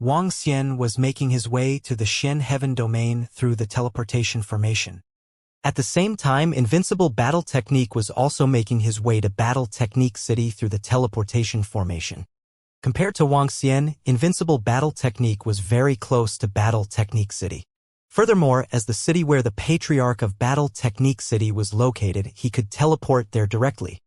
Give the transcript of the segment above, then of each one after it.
Wang Xian was making his way to the Shen Heaven domain through the teleportation formation. At the same time, Invincible Battle Technique was also making his way to Battle Technique City through the teleportation formation. Compared to Wang Xian, Invincible Battle Technique was very close to Battle Technique City. Furthermore, as the city where the Patriarch of Battle Technique City was located, he could teleport there directly.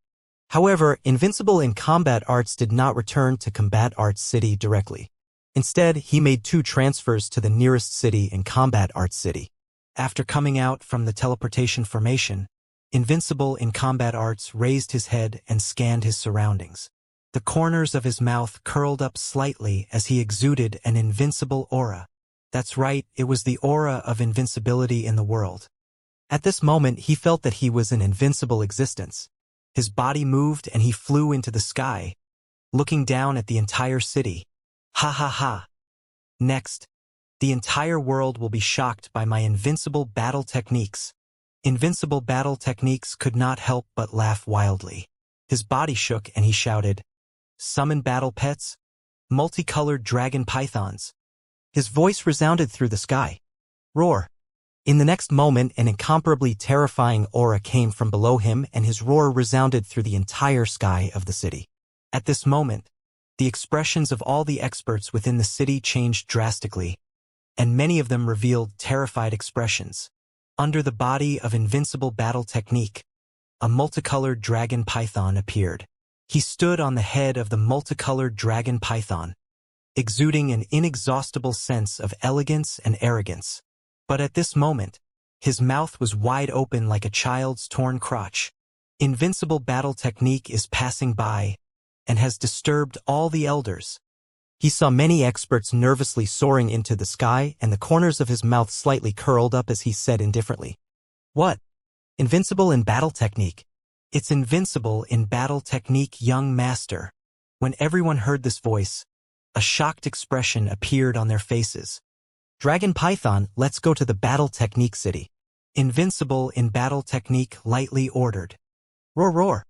However, Invincible in Combat Arts did not return to Combat Arts City directly. Instead, he made 2 transfers to the nearest city in Combat Arts City. After coming out from the teleportation formation, Invincible in Combat Arts raised his head and scanned his surroundings. The corners of his mouth curled up slightly as he exuded an invincible aura. That's right, it was the aura of invincibility in the world. At this moment, he felt that he was an invincible existence. His body moved and he flew into the sky, looking down at the entire city. Ha ha ha. Next, the entire world will be shocked by my invincible battle techniques. Invincible Battle Techniques could not help but laugh wildly. His body shook and he shouted, "Summon battle pets? Multicolored dragon pythons." His voice resounded through the sky. Roar. In the next moment, an incomparably terrifying aura came from below him and his roar resounded through the entire sky of the city. At this moment, the expressions of all the experts within the city changed drastically, and many of them revealed terrified expressions. Under the body of Invincible Battle Technique, a multicolored dragon python appeared. He stood on the head of the multicolored dragon python, exuding an inexhaustible sense of elegance and arrogance. But at this moment, his mouth was wide open like a child's torn crotch. Invincible Battle Technique is passing by and has disturbed all the elders. He saw many experts nervously soaring into the sky and the corners of his mouth slightly curled up as he said indifferently, "What? Invincible in Battle Technique? It's invincible in Battle Technique, young master." When everyone heard this voice, a shocked expression appeared on their faces. "Dragon Python, let's go to the Battle Technique City." Invincible in Battle Technique lightly ordered. Roar roar.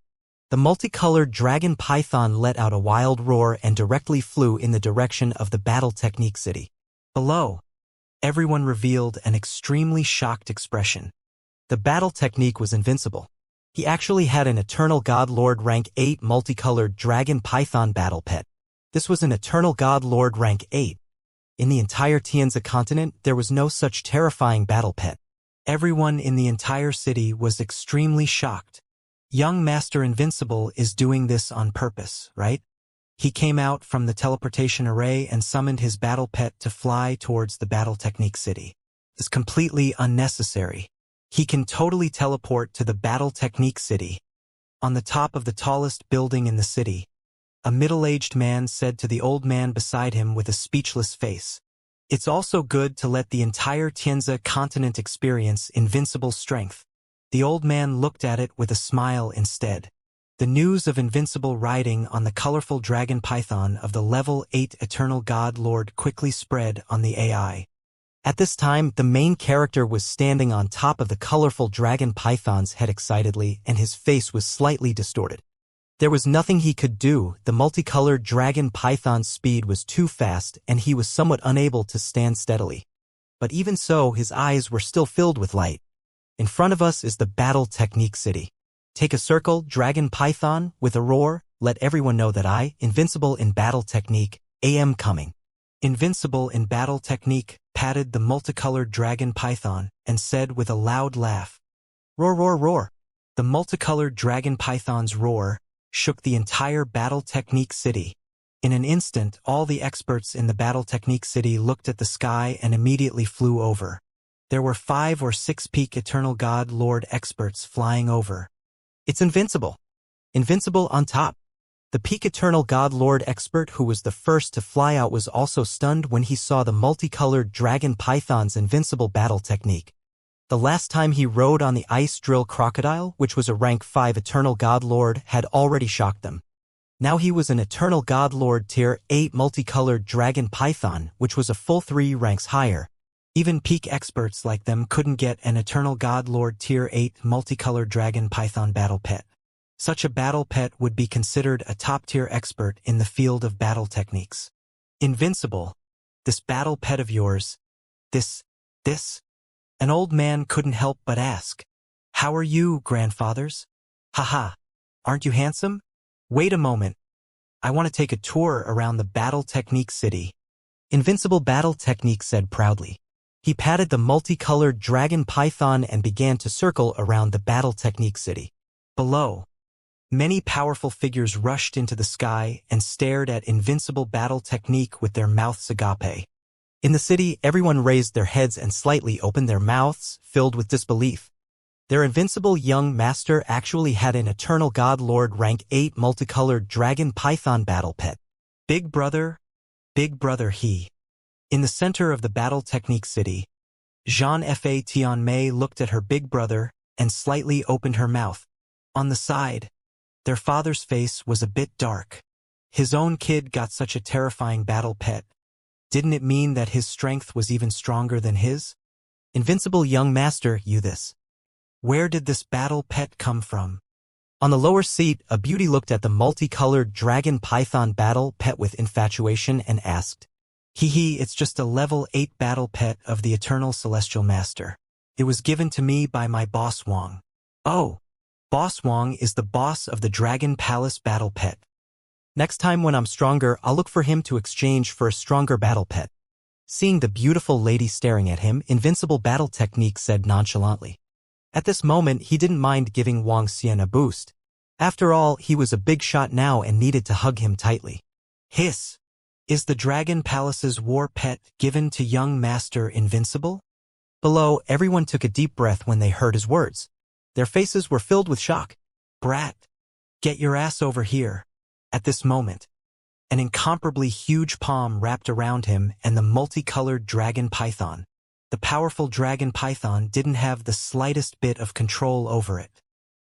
The multicolored dragon python let out a wild roar and directly flew in the direction of the Battle Technique City. Below, everyone revealed an extremely shocked expression. The Battle Technique was invincible. He actually had an Eternal God Lord rank 8 multicolored dragon python battle pet. This was an Eternal God Lord rank 8. In the entire Tianzi continent, there was no such terrifying battle pet. Everyone in the entire city was extremely shocked. Young Master Invincible is doing this on purpose, right? He came out from the teleportation array and summoned his battle pet to fly towards the Battle Technique City. It's completely unnecessary. He can totally teleport to the Battle Technique City. On the top of the tallest building in the city, a middle-aged man said to the old man beside him with a speechless face, "It's also good to let the entire Tianzi continent experience invincible strength." The old man looked at it with a smile instead. The news of invincible riding on the colorful dragon python of the level 8 Eternal God Lord quickly spread on the AI. At this time, the main character was standing on top of the colorful dragon python's head excitedly, and his face was slightly distorted. There was nothing he could do. The multicolored dragon python's speed was too fast, and he was somewhat unable to stand steadily. But even so, his eyes were still filled with light. In front of us is the Battle Technique City. Take a circle, Dragon Python, with a roar, let everyone know that I, Invincible in Battle Technique, am coming. Invincible in Battle Technique patted the multicolored Dragon Python and said with a loud laugh, "Roar, roar, roar." The multicolored Dragon Python's roar shook the entire Battle Technique City. In an instant, all the experts in the Battle Technique City looked at the sky and immediately flew over. There were 5 or 6 peak Eternal God Lord experts flying over. "It's invincible. Invincible on top." The peak Eternal God Lord expert who was the first to fly out was also stunned when he saw the multicolored Dragon Python's invincible battle technique. The last time he rode on the Ice Drill Crocodile, which was a rank 5 Eternal God Lord, had already shocked them. Now he was an Eternal God Lord tier 8 multicolored Dragon Python, which was a full 3 ranks higher. Even peak experts like them couldn't get an Eternal God Lord tier 8 multicolored Dragon Python battle pet. Such a battle pet would be considered a top-tier expert in the field of battle techniques. Invincible, This battle pet of yours, this? An old man couldn't help but ask. How are you, grandfathers? Haha, aren't you handsome? Wait a moment. I want to take a tour around the Battle Technique City. Invincible Battle Technique said proudly. He patted the multicolored dragon python and began to circle around the Battle Technique City. Below, many powerful figures rushed into the sky and stared at Invincible Battle Technique with their mouths agape. In the city, everyone raised their heads and slightly opened their mouths, filled with disbelief. Their invincible young master actually had an Eternal God Lord rank 8 multicolored dragon python battle pet. Big brother, he. In the center of the Battle Technique City, Jean Fa Tianmei looked at her big brother and slightly opened her mouth. On the side, their father's face was a bit dark. His own kid got such a terrifying battle pet. Didn't it mean that his strength was even stronger than his? Invincible young master, you this. Where did this battle pet come from? On the lower seat, a beauty looked at the multicolored dragon python battle pet with infatuation and asked, Hee, it's just a level 8 battle pet of the Eternal Celestial Master. It was given to me by my boss Wang. Oh, Boss Wang is the boss of the Dragon Palace battle pet. Next time when I'm stronger, I'll look for him to exchange for a stronger battle pet. Seeing the beautiful lady staring at him, Invincible Battle Technique said nonchalantly. At this moment, he didn't mind giving Wang Xian a boost. After all, he was a big shot now and needed to hug him tightly. Hiss! Is the Dragon Palace's war pet given to young Master Invincible? Below, everyone took a deep breath when they heard his words. Their faces were filled with shock. Brat! Get your ass over here. At this moment, an incomparably huge palm wrapped around him and the multicolored dragon python. The powerful dragon python didn't have the slightest bit of control over it.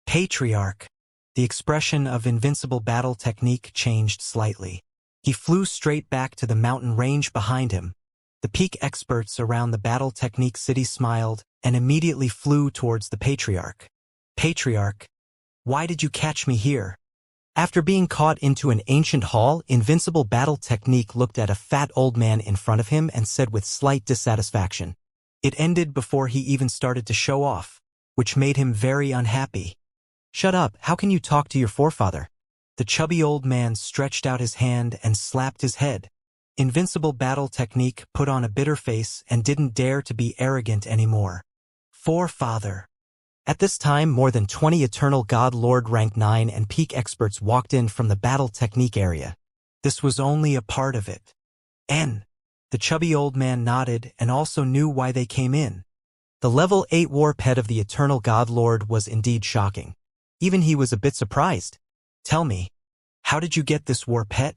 Patriarch. The expression of Invincible Battle Technique changed slightly. He flew straight back to the mountain range behind him. The peak experts around the Battle Technique City smiled and immediately flew towards the Patriarch. Patriarch, why did you catch me here? After being caught into an ancient hall, Invincible Battle Technique looked at a fat old man in front of him and said with slight dissatisfaction. It ended before he even started to show off, which made him very unhappy. Shut up, how can you talk to your forefather? The chubby old man stretched out his hand and slapped his head. Invincible Battle Technique put on a bitter face and didn't dare to be arrogant anymore. Forefather. At this time, more than 20 Eternal God Lord rank 9 and peak experts walked in from the Battle Technique area. This was only a part of it. The chubby old man nodded and also knew why they came in. The level 8 war pet of the Eternal God Lord was indeed shocking. Even he was a bit surprised. Tell me, how did you get this war pet?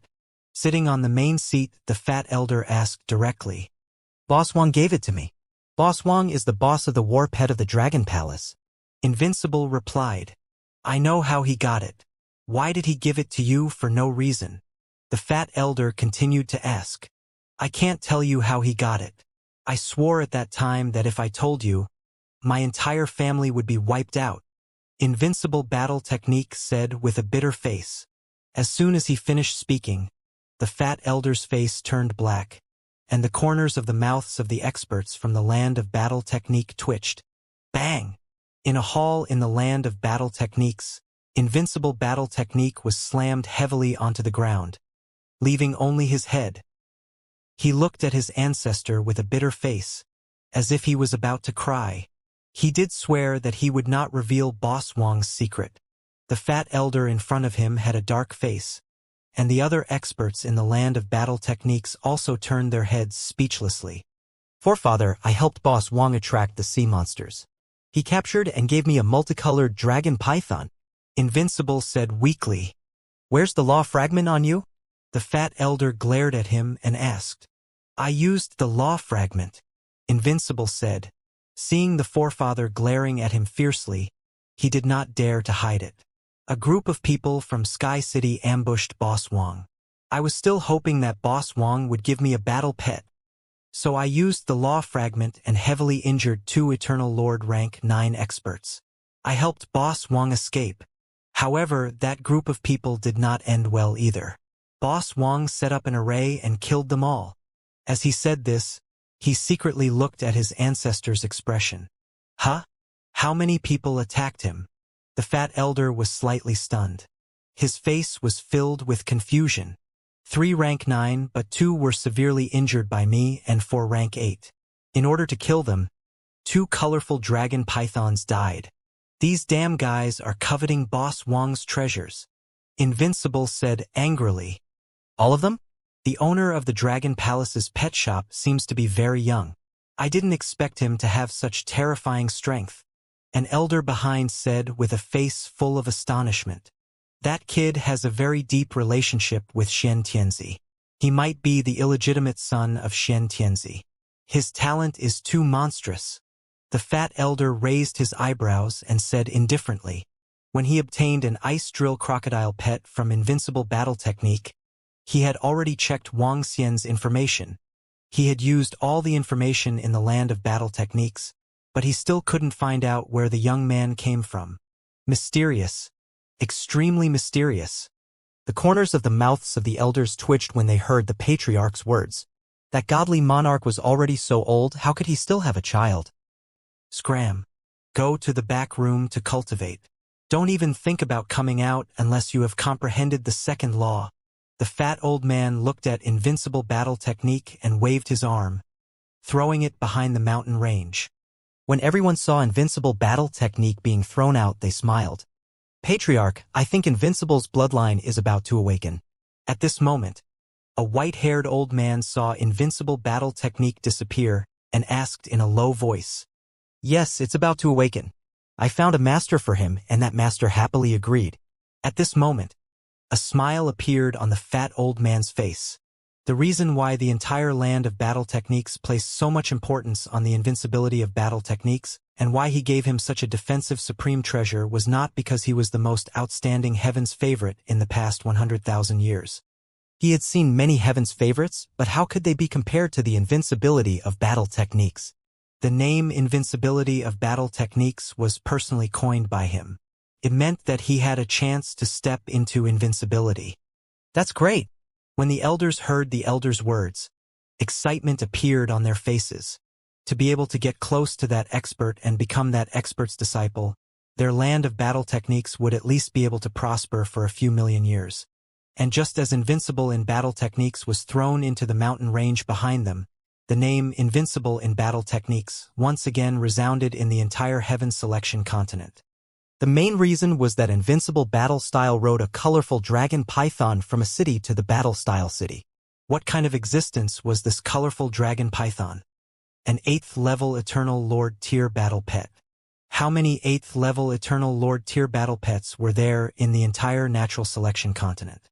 Sitting on the main seat, the fat elder asked directly. Boss Wang gave it to me. Boss Wang is the boss of the war pet of the Dragon Palace. Invincible replied. I know how he got it. Why did he give it to you for no reason? The fat elder continued to ask. I can't tell you how he got it. I swore at that time that if I told you, my entire family would be wiped out. Invincible Battle Technique said with a bitter face. As soon as he finished speaking, the fat elder's face turned black, and the corners of the mouths of the experts from the land of Battle Technique twitched. Bang! In a hall in the land of Battle Techniques, Invincible Battle Technique was slammed heavily onto the ground, leaving only his head. He looked at his ancestor with a bitter face, as if he was about to cry. He did swear that he would not reveal Boss Wang's secret. The fat elder in front of him had a dark face, and the other experts in the land of Battle Techniques also turned their heads speechlessly. Forefather, I helped Boss Wang attract the sea monsters. He captured and gave me a multicolored dragon python. Invincible said weakly. Where's the law fragment on you? The fat elder glared at him and asked. I used the law fragment, Invincible said. Seeing the forefather glaring at him fiercely, he did not dare to hide it. A group of people from Sky City ambushed Boss Wang. I was still hoping that Boss Wang would give me a battle pet. So I used the law fragment and heavily injured 2 Eternal Lord rank 9 experts. I helped Boss Wang escape. However, that group of people did not end well either. Boss Wang set up an array and killed them all. As he said this, he secretly looked at his ancestor's expression. Huh? How many people attacked him? The fat elder was slightly stunned. His face was filled with confusion. 3 rank 9, but 2 were severely injured by me and 4 rank 8. In order to kill them, 2 colorful dragon pythons died. These damn guys are coveting Boss Wong's treasures. Invincible said angrily. All of them? The owner of the Dragon Palace's pet shop seems to be very young. I didn't expect him to have such terrifying strength. An elder behind said with a face full of astonishment. That kid has a very deep relationship with Xian Tianzi. He might be the illegitimate son of Xian Tianzi. His talent is too monstrous. The fat elder raised his eyebrows and said indifferently. When he obtained an ice drill crocodile pet from Invincible Battle Technique, he had already checked Wang Xian's information. He had used all the information in the land of battle techniques, but he still couldn't find out where the young man came from. Mysterious. Extremely mysterious. The corners of the mouths of the elders twitched when they heard the patriarch's words. That godly monarch was already so old, how could he still have a child? Scram. Go to the back room to cultivate. Don't even think about coming out unless you have comprehended the second law. The fat old man looked at Invincible Battle Technique and waved his arm, throwing it behind the mountain range. When everyone saw Invincible Battle Technique being thrown out, they smiled. Patriarch, I think Invincible's bloodline is about to awaken. At this moment, a white-haired old man saw Invincible Battle Technique disappear and asked in a low voice. Yes, it's about to awaken. I found a master for him, and that master happily agreed. At this moment, a smile appeared on the fat old man's face. The reason why the entire land of battle techniques placed so much importance on the invincibility of battle techniques, and why he gave him such a defensive supreme treasure, was not because he was the most outstanding heaven's favorite in the past 100,000 years. He had seen many heaven's favorites, but how could they be compared to the invincibility of battle techniques? The name Invincibility of Battle Techniques was personally coined by him. It meant that he had a chance to step into invincibility. That's great! When the elders heard the elder's words, excitement appeared on their faces. To be able to get close to that expert and become that expert's disciple, their land of battle techniques would at least be able to prosper for a few million years. And just as Invincible in Battle Techniques was thrown into the mountain range behind them, the name Invincible in Battle Techniques once again resounded in the entire Heaven Selection continent. The main reason was that Invincible Battle Style rode a colorful dragon python from a city to the Battle Style city. What kind of existence was this colorful dragon python? An 8th level Eternal Lord tier battle pet. How many 8th level Eternal Lord tier battle pets were there in the entire Natural Selection continent?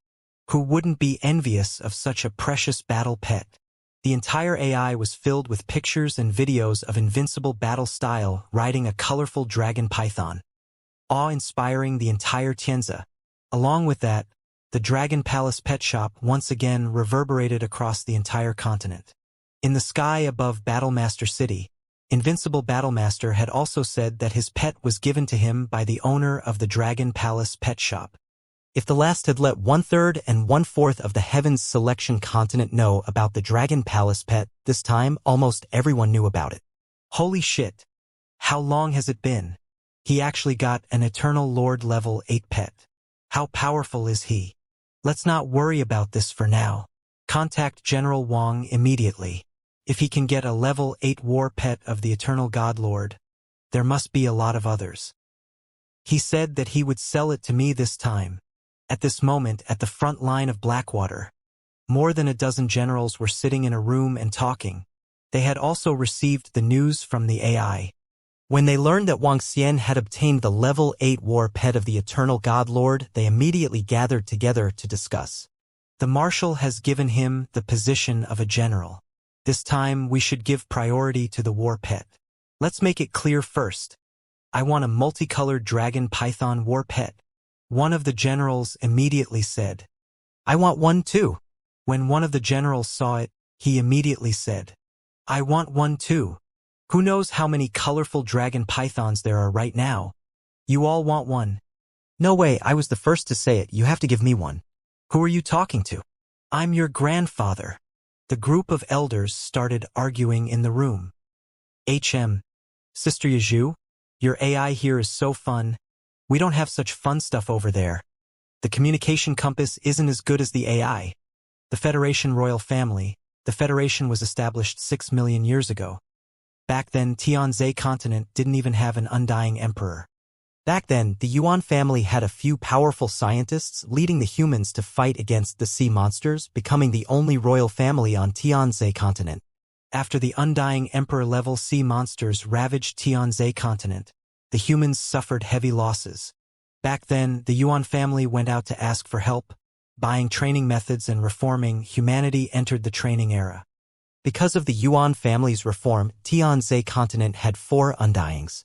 Who wouldn't be envious of such a precious battle pet? The entire AI was filled with pictures and videos of Invincible Battle Style riding a colorful dragon python, awe-inspiring the entire Tianzi. Along with that, the Dragon Palace pet shop once again reverberated across the entire continent. In the sky above Battlemaster City, Invincible Battlemaster had also said that his pet was given to him by the owner of the Dragon Palace pet shop. If the last had let 1/3 and 1/4 of the Heavens Selection continent know about the Dragon Palace pet, this time almost everyone knew about it. Holy shit! How long has it been? He actually got an Eternal Lord level 8 pet. How powerful is he? Let's not worry about this for now. Contact General Wang immediately. If he can get a level 8 war pet of the Eternal God Lord, there must be a lot of others. He said that he would sell it to me this time. At this moment, at the front line of Blackwater, more than a dozen generals were sitting in a room and talking. They had also received the news from the AI. When they learned that Wang Xian had obtained the level 8 war pet of the Eternal God Lord, they immediately gathered together to discuss. The Marshal has given him the position of a general. This time we should give priority to the war pet. Let's make it clear first. I want a multicolored dragon python war pet. One of the generals immediately said, I want one too. When one of the generals saw it, he immediately said, I want one too. Who knows how many colorful dragon pythons there are right now? You all want one. No way, I was the first to say it, you have to give me one. Who are you talking to? I'm your grandfather. The group of elders started arguing in the room. Sister Yaju, your AI here is so fun. We don't have such fun stuff over there. The communication compass isn't as good as the AI. The Federation royal family. The Federation was established 6 million years ago. Back then, Tianzhe continent didn't even have an undying emperor. Back then, the Yuan family had a few powerful scientists leading the humans to fight against the sea monsters, becoming the only royal family on Tianzhe continent. After the undying emperor-level sea monsters ravaged Tianzhe continent, the humans suffered heavy losses. Back then, the Yuan family went out to ask for help, buying training methods and reforming. Humanity entered the training era. Because of the Yuan family's reform, Tianzhe continent had 4 undyings.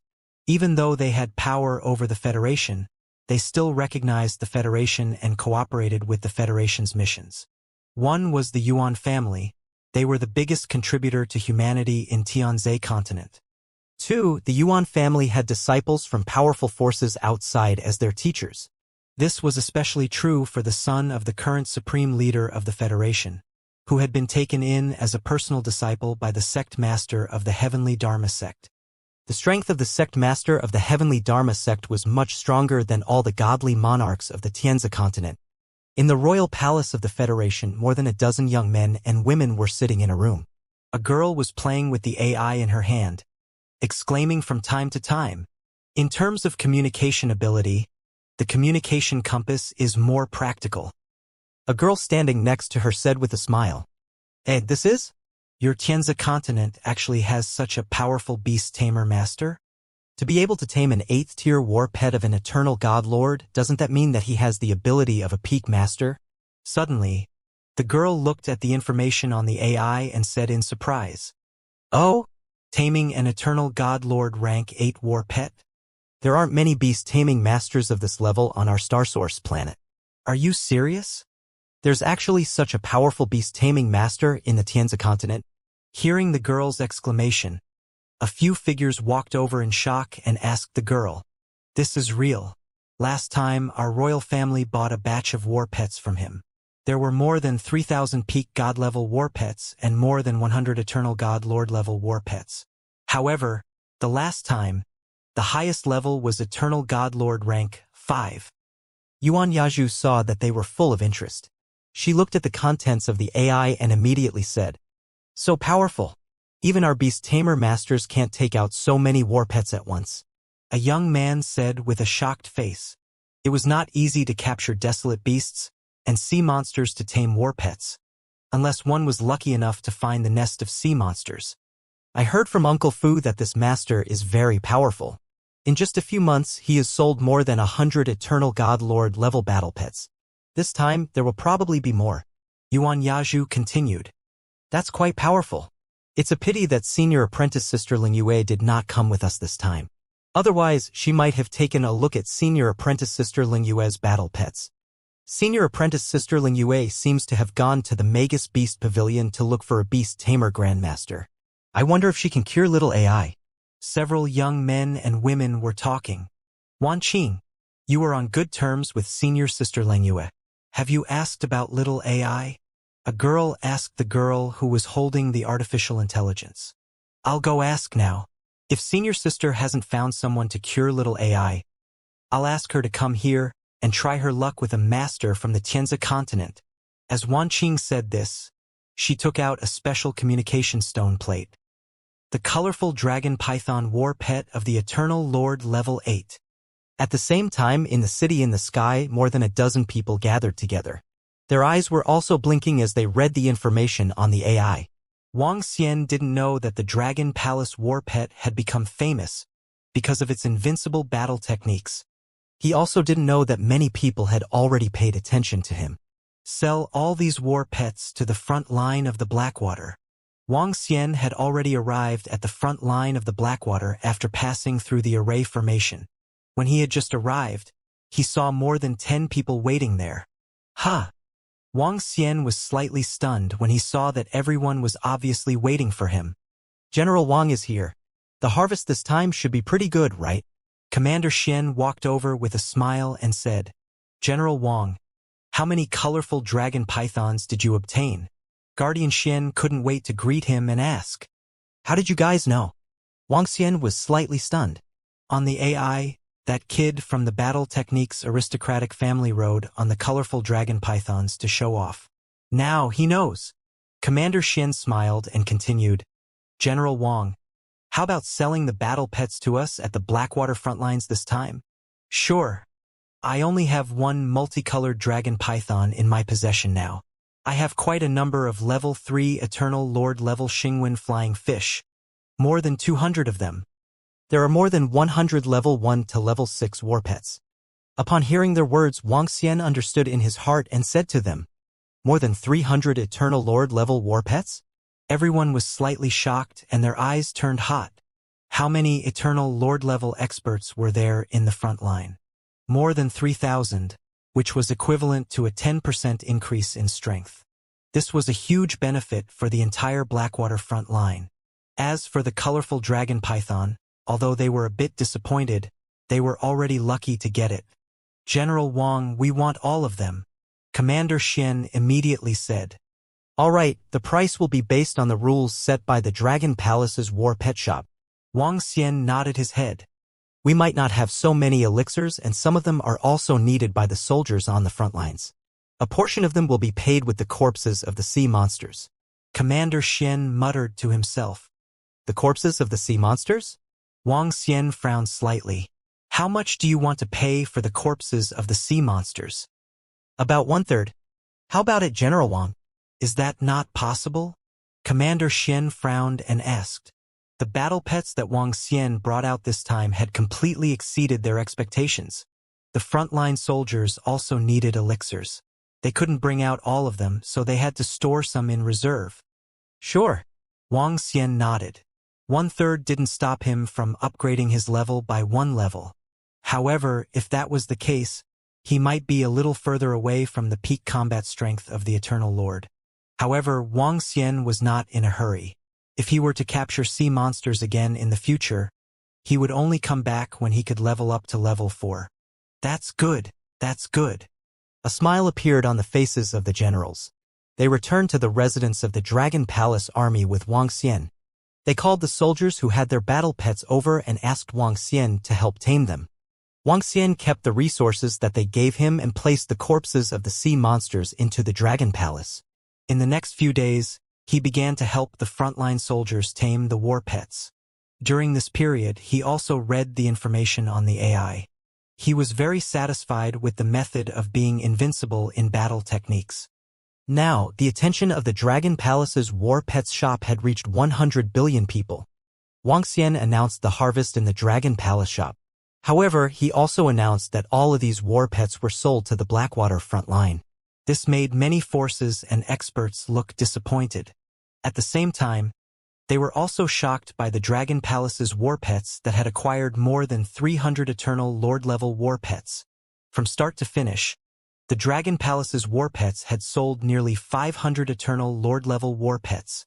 Even though they had power over the Federation, they still recognized the Federation and cooperated with the Federation's missions. One was the Yuan family. They were the biggest contributor to humanity in Tianzhe continent. 2. The Yuan family had disciples from powerful forces outside as their teachers. This was especially true for the son of the current supreme leader of the Federation, who had been taken in as a personal disciple by the sect master of the Heavenly Dharma sect. The strength of the sect master of the Heavenly Dharma sect was much stronger than all the godly monarchs of the Tianzhe continent. In the royal palace of the Federation, more than a dozen young men and women were sitting in a room. A girl was playing with the AI in her hand, exclaiming from time to time, "In terms of communication ability, the communication compass is more practical." A girl standing next to her said with a smile, This is? Your Tianzhe continent actually has such a powerful beast tamer master? To be able to tame an 8th-tier war pet of an eternal god lord, doesn't that mean that he has the ability of a peak master?" Suddenly, the girl looked at the information on the AI and said in surprise, "Oh? Taming an eternal god lord rank 8 war pet? There aren't many beast taming masters of this level on our star source planet. Are you serious? There's actually such a powerful beast taming master in the Tianzhe continent?" Hearing the girl's exclamation, a few figures walked over in shock and asked the girl, "This is real. Last time, our royal family bought a batch of war pets from him. There were more than 3,000 peak god-level war pets and more than 100 eternal god lord-level war pets. However, the last time, the highest level was eternal god lord rank 5. Yuan Yaju saw that they were full of interest. She looked at the contents of the AI and immediately said, "So powerful. Even our beast tamer masters can't take out so many war pets at once." A young man said with a shocked face, "It was not easy to capture desolate beasts and sea monsters to tame war pets, unless one was lucky enough to find the nest of sea monsters. I heard from Uncle Fu that this master is very powerful. In just a few months, he has sold more than 100 Eternal God Lord level battle pets. This time, there will probably be more." Yuan Yaju continued, "That's quite powerful. It's a pity that senior apprentice Sister Ling Yue did not come with us this time. Otherwise, she might have taken a look at senior apprentice Sister Ling Yue's battle pets. Senior apprentice Sister Ling Yue seems to have gone to the Magus Beast Pavilion to look for a beast tamer grandmaster. I wonder if she can cure little AI." Several young men and women were talking. "Wan Qing, you are on good terms with senior Sister Ling Yue. Have you asked about little AI?" A girl asked the girl who was holding the artificial intelligence. "I'll go ask now. If senior sister hasn't found someone to cure little AI, I'll ask her to come here and try her luck with a master from the Tianzhe continent." As Wan Qing said this, she took out a special communication stone plate. The colorful dragon python war pet of the Eternal Lord level 8. At the same time, in the city in the sky, more than a dozen people gathered together. Their eyes were also blinking as they read the information on the AI. Wang Xian didn't know that the Dragon Palace war pet had become famous because of its invincible battle techniques. He also didn't know that many people had already paid attention to him. Sell all these war pets to the front line of the Blackwater. Wang Xian had already arrived at the front line of the Blackwater after passing through the array formation. When he had just arrived, he saw more than 10 people waiting there. Ha! Wang Xian was slightly stunned when he saw that everyone was obviously waiting for him. "General Wang is here. The harvest this time should be pretty good, right?" Commander Xian walked over with a smile and said, "General Wang, how many colorful dragon pythons did you obtain?" Guardian Xin couldn't wait to greet him and ask, "How did you guys know?" Wang Xian was slightly stunned. On the AI, that kid from the Battle Techniques aristocratic family rode on the colorful dragon pythons to show off. Now he knows. Commander Xin smiled and continued, "General Wang, how about selling the battle pets to us at the Blackwater frontlines this time?" "Sure. I only have one multicolored dragon python in my possession now. I have quite a number of level 3 Eternal Lord level Xingwen flying fish. More than 200 of them. There are more than 100 level 1 to level 6 war pets." Upon hearing their words, Wang Xian understood in his heart and said to them, "More than 300 Eternal Lord level war pets?" Everyone was slightly shocked and their eyes turned hot. How many Eternal Lord level experts were there in the front line? More than 3,000, which was equivalent to a 10% increase in strength. This was a huge benefit for the entire Blackwater front line. As for the colorful dragon python, although they were a bit disappointed, they were already lucky to get it. "General Wang, we want all of them," Commander Xin immediately said. "All right, the price will be based on the rules set by the Dragon Palace's war pet shop." Wang Xian nodded his head. "We might not have so many elixirs, and some of them are also needed by the soldiers on the front lines. A portion of them will be paid with the corpses of the sea monsters." Commander Xin muttered to himself. "The corpses of the sea monsters?" Wang Xian frowned slightly. "How much do you want to pay for the corpses of the sea monsters?" "About 1/3. How about it, General Wang? Is that not possible?" Commander Xin frowned and asked. The battle pets that Wang Xian brought out this time had completely exceeded their expectations. The frontline soldiers also needed elixirs. They couldn't bring out all of them, so they had to store some in reserve. "Sure." Wang Xian nodded. 1/3 didn't stop him from upgrading his level by 1 level. However, if that was the case, he might be a little further away from the peak combat strength of the Eternal Lord. However, Wang Xian was not in a hurry. If he were to capture sea monsters again in the future, he would only come back when he could level up to level 4. "That's good, that's good." A smile appeared on the faces of the generals. They returned to the residence of the Dragon Palace army with Wang Xian. They called the soldiers who had their battle pets over and asked Wang Xian to help tame them. Wang Xian kept the resources that they gave him and placed the corpses of the sea monsters into the Dragon Palace. In the next few days, he began to help the frontline soldiers tame the war pets. During this period, he also read the information on the AI. He was very satisfied with the method of being invincible in battle techniques. Now, the attention of the Dragon Palace's war pets shop had reached 100 billion people. Wang Xian announced the harvest in the Dragon Palace shop. However, he also announced that all of these war pets were sold to the Blackwater front line. This made many forces and experts look disappointed. At the same time, they were also shocked by the Dragon Palace's war pets that had acquired more than 300 Eternal Lord-level war pets. From start to finish, the Dragon Palace's war pets had sold nearly 500 Eternal Lord-level war pets.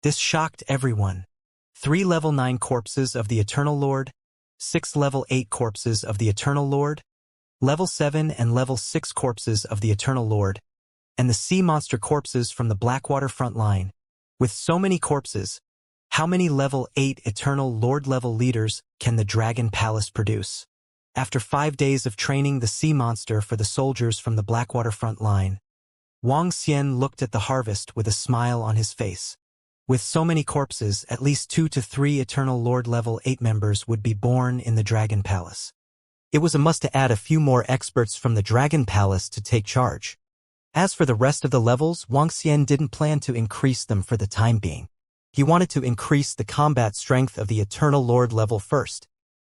This shocked everyone. 3 level 9 corpses of the Eternal Lord, 6 level 8 corpses of the Eternal Lord, level 7 and level 6 corpses of the Eternal Lord, and the sea monster corpses from the Blackwater front line. With so many corpses, how many level 8 Eternal Lord level leaders can the Dragon Palace produce? After 5 days of training the sea monster for the soldiers from the Blackwater front line, Wang Xian looked at the harvest with a smile on his face. With so many corpses, at least 2 to 3 Eternal Lord level 8 members would be born in the Dragon Palace. It was a must to add a few more experts from the Dragon Palace to take charge. As for the rest of the levels, Wang Xian didn't plan to increase them for the time being. He wanted to increase the combat strength of the Eternal Lord level first.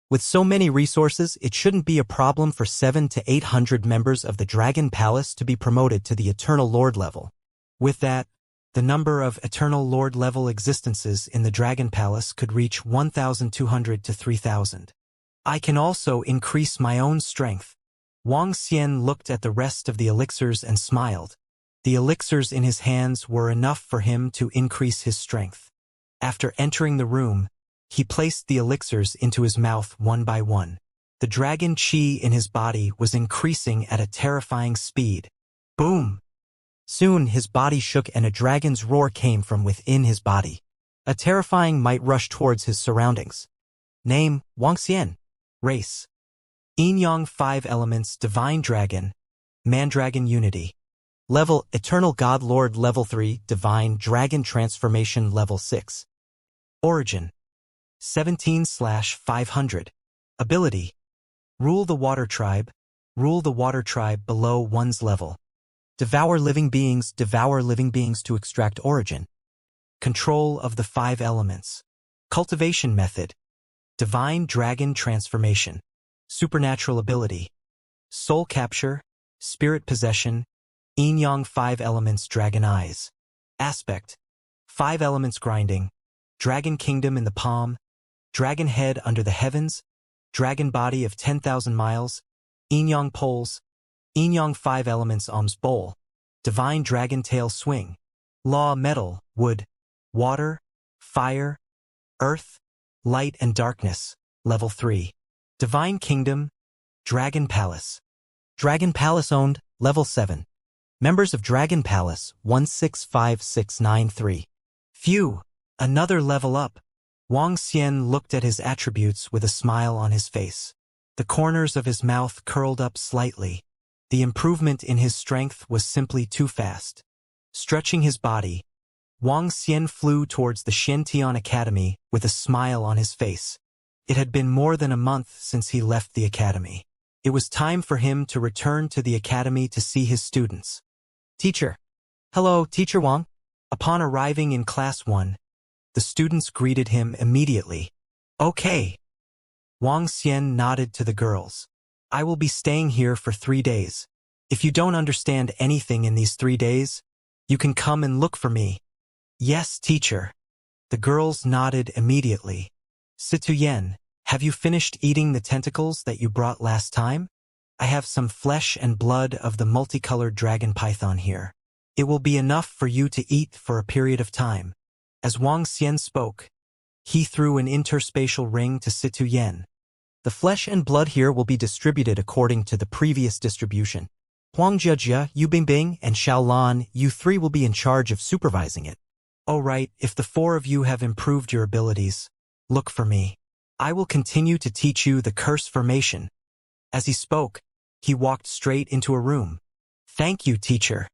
With so many resources, it shouldn't be a problem for 700 to 800 members of the Dragon Palace to be promoted to the Eternal Lord level. With that, the number of Eternal Lord level existences in the Dragon Palace could reach 1,200 to 3,000. I can also increase my own strength. Wang Xian looked at the rest of the elixirs and smiled. The elixirs in his hands were enough for him to increase his strength. After entering the room, he placed the elixirs into his mouth one by one. The dragon qi in his body was increasing at a terrifying speed. Boom! Soon his body shook and a dragon's roar came from within his body. A terrifying might rushed towards his surroundings. Name, Wuxia. Race, Yin Yang 5 elements Divine Dragon, Mandragon Unity. Level, Eternal God Lord Level 3, Divine Dragon Transformation Level 6. Origin, 17/500. Ability, Rule the Water Tribe below one's level. Devour living beings to extract origin. Control of the 5 elements. Cultivation method. Divine Dragon Transformation. Supernatural ability. Soul capture, spirit possession, Yin Yang 5 elements Dragon eyes. Aspect, 5 elements grinding, Dragon kingdom in the palm, Dragon head under the heavens, Dragon body of 10,000 miles, Yin Yang poles, Yin Yang 5 elements alms bowl, Divine Dragon tail swing. Law metal, wood, water, fire, earth, light and darkness. Level 3. Divine kingdom, Dragon palace. Dragon palace owned, level 7. Members of Dragon Palace, 165693. Phew, another level up. Wuxia looked at his attributes with a smile on his face. The corners of his mouth curled up slightly. The improvement in his strength was simply too fast. Stretching his body, Wuxia flew towards the Xiantian Academy with a smile on his face. It had been more than a month since he left the academy. It was time for him to return to the academy to see his students. Teacher. Hello, Teacher Wang. Upon arriving in Class 1, the students greeted him immediately. Okay. Wuxia nodded to the girls. I will be staying here for 3 days. If you don't understand anything in these 3 days, you can come and look for me. Yes, teacher. The girls nodded immediately. Situyen, have you finished eating the tentacles that you brought last time? I have some flesh and blood of the multicolored dragon python here. It will be enough for you to eat for a period of time. As Wuxia spoke, he threw an interspatial ring to Situyen. The flesh and blood here will be distributed according to the previous distribution. Huang Jiajia, Yu Bingbing, and Xiaolan, you 3 will be in charge of supervising it. All right, if the 4 of you have improved your abilities, look for me. I will continue to teach you the curse formation. As he spoke, he walked straight into a room. Thank you, teacher.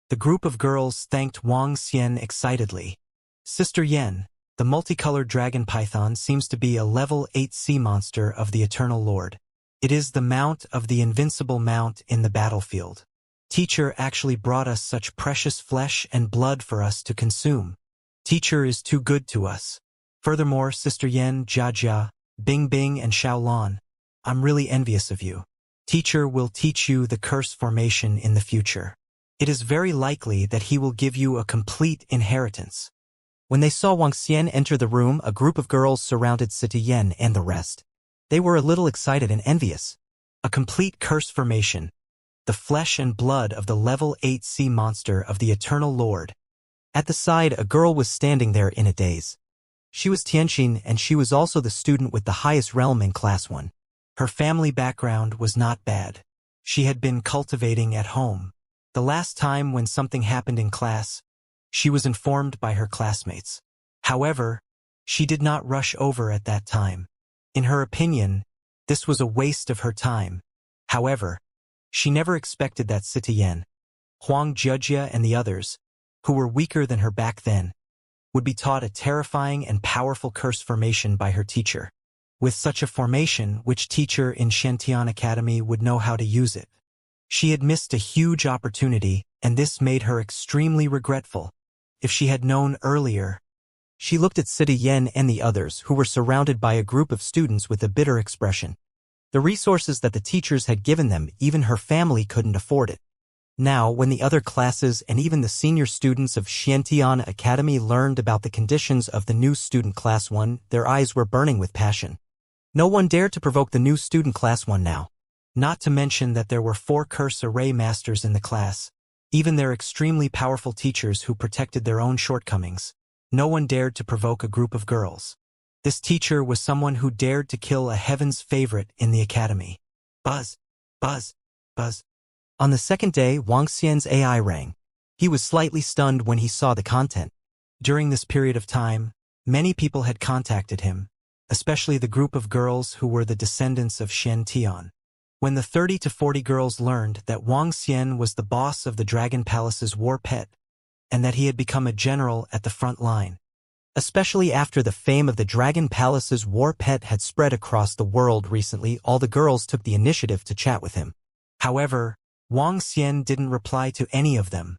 The group of girls thanked Wuxia excitedly. Sister Yen, the multicolored dragon python seems to be a level 8 sea monster of the Eternal Lord. It is the mount of the invincible mount in the battlefield. Teacher actually brought us such precious flesh and blood for us to consume. Teacher is too good to us. Furthermore, Sister Yen, Jiajia, Bingbing, and Xiaolan, I'm really envious of you. Teacher will teach you the curse formation in the future. It is very likely that he will give you a complete inheritance. When they saw Wuxia enter the room, a group of girls surrounded Situyen and the rest. They were a little excited and envious. A complete curse formation. The flesh and blood of the level 8 sea monster of the Eternal Lord. At the side, a girl was standing there in a daze. She was Tianxin, and she was also the student with the highest realm in Class 1. Her family background was not bad. She had been cultivating at home. The last time when something happened in class, she was informed by her classmates. However, she did not rush over at that time. In her opinion, this was a waste of her time. However, she never expected that Situyen, Huang Jiajia and the others, who were weaker than her back then, would be taught a terrifying and powerful curse formation by her teacher. With such a formation, which teacher in Xiantian Academy would know how to use it? She had missed a huge opportunity, and this made her extremely regretful. If she had known earlier. She looked at Situyen and the others, who were surrounded by a group of students with a bitter expression. The resources that the teachers had given them, even her family couldn't afford it. Now, when the other classes and even the senior students of Xiantian Academy learned about the conditions of the new student Class 1, their eyes were burning with passion. No one dared to provoke the new student Class 1 now. Not to mention that there were 4 curse array masters in the class, even their extremely powerful teachers who protected their own shortcomings. No one dared to provoke a group of girls. This teacher was someone who dared to kill a heaven's favorite in the academy. Buzz, buzz, buzz. On the second day, Wuxia's AI rang. He was slightly stunned when he saw the content. During this period of time, many people had contacted him, especially the group of girls who were the descendants of Shen Tian. When the 30 to 40 girls learned that Wang Xian was the boss of the Dragon Palace's war pet, and that he had become a general at the front line, especially after the fame of the Dragon Palace's war pet had spread across the world recently, all the girls took the initiative to chat with him. However, Wang Xian didn't reply to any of them.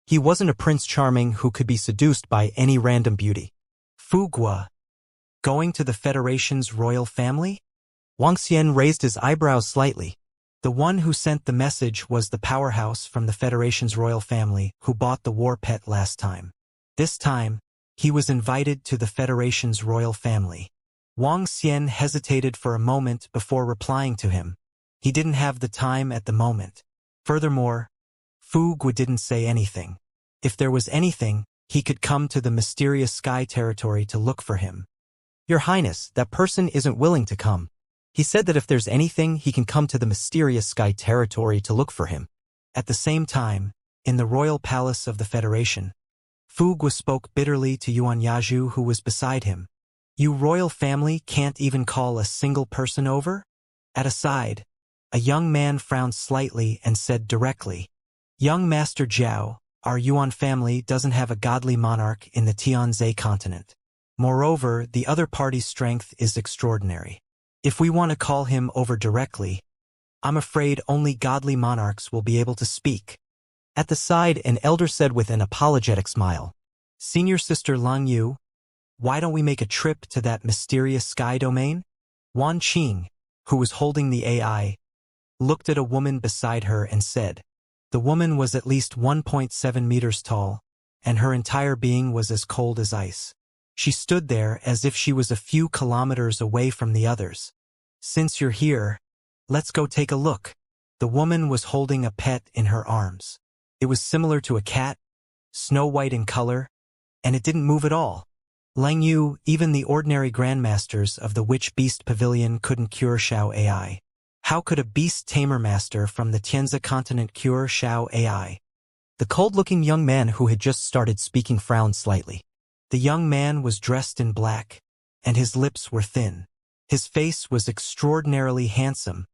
He wasn't a Prince Charming who could be seduced by any random beauty. Fu Guo, going to the Federation's royal family? Wang Xian raised his eyebrows slightly. The one who sent the message was the powerhouse from the Federation's royal family who bought the war pet last time. This time, he was invited to the Federation's royal family. Wang Xian hesitated for a moment before replying to him. He didn't have the time at the moment. Furthermore, Fu Guo didn't say anything. If there was anything, he could come to the mysterious sky territory to look for him. Your Highness, that person isn't willing to come. He said that if there's anything, he can come to the mysterious sky territory to look for him. At the same time, in the royal palace of the Federation, Fu Guo spoke bitterly to Yuan Yaju who was beside him. You royal family can't even call a single person over? At a side, a young man frowned slightly and said directly, Young Master Zhao, our Yuan family doesn't have a godly monarch in the Tianzhe continent. Moreover, the other party's strength is extraordinary. If we want to call him over directly, I'm afraid only godly monarchs will be able to speak. At the side, an elder said with an apologetic smile, Senior Sister Lang Yu, why don't we make a trip to that mysterious sky domain? Wan Qing, who was holding the AI, looked at a woman beside her and said, the woman was at least 1.7 meters tall, and her entire being was as cold as ice. She stood there as if she was a few kilometers away from the others. Since you're here, let's go take a look. The woman was holding a pet in her arms. It was similar to a cat, snow white in color, and it didn't move at all. Lang Yu, even the ordinary grandmasters of the Witch Beast Pavilion couldn't cure Xiao AI. How could a beast tamer master from the Tianzi continent cure Xiao AI? The cold-looking young man who had just started speaking frowned slightly. The young man was dressed in black, and his lips were thin. His face was extraordinarily handsome,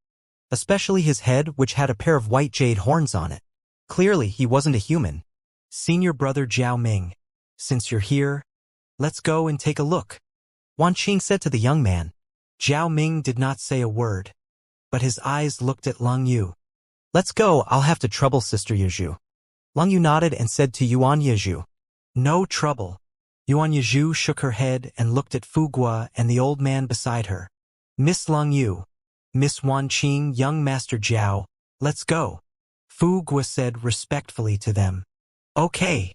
especially his head, which had a pair of white jade horns on it. Clearly, he wasn't a human. Senior brother Zhao Ming, since you're here, let's go and take a look, Wan Qing said to the young man. Zhao Ming did not say a word, but his eyes looked at Lang Yu. Let's go, I'll have to trouble Sister Yuzhu. Lang Yu nodded and said to Yuan Yuzhu, no trouble. Yuan Yuzhu shook her head and looked at Fu Guo and the old man beside her. Miss Lang Yu, Miss Wan Qing, young Master Zhao, let's go, Fu Guo said respectfully to them. Okay.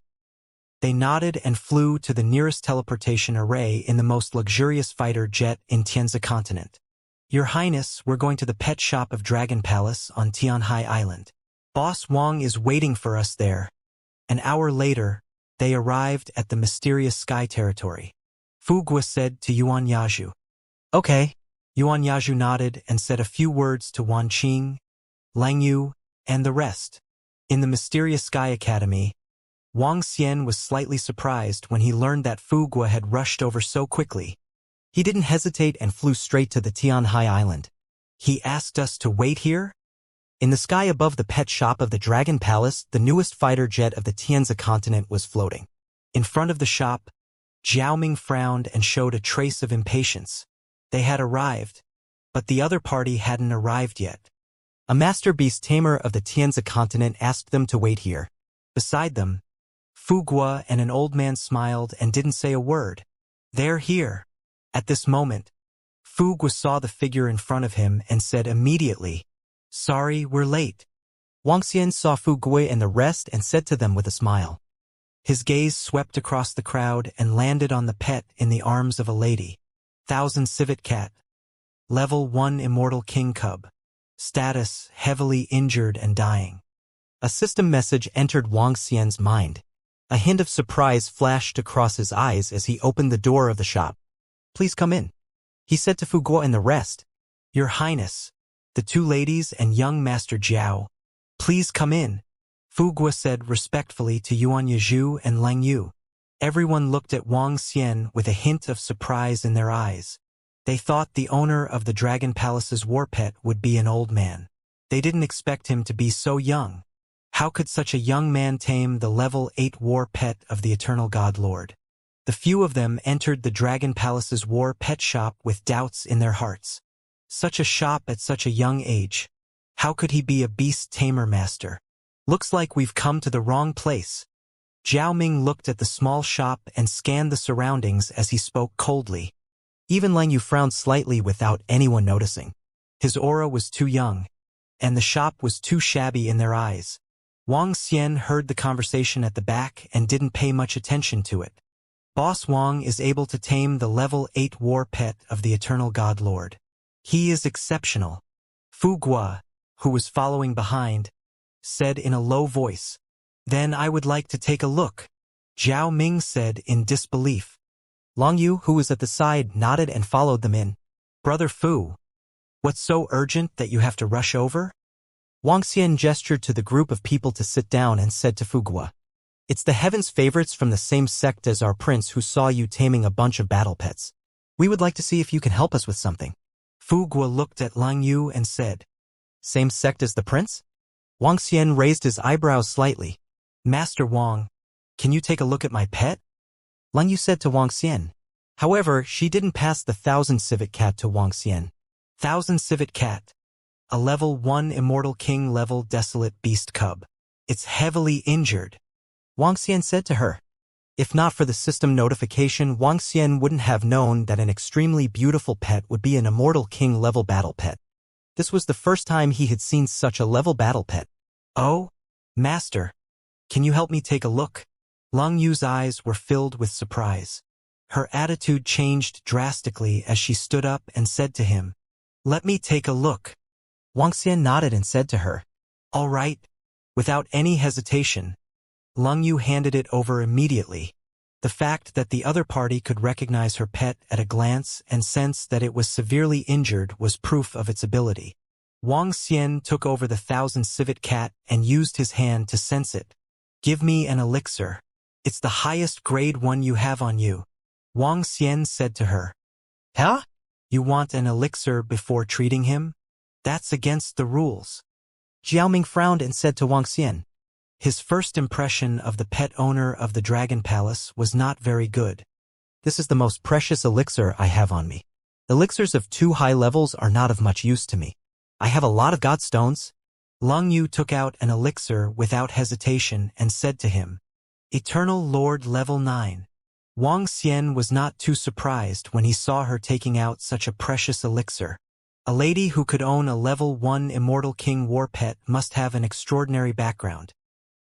They nodded and flew to the nearest teleportation array in the most luxurious fighter jet in Tianzi continent. Your Highness, we're going to the pet shop of Dragon Palace on Tianhai Island. Boss Wang is waiting for us there. An hour later, they arrived at the mysterious sky territory. Fu Guo said to Yuan Yaju. Okay. Yuan Yaju nodded and said a few words to Wan Qing, Lang Yu, and the rest. In the mysterious sky academy, Wang Xian was slightly surprised when he learned that Fu Guo had rushed over so quickly. He didn't hesitate and flew straight to the Tianhai Island. He asked us to wait here? In the sky above the pet shop of the Dragon Palace, the newest fighter jet of the Tianzi continent was floating. In front of the shop, Zhao Ming frowned and showed a trace of impatience. They had arrived, but the other party hadn't arrived yet. A master beast tamer of the Tianzi continent asked them to wait here. Beside them, Fu Guo and an old man smiled and didn't say a word. They're here. At this moment, Fu Guo saw the figure in front of him and said immediately, Sorry, we're late. Wang Xian saw Fu Guo and the rest and said to them with a smile. His gaze swept across the crowd and landed on the pet in the arms of a lady. 1000 civet cat. Level 1 immortal king cub. Status, heavily injured and dying. A system message entered Wang Xian's mind. A hint of surprise flashed across his eyes as he opened the door of the shop. Please come in, he said to Fu Guo and the rest. Your Highness, the two ladies and young Master Zhao, please come in. Fu Guo said respectfully to Yuan Yizhu and Lang Yu. Everyone looked at Wang Xian with a hint of surprise in their eyes. They thought the owner of the Dragon Palace's war pet would be an old man. They didn't expect him to be so young. How could such a young man tame the level 8 war pet of the Eternal God Lord? The few of them entered the Dragon Palace's war pet shop with doubts in their hearts. Such a shop at such a young age. How could he be a beast tamer master? Looks like we've come to the wrong place. Zhao Ming looked at the small shop and scanned the surroundings as he spoke coldly. Even Lang Yu frowned slightly without anyone noticing. His aura was too young, and the shop was too shabby in their eyes. Wang Xian heard the conversation at the back and didn't pay much attention to it. Boss Wang is able to tame the level 8 war pet of the Eternal God Lord. He is exceptional. Fu Guo, who was following behind, said in a low voice. Then I would like to take a look, Zhao Ming said in disbelief. Lang Yu, who was at the side, nodded and followed them in. Brother Fu, what's so urgent that you have to rush over? Wang Xian gestured to the group of people to sit down and said to Fu Guo. It's the Heaven's favorites from the same sect as our prince who saw you taming a bunch of battle pets. We would like to see if you can help us with something. Fu Guo looked at Lang Yu and said, Same sect as the prince? Wang Xian raised his eyebrows slightly. Master Wang, can you take a look at my pet? Lang Yu said to Wang Xian. However, she didn't pass the 1000 civet cat to Wang Xian. 1000 civet cat. A level 1 immortal king level desolate beast cub. It's heavily injured. Wang Xian said to her. If not for the system notification, Wang Xian wouldn't have known that an extremely beautiful pet would be an immortal king level battle pet. This was the first time he had seen such a level battle pet. Oh, master, can you help me take a look? Lang Yu's eyes were filled with surprise. Her attitude changed drastically as she stood up and said to him, Let me take a look. Wang Xian nodded and said to her, All right. Without any hesitation, Lang Yu handed it over immediately. The fact that the other party could recognize her pet at a glance and sense that it was severely injured was proof of its ability. Wang Xian took over the 1000 civet cat and used his hand to sense it. Give me an elixir. It's the highest grade one you have on you. Wang Xian said to her. Huh? You want an elixir before treating him? That's against the rules. Zhao Ming frowned and said to Wang Xian. His first impression of the pet owner of the Dragon Palace was not very good. This is the most precious elixir I have on me. Elixirs of too high levels are not of much use to me. I have a lot of godstones. Lang Yu took out an elixir without hesitation and said to him, Eternal Lord level 9. Wang Xian was not too surprised when he saw her taking out such a precious elixir. A lady who could own a level 1 Immortal King war pet must have an extraordinary background.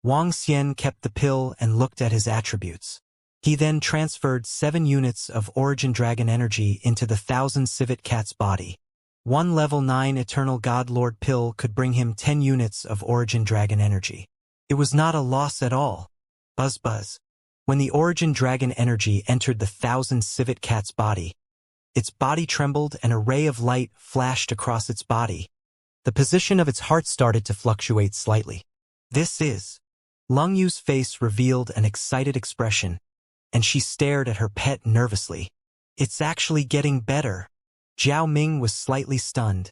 Wang Xian kept the pill and looked at his attributes. He then transferred 7 units of Origin Dragon energy into the 1000 civet cat's body. One level 9 Eternal God Lord pill could bring him 10 units of Origin Dragon energy. It was not a loss at all. Buzz buzz. When the Origin Dragon energy entered the 1000 civet cat's body, its body trembled and a ray of light flashed across its body. The position of its heart started to fluctuate slightly. This is. Lang Yu's face revealed an excited expression, and she stared at her pet nervously. It's actually getting better. Zhao Ming was slightly stunned,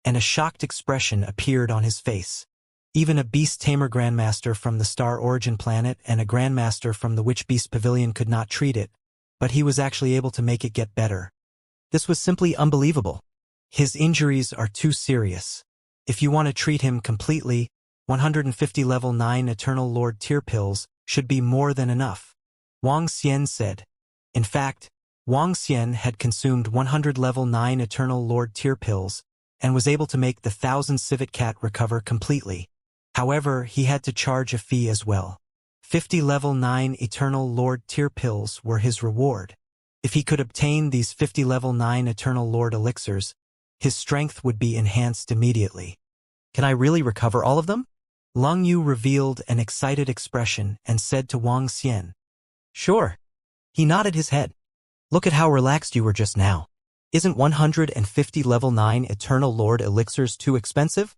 and a shocked expression appeared on his face. Even a beast tamer grandmaster from the Star Origin planet and a grandmaster from the Witch Beast Pavilion could not treat it, but he was actually able to make it get better. This was simply unbelievable. His injuries are too serious. If you want to treat him completely, 150 level 9 Eternal Lord tier pills should be more than enough, Wang Xian said. In fact, Wang Xian had consumed 100 level 9 Eternal Lord tier pills and was able to make the 1000 civet cat recover completely. However, he had to charge a fee as well. 50 level 9 Eternal Lord tier pills were his reward. If he could obtain these 50 level 9 Eternal Lord elixirs, his strength would be enhanced immediately. Can I really recover all of them? Lang Yu revealed an excited expression and said to Wang Xian. Sure. He nodded his head. Look at how relaxed you were just now. Isn't 150 level 9 Eternal Lord elixirs too expensive?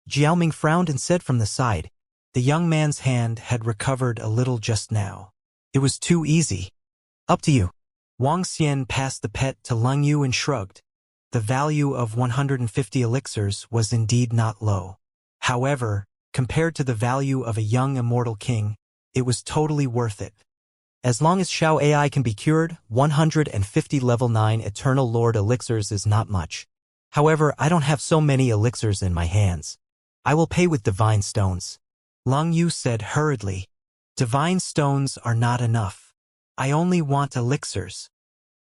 Zhao Ming frowned and said from the side. The young man's hand had recovered a little just now. It was too easy. Up to you. Wang Xian passed the pet to Leng Yu and shrugged. The value of 150 elixirs was indeed not low. However, compared to the value of a young immortal king, it was totally worth it. As long as Xiao AI can be cured, 150 level 9 Eternal Lord elixirs is not much. However, I don't have so many elixirs in my hands. I will pay with divine stones. Leng Yu said hurriedly. Divine stones are not enough. I only want elixirs.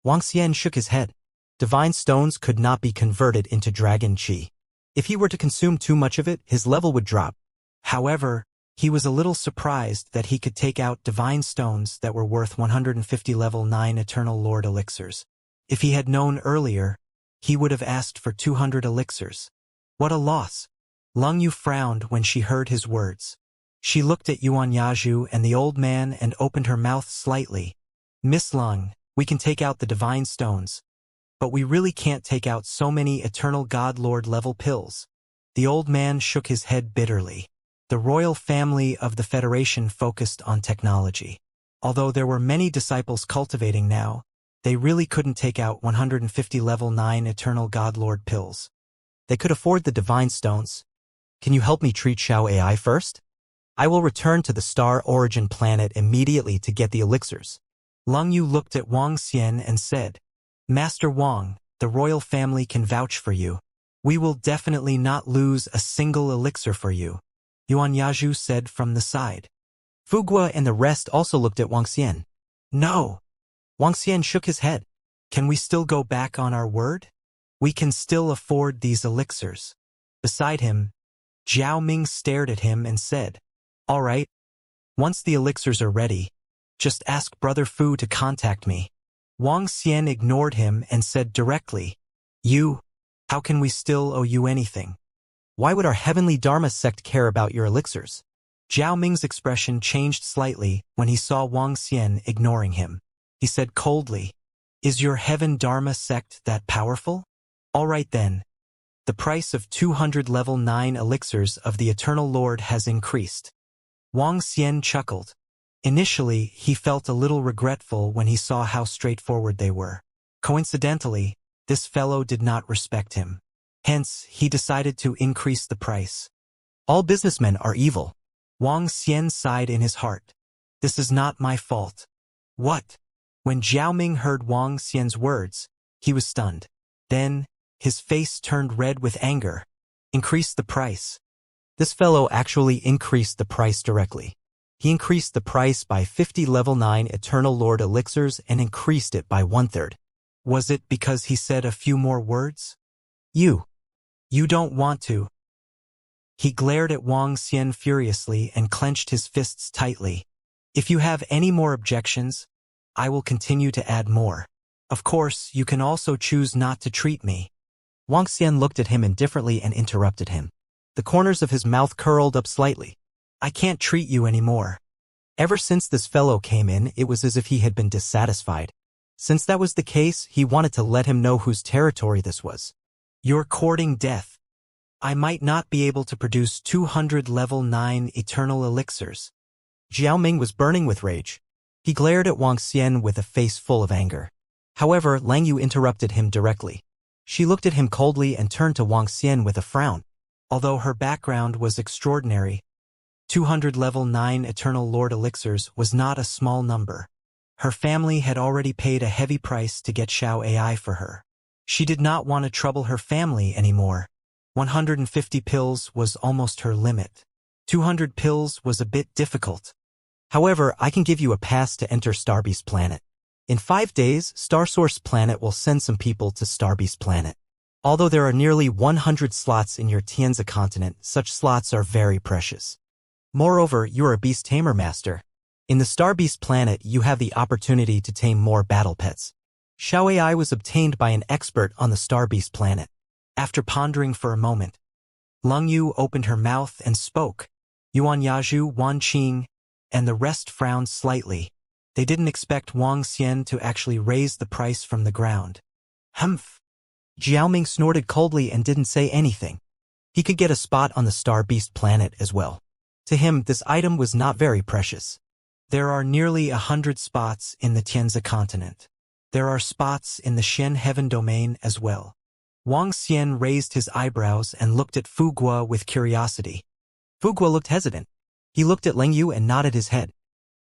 Wang Xian shook his head. Divine stones could not be converted into dragon qi. If he were to consume too much of it, his level would drop. However, he was a little surprised that he could take out divine stones that were worth 150 level 9 Eternal Lord elixirs. If he had known earlier, he would have asked for 200 elixirs. What a loss! Leng Yu frowned when she heard his words. She looked at Yuan Yaju and the old man and opened her mouth slightly. Miss Leng, we can take out the divine stones, but we really can't take out so many Eternal God Lord level pills. The old man shook his head bitterly. The royal family of the Federation focused on technology. Although there were many disciples cultivating now, they really couldn't take out 150 level 9 Eternal God Lord pills. They could afford the divine stones. Can you help me treat Xiao AI first? I will return to the star origin planet immediately to get the elixirs. Leng Yu looked at Wang Xian and said, Master Wang, the royal family can vouch for you. We will definitely not lose a single elixir for you, Yuan Yaju said from the side. Fugua and the rest also looked at Wang Xian. No. Wang Xian shook his head. Can we still go back on our word? We can still afford these elixirs. Beside him, Zhao Ming stared at him and said, All right. Once the elixirs are ready, just ask Brother Fu to contact me. Wang Xian ignored him and said directly, how can we still owe you anything? Why would our heavenly Dharma sect care about your elixirs? Zhao Ming's expression changed slightly when he saw Wang Xian ignoring him. He said coldly, Is your heaven Dharma sect that powerful? All right then. The price of 200 level 9 elixirs of the Eternal Lord has increased. Wang Xian chuckled. Initially, he felt a little regretful when he saw how straightforward they were. Coincidentally, this fellow did not respect him. Hence, he decided to increase the price. All businessmen are evil. Wang Xian sighed in his heart. This is not my fault. What? When Zhao Ming heard Wang Xian's words, he was stunned. Then, his face turned red with anger. Increase the price. This fellow actually increased the price directly. He increased the price by 50 level 9 Eternal Lord elixirs and increased it by 1/3. Was it because he said a few more words? You don't want to. He glared at Wang Xian furiously and clenched his fists tightly. If you have any more objections, I will continue to add more. Of course, you can also choose not to treat me. Wang Xian looked at him indifferently and interrupted him. The corners of his mouth curled up slightly. I can't treat you anymore. Ever since this fellow came in, it was as if he had been dissatisfied. Since that was the case, he wanted to let him know whose territory this was. You're courting death. I might not be able to produce 200 level 9 eternal elixirs. Zhao Ming was burning with rage. He glared at Wang Xian with a face full of anger. However, Leng Yu interrupted him directly. She looked at him coldly and turned to Wang Xian with a frown. Although her background was extraordinary, 200 level 9 Eternal Lord elixirs was not a small number. Her family had already paid a heavy price to get Xiao AI for her. She did not want to trouble her family anymore. 150 pills was almost her limit. 200 pills was a bit difficult. However, I can give you a pass to enter Starbeast Planet. In 5 days, Starsource Planet will send some people to Starbeast Planet. Although there are nearly 100 slots in your Tianzi continent, such slots are very precious. Moreover, you are a beast tamer master. In the Starbeast Planet, you have the opportunity to tame more battle pets. Xiao AI was obtained by an expert on the Starbeast Planet. After pondering for a moment, Leng Yu opened her mouth and spoke. Yuan Yaju, Wan Qing, and the rest frowned slightly. They didn't expect Wang Xian to actually raise the price from the ground. Humph. Zhao Ming snorted coldly and didn't say anything. He could get a spot on the Starbeast Planet as well. To him, this item was not very precious. There are nearly 100 spots in the Tianzi continent. There are spots in the Shen heaven domain as well. Wang Xian raised his eyebrows and looked at Fu Guo with curiosity. Fu Guo looked hesitant. He looked at Leng Yu and nodded his head.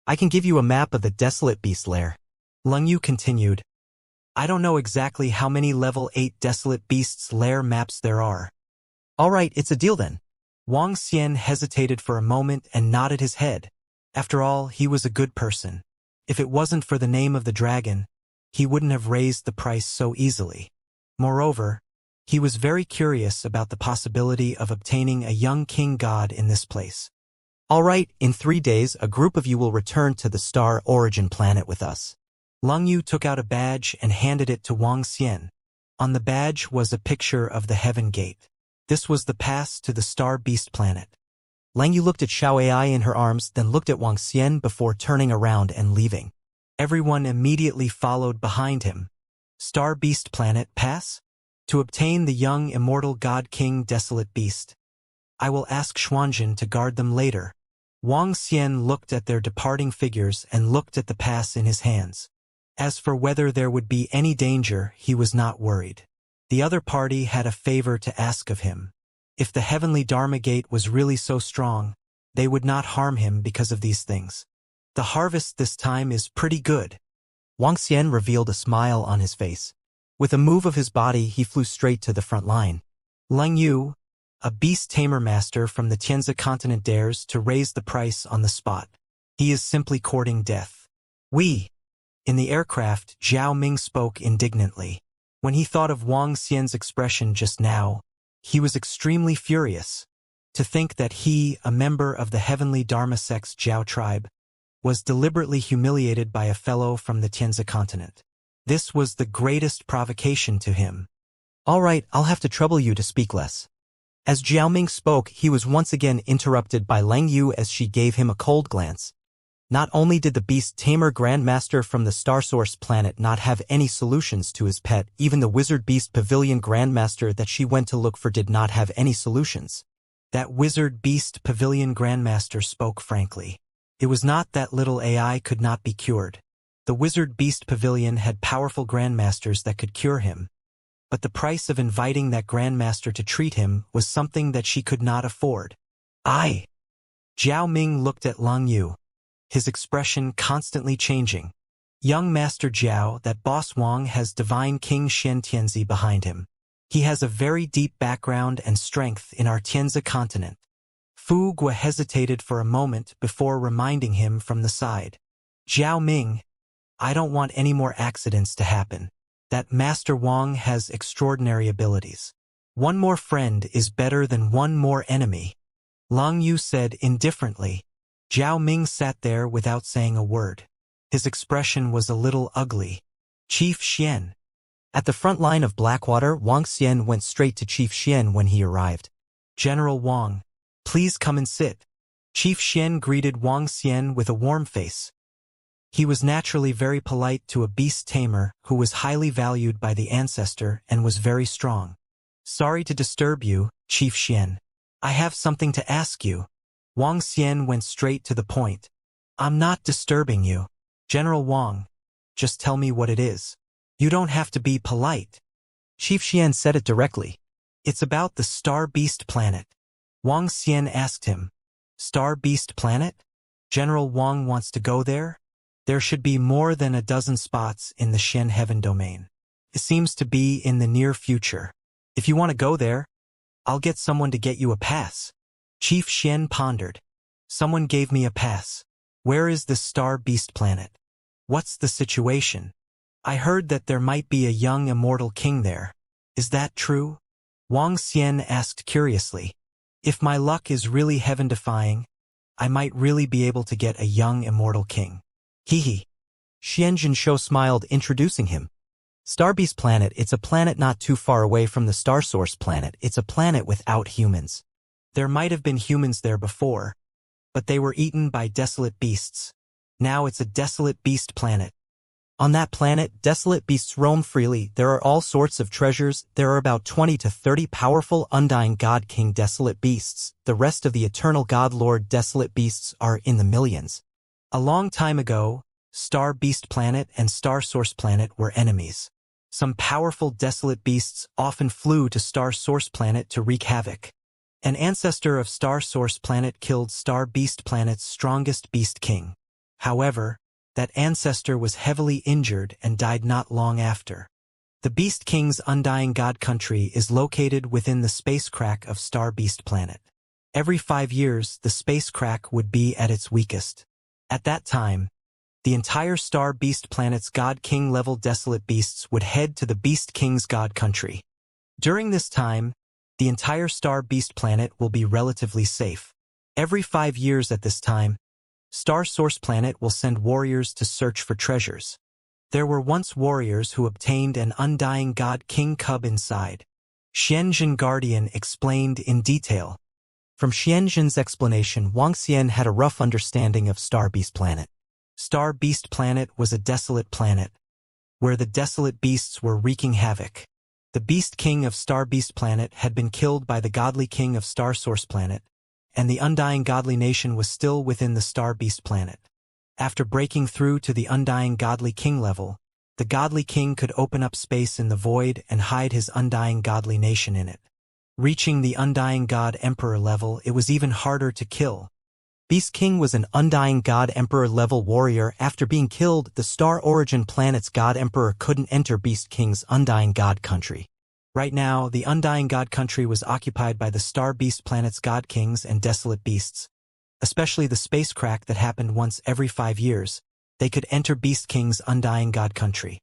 I can give you a map of the desolate beast lair. Leng Yu continued. I don't know exactly how many level 8 desolate beasts lair maps there are. All right, it's a deal then. Wang Xian hesitated for a moment and nodded his head. After all, he was a good person. If it wasn't for the name of the dragon, he wouldn't have raised the price so easily. Moreover, he was very curious about the possibility of obtaining a young king god in this place. All right, in 3 days, a group of you will return to the star origin planet with us. Leng Yu took out a badge and handed it to Wang Xian. On the badge was a picture of the Heaven Gate. This was the pass to the star beast planet. Leng Yu looked at Xiao Ai in her arms, then looked at Wang Xian before turning around and leaving. Everyone immediately followed behind him. Star Beast Planet Pass? To obtain the young immortal God King Desolate Beast. I will ask Xuanzhen to guard them later. Wang Xian looked at their departing figures and looked at the pass in his hands. As for whether there would be any danger, he was not worried. The other party had a favor to ask of him. If the heavenly Dharma Gate was really so strong, they would not harm him because of these things. The harvest this time is pretty good. Wang Xian revealed a smile on his face. With a move of his body, he flew straight to the front line. Leng Yu, a beast tamer master from the Tianzi continent, dares to raise the price on the spot. He is simply courting death. In the aircraft, Zhao Ming spoke indignantly. When he thought of Wang Xian's expression just now, he was extremely furious. To think that he, a member of the heavenly Dharma sect's Zhao tribe, was deliberately humiliated by a fellow from the Tianzi continent. This was the greatest provocation to him. All right, I'll have to trouble you to speak less. As Zhao Ming spoke, he was once again interrupted by Leng Yu as she gave him a cold glance. Not only did the beast tamer grandmaster from the Star Source planet not have any solutions to his pet, even the wizard beast pavilion grandmaster that she went to look for did not have any solutions. That wizard beast pavilion grandmaster spoke frankly. It was not that little AI could not be cured. The wizard beast pavilion had powerful grandmasters that could cure him. But the price of inviting that grandmaster to treat him was something that she could not afford. Zhao Ming looked at Leng Yu, his expression constantly changing. Young Master Zhao, that boss Wang has divine King Shen Tianzi behind him. He has a very deep background and strength in our Tianzi continent. Fu Guo hesitated for a moment before reminding him from the side. Zhao Ming, I don't want any more accidents to happen. That Master Wang has extraordinary abilities. One more friend is better than one more enemy. Leng Yu said indifferently. Zhao Ming sat there without saying a word. His expression was a little ugly. Chief Xian. At the front line of Blackwater, Wang Xian went straight to Chief Xian when he arrived. General Wang, please come and sit. Chief Xian greeted Wang Xian with a warm face. He was naturally very polite to a beast tamer who was highly valued by the ancestor and was very strong. Sorry to disturb you, Chief Xian. I have something to ask you. Wang Xian went straight to the point. I'm not disturbing you. General Wang, just tell me what it is. You don't have to be polite. Chief Xian said it directly. It's about the Star Beast Planet. Wang Xian asked him. Star Beast Planet? General Wang wants to go there? There should be more than a dozen spots in the Shen Heaven domain. It seems to be in the near future. If you want to go there, I'll get someone to get you a pass. Chief Xian pondered. Someone gave me a pass. Where is the Star Beast Planet? What's the situation? I heard that there might be a young immortal king there. Is that true? Wang Xian asked curiously. If my luck is really heaven-defying, I might really be able to get a young immortal king. Hee. Xian Jinsho smiled, introducing him. Star Beast Planet, it's a planet not too far away from the Star Source planet. It's a planet without humans. There might have been humans there before, but they were eaten by desolate beasts. Now it's a desolate beast planet. On that planet, desolate beasts roam freely. There are all sorts of treasures. There are about 20 to 30 powerful undying God King desolate beasts. The rest of the eternal God Lord desolate beasts are in the millions. A long time ago, Star Beast Planet and Star Source Planet were enemies. Some powerful desolate beasts often flew to Star Source Planet to wreak havoc. An ancestor of Star Source Planet killed Star Beast Planet's strongest Beast King. However, that ancestor was heavily injured and died not long after. The Beast King's undying God country is located within the space crack of Star Beast Planet. Every 5 years, the space crack would be at its weakest. At that time, the entire Star Beast Planet's God King level desolate beasts would head to the Beast King's God country. During this time, the entire Star Beast Planet will be relatively safe. Every 5 years at this time, Star Source Planet will send warriors to search for treasures. There were once warriors who obtained an undying God King cub inside. Xianzhen Guardian explained in detail. From Xianzhen's explanation, Wuxia had a rough understanding of Star Beast Planet. Star Beast Planet was a desolate planet, where the desolate beasts were wreaking havoc. The Beast King of Star Beast Planet had been killed by the Godly King of Star Source Planet, and the undying godly nation was still within the Star Beast Planet. After breaking through to the undying godly king level, the godly king could open up space in the void and hide his undying godly nation in it. Reaching the undying god emperor level, it was even harder to kill. Beast King was an undying god emperor level warrior. After being killed, the Star Origin Planet's god emperor couldn't enter Beast King's undying god country. Right now, the undying god country was occupied by the Star Beast Planet's god kings and desolate beasts. Especially the space crack that happened once every 5 years, they could enter Beast King's undying god country.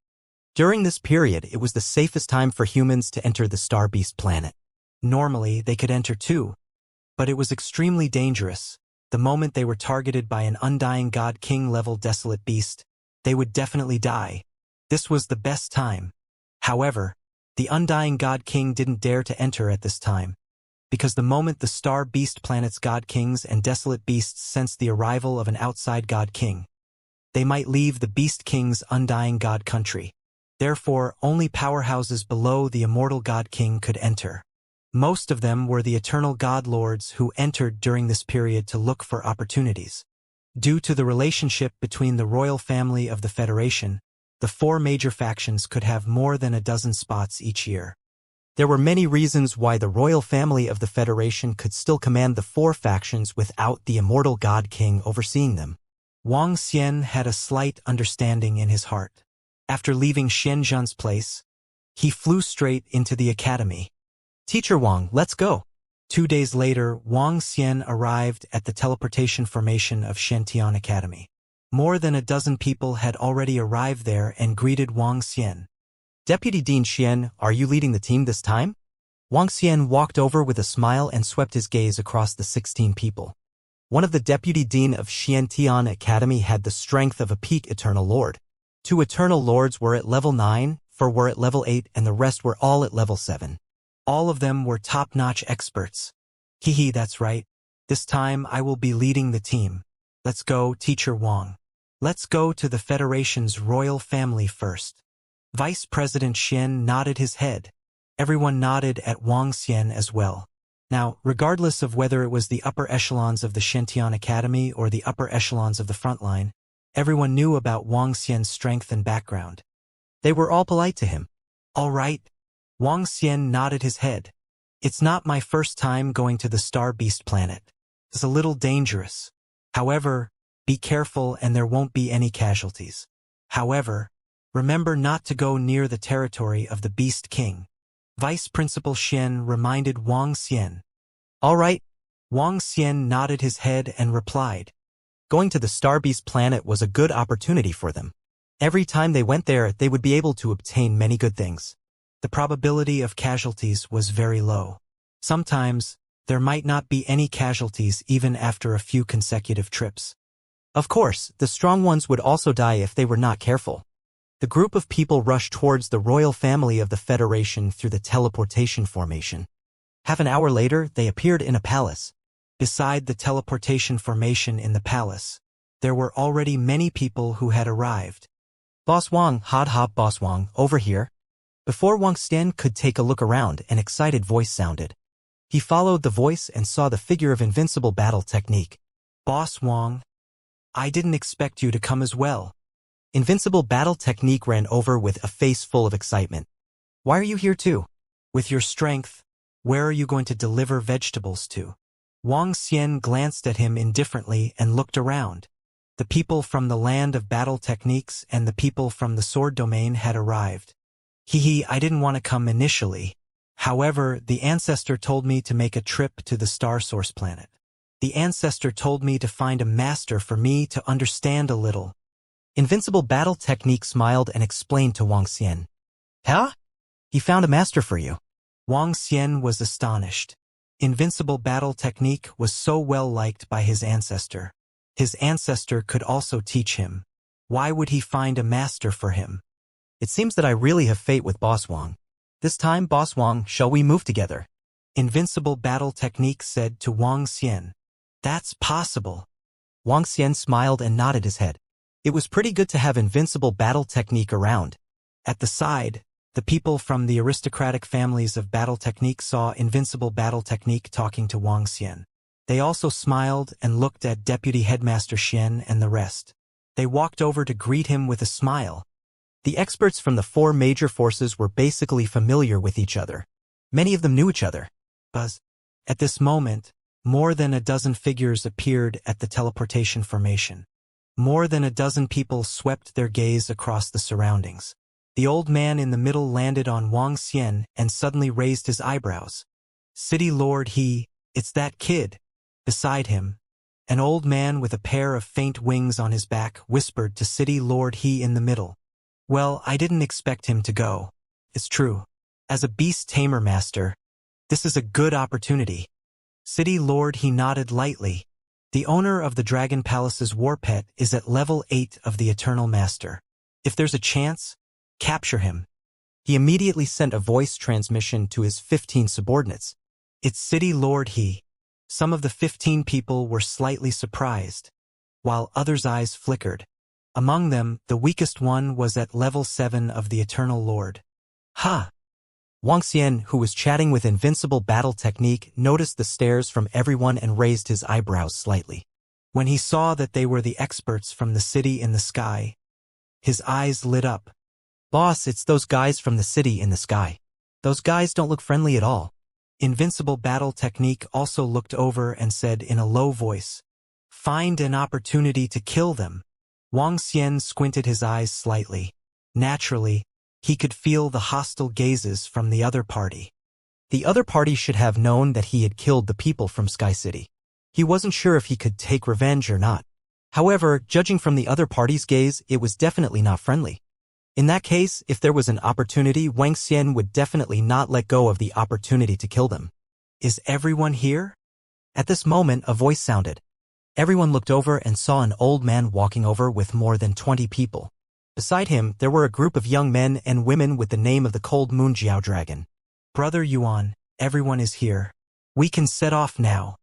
During this period, it was the safest time for humans to enter the Star Beast Planet. Normally, they could enter too, but it was extremely dangerous. The moment they were targeted by an undying god king level desolate beast, they would definitely die. This was the best time. However, the undying God King didn't dare to enter at this time, because the moment the Star Beast Planet's God Kings and desolate beasts sensed the arrival of an outside God King, they might leave the Beast King's undying God country. Therefore, only powerhouses below the Immortal God King could enter. Most of them were the eternal God Lords who entered during this period to look for opportunities. Due to the relationship between the royal family of the Federation, the 4 major factions could have more than a dozen spots each year. There were many reasons why the royal family of the Federation could still command the 4 factions without the Immortal God King overseeing them. Wuxia had a slight understanding in his heart. After leaving Xianzhen's place, he flew straight into the academy. "Teacher Wang, let's go." 2 days later, Wuxia arrived at the teleportation formation of Xiantian Academy. More than a dozen people had already arrived there and greeted Wuxia. "Deputy Dean Xian, are you leading the team this time?" Wuxia walked over with a smile and swept his gaze across the 16 people. One of the Deputy Dean of Xiantian Academy had the strength of a peak Eternal Lord. 2 Eternal Lords were at level 9, 4 were at level 8, and the rest were all at level 7. All of them were top-notch experts. "Hehe, that's right. This time I will be leading the team. Let's go, Teacher Wang. Let's go to the Federation's royal family first." Vice President Xian nodded his head. Everyone nodded at Wuxia as well. Now, regardless of whether it was the upper echelons of the Xiantian Academy or the upper echelons of the frontline, everyone knew about Wuxia's strength and background. They were all polite to him. "All right." Wuxia nodded his head. "It's not my first time going to the Star Beast Planet. It's a little dangerous. However, be careful and there won't be any casualties. However, remember not to go near the territory of the Beast King." Vice Principal Xian reminded Wuxia. "All right." Wuxia nodded his head and replied. Going to the Star Beast Planet was a good opportunity for them. Every time they went there, they would be able to obtain many good things. The probability of casualties was very low. Sometimes, there might not be any casualties even after a few consecutive trips. Of course, the strong ones would also die if they were not careful. The group of people rushed towards the royal family of the Federation through the teleportation formation. Half an hour later, they appeared in a palace. Beside the teleportation formation in the palace, there were already many people who had arrived. Boss Wang, hod hop Boss Wang, over here. Before Wang Xian could take a look around, an excited voice sounded. He followed the voice and saw the figure of invincible battle technique. Boss Wang, I didn't expect you to come as well. Invincible battle technique ran over with a face full of excitement. Why are you here too? With your strength, where are you going to deliver vegetables to? Wang Xian glanced at him indifferently and looked around. The people from the land of battle techniques and the people from the sword domain had arrived. I didn't want to come initially. However, the ancestor told me to make a trip to the star source planet. The ancestor told me to find a master for me to understand a little. Invincible battle technique smiled and explained to Wang Xian. Huh? He found a master for you. Wang Xian was astonished. Invincible battle technique was so well liked by his ancestor. His ancestor could also teach him. Why would he find a master for him? It seems that I really have fate with Boss Wang. This time, Boss Wang, shall we move together? Invincible battle technique said to Wang Xian. That's possible. Wang Xian smiled and nodded his head. It was pretty good to have invincible battle technique around. At the side, the people from the aristocratic families of battle technique saw invincible battle technique talking to Wang Xian. They also smiled and looked at Deputy Headmaster Xian and the rest. They walked over to greet him with a smile. The experts from the 4 major forces were basically familiar with each other. Many of them knew each other. Buzz. At this moment, more than a dozen figures appeared at the teleportation formation. More than a dozen people swept their gaze across the surroundings. The old man in the middle landed on Wang Xian and suddenly raised his eyebrows. City Lord it's that kid. Beside him, an old man with a pair of faint wings on his back whispered to City Lord in the middle. Well, I didn't expect him to go. It's true. As a beast tamer master, this is a good opportunity. City Lord nodded lightly. The owner of the Dragon Palace's war pet is at level 8 of the Eternal Master. If there's a chance, capture him. He immediately sent a voice transmission to his 15 subordinates. It's City Lord Some of the 15 people were slightly surprised, while others' eyes flickered. Among them, the weakest one was at level 7 of the Eternal Lord. Ha! Wang Xian, who was chatting with invincible battle technique, noticed the stares from everyone and raised his eyebrows slightly. When he saw that they were the experts from the city in the sky, his eyes lit up. Boss, it's those guys from the city in the sky. Those guys don't look friendly at all. Invincible battle technique also looked over and said in a low voice, Find an opportunity to kill them. Wang Xian squinted his eyes slightly. Naturally, he could feel the hostile gazes from the other party. The other party should have known that he had killed the people from Sky City. He wasn't sure if he could take revenge or not. However, judging from the other party's gaze, it was definitely not friendly. In that case, if there was an opportunity, Wang Xian would definitely not let go of the opportunity to kill them. Is everyone here? At this moment, a voice sounded. Everyone looked over and saw an old man walking over with more than 20 people. Beside him, there were a group of young men and women with the name of the Cold Moon Jiao Dragon. Brother Yuan, everyone is here. We can set off now.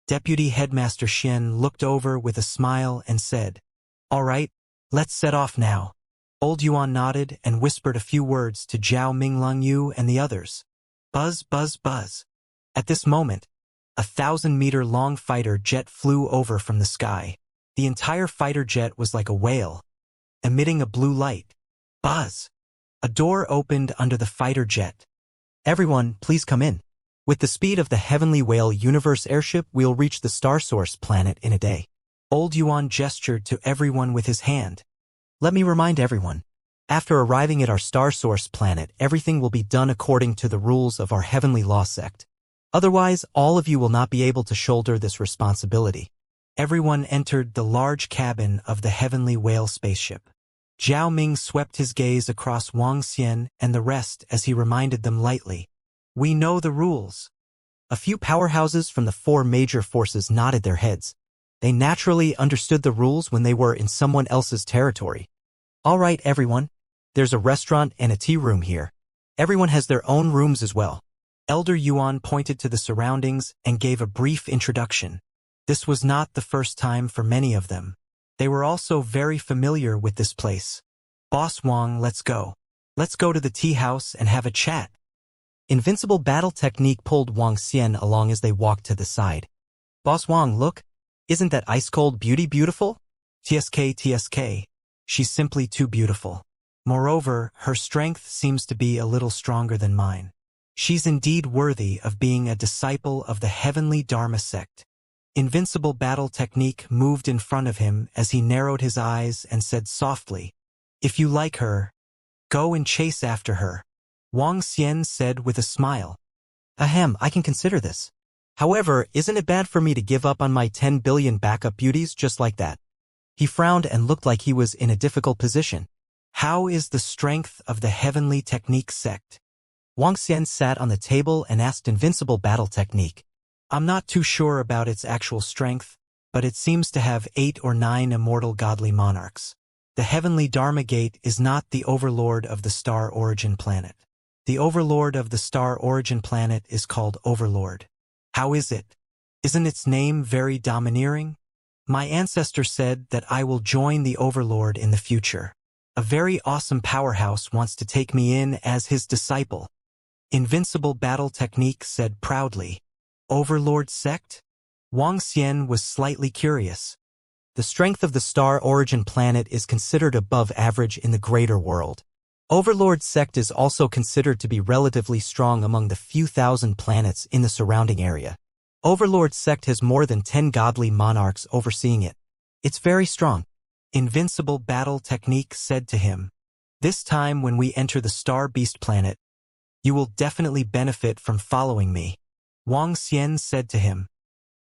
Deputy Headmaster Xian looked over with a smile and said, All right, let's set off now. Old Yuan nodded and whispered a few words to Zhao Minglong Yu and the others. Buzz, buzz, buzz. At this moment, a 1,000-meter-long fighter jet flew over from the sky. The entire fighter jet was like a whale, emitting a blue light. Buzz! A door opened under the fighter jet. Everyone, please come in. With the speed of the Heavenly Whale Universe airship, we'll reach the Star Source planet in a day. Old Yuan gestured to everyone with his hand. Let me remind everyone. After arriving at our Star Source planet, everything will be done according to the rules of our Heavenly Law sect. Otherwise, all of you will not be able to shoulder this responsibility. Everyone entered the large cabin of the Heavenly Whale spaceship. Zhao Ming swept his gaze across Wang Xian and the rest as he reminded them lightly. We know the rules. A few powerhouses from the 4 major forces nodded their heads. They naturally understood the rules when they were in someone else's territory. All right, everyone. There's a restaurant and a tea room here. Everyone has their own rooms as well. Elder Yuan pointed to the surroundings and gave a brief introduction. This was not the first time for many of them. They were also very familiar with this place. Boss Wang, let's go. Let's go to the tea house and have a chat. Invincible battle technique pulled Wang Xian along as they walked to the side. Boss Wang, look. Isn't that ice-cold beauty beautiful? TSK. She's simply too beautiful. Moreover, her strength seems to be a little stronger than mine. She's indeed worthy of being a disciple of the heavenly Dharma sect. Invincible battle technique moved in front of him as he narrowed his eyes and said softly, "If you like her, go and chase after her." Wang Xian said with a smile. Ahem, I can consider this. However, isn't it bad for me to give up on my 10 billion backup beauties just like that? He frowned and looked like he was in a difficult position. How is the strength of the heavenly technique sect? Wang Xian sat on the table and asked Invincible battle technique. I'm not too sure about its actual strength, but it seems to have 8 or 9 immortal godly monarchs. The heavenly Dharma gate is not the overlord of the star origin planet. The overlord of the star origin planet is called Overlord. How is it? Isn't its name very domineering? My ancestor said that I will join the Overlord in the future. A very awesome powerhouse wants to take me in as his disciple. Invincible battle technique said proudly. Overlord sect? Wang Xian was slightly curious. The strength of the star origin planet is considered above average in the greater world. Overlord sect is also considered to be relatively strong among the few thousand planets in the surrounding area. Overlord sect has more than 10 godly monarchs overseeing it. It's very strong. Invincible battle technique said to him. This time when we enter the star beast planet, you will definitely benefit from following me. Wang Xian said to him.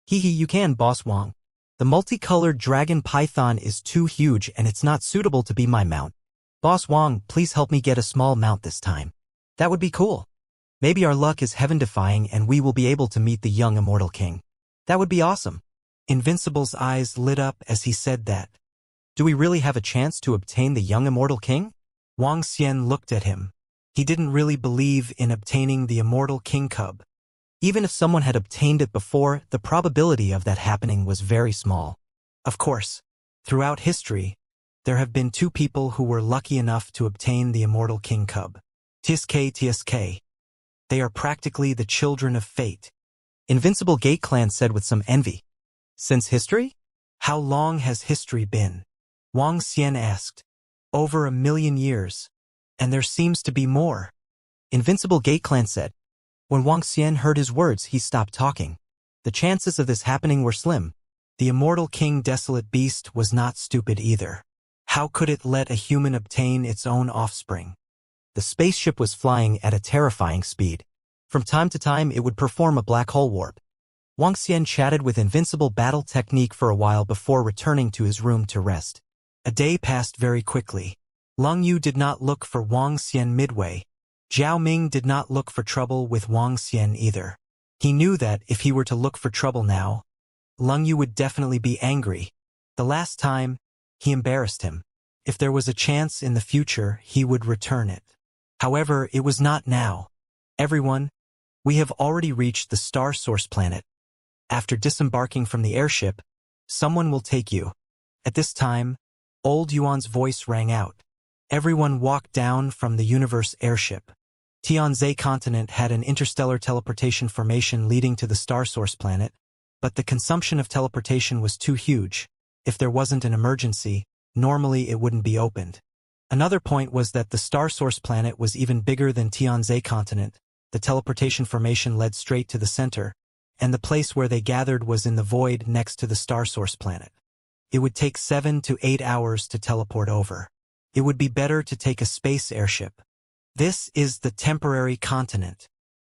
You can, Boss Wang. The multicolored dragon python is too huge and it's not suitable to be my mount. Boss Wang, please help me get a small mount this time. That would be cool. Maybe our luck is heaven-defying and we will be able to meet the young immortal king. That would be awesome. Invincible's eyes lit up as he said that. Do we really have a chance to obtain the young immortal king? Wang Xian looked at him. He didn't really believe in obtaining the immortal king cub. Even if someone had obtained it before, the probability of that happening was very small. Of course, throughout history, there have been 2 people who were lucky enough to obtain the immortal king cub. TSK. They are practically the children of fate. Invincible Gate Clan said with some envy. Since history? How long has history been? Wang Xian asked. Over 1 million years. And there seems to be more. Invincible Gate Clan said. When Wang Xian heard his words, he stopped talking. The chances of this happening were slim. The immortal king Desolate Beast was not stupid either. How could it let a human obtain its own offspring? The spaceship was flying at a terrifying speed. From time to time, it would perform a black hole warp. Wang Xian chatted with Invincible battle technique for a while before returning to his room to rest. A day passed very quickly. Lung Yu did not look for Wang Xian midway. Zhao Ming did not look for trouble with Wang Xian either. He knew that if he were to look for trouble now, Lung Yu would definitely be angry. The last time, he embarrassed him. If there was a chance in the future, he would return it. However, it was not now. Everyone, we have already reached the star source planet. After disembarking from the airship, someone will take you. At this time, Old Yuan's voice rang out. Everyone walked down from the universe airship. Tianzhe continent had an interstellar teleportation formation leading to the star source planet, but the consumption of teleportation was too huge. If there wasn't an emergency, normally it wouldn't be opened. Another point was that the star source planet was even bigger than Tianzhe continent. The teleportation formation led straight to the center, and the place where they gathered was in the void next to the star source planet. It would take 7 to 8 hours to teleport over. It would be better to take a space airship. This is the temporary continent.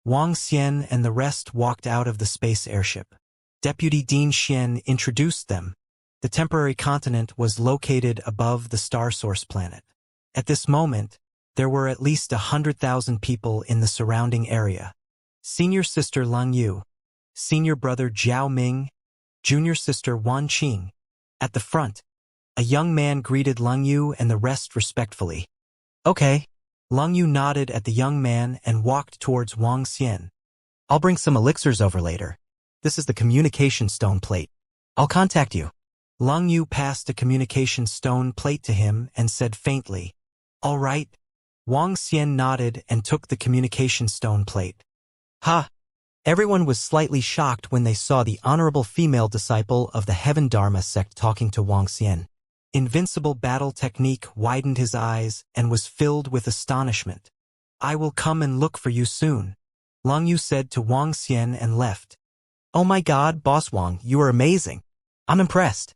Wang Xian and the rest walked out of the space airship. Deputy Dean Xian introduced them. The temporary continent was located above the star source planet. At this moment, there were at least 100,000 people in the surrounding area. Senior sister Lung Yu, senior brother Zhao Ming, junior sister Wan Qing. At the front, a young man greeted Lung Yu and the rest respectfully. Okay. Lung Yu nodded at the young man and walked towards Wang Xian. I'll bring some elixirs over later. This is the communication stone plate. I'll contact you. Lung Yu passed a communication stone plate to him and said faintly, All right. Wang Xian nodded and took the communication stone plate. Ha! Everyone was slightly shocked when they saw the honorable female disciple of the Heaven Dharma sect talking to Wang Xian. Invincible battle technique widened his eyes and was filled with astonishment. I will come and look for you soon, Long Yu said to Wang Xian and left. Oh my god, Boss Wang, you are amazing. I'm impressed.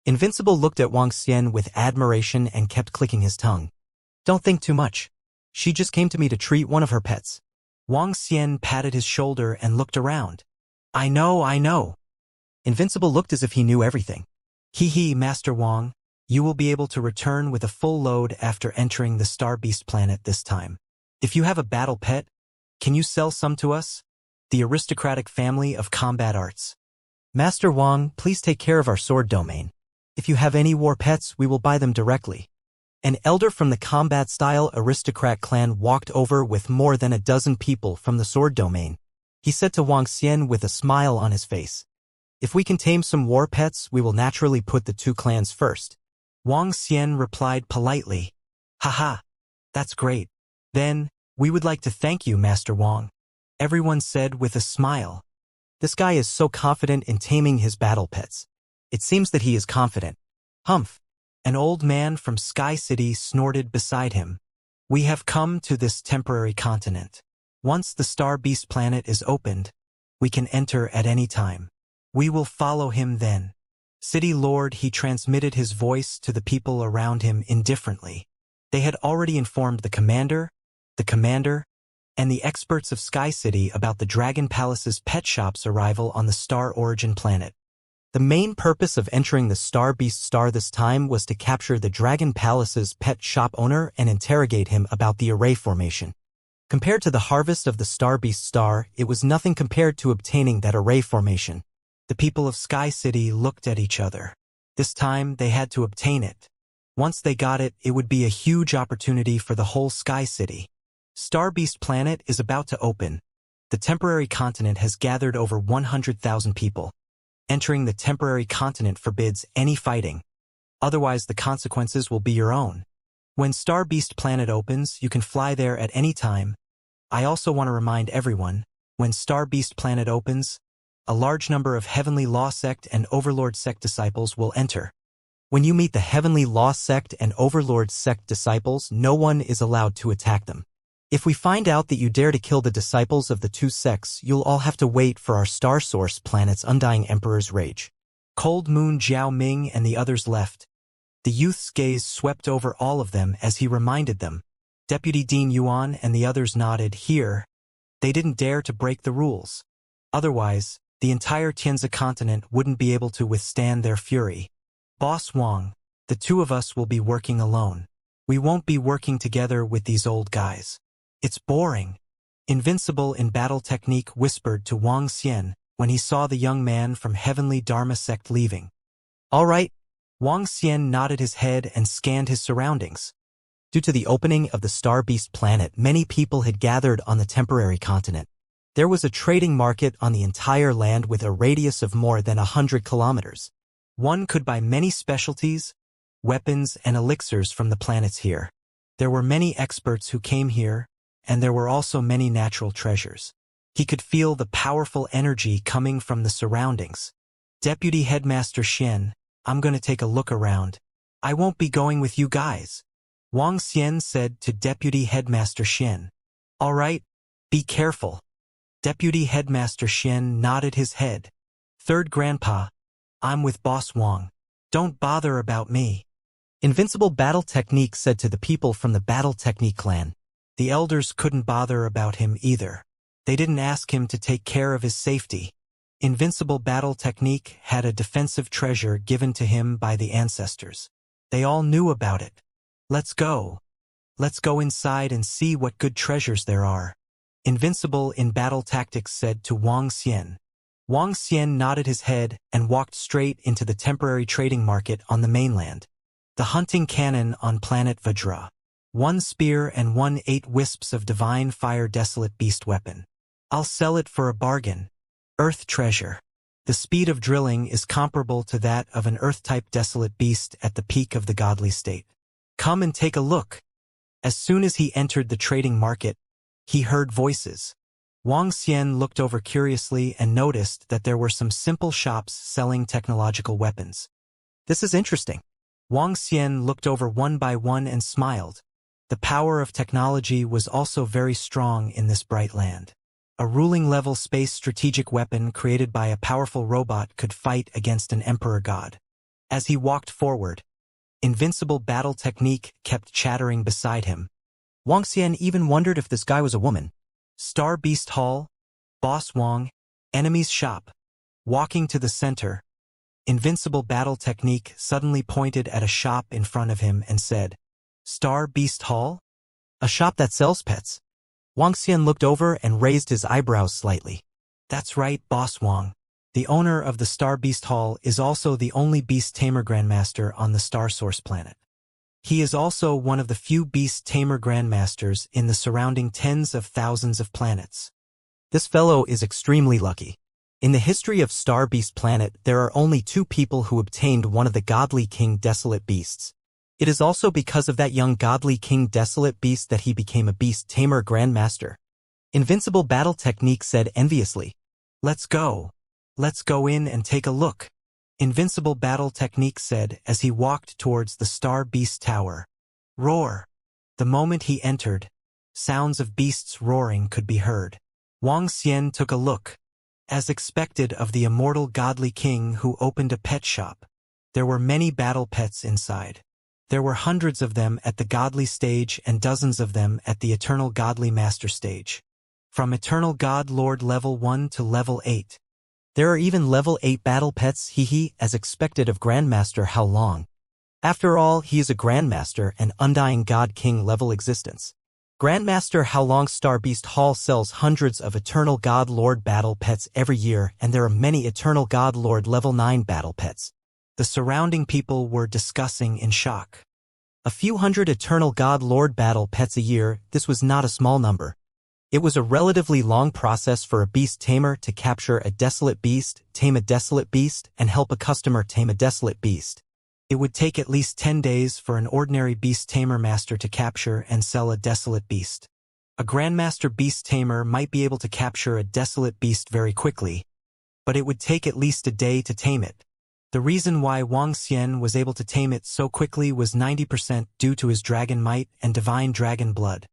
Invincible looked at Wang Xian with admiration and kept clicking his tongue. Don't think too much. She just came to me to treat one of her pets. Wang Xian patted his shoulder and looked around. I know. Invincible looked as if he knew everything. Hee, Master Wang, you will be able to return with a full load after entering the Star Beast planet this time. If you have a battle pet, can you sell some to us? The aristocratic family of combat arts. Master Wang, please take care of our sword domain. If you have any war pets, we will buy them directly. An elder from the combat-style aristocrat clan walked over with more than a dozen people from the sword domain. He said to Wang Xian with a smile on his face, if we can tame some war pets, we will naturally put the two clans first. Wang Xian replied politely, haha, that's great. Then, we would like to thank you, Master Wang. Everyone said with a smile. This guy is so confident in taming his battle pets. It seems that he is confident. Humph. An old man from Sky City snorted beside him. We have come to this temporary continent. Once the Star Beast planet is opened, we can enter at any time. We will follow him then. City Lord, he transmitted his voice to the people around him indifferently. They had already informed the commander, and the experts of Sky City about the Dragon Palace's pet shop's arrival on the Star Origin planet. The main purpose of entering the Star Beast Star this time was to capture the Dragon Palace's pet shop owner and interrogate him about the array formation. Compared to the harvest of the Star Beast Star, it was nothing compared to obtaining that array formation. The people of Sky City looked at each other. This time, they had to obtain it. Once they got it, it would be a huge opportunity for the whole Sky City. Star Beast planet is about to open. The temporary continent has gathered over 100,000 people. Entering the temporary continent forbids any fighting. Otherwise, the consequences will be your own. When Star Beast planet opens, you can fly there at any time. I also want to remind everyone, when Star Beast planet opens, a large number of Heavenly Law Sect and Overlord Sect disciples will enter. When you meet the Heavenly Law Sect and Overlord Sect disciples, no one is allowed to attack them. If we find out that you dare to kill the disciples of the two sects, you'll all have to wait for our Star Source planet's Undying Emperor's rage. Cold Moon Jiao Ming and the others left. The youth's gaze swept over all of them as he reminded them. Deputy Dean Yuan and the others nodded here. They didn't dare to break the rules. Otherwise, the entire Tianzi continent wouldn't be able to withstand their fury. Boss Wang, the two of us will be working alone. We won't be working together with these old guys. It's boring. Invincible in battle technique whispered to Wang Xian when he saw the young man from Heavenly Dharma sect leaving. All right. Wang Xian nodded his head and scanned his surroundings. Due to the opening of the Star Beast planet, many people had gathered on the temporary continent. There was a trading market on the entire land with a radius of more than 100 kilometers. One could buy many specialties, weapons, and elixirs from the planets here. There were many experts who came here, and there were also many natural treasures. He could feel the powerful energy coming from the surroundings. Deputy Headmaster Shen, I'm going to take a look around. I won't be going with you guys. Wang Xian said to Deputy Headmaster Shen. All right, be careful. Deputy Headmaster Shen nodded his head. Third Grandpa, I'm with Boss Wang. Don't bother about me. Invincible Battle Technique said to the people from the Battle Technique clan. The elders couldn't bother about him either. They didn't ask him to take care of his safety. Invincible Battle Technique had a defensive treasure given to him by the ancestors. They all knew about it. Let's go. Let's go inside and see what good treasures there are. Invincible in Battle Tactics said to Wang Xian. Wang Xian nodded his head and walked straight into the temporary trading market on the mainland. The hunting cannon on planet Vajra. 1 spear and 8 wisps of divine fire desolate beast weapon. I'll sell it for a bargain. Earth treasure. The speed of drilling is comparable to that of an earth-type desolate beast at the peak of the godly state. Come and take a look. As soon as he entered the trading market, he heard voices. Wang Xian looked over curiously and noticed that there were some simple shops selling technological weapons. This is interesting. Wang Xian looked over one by one and smiled. The power of technology was also very strong in this bright land. A ruling-level space strategic weapon created by a powerful robot could fight against an emperor god. As he walked forward, invincible battle technique kept chattering beside him. Wang Xian even wondered if this guy was a woman. Star Beast Hall, Boss Wang, Enemy's Shop. Walking to the center, invincible battle technique suddenly pointed at a shop in front of him and said, Star Beast Hall? A shop that sells pets. Wang Xian looked over and raised his eyebrows slightly. That's right, Boss Wang. The owner of the Star Beast Hall is also the only beast tamer grandmaster on the Star Source planet. He is also one of the few beast tamer grandmasters in the surrounding tens of thousands of planets. This fellow is extremely lucky. In the history of Star Beast Planet, there are only 2 people who obtained one of the godly King Desolate Beasts. It is also because of that young godly King Desolate Beast that he became a beast tamer grandmaster. Invincible battle technique said enviously. Let's go. Let's go in and take a look. Invincible battle technique said as he walked towards the Star Beast Tower. Roar. The moment he entered, sounds of beasts roaring could be heard. Wang Xian took a look. As expected of the immortal godly king who opened a pet shop, there were many battle pets inside. There were hundreds of them at the godly stage and dozens of them at the eternal godly master stage. From eternal god lord level 1 to level 8. There are even level 8 battle pets, as expected of Grandmaster How Long. After all, he is a Grandmaster and undying God King level existence. Grandmaster How Long Star Beast Hall sells hundreds of Eternal God Lord battle pets every year, and there are many Eternal God Lord level 9 battle pets. The surrounding people were discussing in shock. A few hundred Eternal God Lord battle pets a year, this was not a small number. It was a relatively long process for a beast tamer to capture a desolate beast, tame a desolate beast, and help a customer tame a desolate beast. It would take at least 10 days for an ordinary beast tamer master to capture and sell a desolate beast. A grandmaster beast tamer might be able to capture a desolate beast very quickly, but it would take at least a day to tame it. The reason why Wang Xian was able to tame it so quickly was 90% due to his dragon might and divine dragon blood.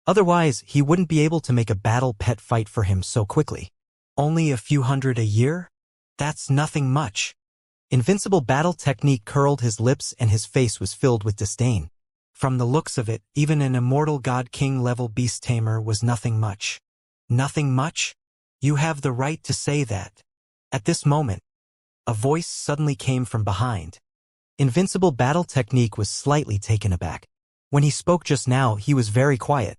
Otherwise, he wouldn't be able to make a battle pet fight for him so quickly. Only a few hundred a year? That's nothing much. Invincible battle technique curled his lips and his face was filled with disdain. From the looks of it, even an immortal god king level beast tamer was nothing much. Nothing much? You have the right to say that. At this moment, a voice suddenly came from behind. Invincible battle technique was slightly taken aback. When he spoke just now, he was very quiet.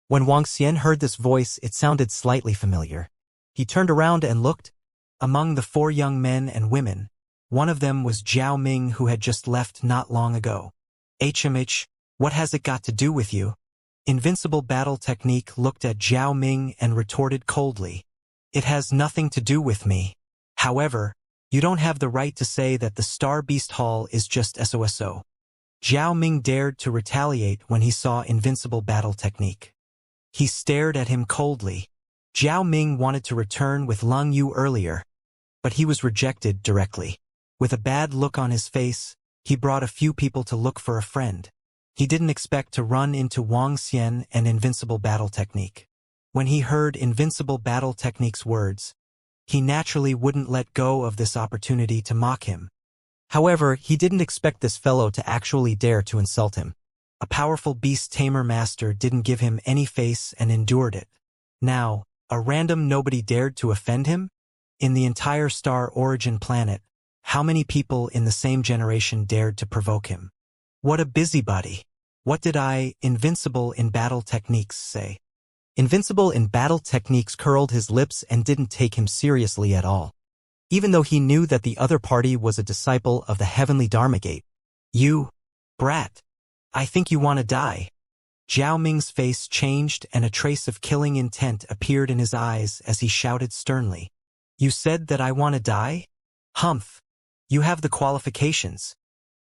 When Wang Xian heard this voice, it sounded slightly familiar. He turned around and looked. Among the 4 young men and women, one of them was Zhao Ming, who had just left not long ago. HMH, what has it got to do with you? Invincible battle technique looked at Zhao Ming and retorted coldly. It has nothing to do with me. However, you don't have the right to say that the Star Beast Hall is just SOSO. Zhao Ming dared to retaliate when he saw invincible battle technique. He stared at him coldly. Zhao Ming wanted to return with Lung Yu earlier, but he was rejected directly. With a bad look on his face, he brought a few people to look for a friend. He didn't expect to run into Wang Xian and invincible battle technique. When he heard invincible battle technique's words, he naturally wouldn't let go of this opportunity to mock him. However, he didn't expect this fellow to actually dare to insult him. A powerful beast tamer master didn't give him any face and endured it. Now, a random nobody dared to offend him? In the entire Star Origin planet, how many people in the same generation dared to provoke him? What a busybody. What did invincible in battle techniques, say? Invincible in battle techniques curled his lips and didn't take him seriously at all. Even though he knew that the other party was a disciple of the heavenly Dharma Gate. You, brat. I think you want to die. Zhao Ming's face changed and a trace of killing intent appeared in his eyes as he shouted sternly. You said that I want to die? Humph. You have the qualifications.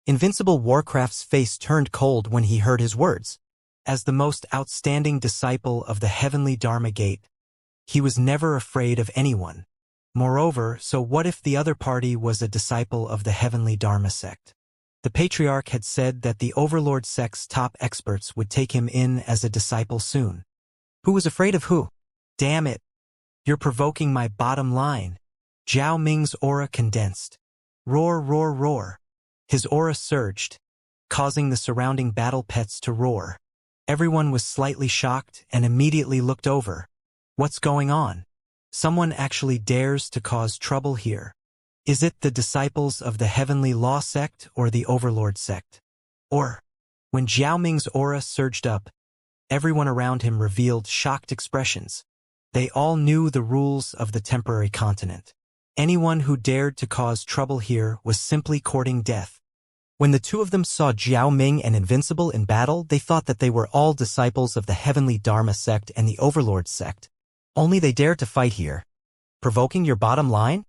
Invincible Warcraft's face turned cold when he heard his words. As the most outstanding disciple of the heavenly Dharma gate, he was never afraid of anyone. Moreover, so what if the other party was a disciple of the heavenly Dharma sect? The patriarch had said that the overlord sect's top experts would take him in as a disciple soon. Who was afraid of who? Damn it! You're provoking my bottom line. Zhao Ming's aura condensed. Roar, roar, roar. His aura surged, causing the surrounding battle pets to roar. Everyone was slightly shocked and immediately looked over. What's going on? Someone actually dares to cause trouble here. Is it the disciples of the Heavenly Law sect or the Overlord sect? Or, when Zhao Ming's aura surged up, everyone around him revealed shocked expressions. They all knew the rules of the temporary continent. Anyone who dared to cause trouble here was simply courting death. When the two of them saw Zhao Ming and Invincible in battle, they thought that they were all disciples of the Heavenly Dharma sect and the Overlord sect. Only they dared to fight here. Provoking your bottom line?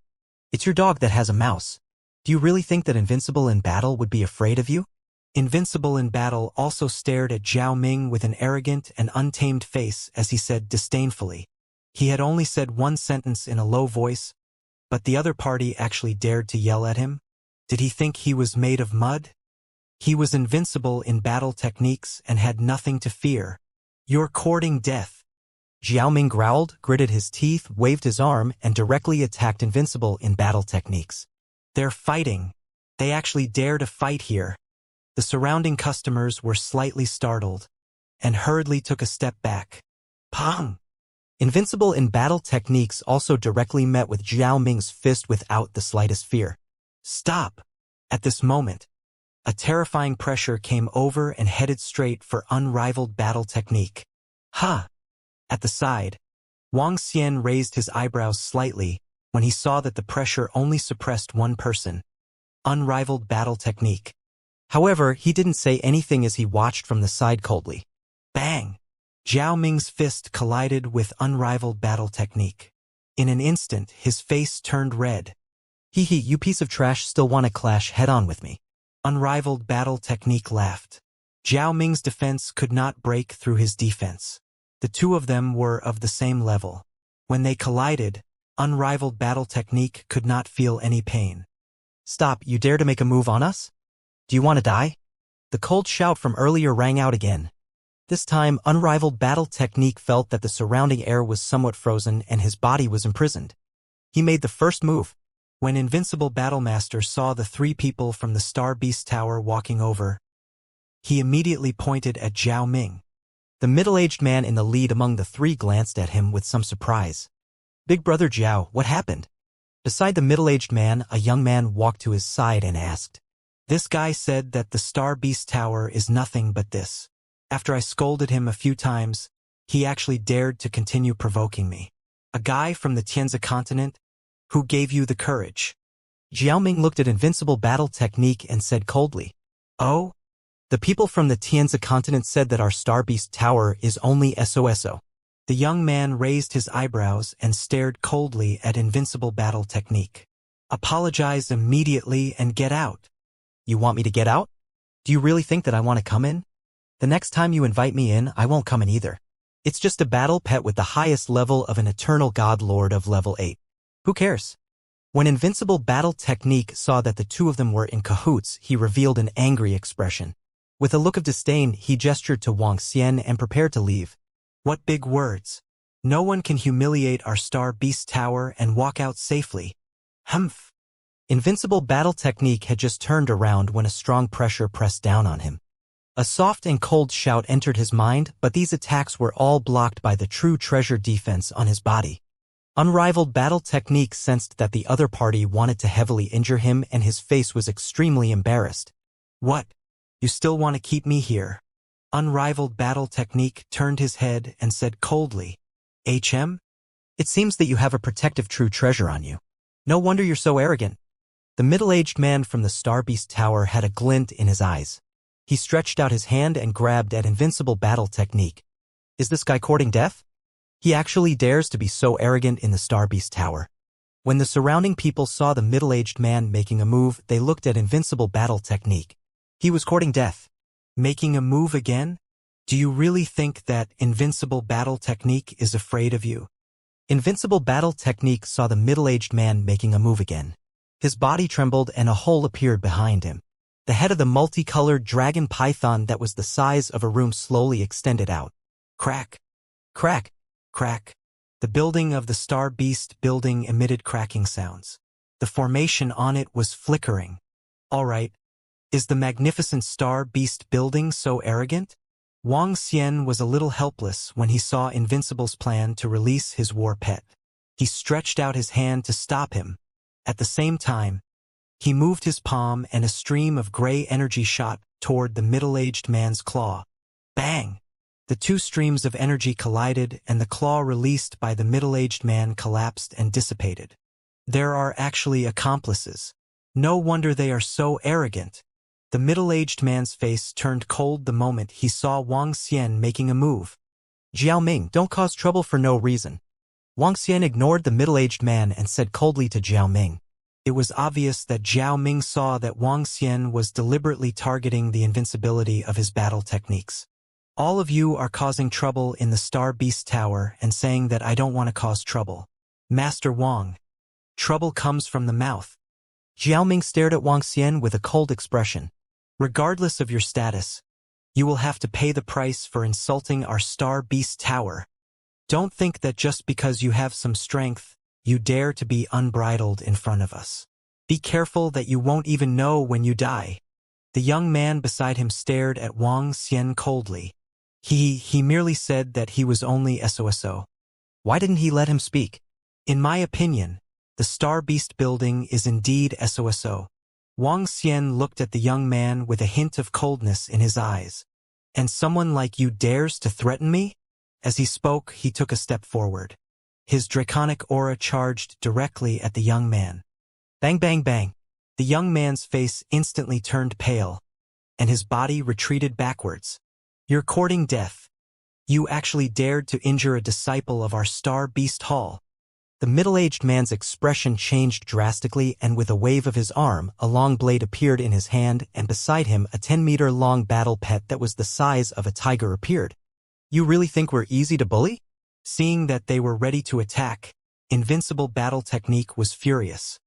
It's your dog that has a mouse. Do you really think that Invincible in battle would be afraid of you? Invincible in battle also stared at Zhao Ming with an arrogant and untamed face as he said disdainfully. He had only said one sentence in a low voice, but the other party actually dared to yell at him. Did he think he was made of mud? He was invincible in battle techniques and had nothing to fear. You're courting death. Zhao Ming growled, gritted his teeth, waved his arm, and directly attacked Invincible in battle techniques. They're fighting. They actually dare to fight here. The surrounding customers were slightly startled and hurriedly took a step back. Pong! Invincible in battle techniques also directly met with Zhao Ming's fist without the slightest fear. Stop! At this moment, a terrifying pressure came over and headed straight for unrivaled battle technique. Ha! At the side, Wang Xian raised his eyebrows slightly when he saw that the pressure only suppressed one person. Unrivaled battle technique. However, he didn't say anything as he watched from the side coldly. Bang! Zhao Ming's fist collided with unrivaled battle technique. In an instant, his face turned red. Hee hee, you piece of trash still want to clash head-on with me. Unrivaled battle technique laughed. Zhao Ming's defense could not break through his defense. The two of them were of the same level. When they collided, unrivaled battle technique could not feel any pain. Stop, you dare to make a move on us? Do you want to die? The cold shout from earlier rang out again. This time, unrivaled battle technique felt that the surrounding air was somewhat frozen and his body was imprisoned. He made the first move. When Invincible Battlemaster saw the three people from the Star Beast Tower walking over, he immediately pointed at Zhao Ming. The middle-aged man in the lead among the three glanced at him with some surprise. Big brother Zhao, what happened? Beside the middle-aged man, a young man walked to his side and asked. This guy said that the Star Beast Tower is nothing but this. After I scolded him a few times, he actually dared to continue provoking me. A guy from the Tianzi continent? Who gave you the courage? Zhao Ming looked at Invincible Battle Technique and said coldly. Oh? The people from the Tianzi continent said that our Star Beast Tower is only SOSO. The young man raised his eyebrows and stared coldly at Invincible Battle Technique. Apologize immediately and get out. You want me to get out? Do you really think that I want to come in? The next time you invite me in, I won't come in either. It's just a battle pet with the highest level of an eternal god lord of level 8. Who cares? When Invincible Battle Technique saw that the two of them were in cahoots, he revealed an angry expression. With a look of disdain, he gestured to Wang Xian and prepared to leave. What big words. No one can humiliate our Star Beast Tower and walk out safely. Humph. Invincible Battle Technique had just turned around when a strong pressure pressed down on him. A soft and cold shout entered his mind, but these attacks were all blocked by the true treasure defense on his body. Unrivaled Battle Technique sensed that the other party wanted to heavily injure him and his face was extremely embarrassed. What? You still want to keep me here? Unrivaled Battle Technique turned his head and said coldly, HM? It seems that you have a protective true treasure on you. No wonder you're so arrogant. The middle-aged man from the Star Beast Tower had a glint in his eyes. He stretched out his hand and grabbed at Invincible Battle Technique. Is this guy courting death? He actually dares to be so arrogant in the Star Beast Tower. When the surrounding people saw the middle-aged man making a move, they looked at Invincible Battle Technique. He was courting death. Making a move again? Do you really think that Invincible Battle Technique is afraid of you? Invincible Battle Technique saw the middle-aged man making a move again. His body trembled and a hole appeared behind him. The head of the multicolored dragon python that was the size of a room slowly extended out. Crack, crack, crack. The building of the Star Beast building emitted cracking sounds. The formation on it was flickering. All right, is the magnificent Star Beast building so arrogant? Wang Xian was a little helpless when he saw Invincible's plan to release his war pet. He stretched out his hand to stop him. At the same time, he moved his palm and a stream of gray energy shot toward the middle-aged man's claw. Bang! The two streams of energy collided and the claw released by the middle-aged man collapsed and dissipated. There are actually accomplices. No wonder they are so arrogant. The middle-aged man's face turned cold the moment he saw Wang Xian making a move. Jiaoming, don't cause trouble for no reason. Wang Xian ignored the middle-aged man and said coldly to Jiaoming. It was obvious that Jiaoming saw that Wang Xian was deliberately targeting the invincibility of his battle techniques. All of you are causing trouble in the Star Beast Tower and saying that I don't want to cause trouble. Master Wang. Trouble comes from the mouth. Jiaoming stared at Wang Xian with a cold expression. Regardless of your status, you will have to pay the price for insulting our Star Beast Tower. Don't think that just because you have some strength, you dare to be unbridled in front of us. Be careful that you won't even know when you die. The young man beside him stared at Wang Xian coldly. He merely said that he was only SOSO. Why didn't he let him speak? In my opinion, the Star Beast building is indeed SOSO. Wang Xian looked at the young man with a hint of coldness in his eyes. And someone like you dares to threaten me? As he spoke, he took a step forward. His draconic aura charged directly at the young man. Bang, bang, bang. The young man's face instantly turned pale, and his body retreated backwards. You're courting death. You actually dared to injure a disciple of our Star Beast Hall. The middle-aged man's expression changed drastically, and with a wave of his arm, a long blade appeared in his hand, and beside him a 10-meter-long battle pet that was the size of a tiger appeared. You really think we're easy to bully? Seeing that they were ready to attack, Invincible Battle Technique was furious.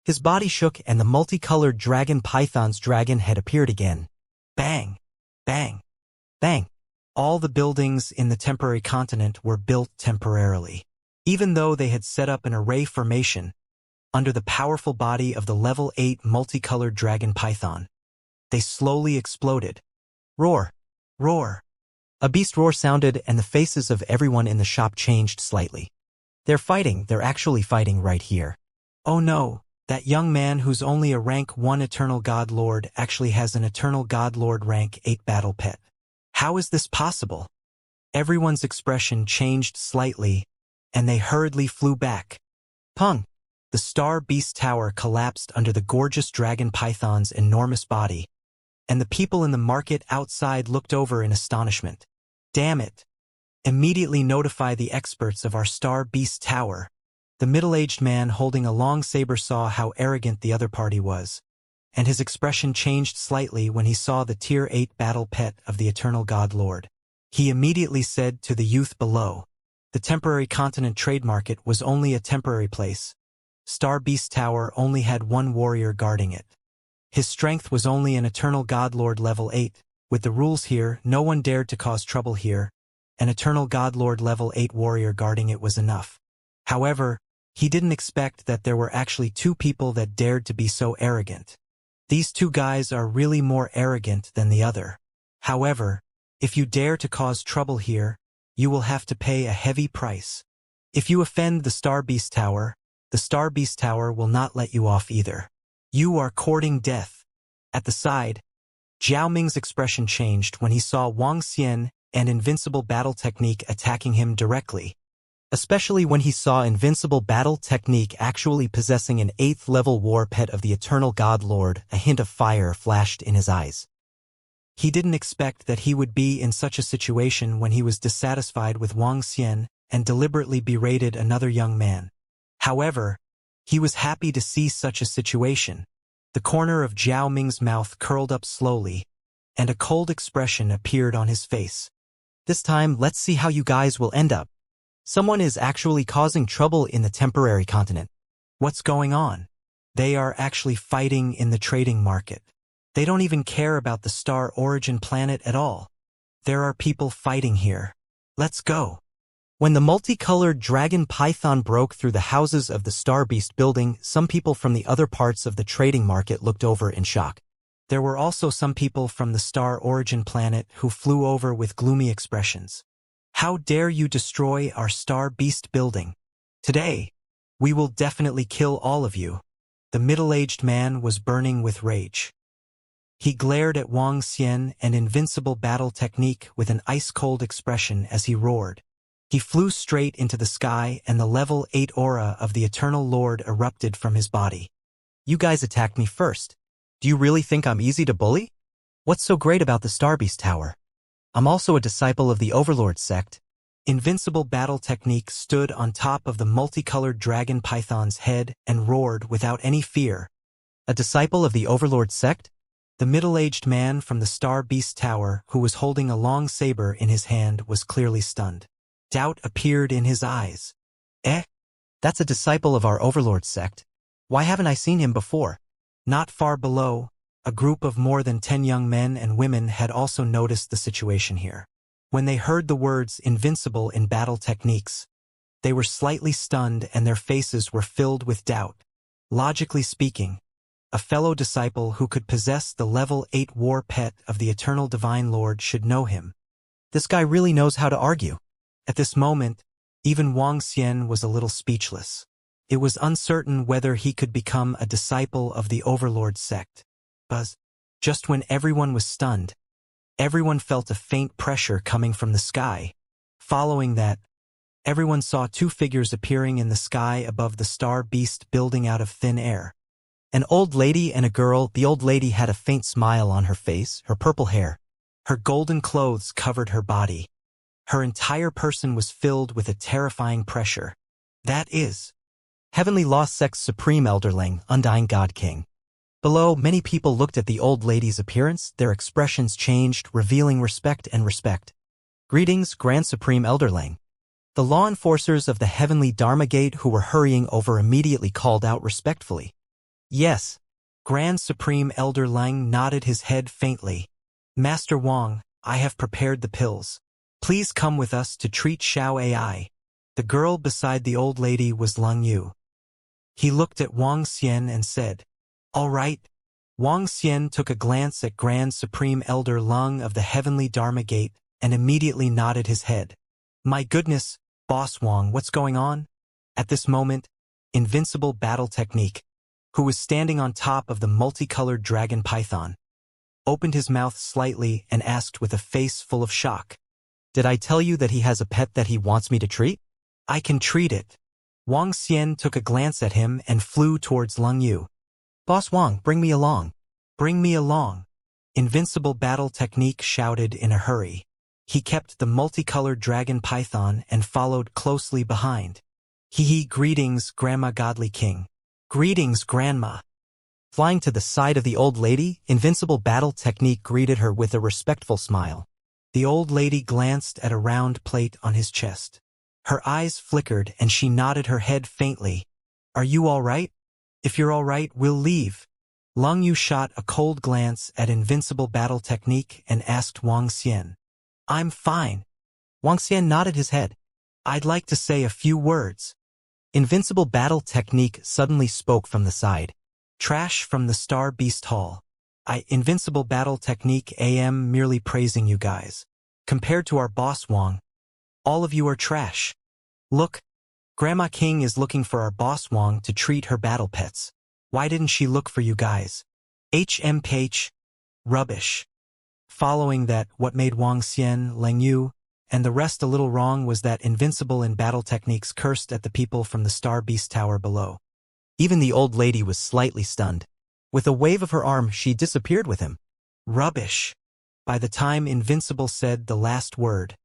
His body shook and the multicolored dragon python's dragon head appeared again. Bang! Bang! Bang! All the buildings in the temporary continent were built temporarily. Even though they had set up an array formation under the powerful body of the level 8 multicolored dragon python, they slowly exploded. Roar! Roar! A beast roar sounded and the faces of everyone in the shop changed slightly. They're fighting, they're actually fighting right here. Oh no, that young man who's only a rank 1 Eternal God Lord actually has an Eternal God Lord rank 8 battle pet. How is this possible? Everyone's expression changed slightly, and they hurriedly flew back. Pung! The Star Beast Tower collapsed under the gorgeous dragon python's enormous body, and the people in the market outside looked over in astonishment. Damn it! Immediately notify the experts of our Star Beast Tower. The middle-aged man holding a long saber saw how arrogant the other party was, and his expression changed slightly when he saw the Tier 8 battle pet of the Eternal God Lord. He immediately said to the youth below, the temporary continent trade market was only a temporary place. Star Beast Tower only had 1 warrior guarding it. His strength was only an Eternal God Lord level 8. With the rules here, no one dared to cause trouble here. An Eternal God Lord level 8 warrior guarding it was enough. However, he didn't expect that there were actually 2 people that dared to be so arrogant. These 2 guys are really more arrogant than the other. However, if you dare to cause trouble here, you will have to pay a heavy price. If you offend the Star Beast Tower, the Star Beast Tower will not let you off either. You are courting death. At the side, Jiao Ming's expression changed when he saw Wang Xian and Invincible Battle Technique attacking him directly, especially when he saw Invincible Battle Technique actually possessing an 8th level war pet of the Eternal God Lord. A hint of fire flashed in his eyes. He didn't expect that he would be in such a situation when he was dissatisfied with Wang Xian and deliberately berated another young man. However, he was happy to see such a situation. The corner of Jiao Ming's mouth curled up slowly, and a cold expression appeared on his face. This time, let's see how you guys will end up. Someone is actually causing trouble in the temporary continent. What's going on? They are actually fighting in the trading market. They don't even care about the star origin planet at all. There are people fighting here. Let's go. When the multicolored dragon python broke through the houses of the Star Beast building, some people from the other parts of the trading market looked over in shock. There were also some people from the star origin planet who flew over with gloomy expressions. How dare you destroy our Star Beast building? Today, we will definitely kill all of you. The middle-aged man was burning with rage. He glared at Wang Xian and invincible battle technique with an ice-cold expression as he roared. He flew straight into the sky and the level 8 aura of the Eternal Lord erupted from his body. You guys attacked me first. Do you really think I'm easy to bully? What's so great about the Star Beast Tower? I'm also a disciple of the Overlord sect. Invincible battle technique stood on top of the multicolored dragon python's head and roared without any fear. A disciple of the Overlord sect? The middle-aged man from the Star Beast Tower, who was holding a long saber in his hand, was clearly stunned. Doubt appeared in his eyes. That's a disciple of our Overlord sect. Why haven't I seen him before? Not far below, a group of more than 10 young men and women had also noticed the situation here. When they heard the words invincible in battle techniques, they were slightly stunned and their faces were filled with doubt. Logically speaking, a fellow disciple who could possess the level 8 war pet of the Eternal Divine Lord should know him. This guy really knows how to argue. At this moment, even Wang Xian was a little speechless. It was uncertain whether he could become a disciple of the Overlord sect. But just when everyone was stunned, everyone felt a faint pressure coming from the sky. Following that, everyone saw 2 figures appearing in the sky above the Star Beast building out of thin air. An old lady and a girl. The old lady had a faint smile on her face, her purple hair. Her golden clothes covered her body. Her entire person was filled with a terrifying pressure. That is Heavenly Lost Sect's Supreme Elderling, Undying God King. Below, many people looked at the old lady's appearance. Their expressions changed, revealing respect and respect. Greetings, Grand Supreme Elderling. The law enforcers of the Heavenly Dharma Gate who were hurrying over immediately called out respectfully. Yes. Grand Supreme Elder Lang nodded his head faintly. Master Wang, I have prepared the pills. Please come with us to treat Xiao AI. The girl beside the old lady was Lung Yu. He looked at Wang Xian and said, All right. Wang Xian took a glance at Grand Supreme Elder Lung of the Heavenly Dharma Gate and immediately nodded his head. My goodness, Boss Wang, what's going on? At this moment, Invincible Battle Technique, who was standing on top of the multicolored dragon python, opened his mouth slightly and asked with a face full of shock. Did I tell you that he has a pet that he wants me to treat? I can treat it. Wang Xian took a glance at him and flew towards Lung Yu. Boss Wang, bring me along. Bring me along. Invincible Battle Technique shouted in a hurry. He kept the multicolored dragon python and followed closely behind. Greetings, Grandma Godly King. Greetings, Grandma. Flying to the side of the old lady, Invincible Battle Technique greeted her with a respectful smile. The old lady glanced at a round plate on his chest. Her eyes flickered and she nodded her head faintly. Are you all right? If you're all right, we'll leave. Lung Yu shot a cold glance at Invincible Battle Technique and asked Wang Xian. I'm fine. Wang Xian nodded his head. I'd like to say a few words. Invincible Battle Technique suddenly spoke from the side. Trash from the Star Beast Hall. Invincible Battle Technique am merely praising you guys. Compared to our boss Wang, all of you are trash. Look, Grandma King is looking for our boss Wang to treat her battle pets. Why didn't she look for you guys? HMPH. Rubbish. Following that, what made Wang Xian, Leng Yu, and the rest a little wrong was that Invincible in Battle Techniques cursed at the people from the Star Beast Tower below. Even the old lady was slightly stunned. With a wave of her arm, she disappeared with him. Rubbish. By the time Invincible said the last word,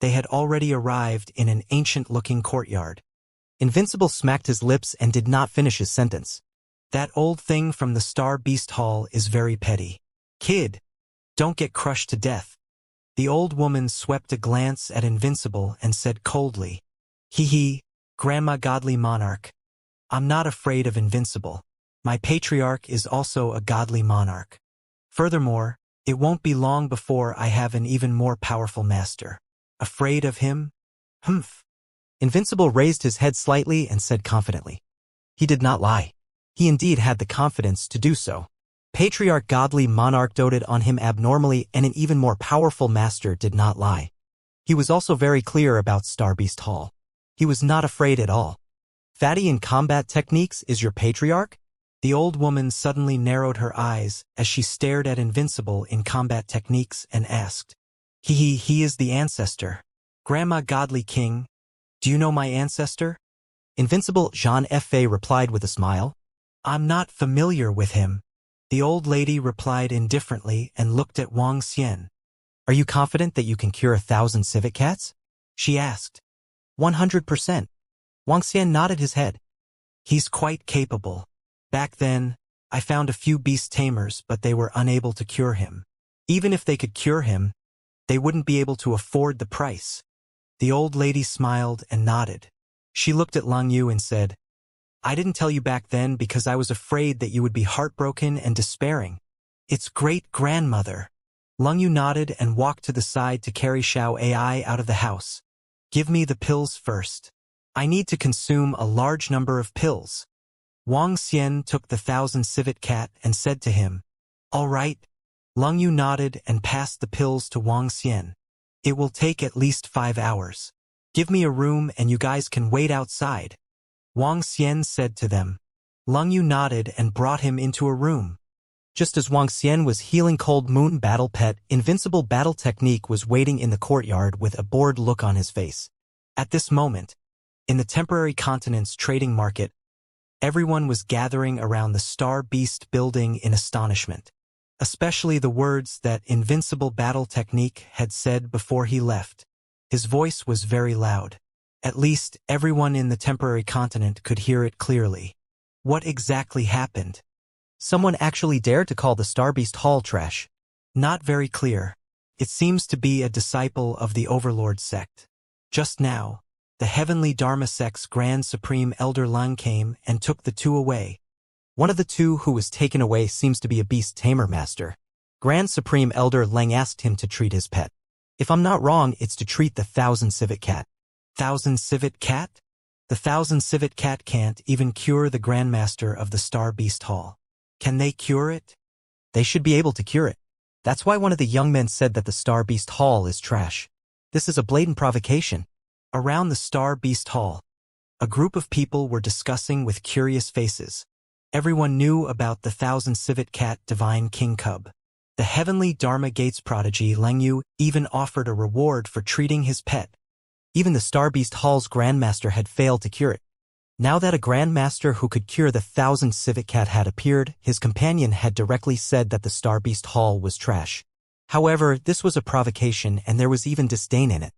they had already arrived in an ancient-looking courtyard. Invincible smacked his lips and did not finish his sentence. That old thing from the Star Beast Hall is very petty. Kid, don't get crushed to death. The old woman swept a glance at Invincible and said coldly, "Hee hee, Grandma Godly Monarch. I'm not afraid of Invincible. My patriarch is also a godly monarch. Furthermore, it won't be long before I have an even more powerful master. Afraid of him? Humph." Invincible raised his head slightly and said confidently. He did not lie. He indeed had the confidence to do so. Patriarch Godly Monarch doted on him abnormally, and an even more powerful master did not lie. He was also very clear about Starbeast Hall. He was not afraid at all. "Fatty in combat techniques is your patriarch?" The old woman suddenly narrowed her eyes as she stared at Invincible in combat techniques and asked, He is the ancestor. Grandma Godly King, do you know my ancestor?" Invincible Jean F.A. replied with a smile. "I'm not familiar with him." The old lady replied indifferently and looked at Wang Xian. "Are you confident that you can cure 1,000 civet cats?" she asked. 100%. Wang Xian nodded his head. "He's quite capable. Back then, I found a few beast tamers, but they were unable to cure him. Even if they could cure him, they wouldn't be able to afford the price." The old lady smiled and nodded. She looked at Lang Yu and said, "I didn't tell you back then because I was afraid that you would be heartbroken and despairing. It's great-grandmother." Lang Yu nodded and walked to the side to carry Xiao AI out of the house. "Give me the pills first. I need to consume a large number of pills." Wang Xian took the 1,000 civet cat and said to him, "All right." Lang Yu nodded and passed the pills to Wang Xian. "It will take at least 5 hours. Give me a room and you guys can wait outside," Wang Xian said to them. Lang Yu nodded and brought him into a room. Just as Wang Xian was healing Cold Moon Battle Pet, Invincible Battle Technique was waiting in the courtyard with a bored look on his face. At this moment, in the temporary continent's trading market, everyone was gathering around the Star Beast building in astonishment, especially the words that Invincible Battle Technique had said before he left. His voice was very loud. At least everyone in the temporary continent could hear it clearly. What exactly happened? Someone actually dared to call the Starbeast Hall trash. Not very clear. It seems to be a disciple of the Overlord sect. Just now, the Heavenly Dharma sect's Grand Supreme Elder Lang came and took the two away. One of the two who was taken away seems to be a beast tamer master. Grand Supreme Elder Lang asked him to treat his pet. If I'm not wrong, it's to treat the 1,000 civet cat. 1,000 civet cat? The 1,000 civet cat can't even cure the Grandmaster of the Star Beast Hall. Can they cure it? They should be able to cure it. That's why one of the young men said that the Star Beast Hall is trash. This is a blatant provocation. Around the Star Beast Hall, a group of people were discussing with curious faces. Everyone knew about the 1,000 civet cat Divine King Cub. The Heavenly Dharma Gates prodigy Lang Yu even offered a reward for treating his pet. Even the Starbeast Hall's Grandmaster had failed to cure it. Now that a Grandmaster who could cure the 1,000 civet cat had appeared, his companion had directly said that the Starbeast Hall was trash. However, this was a provocation and there was even disdain in it.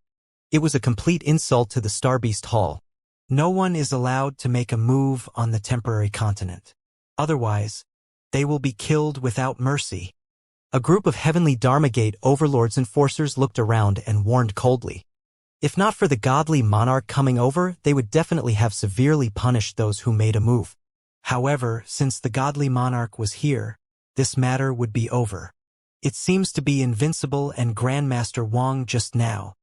It was a complete insult to the Starbeast Hall. No one is allowed to make a move on the temporary continent. Otherwise, they will be killed without mercy. A group of Heavenly Dharma Gate overlords and enforcers looked around and warned coldly. If not for the godly monarch coming over, they would definitely have severely punished those who made a move. However, since the godly monarch was here, this matter would be over. It seems to be Invincible and Grandmaster Wang just now.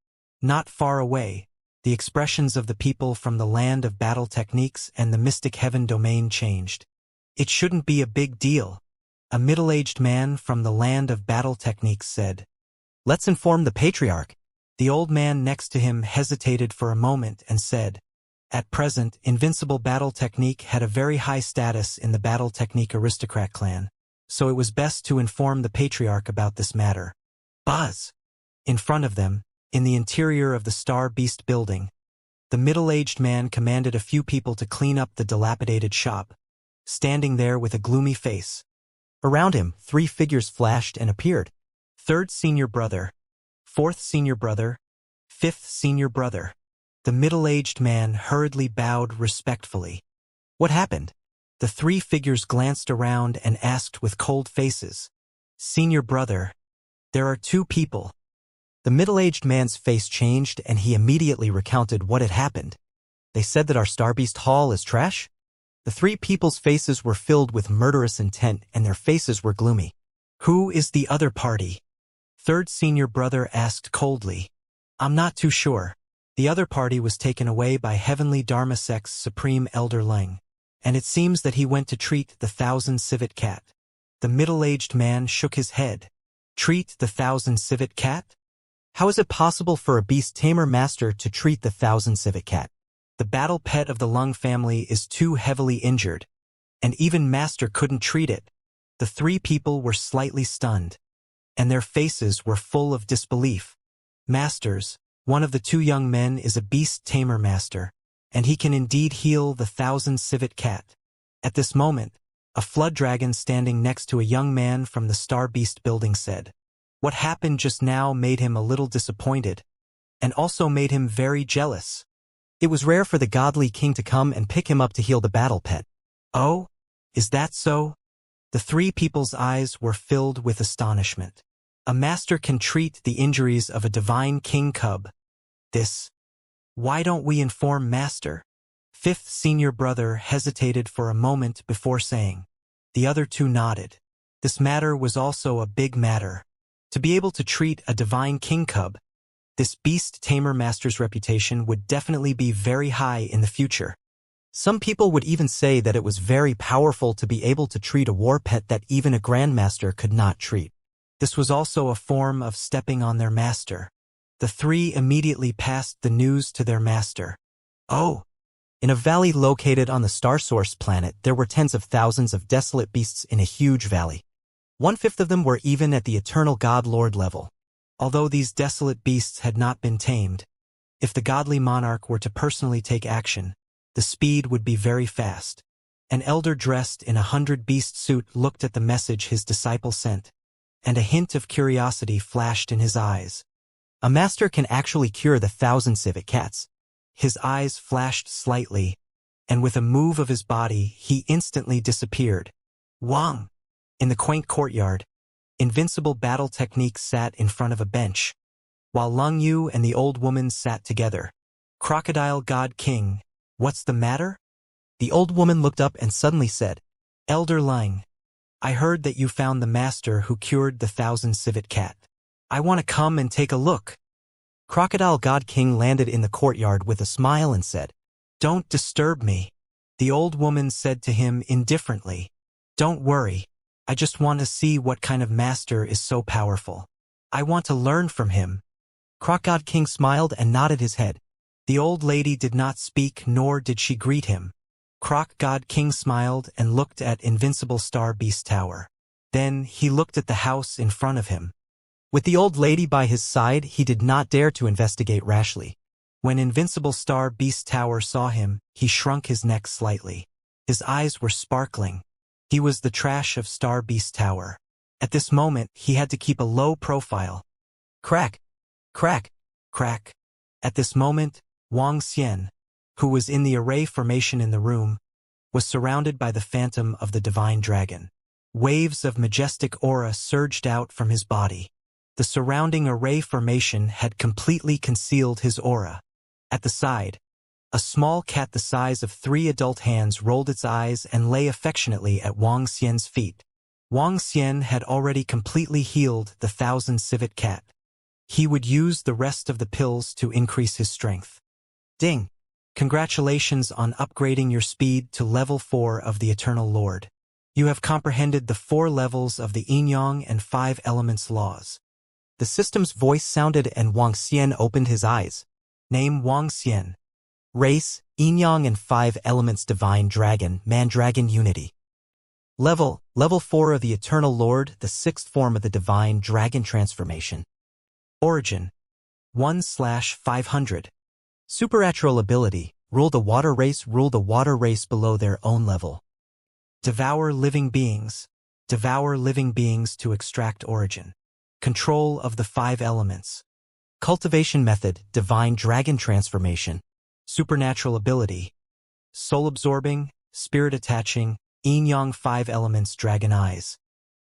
Not far away, the expressions of the people from the land of battle techniques and the mystic heaven domain changed. "It shouldn't be a big deal," a middle-aged man from the land of battle techniques said. "Let's inform the patriarch." The old man next to him hesitated for a moment and said, "At present, Invincible Battle Technique had a very high status in the Battle Technique aristocrat clan, so it was best to inform the patriarch about this matter." Buzz! In front of them, in the interior of the Star Beast building, the middle-aged man commanded a few people to clean up the dilapidated shop, standing there with a gloomy face. Around him, 3 figures flashed and appeared. 3rd senior brother, 4th senior brother, 5th senior brother. The middle-aged man hurriedly bowed respectfully. What happened? The 3 figures glanced around and asked with cold faces. "Senior brother, there are 2 people." The middle-aged man's face changed and he immediately recounted what had happened. They said that our Starbeast Hall is trash? The three people's faces were filled with murderous intent and their faces were gloomy. Who is the other party? Third senior brother asked coldly. I'm not too sure. The other party was taken away by Heavenly Dharmasect's Supreme Elder Lang, and it seems that he went to treat the thousand civet cat. The middle-aged man shook his head. Treat the thousand civet cat? How is it possible for a beast tamer master to treat the thousand civet cat? The battle pet of the Lung family is too heavily injured, and even master couldn't treat it. The three people were slightly stunned, and their faces were full of disbelief. Masters, one of the two young men is a beast tamer master, and he can indeed heal the thousand civet cat. At this moment, a flood dragon standing next to a young man from the Star Beast building said, what happened just now made him a little disappointed, and also made him very jealous. It was rare for the godly king to come and pick him up to heal the battle pet. Oh, is that so? The three people's eyes were filled with astonishment. A master can treat the injuries of a divine king cub. Why don't we inform master? Fifth senior brother hesitated for a moment before saying. The other two nodded. This matter was also a big matter. To be able to treat a divine king cub, this beast tamer master's reputation would definitely be very high in the future. Some people would even say that it was very powerful to be able to treat a war pet that even a grandmaster could not treat. This was also a form of stepping on their master. The three immediately passed the news to their master. Oh! In a valley located on the Star Source planet, there were tens of thousands of desolate beasts in a huge valley. 1/5 of them were even at the Eternal God Lord level. Although these desolate beasts had not been tamed, if the godly monarch were to personally take action, the speed would be very fast. An elder dressed in a 100-beast suit looked at the message his disciple sent, and a hint of curiosity flashed in his eyes. A master can actually cure the thousand civet cats. His eyes flashed slightly, and with a move of his body, he instantly disappeared. Wang! In the quaint courtyard, invincible battle techniques sat in front of a bench, while Lung Yu and the old woman sat together. Crocodile God King, what's the matter? The old woman looked up and suddenly said, Elder Lang, I heard that you found the master who cured the thousand civet cat. I want to come and take a look. Crocodile God King landed in the courtyard with a smile and said, Don't disturb me. The old woman said to him indifferently, Don't worry. I just want to see what kind of master is so powerful. I want to learn from him. Croc God King smiled and nodded his head. The old lady did not speak nor did she greet him. Croc God King smiled and looked at Invincible Star Beast Tower. Then he looked at the house in front of him. With the old lady by his side, he did not dare to investigate rashly. When Invincible Star Beast Tower saw him, he shrunk his neck slightly. His eyes were sparkling. He was the trash of Star Beast Tower. At this moment, he had to keep a low profile. Crack! Crack! Crack! At this moment, Wang Xian, who was in the array formation in the room, was surrounded by the phantom of the divine dragon. Waves of majestic aura surged out from his body. The surrounding array formation had completely concealed his aura. At the side, a small cat the size of 3 adult hands rolled its eyes and lay affectionately at Wang Xian's feet. Wang Xian had already completely healed the thousand civet cat. He would use the rest of the pills to increase his strength. Ding! Congratulations on upgrading your speed to level 4 of the Eternal Lord. You have comprehended the 4 levels of the Yin-Yang and 5 elements laws. The system's voice sounded and Wang Xian opened his eyes. Name Wang Xian. Race, Yin-Yang and 5 elements divine dragon, man-dragon unity. Level 4 of the Eternal Lord, the 6th form of the divine dragon transformation. Origin, 1/500. Supernatural ability, rule the water race below their own level. Devour living beings to extract origin. Control of the 5 elements. Cultivation method, divine dragon transformation. Supernatural ability, soul absorbing, spirit attaching, Yin-Yang 5 elements dragon eyes.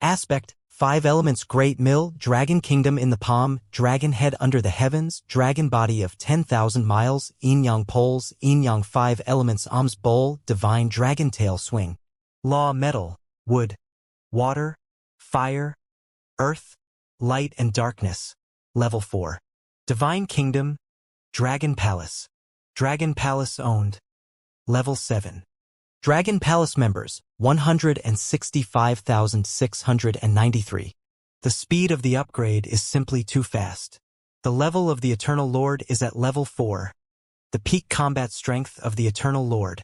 Aspect, 5 elements Great Mill, Dragon Kingdom in the palm, Dragon Head under the heavens, Dragon Body of 10,000 miles, Yin Yang Poles, Yin Yang 5 elements Alms Bowl, Divine Dragon Tail Swing. Law Metal, Wood, Water, Fire, Earth, Light and Darkness. Level 4. Divine Kingdom, Dragon Palace. Dragon Palace owned. Level 7. Dragon Palace members, 165,693. The speed of the upgrade is simply too fast. The level of the Eternal Lord is at level 4. The peak combat strength of the Eternal Lord.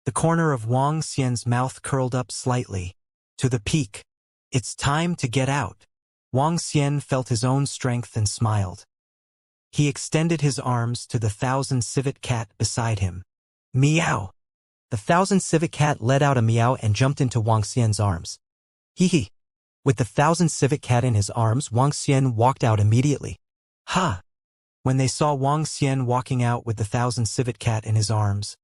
The corner of Wang Xian's mouth curled up slightly. To the peak. It's time to get out. Wang Xian felt his own strength and smiled. He extended his arms to the 1,000 civet cat beside him. Meow! The 1,000 civet cat let out a meow and jumped into Wang Xian's arms. Hee hee! With the 1,000 civet cat in his arms, Wang Xian walked out immediately. Ha! When they saw Wang Xian walking out with the 1,000 civet cat in his arms,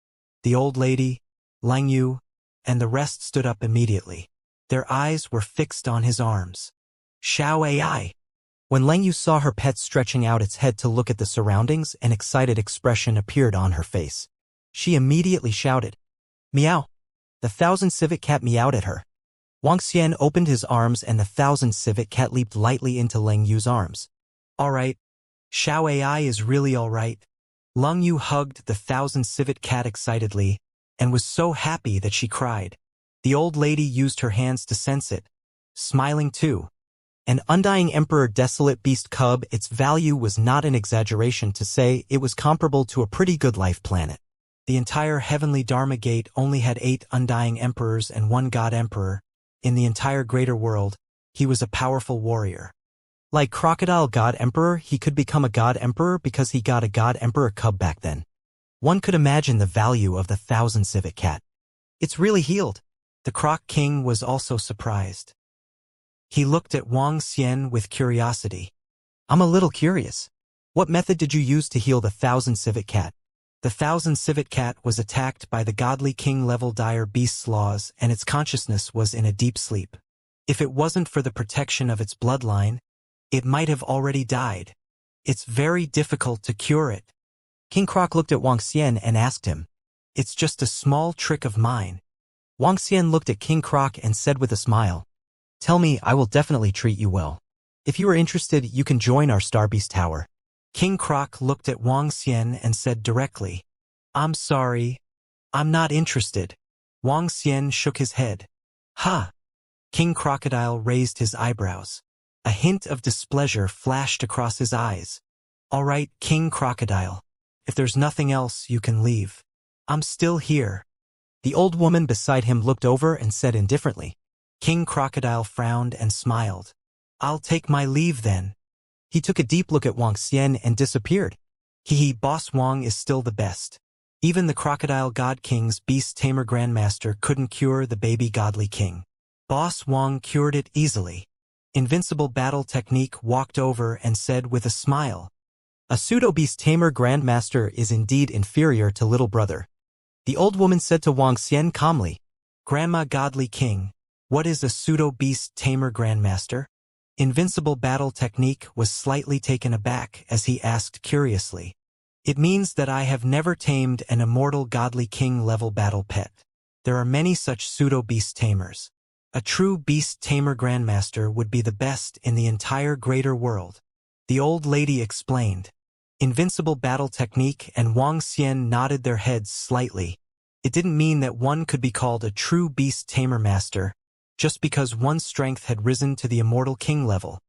the old lady, Lang Yu, and the rest stood up immediately. Their eyes were fixed on his arms. Xiao AI! When Lang Yu saw her pet stretching out its head to look at the surroundings, an excited expression appeared on her face. She immediately shouted, Meow! The 1,000 civet cat meowed at her. Wang Xian opened his arms and the 1,000 civet cat leaped lightly into Lang Yu's arms. Alright. Xiao AI is really alright. Lang Yu hugged the 1,000 civet cat excitedly, and was so happy that she cried. The old lady used her hands to sense it, smiling too. An undying emperor desolate beast cub, its value was not an exaggeration to say it was comparable to a pretty good life planet. The entire heavenly Dharma gate only had 8 undying emperors and 1 god emperor. In the entire greater world, he was a powerful warrior. Like Crocodile God Emperor, he could become a God Emperor because he got a God Emperor cub back then. One could imagine the value of the 1,000 civet cat. It's really healed. The Croc King was also surprised. He looked at Wang Xian with curiosity. I'm a little curious. What method did you use to heal the 1,000 civet cat? The 1,000 civet cat was attacked by the godly king-level dire beast's laws and its consciousness was in a deep sleep. If it wasn't for the protection of its bloodline, it might have already died. It's very difficult to cure it. King Croc looked at Wang Xian and asked him, It's just a small trick of mine. Wang Xian looked at King Croc and said with a smile, Tell me, I will definitely treat you well. If you are interested, you can join our Starbeast Tower. King Croc looked at Wang Xian and said directly, I'm sorry. I'm not interested. Wang Xian shook his head. Ha! King Crocodile raised his eyebrows. A hint of displeasure flashed across his eyes. All right, King Crocodile. If there's nothing else, you can leave. I'm still here. The old woman beside him looked over and said indifferently. King Crocodile frowned and smiled. I'll take my leave then. He took a deep look at Wang Xian and disappeared. Hee, Boss Wang is still the best. Even the Crocodile God King's Beast Tamer Grandmaster couldn't cure the baby Godly King. Boss Wang cured it easily. Invincible Battle Technique walked over and said with a smile, A pseudo-Beast Tamer Grandmaster is indeed inferior to Little Brother. The old woman said to Wang Xian calmly, Grandma Godly King, what is a pseudo-Beast Tamer Grandmaster? Invincible Battle Technique was slightly taken aback as he asked curiously. It means that I have never tamed an immortal Godly King level battle pet. There are many such pseudo-beast tamers. A true beast tamer grandmaster would be the best in the entire greater world. The old lady explained. Invincible Battle Technique and Wang Xian nodded their heads slightly. It didn't mean that one could be called a true beast tamer master, just because one's strength had risen to the immortal king level.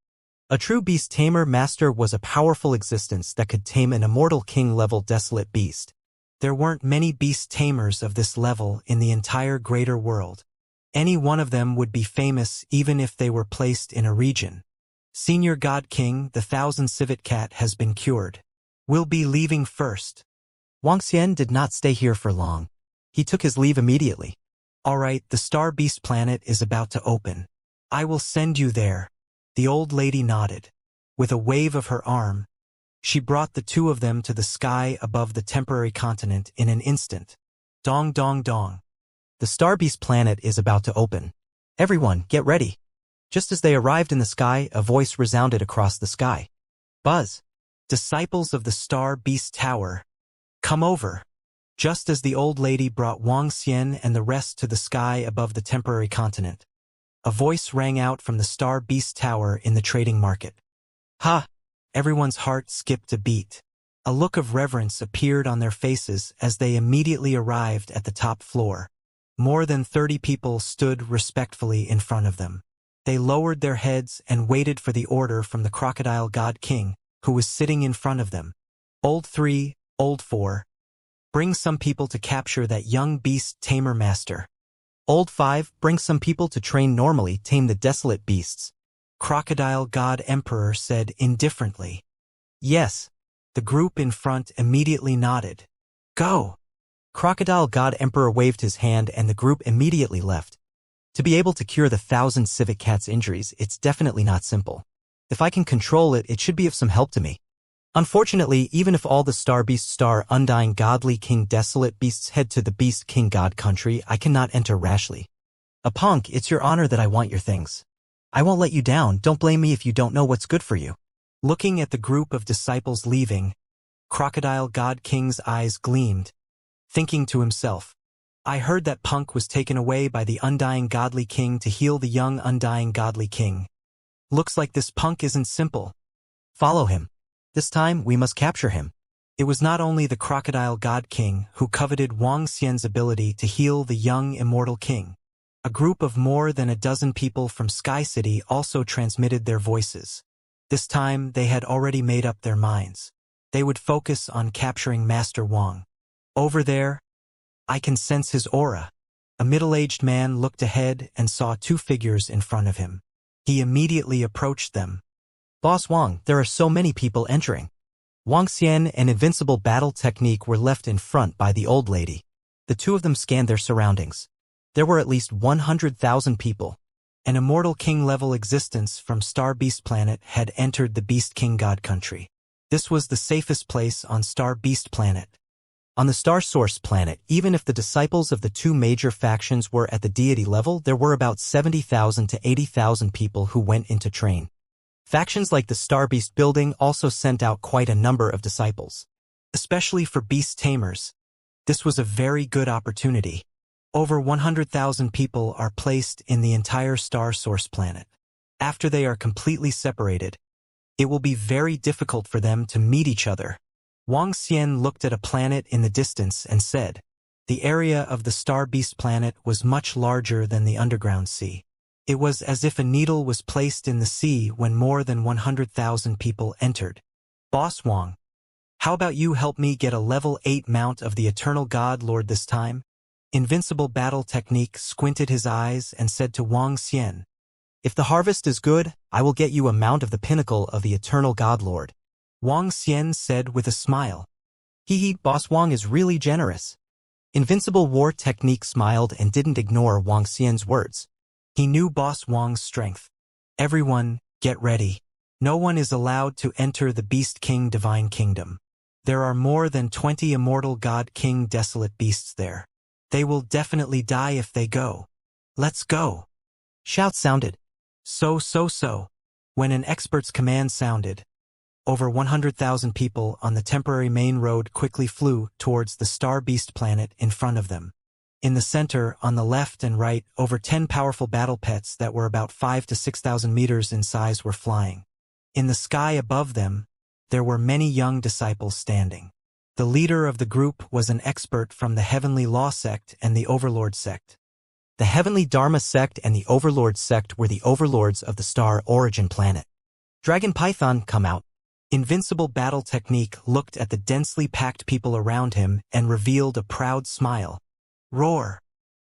A true beast tamer master was a powerful existence that could tame an immortal king level desolate beast. There weren't many beast tamers of this level in the entire greater world. Any one of them would be famous even if they were placed in a region. Senior God King, the 1,000 civet cat has been cured. We'll be leaving first. Wang Xian did not stay here for long. He took his leave immediately. Alright, the Star Beast planet is about to open. I will send you there. The old lady nodded. With a wave of her arm, she brought the two of them to the sky above the temporary continent in an instant. Dong dong dong. The Star Beast planet is about to open. Everyone, get ready. Just as they arrived in the sky, a voice resounded across the sky. Buzz! Disciples of the Star Beast Tower, come over! Just as the old lady brought Wang Xian and the rest to the sky above the temporary continent, a voice rang out from the Star Beast Tower in the trading market. Ha! Everyone's heart skipped a beat. A look of reverence appeared on their faces as they immediately arrived at the top floor. More than 30 people stood respectfully in front of them. They lowered their heads and waited for the order from the crocodile god king, who was sitting in front of them. Old 3, Old 4. Bring some people to capture that young beast tamer master. Old 5, bring some people to train normally tame the desolate beasts. Crocodile God Emperor said indifferently. Yes. The group in front immediately nodded. Go! Crocodile God Emperor waved his hand and the group immediately left. To be able to cure the 1,000 civet cat's injuries, it's definitely not simple. If I can control it, it should be of some help to me. Unfortunately, even if all the star beasts star undying godly king desolate beasts head to the beast king god country, I cannot enter rashly. A punk, it's your honor that I want your things. I won't let you down, don't blame me if you don't know what's good for you. Looking at the group of disciples leaving, Crocodile God King's eyes gleamed, thinking to himself, I heard that punk was taken away by the undying godly king to heal the young undying godly king. Looks like this punk isn't simple. Follow him. This time, we must capture him. It was not only the Crocodile God King who coveted Wang Xian's ability to heal the young immortal king. A group of more than a dozen people from Sky City also transmitted their voices. This time, they had already made up their minds. They would focus on capturing Master Wang. Over there, I can sense his aura. A middle-aged man looked ahead and saw two figures in front of him. He immediately approached them. Boss Wang, there are so many people entering. Wang Xian and Invincible Battle Technique were left in front by the old lady. The two of them scanned their surroundings. There were at least 100,000 people. An immortal king-level existence from Star Beast Planet had entered the Beast King God country. This was the safest place on Star Beast Planet. On the Star Source Planet, even if the disciples of the two major factions were at the deity level, there were about 70,000 to 80,000 people who went into train. Factions like the Star Beast building also sent out quite a number of disciples. Especially for beast tamers, this was a very good opportunity. Over 100,000 people are placed in the entire Star Source Planet. After they are completely separated, it will be very difficult for them to meet each other. Wang Xian looked at a planet in the distance and said, the area of the Star Beast Planet was much larger than the underground sea. It was as if a needle was placed in the sea when more than 100,000 people entered. Boss Wang, how about you help me get a level 8 mount of the Eternal God Lord this time? Invincible Battle Technique squinted his eyes and said to Wang Xian, if the harvest is good, I will get you a mount of the pinnacle of the Eternal God Lord. Wang Xian said with a smile. Boss Wang is really generous. Invincible War Technique smiled and didn't ignore Wang Xian's words. He knew Boss Wang's strength. Everyone, get ready. No one is allowed to enter the Beast King Divine Kingdom. There are more than 20 Immortal God King Desolate Beasts there. They will definitely die if they go. Let's go. Shouts sounded. So. When an expert's command sounded, over 100,000 people on the temporary main road quickly flew towards the Star Beast Planet in front of them. In the center, on the left and right, over 10 powerful battle pets that were about 5,000 to 6,000 meters in size were flying. In the sky above them, there were many young disciples standing. The leader of the group was an expert from the Heavenly Law Sect and the Overlord Sect. The Heavenly Dharma Sect and the Overlord Sect were the overlords of the Star Origin Planet. Dragon Python, come out. Invincible Battle Technique looked at the densely packed people around him and revealed a proud smile. Roar!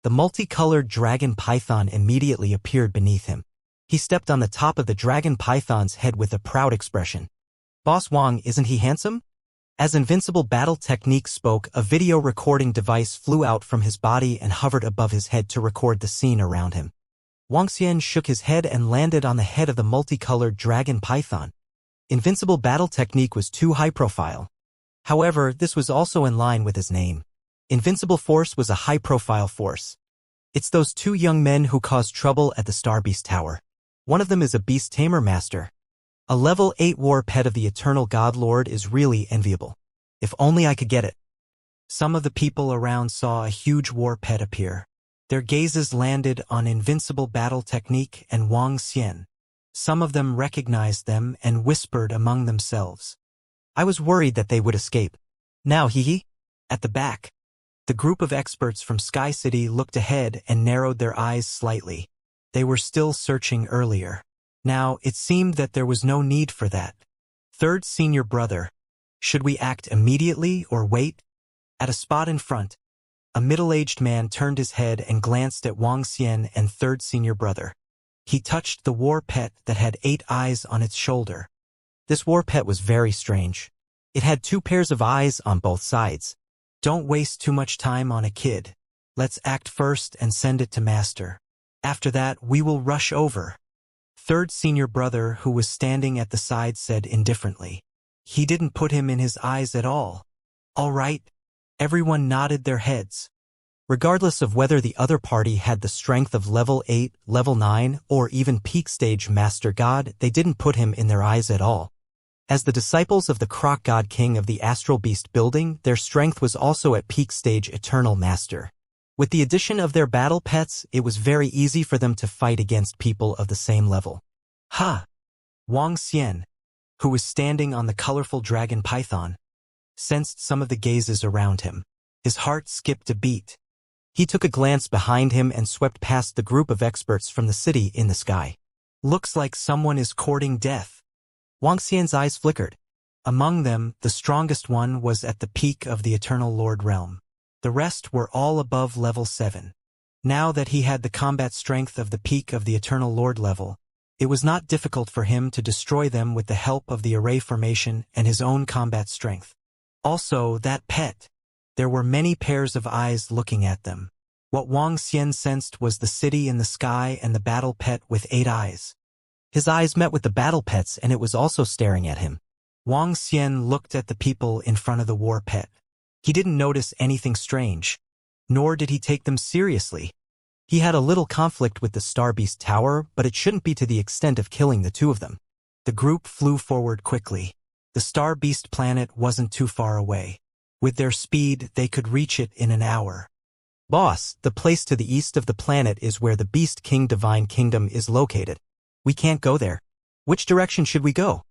The multicolored dragon python immediately appeared beneath him. He stepped on the top of the dragon python's head with a proud expression. Boss Wang, isn't he handsome? As Invincible Battle Technique spoke, a video recording device flew out from his body and hovered above his head to record the scene around him. Wang Xian shook his head and landed on the head of the multicolored dragon python. Invincible Battle Technique was too high profile. However, this was also in line with his name. Invincible Force was a high-profile force. It's those two young men who caused trouble at the Star Beast Tower. One of them is a beast tamer master. A level 8 war pet of the Eternal God Lord is really enviable. If only I could get it. Some of the people around saw a huge war pet appear. Their gazes landed on Invincible Battle Technique and Wang Xian. Some of them recognized them and whispered among themselves. I was worried that they would escape. Now, hee. At the back, the group of experts from Sky City looked ahead and narrowed their eyes slightly. They were still searching earlier. Now, it seemed that there was no need for that. Third senior brother. Should we act immediately or wait? At a spot in front, a middle-aged man turned his head and glanced at Wang Xian and third senior brother. He touched the war pet that had 8 eyes on its shoulder. This war pet was very strange. It had 2 pairs of eyes on both sides. Don't waste too much time on a kid. Let's act first and send it to master. After that, we will rush over. Third senior brother, who was standing at the side, said indifferently. He didn't put him in his eyes at all. All right. Everyone nodded their heads. Regardless of whether the other party had the strength of level 8, level 9, or even peak stage Master God, they didn't put him in their eyes at all. As the disciples of the Croc God King of the Astral Beast building, their strength was also at peak stage Eternal Master. With the addition of their battle pets, it was very easy for them to fight against people of the same level. Ha! Wang Xian, who was standing on the colorful dragon python, sensed some of the gazes around him. His heart skipped a beat. He took a glance behind him and swept past the group of experts from the city in the sky. Looks like someone is courting death. Wang Xian's eyes flickered. Among them, the strongest one was at the peak of the Eternal Lord realm. The rest were all above level 7. Now that he had the combat strength of the peak of the Eternal Lord level, it was not difficult for him to destroy them with the help of the array formation and his own combat strength. Also, that pet. There were many pairs of eyes looking at them. What Wang Xian sensed was the city in the sky and the battle pet with 8 eyes. His eyes met with the battle pet's and it was also staring at him. Wang Xian looked at the people in front of the war pet. He didn't notice anything strange, nor did he take them seriously. He had a little conflict with the Star Beast Tower, but it shouldn't be to the extent of killing the 2 of them. The group flew forward quickly. The Star Beast planet wasn't too far away. With their speed, they could reach it in an hour. Boss, the place to the east of the planet is where the Beast King Divine Kingdom is located. We can't go there. Which direction should we go?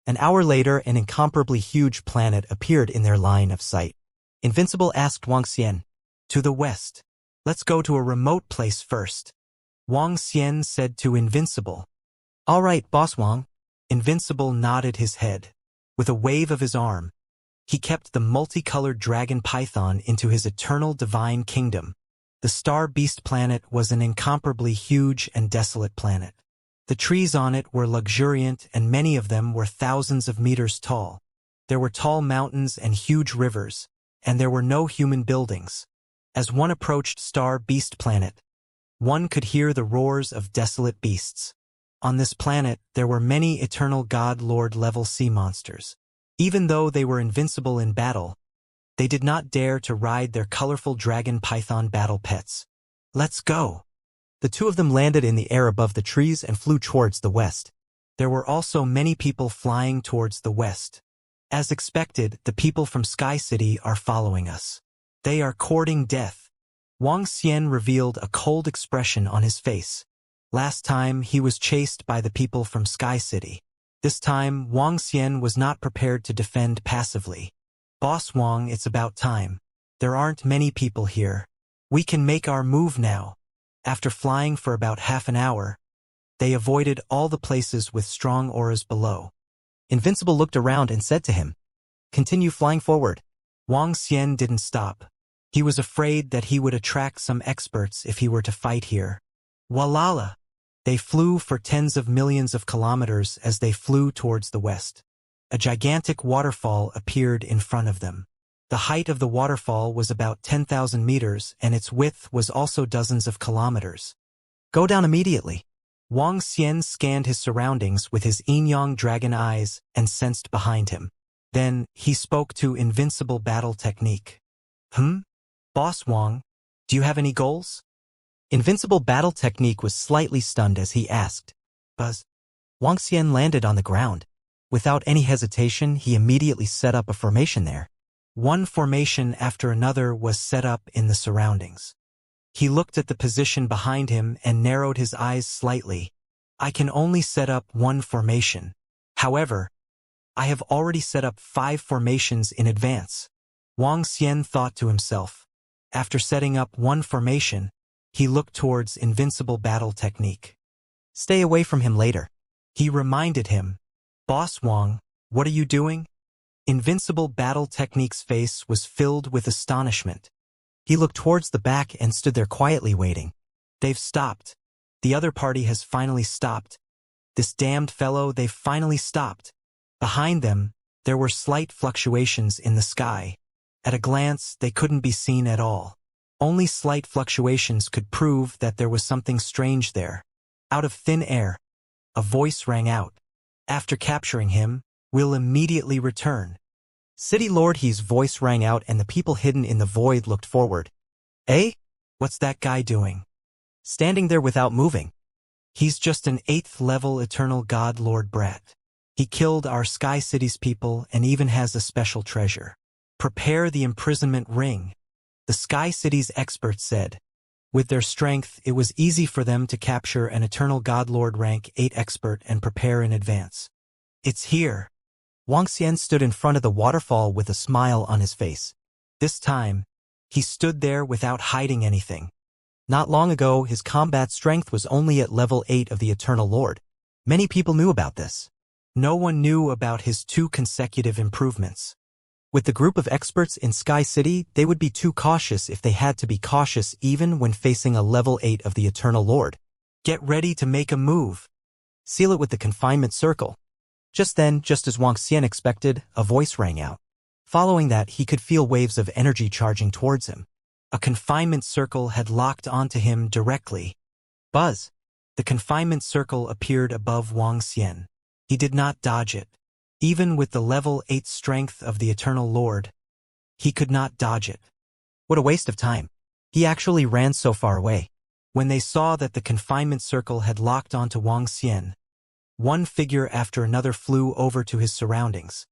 An hour later, an incomparably huge planet appeared in their line of sight. Invincible asked Wang Xian. To the west. Let's go to a remote place first. Wang Xian said to Invincible. All right, Boss Wang. Invincible nodded his head. With a wave of his arm, he kept the multicolored dragon python into his eternal divine kingdom. The Star Beast planet was an incomparably huge and desolate planet. The trees on it were luxuriant and many of them were thousands of meters tall. There were tall mountains and huge rivers, and there were no human buildings. As one approached Star Beast planet, one could hear the roars of desolate beasts. On this planet, there were many Eternal God Lord level sea monsters. Even though they were invincible in battle, they did not dare to ride their colorful dragon python battle pets. Let's go. The 2 of them landed in the air above the trees and flew towards the west. There were also many people flying towards the west. As expected, the people from Sky City are following us. They are courting death. Wang Xian revealed a cold expression on his face. Last time, he was chased by the people from Sky City. This time, Wang Xian was not prepared to defend passively. Boss Wang, it's about time. There aren't many people here. We can make our move now. After flying for about half an hour, they avoided all the places with strong auras below. Invincible looked around and said to him, Continue flying forward. Wang Xian didn't stop. He was afraid that he would attract some experts if he were to fight here. Walala! They flew for tens of millions of kilometers as they flew towards the west. A gigantic waterfall appeared in front of them. The height of the waterfall was about 10,000 meters and its width was also dozens of kilometers. Go down immediately. Wang Xian scanned his surroundings with his yin-yang dragon eyes and sensed behind him. Then, he spoke to Invincible Battle Technique. Boss Wang, do you have any goals? Invincible Battle Technique was slightly stunned as he asked. Buzz. Wang Xian landed on the ground. Without any hesitation, he immediately set up a formation there. One formation after another was set up in the surroundings. He looked at the position behind him and narrowed his eyes slightly. I can only set up one formation. However, I have already set up 5 formations in advance. Wang Xian thought to himself. After setting up one formation, he looked towards invincible battle technique. Stay away from him later. He reminded him. Boss Wang, what are you doing? Invincible battle technique's face was filled with astonishment. He looked towards the back and stood there quietly waiting. They've stopped. The other party has finally stopped. This damned fellow, they've finally stopped. Behind them, there were slight fluctuations in the sky. At a glance, they couldn't be seen at all. Only slight fluctuations could prove that there was something strange there. Out of thin air, a voice rang out. After capturing him, we'll immediately return. City Lord He's voice rang out and the people hidden in the void looked forward. Eh? What's that guy doing? Standing there without moving. He's just an 8th level Eternal God Lord Brat. He killed our Sky City's people and even has a special treasure. Prepare the imprisonment ring. The Sky City's experts said. With their strength, it was easy for them to capture an Eternal God Lord rank 8 expert and prepare in advance. It's here. Wang Xian stood in front of the waterfall with a smile on his face. This time, he stood there without hiding anything. Not long ago, his combat strength was only at level 8 of the Eternal Lord. Many people knew about this. No one knew about his 2 consecutive improvements. With the group of experts in Sky City, they would be too cautious if they had to be cautious even when facing a level 8 of the Eternal Lord. Get ready to make a move. Seal it with the confinement circle. Just then, just as Wang Xian expected, a voice rang out. Following that, he could feel waves of energy charging towards him. A confinement circle had locked onto him directly. Buzz! The confinement circle appeared above Wang Xian. He did not dodge it. Even with the level 8 strength of the Eternal Lord, he could not dodge it. What a waste of time. He actually ran so far away. When they saw that the confinement circle had locked onto Wang Xian, one figure after another flew over to his surroundings.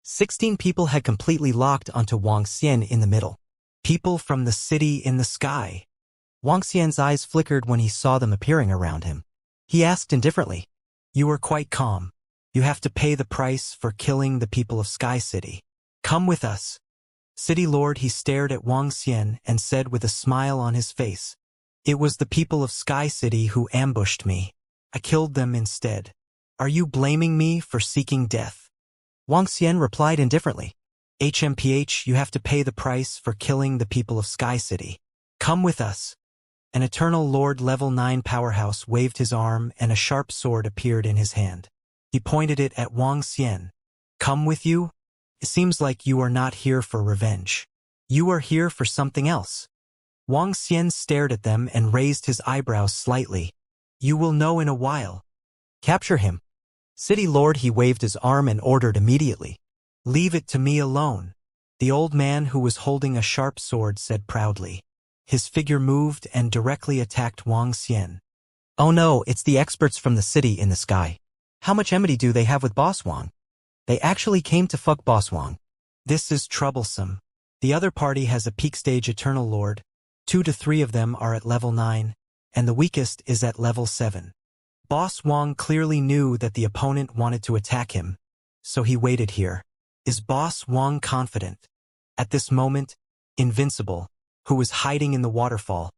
16 people had completely locked onto Wang Xian in the middle. People from the city in the sky. Wang Xian's eyes flickered when he saw them appearing around him. He asked indifferently, "You are quite calm. You have to pay the price for killing the people of Sky City. Come with us." City Lord he stared at Wang Xian and said with a smile on his face, "It was the people of Sky City who ambushed me. I killed them instead. Are you blaming me for seeking death?" Wang Xian replied indifferently, "HMPH, you have to pay the price for killing the people of Sky City. Come with us." An Eternal Lord level 9 powerhouse waved his arm and a sharp sword appeared in his hand. He pointed it at Wang Xian. "Come with you? It seems like you are not here for revenge. You are here for something else." Wang Xian stared at them and raised his eyebrows slightly. "You will know in a while. Capture him." City Lord he waved his arm and ordered immediately. "Leave it to me alone." The old man who was holding a sharp sword said proudly. His figure moved and directly attacked Wang Xian. "Oh no, it's the experts from the city in the sky. How much enmity do they have with Boss Wang? They actually came to fuck Boss Wang. This is troublesome. The other party has a peak stage Eternal Lord. 2 to 3 of them are at level 9, and the weakest is at level 7. Boss Wang clearly knew that the opponent wanted to attack him, so he waited here. Is Boss Wang confident? At this moment, Invincible, who was hiding in the waterfall,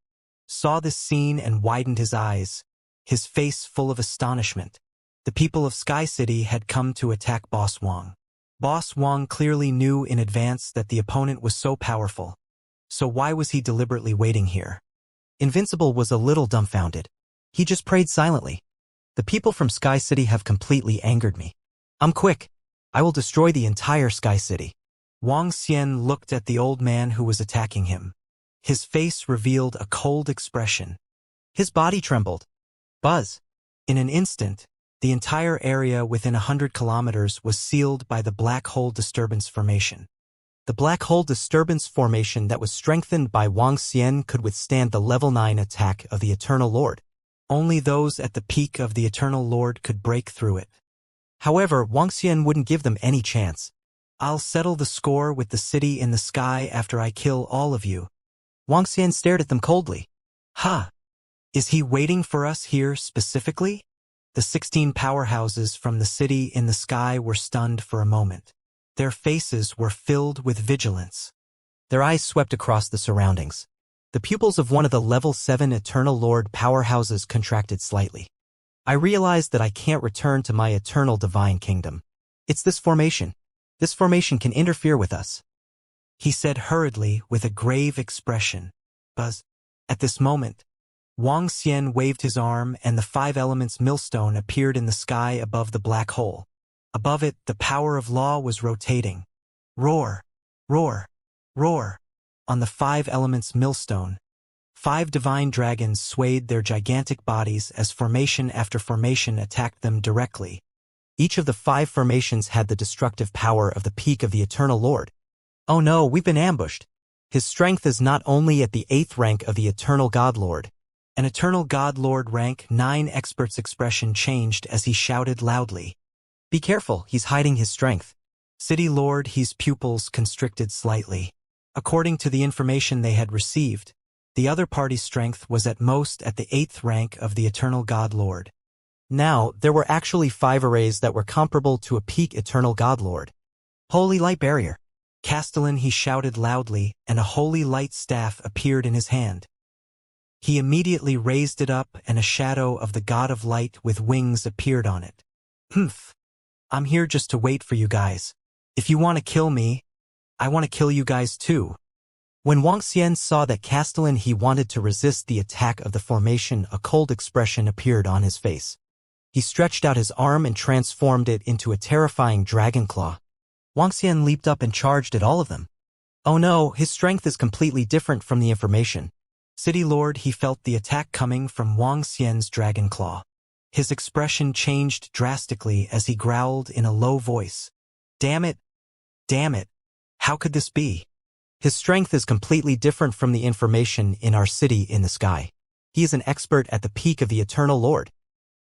saw this scene and widened his eyes, his face full of astonishment. The people of Sky City had come to attack Boss Wang. Boss Wang clearly knew in advance that the opponent was so powerful. So why was he deliberately waiting here? Invincible was a little dumbfounded. He just prayed silently. The people from Sky City have completely angered me. I'm quick. I will destroy the entire Sky City. Wang Xian looked at the old man who was attacking him. His face revealed a cold expression. His body trembled. Buzz. In an instant, the entire area within 100 kilometers was sealed by the Black Hole Disturbance Formation. The Black Hole Disturbance Formation that was strengthened by Wang Xian could withstand the level 9 attack of the Eternal Lord. Only those at the peak of the Eternal Lord could break through it. However, Wuxia wouldn't give them any chance. I'll settle the score with the city in the sky after I kill all of you. Wuxia stared at them coldly. Huh. Is he waiting for us here specifically? The 16 powerhouses from the city in the sky were stunned for a moment. Their faces were filled with vigilance. Their eyes swept across the surroundings. The pupils of one of the level 7 Eternal Lord powerhouses contracted slightly. I realized that I can't return to my eternal divine kingdom. It's this formation. This formation can interfere with us, he said hurriedly with a grave expression. Buzz. At this moment, Wuxia waved his arm and the 5 elements millstone appeared in the sky above the black hole. Above it, the power of law was rotating. Roar, roar, roar. On the 5 elements millstone, 5 divine dragons swayed their gigantic bodies as formation after formation attacked them directly. Each of the 5 formations had the destructive power of the peak of the Eternal Lord. Oh no, we've been ambushed. His strength is not only at the 8th rank of the Eternal God Lord. An Eternal God Lord rank 9 expert's expression changed as he shouted loudly. Be careful, he's hiding his strength. City Lord, his pupils constricted slightly. According to the information they had received, the other party's strength was at most at the 8th rank of the Eternal God Lord. Now, there were actually 5 arrays that were comparable to a peak Eternal God Lord. Holy Light Barrier. Castellan, he shouted loudly, and a holy light staff appeared in his hand. He immediately raised it up and a shadow of the God of Light with wings appeared on it. Humph. I'm here just to wait for you guys. If you want to kill me, I want to kill you guys too. When Wuxia saw that Castellan he wanted to resist the attack of the formation, a cold expression appeared on his face. He stretched out his arm and transformed it into a terrifying dragon claw. Wuxia leaped up and charged at all of them. Oh no, his strength is completely different from the information. City Lord, he felt the attack coming from Wuxia's dragon claw. His expression changed drastically as he growled in a low voice. Damn it! Damn it! How could this be? His strength is completely different from the information in our city in the sky. He is an expert at the peak of the Eternal Lord.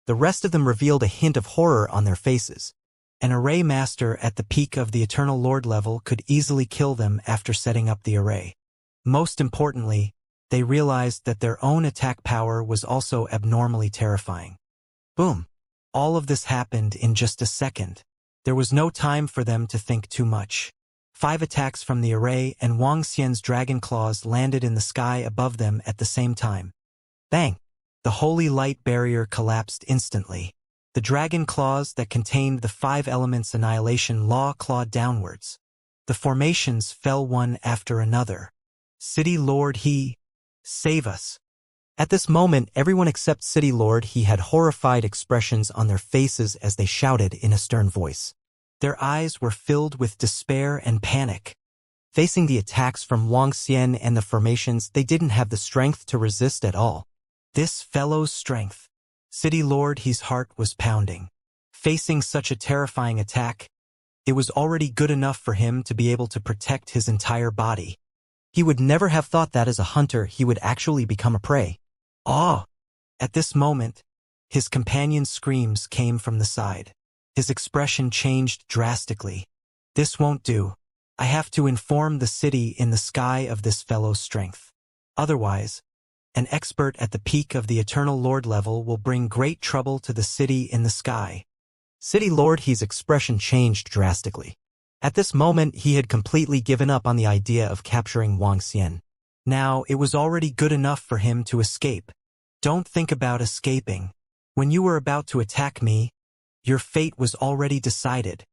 The rest of them revealed a hint of horror on their faces. An array master at the peak of the Eternal Lord level could easily kill them after setting up the array. Most importantly, they realized that their own attack power was also abnormally terrifying. Boom! All of this happened in just a second. There was no time for them to think too much. 5 attacks from the array and Wuxia's dragon claws landed in the sky above them at the same time. Bang! The holy light barrier collapsed instantly. The dragon claws that contained the 5 elements annihilation law clawed downwards. The formations fell one after another. City Lord, he... Save us. At this moment, everyone except City Lord, he had horrified expressions on their faces as they shouted in a stern voice. Their eyes were filled with despair and panic. Facing the attacks from Wuxia and the formations, they didn't have the strength to resist at all. This fellow's strength. City Lord, his heart was pounding. Facing such a terrifying attack, it was already good enough for him to be able to protect his entire body. He would never have thought that as a hunter he would actually become a prey. Awe! At this moment, his companion's screams came from the side. His expression changed drastically. This won't do. I have to inform the city in the sky of this fellow's strength. Otherwise, an expert at the peak of the Eternal Lord level will bring great trouble to the city in the sky. City Lord, his expression changed drastically. At this moment, he had completely given up on the idea of capturing Wuxia. Now, it was already good enough for him to escape. Don't think about escaping. When you were about to attack me, your fate was already decided.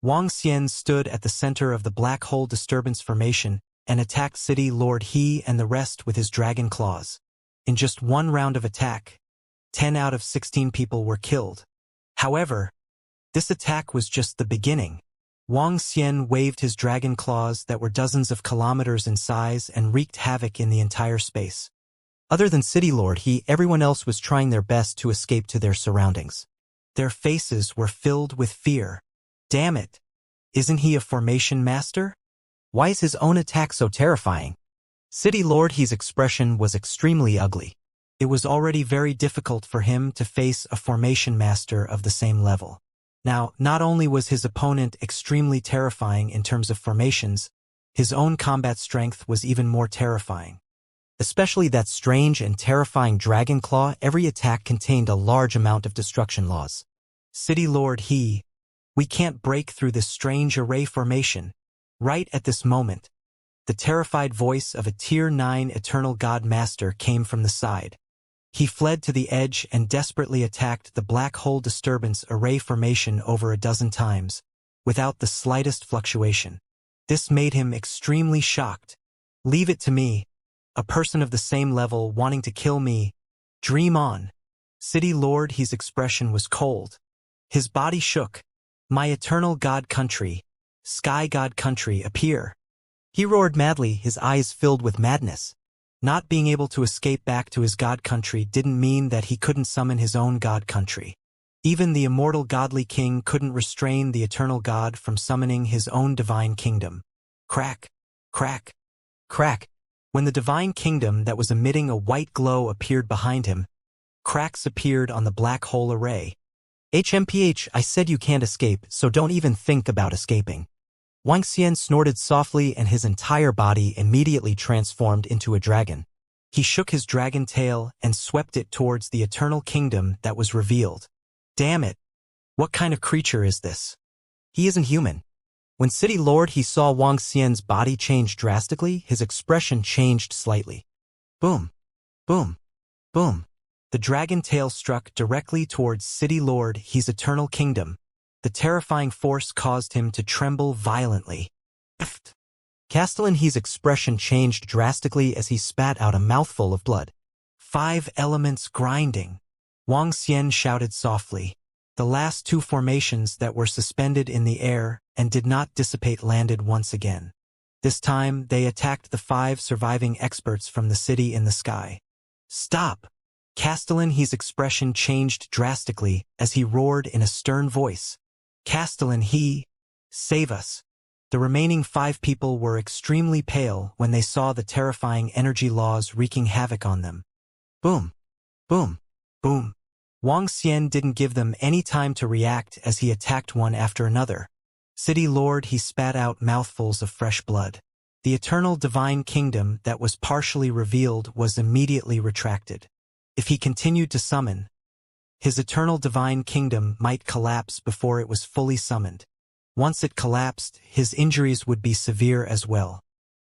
Wuxia stood at the center of the black hole disturbance formation and attacked City Lord he and the rest with his dragon claws. In just one round of attack, 10 out of 16 people were killed. However, this attack was just the beginning. Wuxia waved his dragon claws that were dozens of kilometers in size and wreaked havoc in the entire space. Other than City Lord everyone else was trying their best to escape to their surroundings. Their faces were filled with fear. Damn it! Isn't he a formation master? Why is his own attack so terrifying? City Lord his expression was extremely ugly. It was already very difficult for him to face a formation master of the same level. Now, not only was his opponent extremely terrifying in terms of formations, his own combat strength was even more terrifying. Especially that strange and terrifying dragon claw, every attack contained a large amount of destruction laws. City Lord we can't break through this strange array formation. Right at this moment, the terrified voice of a Tier 9 Eternal God Master came from the side. He fled to the edge and desperately attacked the black hole disturbance array formation over a dozen times, without the slightest fluctuation. This made him extremely shocked. Leave it to me. A person of the same level wanting to kill me. Dream on. City Lord his expression was cold. His body shook. My eternal God country, Sky God country, appear. He roared madly, his eyes filled with madness. Not being able to escape back to his God country didn't mean that he couldn't summon his own God country. Even the immortal godly king couldn't restrain the eternal God from summoning his own divine kingdom. Crack, crack, crack. When the divine kingdom that was emitting a white glow appeared behind him, cracks appeared on the black hole array. HMPH, I said you can't escape, so don't even think about escaping. Wuxia snorted softly and his entire body immediately transformed into a dragon. He shook his dragon tail and swept it towards the eternal kingdom that was revealed. Damn it! What kind of creature is this? He isn't human. When City Lord saw Wuxia's body change drastically, his expression changed slightly. Boom! Boom! Boom! The dragon tail struck directly towards City Lord his eternal kingdom. The terrifying force caused him to tremble violently. Castellan's expression changed drastically as he spat out a mouthful of blood. 5 elements grinding. Wuxia shouted softly. The last 2 formations that were suspended in the air and did not dissipate landed once again. This time, they attacked the 5 surviving experts from the city in the sky. Stop! Castellan's expression changed drastically as he roared in a stern voice. Castellan, save us. The remaining 5 people were extremely pale when they saw the terrifying energy laws wreaking havoc on them. Boom! Boom! Boom! Wuxia didn't give them any time to react as he attacked one after another. City Lord spat out mouthfuls of fresh blood. The eternal divine kingdom that was partially revealed was immediately retracted. If he continued to summon, his eternal divine kingdom might collapse before it was fully summoned. Once it collapsed, his injuries would be severe as well.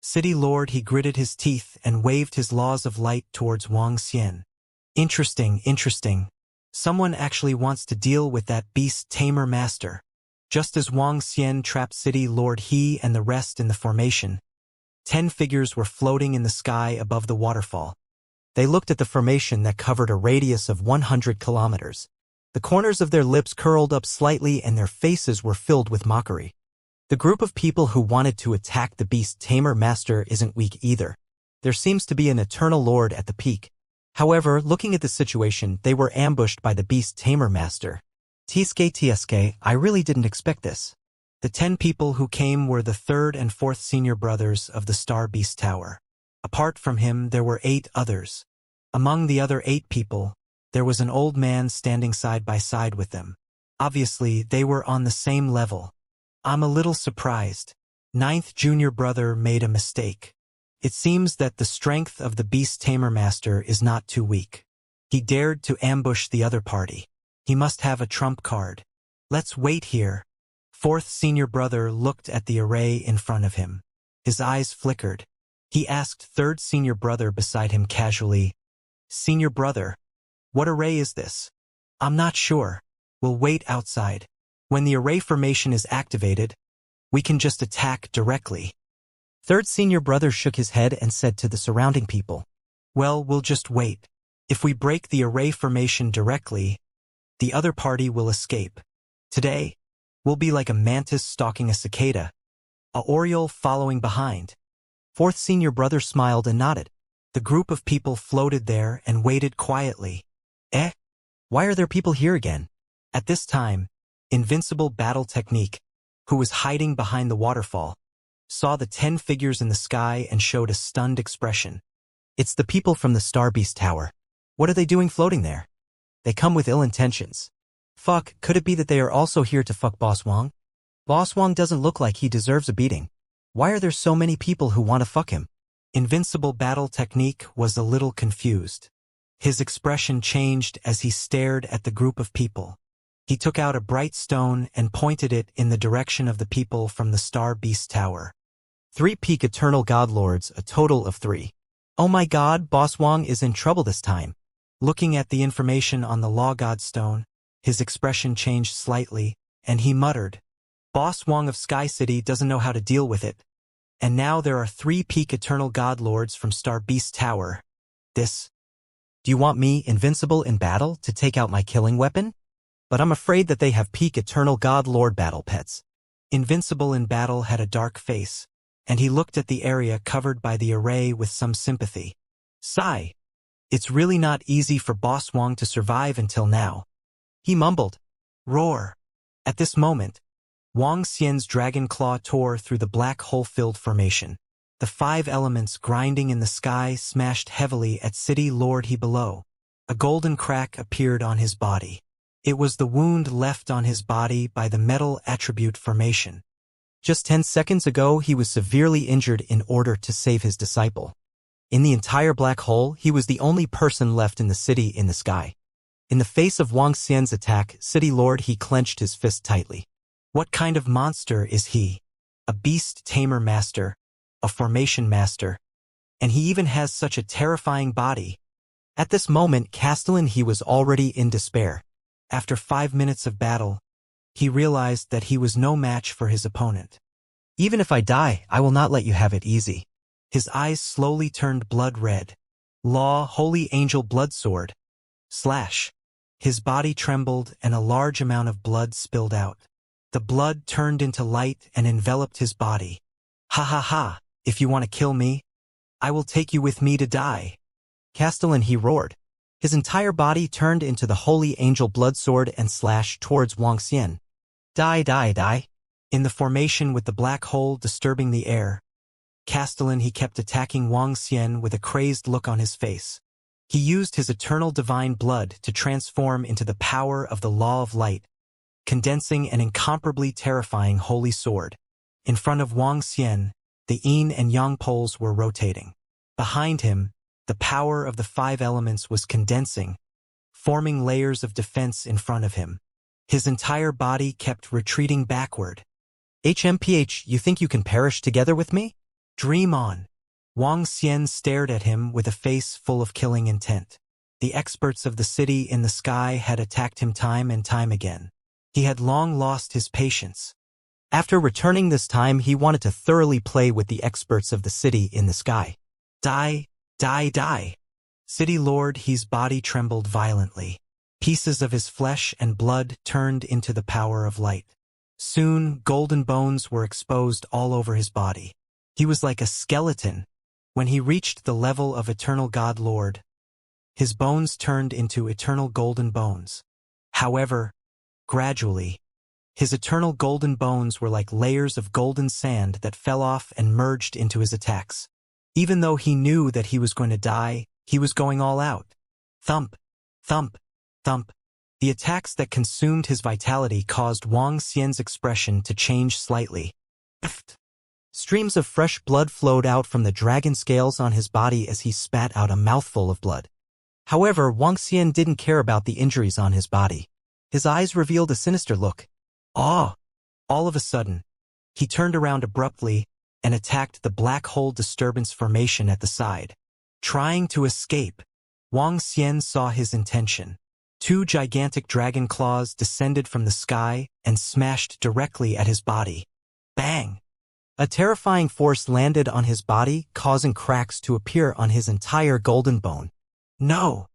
City Lord gritted his teeth and waved his laws of light towards Wuxia. Interesting, interesting. Someone actually wants to deal with that beast tamer master. Just as Wuxia trapped City Lord and the rest in the formation, 10 figures were floating in the sky above the waterfall. They looked at the formation that covered a radius of 100 kilometers. The corners of their lips curled up slightly and their faces were filled with mockery. The group of people who wanted to attack the beast tamer master isn't weak either. There seems to be an eternal lord at the peak. However, looking at the situation, they were ambushed by the beast tamer master. TSK, I really didn't expect this. The 10 people who came were the 3rd and 4th senior brothers of the Star Beast Tower. Apart from him, there were 8 others. Among the other 8 people, there was an old man standing side by side with them. Obviously, they were on the same level. I'm a little surprised. 9th junior brother made a mistake. It seems that the strength of the Beast Tamer Master is not too weak. He dared to ambush the other party. He must have a trump card. Let's wait here. 4th senior brother looked at the array in front of him. His eyes flickered. He asked 3rd senior brother beside him casually, Senior brother, what array is this? I'm not sure. We'll wait outside. When the array formation is activated, we can just attack directly. 3rd senior brother shook his head and said to the surrounding people, well, we'll just wait. If we break the array formation directly, the other party will escape. Today, we'll be like a mantis stalking a cicada, a oriole following behind. 4th senior brother smiled and nodded. The group of people floated there and waited quietly. Why are there people here again? At this time, Invincible Battle Technique, who was hiding behind the waterfall, saw the 10 figures in the sky and showed a stunned expression. It's the people from the Star Beast Tower. What are they doing floating there? They come with ill intentions. Fuck, could it be that they are also here to fuck Boss Wang? Boss Wang doesn't look like he deserves a beating. Why are there so many people who want to fuck him? Invincible Battle Technique was a little confused. His expression changed as he stared at the group of people. He took out a bright stone and pointed it in the direction of the people from the Star Beast Tower. 3 peak Eternal Godlords, a total of 3. Oh my god, Boss Wang is in trouble this time. Looking at the information on the Law God Stone, his expression changed slightly, and he muttered, Boss Wang of Sky City doesn't know how to deal with it. And now there are 3 peak Eternal Godlords from Star Beast Tower. Do you want me, invincible in battle, to take out my killing weapon? But I'm afraid that they have peak Eternal Godlord battle pets. Invincible in battle had a dark face, and he looked at the area covered by the array with some sympathy. Sigh. It's really not easy for Boss Wang to survive until now. He mumbled. Roar. At this moment, Wang Xian's dragon claw tore through the black hole-filled formation. The 5 elements grinding in the sky smashed heavily at City Lord He below. A golden crack appeared on his body. It was the wound left on his body by the metal attribute formation. Just 10 seconds ago he was severely injured in order to save his disciple. In the entire black hole, he was the only person left in the city in the sky. In the face of Wang Xian's attack, City Lord He clenched his fist tightly. What kind of monster is he? A beast tamer master, a formation master, and he even has such a terrifying body. At this moment, Castellan he was already in despair. After 5 minutes of battle, he realized that he was no match for his opponent. Even if I die, I will not let you have it easy. His eyes slowly turned blood red. Law, Holy Angel Blood Sword. Slash. His body trembled and a large amount of blood spilled out. The blood turned into light and enveloped his body. Ha ha ha, if you want to kill me, I will take you with me to die. Castellan he roared. His entire body turned into the Holy Angel Blood Sword and slashed towards Wang Xian. Die, die, die. In the formation with the black hole disturbing the air, Castellan he kept attacking Wang Xian with a crazed look on his face. He used his eternal divine blood to transform into the power of the Law of Light, condensing an incomparably terrifying holy sword. In front of Wang Xian, the yin and yang poles were rotating. Behind him, the power of the 5 elements was condensing, forming layers of defense in front of him. His entire body kept retreating backward. HMPH, you think you can perish together with me? Dream on. Wang Xian stared at him with a face full of killing intent. The experts of the city in the sky had attacked him time and time again. He had long lost his patience. After returning this time, he wanted to thoroughly play with the experts of the city in the sky. Die, die, die. City Lord He's body trembled violently. Pieces of his flesh and blood turned into the power of light. Soon, golden bones were exposed all over his body. He was like a skeleton. When he reached the level of Eternal God Lord, his bones turned into eternal golden bones. However, gradually, his eternal golden bones were like layers of golden sand that fell off and merged into his attacks. Even though he knew that he was going to die, he was going all out. Thump, thump, thump. The attacks that consumed his vitality caused Wang Xian's expression to change slightly. Streams of fresh blood flowed out from the dragon scales on his body as he spat out a mouthful of blood. However, Wang Xian didn't care about the injuries on his body. His eyes revealed a sinister look. Awe! All of a sudden, he turned around abruptly and attacked the black hole disturbance formation at the side. Trying to escape, Wang Xian saw his intention. 2 gigantic dragon claws descended from the sky and smashed directly at his body. Bang! A terrifying force landed on his body, causing cracks to appear on his entire golden bone. No!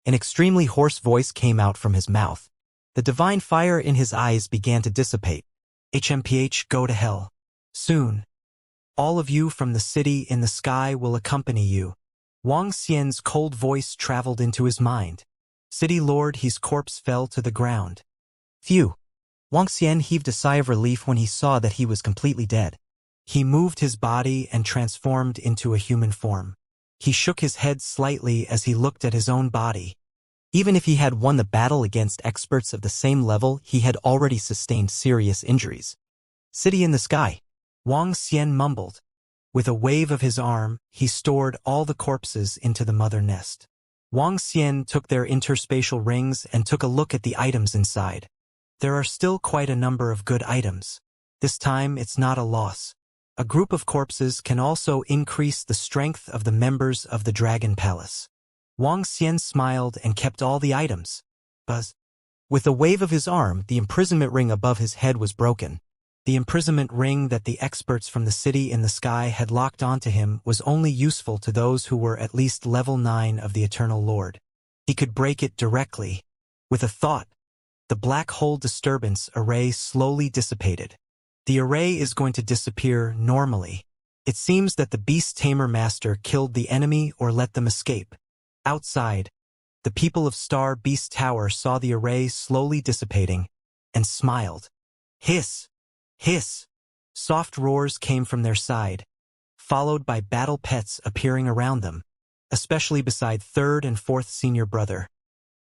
An extremely hoarse voice came out from his mouth. The divine fire in his eyes began to dissipate. HMPH, go to hell. Soon. All of you from the city in the sky will accompany you. Wang Xian's cold voice traveled into his mind. City Lord He's corpse fell to the ground. Phew! Wang Xian heaved a sigh of relief when he saw that he was completely dead. He moved his body and transformed into a human form. He shook his head slightly as he looked at his own body. Even if he had won the battle against experts of the same level, he had already sustained serious injuries. City in the sky, Wang Xian mumbled. With a wave of his arm, he stored all the corpses into the mother nest. Wang Xian took their interspatial rings and took a look at the items inside. There are still quite a number of good items. This time it's not a loss. A group of corpses can also increase the strength of the members of the Dragon Palace. Wang Xian smiled and kept all the items. Buzz. With a wave of his arm, the imprisonment ring above his head was broken. The imprisonment ring that the experts from the city in the sky had locked onto him was only useful to those who were at least level 9 of the Eternal Lord. He could break it directly. With a thought, the black hole disturbance array slowly dissipated. The array is going to disappear normally. It seems that the Beast Tamer Master killed the enemy or let them escape. Outside, the people of Star Beast Tower saw the array slowly dissipating and smiled. Hiss! Hiss! Soft roars came from their side, followed by battle pets appearing around them, especially beside third and fourth senior brother.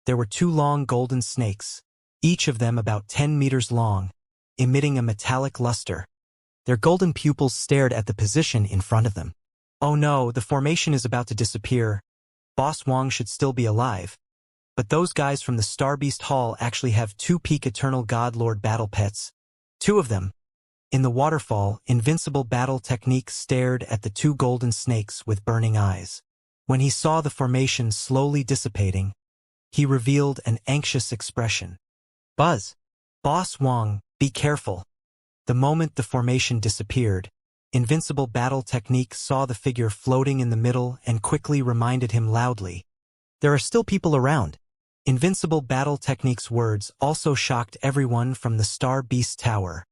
There were 2 long golden snakes, each of them about 10 meters long, emitting a metallic luster. Their golden pupils stared at the position in front of them. Oh no, the formation is about to disappear. Boss Wang should still be alive. But those guys from the Star Beast Hall actually have 2 peak Eternal God Lord battle pets. 2 of them. In the waterfall, Invincible Battle Technique stared at the 2 golden snakes with burning eyes. When he saw the formation slowly dissipating, he revealed an anxious expression. Buzz! Boss Wang, be careful. The moment the formation disappeared, Invincible Battle Technique saw the figure floating in the middle and quickly reminded him loudly. There are still people around. Invincible Battle Technique's words also shocked everyone from the Star Beast Tower.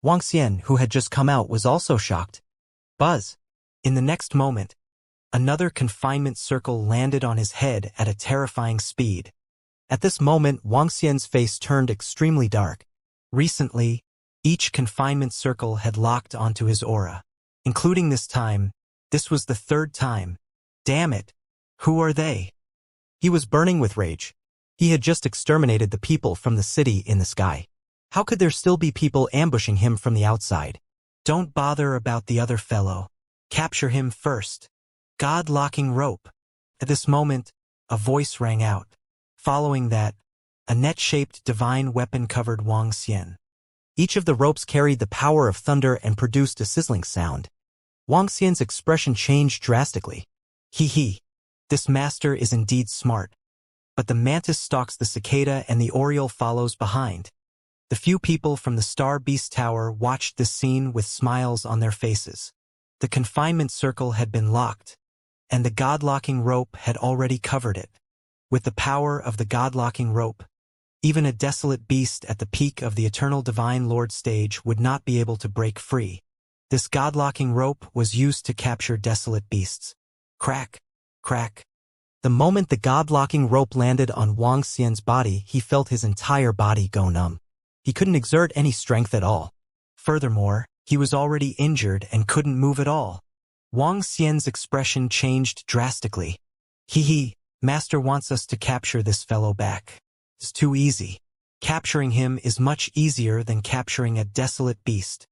Wang Xian, who had just come out, was also shocked. Buzz! In the next moment, another confinement circle landed on his head at a terrifying speed. At this moment, Wang Xian's face turned extremely dark. Recently, each confinement circle had locked onto his aura. Including this time, this was the 3rd time. Damn it! Who are they? He was burning with rage. He had just exterminated the people from the city in the sky. How could there still be people ambushing him from the outside? Don't bother about the other fellow. Capture him first. God-locking rope. At this moment, a voice rang out. Following that, a net-shaped divine weapon covered Wang Xian. Each of the ropes carried the power of thunder and produced a sizzling sound. Wang Xian's expression changed drastically. Hee. This master is indeed smart. But the mantis stalks the cicada and the oriole follows behind. The few people from the Star Beast Tower watched this scene with smiles on their faces. The confinement circle had been locked, and the God-locking rope had already covered it. With the power of the God-locking rope, even a desolate beast at the peak of the Eternal Divine Lord stage would not be able to break free. This God-locking rope was used to capture desolate beasts. Crack, crack. The moment the God-locking rope landed on Wang Xian's body, he felt his entire body go numb. He couldn't exert any strength at all. Furthermore, he was already injured and couldn't move at all. Wang Xian's expression changed drastically. Hee, Master wants us to capture this fellow back. It's too easy. Capturing him is much easier than capturing a desolate beast.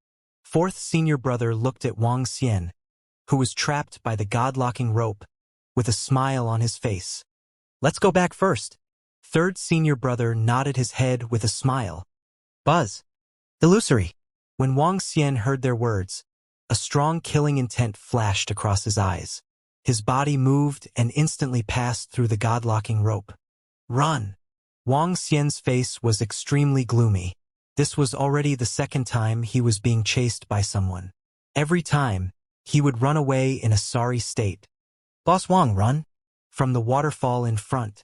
4th senior brother looked at Wang Xian, who was trapped by the God-locking rope, with a smile on his face. Let's go back first. 3rd senior brother nodded his head with a smile. Buzz! Illusory! When Wang Xian heard their words, a strong killing intent flashed across his eyes. His body moved and instantly passed through the God-locking rope. Run! Wang Xian's face was extremely gloomy. This was already the 2nd time he was being chased by someone. Every time, he would run away in a sorry state. Boss Wang, run! From the waterfall in front,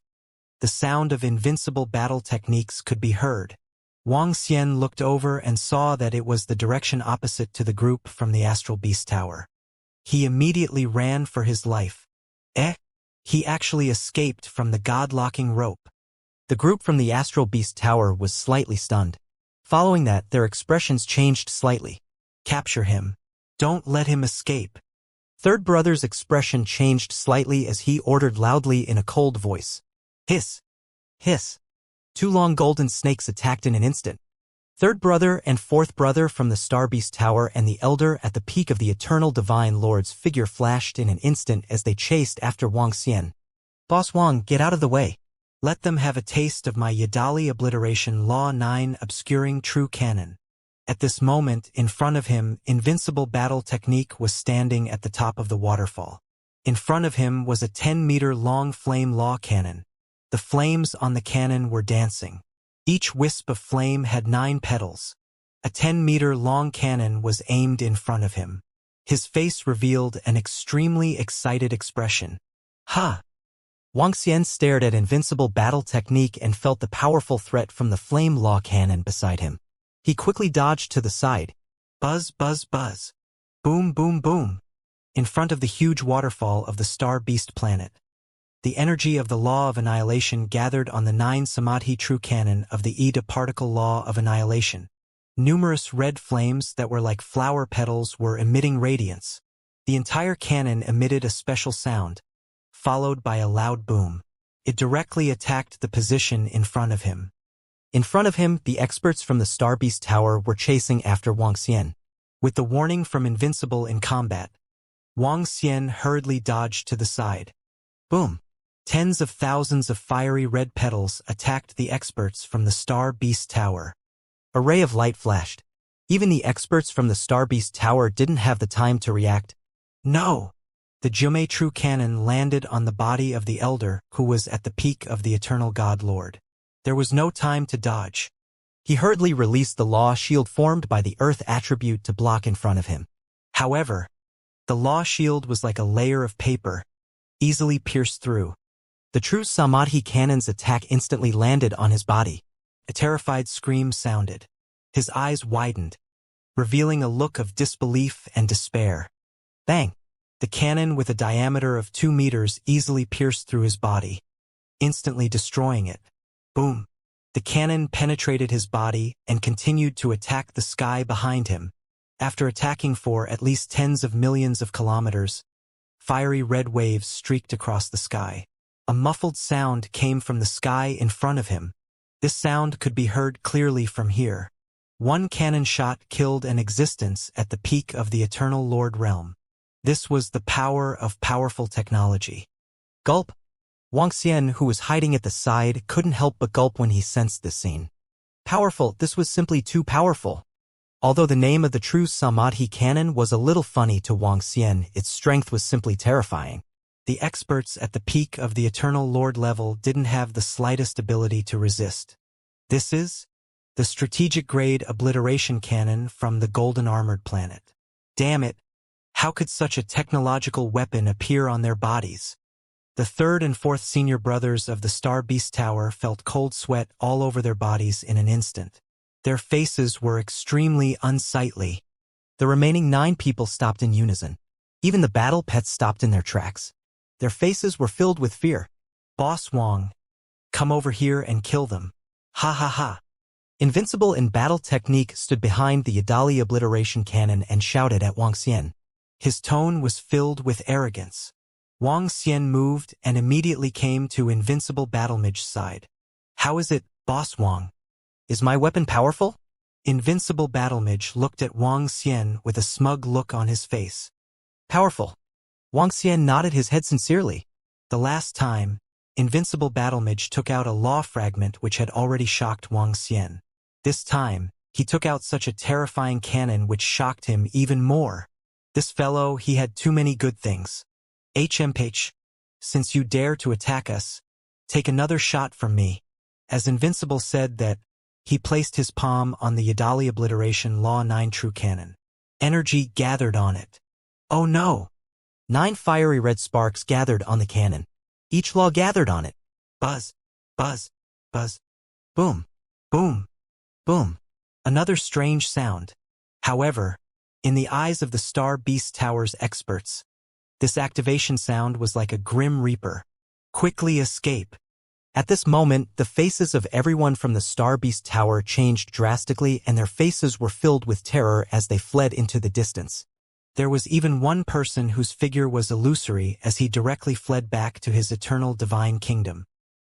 the sound of invincible battle techniques could be heard. Wang Xian looked over and saw that it was the direction opposite to the group from the Astral Beast Tower. He immediately ran for his life. He actually escaped from the God-locking rope. The group from the Astral Beast Tower was slightly stunned. Following that, their expressions changed slightly. Capture him. Don't let him escape. Third brother's expression changed slightly as he ordered loudly in a cold voice. Hiss! Hiss! Two long golden snakes attacked in an instant. Third brother and fourth brother from the Star Beast Tower and the Elder at the peak of the Eternal Divine Lord's figure flashed in an instant as they chased after Wang Xian. Boss Wang, get out of the way. Let them have a taste of my Yadali Obliteration Law 9 obscuring true canon. At this moment, in front of him, Invincible Battle Technique was standing at the top of the waterfall. In front of him was a 10-meter-long flame law cannon. The flames on the cannon were dancing. Each wisp of flame had 9 petals. A 10-meter-long cannon was aimed in front of him. His face revealed an extremely excited expression. Ha! Wang Xian stared at Invincible Battle Technique and felt the powerful threat from the flame law cannon beside him. He quickly dodged to the side. Buzz, buzz, buzz. Boom, boom, boom. In front of the huge waterfall of the Star Beast planet. The energy of the Law of Annihilation gathered on the 9 Samadhi true canon of the Ida particle Law of Annihilation. Numerous red flames that were like flower petals were emitting radiance. The entire cannon emitted a special sound, followed by a loud boom. It directly attacked the position in front of him. In front of him, the experts from the Star Beast Tower were chasing after Wang Xian. With the warning from Invincible in combat, Wang Xian hurriedly dodged to the side. Boom! Tens of thousands of fiery red petals attacked the experts from the Star Beast Tower. A ray of light flashed. Even the experts from the Star Beast Tower didn't have the time to react. No! The Jume True Cannon landed on the body of the Elder, who was at the peak of the Eternal God Lord. There was no time to dodge. He hurriedly released the Law Shield formed by the Earth attribute to block in front of him. However, the Law Shield was like a layer of paper, easily pierced through. The true Samadhi cannon's attack instantly landed on his body. A terrified scream sounded. His eyes widened, revealing a look of disbelief and despair. Bang! The cannon with a diameter of 2 meters easily pierced through his body, instantly destroying it. Boom! The cannon penetrated his body and continued to attack the sky behind him. After attacking for at least tens of millions of kilometers, fiery red waves streaked across the sky. A muffled sound came from the sky in front of him. This sound could be heard clearly from here. One cannon shot killed an existence at the peak of the Eternal Lord realm. This was the power of powerful technology. Gulp! Wang Xian, who was hiding at the side, couldn't help but gulp when he sensed this scene. Powerful, this was simply too powerful. Although the name of the true Samadhi cannon was a little funny to Wang Xian, its strength was simply terrifying. The experts at the peak of the Eternal Lord level didn't have the slightest ability to resist. This is the strategic grade obliteration cannon from the Golden Armored planet. Damn it! How could such a technological weapon appear on their bodies? The third and fourth senior brothers of the Star Beast Tower felt cold sweat all over their bodies in an instant. Their faces were extremely unsightly. The remaining 9 people stopped in unison. Even the battle pets stopped in their tracks. Their faces were filled with fear. Boss Wang, come over here and kill them. Ha ha ha. Invincible in Battle Technique stood behind the Yadali Obliteration Cannon and shouted at Wang Xian. His tone was filled with arrogance. Wang Xian moved and immediately came to Invincible Battlemidge's side. How is it, Boss Wang? Is my weapon powerful? Invincible Battlemidge looked at Wang Xian with a smug look on his face. Powerful. Wang Xian nodded his head sincerely. The last time, Invincible Battlemidge took out a law fragment which had already shocked Wang Xian. This time, he took out such a terrifying cannon which shocked him even more. This fellow, he had too many good things. HMH, since you dare to attack us, take another shot from me. As Invincible said that, he placed his palm on the Yadali Obliteration Law 9 true cannon. Energy gathered on it. Oh no! 9 fiery red sparks gathered on the cannon. Each law gathered on it. Buzz, buzz, buzz. Boom, boom, boom. Another strange sound. However, in the eyes of the Star Beast Tower's experts, this activation sound was like a grim reaper. Quickly escape. At this moment, the faces of everyone from the Star Beast Tower changed drastically and their faces were filled with terror as they fled into the distance. There was even one person whose figure was illusory as he directly fled back to his eternal divine kingdom.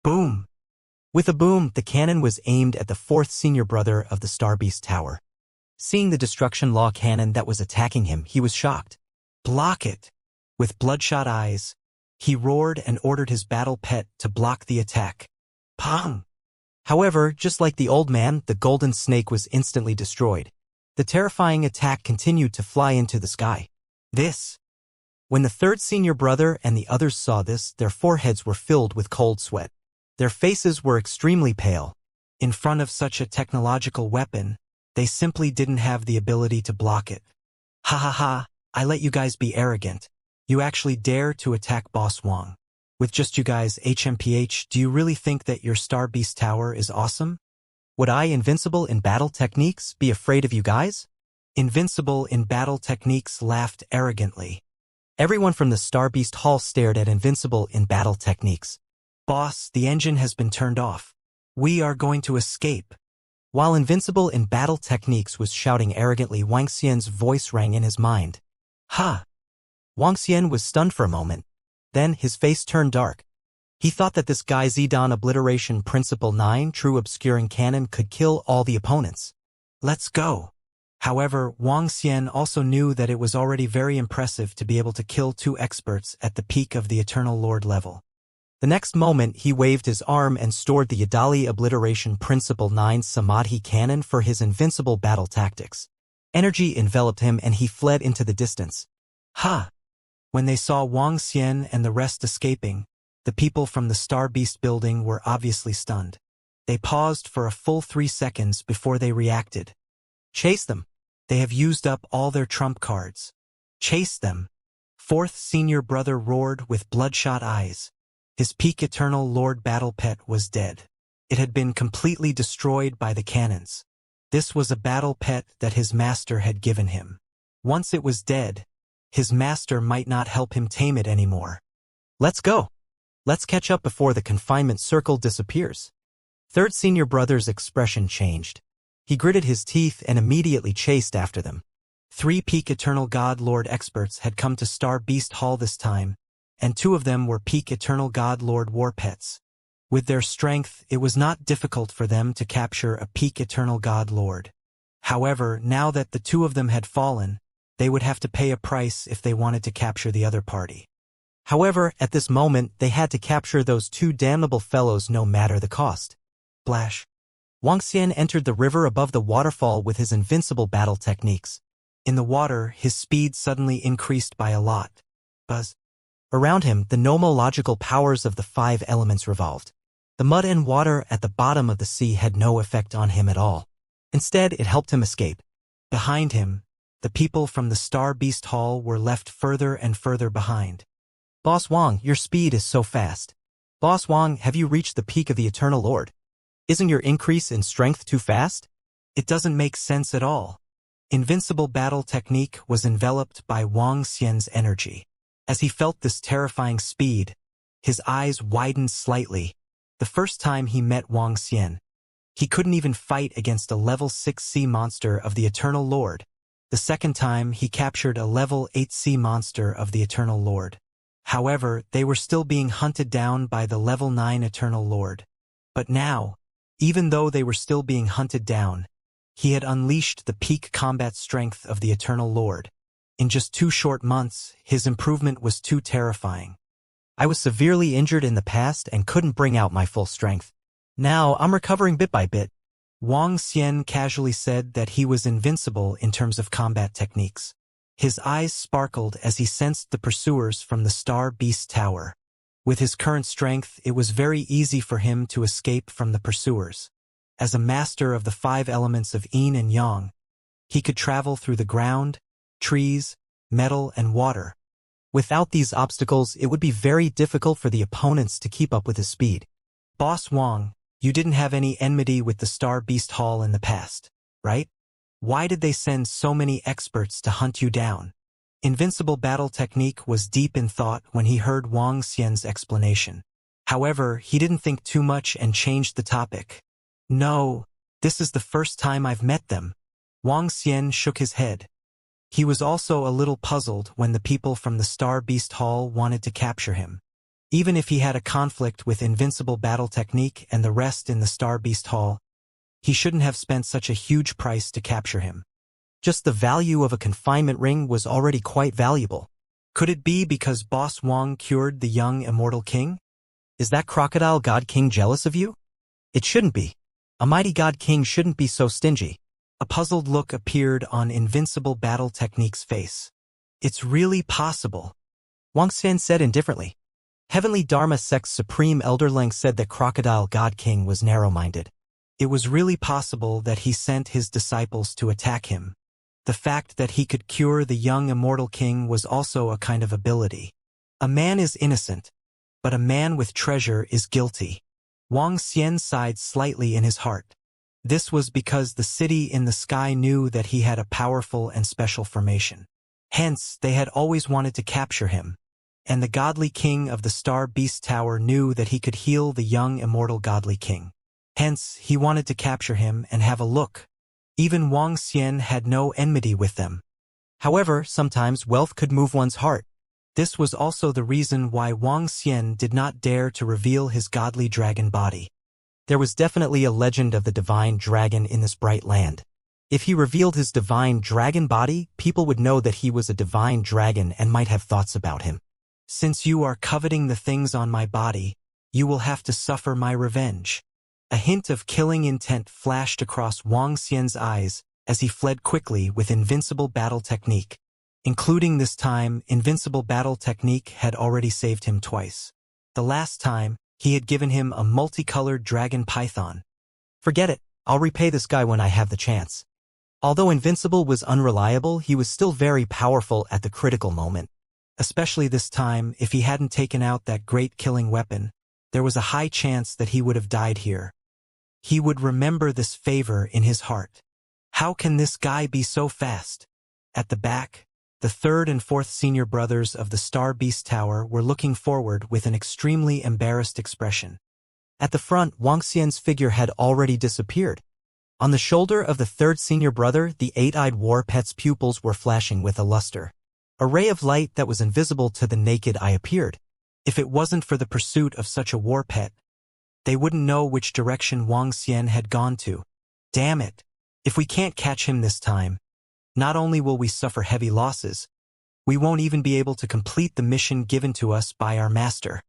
Boom! With a boom, the cannon was aimed at the fourth senior brother of the Star Beast Tower. Seeing the destruction law cannon that was attacking him, he was shocked. Block it! With bloodshot eyes, he roared and ordered his battle pet to block the attack. Pong! However, just like the old man, the golden snake was instantly destroyed. The terrifying attack continued to fly into the sky. When the third senior brother and the others saw this, their foreheads were filled with cold sweat. Their faces were extremely pale. In front of such a technological weapon, they simply didn't have the ability to block it. Ha ha ha, I let you guys be arrogant. You actually dare to attack Boss Wong. With just you guys HMPH, do you really think that your Star Beast Tower is awesome? Would I, Invincible in Battle Techniques, be afraid of you guys? Invincible in Battle Techniques laughed arrogantly. Everyone from the Star Beast Hall stared at Invincible in Battle Techniques. Boss, the engine has been turned off. We are going to escape. While Invincible in Battle Techniques was shouting arrogantly, Wang Xian's voice rang in his mind. Ha! Wang Xian was stunned for a moment. Then his face turned dark. He thought that this guy Zidane Obliteration Principle 9 True Obscuring Cannon could kill all the opponents. Let's go. However, Wang Xian also knew that it was already very impressive to be able to kill two experts at the peak of the Eternal Lord level. The next moment, he waved his arm and stored the Yadali Obliteration Principle 9 Samadhi Cannon for his invincible battle tactics. Energy enveloped him and he fled into the distance. Ha! When they saw Wang Xian and the rest escaping, the people from the Star Beast building were obviously stunned. They paused for a full 3 seconds before they reacted. Chase them! They have used up all their trump cards. Chase them! Fourth senior brother roared with bloodshot eyes. His peak Eternal Lord battle pet was dead. It had been completely destroyed by the cannons. This was a battle pet that his master had given him. Once it was dead, his master might not help him tame it anymore. Let's go! Let's catch up before the confinement circle disappears. Third senior brother's expression changed. He gritted his teeth and immediately chased after them. 3 peak Eternal God Lord experts had come to Star Beast Hall this time, and 2 of them were peak Eternal God Lord war pets. With their strength, it was not difficult for them to capture a peak Eternal God Lord. However, now that the 2 of them had fallen, they would have to pay a price if they wanted to capture the other party. However, at this moment, they had to capture those 2 damnable fellows no matter the cost. Splash. Wang Xian entered the river above the waterfall with his invincible battle techniques. In the water, his speed suddenly increased by a lot. Buzz. Around him, the nomological powers of the 5 elements revolved. The mud and water at the bottom of the sea had no effect on him at all. Instead, it helped him escape. Behind him, the people from the Star Beast Hall were left further and further behind. Boss Wang, your speed is so fast. Boss Wang, have you reached the peak of the Eternal Lord? Isn't your increase in strength too fast? It doesn't make sense at all. Invincible battle technique was enveloped by Wang Xian's energy. As he felt this terrifying speed, his eyes widened slightly. The first time he met Wang Xian, he couldn't even fight against a level 6 sea monster of the Eternal Lord. The second time, he captured a level 8 sea monster of the Eternal Lord. However, they were still being hunted down by the level 9 Eternal Lord. But now, even though they were still being hunted down, he had unleashed the peak combat strength of the Eternal Lord. In just 2 short months, his improvement was too terrifying. I was severely injured in the past and couldn't bring out my full strength. Now, I'm recovering bit by bit. Wang Xian casually said that he was invincible in terms of combat techniques. His eyes sparkled as he sensed the pursuers from the Star Beast Tower. With his current strength, it was very easy for him to escape from the pursuers. As a master of the 5 elements of yin and yang, he could travel through the ground, trees, metal, and water. Without these obstacles, it would be very difficult for the opponents to keep up with his speed. Boss Wang, you didn't have any enmity with the Star Beast Hall in the past, right? Why did they send so many experts to hunt you down? Invincible battle technique was deep in thought when he heard Wang Xian's explanation. However, he didn't think too much and changed the topic. No, this is the first time I've met them. Wang Xian shook his head. He was also a little puzzled when the people from the Star Beast Hall wanted to capture him. Even if he had a conflict with invincible battle technique and the rest in the Star Beast Hall, he shouldn't have spent such a huge price to capture him. Just the value of a confinement ring was already quite valuable. Could it be because Boss Wong cured the young Immortal King? Is that Crocodile God King jealous of you? It shouldn't be. A mighty God King shouldn't be so stingy. A puzzled look appeared on Invincible Battle Technique's face. It's really possible, Wang Xian said indifferently. Heavenly Dharma Sect's Supreme Elder Leng said that Crocodile God King was narrow-minded. It was really possible that he sent his disciples to attack him. The fact that he could cure the young Immortal King was also a kind of ability. A man is innocent, but a man with treasure is guilty. Wang Xian sighed slightly in his heart. This was because the city in the sky knew that he had a powerful and special formation. Hence, they had always wanted to capture him. And the godly king of the Star Beast Tower knew that he could heal the young immortal godly king. Hence, he wanted to capture him and have a look. Even Wang Xian had no enmity with them. However, sometimes wealth could move one's heart. This was also the reason why Wang Xian did not dare to reveal his godly dragon body. There was definitely a legend of the divine dragon in this bright land. If he revealed his divine dragon body, people would know that he was a divine dragon and might have thoughts about him. Since you are coveting the things on my body, you will have to suffer my revenge. A hint of killing intent flashed across Wang Xian's eyes as he fled quickly with Invincible Battle Technique. Including this time, Invincible Battle Technique had already saved him twice. The last time, he had given him a multicolored dragon python. Forget it, I'll repay this guy when I have the chance. Although Invincible was unreliable, he was still very powerful at the critical moment. Especially this time, if he hadn't taken out that great killing weapon, there was a high chance that he would have died here. He would remember this favor in his heart. How can this guy be so fast? At the back, the third and fourth senior brothers of the Star Beast Tower were looking forward with an extremely embarrassed expression. At the front, Wang Xian's figure had already disappeared. On the shoulder of the third senior brother, the eight-eyed war pet's pupils were flashing with a luster. A ray of light that was invisible to the naked eye appeared. If it wasn't for the pursuit of such a war pet, they wouldn't know which direction Wang Xian had gone to. Damn it! If we can't catch him this time, not only will we suffer heavy losses, we won't even be able to complete the mission given to us by our master.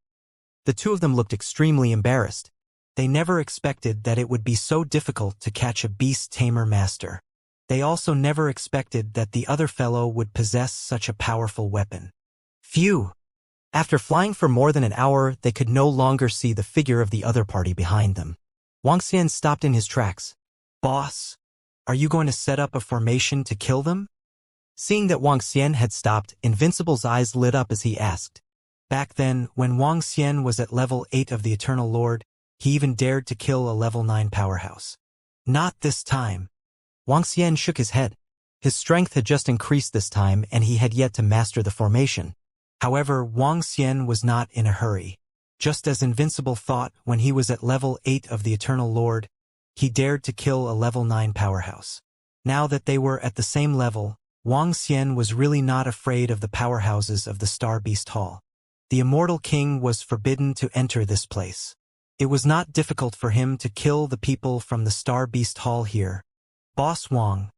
The two of them looked extremely embarrassed. They never expected that it would be so difficult to catch a beast tamer master. They also never expected that the other fellow would possess such a powerful weapon. Phew! After flying for more than an hour, they could no longer see the figure of the other party behind them. Wang Xian stopped in his tracks. Boss, are you going to set up a formation to kill them? Seeing that Wang Xian had stopped, Invincible's eyes lit up as he asked. Back then, when Wang Xian was at level 8 of the Eternal Lord, he even dared to kill a level 9 powerhouse. Not this time. Wang Xian shook his head. His strength had just increased this time and he had yet to master the formation. However, Wang Xian was not in a hurry. Just as Invincible thought when he was at level 8 of the Eternal Lord, he dared to kill a level 9 powerhouse. Now that they were at the same level, Wang Xian was really not afraid of the powerhouses of the Star Beast Hall. The Immortal King was forbidden to enter this place. It was not difficult for him to kill the people from the Star Beast Hall here. Boss Wang,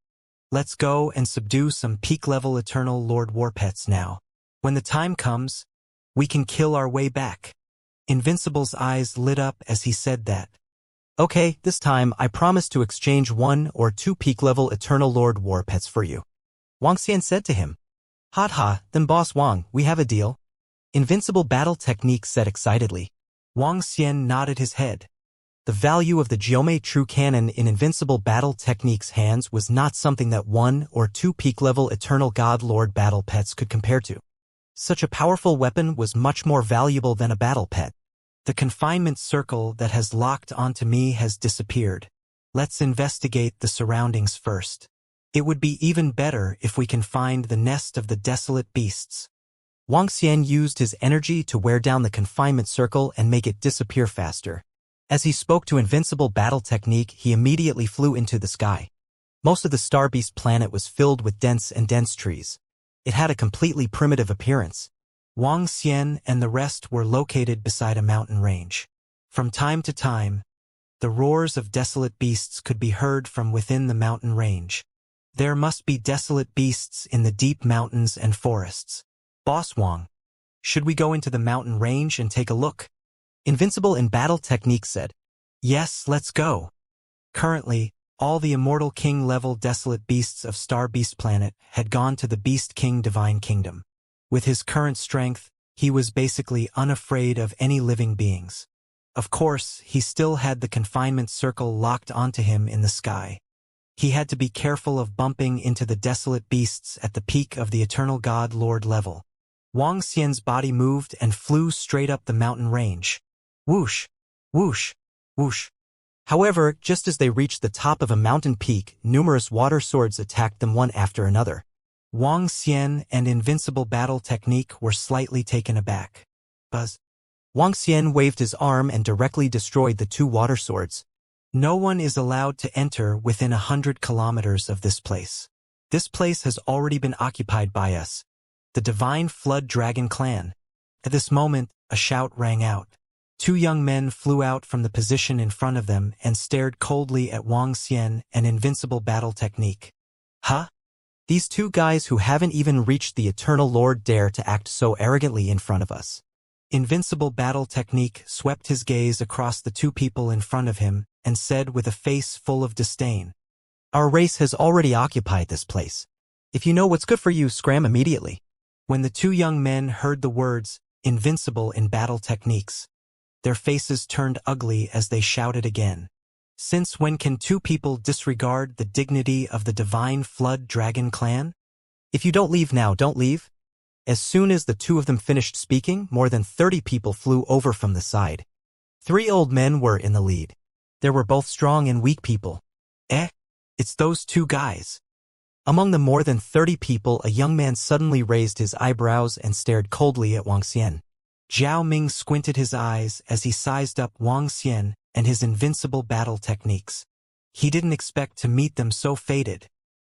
let's go and subdue some peak-level Eternal Lord Warpets now. When the time comes, we can kill our way back. Invincible's eyes lit up as he said that. Okay, this time I promise to exchange 1 or 2 peak-level Eternal Lord Warpets for you. Wang Xian said to him. Ha, then Boss Wang, we have a deal. Invincible Battle Technique said excitedly. Wang Xian nodded his head. The value of the Jiome True Cannon in Invincible Battle Technique's hands was not something that 1 or 2 peak-level Eternal God Lord Battle Pets could compare to. Such a powerful weapon was much more valuable than a battle pet. The confinement circle that has locked onto me has disappeared. Let's investigate the surroundings first. It would be even better if we can find the nest of the desolate beasts. Wang Xian used his energy to wear down the confinement circle and make it disappear faster. As he spoke to Invincible Battle Technique, he immediately flew into the sky. Most of the Star Beast planet was filled with dense trees. It had a completely primitive appearance. Wang Xian and the rest were located beside a mountain range. From time to time, the roars of desolate beasts could be heard from within the mountain range. There must be desolate beasts in the deep mountains and forests. Boss Wang, should we go into the mountain range and take a look? Invincible in Battle Technique said. Yes, let's go. Currently, all the Immortal King-level desolate beasts of Star Beast Planet had gone to the Beast King Divine Kingdom. With his current strength, he was basically unafraid of any living beings. Of course, he still had the confinement circle locked onto him in the sky. He had to be careful of bumping into the desolate beasts at the peak of the Eternal God Lord level. Wang Xian's body moved and flew straight up the mountain range. Whoosh, whoosh, whoosh. However, just as they reached the top of a mountain peak, numerous water swords attacked them one after another. Wang Xian and Invincible Battle Technique were slightly taken aback. Buzz. Wang Xian waved his arm and directly destroyed the two water swords. No one is allowed to enter within 100 kilometers of this place. This place has already been occupied by us, the Divine Flood Dragon Clan. At this moment, a shout rang out. Two young men flew out from the position in front of them and stared coldly at Wang Xian and Invincible Battle Technique. Huh? These two guys who haven't even reached the Eternal Lord dare to act so arrogantly in front of us. Invincible Battle Technique swept his gaze across the two people in front of him and said with a face full of disdain. Our race has already occupied this place. If you know what's good for you, scram immediately. When the two young men heard the words, Invincible in Battle Techniques, their faces turned ugly as they shouted again. Since when can two people disregard the dignity of the Divine Flood Dragon Clan? If you don't leave now, don't leave. As soon as the two of them finished speaking, more than 30 people flew over from the side. 3 old men were in the lead. There were both strong and weak people. It's those two guys. Among the more than 30 people, a young man suddenly raised his eyebrows and stared coldly at Wang Xian. Zhao Ming squinted his eyes as he sized up Wang Xian and his invincible battle techniques. He didn't expect to meet them so faded.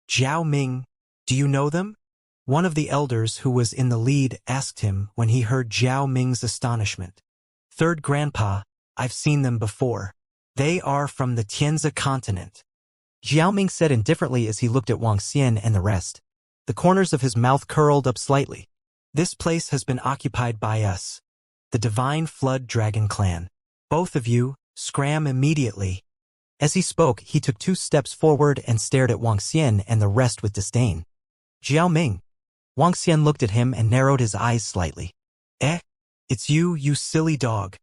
Zhao Ming, do you know them? One of the elders who was in the lead asked him when he heard Zhao Ming's astonishment. Third Grandpa, I've seen them before. They are from the Tianzi continent. Zhao Ming said indifferently as he looked at Wang Xian and the rest. The corners of his mouth curled up slightly. This place has been occupied by us, the Divine Flood Dragon Clan. Both of you, scram immediately. As he spoke, he took 2 steps forward and stared at Wang Xian and the rest with disdain. Zhao Ming. Wang Xian looked at him and narrowed his eyes slightly. It's you silly dog.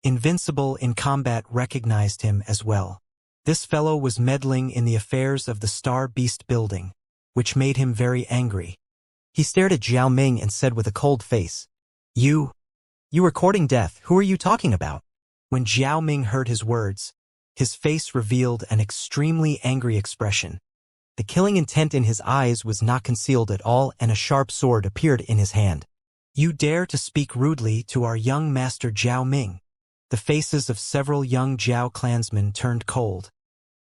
Invincible in Combat recognized him as well. This fellow was meddling in the affairs of the Star Beast building, which made him very angry. He stared at Zhao Ming and said with a cold face, You were courting death. Who are you talking about? When Zhao Ming heard his words, his face revealed an extremely angry expression. The killing intent in his eyes was not concealed at all, and a sharp sword appeared in his hand. You dare to speak rudely to our young master Zhao Ming? The faces of several young Zhao clansmen turned cold,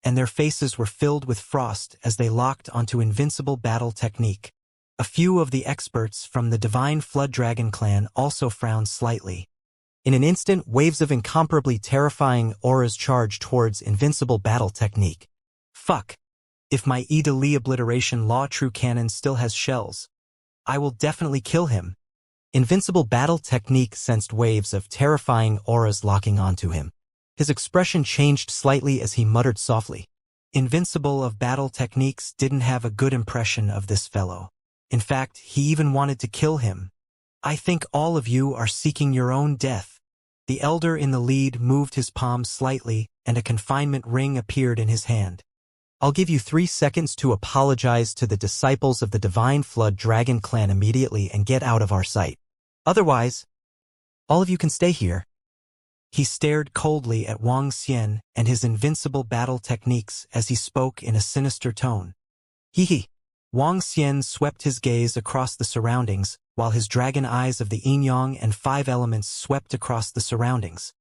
and their faces were filled with frost as they locked onto Invincible Battle Technique. A few of the experts from the Divine Flood Dragon Clan also frowned slightly. In an instant, waves of incomparably terrifying auras charged towards Invincible Battle Technique. Fuck. If my Lee Obliteration Law True Cannon still has shells, I will definitely kill him. Invincible Battle Technique sensed waves of terrifying auras locking onto him. His expression changed slightly as he muttered softly. Invincible of Battle Techniques didn't have a good impression of this fellow. In fact, he even wanted to kill him. I think all of you are seeking your own death. The elder in the lead moved his palm slightly, and a confinement ring appeared in his hand. I'll give you 3 seconds to apologize to the disciples of the Divine Flood Dragon Clan immediately and get out of our sight. Otherwise, all of you can stay here. He stared coldly at Wang Xian and his invincible battle techniques as he spoke in a sinister tone. Hee. Wang Xian swept his gaze across the surroundings, while his dragon eyes of the yin-yang and 5 elements swept across the surroundings.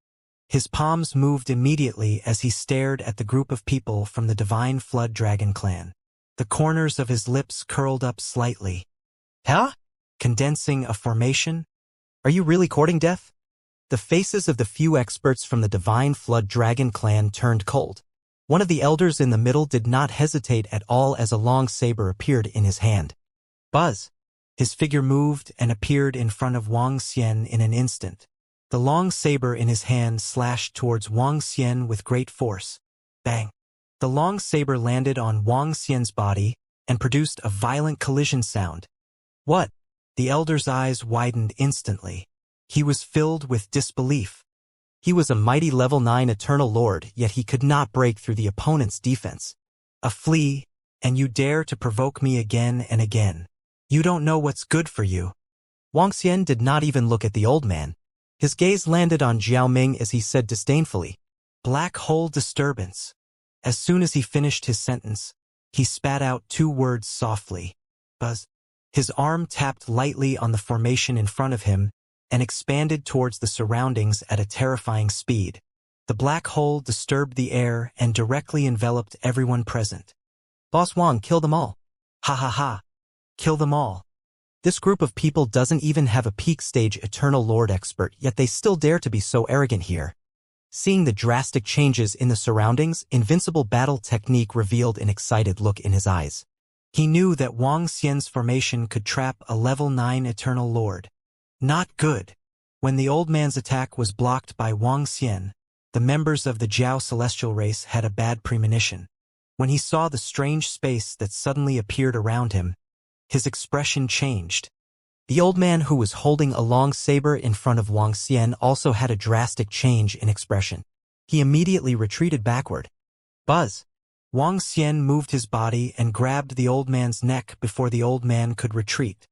His palms moved immediately as he stared at the group of people from the Divine Flood Dragon Clan. The corners of his lips curled up slightly. Huh? Condensing a formation? Are you really courting death? The faces of the few experts from the Divine Flood Dragon clan turned cold. One of the elders in the middle did not hesitate at all as a long saber appeared in his hand. Buzz! His figure moved and appeared in front of Wang Xian in an instant. The long saber in his hand slashed towards Wang Xian with great force. Bang! The long saber landed on Wang Xian's body and produced a violent collision sound. What? The elder's eyes widened instantly. He was filled with disbelief. He was a mighty level 9 Eternal Lord, yet he could not break through the opponent's defense. A flea, and you dare to provoke me again and again. You don't know what's good for you. Wang Xian did not even look at the old man. His gaze landed on Jiao Ming as he said disdainfully, "Black hole disturbance." As soon as he finished his sentence, he spat out 2 words softly. Buzz. His arm tapped lightly on the formation in front of him and expanded towards the surroundings at a terrifying speed. The black hole disturbed the air and directly enveloped everyone present. Boss Wang, kill them all. Ha ha ha. Kill them all. This group of people doesn't even have a peak stage Eternal Lord expert, yet they still dare to be so arrogant here. Seeing the drastic changes in the surroundings, Invincible Battle Technique revealed an excited look in his eyes. He knew that Wang Xian's formation could trap a level 9 Eternal Lord. Not good. When the old man's attack was blocked by Wang Xian, the members of the Jiao celestial race had a bad premonition. When he saw the strange space that suddenly appeared around him, his expression changed. The old man who was holding a long saber in front of Wang Xian also had a drastic change in expression. He immediately retreated backward. Buzz! Wang Xian moved his body and grabbed the old man's neck before the old man could retreat.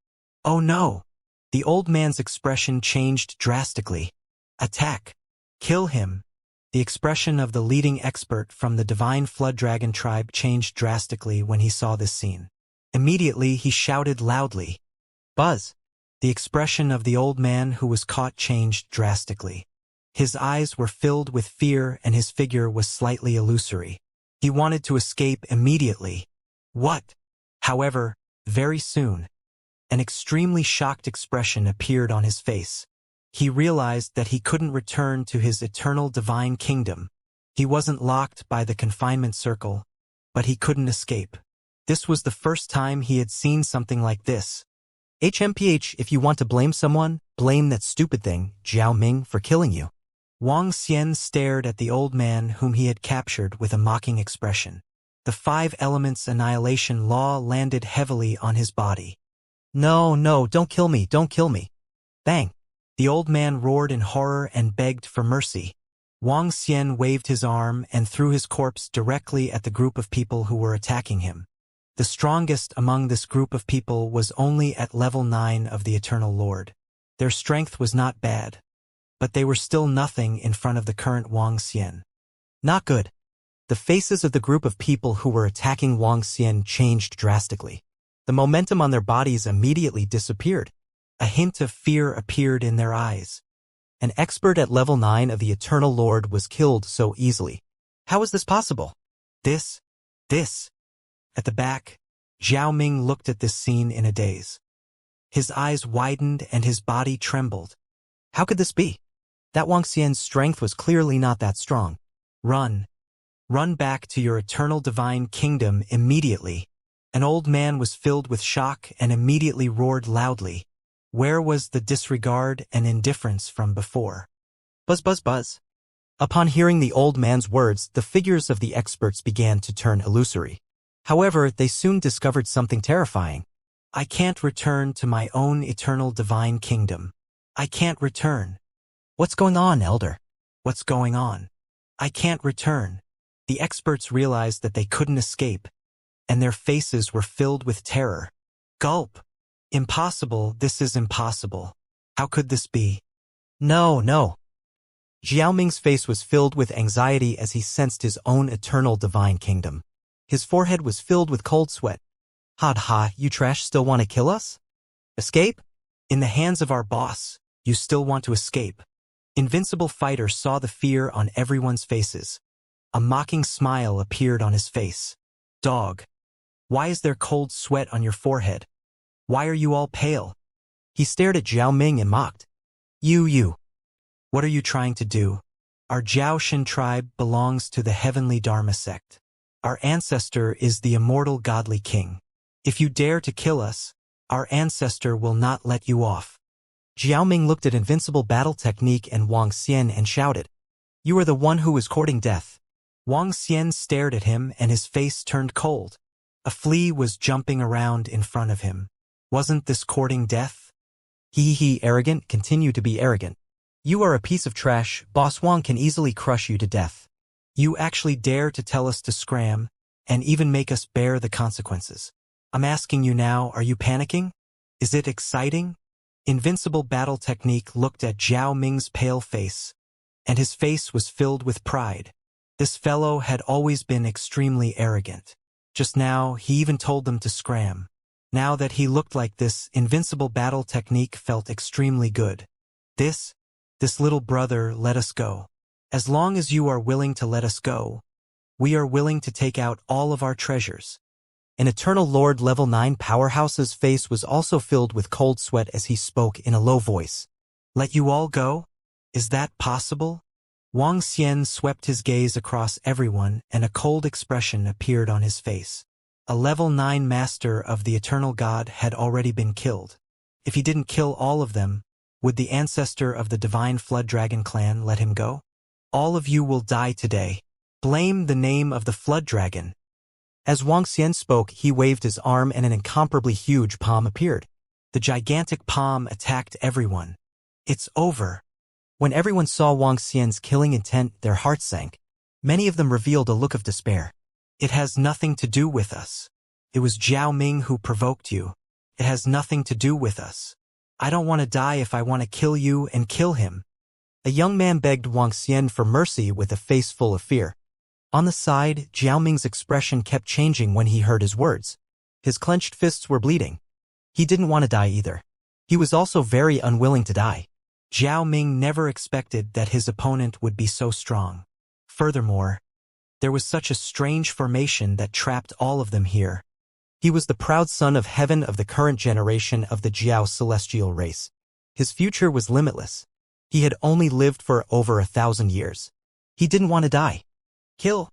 Oh no! The old man's expression changed drastically. Attack! Kill him! The expression of the leading expert from the Divine Flood Dragon tribe changed drastically when he saw this scene. Immediately he shouted loudly. Buzz! The expression of the old man who was caught changed drastically. His eyes were filled with fear and his figure was slightly illusory. He wanted to escape immediately. What? However, very soon, an extremely shocked expression appeared on his face. He realized that he couldn't return to his eternal divine kingdom. He wasn't locked by the confinement circle, but he couldn't escape. This was the first time he had seen something like this. HMPH, if you want to blame someone, blame that stupid thing, Jiao Ming, for killing you. Wang Xian stared at the old man whom he had captured with a mocking expression. The 5 elements annihilation law landed heavily on his body. No, no, don't kill me, don't kill me. Bang! The old man roared in horror and begged for mercy. Wang Xian waved his arm and threw his corpse directly at the group of people who were attacking him. The strongest among this group of people was only at level 9 of the Eternal Lord. Their strength was not bad, but they were still nothing in front of the current Wang Xian. Not good. The faces of the group of people who were attacking Wang Xian changed drastically. The momentum on their bodies immediately disappeared. A hint of fear appeared in their eyes. An expert at level 9 of the Eternal Lord was killed so easily. How is this possible? This. At the back, Jiao Ming looked at this scene in a daze. His eyes widened and his body trembled. How could this be? That Wang Xian's strength was clearly not that strong. Run. Run back to your eternal divine kingdom immediately. An old man was filled with shock and immediately roared loudly. Where was the disregard and indifference from before? Buzz, buzz, buzz. Upon hearing the old man's words, the figures of the experts began to turn illusory. However, they soon discovered something terrifying. I can't return to my own eternal divine kingdom. I can't return. What's going on, Elder? What's going on? I can't return. The experts realized that they couldn't escape, and their faces were filled with terror. Gulp! Impossible, this is impossible. How could this be? No, no. Jiao Ming's face was filled with anxiety as he sensed his own eternal divine kingdom. His forehead was filled with cold sweat. Ha, you trash still want to kill us? Escape? In the hands of our boss, you still want to escape. Invincible Fighter saw the fear on everyone's faces. A mocking smile appeared on his face. Dog. Why is there cold sweat on your forehead? Why are you all pale? He stared at Zhao Ming and mocked. You. What are you trying to do? Our Jiao Shin tribe belongs to the heavenly Dharma sect. Our ancestor is the immortal godly king. If you dare to kill us, our ancestor will not let you off. Zhao Ming looked at invincible battle technique and Wang Xian and shouted, You are the one who is courting death. Wang Xian stared at him and his face turned cold. A flea was jumping around in front of him. Wasn't this courting death? He arrogant, continue to be arrogant. You are a piece of trash, Boss Wang can easily crush you to death. You actually dare to tell us to scram, and even make us bear the consequences. I'm asking you now, are you panicking? Is it exciting? Invincible battle technique looked at Zhao Ming's pale face, and his face was filled with pride. This fellow had always been extremely arrogant. Just now, he even told them to scram. Now that he looked like this, invincible battle technique felt extremely good. This little brother, let us go. As long as you are willing to let us go, we are willing to take out all of our treasures. An Eternal Lord Level 9 powerhouse's face was also filled with cold sweat as he spoke in a low voice. Let you all go? Is that possible? Wang Xian swept his gaze across everyone and a cold expression appeared on his face. A Level 9 master of the Eternal God had already been killed. If he didn't kill all of them, would the ancestor of the Divine Flood Dragon clan let him go? All of you will die today. Blame the name of the Flood Dragon. As Wang Xian spoke, he waved his arm and an incomparably huge palm appeared. The gigantic palm attacked everyone. It's over. When everyone saw Wang Xian's killing intent, their hearts sank. Many of them revealed a look of despair. It has nothing to do with us. It was Zhao Ming who provoked you. It has nothing to do with us. I don't want to die if I want to kill you and kill him. A young man begged Wang Xian for mercy with a face full of fear. On the side, Zhao Ming's expression kept changing when he heard his words. His clenched fists were bleeding. He didn't want to die either. He was also very unwilling to die. Zhao Ming never expected that his opponent would be so strong. Furthermore, there was such a strange formation that trapped all of them here. He was the proud son of heaven of the current generation of the Jiao celestial race. His future was limitless. He had only lived for over 1,000 years. He didn't want to die. Kill.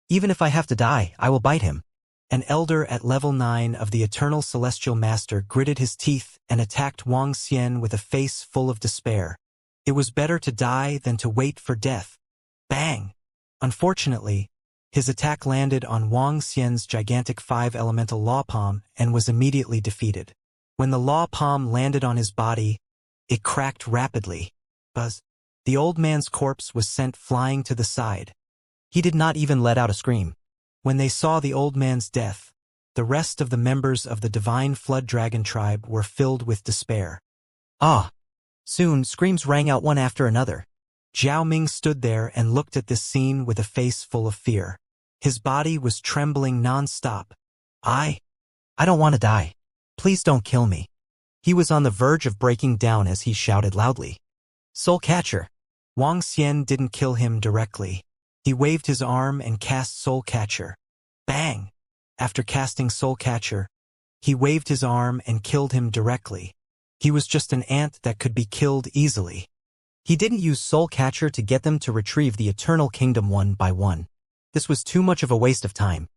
Even if I have to die, I will bite him. An elder at level 9 of the Eternal Celestial Master gritted his teeth and attacked Wang Xian with a face full of despair. It was better to die than to wait for death. Bang! Unfortunately, his attack landed on Wang Xian's gigantic 5-elemental law palm and was immediately defeated. When the law palm landed on his body, it cracked rapidly. Buzz! The old man's corpse was sent flying to the side. He did not even let out a scream. When they saw the old man's death, the rest of the members of the Divine Flood Dragon tribe were filled with despair. Soon, screams rang out one after another. Zhao Ming stood there and looked at this scene with a face full of fear. His body was trembling non-stop. I don't want to die. Please don't kill me. He was on the verge of breaking down as he shouted loudly. Soul Catcher. Wang Xian didn't kill him directly. He waved his arm and cast Soul Catcher. Bang! After casting Soul Catcher, he waved his arm and killed him directly. He was just an ant that could be killed easily. He didn't use Soul Catcher to get them to retrieve the Eternal Kingdom one by one. This was too much of a waste of time.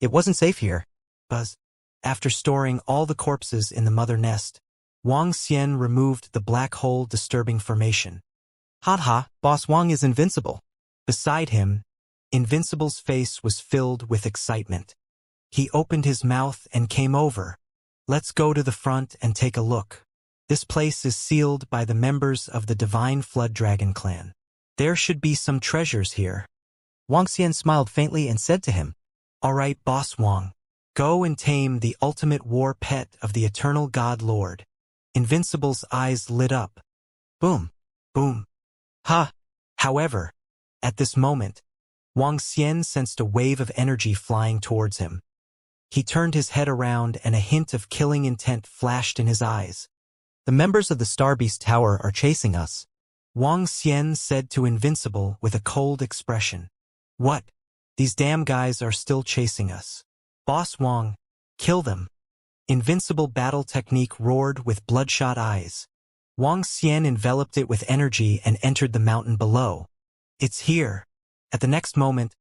It wasn't safe here. Buzz. After storing all the corpses in the mother nest, Wang Xian removed the black hole disturbing formation. Ha, Boss Wang is invincible. Beside him, Invincible's face was filled with excitement. He opened his mouth and came over. Let's go to the front and take a look. This place is sealed by the members of the Divine Flood Dragon clan. There should be some treasures here. Wang Xian smiled faintly and said to him, All right, Boss Wang. Go and tame the ultimate war pet of the Eternal God Lord. Invincible's eyes lit up. Boom. Boom. Ha! However, at this moment, Wang Xian sensed a wave of energy flying towards him. He turned his head around and a hint of killing intent flashed in his eyes. The members of the Star Beast Tower are chasing us, Wang Xian said to Invincible with a cold expression. What? These damn guys are still chasing us. Boss Wang, Kill them. Invincible battle technique roared with bloodshot eyes. Wang Xian enveloped it with energy and entered the mountain below. It's here. At the next moment,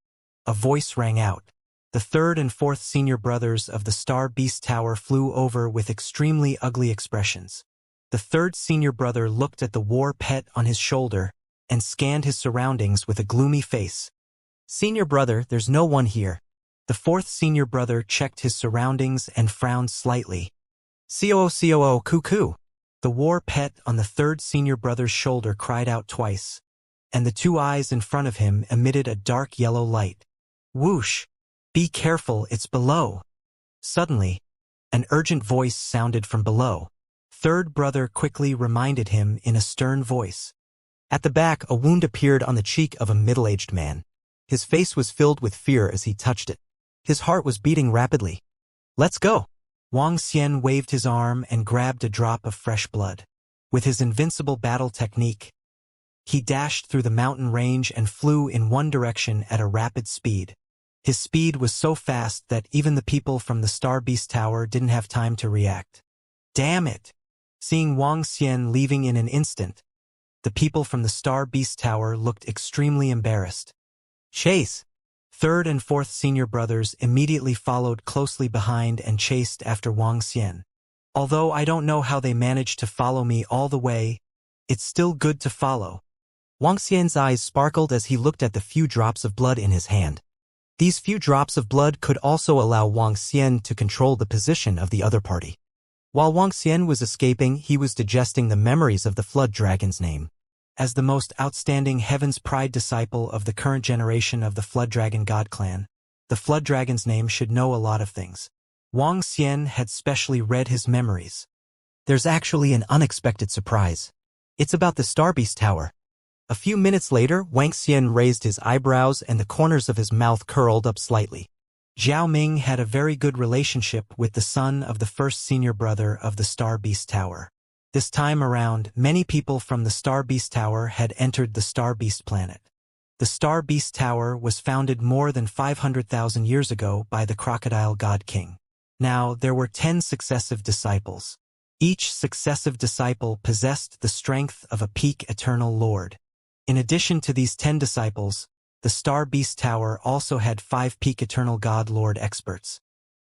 a voice rang out. The third and fourth senior brothers of the Star Beast Tower flew over with extremely ugly expressions. The third senior brother looked at the war pet on his shoulder and scanned his surroundings with a gloomy face. Senior brother, there's no one here. The fourth senior brother checked his surroundings and frowned slightly. COO cuckoo. The war pet on the third senior brother's shoulder cried out twice, and the two eyes in front of him emitted a dark yellow light. Whoosh! Be careful, it's below. Suddenly, an urgent voice sounded from below. Third brother quickly reminded him in a stern voice. At the back, a wound appeared on the cheek of a middle-aged man. His face was filled with fear as he touched it. His heart was beating rapidly. Let's go! Wang Xian waved his arm and grabbed a drop of fresh blood. With his invincible battle technique, he dashed through the mountain range and flew in one direction at a rapid speed. His speed was so fast that even the people from the Star Beast Tower didn't have time to react. Damn it! Seeing Wang Xian leaving in an instant, the people from the Star Beast Tower looked extremely embarrassed. Chase! Third and fourth senior brothers immediately followed closely behind and chased after Wang Xian. Although I don't know how they managed to follow me all the way, it's still good to follow. Wang Xian's eyes sparkled as he looked at the few drops of blood in his hand. These few drops of blood could also allow Wang Xian to control the position of the other party. While Wang Xian was escaping, he was digesting the memories of the Flood Dragon's name. As the most outstanding Heaven's Pride disciple of the current generation of the Flood Dragon God clan, the Flood Dragon's name should know a lot of things. Wang Xian had specially read his memories. There's actually an unexpected surprise. It's about the Star Beast Tower. A few minutes later, Wang Xian raised his eyebrows and the corners of his mouth curled up slightly. Zhao Ming had a very good relationship with the son of the first senior brother of the Star Beast Tower. This time around, many people from the Star Beast Tower had entered the Star Beast planet. The Star Beast Tower was founded more than 500,000 years ago by the Crocodile God King. Now, there were 10 successive disciples. Each successive disciple possessed the strength of a peak eternal lord. In addition to these 10 disciples, the Star Beast Tower also had 5 peak eternal God Lord experts.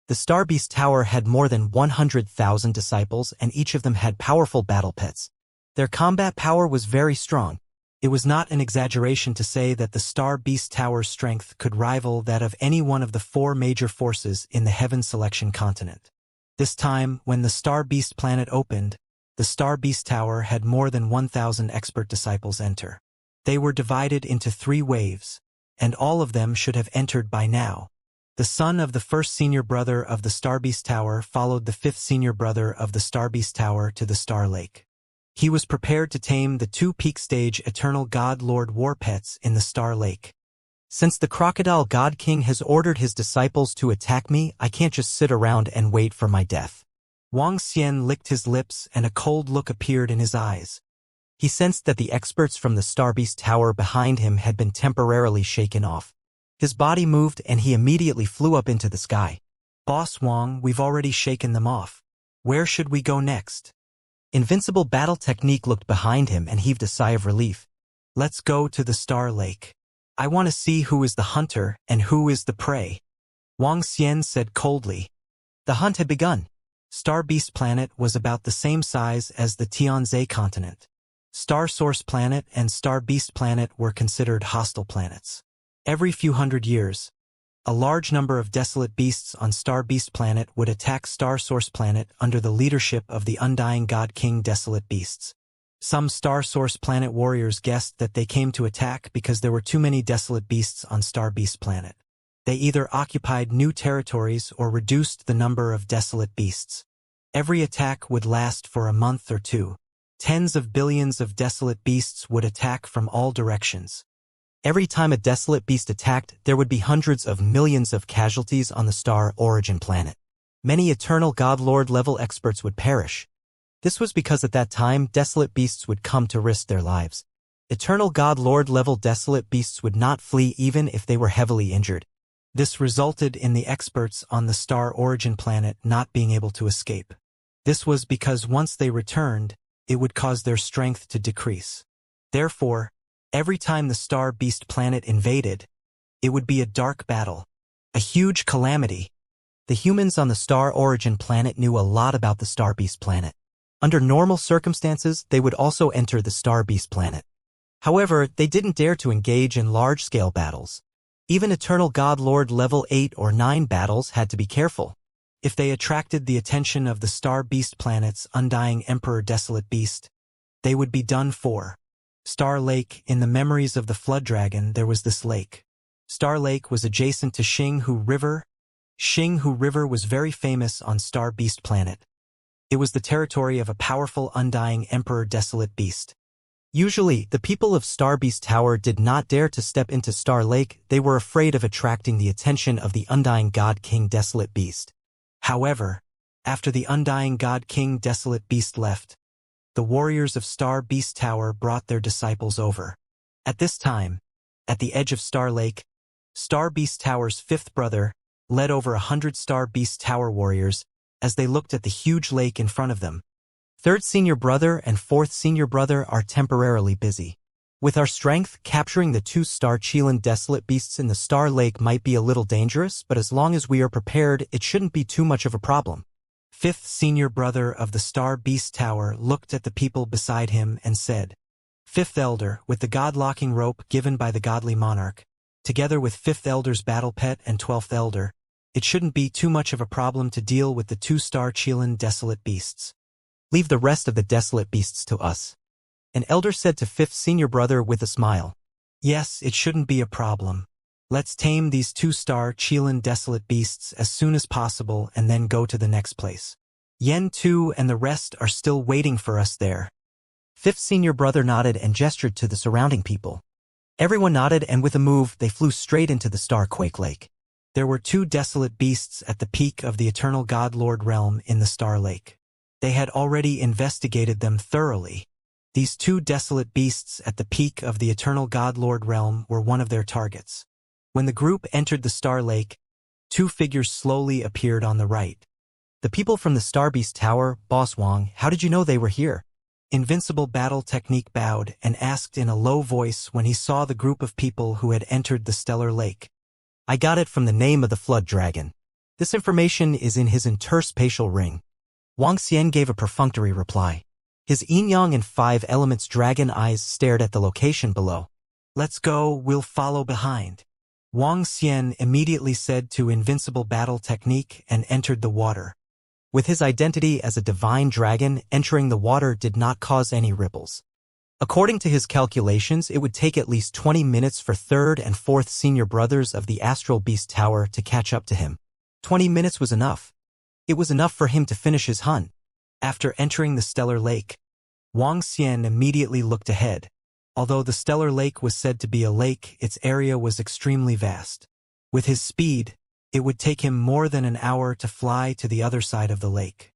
The Star Beast Tower had more than 100,000 disciples, and each of them had powerful battle pets. Their combat power was very strong. It was not an exaggeration to say that the Star Beast Tower's strength could rival that of any one of the 4 major forces in the Heaven Selection continent. This time, when the Star Beast planet opened, the Star Beast Tower had more than 1,000 expert disciples enter. They were divided into 3 waves, and all of them should have entered by now. The son of the first senior brother of the Star Beast Tower followed the 5th senior brother of the Star Beast Tower to the Star Lake. He was prepared to tame the 2 peak stage Eternal God Lord war pets in the Star Lake. Since the Crocodile God King has ordered his disciples to attack me, I can't just sit around and wait for my death. Wang Xian licked his lips and a cold look appeared in his eyes. He sensed that the experts from the Star Beast Tower behind him had been temporarily shaken off. His body moved and he immediately flew up into the sky. Boss Wang, we've already shaken them off. Where should we go next? Invincible battle technique looked behind him and heaved a sigh of relief. Let's go to the Star Lake. I want to see who is the hunter and who is the prey. Wang Xian said coldly. The hunt had begun. Star Beast Planet was about the same size as the Tianzhe continent. Star Source Planet and Star Beast Planet were considered hostile planets. Every few hundred years, a large number of desolate beasts on Star Beast Planet would attack Star Source Planet under the leadership of the Undying God King Desolate Beasts. Some Star Source Planet warriors guessed that they came to attack because there were too many desolate beasts on Star Beast Planet. They either occupied new territories or reduced the number of desolate beasts. Every attack would last for a month or 2. Tens of billions of desolate beasts would attack from all directions. Every time a desolate beast attacked, there would be hundreds of millions of casualties on the star origin planet. Many Eternal God Lord level experts would perish. This was because at that time, desolate beasts would come to risk their lives. Eternal God Lord level desolate beasts would not flee even if they were heavily injured. This resulted in the experts on the star origin planet not being able to escape. This was because once they returned, it would cause their strength to decrease. Therefore, every time the star beast planet invaded, it would be a dark battle, a huge calamity. The humans on the star origin planet knew a lot about the star beast planet. Under normal circumstances, they would also enter the star beast planet. However, they didn't dare to engage in large-scale battles. Even Eternal God Lord level 8 or 9 battles had to be careful. If they attracted the attention of the star beast planet's undying Emperor Desolate Beast, they would be done for. Star Lake. In the memories of the Flood Dragon, there was this lake. Star Lake was adjacent to Xinghu River. Xinghu River was very famous on Star Beast Planet. It was the territory of a powerful undying Emperor Desolate Beast. Usually, the people of Star Beast Tower did not dare to step into Star Lake. They were afraid of attracting the attention of the undying God King Desolate Beast. However, after the undying God King Desolate Beast left, the warriors of Star Beast Tower brought their disciples over. At this time, at the edge of Star Lake, Star Beast Tower's fifth brother led over 100 Star Beast Tower warriors as they looked at the huge lake in front of them. Third senior brother and fourth senior brother are temporarily busy. With our strength, capturing the 2-star Chilan Desolate Beasts in the Star Lake might be a little dangerous, but as long as we are prepared, it shouldn't be too much of a problem. Fifth senior brother of the Star Beast Tower looked at the people beside him and said, Fifth elder, with the god-locking rope given by the godly monarch, together with fifth elder's battle pet and 12th elder, it shouldn't be too much of a problem to deal with the 2-star Chilan Desolate Beasts. Leave the rest of the Desolate Beasts to us. An elder said to fifth senior brother with a smile. Yes, it shouldn't be a problem. Let's tame these 2-star Chilan Desolate Beasts as soon as possible and then go to the next place. Yen 2 and the rest are still waiting for us there. Fifth senior brother nodded and gestured to the surrounding people. Everyone nodded, and with a move, they flew straight into the Star Quake Lake. There were 2 desolate beasts at the peak of the Eternal God Lord realm in the Star Lake. They had already investigated them thoroughly. These 2 desolate beasts at the peak of the Eternal God Lord realm were one of their targets. When the group entered the Star Lake, 2 figures slowly appeared on the right. The people from the Star Beast Tower, Boss Wang, how did you know they were here? Invincible Battle Technique bowed and asked in a low voice when he saw the group of people who had entered the Stellar Lake. I got it from the name of the Flood Dragon. This information is in his interspatial ring. Wang Xian gave a perfunctory reply. His yin-yang and 5 elements dragon eyes stared at the location below. Let's go, we'll follow behind. Wang Xian immediately said to Invincible Battle Technique and entered the water. With his identity as a divine dragon, entering the water did not cause any ripples. According to his calculations, it would take at least 20 minutes for third and fourth senior brothers of the Astral Beast Tower to catch up to him. 20 minutes was enough. It was enough for him to finish his hunt. After entering the Stellar Lake, Wang Xian immediately looked ahead. Although the Stellar Lake was said to be a lake, its area was extremely vast. With his speed, it would take him more than an hour to fly to the other side of the lake.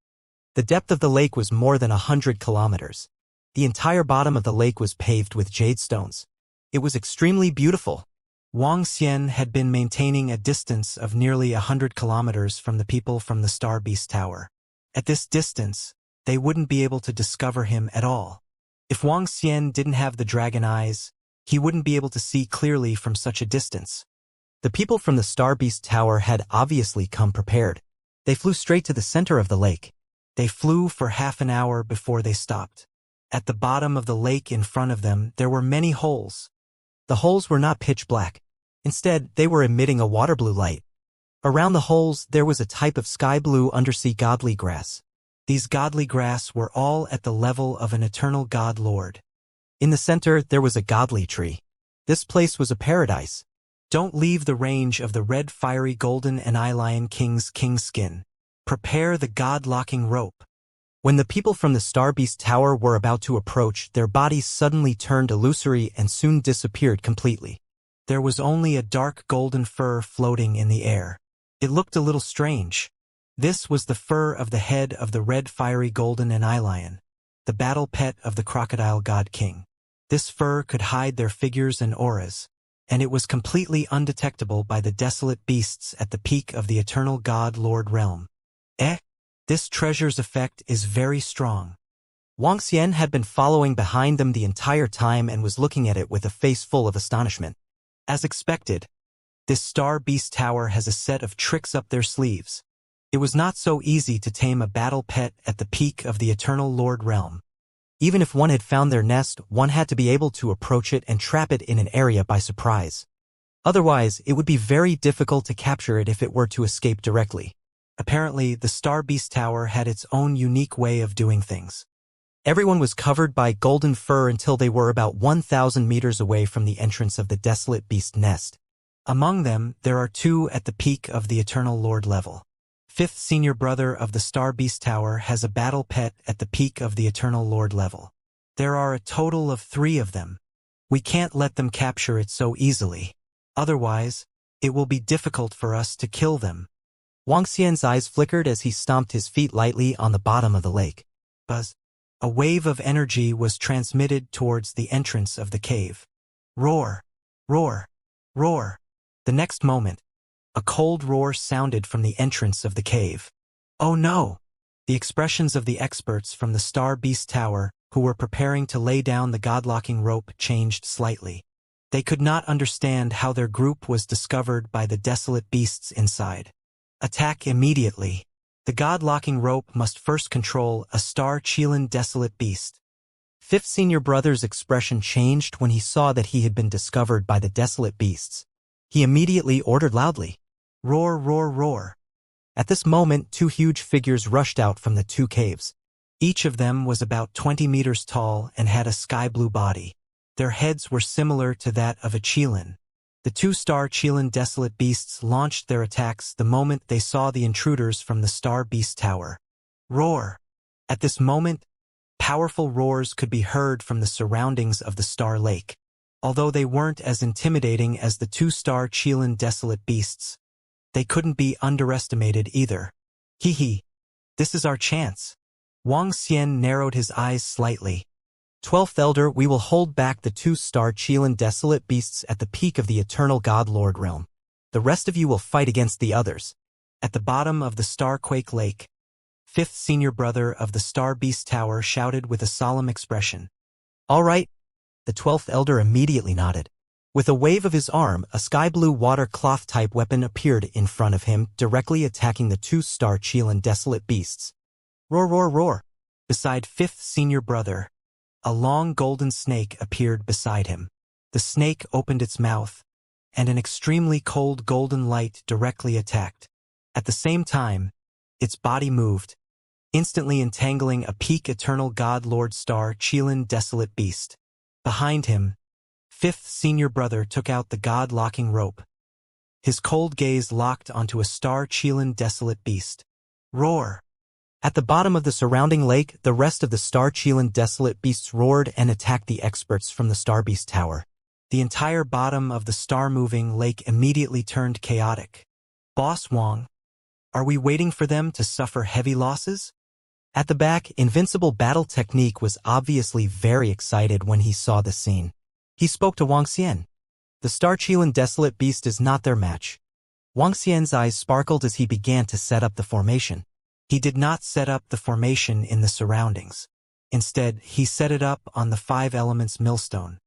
The depth of the lake was more than 100 kilometers. The entire bottom of the lake was paved with jade stones. It was extremely beautiful. Wang Xian had been maintaining a distance of nearly 100 kilometers from the people from the Star Beast Tower. At this distance, they wouldn't be able to discover him at all. If Wang Xian didn't have the dragon eyes, he wouldn't be able to see clearly from such a distance. The people from the Star Beast Tower had obviously come prepared. They flew straight to the center of the lake. They flew for half an hour before they stopped. At the bottom of the lake in front of them, there were many holes. The holes were not pitch black. Instead, they were emitting a water blue light. Around the holes, there was a type of sky blue undersea godly grass. These godly grass were all at the level of an eternal God Lord. In the center, there was a godly tree. This place was a paradise. Don't leave the range of the red fiery golden and Lion King's king skin. Prepare the god-locking rope. When the people from the Star Beast Tower were about to approach, their bodies suddenly turned illusory and soon disappeared completely. There was only a dark golden fur floating in the air. It looked a little strange. This was the fur of the head of the red fiery golden and lion, the battle pet of the crocodile god king. This fur could hide their figures and auras. and it was completely undetectable by the desolate beasts at the peak of the eternal God-Lord realm. This treasure's effect is very strong. Wang Xian had been following behind them the entire time and was looking at it with a face full of astonishment. As expected, this Star Beast Tower has a set of tricks up their sleeves. It was not so easy to tame a battle pet at the peak of the Eternal Lord realm. Even if one had found their nest, one had to be able to approach it and trap it in an area by surprise. Otherwise, it would be very difficult to capture it if it were to escape directly. Apparently, the Star Beast Tower had its own unique way of doing things. Everyone was covered by golden fur until they were about 1,000 meters away from the entrance of the desolate beast nest. Among them, there are two at the peak of the Eternal Lord level. Fifth senior brother of the Star Beast Tower has a battle pet at the peak of the Eternal Lord level. There are a total of 3 of them. We can't let them capture it so easily. Otherwise, it will be difficult for us to kill them. Wang Xian's eyes flickered as he stomped his feet lightly on the bottom of the lake. Buzz. A wave of energy was transmitted towards the entrance of the cave. Roar! Roar! Roar! The next moment, a cold roar sounded from the entrance of the cave. Oh no! The expressions of the experts from the Star Beast Tower, who were preparing to lay down the god-locking rope, changed slightly. They could not understand how their group was discovered by the desolate beasts inside. Attack immediately. The god-locking rope must first control a Star Qilin desolate beast. Fifth senior brother's expression changed when he saw that he had been discovered by the desolate beasts. He immediately ordered loudly, "Roar, roar, roar." At this moment, 2 huge figures rushed out from the 2 caves. Each of them was about 20 meters tall and had a sky-blue body. Their heads were similar to that of a Qilin. The 2 Star Qilin desolate beasts launched their attacks the moment they saw the intruders from the Star Beast Tower. Roar! At this moment, powerful roars could be heard from the surroundings of the Star Lake. Although they weren't as intimidating as the 2 Star Qilin desolate beasts, they couldn't be underestimated either. Hee, this is our chance. Wang Xian narrowed his eyes slightly. 12th Elder, we will hold back the 2 Star Qilin desolate beasts at the peak of the Eternal God-Lord realm. The rest of you will fight against the others. At the bottom of the Starquake Lake, 5th senior brother of the Star Beast Tower shouted with a solemn expression. All right. The 12th Elder immediately nodded. With a wave of his arm, a sky-blue water cloth-type weapon appeared in front of him, directly attacking the 2 Star Qilin desolate beasts. Roar, roar, roar! Beside 5th senior brother, a long golden snake appeared beside him. The snake opened its mouth, and an extremely cold golden light directly attacked. At the same time, its body moved, instantly entangling a peak Eternal God Lord Star Qilin desolate beast. Behind him, 5th senior brother took out the god-locking rope. His cold gaze locked onto a Star Qilin desolate beast. Roar! At the bottom of the surrounding lake, the rest of the Star Qilin desolate beasts roared and attacked the experts from the Star Beast Tower. The entire bottom of the star-moving lake immediately turned chaotic. Boss Wang, are we waiting for them to suffer heavy losses? At the back, Invincible Battle Technique was obviously very excited when he saw the scene. He spoke to Wang Xian. The Star Qilin desolate beast is not their match. Wang Xian's eyes sparkled as he began to set up the formation. He did not set up the formation in the surroundings. Instead, he set it up on the 5 elements millstone.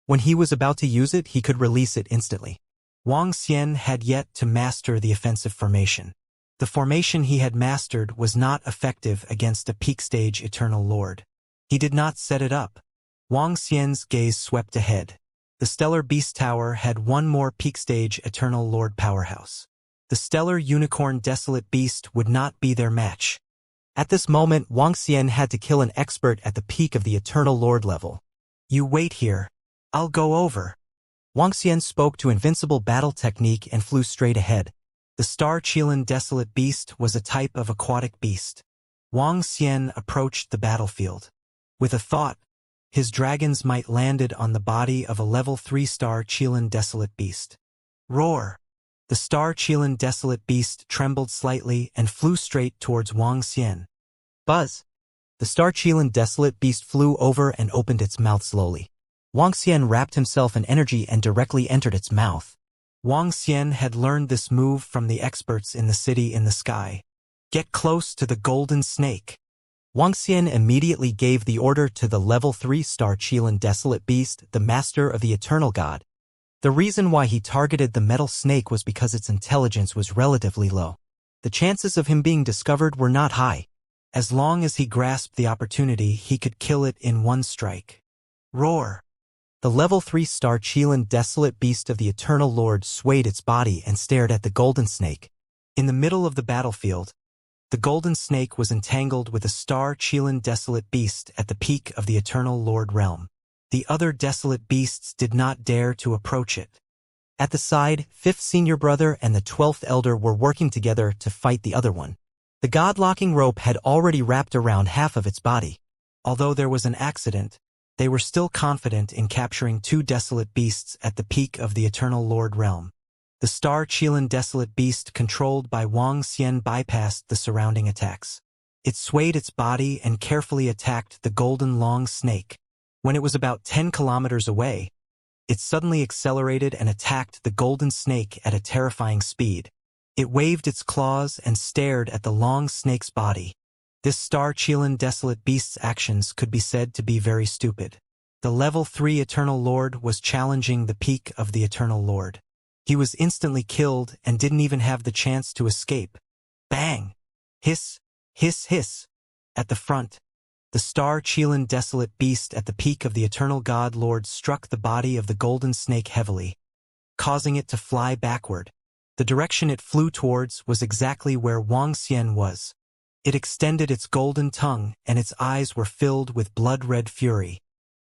When he was about to use it, he could release it instantly. Wang Xian had yet to master the offensive formation. The formation he had mastered was not effective against a peak stage Eternal Lord. He did not set it up. Wang Xian's gaze swept ahead. The Stellar Beast Tower had one more peak stage Eternal Lord powerhouse. The Stellar Unicorn Desolate Beast would not be their match. At this moment, Wang Xian had to kill an expert at the peak of the Eternal Lord level. You wait here. I'll go over. Wang Xian spoke to Invincible Battle Technique and flew straight ahead. The Star Qilin Desolate Beast was a type of aquatic beast. Wang Xian approached the battlefield. With a thought, his dragon's might landed on the body of a level 3 Star Qilin Desolate Beast. Roar! The Star Qilin Desolate Beast trembled slightly and flew straight towards Wang Xian. Buzz! The Star Qilin Desolate Beast flew over and opened its mouth slowly. Wang Xian wrapped himself in energy and directly entered its mouth. Wang Xian had learned this move from the experts in the city in the sky. Get close to the golden snake. Wang Xian immediately gave the order to the level 3 star Qilin Desolate Beast, the master of the eternal god. The reason why he targeted the metal snake was because its intelligence was relatively low. The chances of him being discovered were not high. As long as he grasped the opportunity, he could kill it in one strike. Roar! The level 3 star Qilin Desolate Beast of the Eternal Lord swayed its body and stared at the golden snake. In the middle of the battlefield, the golden snake was entangled with a star Qilin Desolate Beast at the peak of the Eternal Lord realm. The other desolate beasts did not dare to approach it. At the side, 5th senior brother and the 12th elder were working together to fight the other one. The god-locking rope had already wrapped around half of its body. Although there was an accident, they were still confident in capturing 2 desolate beasts at the peak of the Eternal Lord realm. The star Qilin Desolate Beast controlled by Wang Xian bypassed the surrounding attacks. It swayed its body and carefully attacked the golden long snake. When it was about 10 kilometers away, it suddenly accelerated and attacked the golden snake at a terrifying speed. It waved its claws and stared at the long snake's body. This star Qilin Desolate Beast's actions could be said to be very stupid. The level 3 Eternal Lord was challenging the peak of the Eternal Lord. He was instantly killed and didn't even have the chance to escape. Bang! Hiss! Hiss! Hiss! At the front, the star Qilin Desolate Beast at the peak of the Eternal God Lord struck the body of the golden snake heavily, causing it to fly backward. The direction it flew towards was exactly where Wang Xian was. It extended its golden tongue, and its eyes were filled with blood-red fury.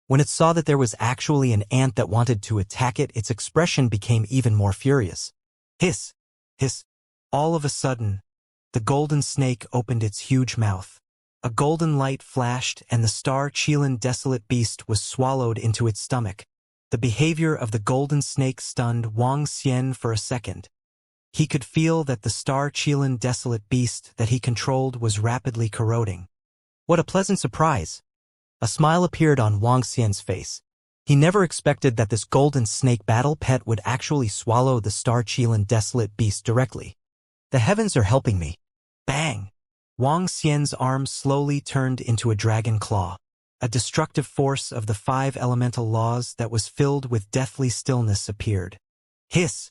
When it saw that there was actually an ant that wanted to attack it, its expression became even more furious. Hiss! Hiss! All of a sudden, the golden snake opened its huge mouth. A golden light flashed, and the star Qilin Desolate Beast was swallowed into its stomach. The behavior of the golden snake stunned Wang Xian for a second. He could feel that the star Qilin Desolate Beast that he controlled was rapidly corroding. What a pleasant surprise! A smile appeared on Wang Xian's face. He never expected that this golden snake battle pet would actually swallow the star Qilin Desolate Beast directly. The heavens are helping me. Bang! Wang Xian's arm slowly turned into a dragon claw. A destructive force of the 5 elemental laws that was filled with deathly stillness appeared. Hiss!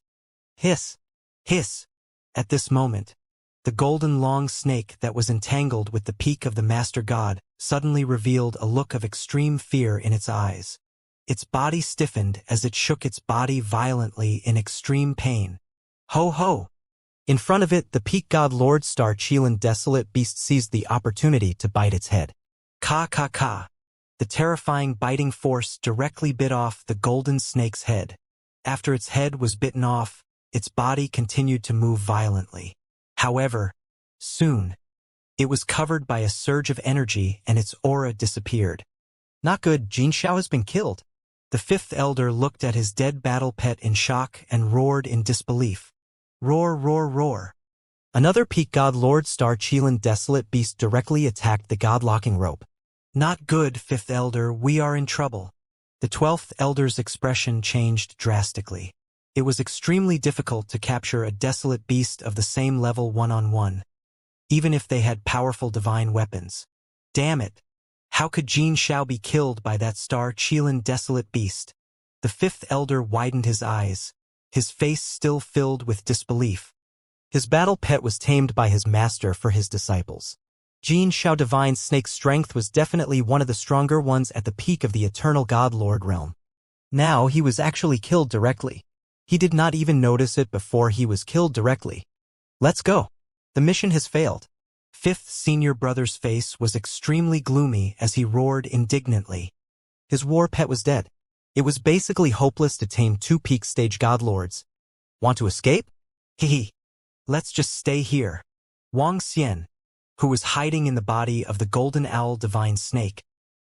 Hiss! Hiss! At this moment, the golden long snake that was entangled with the peak of the Master God suddenly revealed a look of extreme fear in its eyes. Its body stiffened as it shook its body violently in extreme pain. Ho ho! In front of it, the peak god Lord Star Qilin Desolate Beast seized the opportunity to bite its head. Ka ka ka! The terrifying biting force directly bit off the golden snake's head. After its head was bitten off, its body continued to move violently. However, soon, it was covered by a surge of energy and its aura disappeared. Not good, Jin Xiao has been killed. The 5th elder looked at his dead battle pet in shock and roared in disbelief. Roar, roar, roar. Another peak god Lord Star Qilin Desolate Beast directly attacked the god-locking rope. Not good, 5th elder, we are in trouble. The 12th elder's expression changed drastically. It was extremely difficult to capture a desolate beast of the same level one-on-one, even if they had powerful divine weapons. Damn it! How could Jin Xiao be killed by that star Qilin Desolate Beast? The 5th elder widened his eyes, his face still filled with disbelief. His battle pet was tamed by his master for his disciples. Jin Xiao Divine Snake's strength was definitely one of the stronger ones at the peak of the Eternal God Lord realm. Now he was actually killed directly. He did not even notice it before he was killed directly. Let's go. The mission has failed. 5th senior brother's face was extremely gloomy as he roared indignantly. His war pet was dead. It was basically hopeless to tame 2 peak stage godlords. Want to escape? Hehe. Let's just stay here. Wang Xian, who was hiding in the body of the golden owl divine snake,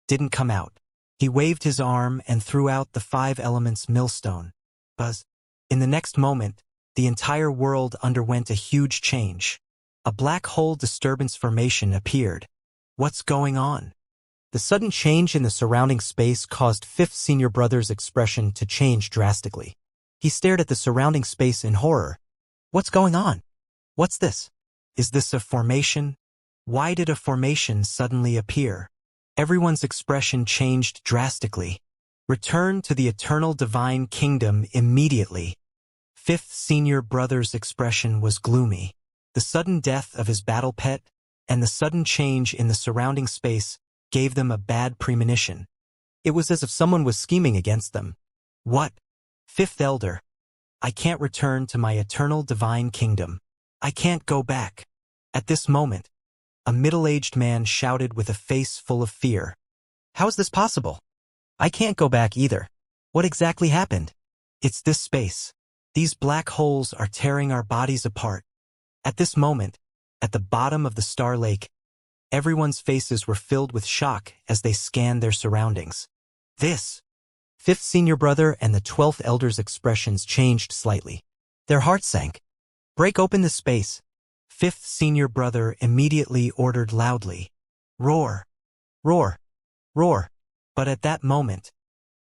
didn't come out. He waved his arm and threw out the 5 elements millstone. Buzz. In the next moment, the entire world underwent a huge change. A black hole disturbance formation appeared. What's going on? The sudden change in the surrounding space caused Fifth Senior Brother's expression to change drastically. He stared at the surrounding space in horror. What's going on? What's this? Is this a formation? Why did a formation suddenly appear? Everyone's expression changed drastically. Return to the eternal divine kingdom immediately. Fifth Senior Brother's expression was gloomy. The sudden death of his battle pet and the sudden change in the surrounding space gave them a bad premonition. It was as if someone was scheming against them. What? Fifth Elder. I can't return to my eternal divine kingdom. I can't go back. At this moment, a middle-aged man shouted with a face full of fear. How is this possible? I can't go back either. What exactly happened? It's this space. These black holes are tearing our bodies apart. At this moment, at the bottom of the Star Lake, everyone's faces were filled with shock as they scanned their surroundings. This. Fifth Senior Brother and the 12th Elder's expressions changed slightly. Their hearts sank. Break open the space. Fifth Senior Brother immediately ordered loudly. Roar! Roar! Roar! But at that moment,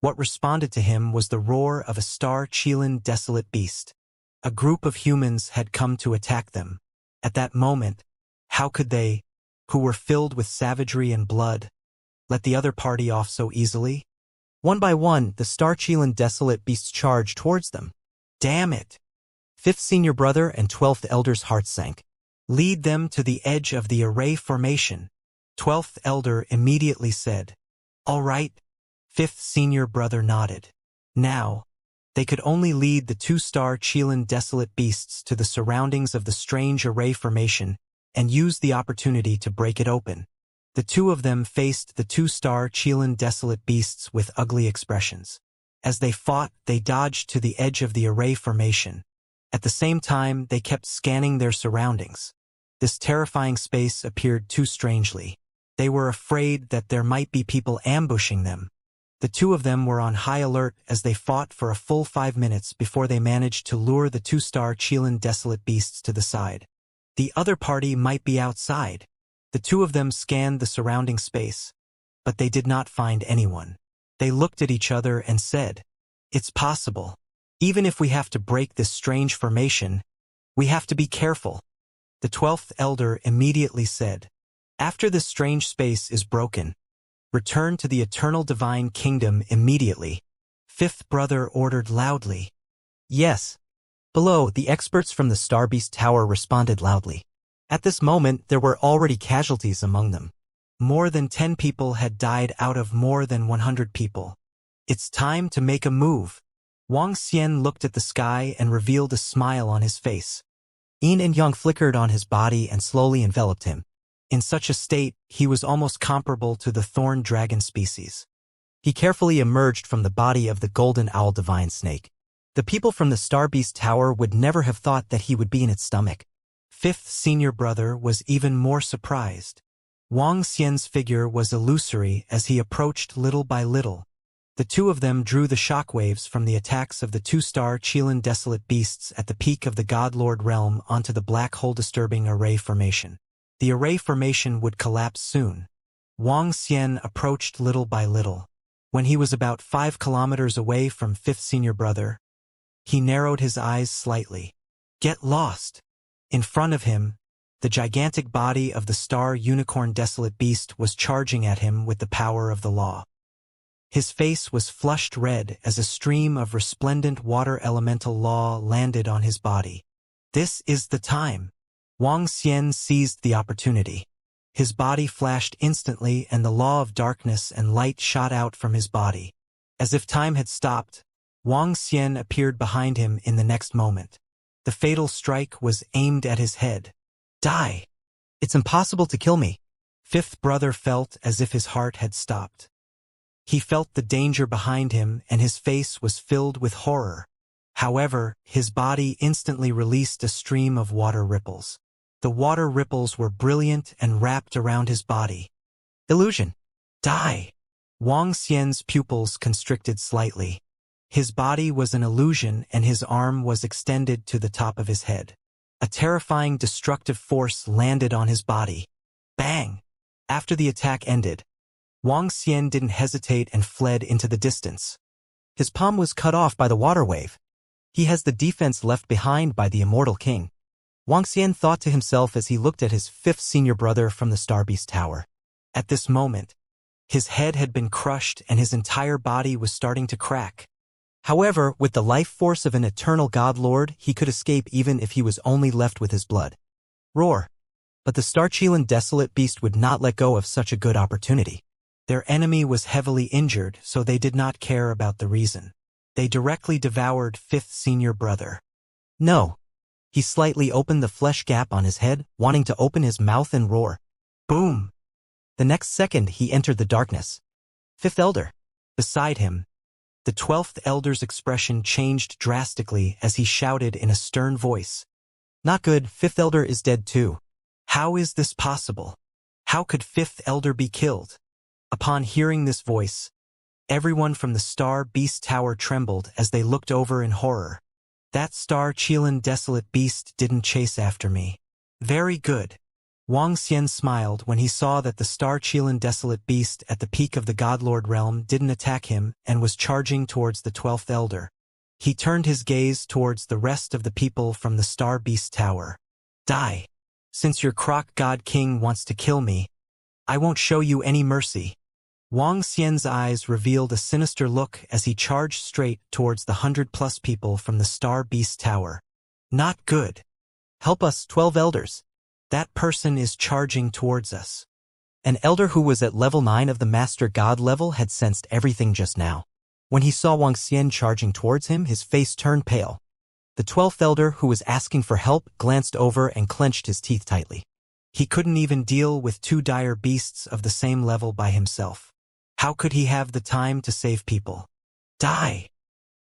what responded to him was the roar of a star-Chilan desolate beast. A group of humans had come to attack them. At that moment, how could they, who were filled with savagery and blood, let the other party off so easily? One by one, the star-Chilan desolate beasts charged towards them. Damn it! Fifth Senior Brother and 12th Elder's hearts sank. Lead them to the edge of the array formation. 12th Elder immediately said. All right. Fifth Senior Brother nodded. Now, they could only lead the two-star Chilan desolate beasts to the surroundings of the strange array formation and use the opportunity to break it open. The two of them faced the two-star Chilan desolate beasts with ugly expressions. As they fought, they dodged to the edge of the array formation. At the same time, they kept scanning their surroundings. This terrifying space appeared too strangely. They were afraid that there might be people ambushing them. The two of them were on high alert as they fought for a full 5 minutes before they managed to lure the two-star Chilan desolate beasts to the side. The other party might be outside. The two of them scanned the surrounding space, but they did not find anyone. They looked at each other and said, "It's possible. Even if we have to break this strange formation, we have to be careful." The 12th Elder immediately said, "After this strange space is broken, return to the eternal divine kingdom immediately." Fifth Brother ordered loudly. Yes. Below, the experts from the Starbeast Tower responded loudly. At this moment, there were already casualties among them. More than 10 people had died out of more than 100 people. It's time to make a move. Wang Xian looked at the sky and revealed a smile on his face. Yin and Yang flickered on his body and slowly enveloped him. In such a state, he was almost comparable to the thorn dragon species. He carefully emerged from the body of the golden owl divine snake. The people from the Starbeast Tower would never have thought that he would be in its stomach. Fifth Senior Brother was even more surprised. Wang Xian's figure was illusory as he approached little by little. The two of them drew the shockwaves from the attacks of the two-star Chilan desolate beasts at the peak of the God-Lord realm onto the black hole disturbing array formation. The array formation would collapse soon. Wang Xian approached little by little. When he was about 5 kilometers away from Fifth Senior Brother, he narrowed his eyes slightly. Get lost! In front of him, the gigantic body of the star unicorn desolate beast was charging at him with the power of the law. His face was flushed red as a stream of resplendent water elemental law landed on his body. This is the time. Wang Xian seized the opportunity. His body flashed instantly and the law of darkness and light shot out from his body. As if time had stopped, Wang Xian appeared behind him in the next moment. The fatal strike was aimed at his head. Die! It's impossible to kill me. Fifth Brother felt as if his heart had stopped. He felt the danger behind him and his face was filled with horror. However, his body instantly released a stream of water ripples. The water ripples were brilliant and wrapped around his body. Illusion! Die! Wang Xian's pupils constricted slightly. His body was an illusion and his arm was extended to the top of his head. A terrifying destructive force landed on his body. Bang! After the attack ended, Wang Xian didn't hesitate and fled into the distance. His palm was cut off by the water wave. He has the defense left behind by the Immortal King. Wang Xian thought to himself as he looked at his fifth senior brother from the Star Beast Tower. At this moment, his head had been crushed and his entire body was starting to crack. However, with the life force of an eternal God Lord, he could escape even if he was only left with his blood. Roar! But the Star-Chilan Desolate Beast would not let go of such a good opportunity. Their enemy was heavily injured, so they did not care about the reason. They directly devoured fifth senior brother. No! He slightly opened the flesh gap on his head, wanting to open his mouth and roar. Boom! The next second he entered the darkness. Fifth Elder. Beside him, the 12th Elder's expression changed drastically as he shouted in a stern voice. Not good, Fifth Elder is dead too. How is this possible? How could Fifth Elder be killed? Upon hearing this voice, everyone from the Star Beast Tower trembled as they looked over in horror. That Star-Chilan Desolate Beast didn't chase after me. Very good. Wang Xian smiled when he saw that the Star-Chilan Desolate Beast at the peak of the Godlord realm didn't attack him and was charging towards the 12th Elder. He turned his gaze towards the rest of the people from the Star Beast Tower. Die! Since your Croc God King wants to kill me, I won't show you any mercy. Wang Xian's eyes revealed a sinister look as he charged straight towards the 100+ people from the Star Beast Tower. Not good. Help us, 12 elders. That person is charging towards us. An elder who was at level 9 of the Master God level had sensed everything just now. When he saw Wang Xian charging towards him, his face turned pale. The 12th elder, who was asking for help, glanced over and clenched his teeth tightly. He couldn't even deal with two dire beasts of the same level by himself. How could he have the time to save people? Die!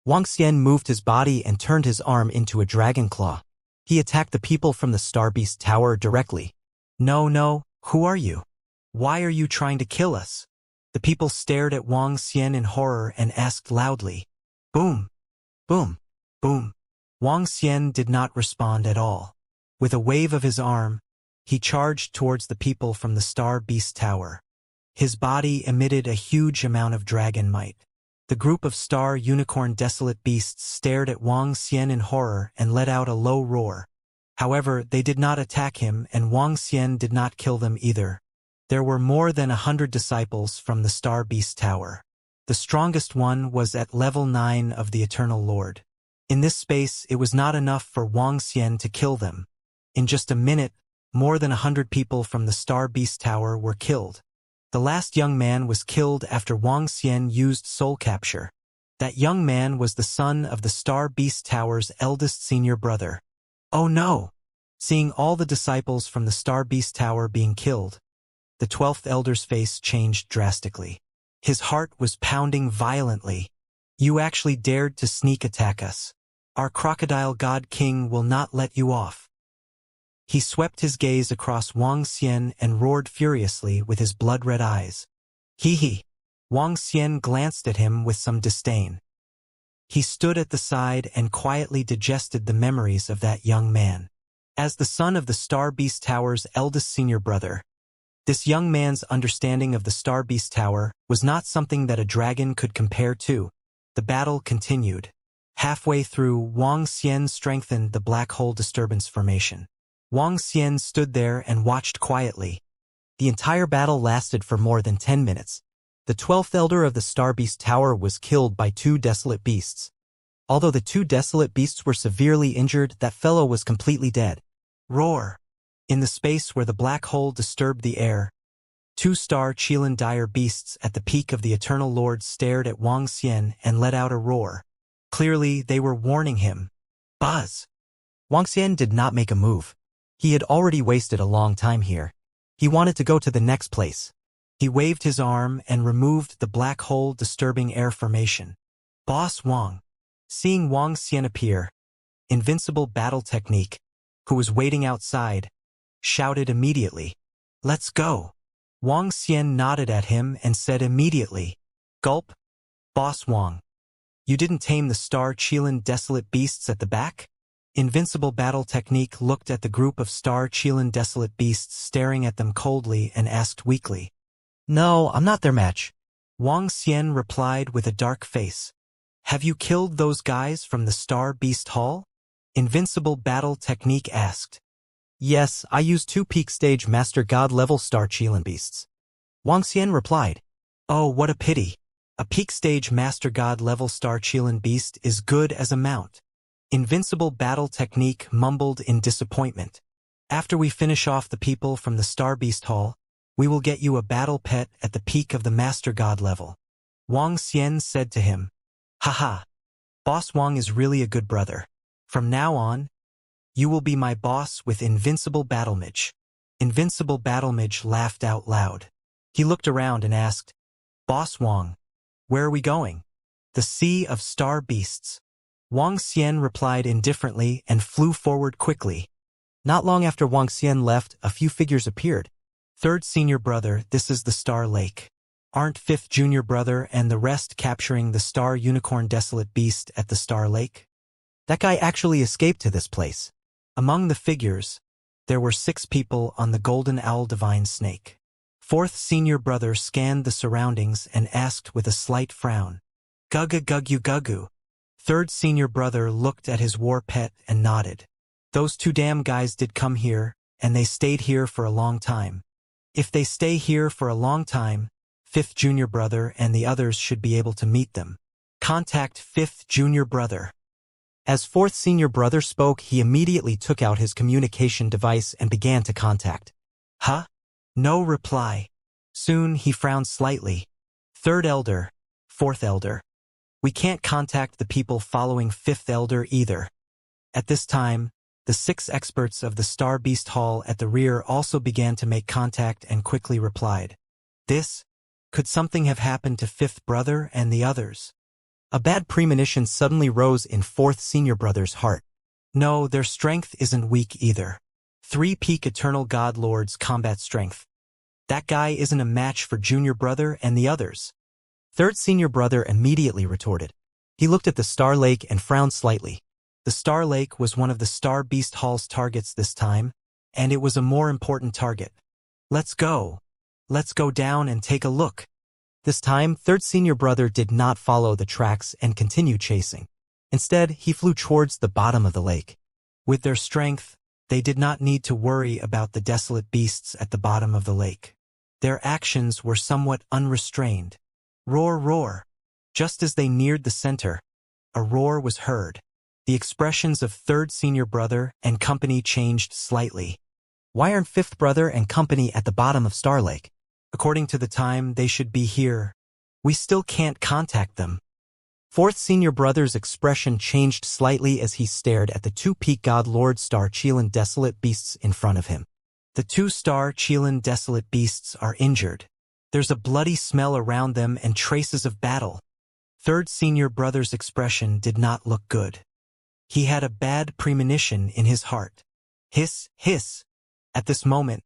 Wang Xian moved his body and turned his arm into a dragon claw. He attacked the people from the Star Beast Tower directly. No, who are you? Why are you trying to kill us? The people stared at Wang Xian in horror and asked loudly. Boom! Boom! Boom! Wang Xian did not respond at all. With a wave of his arm, he charged towards the people from the Star Beast Tower. His body emitted a huge amount of dragon might. The group of Star Unicorn Desolate Beasts stared at Wang Xian in horror and let out a low roar. However, they did not attack him and Wang Xian did not kill them either. There were more than 100 disciples from the Star Beast Tower. The strongest one was at level 9 of the Eternal Lord. In this space, it was not enough for Wang Xian to kill them. In just a minute, more than 100 people from the Star Beast Tower were killed. The last young man was killed after Wang Xian used soul capture. That young man was the son of the Star Beast Tower's eldest senior brother. Oh no! Seeing all the disciples from the Star Beast Tower being killed, the 12th Elder's face changed drastically. His heart was pounding violently. You actually dared to sneak attack us. Our Crocodile God King will not let you off. He swept his gaze across Wang Xian and roared furiously with his blood-red eyes. Hee. Wang Xian glanced at him with some disdain. He stood at the side and quietly digested the memories of that young man. As the son of the Star Beast Tower's eldest senior brother, this young man's understanding of the Star Beast Tower was not something that a dragon could compare to. The battle continued. Halfway through, Wang Xian strengthened the black hole disturbance formation. Wang Xian stood there and watched quietly. The entire battle lasted for more than 10 minutes. The 12th Elder of the Star Beast Tower was killed by two desolate beasts. Although the two desolate beasts were severely injured, that fellow was completely dead. Roar! In the space where the black hole disturbed the air, two Star-Chilan dire beasts at the peak of the Eternal Lord stared at Wang Xian and let out a roar. Clearly, they were warning him. Buzz! Wang Xian did not make a move. He had already wasted a long time here. He wanted to go to the next place. He waved his arm and removed the black hole disturbing air formation. Boss Wang. Seeing Wang Xian appear, Invincible Battle Technique, who was waiting outside, shouted immediately. Let's go. Wang Xian nodded at him and said immediately. Gulp. Boss Wang. You didn't tame the Star-Chilan Desolate Beasts at the back? Invincible Battle Technique looked at the group of Star-Chilan Desolate Beasts staring at them coldly and asked weakly. No, I'm not their match. Wang Xian replied with a dark face. Have you killed those guys from the Star Beast Hall? Invincible Battle Technique asked. Yes, I used 2 peak stage Master God level Star Qilin beasts. Wang Xian replied. Oh, what a pity. A peak stage Master God level Star Qilin beast is good as a mount. Invincible Battle Technique mumbled in disappointment. After we finish off the people from the Star Beast Hall, we will get you a battle pet at the peak of the Master God level. Wang Xian said to him. Haha. Boss Wang is really a good brother. From now on, you will be my boss with Invincible Battlemage. Invincible Battlemage laughed out loud. He looked around and asked, Boss Wang, where are we going? The Sea of Star Beasts. Wang Xian replied indifferently and flew forward quickly. Not long after Wang Xian left, a few figures appeared. 3rd senior brother, this is the Star Lake. Aren't 5th junior brother and the rest capturing the Star Unicorn Desolate Beast at the Star Lake? That guy actually escaped to this place. Among the figures, there were 6 people on the Golden Owl Divine Snake. 4th senior brother scanned the surroundings and asked with a slight frown. Gugga guggu guggu. 3rd senior brother looked at his war pet and nodded. Those 2 damn guys did come here, and they stayed here for a long time. If they stay here for a long time, 5th junior brother and the others should be able to meet them. Contact 5th junior brother. As 4th senior brother spoke, he immediately took out his communication device and began to contact. Huh? No reply. Soon he frowned slightly. 3rd elder, 4th elder. We can't contact the people following 5th elder either. At this time, the 6 experts of the Star Beast Hall at the rear also began to make contact and quickly replied. Could something have happened to 5th brother and the others? A bad premonition suddenly rose in 4th senior brother's heart. No, their strength isn't weak either. 3 peak Eternal God Lords combat strength. That guy isn't a match for junior brother and the others. 3rd senior brother immediately retorted. He looked at the Star Lake and frowned slightly. The Star Lake was one of the Star Beast Hall's targets this time, and it was a more important target. Let's go. Let's go down and take a look. This time, 3rd senior brother did not follow the tracks and continue chasing. Instead, he flew towards the bottom of the lake. With their strength, they did not need to worry about the desolate beasts at the bottom of the lake. Their actions were somewhat unrestrained. Roar, roar. Just as they neared the center, a roar was heard. The expressions of 3rd senior brother and company changed slightly. Why aren't 5th brother and company at the bottom of Star Lake? According to the time, they should be here. We still can't contact them. 4th senior brother's expression changed slightly as he stared at the 2 peak God Lord Star Qilin Desolate Beasts in front of him. The 2 Star Qilin Desolate Beasts are injured. There's a bloody smell around them and traces of battle. 3rd senior brother's expression did not look good. He had a bad premonition in his heart. Hiss, hiss. At this moment,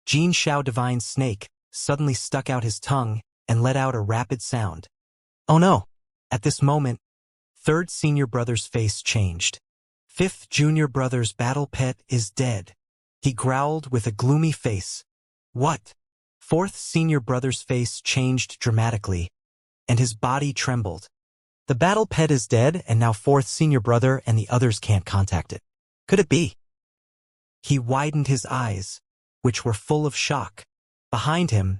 Jin Shao Divine Snake suddenly stuck out his tongue and let out a rapid sound. Oh no! At this moment, 3rd senior brother's face changed. 5th junior brother's battle pet is dead. He growled with a gloomy face. What? 4th senior brother's face changed dramatically, and his body trembled. The battle pet is dead, and now 4th senior brother and the others can't contact it. Could it be? He widened his eyes, which were full of shock. Behind him,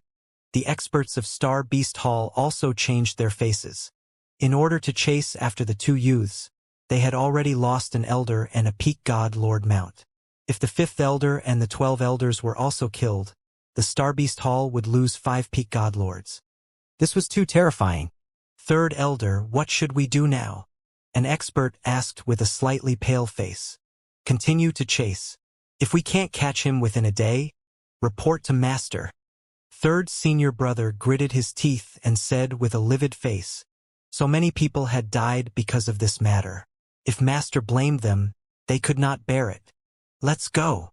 the experts of Star Beast Hall also changed their faces. In order to chase after the 2 youths, they had already lost an elder and a peak god lord mount. If the 5th elder and the 12 elders were also killed, the Star Beast Hall would lose 5 peak god lords. This was too terrifying. 3rd elder, what should we do now? An expert asked with a slightly pale face. Continue to chase. If we can't catch him within a day, report to master. 3rd senior brother gritted his teeth and said with a livid face, so many people had died because of this matter. If master blamed them, they could not bear it. Let's go.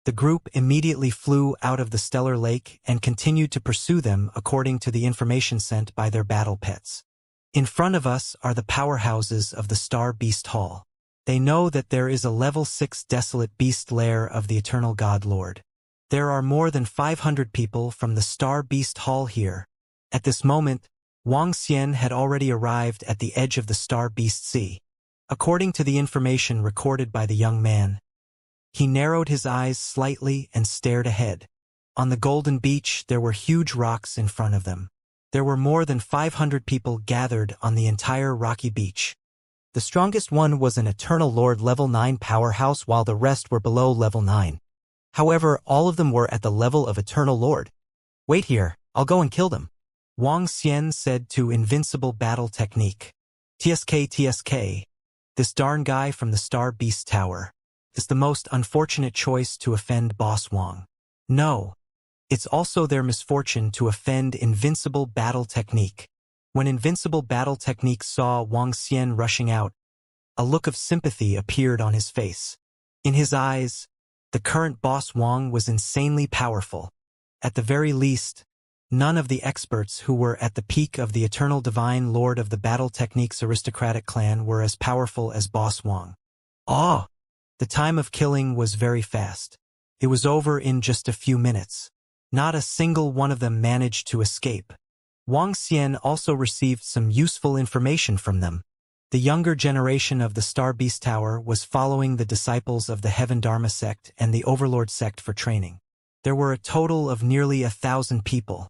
The group immediately flew out of the stellar lake and continued to pursue them according to the information sent by their battle pets. In front of us are the powerhouses of the Star Beast Hall. They know that there is a level 6 desolate beast lair of the Eternal God Lord. There are more than 500 people from the Star Beast Hall here. At this moment, Wang Xian had already arrived at the edge of the Star Beast Sea. According to the information recorded by the young man, he narrowed his eyes slightly and stared ahead. On the golden beach, there were huge rocks in front of them. There were more than 500 people gathered on the entire rocky beach. The strongest one was an Eternal Lord level 9 powerhouse, while the rest were below level 9. However, all of them were at the level of Eternal Lord. Wait here, I'll go and kill them, Wang Xian said to Invincible Battle Technique. TSK, this darn guy from the Star Beast Tower is the most unfortunate choice to offend Boss Wang. No, it's also their misfortune to offend Invincible Battle Technique. When Invincible Battle Technique saw Wang Xian rushing out, a look of sympathy appeared on his face. In his eyes, the current Boss Wang was insanely powerful. At the very least, none of the experts who were at the peak of the Eternal Divine Lord of the Battle Technique's aristocratic clan were as powerful as Boss Wang. The time of killing was very fast. It was over in just a few minutes. Not a single one of them managed to escape. Wang Xian also received some useful information from them. The younger generation of the Star Beast Tower was following the disciples of the Heaven Dharma sect and the Overlord sect for training. There were a total of nearly 1,000 people.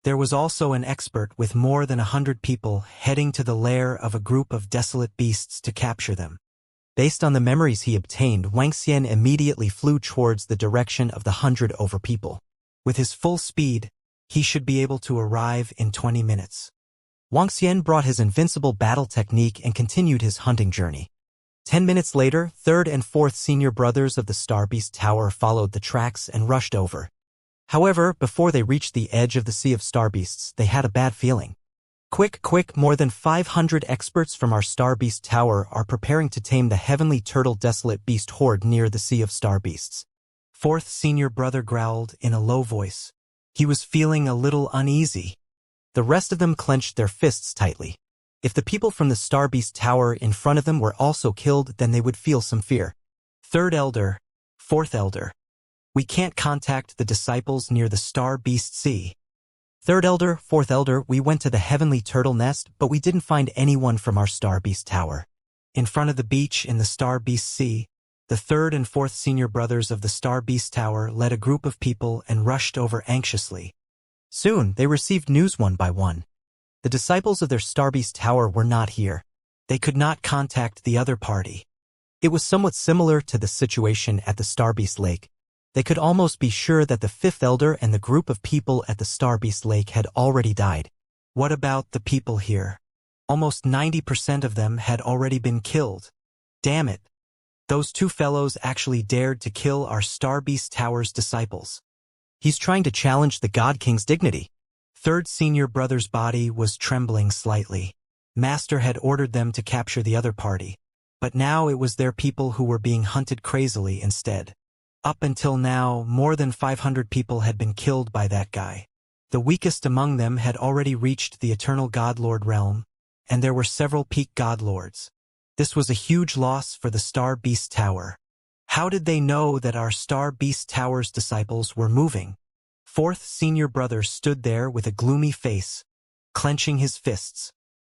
There was also an expert with more than 100 people heading to the lair of a group of desolate beasts to capture them. Based on the memories he obtained, Wang Xian immediately flew towards the direction of the 100 over people. With his full speed, he should be able to arrive in 20 minutes. Wang Xian brought his invincible battle technique and continued his hunting journey. 10 minutes later, third and fourth senior brothers of the Star Beast Tower followed the tracks and rushed over. However, before they reached the edge of the Sea of Star Beasts, they had a bad feeling. Quick, more than 500 experts from our Star Beast Tower are preparing to tame the heavenly turtle desolate beast horde near the Sea of Star Beasts. Fourth senior brother growled in a low voice. He was feeling a little uneasy. The rest of them clenched their fists tightly. If the people from the Star Beast Tower in front of them were also killed, then they would feel some fear. Third elder, fourth elder. We can't contact the disciples near the Star Beast Sea. Third elder, fourth elder, we went to the heavenly turtle nest, but we didn't find anyone from our Star Beast Tower. In front of the beach in the Star Beast Sea, the third and fourth senior brothers of the Star Beast Tower led a group of people and rushed over anxiously. Soon, they received news one by one. The disciples of their Star Beast Tower were not here. They could not contact the other party. It was somewhat similar to the situation at the Star Beast Lake. They could almost be sure that the fifth elder and the group of people at the Star Beast Lake had already died. What about the people here? Almost 90% of them had already been killed. Damn it. Those two fellows actually dared to kill our Star Beast Tower's disciples. He's trying to challenge the God King's dignity. Third senior brother's body was trembling slightly. Master had ordered them to capture the other party, but now it was their people who were being hunted crazily instead. Up until now, more than 500 people had been killed by that guy. The weakest among them had already reached the Eternal Godlord realm, and there were several peak Godlords. This was a huge loss for the Star Beast Tower. How did they know that our Star Beast Tower's disciples were moving? Fourth senior brother stood there with a gloomy face, clenching his fists.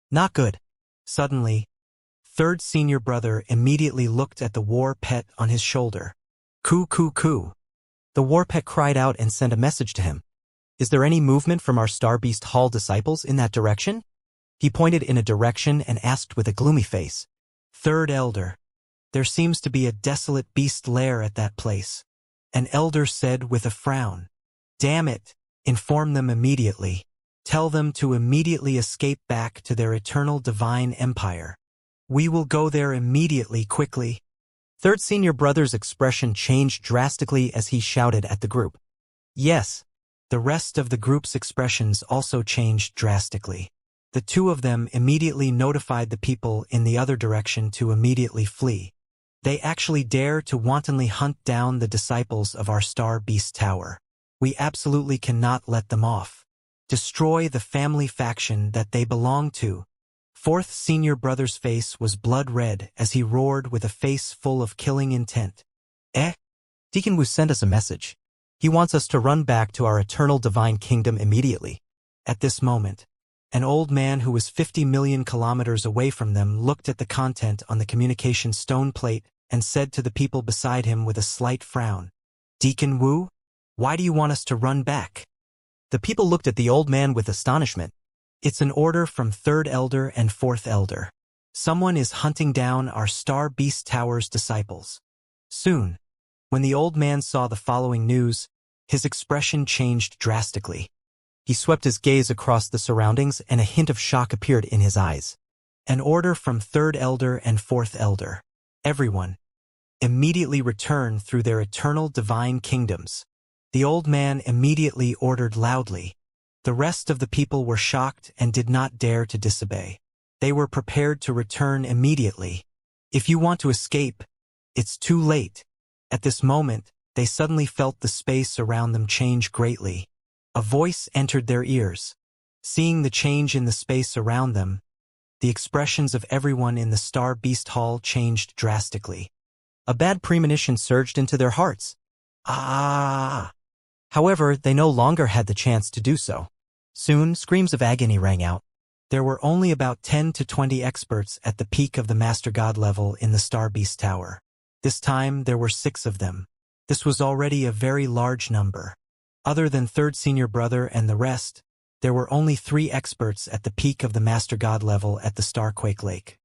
Not good. Suddenly, third senior brother immediately looked at the war pet on his shoulder. Coo. The war pet cried out and sent a message to him. Is there any movement from our Star Beast Hall disciples in that direction? He pointed in a direction and asked with a gloomy face. Third elder. There seems to be a desolate beast lair at that place. An elder said with a frown. Damn it. Inform them immediately. Tell them to immediately escape back to their eternal divine empire. We will go there immediately, quickly. Third senior brother's expression changed drastically as he shouted at the group. Yes, the rest of the group's expressions also changed drastically. The two of them immediately notified the people in the other direction to immediately flee. They actually dare to wantonly hunt down the disciples of our Star Beast Tower. We absolutely cannot let them off. Destroy the family faction that they belong to. Fourth senior brother's face was blood red as he roared with a face full of killing intent. Deacon Wu sent us a message. He wants us to run back to our eternal divine kingdom immediately. At this moment, an old man who was 50 million kilometers away from them looked at the content on the communication stone plate and said to the people beside him with a slight frown, "Deacon Wu, why do you want us to run back?" The people looked at the old man with astonishment. "It's an order from Third Elder and Fourth Elder. Someone is hunting down our Star Beast Tower's disciples." Soon, when the old man saw the following news, his expression changed drastically. He swept his gaze across the surroundings and a hint of shock appeared in his eyes. "An order from Third Elder and Fourth Elder. Everyone, immediately return through their eternal divine kingdoms." The old man immediately ordered loudly. The rest of the people were shocked and did not dare to disobey. They were prepared to return immediately. If you want to escape, it's too late. At this moment, they suddenly felt the space around them change greatly. A voice entered their ears. Seeing the change in the space around them, the expressions of everyone in the Star Beast Hall changed drastically. A bad premonition surged into their hearts. Ah! However, they no longer had the chance to do so. Soon, screams of agony rang out. There were only about 10 to 20 experts at the peak of the Master God level in the Star Beast Tower. This time, there were 6 of them. This was already a very large number. Other than Third Senior Brother and the rest, there were only 3 experts at the peak of the Master God level at the Starquake Lake.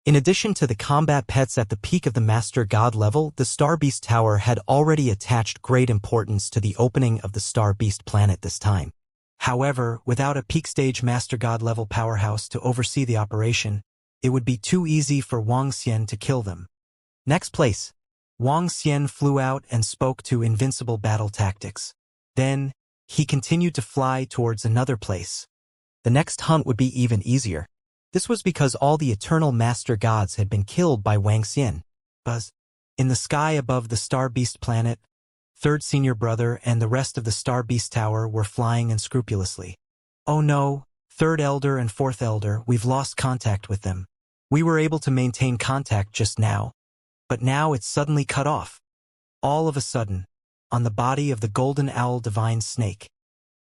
In addition to the combat pets at the peak of the Master God level, the Star Beast Tower had already attached great importance to the opening of the Star Beast planet this time. However, without a peak stage Master God level powerhouse to oversee the operation, it would be too easy for Wang Xian to kill them. Next place. Wang Xian flew out and spoke to Invincible Battle Tactics. Then, he continued to fly towards another place. The next hunt would be even easier. This was because all the eternal Master Gods had been killed by Wang Xian. Buzz. In the sky above the Star Beast planet, Third Senior Brother and the rest of the Star Beast Tower were flying unscrupulously. "Oh no, Third Elder and Fourth Elder, we've lost contact with them. We were able to maintain contact just now, but now it's suddenly cut off." All of a sudden, on the body of the Golden Owl Divine Snake,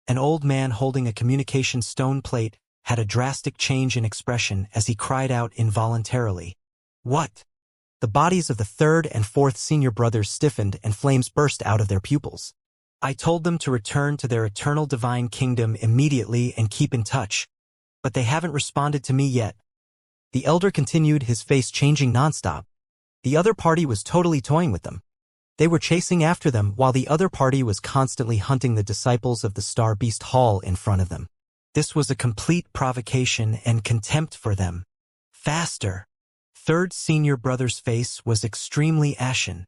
an old man holding a communication stone plate had a drastic change in expression as he cried out involuntarily, "What?" The bodies of the Third and Fourth Senior Brothers stiffened and flames burst out of their pupils. "I told them to return to their eternal divine kingdom immediately and keep in touch, but they haven't responded to me yet." The elder continued, his face changing nonstop. The other party was totally toying with them. They were chasing after them while the other party was constantly hunting the disciples of the Star Beast Hall in front of them. This was a complete provocation and contempt for them. "Faster!" Third Senior Brother's face was extremely ashen.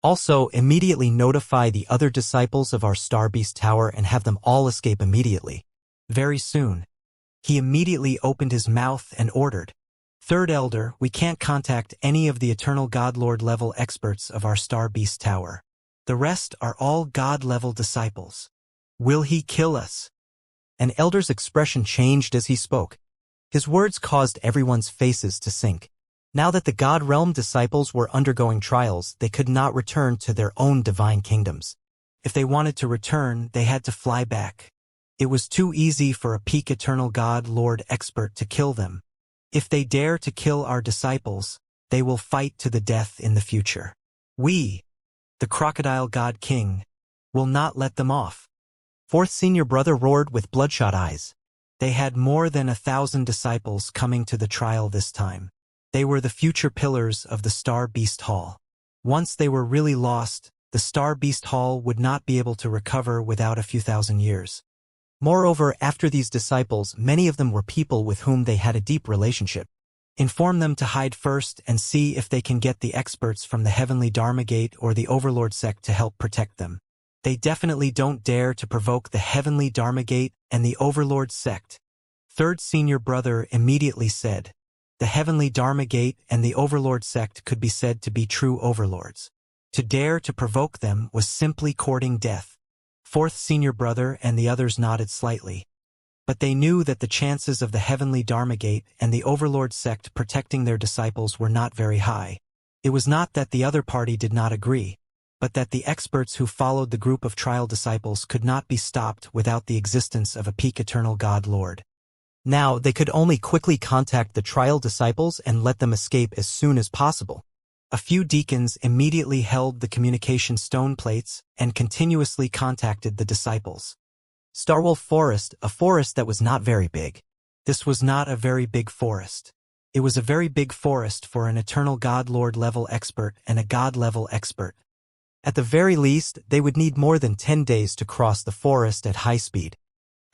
"Also, immediately notify the other disciples of our Star Beast Tower and have them all escape immediately." Very soon, he immediately opened his mouth and ordered, "Third Elder, we can't contact any of the Eternal God Lord level experts of our Star Beast Tower. The rest are all God level disciples. Will he kill us?" An elder's expression changed as he spoke. His words caused everyone's faces to sink. Now that the God Realm disciples were undergoing trials, they could not return to their own divine kingdoms. If they wanted to return, they had to fly back. It was too easy for a peak Eternal God Lord expert to kill them. If they dare to kill our disciples, they will fight to the death in the future. We, the Crocodile God King, will not let them off. Fourth Senior Brother roared with bloodshot eyes. They had more than 1,000 disciples coming to the trial this time. They were the future pillars of the Star Beast Hall. Once they were really lost, the Star Beast Hall would not be able to recover without a few thousand years. Moreover, after these disciples, many of them were people with whom they had a deep relationship. Inform them to hide first and see if they can get the experts from the Heavenly Dharma Gate or the Overlord sect to help protect them. They definitely don't dare to provoke the Heavenly Dharma Gate and the Overlord sect. Third Senior Brother immediately said, the Heavenly Dharma Gate and the Overlord sect could be said to be true overlords. To dare to provoke them was simply courting death. Fourth Senior Brother and the others nodded slightly. But they knew that the chances of the Heavenly Dharma Gate and the Overlord sect protecting their disciples were not very high. It was not that the other party did not agree. but that the experts who followed the group of trial disciples could not be stopped without the existence of a peak eternal God Lord. Now, they could only quickly contact the trial disciples and let them escape as soon as possible. A few deacons immediately held the communication stone plates and continuously contacted the disciples. Starwolf Forest, a forest that was not very big. This was not a very big forest. It was a very big forest for an eternal God Lord level expert and a God level expert. At the very least, they would need more than 10 days to cross the forest at high speed.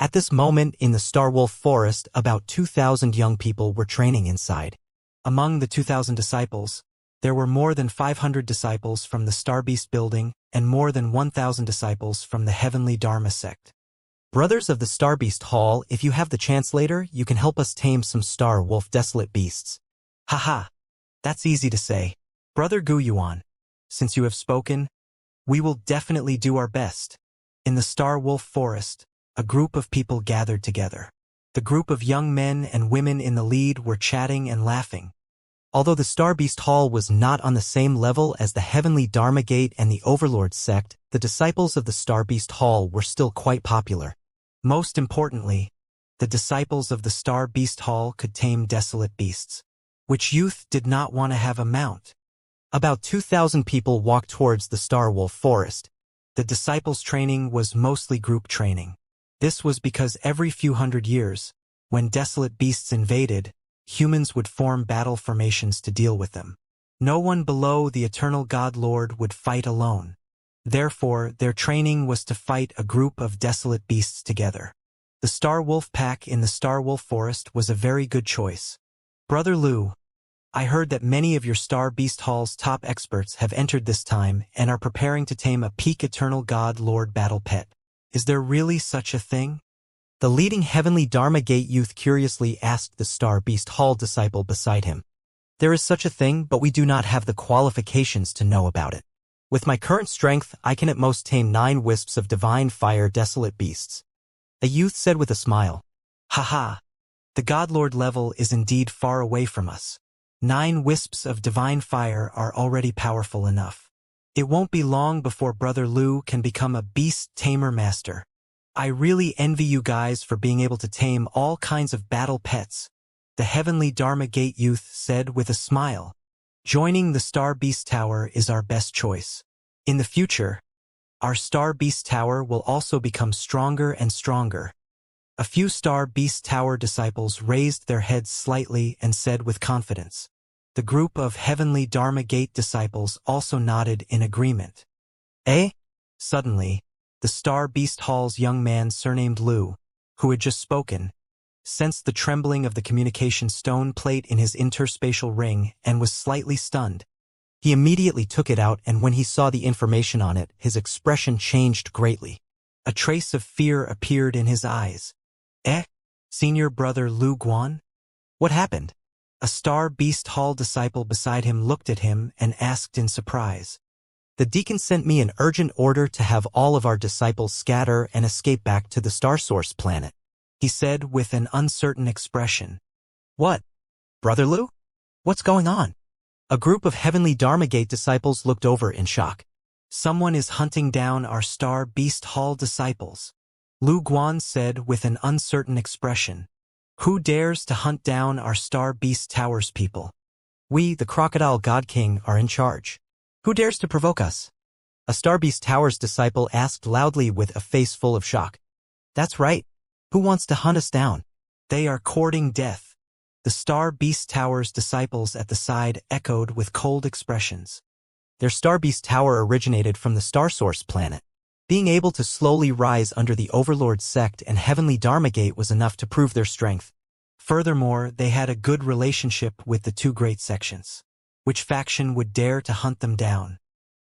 At this moment in the Starwolf Forest, about 2,000 young people were training inside. Among the 2,000 disciples, there were more than 500 disciples from the Starbeast building and more than 1,000 disciples from the Heavenly Dharma sect. Brothers of the Starbeast Hall, if you have the chance later, you can help us tame some Star Wolf desolate beasts. Haha, that's easy to say. Brother Gu Yuan, since you have spoken, we will definitely do our best. In the Star Wolf Forest, a group of people gathered together. The group of young men and women in the lead were chatting and laughing. Although the Starbeast Hall was not on the same level as the Heavenly Dharma Gate and the Overlord sect, the disciples of the Starbeast Hall were still quite popular. Most importantly, the disciples of the Starbeast Hall could tame desolate beasts, which youth did not want to have a mount. About 2,000 people walked towards the Starwolf Forest. The disciples' training was mostly group training. This was because every few hundred years, when desolate beasts invaded, humans would form battle formations to deal with them. No one below the eternal God Lord would fight alone. Therefore, their training was to fight a group of desolate beasts together. The Star Wolf pack in the Starwolf Forest was a very good choice. Brother Lu, I heard that many of your Star Beast Hall's top experts have entered this time and are preparing to tame a peak eternal God Lord battle pet. Is there really such a thing? The leading Heavenly Dharma Gate youth curiously asked the Star Beast Hall disciple beside him. There is such a thing, but we do not have the qualifications to know about it. With my current strength, I can at most tame 9 wisps of divine fire desolate beasts. A youth said with a smile. Haha, the Godlord level is indeed far away from us. 9 wisps of divine fire are already powerful enough. It won't be long before Brother Lu can become a beast tamer master. I really envy you guys for being able to tame all kinds of battle pets. The Heavenly Dharma Gate youth said with a smile. Joining the Star Beast Tower is our best choice. In the future, our Star Beast Tower will also become stronger and stronger. A few Star Beast Tower disciples raised their heads slightly and said with confidence. The group of Heavenly Dharma Gate disciples also nodded in agreement. Eh? Suddenly, the Star Beast Hall's young man surnamed Lu, who had just spoken, sensed the trembling of the communication stone plate in his interspatial ring and was slightly stunned. He immediately took it out, and when he saw the information on it, his expression changed greatly. A trace of fear appeared in his eyes. Eh? Senior brother Lu Guan? What happened? A Star Beast Hall disciple beside him looked at him and asked in surprise. The deacon sent me an urgent order to have all of our disciples scatter and escape back to the Star Source planet, he said with an uncertain expression. What? Brother Lu? What's going on? A group of Heavenly Dharma Gate disciples looked over in shock. Someone is hunting down our Star Beast Hall disciples, Lu Guan said with an uncertain expression. Who dares to hunt down our Star Beast Towers people? We, the Crocodile God King, are in charge. Who dares to provoke us? A Star Beast Towers disciple asked loudly with a face full of shock. That's right. Who wants to hunt us down? They are courting death. The Star Beast Towers disciples at the side echoed with cold expressions. Their Star Beast Tower originated from the Star Source planet. Being able to slowly rise under the Overlord sect and Heavenly Dharma Gate was enough to prove their strength. Furthermore, they had a good relationship with the 2 great sections. Which faction would dare to hunt them down?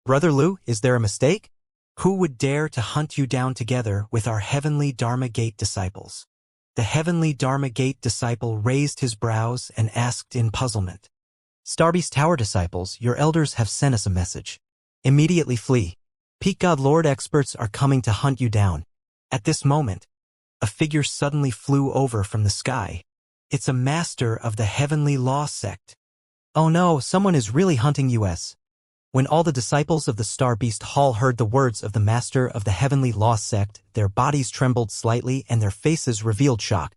Brother Lu, is there a mistake? Who would dare to hunt you down together with our Heavenly Dharma Gate disciples? The Heavenly Dharma Gate disciple raised his brows and asked in puzzlement. Starbeast Tower disciples, your elders have sent us a message. Immediately flee. Peak God Lord experts are coming to hunt you down. At this moment, a figure suddenly flew over from the sky. It's a master of the Heavenly Law sect. Oh no, someone is really hunting us. When all the disciples of the Star Beast Hall heard the words of the master of the heavenly law sect, their bodies trembled slightly and their faces revealed shock.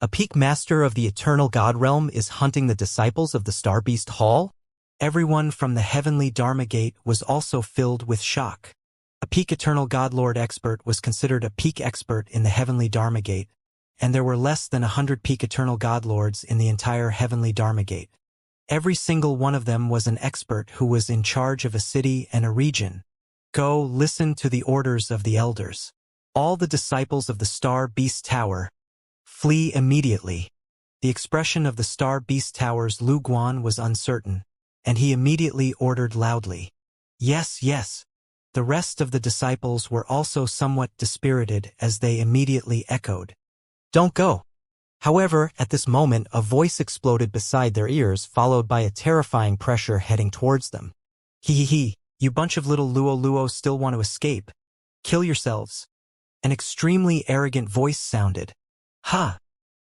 A peak master of the eternal God realm is hunting the disciples of the Star Beast Hall? Everyone from the heavenly Dharma gate was also filled with shock. A peak eternal God Lord expert was considered a peak expert in the heavenly Dharma gate, and there were less than 100 peak eternal God Lords in the entire heavenly Dharma gate. Every single one of them was an expert who was in charge of a city and a region. Go listen to the orders of the elders. All the disciples of the Star Beast Tower, flee immediately. The expression of the Star Beast Tower's Lu Guan was uncertain, and he immediately ordered loudly, "Yes, yes." The rest of the disciples were also somewhat dispirited as they immediately echoed, "Don't go." However, at this moment a voice exploded beside their ears, followed by a terrifying pressure heading towards them. "Hee, you bunch of little luo still want to escape. Kill yourselves." An extremely arrogant voice sounded. "Ha!"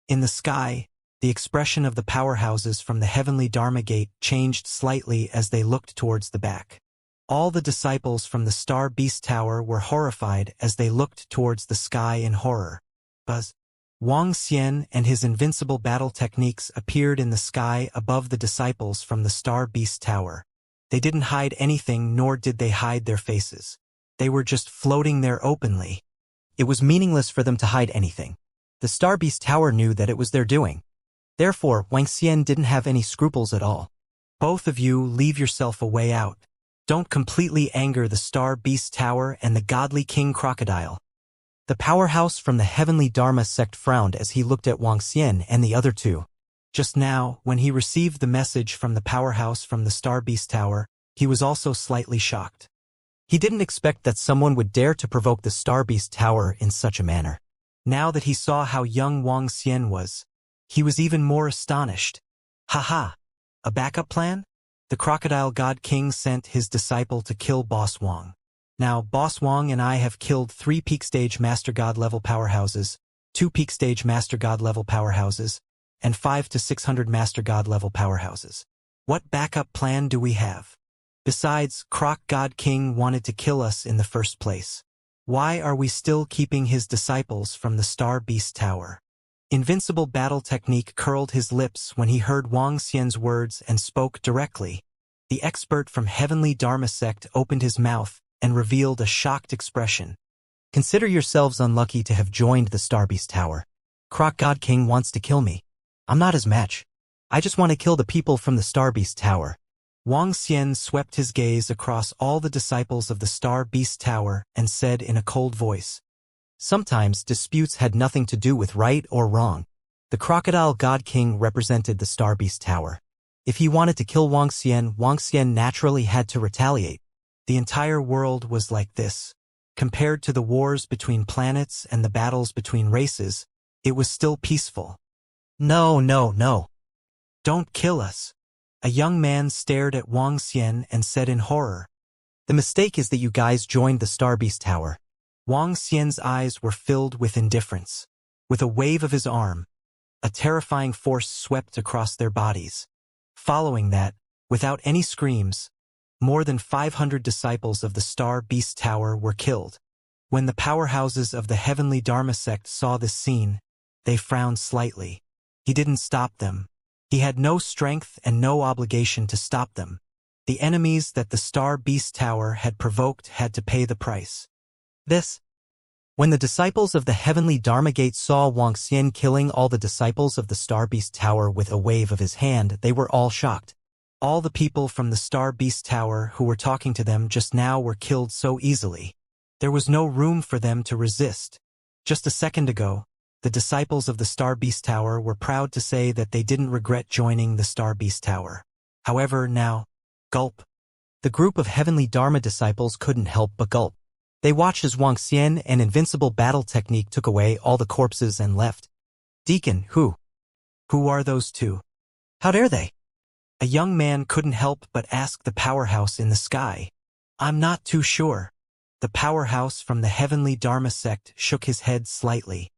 In the sky, the expression of the powerhouses from the heavenly Dharma gate changed slightly as they looked towards the back. All the disciples from the Star Beast Tower were horrified as they looked towards the sky in horror. Buzz. Wang Xian and his invincible battle techniques appeared in the sky above the disciples from the Star Beast Tower. They didn't hide anything, nor did they hide their faces. They were just floating there openly. It was meaningless for them to hide anything. The Star Beast Tower knew that it was their doing. Therefore, Wang Xian didn't have any scruples at all. "Both of you leave yourself a way out. Don't completely anger the Star Beast Tower and the godly King Crocodile." The powerhouse from the heavenly Dharma sect frowned as he looked at Wang Xian and the other two. Just now, when he received the message from the powerhouse from the Star Beast Tower, he was also slightly shocked. He didn't expect that someone would dare to provoke the Star Beast Tower in such a manner. Now that he saw how young Wang Xian was, he was even more astonished. "Haha! A backup plan?" The Crocodile God King sent his disciple to kill Boss Wang. Now, Boss Wang and I have killed 3 peak stage Master God level powerhouses, 2 peak stage Master God level powerhouses, and 5 to 600 Master God level powerhouses. What backup plan do we have? Besides, Croc God King wanted to kill us in the first place. Why are we still keeping his disciples from the Star Beast Tower? Invincible Battle Technique curled his lips when he heard Wang Xian's words and spoke directly. The expert from Heavenly Dharma sect opened his mouth and revealed a shocked expression. "Consider yourselves unlucky to have joined the Star Beast Tower. Croc God King wants to kill me. I'm not his match. I just want to kill the people from the Star Beast Tower." Wang Xian swept his gaze across all the disciples of the Star Beast Tower and said in a cold voice, "Sometimes disputes had nothing to do with right or wrong. The Crocodile God King represented the Star Beast Tower. If he wanted to kill Wang Xian naturally had to retaliate. The entire world was like this. Compared to the wars between planets and the battles between races, it was still peaceful. No. Don't kill us." A young man stared at Wang Xian and said in horror, "The mistake is that you guys joined the Star Beast Tower." Wang Xian's eyes were filled with indifference. With a wave of his arm, a terrifying force swept across their bodies. Following that, without any screams, more than 500 disciples of the Star Beast Tower were killed. When the powerhouses of the Heavenly Dharma sect saw this scene, they frowned slightly. He didn't stop them. He had no strength and no obligation to stop them. The enemies that the Star Beast Tower had provoked had to pay the price. When the disciples of the Heavenly Dharma Gate saw Wang Xian killing all the disciples of the Star Beast Tower with a wave of his hand, they were all shocked. All the people from the Star Beast Tower who were talking to them just now were killed so easily. There was no room for them to resist. Just a second ago, the disciples of the Star Beast Tower were proud to say that they didn't regret joining the Star Beast Tower. However, now, gulp. The group of Heavenly Dharma disciples couldn't help but gulp. They watched as Wang Xian and Invincible Battle Technique took away all the corpses and left. "Deacon, who are those two? How dare they?" A young man couldn't help but ask the powerhouse in the sky. "I'm not too sure." The powerhouse from the Heavenly Dharma sect shook his head slightly.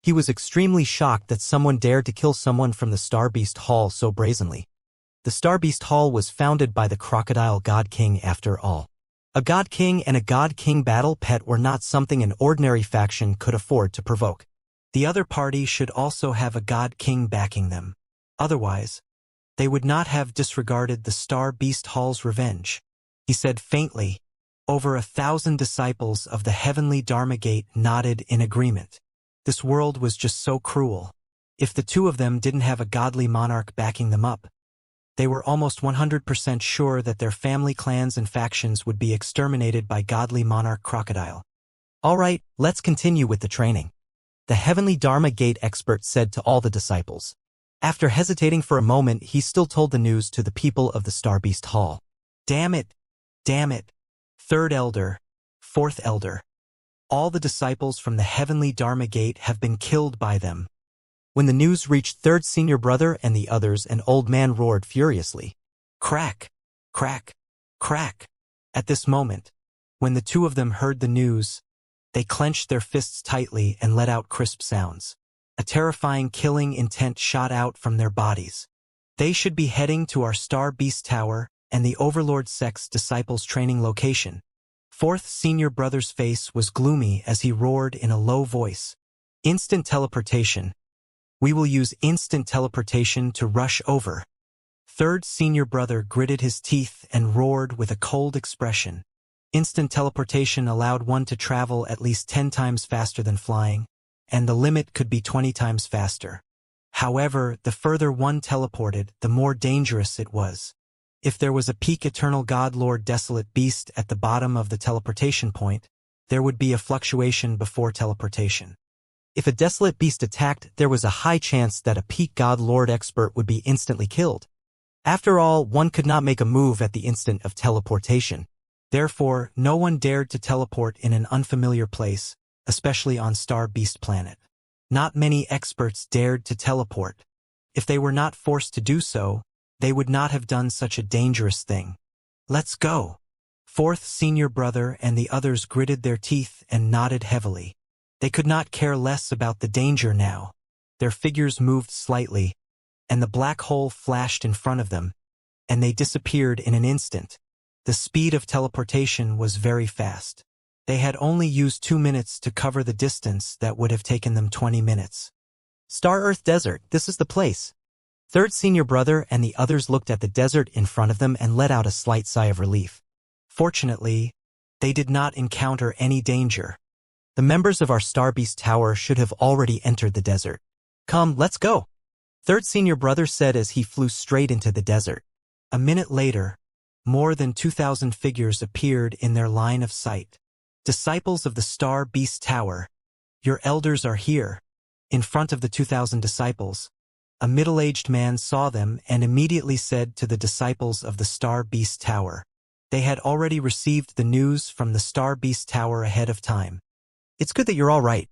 He was extremely shocked that someone dared to kill someone from the Star Beast Hall so brazenly. The Star Beast Hall was founded by the Crocodile God King after all. A God King and a God King battle pet were not something an ordinary faction could afford to provoke. The other party should also have a God King backing them. Otherwise, they would not have disregarded the Star Beast Hall's revenge. He said faintly. Over 1,000 disciples of the heavenly Dharma Gate nodded in agreement. This world was just so cruel. If the two of them didn't have a godly monarch backing them up, they were almost 100% sure that their family clans and factions would be exterminated by godly monarch Crocodile. All right, let's continue with the training. The heavenly Dharma Gate expert said to all the disciples. After hesitating for a moment, he still told the news to the people of the Star Beast Hall. Damn it! Damn it! Third Elder, Fourth Elder. All the disciples from the heavenly Dharma Gate have been killed by them. When the news reached Third Senior Brother and the others, an old man roared furiously. Crack! Crack! Crack! At this moment, when the two of them heard the news, they clenched their fists tightly and let out crisp sounds. A terrifying killing intent shot out from their bodies. They should be heading to our Star Beast Tower and the Overlord Sect's disciples' training location. Fourth Senior Brother's face was gloomy as he roared in a low voice. Instant teleportation. We will use instant teleportation to rush over. Third Senior Brother gritted his teeth and roared with a cold expression. Instant teleportation allowed one to travel at least 10 times faster than flying, and the limit could be 20 times faster. However, the further one teleported, the more dangerous it was. If there was a peak Eternal God Lord Desolate Beast at the bottom of the teleportation point, there would be a fluctuation before teleportation. If a Desolate Beast attacked, there was a high chance that a peak God Lord expert would be instantly killed. After all, one could not make a move at the instant of teleportation. Therefore, no one dared to teleport in an unfamiliar place, especially on Star Beast Planet. Not many experts dared to teleport. If they were not forced to do so, they would not have done such a dangerous thing. Let's go. Fourth Senior Brother and the others gritted their teeth and nodded heavily. They could not care less about the danger now. Their figures moved slightly, and the black hole flashed in front of them, and they disappeared in an instant. The speed of teleportation was very fast. They had only used 2 minutes to cover the distance that would have taken them 20 minutes. Star Earth Desert, this is the place. Third Senior Brother and the others looked at the desert in front of them and let out a slight sigh of relief. Fortunately, they did not encounter any danger. The members of our Star Beast Tower should have already entered the desert. Come, let's go. Third Senior Brother said as he flew straight into the desert. A minute later, more than 2,000 figures appeared in their line of sight. Disciples of the Star Beast Tower, your elders are here. In front of the 2,000 disciples, a middle-aged man saw them and immediately said to the disciples of the Star Beast Tower. They had already received the news from the Star Beast Tower ahead of time. It's good that you're all right.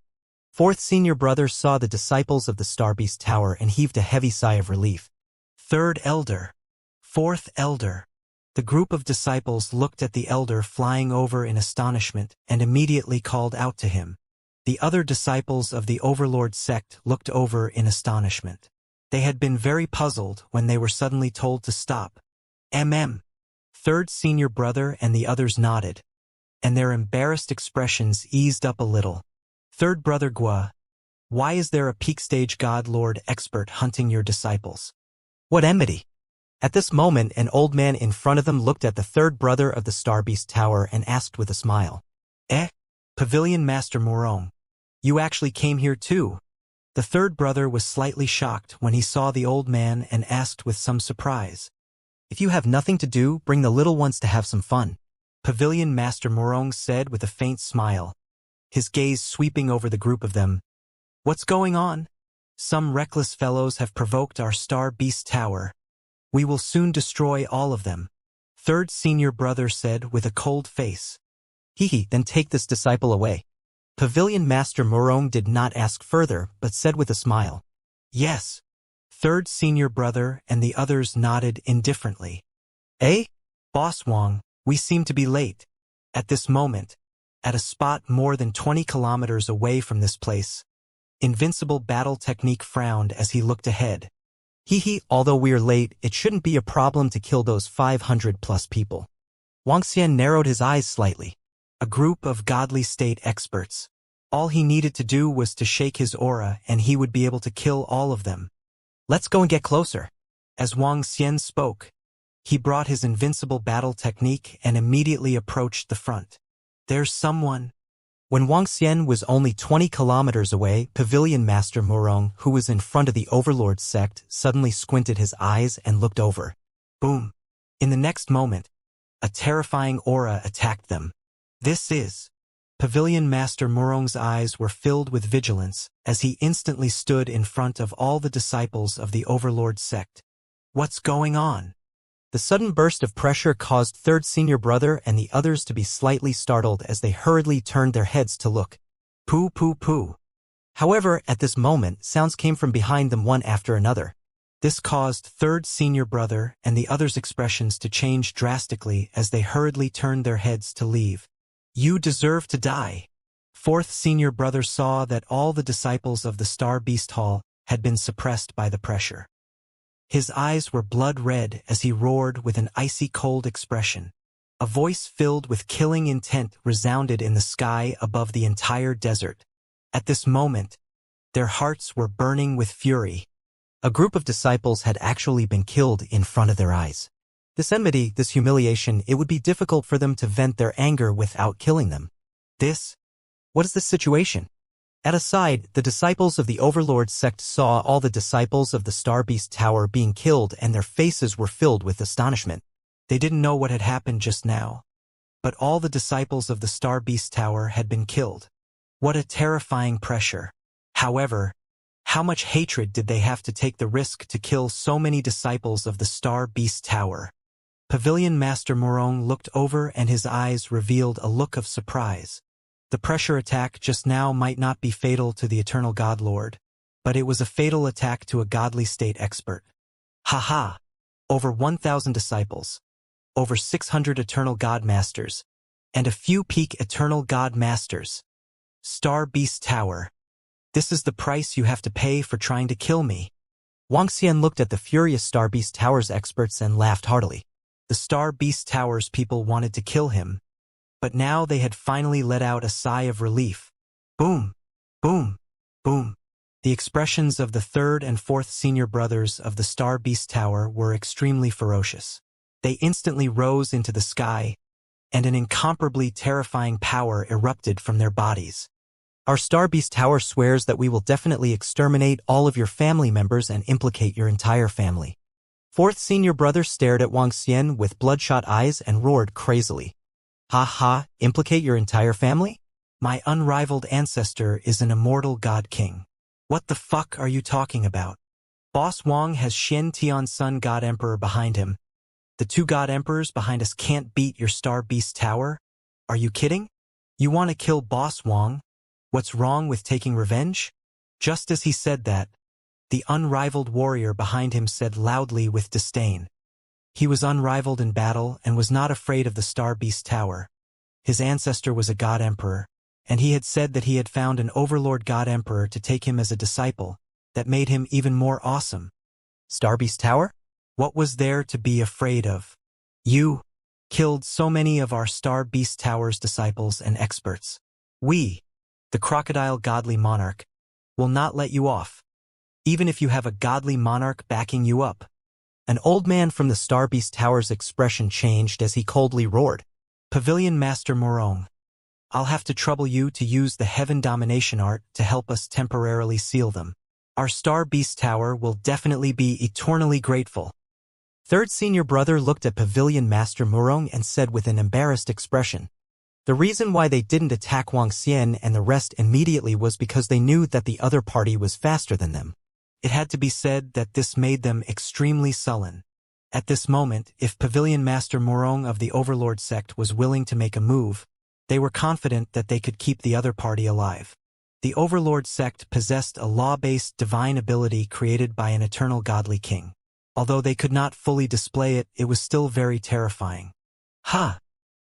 Fourth Senior Brother saw the disciples of the Star Beast Tower and heaved a heavy sigh of relief. Third Elder. Fourth Elder. The group of disciples looked at the elder flying over in astonishment and immediately called out to him. The other disciples of the Overlord sect looked over in astonishment. They had been very puzzled when they were suddenly told to stop. Third Senior Brother and the others nodded, and their embarrassed expressions eased up a little. Third Brother Gua, why is there a peak stage God Lord expert hunting your disciples? What enmity? At this moment, an old man in front of them looked at the third brother of the Star Beast Tower and asked with a smile. Pavilion Master Morong. You actually came here too. The third brother was slightly shocked when he saw the old man and asked with some surprise. If you have nothing to do, bring the little ones to have some fun. Pavilion Master Morong said with a faint smile, his gaze sweeping over the group of them. What's going on? Some reckless fellows have provoked our Star Beast Tower. We will soon destroy all of them. Third Senior Brother said with a cold face. Then take this disciple away. Pavilion Master Morong did not ask further, but said with a smile. Yes. Third Senior Brother and the others nodded indifferently. Boss Wong, we seem to be late. At this moment, at a spot more than 20 kilometers away from this place, Invincible Battle Technique frowned as he looked ahead. Hee, although we're late, it shouldn't be a problem to kill those 500+ people. Wuxia narrowed his eyes slightly. A group of godly state experts. All he needed to do was to shake his aura and he would be able to kill all of them. Let's go and get closer. As Wang Xian spoke, he brought his invincible battle technique and immediately approached the front. There's someone. When Wang Xian was only 20 kilometers away, Pavilion Master Murong, who was in front of the Overlord sect, suddenly squinted his eyes and looked over. Boom. In the next moment, a terrifying aura attacked them. This is. Pavilion Master Murong's eyes were filled with vigilance as he instantly stood in front of all the disciples of the Overlord sect. What's going on? The sudden burst of pressure caused third senior brother and the others to be slightly startled as they hurriedly turned their heads to look. Poo poo poo. However, at this moment, sounds came from behind them one after another. This caused third senior brother and the others' expressions to change drastically as they hurriedly turned their heads to leave. You deserve to die. Fourth senior brother saw that all the disciples of the Star Beast Hall had been suppressed by the pressure. His eyes were blood red as he roared with an icy cold expression. A voice filled with killing intent resounded in the sky above the entire desert. At this moment, their hearts were burning with fury. A group of disciples had actually been killed in front of their eyes. This enmity, this humiliation, it would be difficult for them to vent their anger without killing them. What is the situation? At a side, the disciples of the Overlord sect saw all the disciples of the Star Beast Tower being killed and their faces were filled with astonishment. They didn't know what had happened just now. But all the disciples of the Star Beast Tower had been killed. What a terrifying pressure. However, how much hatred did they have to take the risk to kill so many disciples of the Star Beast Tower? Pavilion Master Murong looked over and his eyes revealed a look of surprise. The pressure attack just now might not be fatal to the Eternal God Lord, but it was a fatal attack to a godly state expert. Haha! Over 1,000 disciples, over 600 Eternal God Masters, and a few peak Eternal God Masters. Star Beast Tower. This is the price you have to pay for trying to kill me. Wang Xian looked at the furious Star Beast Tower's experts and laughed heartily. The Star Beast Tower's people wanted to kill him, but now they had finally let out a sigh of relief. Boom, boom, boom. The expressions of the third and fourth senior brothers of the Star Beast Tower were extremely ferocious. They instantly rose into the sky, and an incomparably terrifying power erupted from their bodies. Our Star Beast Tower swears that we will definitely exterminate all of your family members and implicate your entire family. Fourth senior brother stared at Wang Xian with bloodshot eyes and roared crazily. Ha ha, implicate your entire family? My unrivaled ancestor is an immortal God King. What the fuck are you talking about? Boss Wang has Shen Tian's son God Emperor behind him. The two God Emperors behind us can't beat your Star Beast Tower? Are you kidding? You want to kill Boss Wang? What's wrong with taking revenge? Just as he said that, the unrivaled warrior behind him said loudly with disdain. He was unrivaled in battle and was not afraid of the Star Beast Tower. His ancestor was a God Emperor, and he had said that he had found an Overlord God Emperor to take him as a disciple, that made him even more awesome. Star Beast Tower? What was there to be afraid of? You killed so many of our Star Beast Tower's disciples and experts. We, the crocodile godly monarch, will not let you off, even if you have a godly monarch backing you up. An old man from the Star Beast Tower's expression changed as he coldly roared. Pavilion Master Murong, I'll have to trouble you to use the Heaven Domination art to help us temporarily seal them. Our Star Beast Tower will definitely be eternally grateful. Third senior brother looked at Pavilion Master Murong and said with an embarrassed expression. The reason why they didn't attack Wang Xian and the rest immediately was because they knew that the other party was faster than them. It had to be said that this made them extremely sullen. At this moment, if Pavilion Master Murong of the Overlord sect was willing to make a move, they were confident that they could keep the other party alive. The Overlord sect possessed a law-based divine ability created by an eternal godly king. Although they could not fully display it, it was still very terrifying. Ha!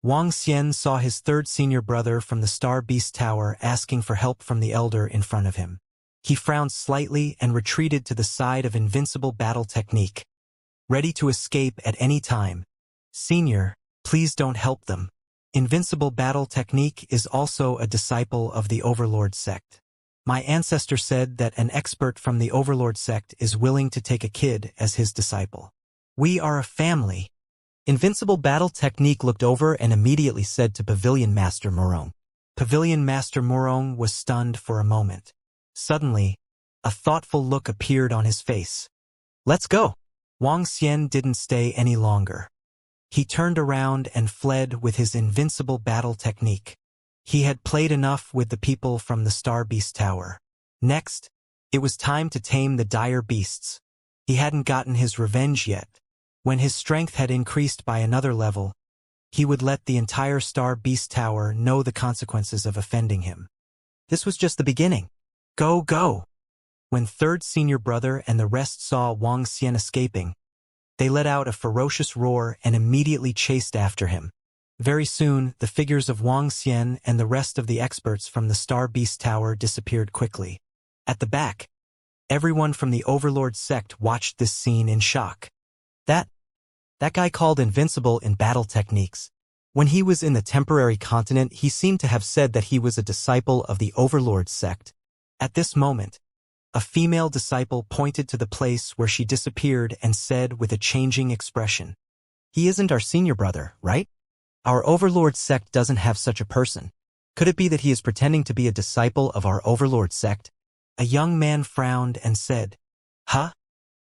Wang Xian saw his third senior brother from the Star Beast Tower asking for help from the elder in front of him. He frowned slightly and retreated to the side of invincible battle technique, ready to escape at any time. Senior, please don't help them. Invincible battle technique is also a disciple of the Overlord sect. My ancestor said that an expert from the Overlord sect is willing to take a kid as his disciple. We are a family. Invincible battle technique looked over and immediately said to Pavilion Master Morong. Pavilion Master Morong was stunned for a moment. Suddenly, a thoughtful look appeared on his face. Let's go. Wang Xian didn't stay any longer. He turned around and fled with his invincible battle technique. He had played enough with the people from the Star Beast Tower. Next, it was time to tame the dire beasts. He hadn't gotten his revenge yet. When his strength had increased by another level, he would let the entire Star Beast Tower know the consequences of offending him. This was just the beginning. Go, go! When third senior brother and the rest saw Wang Xian escaping, they let out a ferocious roar and immediately chased after him. Very soon, the figures of Wang Xian and the rest of the experts from the Star Beast Tower disappeared quickly. At the back, everyone from the Overlord sect watched this scene in shock. That guy called invincible in battle techniques. When he was in the temporary continent, he seemed to have said that he was a disciple of the Overlord sect. At this moment, a female disciple pointed to the place where she disappeared and said with a changing expression, "He isn't our senior brother, right? Our Overlord sect doesn't have such a person. Could it be that he is pretending to be a disciple of our Overlord sect?" A young man frowned and said, "Huh?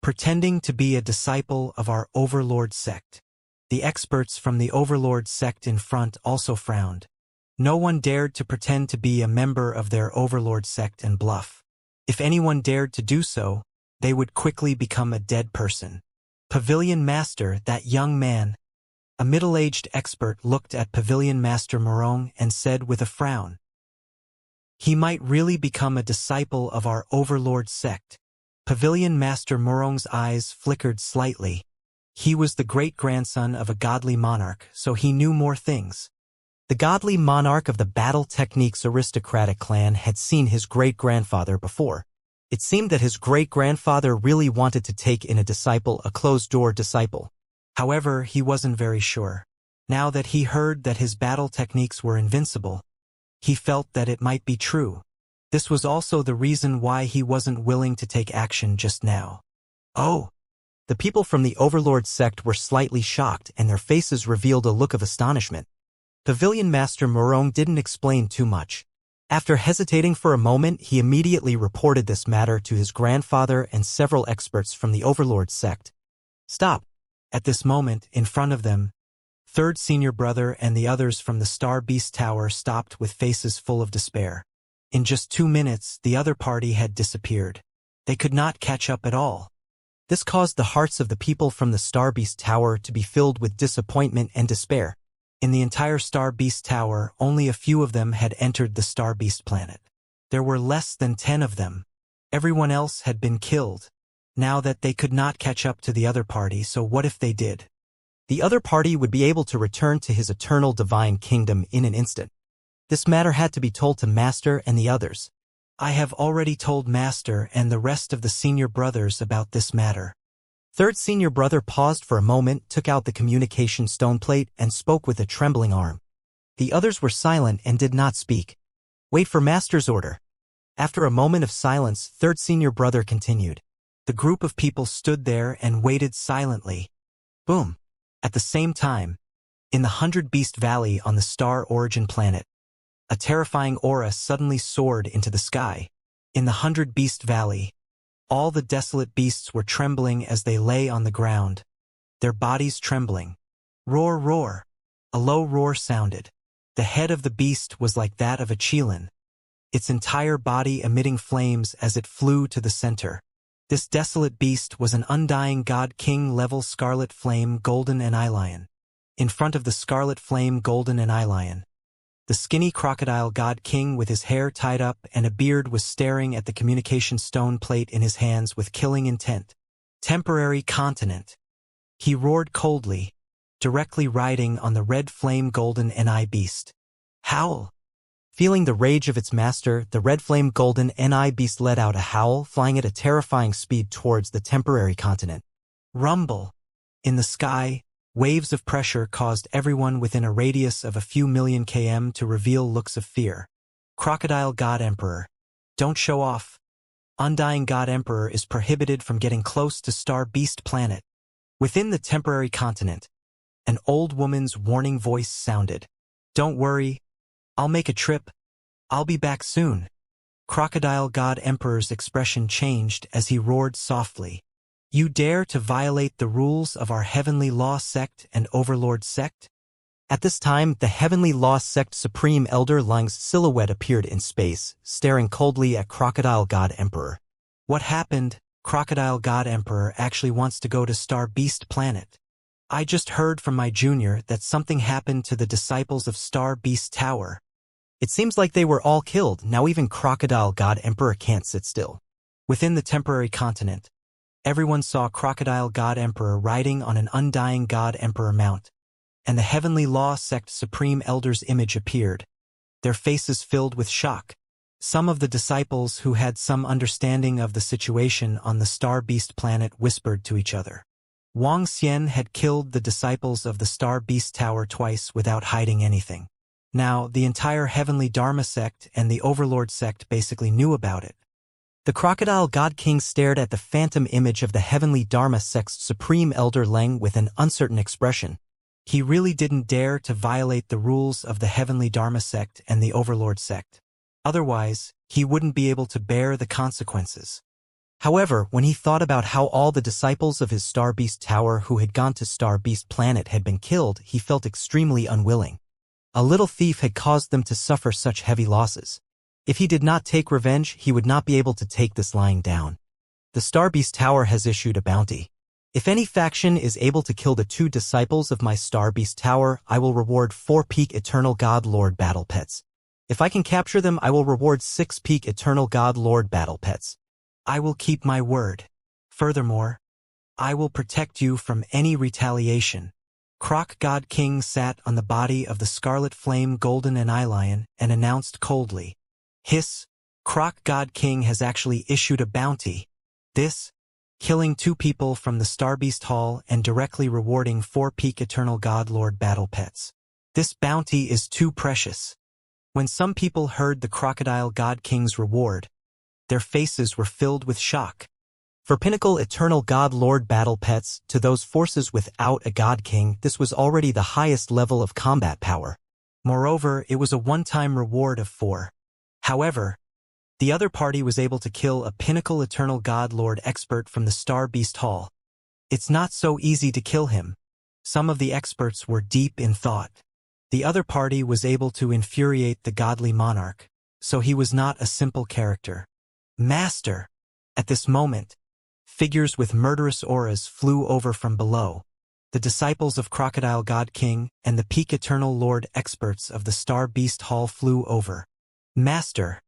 Pretending to be a disciple of our Overlord sect?" The experts from the Overlord sect in front also frowned. No one dared to pretend to be a member of their Overlord sect and bluff. If anyone dared to do so, they would quickly become a dead person. Pavilion Master, that young man, a middle-aged expert, looked at Pavilion Master Morong and said with a frown, "He might really become a disciple of our Overlord sect." Pavilion Master Morong's eyes flickered slightly. He was the great-grandson of a godly monarch, so he knew more things. The godly monarch of the Battle Techniques aristocratic clan had seen his great-grandfather before. It seemed that his great-grandfather really wanted to take in a closed-door disciple. However, he wasn't very sure. Now that he heard that his battle techniques were invincible, he felt that it might be true. This was also the reason why he wasn't willing to take action just now. Oh! The people from the Overlord sect were slightly shocked, and their faces revealed a look of astonishment. Pavilion Master Morong didn't explain too much. After hesitating for a moment, he immediately reported this matter to his grandfather and several experts from the Overlord sect. Stop! At this moment, in front of them, third senior brother and the others from the Star Beast Tower stopped with faces full of despair. In just 2 minutes, the other party had disappeared. They could not catch up at all. This caused the hearts of the people from the Star Beast Tower to be filled with disappointment and despair. In the entire Star Beast Tower, only a few of them had entered the Star Beast planet. There were less than 10 of them. Everyone else had been killed. Now that they could not catch up to the other party, so what if they did? The other party would be able to return to his eternal divine kingdom in an instant. This matter had to be told to Master and the others. I have already told Master and the rest of the senior brothers about this matter. Third senior brother paused for a moment, took out the communication stone plate, and spoke with a trembling arm. The others were silent and did not speak. Wait for Master's order. After a moment of silence, third senior brother continued. The group of people stood there and waited silently. Boom! At the same time, in the 100 Beast Valley on the Star Origin planet, a terrifying aura suddenly soared into the sky. In the 100 Beast Valley, all the desolate beasts were trembling as they lay on the ground, their bodies trembling. Roar, roar! A low roar sounded. The head of the beast was like that of a Qilin, its entire body emitting flames as it flew to the center. This desolate beast was an undying god king level Scarlet Flame Golden Anilion. In front of the Scarlet Flame Golden Anilion, the skinny crocodile god king with his hair tied up and a beard was staring at the communication stone plate in his hands with killing intent. Temporary continent. He roared coldly, directly riding on the red flame golden Ni beast. Howl! Feeling the rage of its master, the red flame golden Ni beast let out a howl, flying at a terrifying speed towards the temporary continent. Rumble. In the sky, waves of pressure caused everyone within a radius of a few million km to reveal looks of fear. Crocodile God Emperor. Don't show off. Undying God Emperor is prohibited from getting close to Star Beast Planet. Within the temporary continent, an old woman's warning voice sounded. Don't worry. I'll make a trip. I'll be back soon. Crocodile God Emperor's expression changed as he roared softly. You dare to violate the rules of our Heavenly Law Sect and Overlord Sect? At this time, the Heavenly Law Sect Supreme Elder Lung's silhouette appeared in space, staring coldly at Crocodile God Emperor. What happened? Crocodile God Emperor actually wants to go to Star Beast Planet. I just heard from my junior that something happened to the disciples of Star Beast Tower. It seems like they were all killed. Now even Crocodile God Emperor can't sit still. Within the temporary continent, everyone saw Crocodile God Emperor riding on an undying God Emperor mount, and the Heavenly Law Sect Supreme Elder's image appeared, their faces filled with shock. Some of the disciples who had some understanding of the situation on the Star Beast Planet whispered to each other. Wang Xian had killed the disciples of the Star Beast Tower twice without hiding anything. Now, the entire Heavenly Dharma Sect and the Overlord Sect basically knew about it. The Crocodile God King stared at the phantom image of the Heavenly Dharma Sect's Supreme Elder Leng with an uncertain expression. He really didn't dare to violate the rules of the Heavenly Dharma Sect and the Overlord Sect. Otherwise, he wouldn't be able to bear the consequences. However, when he thought about how all the disciples of his Star Beast Tower who had gone to Star Beast Planet had been killed, he felt extremely unwilling. A little thief had caused them to suffer such heavy losses. If he did not take revenge, he would not be able to take this lying down. The Star Beast Tower has issued a bounty. If any faction is able to kill the 2 disciples of my Star Beast Tower, I will reward 4 Peak Eternal God Lord Battle Pets. If I can capture them, I will reward 6 Peak Eternal God Lord Battle Pets. I will keep my word. Furthermore, I will protect you from any retaliation. Croc God King sat on the body of the Scarlet Flame Golden Lion and announced coldly. Hiss, Croc God King has actually issued a bounty. This, killing 2 people from the Star Beast Hall and directly rewarding 4 Peak Eternal God Lord Battle Pets. This bounty is too precious. When some people heard the Crocodile God King's reward, their faces were filled with shock. For Pinnacle Eternal God Lord Battle Pets, to those forces without a God King, this was already the highest level of combat power. Moreover, it was a one-time reward of 4. However, the other party was able to kill a Pinnacle Eternal God Lord expert from the Star Beast Hall. It's not so easy to kill him. Some of the experts were deep in thought. The other party was able to infuriate the godly monarch, so he was not a simple character. Master! At this moment, figures with murderous auras flew over from below. The disciples of Crocodile God King and the Peak Eternal Lord experts of the Star Beast Hall flew over. Master,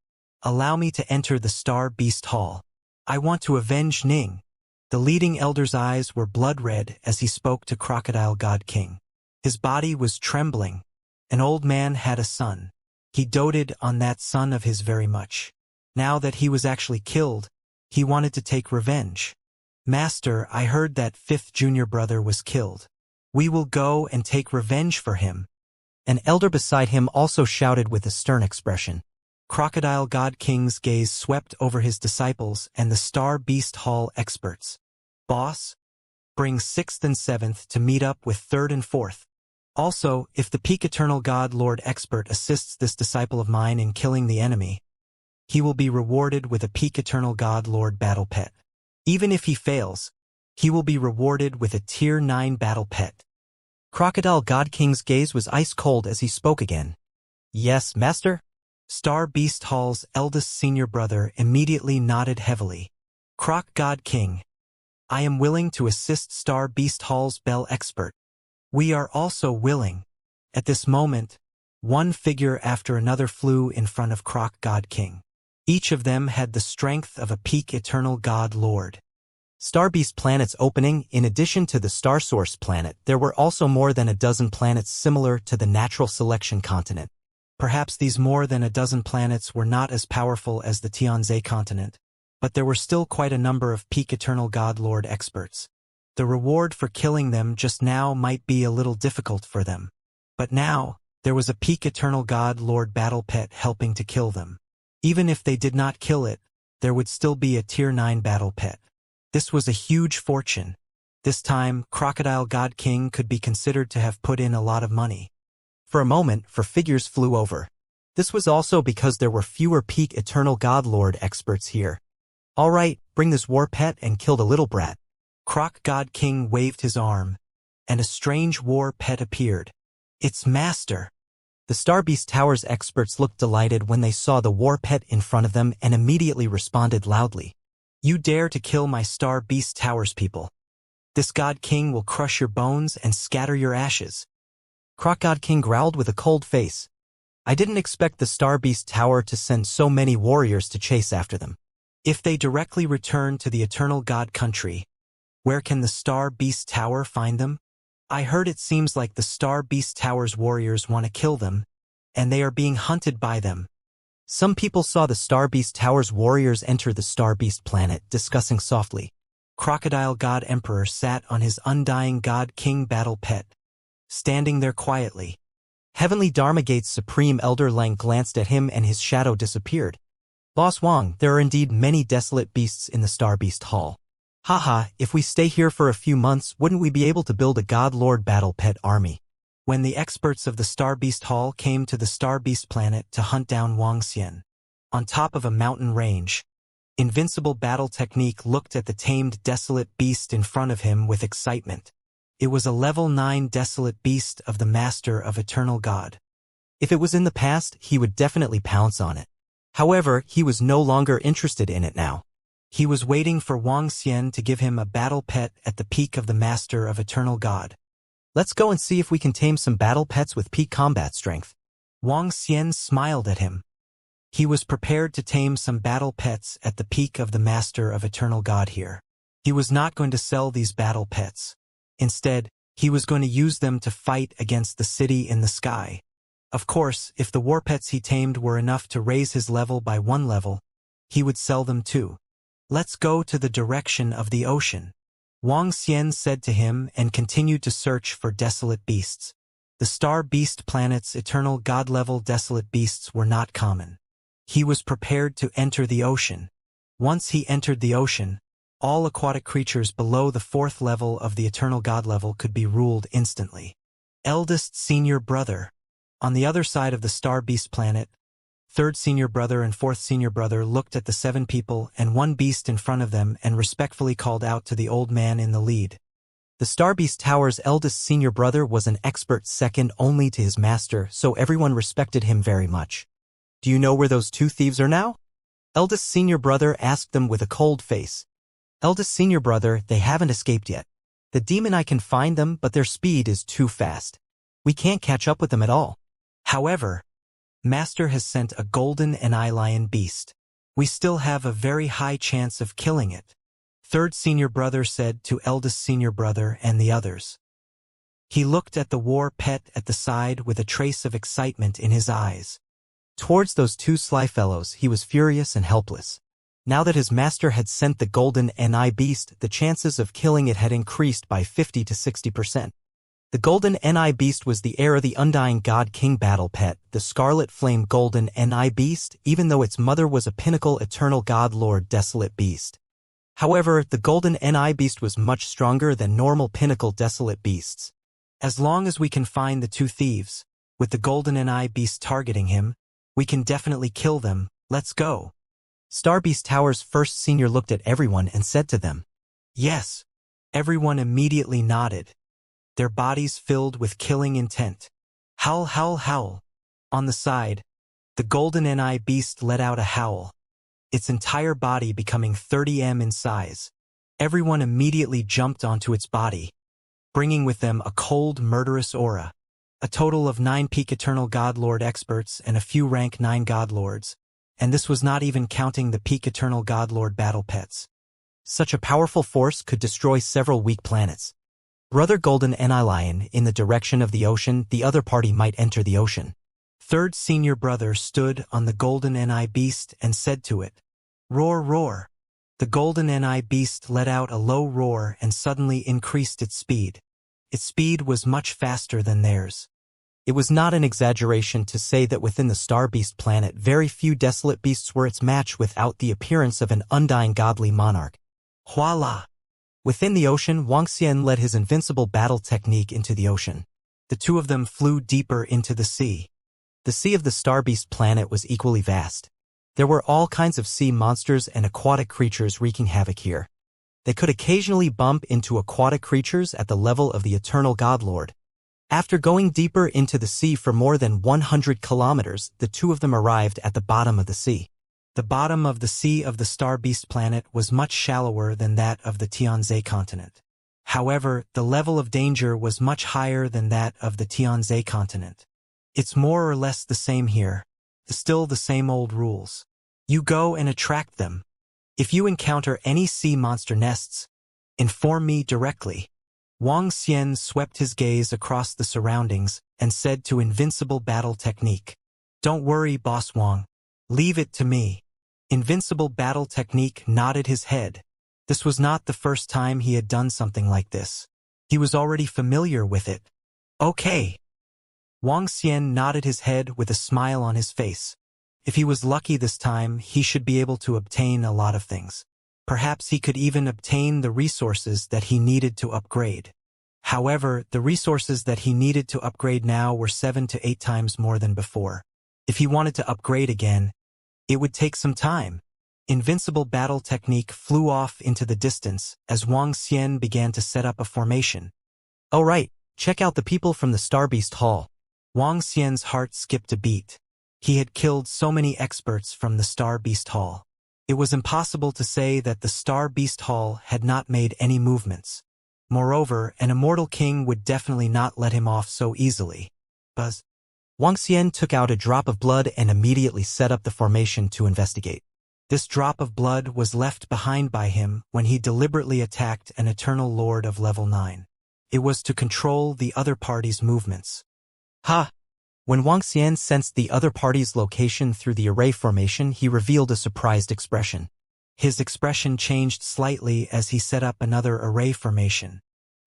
allow me to enter the Star Beast Hall. I want to avenge Ning. The leading elder's eyes were blood-red as he spoke to Crocodile God King. His body was trembling. An old man had a son. He doted on that son of his very much. Now that he was actually killed, he wanted to take revenge. Master, I heard that 5th junior brother was killed. We will go and take revenge for him. An elder beside him also shouted with a stern expression. Crocodile God King's gaze swept over his disciples and the Star Beast Hall experts. Boss, bring 6th and 7th to meet up with 3rd and 4th. Also, if the Peak Eternal God Lord expert assists this disciple of mine in killing the enemy, he will be rewarded with a Peak Eternal God Lord Battle Pet. Even if he fails, he will be rewarded with a Tier 9 Battle Pet. Crocodile God King's gaze was ice cold as he spoke again. Yes, Master? Star Beast Hall's eldest senior brother immediately nodded heavily. Croc God King, I am willing to assist Star Beast Hall's Bell expert. We are also willing. At this moment, one figure after another flew in front of Croc God King. Each of them had the strength of a Peak Eternal God Lord. Star Beast Planet's opening, in addition to the Star Source planet, there were also more than a dozen planets similar to the Natural Selection continent. Perhaps these more than a dozen planets were not as powerful as the Tianze continent, but there were still quite a number of peak Eternal God Lord experts. The reward for killing them just now might be a little difficult for them. But now, there was a peak Eternal God Lord battle pet helping to kill them. Even if they did not kill it, there would still be a Tier 9 battle pet. This was a huge fortune. This time, Crocodile God King could be considered to have put in a lot of money. For a moment, figures flew over. This was also because there were fewer peak Eternal God Lord experts here. Alright, bring this war pet and kill the little brat. Croc God King waved his arm, and a strange war pet appeared. Its master. The Starbeast Tower's experts looked delighted when they saw the war pet in front of them and immediately responded loudly. You dare to kill my Starbeast Tower's people. This God King will crush your bones and scatter your ashes. Croc God King growled with a cold face. I didn't expect the Starbeast Tower to send so many warriors to chase after them. If they directly return to the Eternal God Country, where can the Star Beast Tower find them? I heard it seems like the Star Beast Tower's warriors want to kill them, and they are being hunted by them. Some people saw the Star Beast Tower's warriors enter the Star Beast planet, discussing softly. Crocodile God Emperor sat on his undying God King battle pet, standing there quietly. Heavenly Dharma Gate's Supreme Elder Lang glanced at him and his shadow disappeared. Boss Wang, there are indeed many desolate beasts in the Star Beast Hall. Haha, if we stay here for a few months, wouldn't we be able to build a God Lord battle pet army? When the experts of the Star Beast Hall came to the Star Beast planet to hunt down Wuxia, on top of a mountain range, Invincible Battle Technique looked at the tamed desolate beast in front of him with excitement. It was a level 9 desolate beast of the Master of Eternal God. If it was in the past, he would definitely pounce on it. However, he was no longer interested in it now. He was waiting for Wuxia to give him a battle pet at the peak of the Master of Eternal God. Let's go and see if we can tame some battle pets with peak combat strength. Wuxia smiled at him. He was prepared to tame some battle pets at the peak of the Master of Eternal God here. He was not going to sell these battle pets. Instead, he was going to use them to fight against the city in the sky. Of course, if the war pets he tamed were enough to raise his level by 1 level, he would sell them too. Let's go to the direction of the ocean, Wuxia said to him and continued to search for desolate beasts. The Star Beast planet's Eternal God-level desolate beasts were not common. He was prepared to enter the ocean. Once he entered the ocean, all aquatic creatures below the 4th level of the Eternal God level could be ruled instantly. Eldest Senior Brother. On the other side of the Star Beast planet, 3rd Senior Brother and 4th Senior Brother looked at the 7 people and 1 beast in front of them and respectfully called out to the old man in the lead. The Star Beast Tower's eldest Senior Brother was an expert second only to his master, so everyone respected him very much. Do you know where those 2 thieves are now? Eldest Senior Brother asked them with a cold face. Eldest Senior Brother, they haven't escaped yet. The demon I can find them, but their speed is too fast. We can't catch up with them at all. However, Master has sent a golden lion beast. We still have a very high chance of killing it, 3rd Senior Brother said to eldest Senior Brother and the others. He looked at the war pet at the side with a trace of excitement in his eyes. Towards those 2 sly fellows, he was furious and helpless. Now that his master had sent the golden beast, the chances of killing it had increased by 50 to 60%. The golden beast was the heir of the undying God King battle pet, the Scarlet Flame golden beast, even though its mother was a pinnacle Eternal God Lord desolate beast. However, the golden beast was much stronger than normal pinnacle desolate beasts. As long as we can find the 2 thieves, with the golden beast targeting him, we can definitely kill them. Let's go. Star Beast Tower's 1st Senior looked at everyone and said to them, Yes. Everyone immediately nodded, their bodies filled with killing intent. Howl, howl, howl. On the side, the golden beast let out a howl, its entire body becoming 30 m in size. Everyone immediately jumped onto its body, bringing with them a cold, murderous aura. A total of 9 peak Eternal God Lord experts and a few rank 9 God Lords, and this was not even counting the peak Eternal God Lord battle pets. Such a powerful force could destroy several weak planets. Brother Golden Lion, in the direction of the ocean, the other party might enter the ocean. Third senior brother stood on the golden Ni beast and said to it, "Roar, roar." The golden Ni beast let out a low roar and suddenly increased its speed. Its speed was much faster than theirs. It was not an exaggeration to say that within the star beast planet very few desolate beasts were its match without the appearance of an undying godly monarch. Voila! Within the ocean, Wuxia led his invincible battle technique into the ocean. The two of them flew deeper into the sea. The sea of the star beast planet was equally vast. There were all kinds of sea monsters and aquatic creatures wreaking havoc here. They could occasionally bump into aquatic creatures at the level of the eternal Godlord. After going deeper into the sea for more than 100 kilometers, the two of them arrived at the bottom of the sea. The bottom of the sea of the star beast planet was much shallower than that of the Tianzhe continent. However, the level of danger was much higher than that of the Tianzhe continent. It's more or less the same here. Still the same old rules. You go and attract them. If you encounter any sea monster nests, inform me directly. Wuxia swept his gaze across the surroundings and said to Invincible Battle Technique, "Don't worry, Boss Wang. Leave it to me." Invincible Battle Technique nodded his head. This was not the first time he had done something like this. He was already familiar with it. Okay. Wuxia nodded his head with a smile on his face. If he was lucky this time, he should be able to obtain a lot of things. Perhaps he could even obtain the resources that he needed to upgrade. However, the resources that he needed to upgrade now were 7 to 8 times more than before. If he wanted to upgrade again, it would take some time. Invincible Battle Technique flew off into the distance as Wuxia began to set up a formation. "Oh right, check out the people from the Star Beast Hall." Wuxia's heart skipped a beat. He had killed so many experts from the Star Beast Hall. It was impossible to say that the Star Beast Hall had not made any movements. Moreover, an immortal king would definitely not let him off so easily. Buzz. Wuxia took out a drop of blood and immediately set up the formation to investigate. This drop of blood was left behind by him when he deliberately attacked an Eternal Lord of level 9. It was to control the other party's movements. Ha! When Wuxia sensed the other party's location through the array formation, he revealed a surprised expression. His expression changed slightly as he set up another array formation.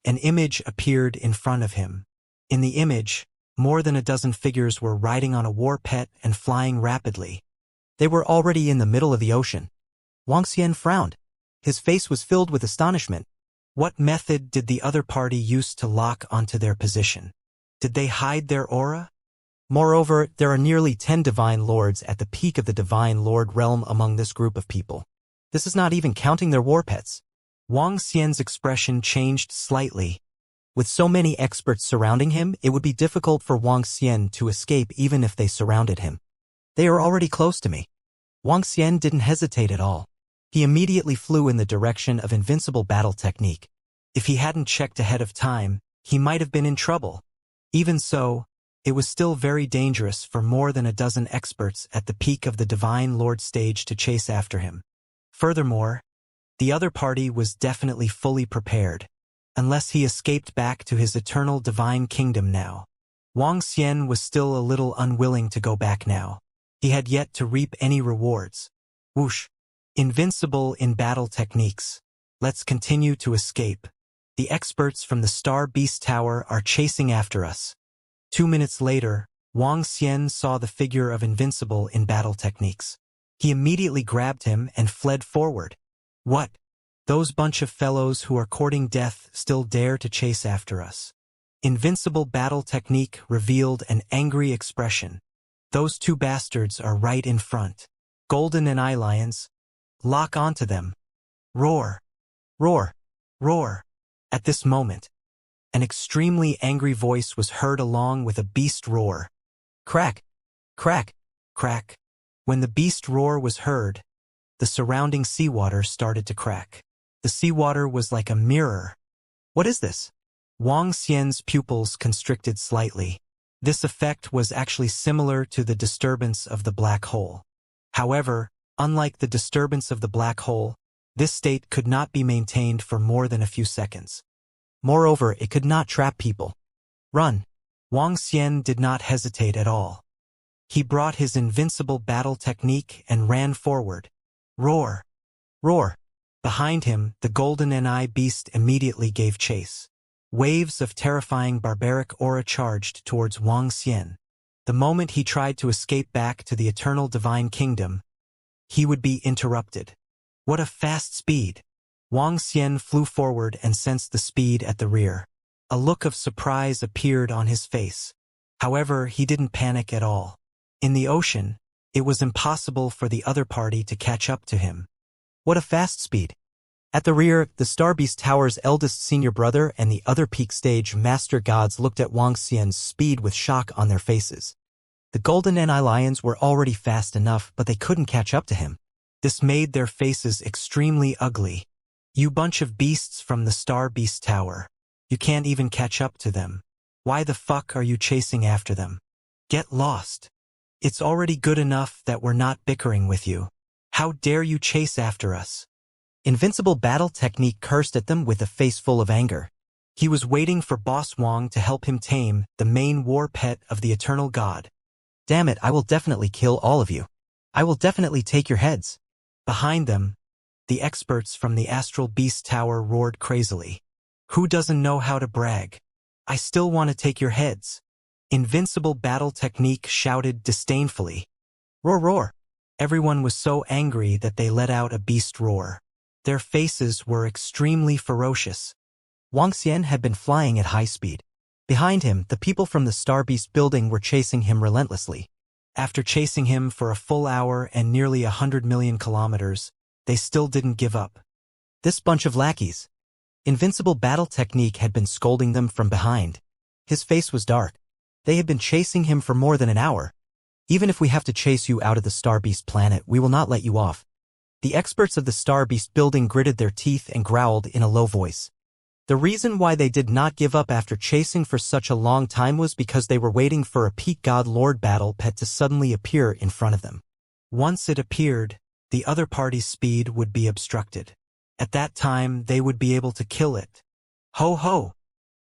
An image appeared in front of him. In the image, more than a dozen figures were riding on a war pet and flying rapidly. They were already in the middle of the ocean. Wuxia frowned. His face was filled with astonishment. What method did the other party use to lock onto their position? Did they hide their aura? Moreover, there are nearly 10 Divine Lords at the peak of the Divine Lord realm among this group of people. This is not even counting their war pets. Wuxia's expression changed slightly. With so many experts surrounding him, it would be difficult for Wuxia to escape even if they surrounded him. They are already close to me. Wuxia didn't hesitate at all. He immediately flew in the direction of Invincible Battle Technique. If he hadn't checked ahead of time, he might have been in trouble. Even so, it was still very dangerous for more than a dozen experts at the peak of the Divine Lord stage to chase after him. Furthermore, the other party was definitely fully prepared, unless he escaped back to his eternal divine kingdom now. Wuxia was still a little unwilling to go back now. He had yet to reap any rewards. Whoosh! Invincible in battle techniques. Let's continue to escape. The experts from the Star Beast Tower are chasing after us. 2 minutes later, Wuxia saw the figure of Invincible in battle techniques. He immediately grabbed him and fled forward. What? Those bunch of fellows who are courting death still dare to chase after us. Invincible Battle Technique revealed an angry expression. Those two bastards are right in front. Golden and Eye Lions. Lock onto them. Roar. Roar. Roar. At this moment, an extremely angry voice was heard along with a beast roar. Crack. Crack. Crack. When the beast roar was heard, the surrounding seawater started to crack. The seawater was like a mirror. What is this? Wuxia's pupils constricted slightly. This effect was actually similar to the disturbance of the black hole. However, unlike the disturbance of the black hole, this state could not be maintained for more than a few seconds. Moreover, it could not trap people. Run. Wuxia did not hesitate at all. He brought his invincible battle technique and ran forward. Roar! Roar! Behind him, the golden Ni beast immediately gave chase. Waves of terrifying barbaric aura charged towards Wang Xian. The moment he tried to escape back to the eternal divine kingdom, he would be interrupted. What a fast speed! Wang Xian flew forward and sensed the speed at the rear. A look of surprise appeared on his face. However, he didn't panic at all. In the ocean, it was impossible for the other party to catch up to him. What a fast speed! At the rear, the Star Beast Tower's eldest senior brother and the other peak stage master gods looked at Wang Xian's speed with shock on their faces. The Golden Ni Lions were already fast enough, but they couldn't catch up to him. This made their faces extremely ugly. You bunch of beasts from the Star Beast Tower. You can't even catch up to them. Why the fuck are you chasing after them? Get lost. It's already good enough that we're not bickering with you. How dare you chase after us? Invincible Battle Technique cursed at them with a face full of anger. He was waiting for Boss Wang to help him tame the main war pet of the Eternal God. Damn it, I will definitely kill all of you. I will definitely take your heads. Behind them, the experts from the Astral Beast Tower roared crazily. Who doesn't know how to brag? I still want to take your heads. Invincible Battle Technique shouted disdainfully. Roar, roar. Everyone was so angry that they let out a beast roar. Their faces were extremely ferocious. Wang Xian had been flying at high speed. Behind him, the people from the Star Beast building were chasing him relentlessly. After chasing him for a full hour and nearly 100 million kilometers, they still didn't give up. This bunch of lackeys. Invincible Battle Technique had been scolding them from behind. His face was dark. They had been chasing him for more than an hour. Even if we have to chase you out of the Star Beast planet, we will not let you off. The experts of the Star Beast building gritted their teeth and growled in a low voice. The reason why they did not give up after chasing for such a long time was because they were waiting for a peak god lord battle pet to suddenly appear in front of them. Once it appeared, the other party's speed would be obstructed. At that time, they would be able to kill it. Ho ho!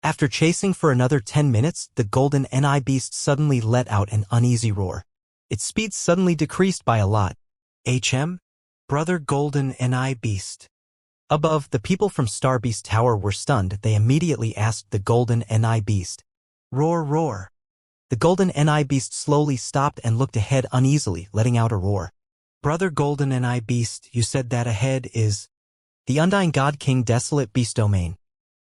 After chasing for another 10 minutes, the golden Ni beast suddenly let out an uneasy roar. Its speed suddenly decreased by a lot. HM? Brother Golden Ni Beast. Above, the people from Star Beast Tower were stunned. They immediately asked the Golden Ni Beast. Roar, roar. The Golden Ni Beast slowly stopped and looked ahead uneasily, letting out a roar. Brother Golden Ni Beast, you said that ahead is the Undying God King Desolate Beast Domain.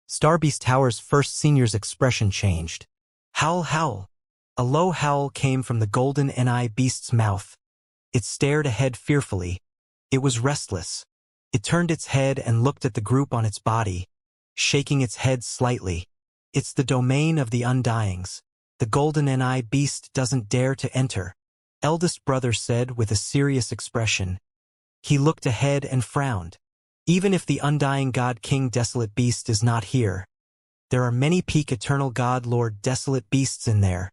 Star Beast Tower's first senior's expression changed. Howl, howl. A low howl came from the Golden Ni Beast's mouth. It stared ahead fearfully. It was restless. It turned its head and looked at the group on its body, shaking its head slightly. It's the domain of the Undyings. The Golden Ni Beast doesn't dare to enter, eldest brother said with a serious expression. He looked ahead and frowned. Even if the Undying God King Desolate Beast is not here, there are many peak Eternal God Lord Desolate Beasts in there.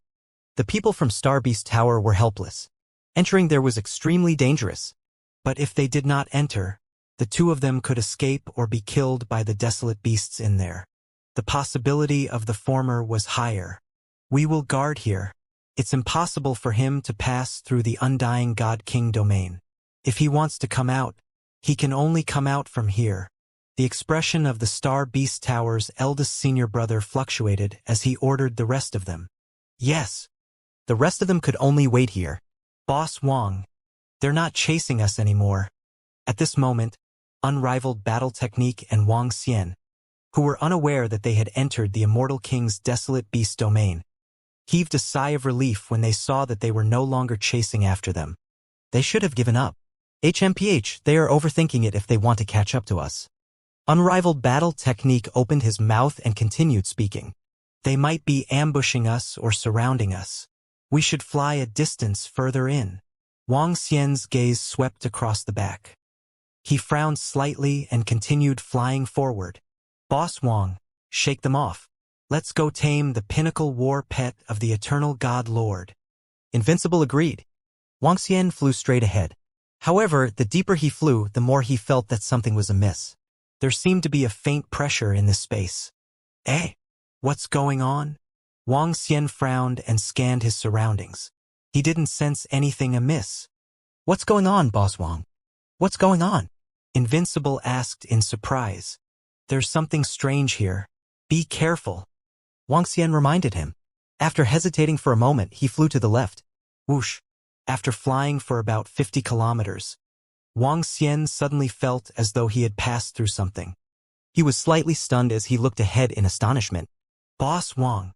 The people from Star Beast Tower were helpless. Entering there was extremely dangerous. But if they did not enter, the two of them could escape or be killed by the desolate beasts in there. The possibility of the former was higher. We will guard here. It's impossible for him to pass through the Undying God King domain. If he wants to come out, he can only come out from here. The expression of the Star Beast Tower's eldest senior brother fluctuated as he ordered the rest of them. Yes. The rest of them could only wait here. Boss Wang. They're not chasing us anymore. At this moment, Unrivaled Battle Technique and Wang Xian, who were unaware that they had entered the Immortal King's desolate beast domain, heaved a sigh of relief when they saw that they were no longer chasing after them. They should have given up. HMPH, they are overthinking it if they want to catch up to us. Unrivaled Battle Technique opened his mouth and continued speaking. They might be ambushing us or surrounding us. We should fly a distance further in. Wang Xian's gaze swept across the back. He frowned slightly and continued flying forward. Boss Wang, shake them off. Let's go tame the pinnacle war pet of the Eternal God Lord. Invincible agreed. Wang Xian flew straight ahead. However, the deeper he flew, the more he felt that something was amiss. There seemed to be a faint pressure in this space. What's going on? Wang Xian frowned and scanned his surroundings. He didn't sense anything amiss. "What's going on, Boss Wang? What's going on?" Invincible asked in surprise. "There's something strange here. Be careful," Wang Xian reminded him. After hesitating for a moment, he flew to the left. Whoosh! After flying for about 50 kilometers, Wang Xian suddenly felt as though he had passed through something. He was slightly stunned as he looked ahead in astonishment. "Boss Wang."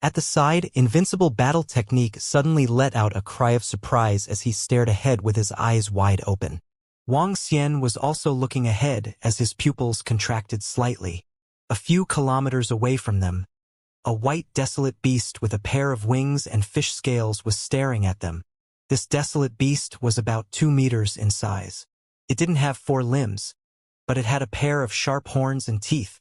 At the side, Invincible Battle Technique suddenly let out a cry of surprise as he stared ahead with his eyes wide open. Wang Xian was also looking ahead as his pupils contracted slightly. A few kilometers away from them, a white desolate beast with a pair of wings and fish scales was staring at them. This desolate beast was about 2 meters in size. It didn't have 4 limbs, but it had a pair of sharp horns and teeth.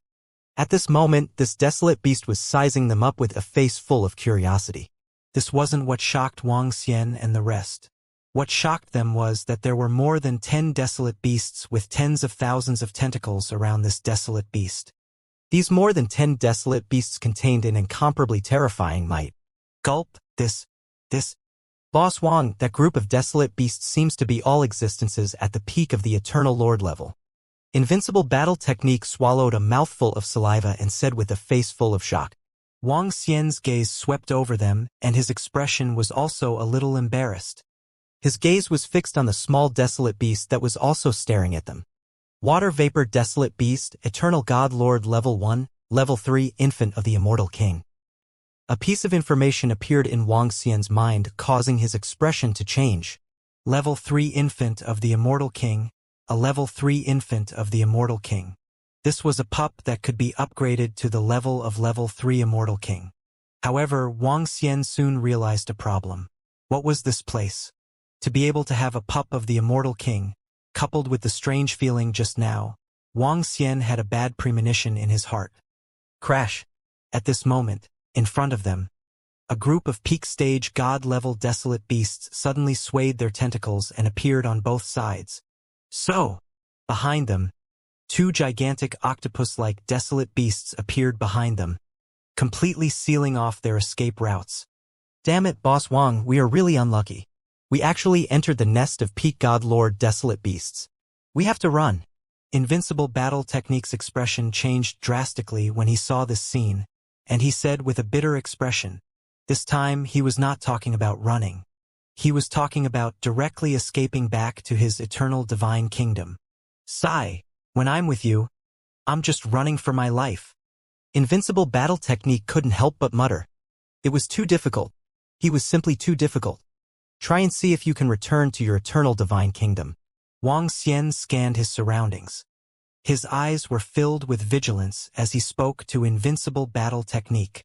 At this moment, this desolate beast was sizing them up with a face full of curiosity. This wasn't what shocked Wang Xian and the rest. What shocked them was that there were more than 10 desolate beasts with tens of thousands of tentacles around this desolate beast. These more than 10 desolate beasts contained an incomparably terrifying might. Gulp, this. Boss Wang, that group of desolate beasts seems to be all existences at the peak of the Eternal Lord level. Invincible Battle Technique swallowed a mouthful of saliva and said with a face full of shock. Wang Xian's gaze swept over them, and his expression was also a little embarrassed. His gaze was fixed on the small desolate beast that was also staring at them. Water Vapor Desolate Beast, Eternal God Lord Level 1, Level 3 Infant of the Immortal King. A piece of information appeared in Wang Xian's mind, causing his expression to change. Level 3 Infant of the Immortal King, a Level 3 Infant of the Immortal King. This was a pup that could be upgraded to the level of Level 3 Immortal King. However, Wang Xian soon realized a problem. What was this place? To be able to have a pup of the Immortal King, coupled with the strange feeling just now, Wang Xian had a bad premonition in his heart. Crash! At this moment, in front of them, a group of peak-stage god-level desolate beasts suddenly swayed their tentacles and appeared on both sides. So, behind them, 2 gigantic octopus-like desolate beasts appeared behind them, completely sealing off their escape routes. "Damn it, Boss Wang, we are really unlucky. We actually entered the nest of peak god lord desolate beasts. We have to run." Invincible Battle Technique's expression changed drastically when he saw this scene, and he said with a bitter expression. This time, he was not talking about running. He was talking about directly escaping back to his eternal divine kingdom. "Sigh, when I'm with you, I'm just running for my life." Invincible Battle Technique couldn't help but mutter. It was too difficult. He was simply too difficult. Try and see if you can return to your eternal divine kingdom. Wang Xian scanned his surroundings. His eyes were filled with vigilance as he spoke to Invincible Battle Technique.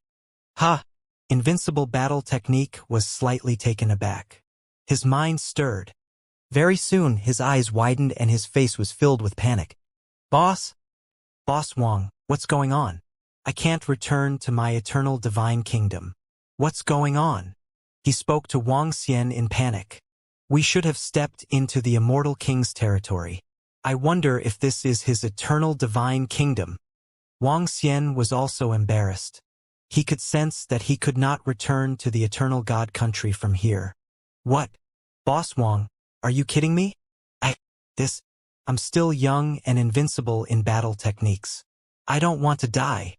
"Ha!" Invincible Battle Technique was slightly taken aback. His mind stirred. Very soon, his eyes widened and his face was filled with panic. Boss Wang, what's going on? I can't return to my eternal divine kingdom. What's going on?" He spoke to Wang Xian in panic. "We should have stepped into the Immortal King's territory. I wonder if this is his eternal divine kingdom." Wang Xian was also embarrassed. He could sense that he could not return to the eternal god country from here. "What? Boss Wang, are you kidding me? I'm still young and invincible in battle techniques. I don't want to die."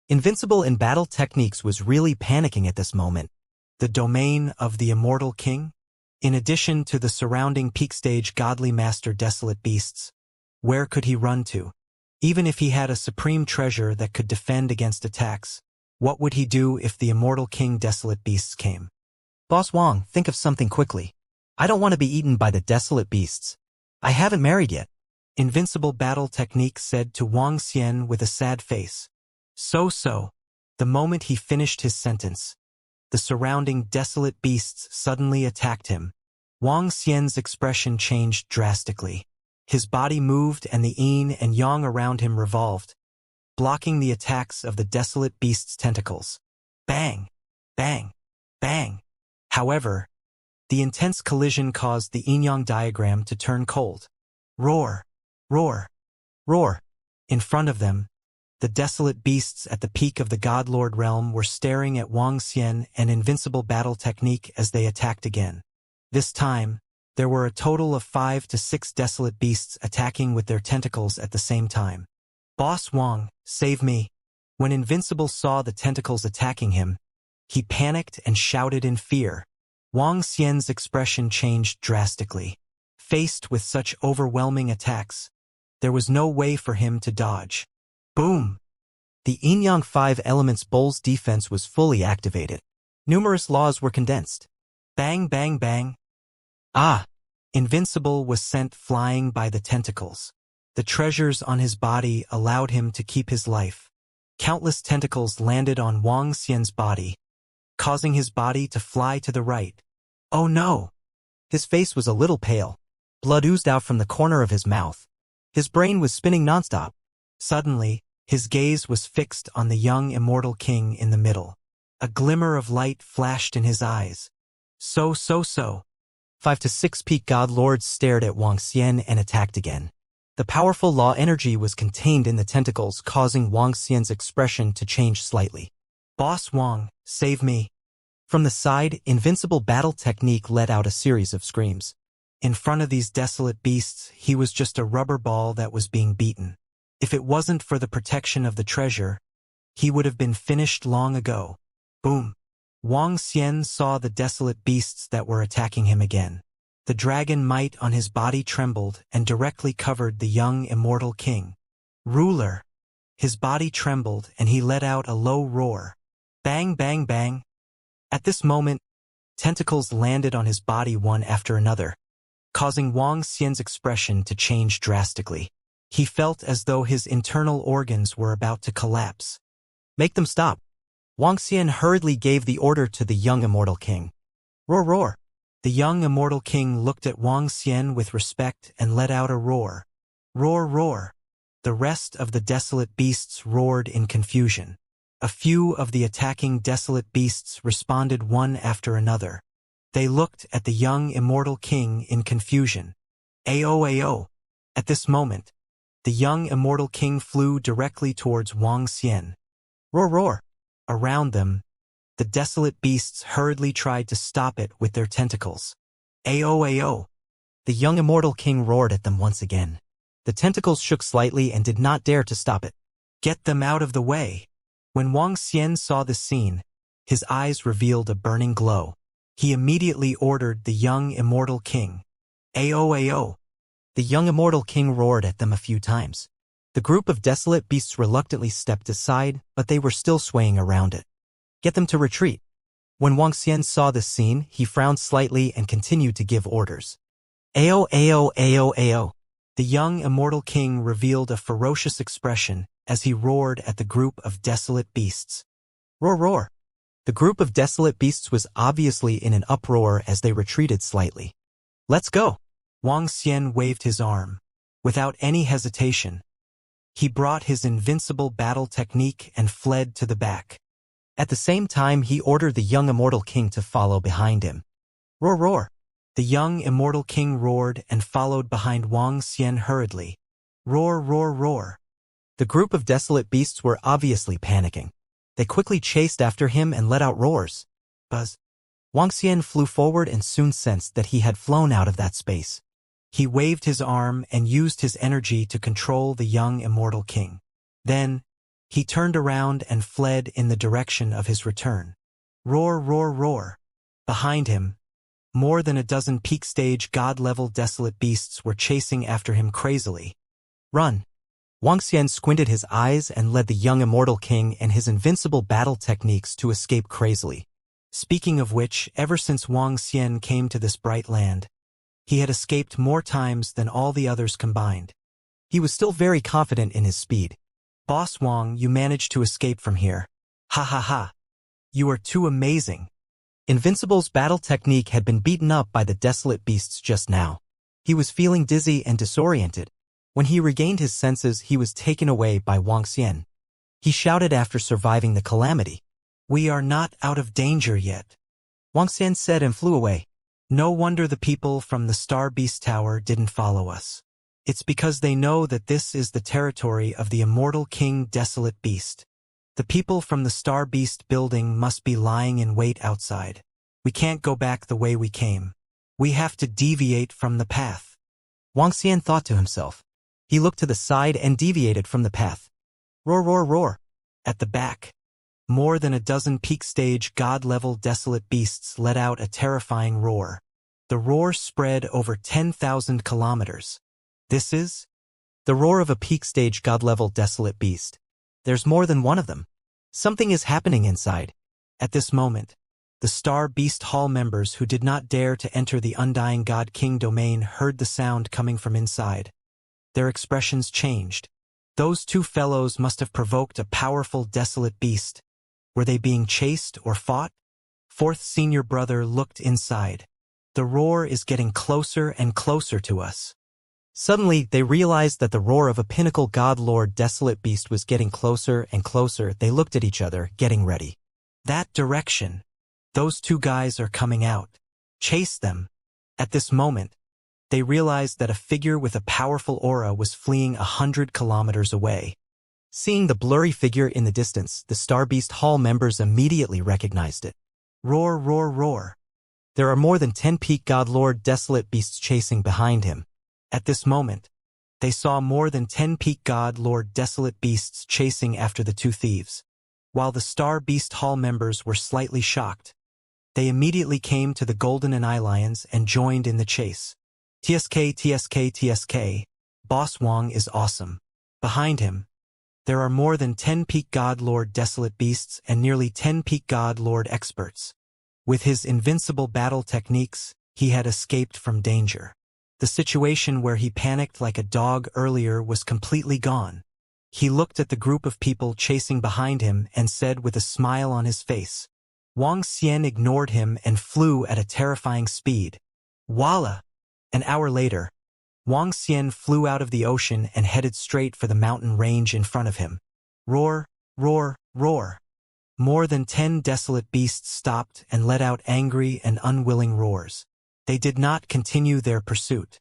Invincible in battle techniques was really panicking at this moment. The domain of the Immortal King? In addition to the surrounding peak stage godly master desolate beasts, where could he run to? Even if he had a supreme treasure that could defend against attacks, what would he do if the Immortal King desolate beasts came? "Boss Wang, think of something quickly. I don't want to be eaten by the desolate beasts. I haven't married yet." Invincible Battle Technique said to Wang Xian with a sad face. So. The moment he finished his sentence, the surrounding desolate beasts suddenly attacked him. Wang Xian's expression changed drastically. His body moved and the yin and yang around him revolved, blocking the attacks of the desolate beast's tentacles. Bang! Bang! Bang! However, the intense collision caused the yin-yang diagram to turn cold. Roar! Roar! Roar! In front of them, The desolate beasts at the peak of the Godlord realm were staring at Wang Xian and invincible battle technique as they attacked again. This time, there were a total of 5 to 6 desolate beasts attacking with their tentacles at the same time. Boss Wang, save me. When Invincible saw the tentacles attacking him, he panicked and shouted in fear. Wang Xian's expression changed drastically. Faced with such overwhelming attacks, there was no way for him to dodge. Boom! The Yin-Yang 5 Elements Bull's defense was fully activated. Numerous laws were condensed. Bang, bang, bang. Ah! Invincible was sent flying by the tentacles. The treasures on his body allowed him to keep his life. Countless tentacles landed on Wang Xian's body, causing his body to fly to the right. Oh no! His face was a little pale. Blood oozed out from the corner of his mouth. His brain was spinning nonstop. Suddenly, his gaze was fixed on the young immortal king in the middle. A glimmer of light flashed in his eyes. So. 5 to 6 peak god lords stared at Wang Xian and attacked again. The powerful law energy was contained in the tentacles, causing Wang Xian's expression to change slightly. Boss Wang, save me. From the side, invincible battle technique let out a series of screams. In front of these desolate beasts, he was just a rubber ball that was being beaten. If it wasn't for the protection of the treasure, he would have been finished long ago. Boom! Wang Xian saw the desolate beasts that were attacking him again. The dragon might on his body trembled and directly covered the young immortal king. Ruler! His body trembled and he let out a low roar. Bang, bang, bang! At this moment, tentacles landed on his body one after another, causing Wang Xian's expression to change drastically. He felt as though his internal organs were about to collapse. Make them stop. Wang Xian hurriedly gave the order to the young immortal king. Roar, roar. The young immortal king looked at Wang Xian with respect and let out a roar. Roar, roar. The rest of the desolate beasts roared in confusion. A few of the attacking desolate beasts responded one after another. They looked at the young immortal king in confusion. Ao. At this moment, the young immortal king flew directly towards Wang Xian. Roar, roar. Around them, the desolate beasts hurriedly tried to stop it with their tentacles. Ao. The young immortal king roared at them once again. The tentacles shook slightly and did not dare to stop it. Get them out of the way. When Wang Xian saw the scene, his eyes revealed a burning glow. He immediately ordered the young immortal king. Ao. The young immortal king roared at them a few times. The group of desolate beasts reluctantly stepped aside, but they were still swaying around it. Get them to retreat. When Wang Xian saw this scene, he frowned slightly and continued to give orders. Ao. The young immortal king revealed a ferocious expression as he roared at the group of desolate beasts. Roar, roar. The group of desolate beasts was obviously in an uproar as they retreated slightly. Let's go. Wang Xian waved his arm. Without any hesitation, he brought his invincible battle technique and fled to the back. At the same time, he ordered the young immortal king to follow behind him. Roar, roar. The young immortal king roared and followed behind Wang Xian hurriedly. Roar, roar, roar. The group of desolate beasts were obviously panicking. They quickly chased after him and let out roars. Buzz. Wang Xian flew forward and soon sensed that he had flown out of that space. He waved his arm and used his energy to control the young immortal king. Then, he turned around and fled in the direction of his return. Roar, roar, roar. Behind him, more than a dozen peak-stage god-level desolate beasts were chasing after him crazily. Run! Wang Xian squinted his eyes and led the young immortal king and his invincible battle techniques to escape crazily. Speaking of which, ever since Wang Xian came to this bright land, he had escaped more times than all the others combined. He was still very confident in his speed. Boss Wang, you managed to escape from here. Ha ha ha. You are too amazing. Invincible's battle technique had been beaten up by the desolate beasts just now. He was feeling dizzy and disoriented. When he regained his senses, he was taken away by Wang Xian. He shouted after surviving the calamity. We are not out of danger yet. Wang Xian said and flew away. No wonder the people from the Star Beast Tower didn't follow us. It's because they know that this is the territory of the immortal king desolate beast. The people from the Star Beast building must be lying in wait outside. We can't go back the way we came. We have to deviate from the path. Wang Xian thought to himself. He looked to the side and deviated from the path. Roar, roar, roar. At the back, more than a dozen peak-stage god-level desolate beasts let out a terrifying roar. The roar spread over 10,000 kilometers. This is the roar of a peak-stage god-level desolate beast. There's more than one of them. Something is happening inside. At this moment, the Star Beast Hall members who did not dare to enter the Undying God King domain heard the sound coming from inside. Their expressions changed. Those two fellows must have provoked a powerful desolate beast. Were they being chased or fought? Fourth senior brother looked inside. The roar is getting closer and closer to us. Suddenly, they realized that the roar of a pinnacle god lord desolate beast was getting closer and closer. They looked at each other, getting ready. That direction. Those two guys are coming out. Chase them. At this moment, they realized that a figure with a powerful aura was fleeing 100 kilometers away. Seeing the blurry figure in the distance, the Star Beast Hall members immediately recognized it. Roar, roar, roar. There are more than 10 peak god lord desolate beasts chasing behind him. At this moment, they saw more than 10 peak god lord desolate beasts chasing after the two thieves. While the Star Beast Hall members were slightly shocked, they immediately came to the Golden and Eye Lions and joined in the chase. TSK, TSK, TSK. Boss Wang is awesome. Behind him, there are more than 10 peak god lord desolate beasts and nearly 10 peak god lord experts. With his invincible battle techniques, he had escaped from danger. The situation where he panicked like a dog earlier was completely gone. He looked at the group of people chasing behind him and said with a smile on his face. Wang Xian ignored him and flew at a terrifying speed. Voila! An hour later, Wang Xian flew out of the ocean and headed straight for the mountain range in front of him. Roar, roar, roar. More than 10 desolate beasts stopped and let out angry and unwilling roars. They did not continue their pursuit.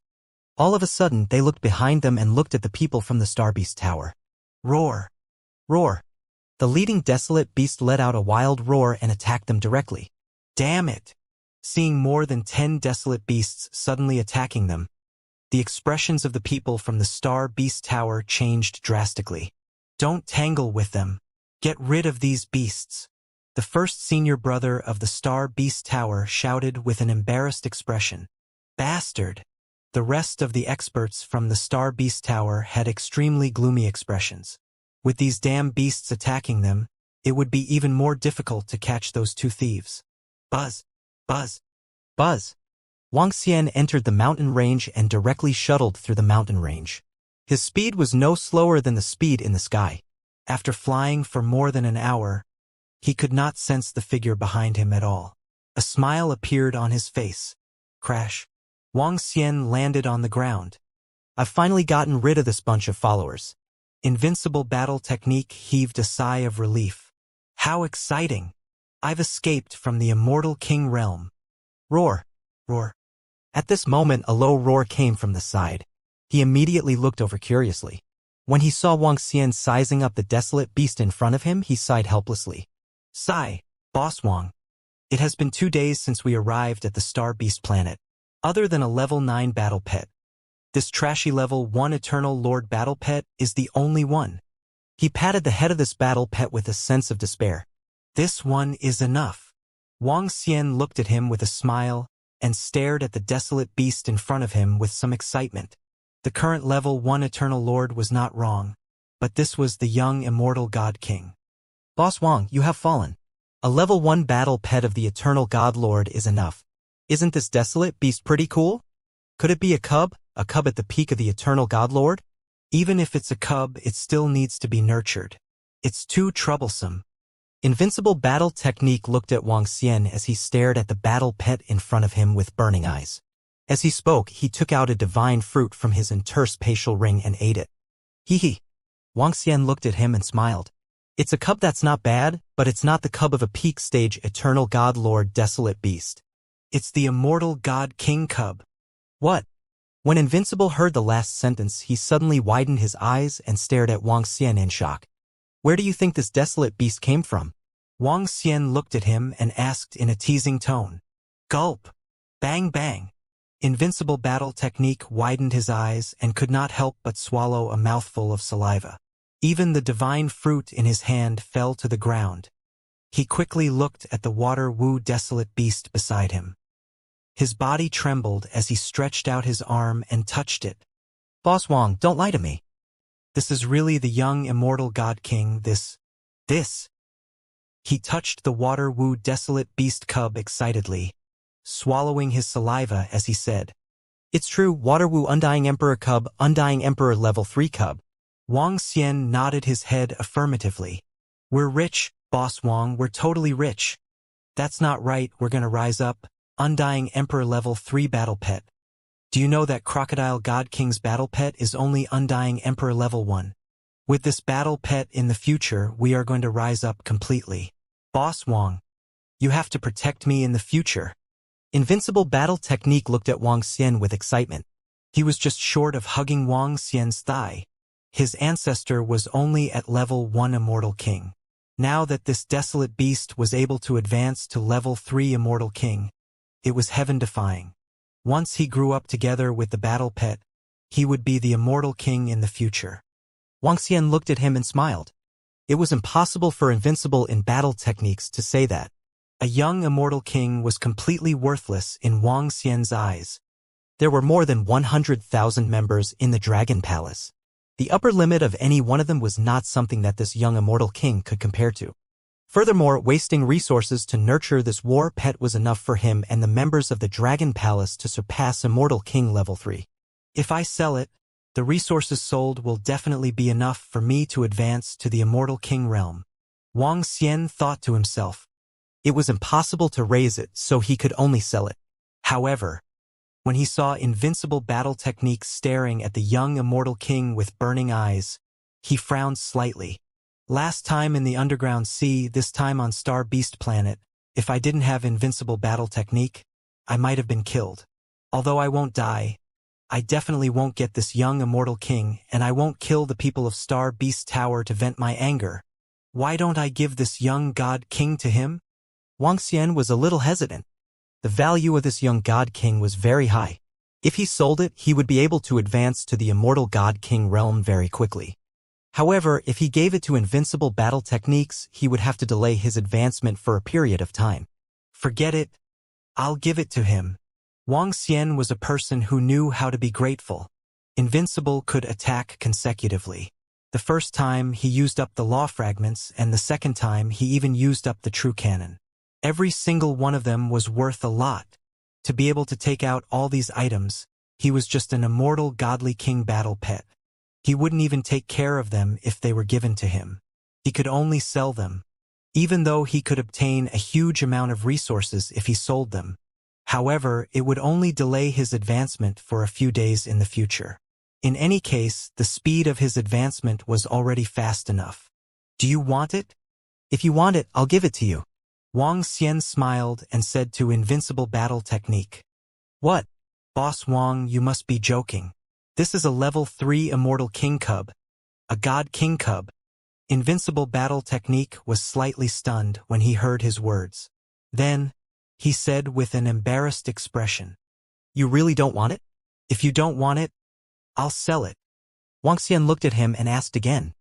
All of a sudden, they looked behind them and looked at the people from the Star Beast Tower. Roar, roar. The leading desolate beast let out a wild roar and attacked them directly. Damn it! Seeing more than 10 desolate beasts suddenly attacking them, the expressions of the people from the Star Beast Tower changed drastically. Don't tangle with them. Get rid of these beasts. The first senior brother of the Star Beast Tower shouted with an embarrassed expression. Bastard! The rest of the experts from the Star Beast Tower had extremely gloomy expressions. With these damn beasts attacking them, it would be even more difficult to catch those two thieves. Buzz! Buzz! Buzz! Wang Xian entered the mountain range and directly shuttled through the mountain range. His speed was no slower than the speed in the sky. After flying for more than an hour, he could not sense the figure behind him at all. A smile appeared on his face. Crash. Wang Xian landed on the ground. I've finally gotten rid of this bunch of followers. Invincible battle technique heaved a sigh of relief. How exciting! I've escaped from the immortal king realm. Roar, roar. At this moment, a low roar came from the side. He immediately looked over curiously. When he saw Wang Xian sizing up the desolate beast in front of him, he sighed helplessly. Sigh, Boss Wang. It has been 2 days since we arrived at the Star Beast planet. Other than a level 9 battle pet, this trashy level 1 Eternal Lord battle pet is the only one. He patted the head of this battle pet with a sense of despair. This one is enough. Wang Xian looked at him with a smile and stared at the desolate beast in front of him with some excitement. The current level 1 Eternal Lord was not wrong, but this was the young Immortal God King. Boss Wang, you have fallen. A level 1 battle pet of the Eternal God Lord is enough. Isn't this desolate beast pretty cool? Could it be a cub at the peak of the Eternal God Lord? Even if it's a cub, it still needs to be nurtured. It's too troublesome. Invincible battle technique looked at Wang Xian as he stared at the battle pet in front of him with burning eyes. As he spoke, he took out a divine fruit from his interspatial ring and ate it. Hee hee. Wang Xian looked at him and smiled. It's a cub that's not bad, but it's not the cub of a peak stage Eternal God Lord desolate beast. It's the Immortal God King cub. What? When Invincible heard the last sentence, he suddenly widened his eyes and stared at Wang Xian in shock. Where do you think this desolate beast came from? Wang Xian looked at him and asked in a teasing tone. Gulp. Bang bang. Invincible battle technique widened his eyes and could not help but swallow a mouthful of saliva. Even the divine fruit in his hand fell to the ground. He quickly looked at the water-woo desolate beast beside him. His body trembled as he stretched out his arm and touched it. Boss Wang, don't lie to me. This is really the young immortal God King, this. He touched the water-woo desolate beast cub excitedly, swallowing his saliva as he said. It's true, water-woo undying emperor cub, undying emperor level 3 cub. Wang Xian nodded his head affirmatively. We're rich, Boss Wang, we're totally rich. That's not right, we're gonna rise up, undying emperor level 3 battle pet. Do you know that Crocodile God King's battle pet is only undying emperor level 1? With this battle pet in the future, we are going to rise up completely. Boss Wang, you have to protect me in the future. Invincible battle technique looked at Wang Xian with excitement. He was just short of hugging Wang Xian's thigh. His ancestor was only at level 1 Immortal King. Now that this desolate beast was able to advance to level 3 Immortal King, it was heaven-defying. Once he grew up together with the battle pet, he would be the Immortal King in the future. Wang Xian looked at him and smiled. It was impossible for Invincible in battle techniques to say that. A young Immortal King was completely worthless in Wang Xian's eyes. There were more than 100,000 members in the Dragon Palace. The upper limit of any one of them was not something that this young Immortal King could compare to. Furthermore, wasting resources to nurture this war pet was enough for him and the members of the Dragon Palace to surpass Immortal King level 3. If I sell it, the resources sold will definitely be enough for me to advance to the Immortal King realm. Wang Xian thought to himself. It was impossible to raise it, so he could only sell it. However, when he saw Invincible battle technique staring at the young Immortal King with burning eyes, he frowned slightly. Last time in the underground sea, this time on Star Beast planet, if I didn't have Invincible battle technique, I might have been killed. Although I won't die, I definitely won't get this young Immortal King, and I won't kill the people of Star Beast Tower to vent my anger. Why don't I give this young God King to him? Wang Xian was a little hesitant. The value of this young God King was very high. If he sold it, he would be able to advance to the Immortal God King realm very quickly. However, if he gave it to Invincible battle techniques, he would have to delay his advancement for a period of time. Forget it. I'll give it to him. Wang Xian was a person who knew how to be grateful. Invincible could attack consecutively. The first time, he used up the law fragments, and the second time, he even used up the true cannon. Every single one of them was worth a lot. To be able to take out all these items, he was just an immortal godly king battle pet. He wouldn't even take care of them if they were given to him. He could only sell them, even though he could obtain a huge amount of resources if he sold them. However, it would only delay his advancement for a few days in the future. In any case, the speed of his advancement was already fast enough. Do you want it? If you want it, I'll give it to you. Wang Xian smiled and said to Invincible battle technique. What? Boss Wang, you must be joking. This is a level 3 Immortal King Cub. A God King Cub. Invincible battle technique was slightly stunned when he heard his words. Then, he said with an embarrassed expression. You really don't want it? If you don't want it, I'll sell it. Wang Xian looked at him and asked again.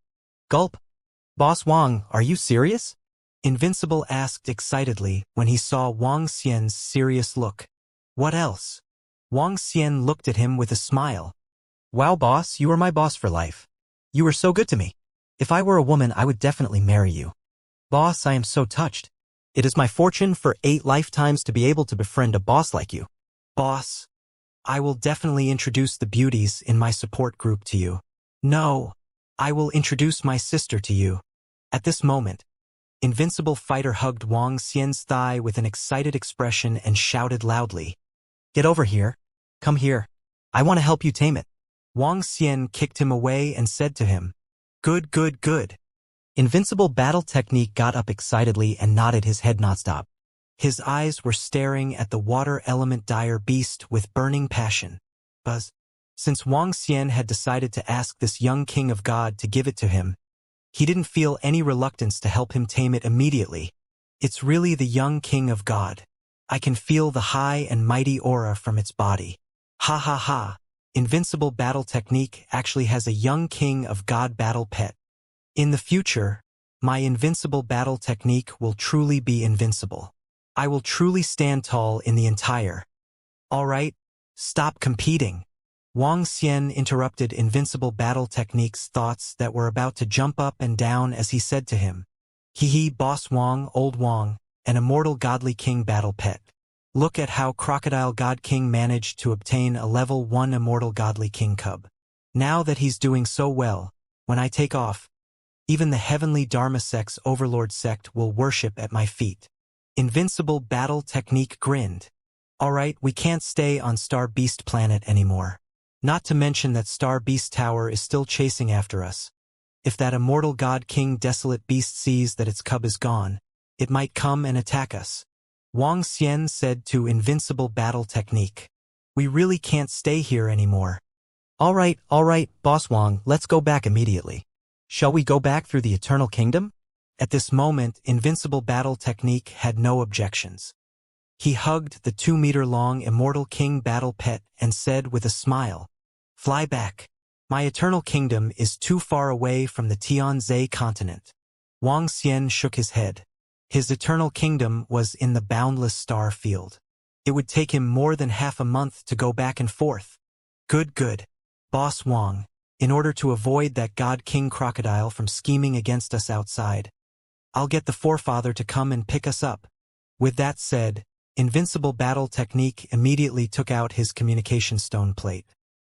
Gulp. Boss Wang, are you serious? Invincible asked excitedly when he saw Wang Xian's serious look. What else? Wang Xian looked at him with a smile. Wow, boss, you are my boss for life. You were so good to me. If I were a woman, I would definitely marry you. Boss, I am so touched. It is my fortune for 8 lifetimes to be able to befriend a boss like you. Boss, I will definitely introduce the beauties in my support group to you. No, I will introduce my sister to you. At this moment, Invincible Fighter hugged Wang Xian's thigh with an excited expression and shouted loudly. Get over here. Come here. I want to help you tame it. Wang Xian kicked him away and said to him, Good, good, good. Invincible battle technique got up excitedly and nodded his head nonstop. His eyes were staring at the water element dire beast with burning passion. Buzz. Since Wang Xian had decided to ask this young king of God to give it to him, he didn't feel any reluctance to help him tame it immediately. It's really the young king of God. I can feel the high and mighty aura from its body. Ha ha ha. Invincible battle technique actually has a young king of God battle pet. In the future, my invincible battle technique will truly be invincible. I will truly stand tall in the entire. Alright, stop competing. Wang Xian interrupted invincible battle technique's thoughts that were about to jump up and down as he said to him, Hee boss Wang, old Wang, an immortal godly king battle pet. Look at how Crocodile God King managed to obtain a level 1 immortal godly king cub. Now that he's doing so well, when I take off, even the heavenly Dharma sect's overlord sect will worship at my feet. Invincible battle technique grinned. Alright, we can't stay on Star Beast planet anymore. Not to mention that Star Beast Tower is still chasing after us. If that immortal God King Desolate Beast sees that its cub is gone, it might come and attack us. Wang Xian said to Invincible Battle Technique. We really can't stay here anymore. Alright, Boss Wang, let's go back immediately. Shall we go back through the Eternal Kingdom? At this moment, Invincible Battle Technique had no objections. He hugged the 2-meter-long Immortal King battle pet and said with a smile, Fly back. My Eternal Kingdom is too far away from the Tianzhe continent. Wang Xian shook his head. His Eternal Kingdom was in the boundless star field. It would take him more than half a month to go back and forth. Good. Boss Wang, in order to avoid that God King Crocodile from scheming against us outside, I'll get the Forefather to come and pick us up. With that said, Invincible Battle Technique immediately took out his communication stone plate.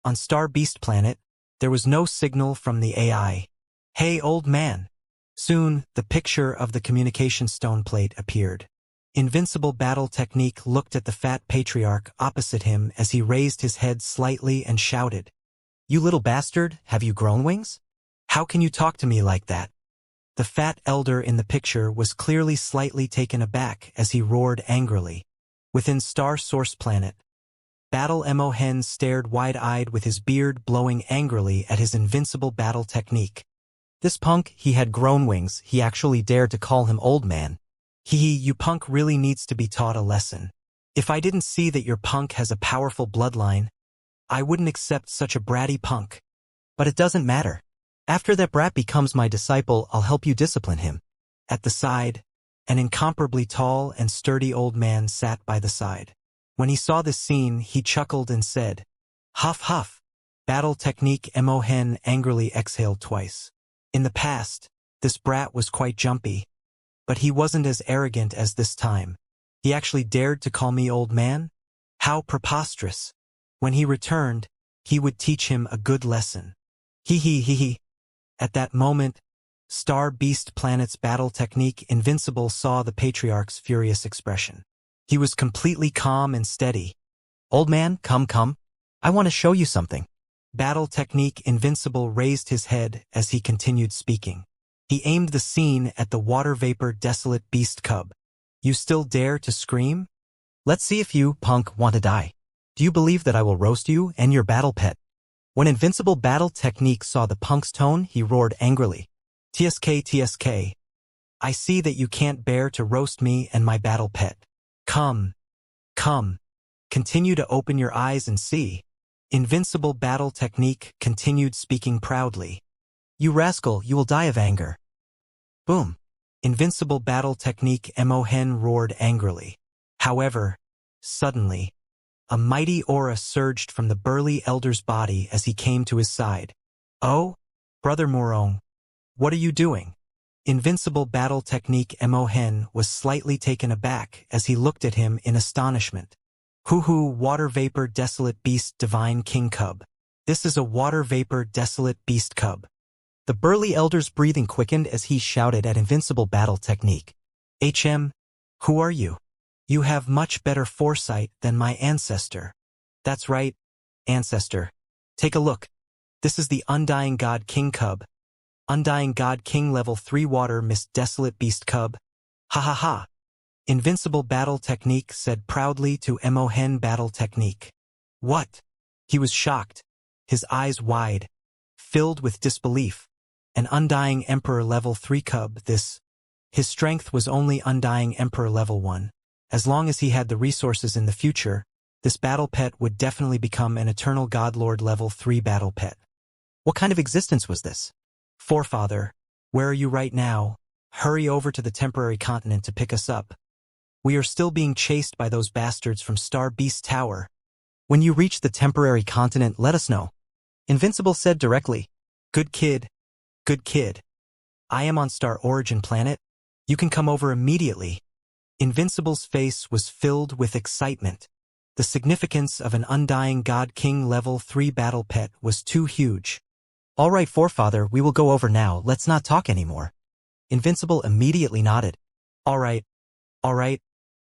On Star Beast Planet, there was no signal from the AI. Hey, old man. Soon, the picture of the communication stone plate appeared. Invincible Battle Technique looked at the fat patriarch opposite him as he raised his head slightly and shouted, You little bastard, have you grown wings? How can you talk to me like that? The fat elder in the picture was clearly slightly taken aback as he roared angrily. Within Star Source Planet, Battle Mohen stared wide-eyed with his beard blowing angrily at his invincible battle technique. This punk, he had grown wings, he actually dared to call him old man. You punk really needs to be taught a lesson. If I didn't see that your punk has a powerful bloodline, I wouldn't accept such a bratty punk. But it doesn't matter. After that brat becomes my disciple, I'll help you discipline him. At the side, an incomparably tall and sturdy old man sat by the side. When he saw this scene, he chuckled and said, Huff huff. Battle Technique Mohen angrily exhaled twice. In the past, this brat was quite jumpy, but he wasn't as arrogant as this time. He actually dared to call me old man? How preposterous. When he returned, he would teach him a good lesson. Hee. At that moment, Star Beast Planet's battle technique Invincible saw the patriarch's furious expression. He was completely calm and steady. Old man, come. I want to show you something. Battle technique Invincible raised his head as he continued speaking. He aimed the scene at the water vapor desolate beast cub. You still dare to scream? Let's see if you, punk, want to die. Do you believe that I will roast you and your battle pet? When Invincible Battle Technique saw the punk's tone, he roared angrily. TSK. I see that you can't bear to roast me and my battle pet. Come. Continue to open your eyes and see. Invincible Battle Technique continued speaking proudly. You rascal, you will die of anger. Boom. Invincible Battle Technique Mohen roared angrily. However, suddenly, a mighty aura surged from the burly elder's body as he came to his side. Oh, Brother Morong, what are you doing? Invincible Battle Technique Mohen was slightly taken aback as he looked at him in astonishment. Hoo, Water Vapor Desolate Beast Divine King Cub. This is a Water Vapor Desolate Beast Cub. The burly elder's breathing quickened as he shouted at Invincible Battle Technique. Who are you? You have much better foresight than my ancestor. That's right, ancestor. Take a look. This is the Undying God King Cub. Undying God King Level 3 Water Mist Desolate Beast Cub. Ha. Invincible Battle Technique said proudly to Mohen Battle Technique. What? He was shocked. his eyes wide, filled with disbelief. An undying Emperor level 3 cub, his strength was only undying Emperor level 1. As long as he had the resources in the future, this battle pet would definitely become an eternal godlord level 3 battle pet. What kind of existence was this? Forefather, where are you right now? Hurry over to the temporary continent to pick us up. We are still being chased by those bastards from Star Beast Tower. When you reach the temporary continent, let us know. Invincible said directly. Good kid. Good kid. I am on Star Origin planet. You can come over immediately. Invincible's face was filled with excitement. The significance of an undying God King level 3 battle pet was too huge. All right, Forefather, we will go over now. Let's not talk anymore. Invincible immediately nodded. All right.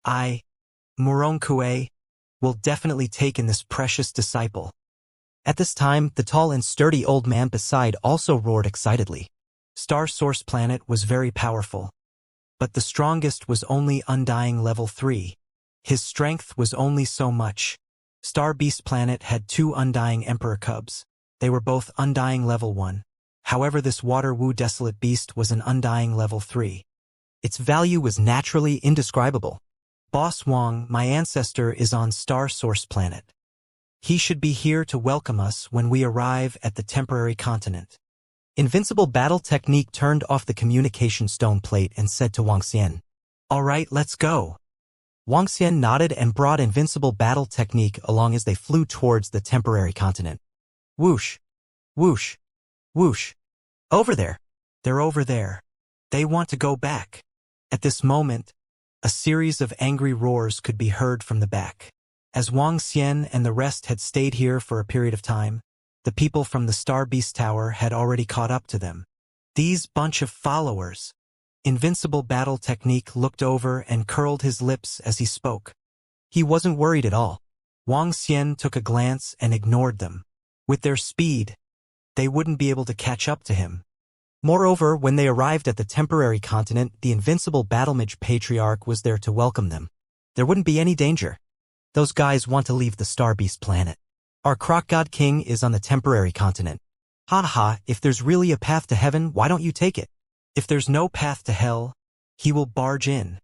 I, Muronkue, will definitely take in this precious disciple. At this time, the tall and sturdy old man beside also roared excitedly. Star Source Planet was very powerful. But the strongest was only undying level 3. His strength was only so much. Star Beast Planet had 2 undying Emperor cubs. They were both undying level 1. However, this Water Wu Desolate Beast was an undying level 3. Its value was naturally indescribable. Boss Wong, my ancestor, is on Star Source Planet. He should be here to welcome us when we arrive at the temporary continent. Invincible Battle Technique turned off the communication stone plate and said to Wang Xian, All right, let's go. Wang Xian nodded and brought Invincible Battle Technique along as they flew towards the temporary continent. Whoosh, whoosh, whoosh. Over there. They're over there. They want to go back. At this moment, a series of angry roars could be heard from the back. As Wang Xian and the rest had stayed here for a period of time, the people from the Star Beast Tower had already caught up to them. These bunch of followers. Invincible Battle Technique looked over and curled his lips as he spoke. He wasn't worried at all. Wang Xian took a glance and ignored them. With their speed, they wouldn't be able to catch up to him. Moreover, when they arrived at the temporary continent, the invincible Battlemage Patriarch was there to welcome them. There wouldn't be any danger. Those guys want to leave the Star Beast planet. Our Croc God King is on the temporary continent. Ha ha, if there's really a path to heaven, why don't you take it? If there's no path to hell, he will barge in.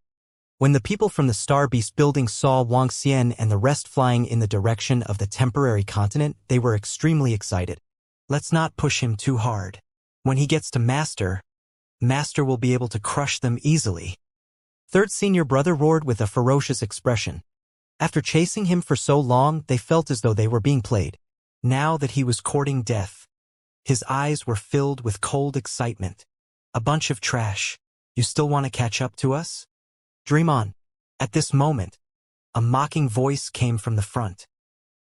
When the people from the Star Beast building saw Wang Xian and the rest flying in the direction of the temporary continent, they were extremely excited. Let's not push him too hard. When he gets to Master will be able to crush them easily. Third senior brother roared with a ferocious expression. After chasing him for so long, they felt as though they were being played. Now that he was courting death, his eyes were filled with cold excitement. A bunch of trash. You still want to catch up to us? Dream on. At this moment, a mocking voice came from the front.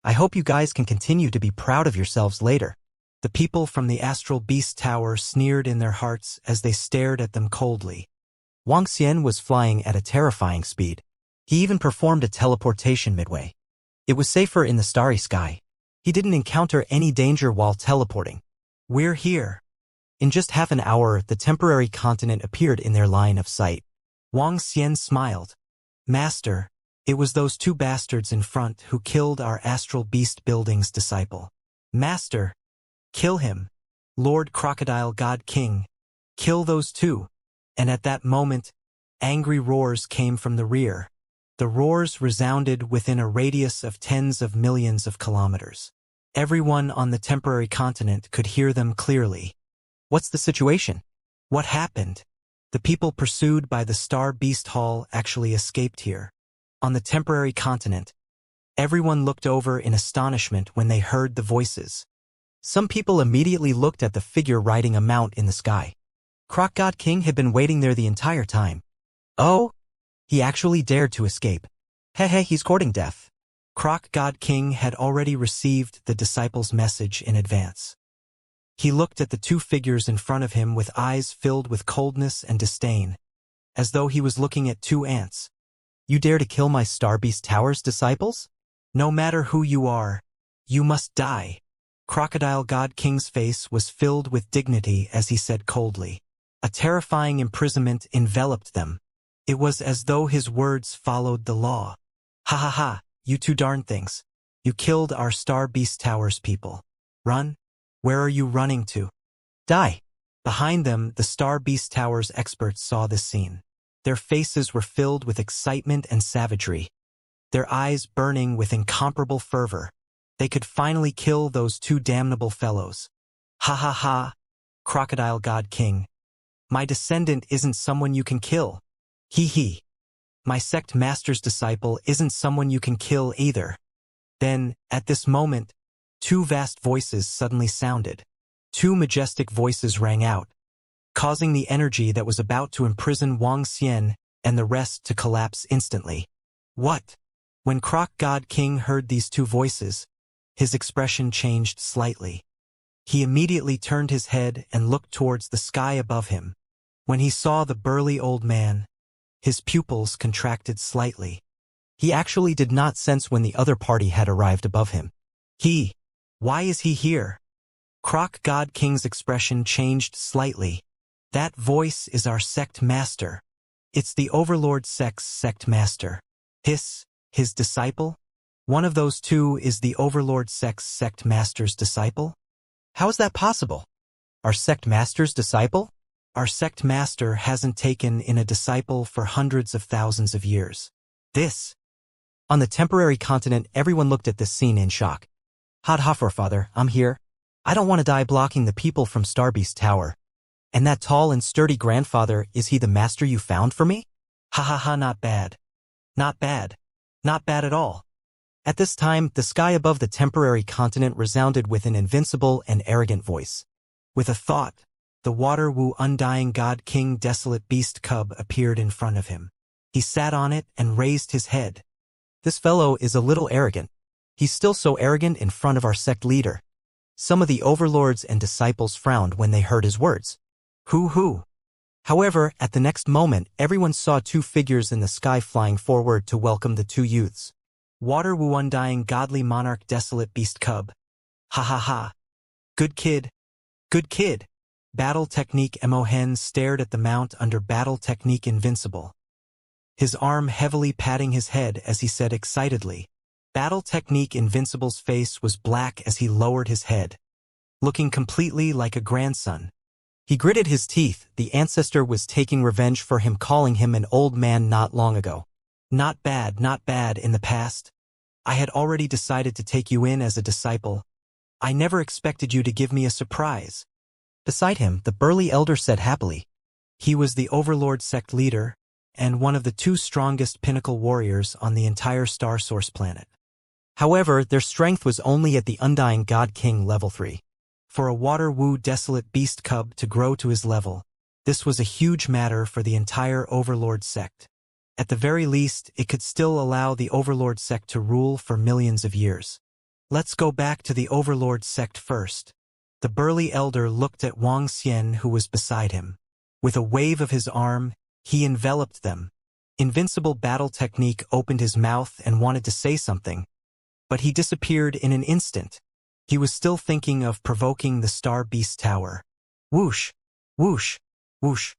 I hope you guys can continue to be proud of yourselves later. The people from the Astral Beast Tower sneered in their hearts as they stared at them coldly. Wang Xian was flying at a terrifying speed. He even performed a teleportation midway. It was safer in the starry sky. He didn't encounter any danger while teleporting. We're here. In just half an hour, the temporary continent appeared in their line of sight. Wang Xian smiled. Master, it was those 2 bastards in front who killed our Astral Beast Building's disciple. Master, kill him. Lord Crocodile God King. Kill those 2. And at that moment, angry roars came from the rear. The roars resounded within a radius of tens of millions of kilometers. Everyone on the temporary continent could hear them clearly. What's the situation? What happened? The people pursued by the Star Beast Hall actually escaped here. On the temporary continent, everyone looked over in astonishment when they heard the voices. Some people immediately looked at the figure riding a mount in the sky. Croc God King had been waiting there the entire time. Oh? He actually dared to escape. Hehe, he's courting death. Croc God King had already received the disciple's message in advance. He looked at the 2 figures in front of him with eyes filled with coldness and disdain, as though he was looking at 2 ants. You dare to kill my Star Beast Tower's disciples? No matter who you are, you must die. Crocodile God King's face was filled with dignity as he said coldly. A terrifying imprisonment enveloped them. It was as though his words followed the law. Ha ha ha, you 2 darn things. You killed our Star Beast Tower's people. Run? Where are you running to? Die! Behind them, the Star Beast Tower's experts saw this scene. Their faces were filled with excitement and savagery, their eyes burning with incomparable fervor. They could finally kill those two damnable fellows. Ha ha ha, Crocodile God King. My descendant isn't someone you can kill. Hee hee. My sect master's disciple isn't someone you can kill either. Then, at this moment, two vast voices suddenly sounded. Two majestic voices rang out, causing the energy that was about to imprison Wang Xian and the rest to collapse instantly. What? When Croc God King heard these two voices, his expression changed slightly. He immediately turned his head and looked towards the sky above him. When he saw the burly old man, his pupils contracted slightly. He actually did not sense when the other party had arrived above him. Why is he here? Croc God King's expression changed slightly. That voice is our sect master. It's the Overlord sect's sect master. His disciple? One of those two is the Overlord sect's sect master's disciple? How is that possible? Our sect master's disciple? Our sect master hasn't taken in a disciple for hundreds of thousands of years. On the temporary continent, everyone looked at this scene in shock. Forefather, I'm here. I don't want to die blocking the people from Starbeast Tower. And that tall and sturdy grandfather, is he the master you found for me? Ha ha ha, not bad. Not bad. Not bad at all. At this time, the sky above the temporary continent resounded with an invincible and arrogant voice. With a thought, the Water Wu Undying God King Desolate Beast Cub appeared in front of him. He sat on it and raised his head. This fellow is a little arrogant. He's still so arrogant in front of our sect leader. Some of the overlords and disciples frowned when they heard his words. Hoo-hoo. However, at the next moment, everyone saw two figures in the sky flying forward to welcome the two youths. Water Wu Undying Godly Monarch Desolate Beast Cub. Ha ha ha. Good kid. Good kid. Battle Technique Mohen stared at the mount under Battle Technique Invincible, his arm heavily patting his head as he said excitedly. Battle Technique Invincible's face was black as he lowered his head, looking completely like a grandson. He gritted his teeth. The ancestor was taking revenge for him calling him an old man not long ago. Not bad in the past. I had already decided to take you in as a disciple. I never expected you to give me a surprise. Beside him, the burly elder said happily. He was the Overlord sect leader, and one of the two strongest pinnacle warriors on the entire Star Source planet. However, their strength was only at the Undying God King level 3. For a Water Wu Desolate Beast Cub to grow to his level, this was a huge matter for the entire Overlord sect. At the very least, it could still allow the Overlord sect to rule for millions of years. Let's go back to the Overlord sect first. The burly elder looked at Wang Xian who was beside him. With a wave of his arm, he enveloped them. Invincible Battle Technique opened his mouth and wanted to say something, but he disappeared in an instant. He was still thinking of provoking the Star Beast Tower. Whoosh, whoosh, whoosh.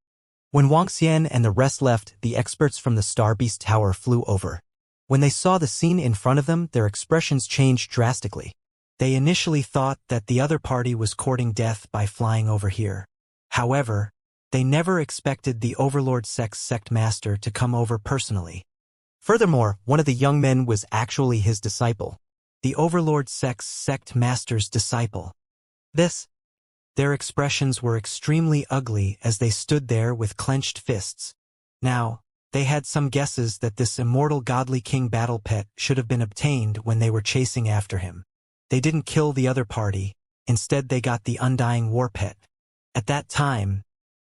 When Wang Xian and the rest left, the experts from the Star Beast Tower flew over. When they saw the scene in front of them, their expressions changed drastically. They initially thought that the other party was courting death by flying over here. However, they never expected the Overlord sect's sect master to come over personally. Furthermore, one of the young men was actually his disciple. The Overlord sect's sect master's disciple. Their expressions were extremely ugly as they stood there with clenched fists. Now, they had some guesses that this immortal godly king battle pet should have been obtained when they were chasing after him. They didn't kill the other party, instead they got the undying war pet. At that time,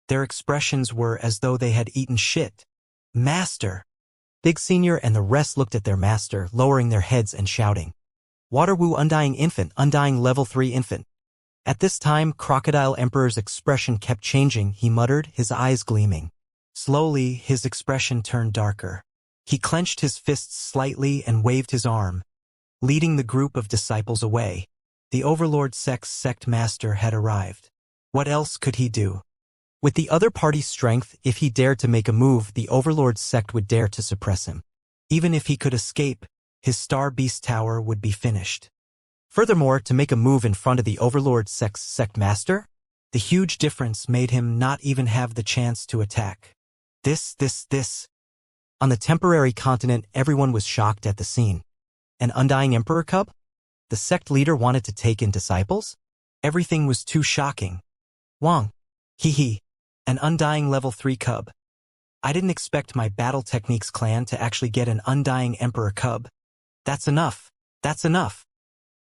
their expressions were as though they had eaten shit. Master! Big Senior and the rest looked at their master, lowering their heads and shouting. Water Wu Undying Infant, Undying Level 3 Infant. At this time, Crocodile Emperor's expression kept changing. He muttered, his eyes gleaming. Slowly, his expression turned darker. He clenched his fists slightly and waved his arm, leading the group of disciples away. The Overlord sect's sect master had arrived. What else could he do? With the other party's strength, if he dared to make a move, the Overlord sect would dare to suppress him. Even if he could escape, his Star Beast Tower would be finished. Furthermore, to make a move in front of the Overlord sect master, the huge difference made him not even have the chance to attack. This. On the temporary continent, everyone was shocked at the scene. An undying emperor cub? The sect leader wanted to take in disciples? Everything was too shocking. Wang. An undying level 3 cub. I didn't expect my Battle Techniques clan to actually get an undying emperor cub. That's enough.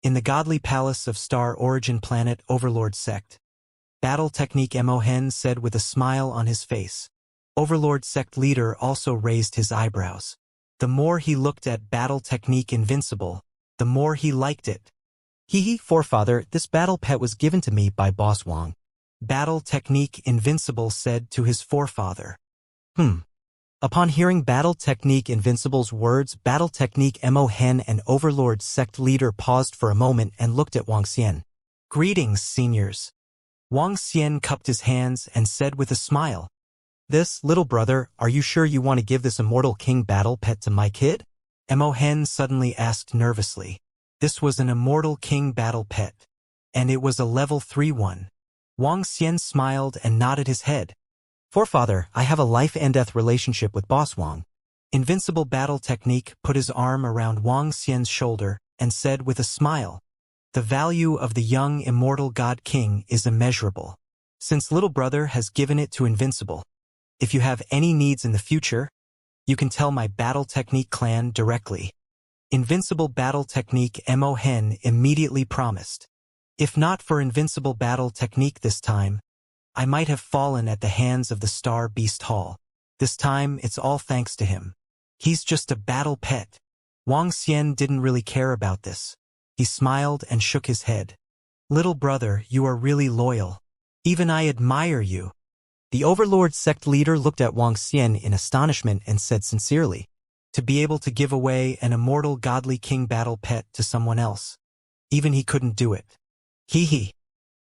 In the godly palace of Star Origin Planet Overlord Sect, Battle Technique Mohen said with a smile on his face. Overlord Sect leader also raised his eyebrows. The more he looked at Battle Technique Invincible, the more he liked it. Forefather, this battle pet was given to me by Boss Wang. Battle Technique Invincible said to his forefather. Upon hearing Battle Technique Invincible's words, Battle Technique Mohen and Overlord Sect leader paused for a moment and looked at Wang Xian. Greetings, seniors. Wang Xian cupped his hands and said with a smile. This, little brother, are you sure you want to give this Immortal King battle pet to my kid? Mohen suddenly asked nervously. This was an Immortal King battle pet. And it was a level 3 one. Wang Xian smiled and nodded his head. Forefather, I have a life-and-death relationship with Boss Wang. Invincible Battle Technique put his arm around Wang Xian's shoulder and said with a smile. The value of the young immortal God King is immeasurable. Since little brother has given it to Invincible. If you have any needs in the future, you can tell my Battle Technique clan directly. Invincible Battle Technique Mohen immediately promised. If not for Invincible Battle Technique this time, I might have fallen at the hands of the Star Beast Hall. This time, it's all thanks to him. He's just a battle pet. Wang Xian didn't really care about this. He smiled and shook his head. Little brother, you are really loyal. Even I admire you. The Overlord Sect leader looked at Wang Xian in astonishment and said sincerely, to be able to give away an immortal godly king battle pet to someone else. Even he couldn't do it.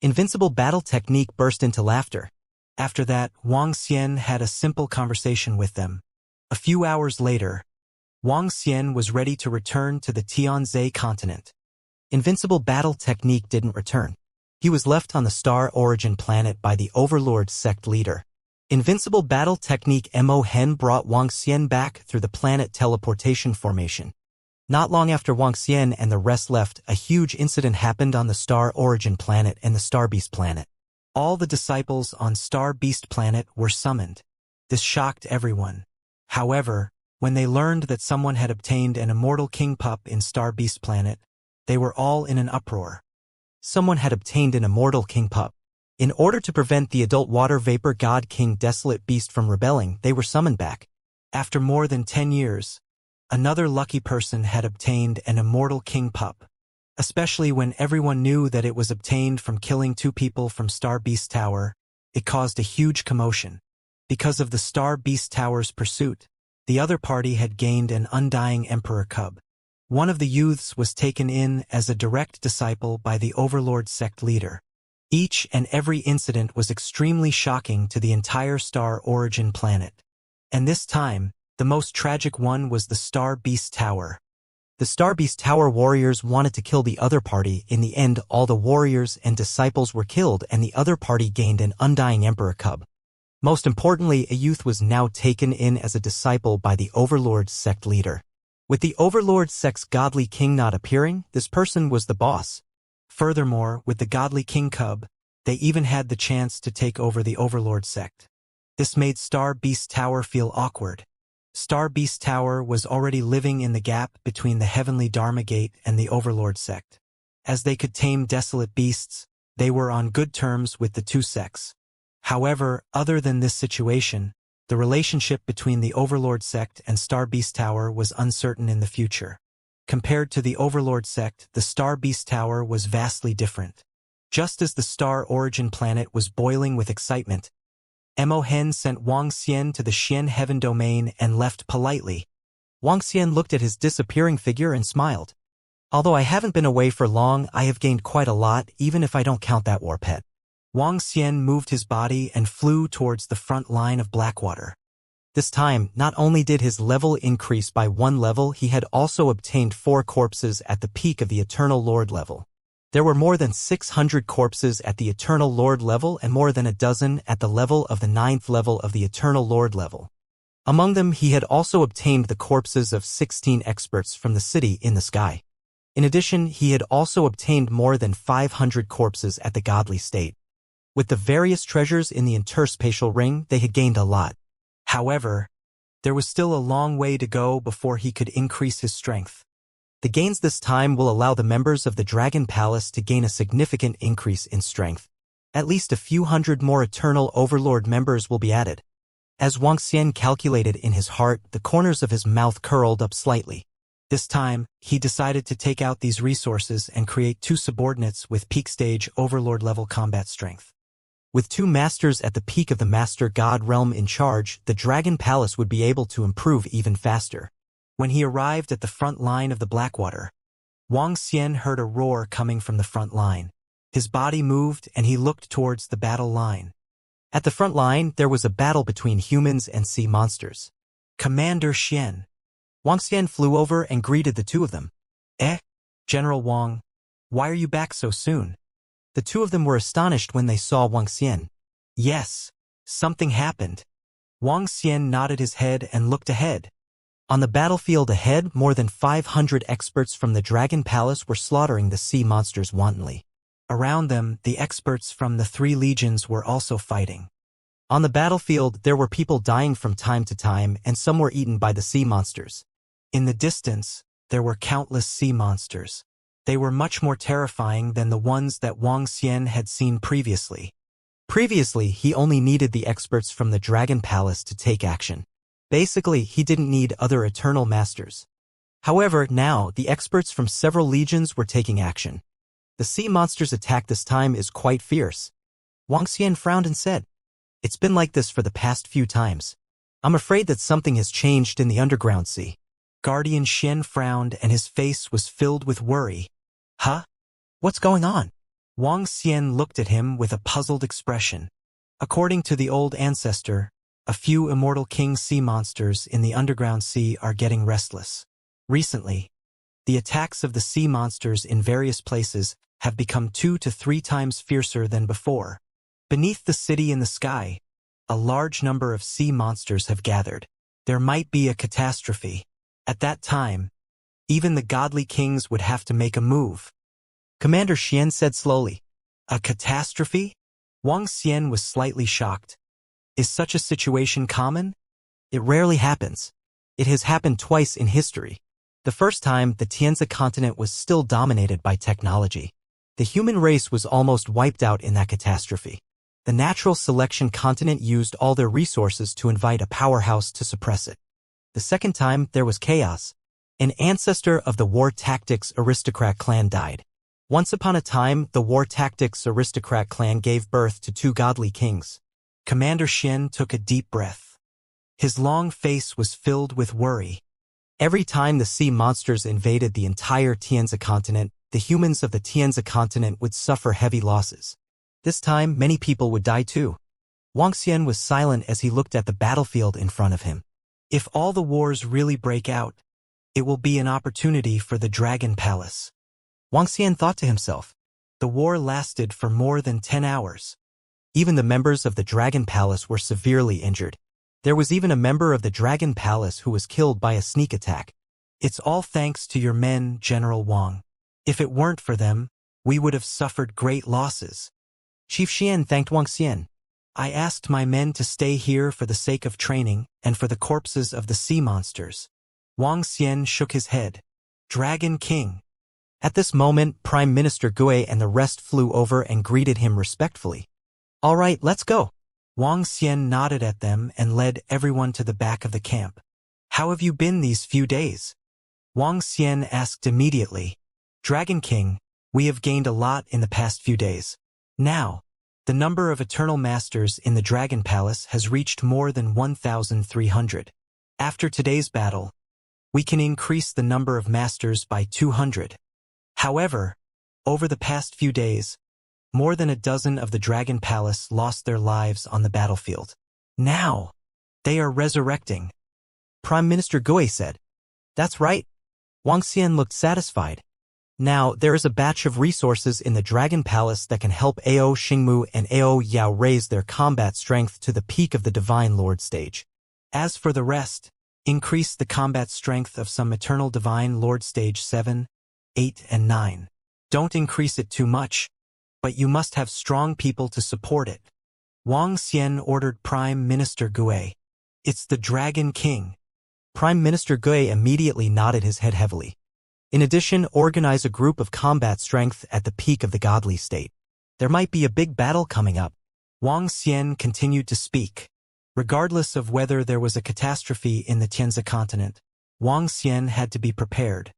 Invincible Battle Technique burst into laughter. After that, Wang Xian had a simple conversation with them. A few hours later, Wang Xian was ready to return to the Tianzhe continent. Invincible Battle Technique didn't return. He was left on the Star Origin planet by the Overlord Sect leader. Invincible Battle Technique Mohen brought Wang Xian back through the planet teleportation formation. Not long after Wang Xian and the rest left, a huge incident happened on the Star Origin planet and the Star Beast planet. All the disciples on Star Beast planet were summoned. This shocked everyone. However, when they learned that someone had obtained an immortal king pup in Star Beast planet, they were all in an uproar. Someone had obtained an immortal king pup. In order to prevent the adult water vapor god king Desolate Beast from rebelling, they were summoned back. After more than 10 years, another lucky person had obtained an immortal king pup, especially when everyone knew that it was obtained from killing 2 people from Star Beast Tower. It caused a huge commotion. Because of the Star Beast Tower's pursuit, the other party had gained an undying emperor cub. One of the youths was taken in as a direct disciple by the Overlord Sect leader. Each and every incident was extremely shocking to the entire Star Origin planet. And this time, the most tragic one was the Star Beast Tower. The Star Beast Tower warriors wanted to kill the other party. In the end, all the warriors and disciples were killed and the other party gained an undying emperor cub. Most importantly, a youth was now taken in as a disciple by the Overlord Sect leader. With the Overlord Sect's godly king not appearing, this person was the boss. Furthermore, with the godly king cub, they even had the chance to take over the Overlord Sect. This made Star Beast Tower feel awkward. Star Beast Tower was already living in the gap between the Heavenly Dharma Gate and the Overlord Sect. As they could tame desolate beasts, they were on good terms with the 2 sects. However, other than this situation, the relationship between the Overlord Sect and Star Beast Tower was uncertain in the future. Compared to the Overlord Sect, the Star Beast Tower was vastly different. Just as the Star Origin planet was boiling with excitement, Mohen sent Wang Xian to the Xian Heaven domain and left politely. Wang Xian looked at his disappearing figure and smiled. Although I haven't been away for long, I have gained quite a lot, even if I don't count that war pet. Wang Xian moved his body and flew towards the front line of Blackwater. This time, not only did his level increase by 1 level, he had also obtained 4 corpses at the peak of the Eternal Lord level. There were more than 600 corpses at the Eternal Lord level and more than a dozen at the level of the 9th level of the Eternal Lord level. Among them, he had also obtained the corpses of 16 experts from the city in the sky. In addition, he had also obtained more than 500 corpses at the godly state. With the various treasures in the interspatial ring, they had gained a lot. However, there was still a long way to go before he could increase his strength. The gains this time will allow the members of the Dragon Palace to gain a significant increase in strength. At least a few hundred more Eternal Overlord members will be added. As Wang Xian calculated in his heart, the corners of his mouth curled up slightly. This time, he decided to take out these resources and create 2 subordinates with peak stage Overlord level combat strength. With 2 masters at the peak of the Master God realm in charge, the Dragon Palace would be able to improve even faster. When he arrived at the front line of the Blackwater, Wang Xian heard a roar coming from the front line. His body moved and he looked towards the battle line. At the front line, there was a battle between humans and sea monsters. Commander Xian. Wang Xian flew over and greeted the 2 of them. General Wang, why are you back so soon? The 2 of them were astonished when they saw Wang Xian. Yes, something happened. Wang Xian nodded his head and looked ahead. On the battlefield ahead, more than 500 experts from the Dragon Palace were slaughtering the sea monsters wantonly. Around them, the experts from the 3 legions were also fighting. On the battlefield, there were people dying from time to time, and some were eaten by the sea monsters. In the distance, there were countless sea monsters. They were much more terrifying than the ones that Wang Xian had seen previously. Previously, he only needed the experts from the Dragon Palace to take action. Basically, he didn't need other Eternal Masters. However, now, the experts from several legions were taking action. The sea monster's attack this time is quite fierce. Wang Xian frowned and said, "It's been like this for the past few times. I'm afraid that something has changed in the underground sea." Guardian Xian frowned and his face was filled with worry. Huh? What's going on? Wang Xian looked at him with a puzzled expression. According to the old ancestor, a few immortal king sea monsters in the underground sea are getting restless. Recently, the attacks of the sea monsters in various places have become 2 to 3 times fiercer than before. Beneath the city in the sky, a large number of sea monsters have gathered. There might be a catastrophe. At that time, even the godly kings would have to make a move. Commander Xian said slowly. A catastrophe? Wang Xian was slightly shocked. Is such a situation common? It rarely happens. It has happened twice in history. The first time, the Tianzi continent was still dominated by technology. The human race was almost wiped out in that catastrophe. The natural selection continent used all their resources to invite a powerhouse to suppress it. The second time, there was chaos. An ancestor of the War Tactics Aristocrat clan died. Once upon a time, the War Tactics Aristocrat clan gave birth to 2 godly kings. Commander Xian took a deep breath. His long face was filled with worry. Every time the sea monsters invaded the entire Tianzi continent, the humans of the Tianzi continent would suffer heavy losses. This time, many people would die too. Wang Xian was silent as he looked at the battlefield in front of him. If all the wars really break out, it will be an opportunity for the Dragon Palace. Wang Xian thought to himself. The war lasted for more than 10 hours. Even the members of the Dragon Palace were severely injured. There was even a member of the Dragon Palace who was killed by a sneak attack. It's all thanks to your men, General Wang. If it weren't for them, we would have suffered great losses. Chief Xian thanked Wang Xian. I asked my men to stay here for the sake of training and for the corpses of the sea monsters. Wang Xian shook his head. Dragon King. At this moment, Prime Minister Gui and the rest flew over and greeted him respectfully. All right, let's go. Wang Xian nodded at them and led everyone to the back of the camp. How have you been these few days? Wang Xian asked immediately. Dragon King, we have gained a lot in the past few days. Now, the number of Eternal Masters in the Dragon Palace has reached more than 1,300. After today's battle, we can increase the number of Masters by 200. However, over the past few days, more than a dozen of the Dragon Palace lost their lives on the battlefield. Now, They are resurrecting. Prime Minister Gui said. That's right. Wang Xian looked satisfied. Now, there is a batch of resources in the Dragon Palace that can help Ao Xingmu and Ao Yao raise their combat strength to the peak of the Divine Lord stage. As for the rest, increase the combat strength of some Eternal Divine Lord stage 7, 8, and 9. Don't increase it too much, but you must have strong people to support it. Wang Xian ordered Prime Minister Gui. It's the Dragon King. Prime Minister Gui immediately nodded his head heavily. In addition, organize a group of combat strength at the peak of the godly state. There might be a big battle coming up. Wang Xian continued to speak. Regardless of whether there was a catastrophe in the Tianzi continent, Wang Xian had to be prepared.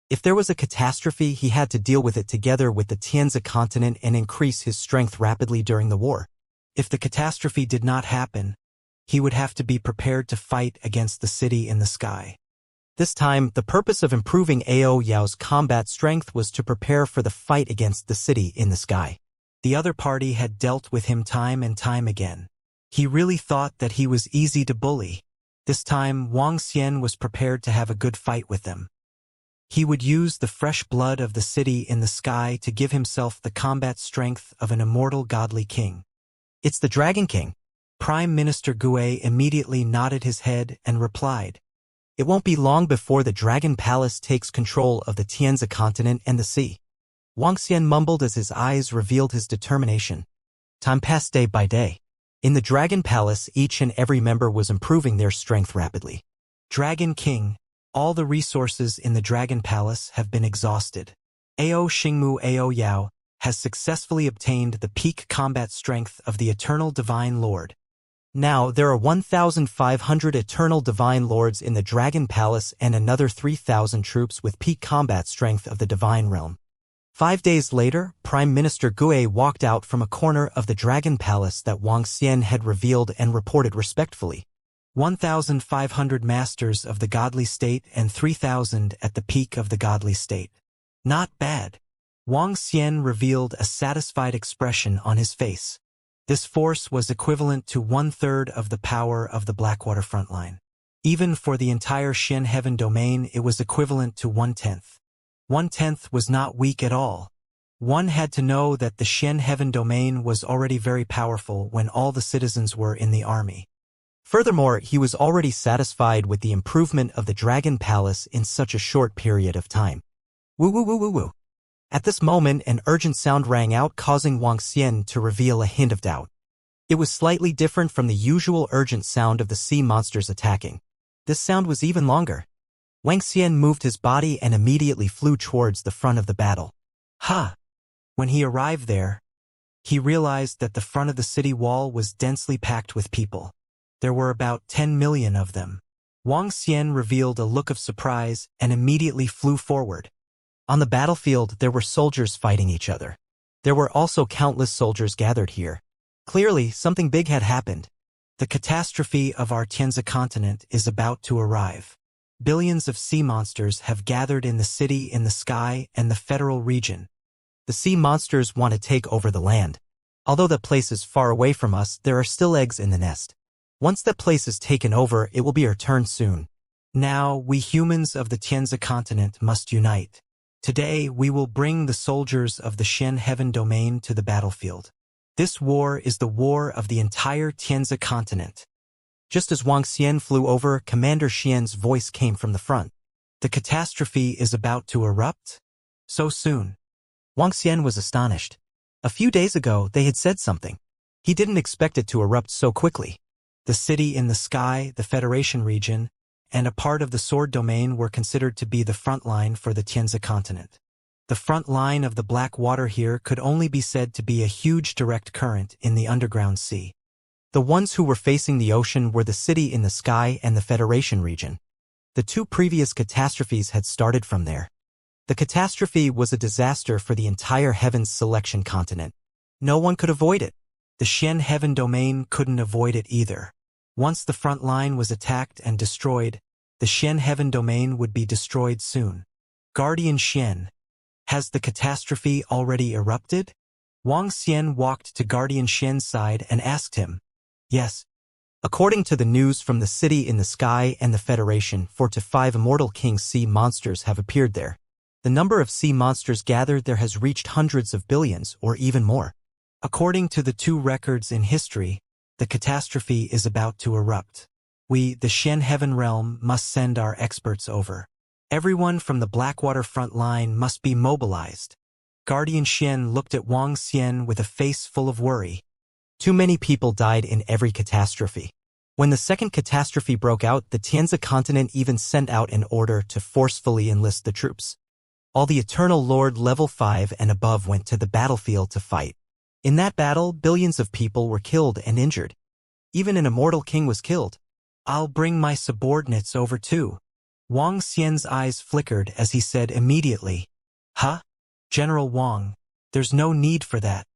If there was a catastrophe, he had to deal with it together with the Tianzi continent and increase his strength rapidly during the war. If the catastrophe did not happen, he would have to be prepared to fight against the city in the sky. This time, the purpose of improving Ao Yao's combat strength was to prepare for the fight against the city in the sky. The other party had dealt with him time and time again. He really thought that he was easy to bully. This time, Wang Xian was prepared to have a good fight with them. He would use the fresh blood of the city in the sky to give himself the combat strength of an immortal godly king. It's the Dragon King. Prime Minister Gui immediately nodded his head and replied. It won't be long before the Dragon Palace takes control of the Tianzi continent and the sea. Wang Xian mumbled as his eyes revealed his determination. Time passed day by day. In the Dragon Palace, each and every member was improving their strength rapidly. Dragon King, all the resources in the Dragon Palace have been exhausted. Ao Xingmu Ao Yao has successfully obtained the peak combat strength of the Eternal Divine Lord. Now, there are 1,500 Eternal Divine Lords in the Dragon Palace and another 3,000 troops with peak combat strength of the Divine Realm. 5 days later, Prime Minister Gui walked out from a corner of the Dragon Palace that Wang Xian had revealed and reported respectfully. 1,500 masters of the godly state and 3,000 at the peak of the godly state. Not bad. Wang Xian revealed a satisfied expression on his face. This force was equivalent to 1/3 of the power of the Blackwater frontline. Even for the entire Shen Heaven domain, it was equivalent to 1/10. 1/10 was not weak at all. One had to know that the Shen Heaven domain was already very powerful when all the citizens were in the army. Furthermore, he was already satisfied with the improvement of the Dragon Palace in such a short period of time. Woo woo woo woo woo. At this moment, an urgent sound rang out, causing Wang Xian to reveal a hint of doubt. It was slightly different from the usual urgent sound of the sea monsters attacking. This sound was even longer. Wang Xian moved his body and immediately flew towards the front of the battle. Ha! When he arrived there, he realized that the front of the city wall was densely packed with people. There were about 10 million of them. Wang Xian revealed a look of surprise and immediately flew forward. On the battlefield, there were soldiers fighting each other. There were also countless soldiers gathered here. Clearly, something big had happened. The catastrophe of our Tianzi continent is about to arrive. Billions of sea monsters have gathered in the city in the sky and the federal region. The sea monsters want to take over the land. Although that place is far away from us, there are still eggs in the nest. Once that place is taken over, it will be our turn soon. Now, we humans of the Tianzi continent must unite. Today, we will bring the soldiers of the Shen Heaven domain to the battlefield. This war is the war of the entire Tianzi continent. Just as Wang Xian flew over, Commander Xian's voice came from the front. The catastrophe is about to erupt? So soon. Wang Xian was astonished. A few days ago, they had said something. He didn't expect it to erupt so quickly. The city in the sky, the Federation region, and a part of the Sword domain were considered to be the front line for the Tianzi continent. The front line of the black water here could only be said to be a huge direct current in the underground sea. The ones who were facing the ocean were the city in the sky and the Federation region. The two previous catastrophes had started from there. The catastrophe was a disaster for the entire Heaven's Selection continent. No one could avoid it. The Shen Heaven domain couldn't avoid it either. Once the front line was attacked and destroyed, the Shen Heaven domain would be destroyed soon. Guardian Shen, has the catastrophe already erupted? Wang Xian walked to Guardian Shen's side and asked him. Yes. According to the news from the city in the sky and the Federation, 4 to 5 immortal king sea monsters have appeared there. The number of sea monsters gathered there has reached hundreds of billions or even more. According to the two records in history, the catastrophe is about to erupt. We, the Shen Heaven Realm, must send our experts over. Everyone from the Blackwater front line must be mobilized. Guardian Shen looked at Wang Xian with a face full of worry. Too many people died in every catastrophe. When the second catastrophe broke out, the Tianzi continent even sent out an order to forcefully enlist the troops. All the Eternal Lord level 5 and above went to the battlefield to fight. In that battle, billions of people were killed and injured. Even an immortal king was killed. I'll bring my subordinates over too. Wang Xian's eyes flickered as he said immediately, "Huh? General Wang, there's no need for that."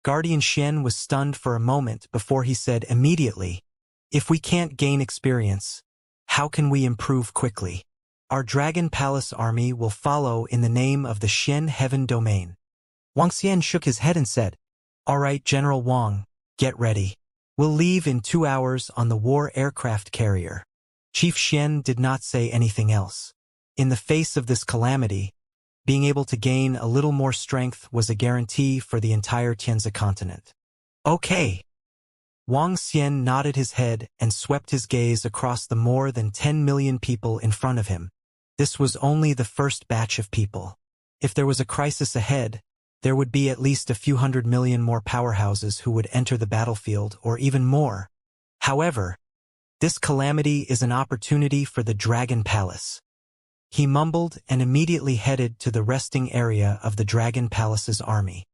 Guardian Shen was stunned for a moment before he said immediately, "If we can't gain experience, how can we improve quickly? Our Dragon Palace army will follow in the name of the Shen Heaven Domain." Wang Xian shook his head and said, "All right, General Wang, get ready. We'll leave in 2 hours on the war aircraft carrier." Chief Shen did not say anything else. In the face of this calamity, being able to gain a little more strength was a guarantee for the entire Tianzi continent. "Okay." Wang Xian nodded his head and swept his gaze across the more than 10 million people in front of him. This was only the first batch of people. If there was a crisis ahead, there would be at least a few 100 million more powerhouses who would enter the battlefield, or even more. However, this calamity is an opportunity for the Dragon Palace. He mumbled and immediately headed to the resting area of the Dragon Palace's army.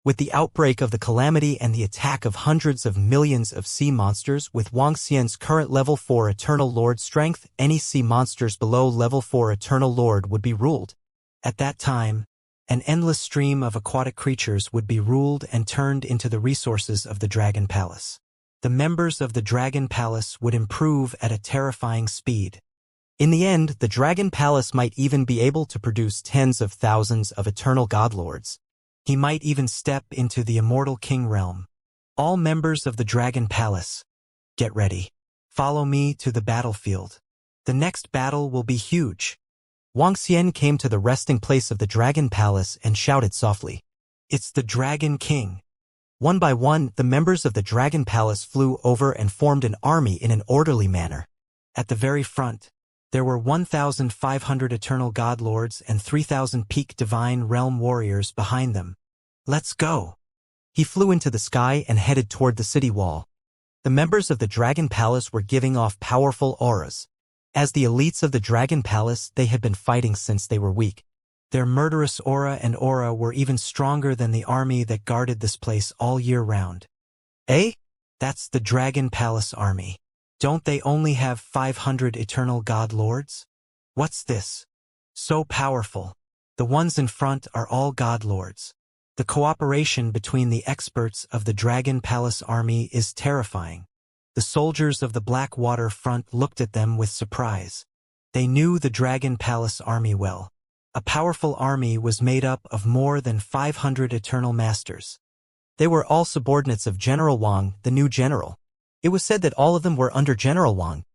With the outbreak of the calamity and the attack of hundreds of millions of sea monsters, with Wang Xian's current level 4 Eternal Lord strength, any sea monsters below level 4 Eternal Lord would be ruled. At that time, an endless stream of aquatic creatures would be ruled and turned into the resources of the Dragon Palace. The members of the Dragon Palace would improve at a terrifying speed. In the end, the Dragon Palace might even be able to produce tens of thousands of eternal godlords. He might even step into the Immortal King realm. All members of the Dragon Palace, get ready. Follow me to the battlefield. The next battle will be huge. Wang Xian came to the resting place of the Dragon Palace and shouted softly, "It's the Dragon King." One by one, the members of the Dragon Palace flew over and formed an army in an orderly manner. At the very front, there were 1,500 Eternal Godlords and 3,000 peak Divine Realm warriors behind them. "Let's go." He flew into the sky and headed toward the city wall. The members of the Dragon Palace were giving off powerful auras. As the elites of the Dragon Palace, they had been fighting since they were weak. Their murderous aura were even stronger than the army that guarded this place all year round. "Eh? That's the Dragon Palace army. Don't they only have 500 Eternal God Lords? What's this? So powerful. The ones in front are all God Lords." The cooperation between the experts of the Dragon Palace army is terrifying. The soldiers of the Blackwater front looked at them with surprise. They knew the Dragon Palace army well. A powerful army was made up of more than 500 Eternal Masters. They were all subordinates of General Wang, the new general. It was said that all of them were under General Wang.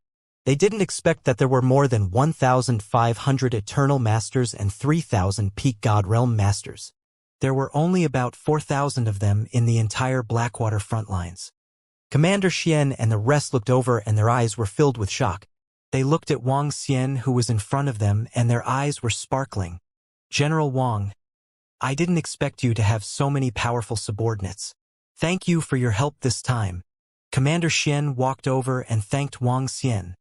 They didn't expect that there were more than 1,500 Eternal Masters and 3,000 Peak God Realm Masters. There were only about 4,000 of them in the entire Blackwater front lines. Commander Xian and the rest looked over and their eyes were filled with shock. They looked at Wang Xian, who was in front of them, and their eyes were sparkling. "General Wang, I didn't expect you to have so many powerful subordinates. Thank you for your help this time." Commander Xian walked over and thanked Wang Xian.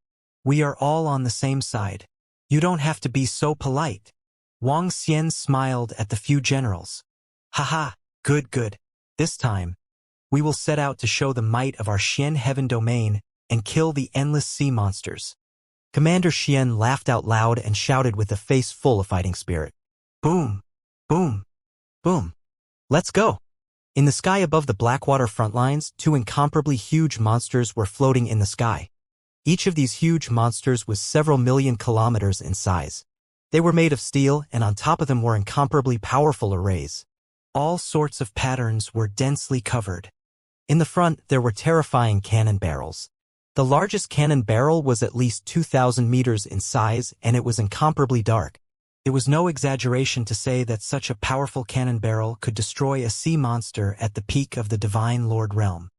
"We are all on the same side. You don't have to be so polite." Wang Xian smiled at the few generals. "Haha, good. This time, we will set out to show the might of our Shen Heaven Domain and kill the endless sea monsters." Commander Xian laughed out loud and shouted with a face full of fighting spirit. "Boom, boom, boom. Let's go." In the sky above the Blackwater front lines, two incomparably huge monsters were floating in the sky. Each of these huge monsters was several million kilometers in size. They were made of steel, and on top of them were incomparably powerful arrays. All sorts of patterns were densely covered. In the front, there were terrifying cannon barrels. The largest cannon barrel was at least 2,000 meters in size, and it was incomparably dark. It was no exaggeration to say that such a powerful cannon barrel could destroy a sea monster at the peak of the Divine Lord realm.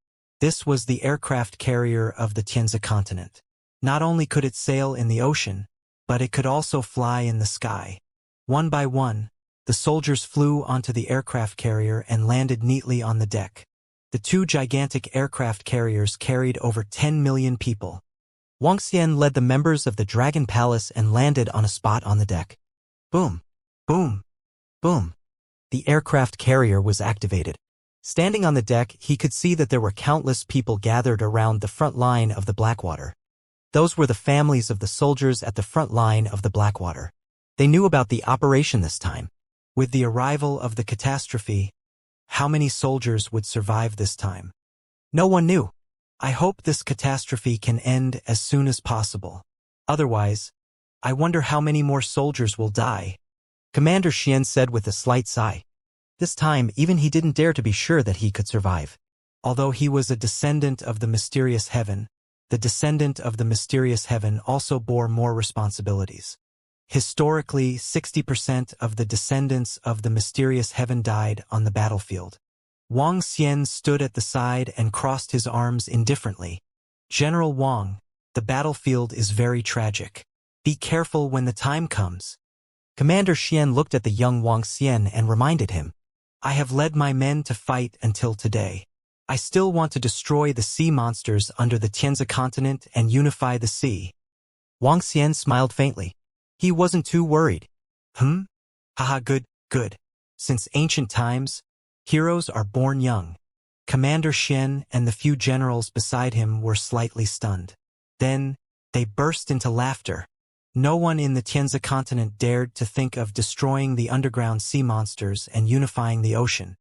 This was the aircraft carrier of the Tianzi continent. Not only could it sail in the ocean, but it could also fly in the sky. One by one, the soldiers flew onto the aircraft carrier and landed neatly on the deck. The two gigantic aircraft carriers carried over 10 million people. Wuxia led the members of the Dragon Palace and landed on a spot on the deck. Boom, boom, boom. The aircraft carrier was activated. Standing on the deck, he could see that there were countless people gathered around the front line of the Blackwater. Those were the families of the soldiers at the front line of the Blackwater. They knew about the operation this time. With the arrival of the catastrophe, how many soldiers would survive this time? No one knew. I hope this catastrophe can end as soon as possible. Otherwise, I wonder how many more soldiers will die. Commander Xian said with a slight sigh. This time, even he didn't dare to be sure that he could survive. Although he was a descendant of the mysterious heaven, the descendant of the mysterious heaven also bore more responsibilities. Historically, 60% of the descendants of the mysterious heaven died on the battlefield. Wang Xian stood at the side and crossed his arms indifferently. General Wang, the battlefield is very tragic. Be careful when the time comes. Commander Xian looked at the young Wang Xian and reminded him, I have led my men to fight until today. I still want to destroy the sea monsters under the Tianzi continent and unify the sea. Wang Xian smiled faintly. He wasn't too worried. Haha, good. Since ancient times, heroes are born young. Commander Xian and the few generals beside him were slightly stunned. Then, they burst into laughter. No one in the Tianzi continent dared to think of destroying the underground sea monsters and unifying the ocean.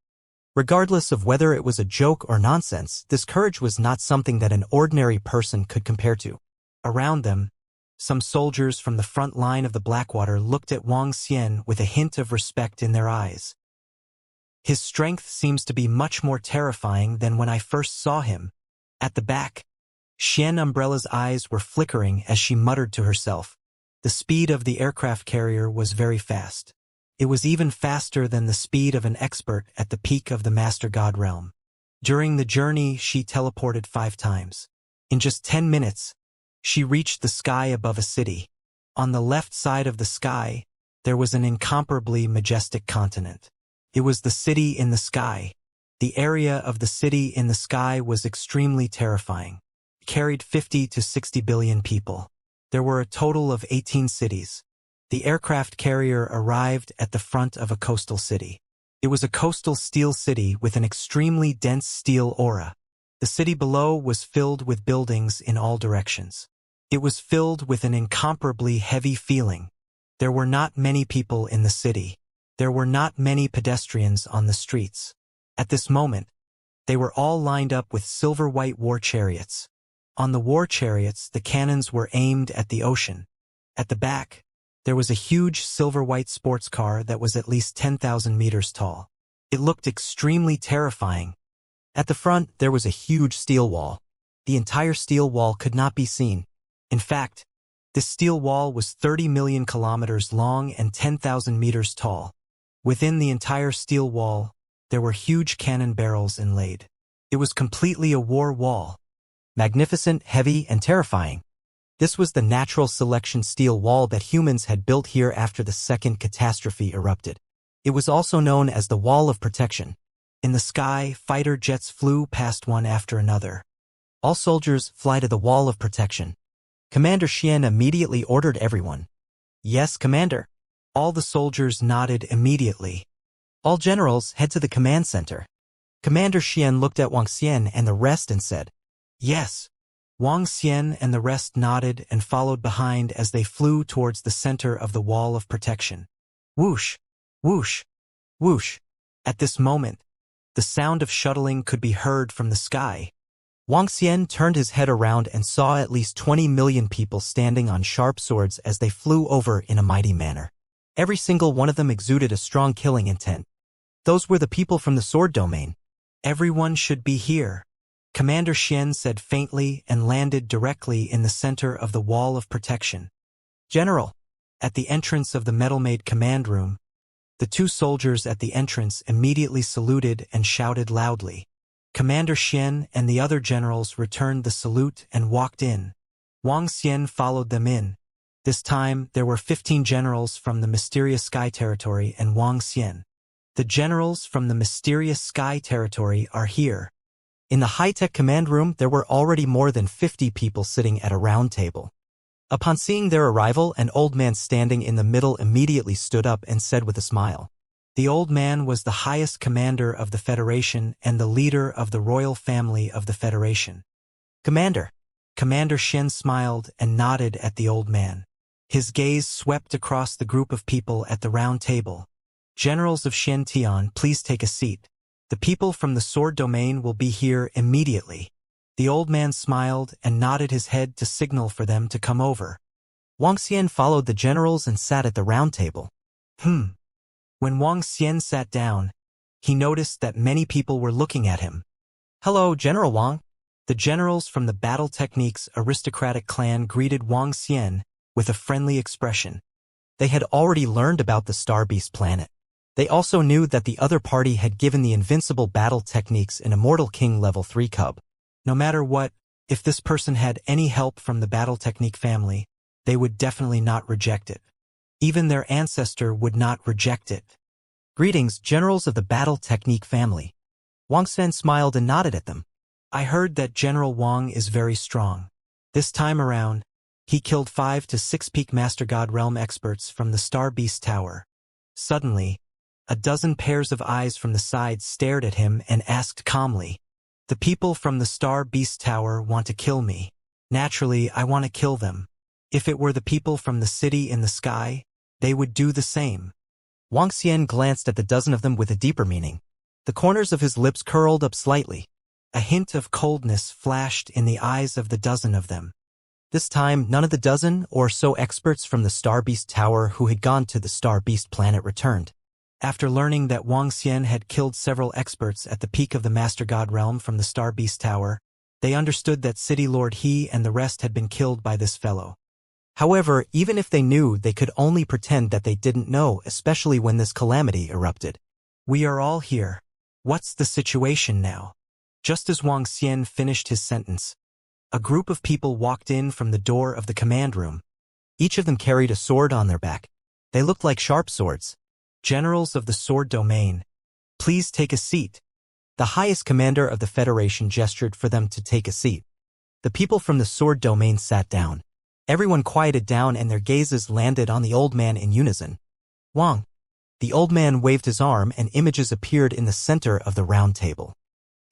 Regardless of whether it was a joke or nonsense, this courage was not something that an ordinary person could compare to. Around them, some soldiers from the front line of the Blackwater looked at Wang Xian with a hint of respect in their eyes. His strength seems to be much more terrifying than when I first saw him. At the back, Xian Umbrella's eyes were flickering as she muttered to herself. The speed of the aircraft carrier was very fast. It was even faster than the speed of an expert at the peak of the Master God realm. During the journey, she teleported 5 times. In just 10 minutes, she reached the sky above a city. On the left side of the sky, there was an incomparably majestic continent. It was the city in the sky. The area of the city in the sky was extremely terrifying. It carried 50 to 60 billion people. There were a total of 18 cities. The aircraft carrier arrived at the front of a coastal city. It was a coastal steel city with an extremely dense steel aura. The city below was filled with buildings in all directions. It was filled with an incomparably heavy feeling. There were not many people in the city. There were not many pedestrians on the streets. At this moment, they were all lined up with silver-white war chariots. On the war chariots, the cannons were aimed at the ocean. At the back, there was a huge silver-white sports car that was at least 10,000 meters tall. It looked extremely terrifying. At the front, there was a huge steel wall. The entire steel wall could not be seen. In fact, this steel wall was 30 million kilometers long and 10,000 meters tall. Within the entire steel wall, there were huge cannon barrels inlaid. It was completely a war wall. Magnificent, heavy, and terrifying. This was the natural selection steel wall that humans had built here after the second catastrophe erupted. It was also known as the Wall of Protection. In the sky, fighter jets flew past one after another. All soldiers fly to the Wall of Protection. Commander Xian immediately ordered everyone. Yes, Commander. All the soldiers nodded immediately. All generals head to the command center. Commander Xian looked at Wang Xian and the rest and said, Yes. Wang Xian and the rest nodded and followed behind as they flew towards the center of the Wall of Protection. Whoosh, whoosh, whoosh. At this moment, the sound of shuttling could be heard from the sky. Wang Xian turned his head around and saw at least 20 million people standing on sharp swords as they flew over in a mighty manner. Every single one of them exuded a strong killing intent. Those were the people from the sword domain. Everyone should be here. Commander Xian said faintly and landed directly in the center of the wall of protection. General, at the entrance of the metal-made command room, the two soldiers at the entrance immediately saluted and shouted loudly. Commander Xian and the other generals returned the salute and walked in. Wang Xian followed them in. This time, there were 15 generals from the mysterious Sky Territory and Wang Xian. The generals from the mysterious Sky Territory are here. In the high-tech command room, there were already more than 50 people sitting at a round table. Upon seeing their arrival, an old man standing in the middle immediately stood up and said with a smile. The old man was the highest commander of the Federation and the leader of the royal family of the Federation. Commander. Commander Xian smiled and nodded at the old man. His gaze swept across the group of people at the round table. Generals of Xian Tian, please take a seat. The people from the sword domain will be here immediately. The old man smiled and nodded his head to signal for them to come over. Wang Xian followed the generals and sat at the round table. When Wang Xian sat down, he noticed that many people were looking at him. Hello, General Wang. The generals from the Battle Techniques aristocratic clan greeted Wang Xian with a friendly expression. They had already learned about the Star Beast planet. They also knew that the other party had given the invincible battle techniques an Immortal King level 3 cub. No matter what, if this person had any help from the battle technique family, they would definitely not reject it. Even their ancestor would not reject it. Greetings, generals of the battle technique family. Wang Xian smiled and nodded at them. I heard that General Wang is very strong. This time around, he killed 5 to 6 peak Master God Realm experts from the Star Beast Tower. Suddenly, a dozen pairs of eyes from the side stared at him and asked calmly, the people from the Star Beast Tower want to kill me. Naturally, I want to kill them. If it were the people from the city in the sky, they would do the same. Wang Xian glanced at the dozen of them with a deeper meaning. The corners of his lips curled up slightly. A hint of coldness flashed in the eyes of the dozen of them. This time, none of the dozen or so experts from the Star Beast Tower who had gone to the Star Beast planet returned. After learning that Wang Xian had killed several experts at the peak of the Master God Realm from the Star Beast Tower, they understood that City Lord He and the rest had been killed by this fellow. However, even if they knew, they could only pretend that they didn't know, especially when this calamity erupted. We are all here. What's the situation now? Just as Wang Xian finished his sentence, a group of people walked in from the door of the command room. Each of them carried a sword on their back. They looked like sharp swords. Generals of the sword domain, please take a seat. The highest commander of the Federation gestured for them to take a seat. The people from the sword domain sat down. Everyone quieted down and their gazes landed on the old man in unison. Wang. The old man waved his arm and images appeared in the center of the round table.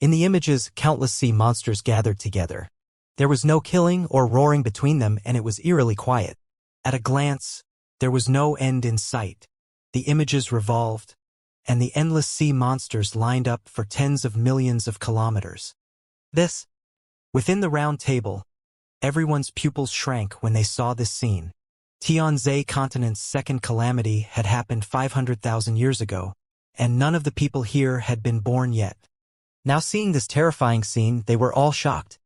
In the images, countless sea monsters gathered together. There was no killing or roaring between them and it was eerily quiet. At a glance, there was no end in sight. The images revolved, and the endless sea monsters lined up for tens of millions of kilometers. Within the round table, everyone's pupils shrank when they saw this scene. Tianzhe continent's second calamity had happened 500,000 years ago, and none of the people here had been born yet. Now seeing this terrifying scene, they were all shocked.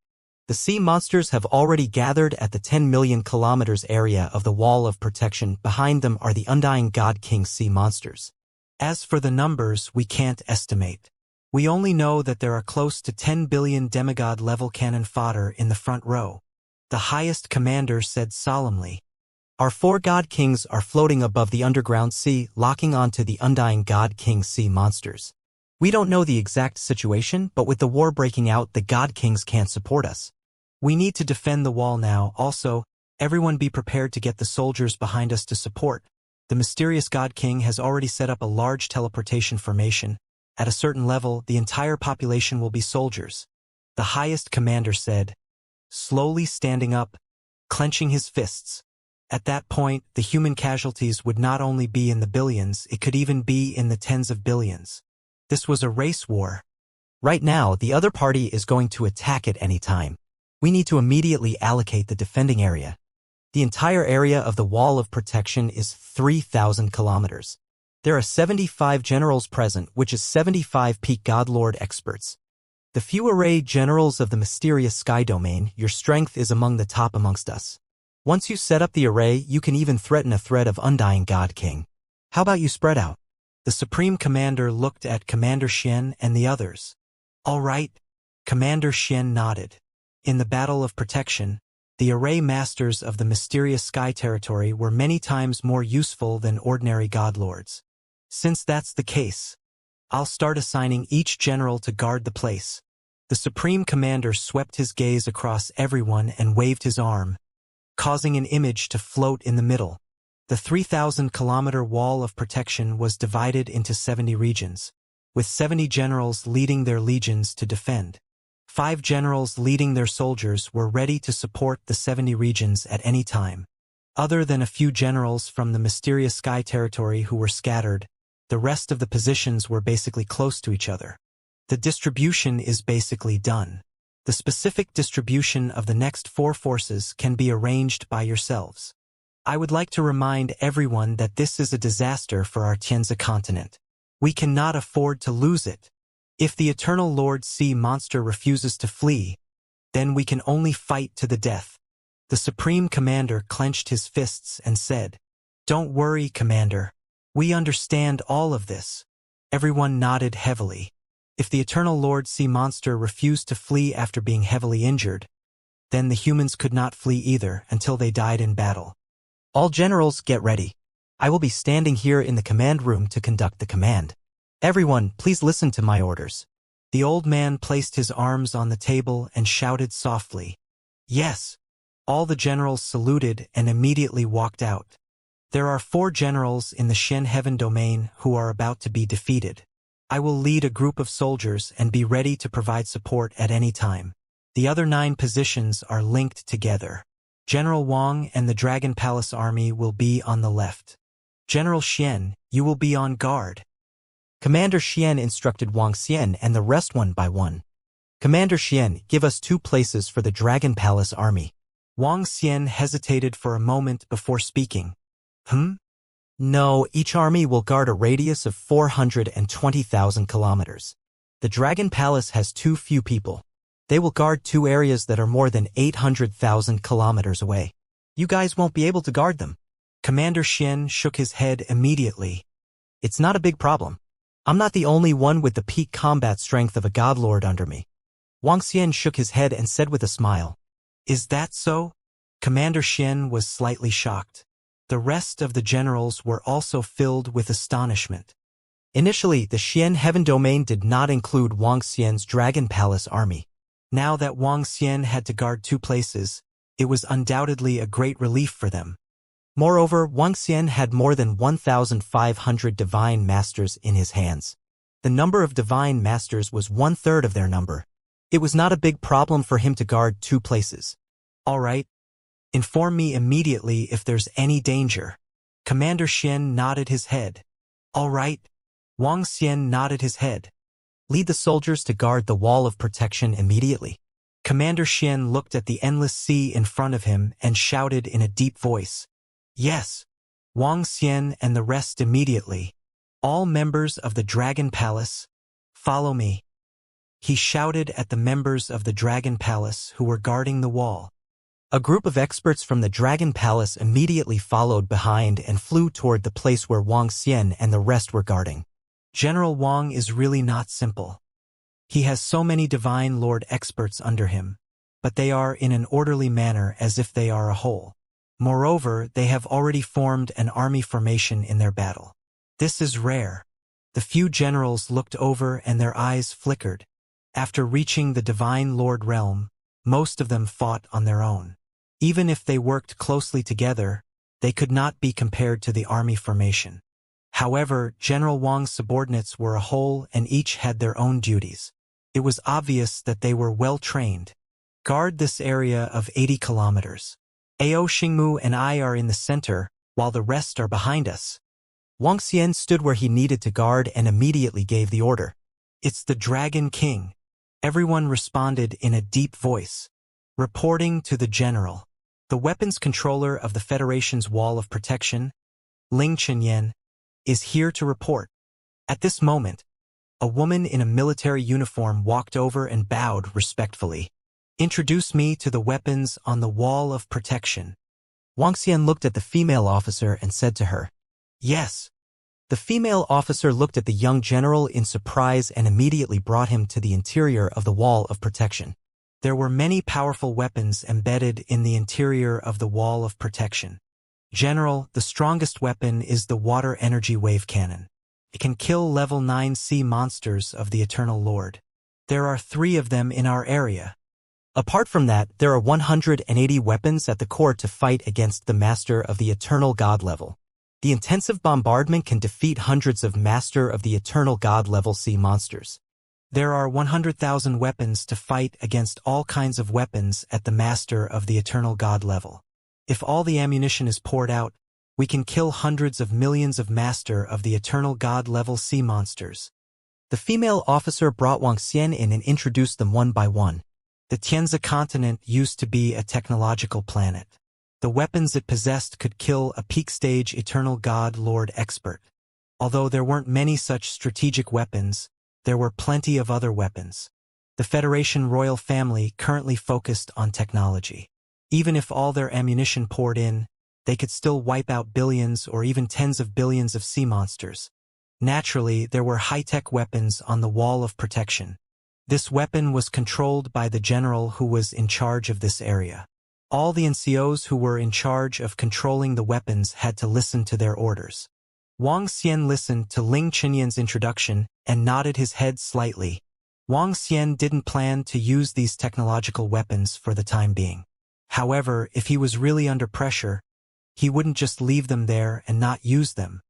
The sea monsters have already gathered at the 10 million kilometers area of the wall of protection. Behind them are the undying God King sea monsters. As for the numbers, we can't estimate. We only know that there are close to 10 billion demigod-level cannon fodder in the front row. The highest commander said solemnly, our 4 God Kings are floating above the underground sea, locking onto the undying God King sea monsters. We don't know the exact situation, but with the war breaking out, the God Kings can't support us. We need to defend the wall now. Also, everyone be prepared to get the soldiers behind us to support. The mysterious God King has already set up a large teleportation formation. At a certain level, the entire population will be soldiers. The highest commander said, slowly standing up, clenching his fists. At that point, the human casualties would not only be in the billions, it could even be in the tens of billions. This was a race war. Right now, the other party is going to attack at any time. We need to immediately allocate the defending area. The entire area of the wall of protection is 3,000 kilometers. There are 75 generals present, which is 75 peak Godlord experts. The few array generals of the mysterious sky domain, your strength is among the top amongst us. Once you set up the array, you can even threaten a threat of undying God King. How about you spread out? The Supreme Commander looked at Commander Xian and the others. All right. Commander Xian nodded. In the Battle of Protection, the array masters of the mysterious sky territory were many times more useful than ordinary godlords. Since that's the case, I'll start assigning each general to guard the place. The Supreme Commander swept his gaze across everyone and waved his arm, causing an image to float in the middle. The 3,000-kilometer wall of protection was divided into 70 regions, with 70 generals leading their legions to defend. 5 generals leading their soldiers were ready to support the 70 regions at any time. Other than a few generals from the mysterious sky territory who were scattered, the rest of the positions were basically close to each other. The distribution is basically done. The specific distribution of the next 4 forces can be arranged by yourselves. I would like to remind everyone that this is a disaster for our Tianzi continent. We cannot afford to lose it. If the Eternal Lord Sea Monster refuses to flee, then we can only fight to the death. The Supreme Commander clenched his fists and said, "Don't worry, Commander. We understand all of this." Everyone nodded heavily. If the Eternal Lord Sea Monster refused to flee after being heavily injured, then the humans could not flee either until they died in battle. All generals, get ready. I will be standing here in the command room to conduct the command. Everyone, please listen to my orders. The old man placed his arms on the table and shouted softly, "Yes." All the generals saluted and immediately walked out. There are 4 generals in the Shen Heaven domain who are about to be defeated. I will lead a group of soldiers and be ready to provide support at any time. The other 9 positions are linked together. General Wang and the Dragon Palace army will be on the left. General Xian, you will be on guard. Commander Xian instructed Wang Xian and the rest one by one. Commander Xian, give us 2 places for the Dragon Palace army. Wang Xian hesitated for a moment before speaking. No, each army will guard a radius of 420,000 kilometers. The Dragon Palace has too few people. They will guard 2 areas that are more than 800,000 kilometers away. You guys won't be able to guard them. Commander Xian shook his head immediately. It's not a big problem. I'm not the only one with the peak combat strength of a godlord under me. Wang Xian shook his head and said with a smile, "Is that so?" Commander Xian was slightly shocked. The rest of the generals were also filled with astonishment. Initially, the Xian Heaven domain did not include Wang Xian's Dragon Palace army. Now that Wang Xian had to guard 2 places, it was undoubtedly a great relief for them. Moreover, Wang Xian had more than 1,500 divine masters in his hands. The number of divine masters was 1/3 of their number. It was not a big problem for him to guard 2 places. All right. Inform me immediately if there's any danger. Commander Xian nodded his head. All right. Wang Xian nodded his head. Lead the soldiers to guard the wall of protection immediately. Commander Xian looked at the endless sea in front of him and shouted in a deep voice, "Yes." Wang Xian and the rest immediately. All members of the Dragon Palace, follow me. He shouted at the members of the Dragon Palace who were guarding the wall. A group of experts from the Dragon Palace immediately followed behind and flew toward the place where Wang Xian and the rest were guarding. General Wang is really not simple. He has so many Divine Lord experts under him, but they are in an orderly manner as if they are a whole. Moreover, they have already formed an army formation in their battle. This is rare. The few generals looked over and their eyes flickered. After reaching the Divine Lord realm, most of them fought on their own. Even if they worked closely together, they could not be compared to the army formation. However, General Wang's subordinates were a whole and each had their own duties. It was obvious that they were well trained. Guard this area of 80 kilometers. Ao Xingmu and I are in the center, while the rest are behind us. Wang Xian stood where he needed to guard and immediately gave the order. It's the Dragon King. Everyone responded in a deep voice. Reporting to the general. The weapons controller of the Federation's Wall of Protection, Ling Chenyan, is here to report. At this moment, A woman in a military uniform walked over and bowed respectfully. Introduce me to the weapons on the wall of protection. Wuxia looked at the female officer and said to her, Yes. The female officer looked at the young general in surprise and immediately brought him to the interior of the wall of protection. There were many powerful weapons embedded in the interior of the wall of protection. General, the strongest weapon is the water energy wave cannon. It can kill level 9 sea monsters of the Eternal Lord. There are 3 of them in our area. Apart from that, there are 180 weapons at the core to fight against the Master of the Eternal God level. The intensive bombardment can defeat hundreds of Master of the Eternal God level sea monsters. There are 100,000 weapons to fight against all kinds of weapons at the Master of the Eternal God level. If all the ammunition is poured out, we can kill hundreds of millions of Master of the Eternal God level sea monsters. The female officer brought Wuxia in and introduced them one by one. The Tianzi continent used to be a technological planet. The weapons it possessed could kill a peak-stage Eternal God Lord expert. Although there weren't many such strategic weapons, there were plenty of other weapons. The Federation royal family currently focused on technology. Even if all their ammunition poured in, they could still wipe out billions or even tens of billions of sea monsters. Naturally, there were high-tech weapons on the wall of protection. This weapon was controlled by the general who was in charge of this area. All the NCOs who were in charge of controlling the weapons had to listen to their orders. Wuxia listened to Ling Chenyan's introduction and nodded his head slightly. Wuxia didn't plan to use these technological weapons for the time being. However, if he was really under pressure, he wouldn't just leave them there and not use them.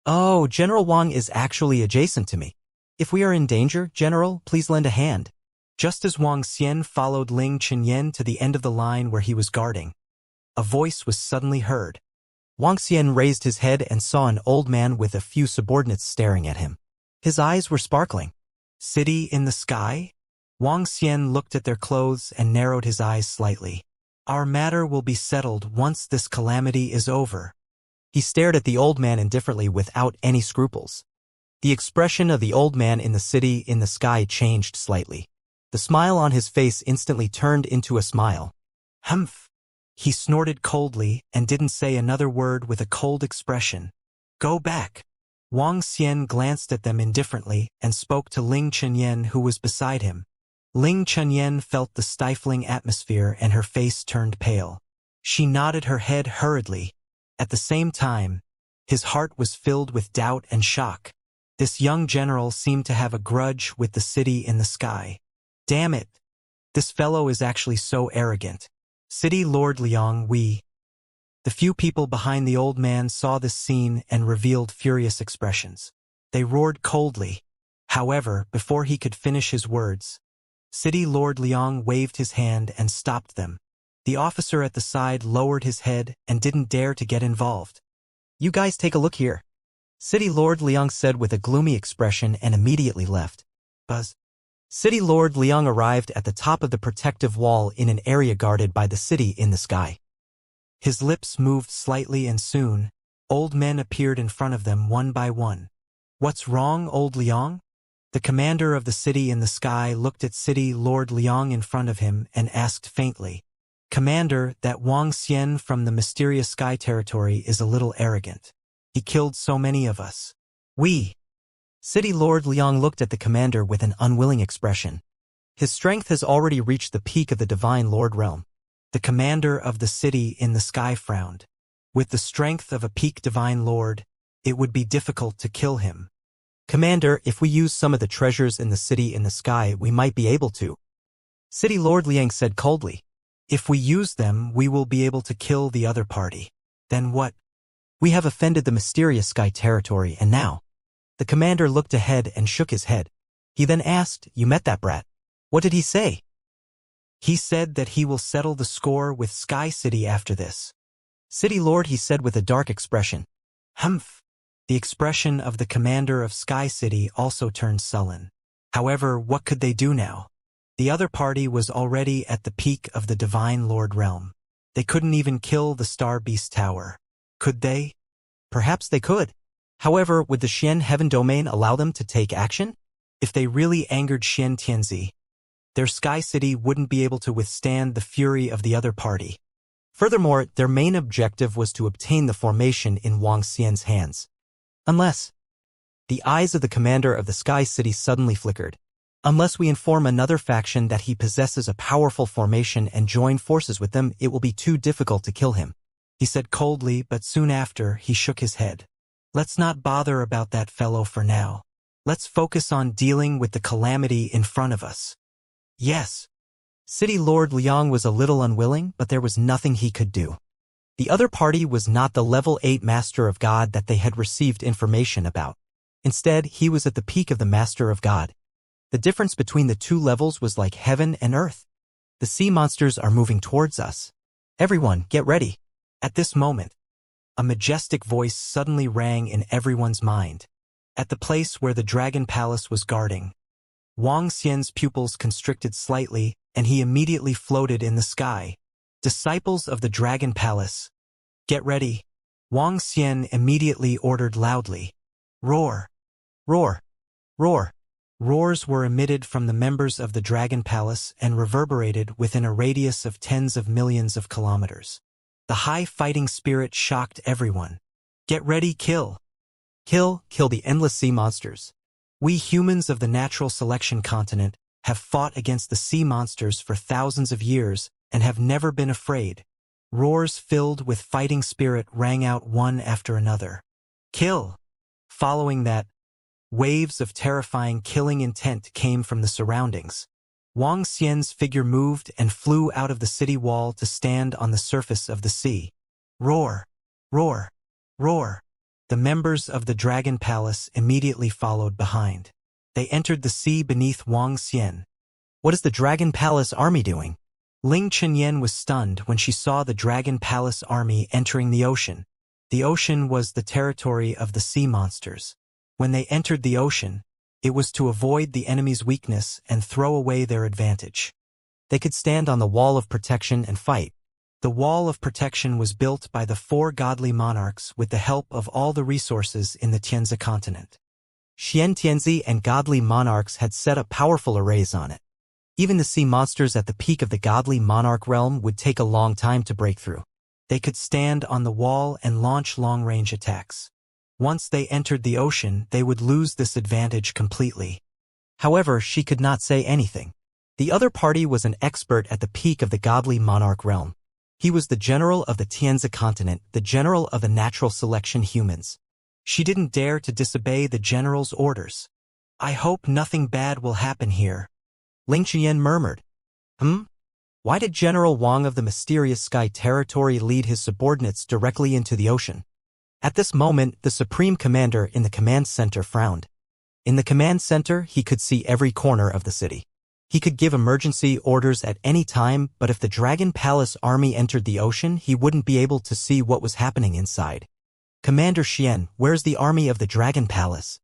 Oh, General Wang is actually adjacent to me. If we are in danger, General, please lend a hand. Just as Wuxia followed Ling Chenyan to the end of the line where he was guarding, a voice was suddenly heard. Wuxia raised his head and saw an old man with a few subordinates staring at him. His eyes were sparkling. City in the sky? Wuxia looked at their clothes and narrowed his eyes slightly. Our matter will be settled once this calamity is over. He stared at the old man indifferently without any scruples. The expression of the old man in the city in the sky changed slightly. The smile on his face instantly turned into a smile. Humph! He snorted coldly and didn't say another word with a cold expression. Go back. Wuxia glanced at them indifferently and spoke to Ling Chenyan who was beside him. Ling Chenyan felt the stifling atmosphere and her face turned pale. She nodded her head hurriedly. At the same time, his heart was filled with doubt and shock. This young general seemed to have a grudge with the city in the sky. Damn it! This fellow is actually so arrogant. City Lord Liang, The few people behind the old man saw this scene and revealed furious expressions. They roared coldly. However, before he could finish his words, City Lord Liang waved his hand and stopped them. The officer at the side lowered his head and didn't dare to get involved. You guys take a look here. City Lord Liang said with a gloomy expression and immediately left. Buzz. City Lord Liang arrived at the top of the protective wall in an area guarded by the city in the sky. His lips moved slightly and soon, old men appeared in front of them one by one. What's wrong, old Liang? The commander of the city in the sky looked at City Lord Liang in front of him and asked faintly, Commander, that Wuxia from the mysterious sky territory is a little arrogant. He killed so many of us. City Lord Liang looked at the commander with an unwilling expression. His strength has already reached the peak of the Divine Lord realm. The commander of the city in the sky frowned. With the strength of a peak Divine Lord, it would be difficult to kill him. Commander, if we use some of the treasures in the city in the sky, we might be able to. City Lord Liang said coldly. If we use them, we will be able to kill the other party. Then what? We have offended the mysterious sky territory and now. The commander looked ahead and shook his head. He then asked, You met that brat? What did he say? He said that he will settle the score with Sky City after this. City Lord, he said with a dark expression. Humph. The expression of the commander of Sky City also turned sullen. However, what could they do now? The other party was already at the peak of the Divine Lord realm. They couldn't even kill the Star Beast Tower. Could they? Perhaps they could. However, would the Xian Heaven Domain allow them to take action? If they really angered Xian Tianzi, their sky city wouldn't be able to withstand the fury of the other party. Furthermore, their main objective was to obtain the formation in Wang Xian's hands. Unless the eyes of the commander of the sky city suddenly flickered. Unless we inform another faction that he possesses a powerful formation and join forces with them, it will be too difficult to kill him, he said coldly, but soon after he shook his head. Let's not bother about that fellow for now. Let's focus on dealing with the calamity in front of us. Yes. City Lord Liang was a little unwilling, but there was nothing he could do. The other party was not the level 8 Master of God that they had received information about. Instead, he was at the peak of the Master of God. The difference between the two levels was like heaven and earth. The sea monsters are moving towards us. Everyone, get ready. At this moment, a majestic voice suddenly rang in everyone's mind. At the place where the Dragon Palace was guarding, Wang Xian's pupils constricted slightly, and he immediately floated in the sky. Disciples of the Dragon Palace, get ready. Wang Xian immediately ordered loudly. Roar! Roar! Roar! Roars were emitted from the members of the Dragon Palace and reverberated within a radius of tens of millions of kilometers. The high fighting spirit shocked everyone. Get ready, kill! Kill the endless sea monsters. We humans of the natural selection continent have fought against the sea monsters for thousands of years and have never been afraid. Roars filled with fighting spirit rang out one after another. Kill! Following that, waves of terrifying killing intent came from the surroundings. Wang Xian's figure moved and flew out of the city wall to stand on the surface of the sea. Roar! Roar! Roar! The members of the Dragon Palace immediately followed behind. They entered the sea beneath Wang Xian. What is the Dragon Palace army doing? Ling Chenyan was stunned when she saw the Dragon Palace army entering the ocean. The ocean was the territory of the sea monsters. When they entered the ocean, it was to avoid the enemy's weakness and throw away their advantage. They could stand on the wall of protection and fight. The wall of protection was built by the 4 godly monarchs with the help of all the resources in the Tianzi continent. Xian Tianzi and godly monarchs had set up powerful arrays on it. Even the sea monsters at the peak of the godly monarch realm would take a long time to break through. They could stand on the wall and launch long-range attacks. Once they entered the ocean, they would lose this advantage completely. However, she could not say anything. The other party was an expert at the peak of the godly monarch realm. He was the general of the Tianzi continent, the general of the natural selection humans. She didn't dare to disobey the general's orders. I hope nothing bad will happen here. Ling Qian murmured. Why did General Wang of the mysterious sky territory lead his subordinates directly into the ocean? At this moment, the supreme commander in the command center frowned. In the command center, he could see every corner of the city. He could give emergency orders at any time, but if the Dragon Palace army entered the ocean, he wouldn't be able to see what was happening inside. Commander Xian, where's the army of the Dragon Palace?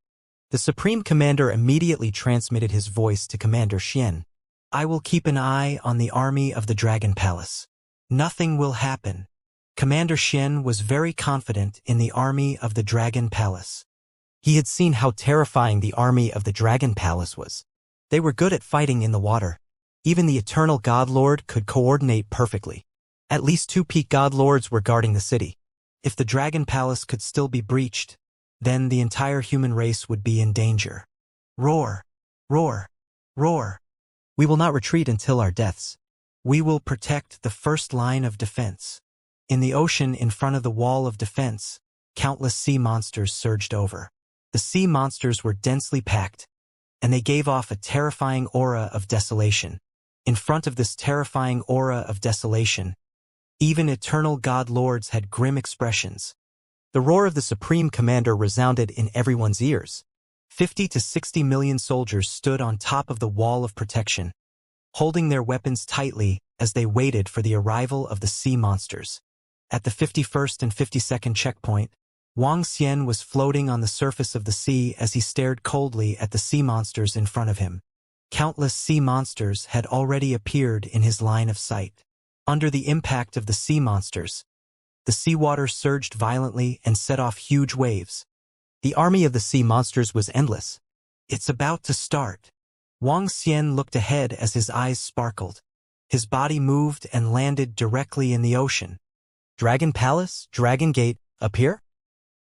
The Supreme Commander immediately transmitted his voice to Commander Xian. I will keep an eye on the army of the Dragon Palace. Nothing will happen. Commander Xian was very confident in the army of the Dragon Palace. He had seen how terrifying the army of the Dragon Palace was. They were good at fighting in the water. Even the Eternal God Lord could coordinate perfectly. At least 2 peak God Lords were guarding the city. If the Dragon Palace could still be breached, then the entire human race would be in danger. Roar! Roar! Roar! We will not retreat until our deaths. We will protect the first line of defense. In the ocean in front of the wall of defense, countless sea monsters surged over. The sea monsters were densely packed, and they gave off a terrifying aura of desolation. In front of this terrifying aura of desolation, even eternal God Lords had grim expressions. The roar of the Supreme Commander resounded in everyone's ears. 50 to 60 million soldiers stood on top of the wall of protection, holding their weapons tightly as they waited for the arrival of the sea monsters. At the 51st and 52nd checkpoint, Wang Xian was floating on the surface of the sea as he stared coldly at the sea monsters in front of him. Countless sea monsters had already appeared in his line of sight. Under the impact of the sea monsters, the seawater surged violently and set off huge waves. The army of the sea monsters was endless. It's about to start. Wang Xian looked ahead as his eyes sparkled. His body moved and landed directly in the ocean. Dragon Palace, Dragon Gate, up here?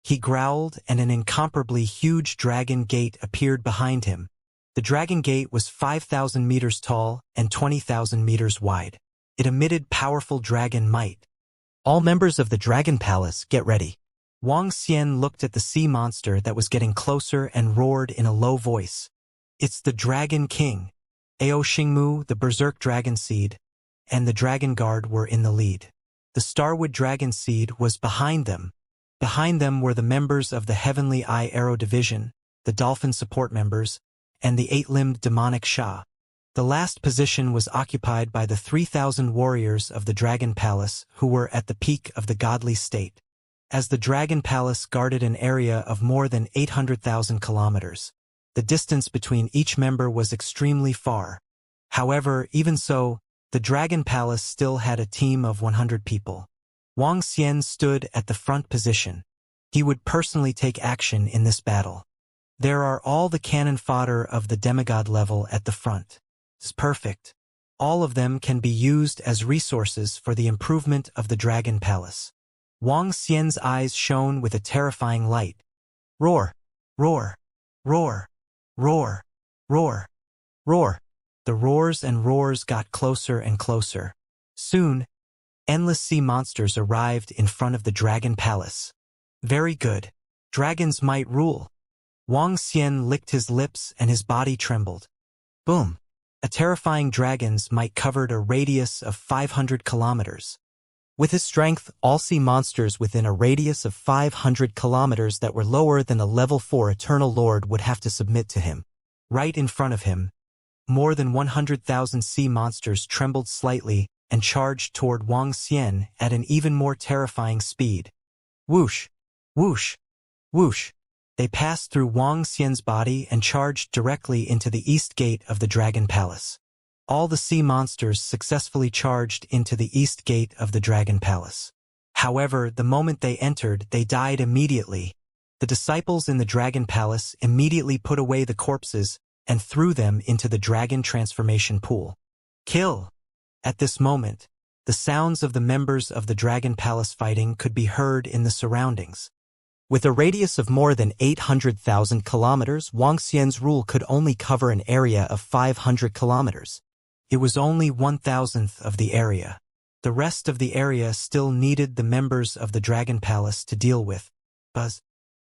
He growled, and an incomparably huge dragon gate appeared behind him. The dragon gate was 5,000 meters tall and 20,000 meters wide. It emitted powerful dragon might. All members of the Dragon Palace, get ready. Wang Xian looked at the sea monster that was getting closer and roared in a low voice. It's the Dragon King. Ao Xingmu, the Berserk Dragon Seed, and the Dragon Guard were in the lead. The Starwood Dragon Seed was behind them. Behind them were the members of the Heavenly Eye Arrow Division, the Dolphin Support members, and the eight-limbed demonic Sha. The last position was occupied by the 3,000 warriors of the Dragon Palace who were at the peak of the godly state. As the Dragon Palace guarded an area of more than 800,000 kilometers, the distance between each member was extremely far. However, even so, the Dragon Palace still had a team of 100 people. Wang Xian stood at the front position. He would personally take action in this battle. There are all the cannon fodder of the demigod level at the front. It's perfect. All of them can be used as resources for the improvement of the Dragon Palace. Wang Xian's eyes shone with a terrifying light. Roar! Roar! Roar! Roar! Roar! Roar! The roars and roars got closer and closer. Soon, endless sea monsters arrived in front of the Dragon Palace. Very good. Dragons might rule. Wang Xian licked his lips and his body trembled. Boom! A terrifying dragon's might covered a radius of 500 kilometers. With his strength, all sea monsters within a radius of 500 kilometers that were lower than the level 4 Eternal Lord would have to submit to him. Right in front of him, more than 100,000 sea monsters trembled slightly and charged toward Wang Xian at an even more terrifying speed. Whoosh! Whoosh! Whoosh! They passed through Wang Xian's body and charged directly into the east gate of the Dragon Palace. All the sea monsters successfully charged into the east gate of the Dragon Palace. However, the moment they entered, they died immediately. The disciples in the Dragon Palace immediately put away the corpses and threw them into the dragon transformation pool. Kill! At this moment, the sounds of the members of the Dragon Palace fighting could be heard in the surroundings. With a radius of more than 800,000 kilometers, Wang Xian's rule could only cover an area of 500 kilometers. It was only 1,000th of the area. The rest of the area still needed the members of the Dragon Palace to deal with.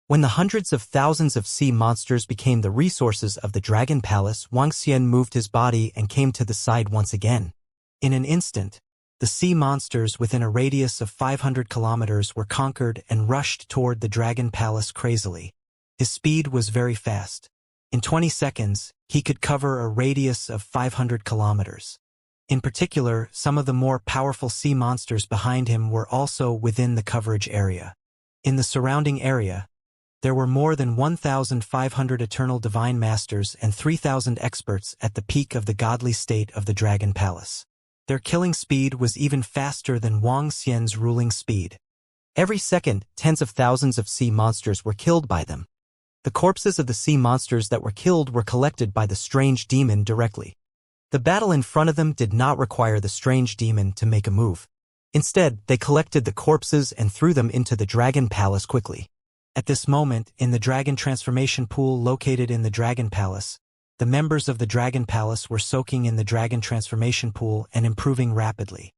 When the hundreds of thousands of sea monsters became the resources of the Dragon Palace, Wang Xian moved his body and came to the side once again. In an instant, the sea monsters within a radius of 500 kilometers were conquered and rushed toward the Dragon Palace crazily. His speed was very fast. In 20 seconds, he could cover a radius of 500 kilometers. In particular, some of the more powerful sea monsters behind him were also within the coverage area. In the surrounding area, there were more than 1,500 Eternal Divine Masters and 3,000 experts at the peak of the godly state of the Dragon Palace. Their killing speed was even faster than Wang Xian's ruling speed. Every second, tens of thousands of sea monsters were killed by them. The corpses of the sea monsters that were killed were collected by the strange demon directly. The battle in front of them did not require the strange demon to make a move. Instead, they collected the corpses and threw them into the Dragon Palace quickly. At this moment, in the Dragon Transformation Pool located in the Dragon Palace, the members of the Dragon Palace were soaking in the Dragon Transformation Pool and improving rapidly.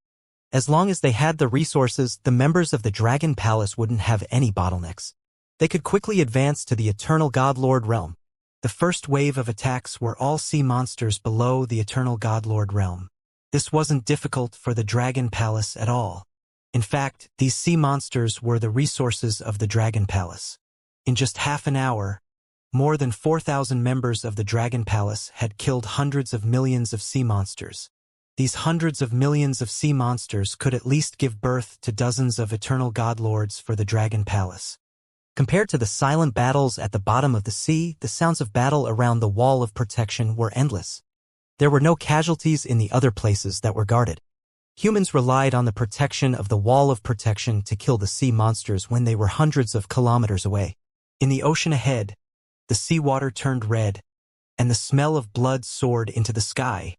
As long as they had the resources, the members of the Dragon Palace wouldn't have any bottlenecks. They could quickly advance to the Eternal God Lord realm. The first wave of attacks were all sea monsters below the Eternal God Lord realm. This wasn't difficult for the Dragon Palace at all. In fact, these sea monsters were the resources of the Dragon Palace. In just half an hour, more than 4,000 members of the Dragon Palace had killed hundreds of millions of sea monsters. These hundreds of millions of sea monsters could at least give birth to dozens of Eternal God Lords for the Dragon Palace. Compared to the silent battles at the bottom of the sea, the sounds of battle around the Wall of Protection were endless. There were no casualties in the other places that were guarded. Humans relied on the protection of the Wall of Protection to kill the sea monsters when they were hundreds of kilometers away. In the ocean ahead, the seawater turned red, and the smell of blood soared into the sky.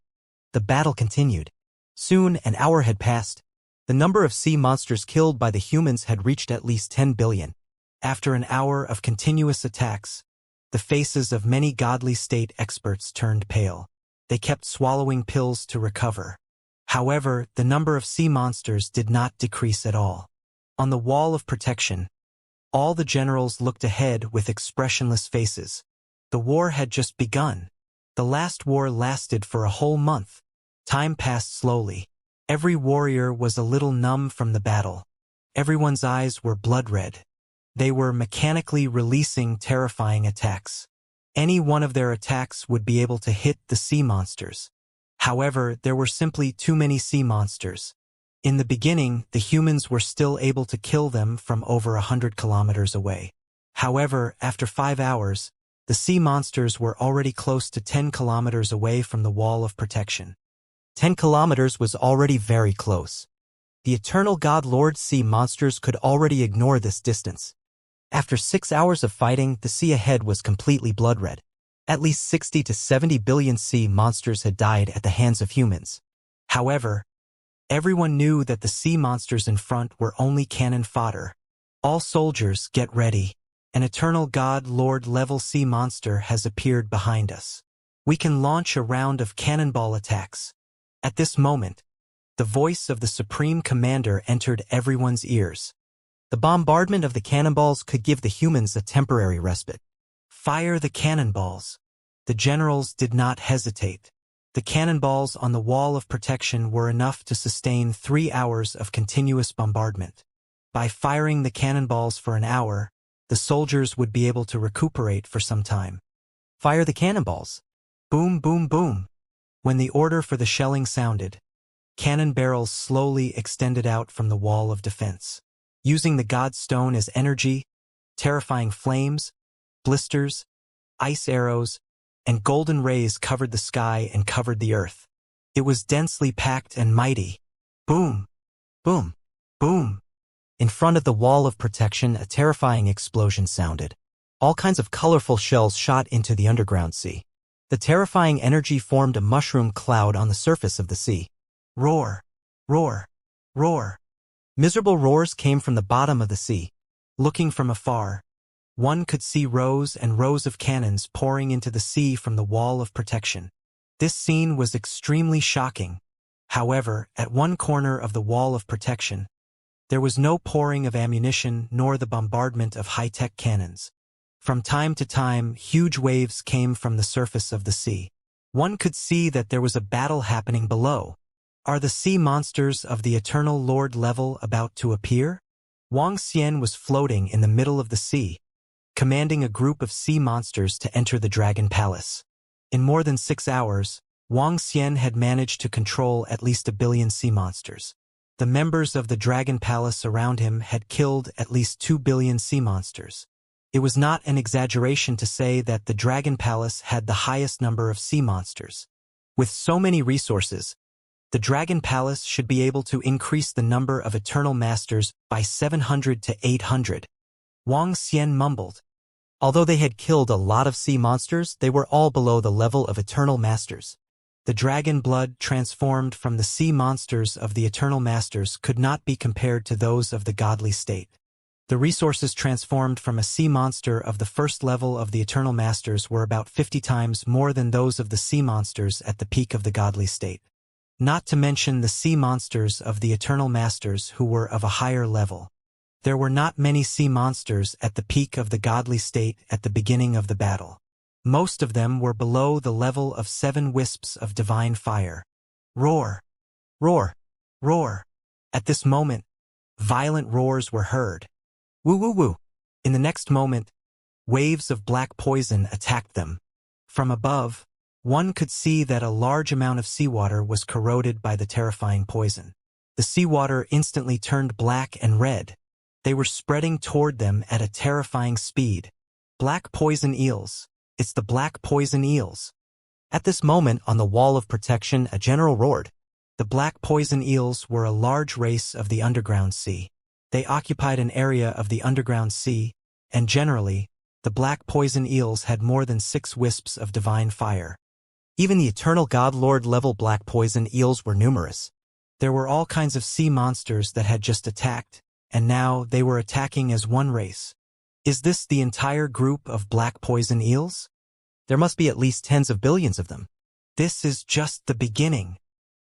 The battle continued. Soon, an hour had passed. The number of sea monsters killed by the humans had reached at least 10 billion. After an hour of continuous attacks, the faces of many godly state experts turned pale. They kept swallowing pills to recover. However, the number of sea monsters did not decrease at all. On the wall of protection, all the generals looked ahead with expressionless faces. The war had just begun. The last war lasted for a whole month. Time passed slowly. Every warrior was a little numb from the battle. Everyone's eyes were blood-red. They were mechanically releasing terrifying attacks. Any one of their attacks would be able to hit the sea monsters. However, there were simply too many sea monsters. In the beginning, the humans were still able to kill them from over 100 kilometers away. However, after 5 hours, the sea monsters were already close to 10 kilometers away from the wall of protection. 10 kilometers was already very close. The Eternal God Lord sea monsters could already ignore this distance. After 6 hours of fighting, the sea ahead was completely blood-red. At least 60 to 70 billion sea monsters had died at the hands of humans. However, everyone knew that the sea monsters in front were only cannon fodder. All soldiers, get ready. An Eternal God Lord level sea monster has appeared behind us. We can launch a round of cannonball attacks. At this moment, the voice of the Supreme Commander entered everyone's ears. The bombardment of the cannonballs could give the humans a temporary respite. Fire the cannonballs. The generals did not hesitate. The cannonballs on the wall of protection were enough to sustain 3 hours of continuous bombardment. By firing the cannonballs for an hour, the soldiers would be able to recuperate for some time. Fire the cannonballs. Boom, boom, boom. When the order for the shelling sounded, cannon barrels slowly extended out from the wall of defense. Using the God Stone as energy, terrifying flames, blisters, ice arrows, and golden rays covered the sky and covered the earth. It was densely packed and mighty. Boom, boom, boom. In front of the wall of protection, a terrifying explosion sounded. All kinds of colorful shells shot into the underground sea. The terrifying energy formed a mushroom cloud on the surface of the sea. Roar, roar, roar. Miserable roars came from the bottom of the sea. Looking from afar, one could see rows and rows of cannons pouring into the sea from the wall of protection. This scene was extremely shocking. However, at one corner of the wall of protection, there was no pouring of ammunition nor the bombardment of high-tech cannons. From time to time, huge waves came from the surface of the sea. One could see that there was a battle happening below. Are the sea monsters of the Eternal Lord level about to appear? Wang Xian was floating in the middle of the sea, commanding a group of sea monsters to enter the Dragon Palace. In more than 6 hours, Wang Xian had managed to control at least 1 billion sea monsters. The members of the Dragon Palace around him had killed at least 2 billion sea monsters. It was not an exaggeration to say that the Dragon Palace had the highest number of sea monsters. With so many resources, the Dragon Palace should be able to increase the number of Eternal Masters by 700 to 800. Wang Xian mumbled. Although they had killed a lot of sea monsters, they were all below the level of Eternal Masters. The dragon blood transformed from the sea monsters of the Eternal Masters could not be compared to those of the godly state. The resources transformed from a sea monster of the first level of the Eternal Masters were about 50 times more than those of the sea monsters at the peak of the godly state. Not to mention the sea monsters of the Eternal Masters who were of a higher level. There were not many sea monsters at the peak of the godly state at the beginning of the battle. Most of them were below the level of 7 wisps of divine fire. Roar! Roar! Roar! At this moment, violent roars were heard. Woo woo woo! In the next moment, waves of black poison attacked them. From above, one could see that a large amount of seawater was corroded by the terrifying poison. The seawater instantly turned black and red. They were spreading toward them at a terrifying speed. Black poison eels. It's the black poison eels. At this moment, on the wall of protection, a general roared. The black poison eels were a large race of the underground sea. They occupied an area of the underground sea, and generally, The black poison eels had more than 6 wisps of divine fire. Even the eternal god lord level black poison eels were numerous. There were all kinds of sea monsters that had just attacked, and now they were attacking as one race. Is this the entire group of black poison eels? There must be at least tens of billions of them. This is just the beginning.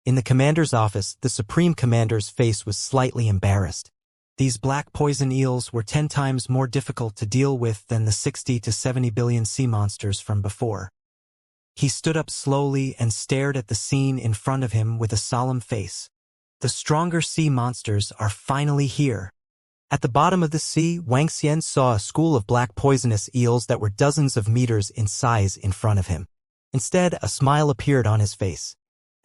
In the commander's office, the Supreme Commander's face was slightly embarrassed. These black poison eels were 10 times more difficult to deal with than the 60 to 70 billion sea monsters from before. He stood up slowly and stared at the scene in front of him with a solemn face. The stronger sea monsters are finally here. At the bottom of the sea, Wang Xian saw a school of black poisonous eels that were dozens of meters in size in front of him. Instead, a smile appeared on his face.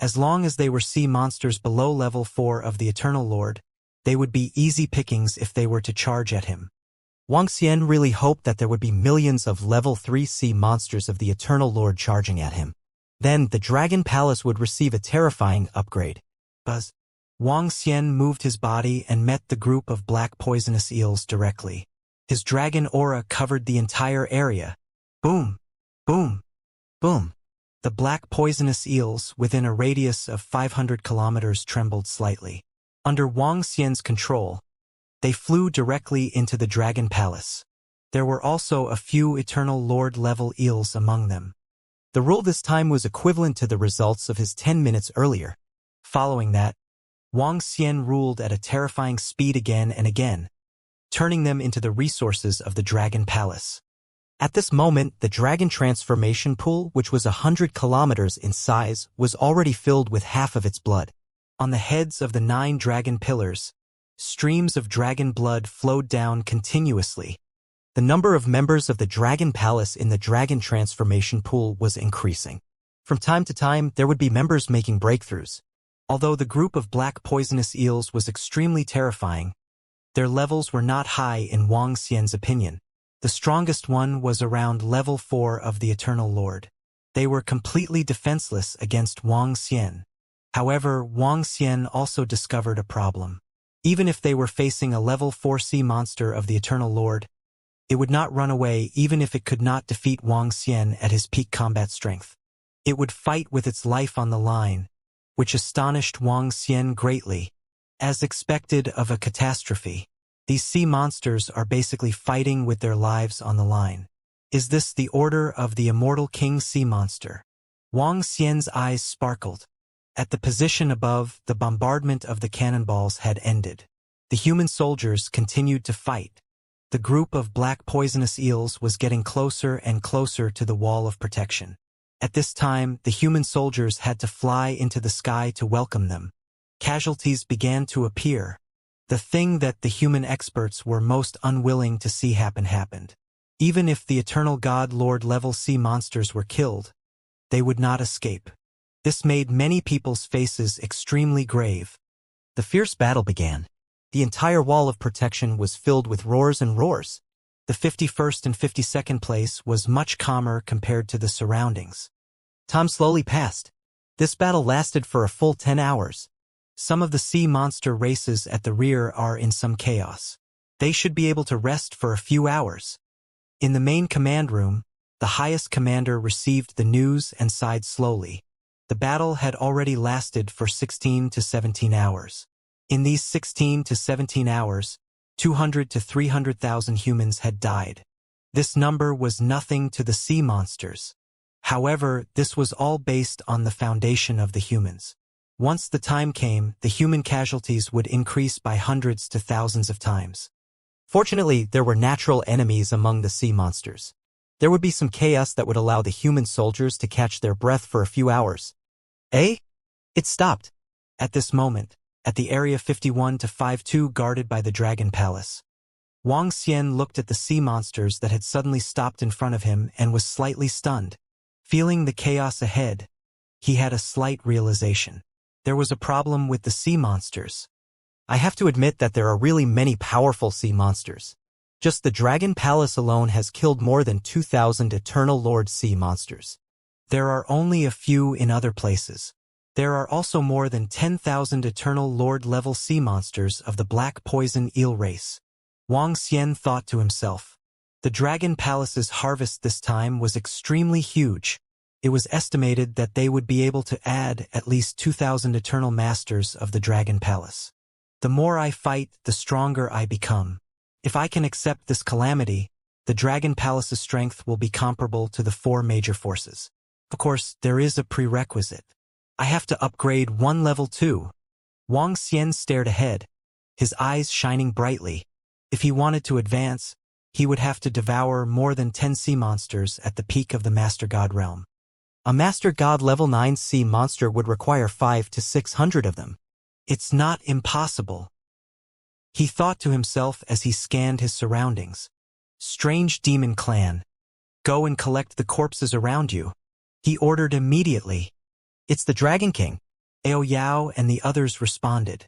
As long as they were sea monsters below level 4 of the Eternal Lord, they would be easy pickings if they were to charge at him. Wang Xian really hoped that there would be millions of level 3 sea monsters of the Eternal Lord charging at him. Then the Dragon Palace would receive a terrifying upgrade. Buzz. Wang Xian moved his body and met the group of black poisonous eels directly. His dragon aura covered the entire area. Boom! Boom! Boom! The black poisonous eels within a radius of 500 kilometers trembled slightly. Under Wang Xian's control, they flew directly into the Dragon Palace. There were also a few Eternal Lord-level eels among them. The rule this time was equivalent to the results of his 10 minutes earlier. Following that, Wang Xian ruled at a terrifying speed again and again, turning them into the resources of the Dragon Palace. At this moment, the Dragon Transformation Pool, which was 100 kilometers in size, was already filled with half of its blood. On the heads of the 9 dragon pillars, streams of dragon blood flowed down continuously. The number of members of the Dragon Palace in the Dragon Transformation Pool was increasing. From time to time, there would be members making breakthroughs. Although the group of black poisonous eels was extremely terrifying, their levels were not high in Wang Xian's opinion. The strongest one was around level 4 of the Eternal Lord. They were completely defenseless against Wang Xian. However, Wang Xian also discovered a problem. Even if they were facing a level 4 sea monster of the Eternal Lord, it would not run away even if it could not defeat Wang Xian at his peak combat strength. It would fight with its life on the line, which astonished Wang Xian greatly. As expected of a catastrophe, these sea monsters are basically fighting with their lives on the line. Is this the order of the Immortal King Sea Monster? Wang Xian's eyes sparkled. At the position above, the bombardment of the cannonballs had ended. The human soldiers continued to fight. The group of black poisonous eels was getting closer and closer to the wall of protection. At this time, the human soldiers had to fly into the sky to welcome them. Casualties began to appear. The thing that the human experts were most unwilling to see happened. Even if the Eternal God Lord level sea monsters were killed, they would not escape. This made many people's faces extremely grave. The fierce battle began. The entire wall of protection was filled with roars and roars. The 51st and 52nd place was much calmer compared to the surroundings. Time slowly passed. This battle lasted for a full 10 hours. Some of the sea monster races at the rear are in some chaos. They should be able to rest for a few hours. In the main command room, the highest commander received the news and sighed slowly. The battle had already lasted for 16 to 17 hours. In these 16 to 17 hours, 200 to 300,000 humans had died. This number was nothing to the sea monsters. However, this was all based on the foundation of the humans. Once the time came, the human casualties would increase by hundreds to thousands of times. Fortunately, there were natural enemies among the sea monsters. There would be some chaos that would allow the human soldiers to catch their breath for a few hours. It stopped. At this moment, at the area 51 to 52 guarded by the Dragon Palace, Wang Xian looked at the sea monsters that had suddenly stopped in front of him and was slightly stunned. Feeling the chaos ahead, he had a slight realization. There was a problem with the sea monsters. I have to admit that there are really many powerful sea monsters. Just the Dragon Palace alone has killed more than 2,000 Eternal Lord sea monsters. There are only a few in other places. There are also more than 10,000 Eternal Lord level sea monsters of the black poison eel race. Wang Xian thought to himself. The Dragon Palace's harvest this time was extremely huge. It was estimated that they would be able to add at least 2,000 eternal masters of the Dragon Palace. The more I fight, the stronger I become. If I can accept this calamity, the Dragon Palace's strength will be comparable to the 4 major forces. Of course, there is a prerequisite. I have to upgrade 1 level too. Wang Xian stared ahead, his eyes shining brightly. If he wanted to advance, he would have to devour more than 10 sea monsters at the peak of the Master God realm. A Master God level 9 sea monster would require 500 to 600 of them. It's not impossible, he thought to himself as he scanned his surroundings. Strange demon clan. Go and collect the corpses around you, he ordered immediately. It's the Dragon King. Ao Yao and the others responded.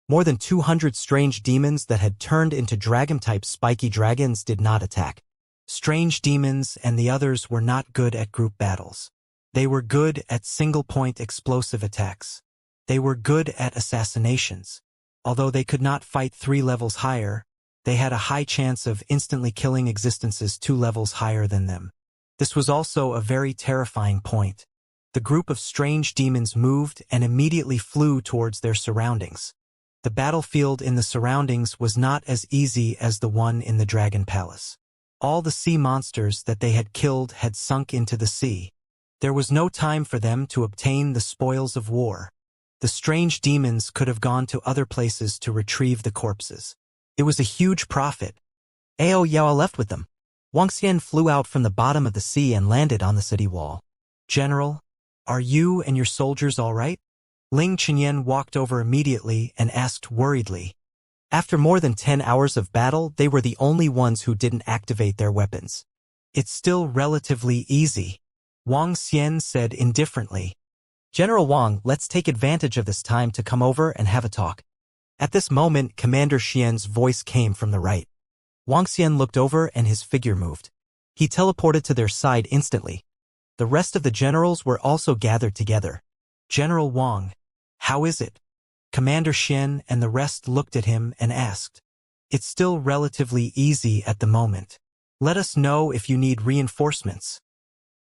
More than 200 strange demons that had turned into dragon-type spiky dragons did not attack. Strange demons and the others were not good at group battles. They were good at single-point explosive attacks. They were good at assassinations. Although they could not fight 3 levels higher, they had a high chance of instantly killing existences 2 levels higher than them. This was also a very terrifying point. The group of strange demons moved and immediately flew towards their surroundings. The battlefield in the surroundings was not as easy as the one in the Dragon Palace. All the sea monsters that they had killed had sunk into the sea. There was no time for them to obtain the spoils of war. The strange demons could have gone to other places to retrieve the corpses. It was a huge profit. Ao Yao left with them. Wang Xian flew out from the bottom of the sea and landed on the city wall. General, are you and your soldiers all right? Ling Chenyan walked over immediately and asked worriedly. After more than 10 hours of battle, they were the only ones who didn't activate their weapons. It's still relatively easy, Wang Xian said indifferently. General Wang, let's take advantage of this time to come over and have a talk. At this moment, Commander Xian's voice came from the right. Wang Xian looked over and his figure moved. He teleported to their side instantly. The rest of the generals were also gathered together. General Wang, how is it? Commander Xian and the rest looked at him and asked. It's still relatively easy at the moment. Let us know if you need reinforcements.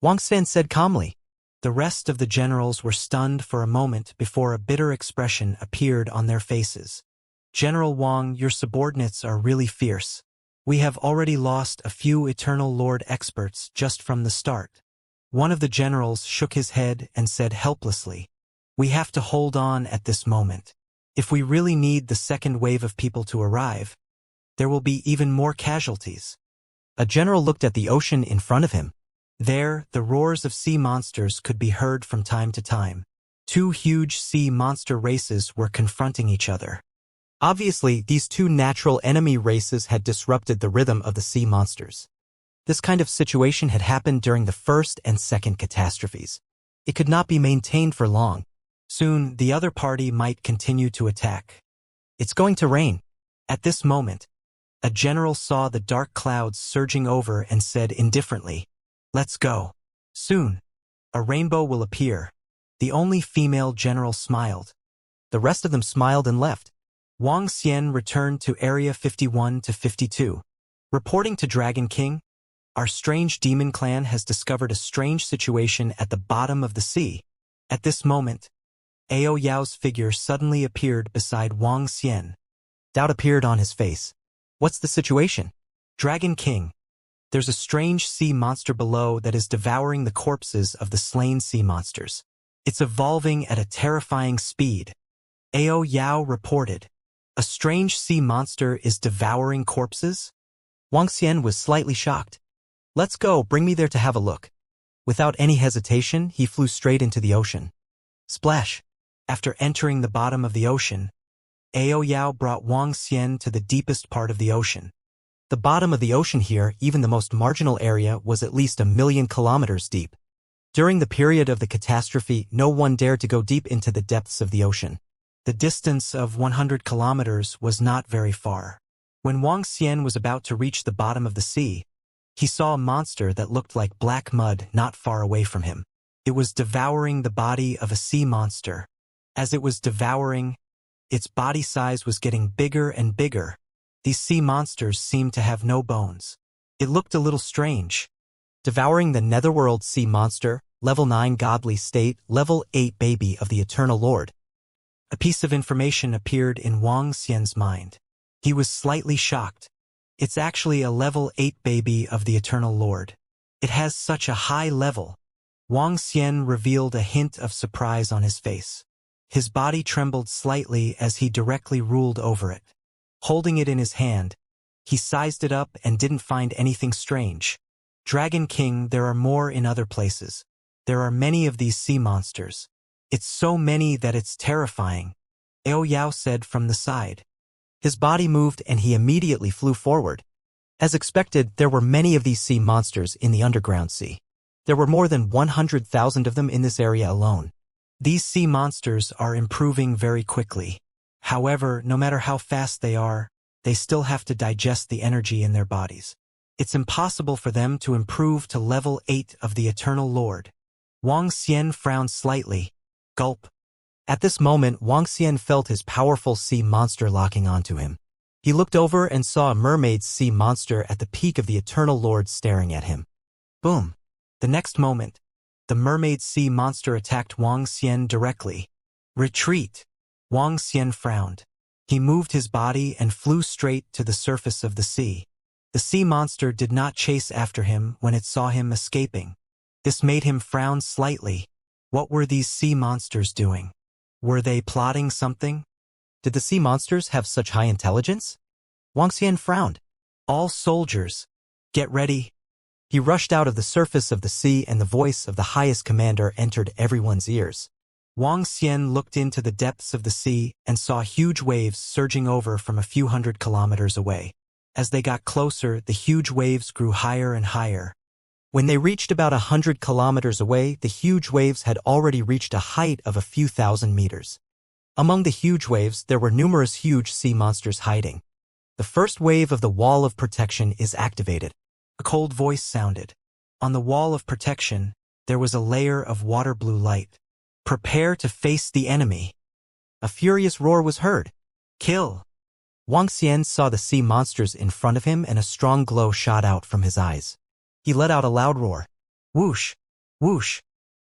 Wang Xian said calmly. The rest of the generals were stunned for a moment before a bitter expression appeared on their faces. General Wang, your subordinates are really fierce. We have already lost a few Eternal Lord experts just from the start. One of the generals shook his head and said helplessly, we have to hold on at this moment. If we really need the second wave of people to arrive, there will be even more casualties. A general looked at the ocean in front of him. There, the roars of sea monsters could be heard from time to time. 2 huge sea monster races were confronting each other. Obviously, these 2 natural enemy races had disrupted the rhythm of the sea monsters. This kind of situation had happened during the first and second catastrophes. It could not be maintained for long. Soon, the other party might continue to attack. It's going to rain. At this moment, a general saw the dark clouds surging over and said indifferently, let's go. Soon, a rainbow will appear. The only female general smiled. The rest of them smiled and left. Wang Xian returned to Area 51 to 52. Reporting to Dragon King, our strange demon clan has discovered a strange situation at the bottom of the sea. At this moment, Ao Yao's figure suddenly appeared beside Wang Xian. Doubt appeared on his face. What's the situation? Dragon King. There's a strange sea monster below that is devouring the corpses of the slain sea monsters. It's evolving at a terrifying speed. Ao Yao reported. A strange sea monster is devouring corpses? Wang Xian was slightly shocked. Let's go, bring me there to have a look. Without any hesitation, he flew straight into the ocean. Splash! After entering the bottom of the ocean, Ao Yao brought Wang Xian to the deepest part of the ocean. The bottom of the ocean here, even the most marginal area, was at least 1,000,000 kilometers deep. During the period of the catastrophe, no one dared to go deep into the depths of the ocean. The distance of 100 kilometers was not very far. When Wang Xian was about to reach the bottom of the sea, he saw a monster that looked like black mud not far away from him. It was devouring the body of a sea monster. As it was devouring, its body size was getting bigger and bigger. These sea monsters seemed to have no bones. It looked a little strange. Devouring the Netherworld Sea Monster, Level 9 Godly State, Level 8 Baby of the Eternal Lord. A piece of information appeared in Wang Xian's mind. He was slightly shocked. It's actually a Level 8 Baby of the Eternal Lord. It has such a high level. Wang Xian revealed a hint of surprise on his face. His body trembled slightly as he directly ruled over it. Holding it in his hand, he sized it up and didn't find anything strange. Dragon King, there are more in other places. There are many of these sea monsters. It's so many that it's terrifying, Ao Yao said from the side. His body moved and he immediately flew forward. As expected, there were many of these sea monsters in the underground sea. There were more than 100,000 of them in this area alone. These sea monsters are improving very quickly. However, no matter how fast they are, they still have to digest the energy in their bodies. It's impossible for them to improve to level 8 of the Eternal Lord. Wang Xian frowned slightly. Gulp. At this moment, Wang Xian felt his powerful sea monster locking onto him. He looked over and saw a mermaid sea monster at the peak of the Eternal Lord staring at him. Boom. The next moment, the mermaid sea monster attacked Wang Xian directly. Retreat. Wang Xian frowned. He moved his body and flew straight to the surface of the sea. The sea monster did not chase after him when it saw him escaping. This made him frown slightly. What were these sea monsters doing? Were they plotting something? Did the sea monsters have such high intelligence? Wang Xian frowned. All soldiers, get ready. He rushed out of the surface of the sea and the voice of the highest commander entered everyone's ears. Wang Xian looked into the depths of the sea and saw huge waves surging over from a few hundred kilometers away. As they got closer, the huge waves grew higher and higher. When they reached about 100 kilometers away, the huge waves had already reached a height of a few thousand meters. Among the huge waves, there were numerous huge sea monsters hiding. The first wave of the Wall of Protection is activated. A cold voice sounded. On the Wall of Protection, there was a layer of water blue light. Prepare to face the enemy. A furious roar was heard. Kill. Wang Xian saw the sea monsters in front of him and a strong glow shot out from his eyes. He let out a loud roar. Whoosh, whoosh,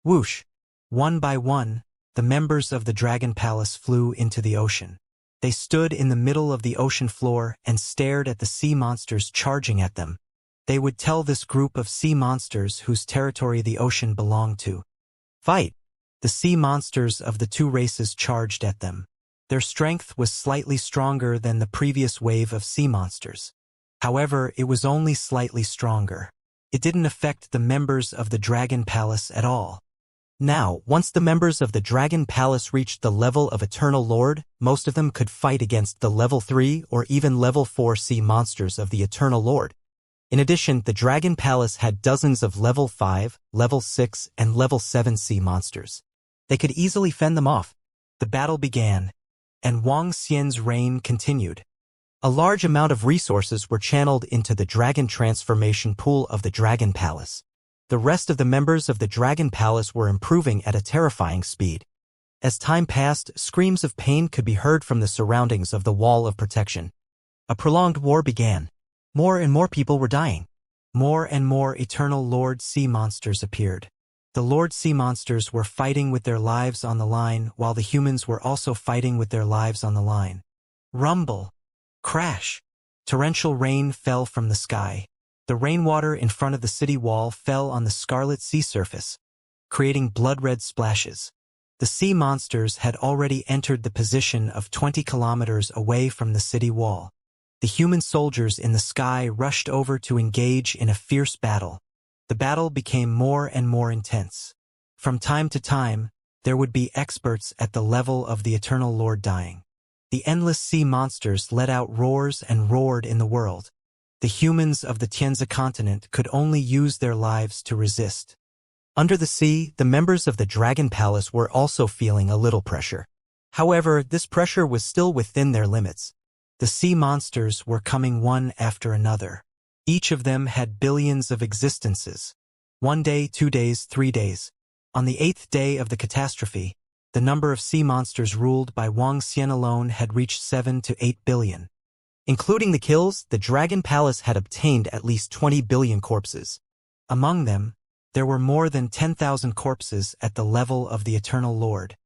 whoosh. One by one, the members of the Dragon Palace flew into the ocean. They stood in the middle of the ocean floor and stared at the sea monsters charging at them. They would tell this group of sea monsters whose territory the ocean belonged to. Fight! The sea monsters of the two races charged at them. Their strength was slightly stronger than the previous wave of sea monsters. However, it was only slightly stronger. It didn't affect the members of the Dragon Palace at all. Now, once the members of the Dragon Palace reached the level of Eternal Lord, most of them could fight against the level 3 or even level 4 sea monsters of the Eternal Lord. In addition, the Dragon Palace had dozens of level 5, level 6, and level 7 sea monsters. They could easily fend them off. The battle began, and Wang Xian's reign continued. A large amount of resources were channeled into the dragon transformation pool of the Dragon Palace. The rest of the members of the Dragon Palace were improving at a terrifying speed. As time passed, screams of pain could be heard from the surroundings of the Wall of Protection. A prolonged war began. More and more people were dying. More and more Eternal Lord sea monsters appeared. The Lord sea monsters were fighting with their lives on the line, while the humans were also fighting with their lives on the line. Rumble. Crash. Torrential rain fell from the sky. The rainwater in front of the city wall fell on the scarlet sea surface, creating blood-red splashes. The sea monsters had already entered the position of 20 kilometers away from the city wall. The human soldiers in the sky rushed over to engage in a fierce battle. The battle became more and more intense. From time to time, there would be experts at the level of the Eternal Lord dying. The endless sea monsters let out roars and roared in the world. The humans of the Tianzi continent could only use their lives to resist. Under the sea, the members of the Dragon Palace were also feeling a little pressure. However, this pressure was still within their limits. The sea monsters were coming one after another. Each of them had billions of existences. 1 day, 2 days, 3 days. On the 8th day of the catastrophe, the number of sea monsters ruled by Wang Xian alone had reached 7 to 8 billion. Including the kills, the Dragon Palace had obtained at least 20 billion corpses. Among them, there were more than 10,000 corpses at the level of the Eternal Lord.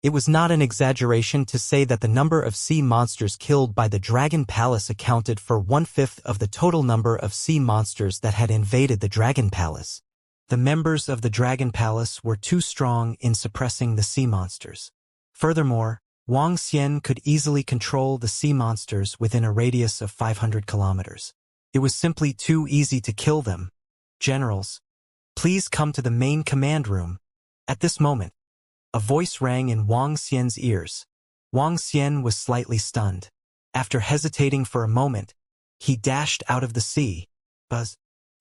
It was not an exaggeration to say that the number of sea monsters killed by the Dragon Palace accounted for 1/5 of the total number of sea monsters that had invaded the Dragon Palace. The members of the Dragon Palace were too strong in suppressing the sea monsters. Furthermore, Wang Xian could easily control the sea monsters within a radius of 500 kilometers. It was simply too easy to kill them. Generals, please come to the main command room. At this moment, a voice rang in Wang Xian's ears. Wang Xian was slightly stunned. After hesitating for a moment, he dashed out of the sea.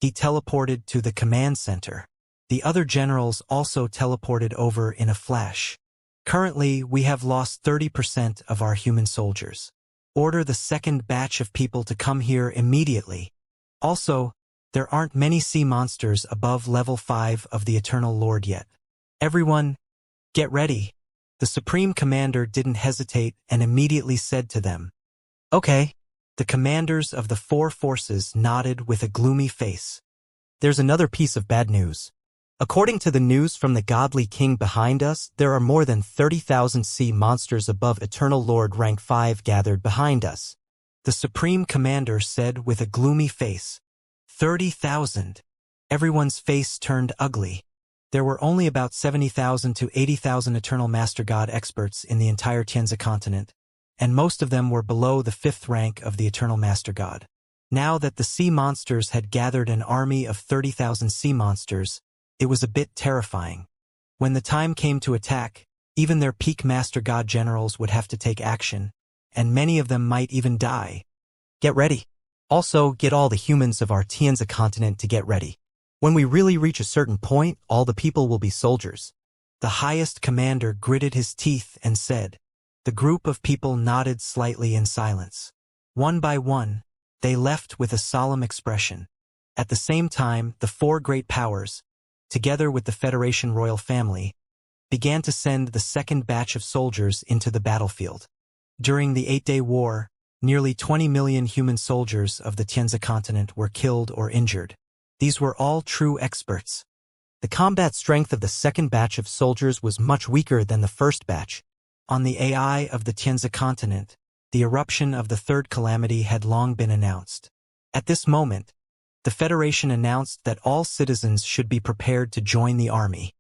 He teleported to the command center. The other generals also teleported over in a flash. Currently, we have lost 30% of our human soldiers. Order the second batch of people to come here immediately. Also, there aren't many sea monsters above level 5 of the Eternal Lord yet. Everyone, get ready. The Supreme Commander didn't hesitate and immediately said to them, "Okay." The commanders of the 4 forces nodded with a gloomy face. There's another piece of bad news. According to the news from the godly king behind us, there are more than 30,000 sea monsters above Eternal Lord rank 5 gathered behind us. The Supreme Commander said with a gloomy face. 30,000. Everyone's face turned ugly. There were only about 70,000 to 80,000 Eternal Master God experts in the entire Tianzi continent, and most of them were below the 5th rank of the Eternal Master God. Now that the sea monsters had gathered an army of 30,000 sea monsters, it was a bit terrifying. When the time came to attack, even their peak Master God generals would have to take action, and many of them might even die. Get ready. Also, get all the humans of our Tianzi continent to get ready. When we really reach a certain point, all the people will be soldiers. The highest commander gritted his teeth and said. The group of people nodded slightly in silence. One by one, they left with a solemn expression. At the same time, the 4 great powers, together with the Federation royal family, began to send the second batch of soldiers into the battlefield. During the 8-day war, nearly 20 million human soldiers of the Tianzi continent were killed or injured. These were all true experts. The combat strength of the second batch of soldiers was much weaker than the first batch. On the AI of the Tianzi continent, the eruption of the third calamity had long been announced. At this moment, the Federation announced that all citizens should be prepared to join the army.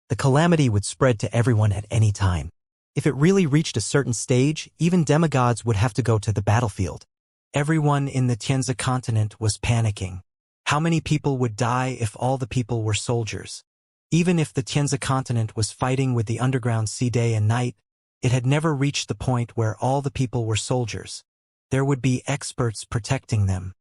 The calamity would spread to everyone at any time. If it really reached a certain stage, even demigods would have to go to the battlefield. Everyone in the Tianzi continent was panicking. How many people would die if all the people were soldiers? Even if the Tianzi continent was fighting with the underground sea day and night, it had never reached the point where all the people were soldiers. There would be experts protecting them.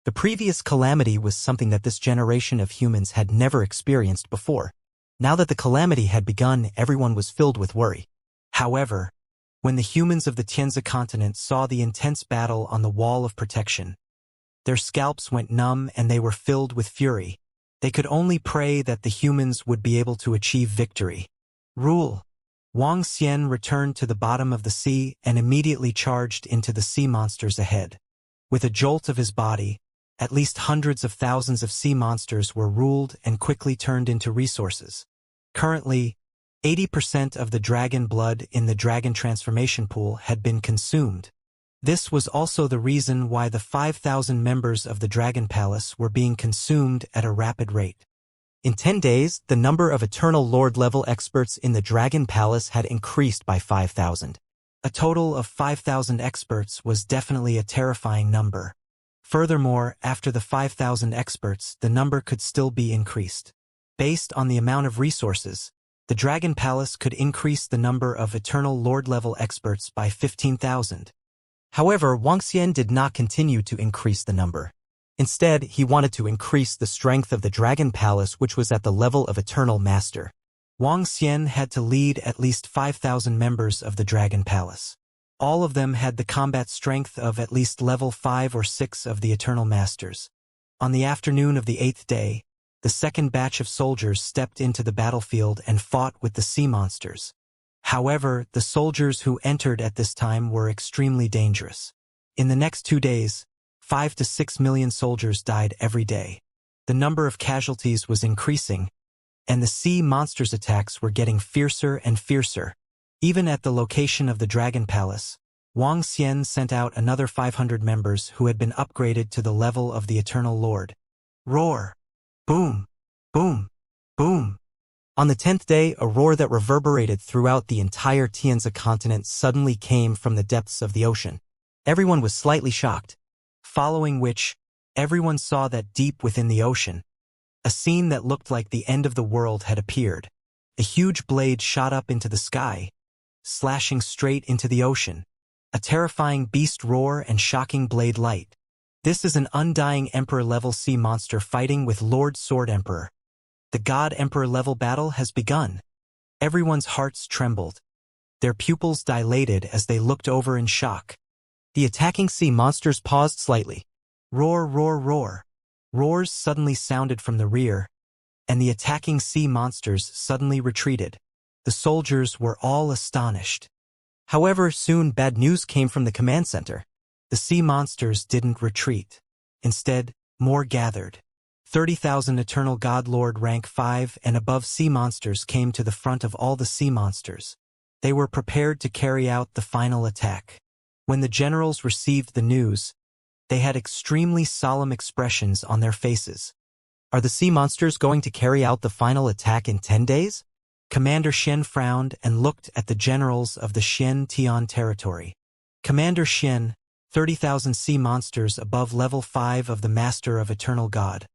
The previous calamity was something that this generation of humans had never experienced before. Now that the calamity had begun, everyone was filled with worry. However, when the humans of the Tianzi continent saw the intense battle on the wall of protection, their scalps went numb and they were filled with fury. They could only pray that the humans would be able to achieve victory. Rule. Wang Xian returned to the bottom of the sea and immediately charged into the sea monsters ahead. With a jolt of his body, at least hundreds of thousands of sea monsters were ruled and quickly turned into resources. Currently, 80% of the dragon blood in the dragon transformation pool had been consumed. This was also the reason why the 5,000 members of the Dragon Palace were being consumed at a rapid rate. In 10 days, the number of Eternal Lord level experts in the Dragon Palace had increased by 5,000. A total of 5,000 experts was definitely a terrifying number. Furthermore, after the 5,000 experts, the number could still be increased. Based on the amount of resources, the Dragon Palace could increase the number of Eternal Lord level experts by 15,000. However, Wang Xian did not continue to increase the number. Instead, he wanted to increase the strength of the Dragon Palace, which was at the level of Eternal Master. Wang Xian had to lead at least 5,000 members of the Dragon Palace. All of them had the combat strength of at least level 5 or 6 of the Eternal Masters. On the afternoon of the 8th day, the second batch of soldiers stepped into the battlefield and fought with the sea monsters. However, the soldiers who entered at this time were extremely dangerous. In the next 2 days, 5 to 6 million soldiers died every day. The number of casualties was increasing, and the sea monsters' attacks were getting fiercer and fiercer. Even at the location of the Dragon Palace, Wang Xian sent out another 500 members who had been upgraded to the level of the Eternal Lord. Roar! Boom! Boom! Boom! On the 10th day, a roar that reverberated throughout the entire Tianzi continent suddenly came from the depths of the ocean. Everyone was slightly shocked, following which, everyone saw that deep within the ocean, a scene that looked like the end of the world had appeared. A huge blade shot up into the sky, slashing straight into the ocean. A terrifying beast roar and shocking blade light. This is an undying Emperor-level sea monster fighting with Lord Sword Emperor. The God Emperor level battle has begun. Everyone's hearts trembled. Their pupils dilated as they looked over in shock. The attacking sea monsters paused slightly. Roar, roar, roar. Roars suddenly sounded from the rear, and the attacking sea monsters suddenly retreated. The soldiers were all astonished. However, soon bad news came from the command center. The sea monsters didn't retreat. Instead, more gathered. 30,000 Eternal God Lord rank 5 and above sea monsters came to the front of all the sea monsters. They were prepared to carry out the final attack. When the generals received the news, they had extremely solemn expressions on their faces. Are the sea monsters going to carry out the final attack in 10 days? Commander Xian frowned and looked at the generals of the Xian Tian territory. Commander Xian, 30,000 sea monsters above level 5 of the Master of Eternal God.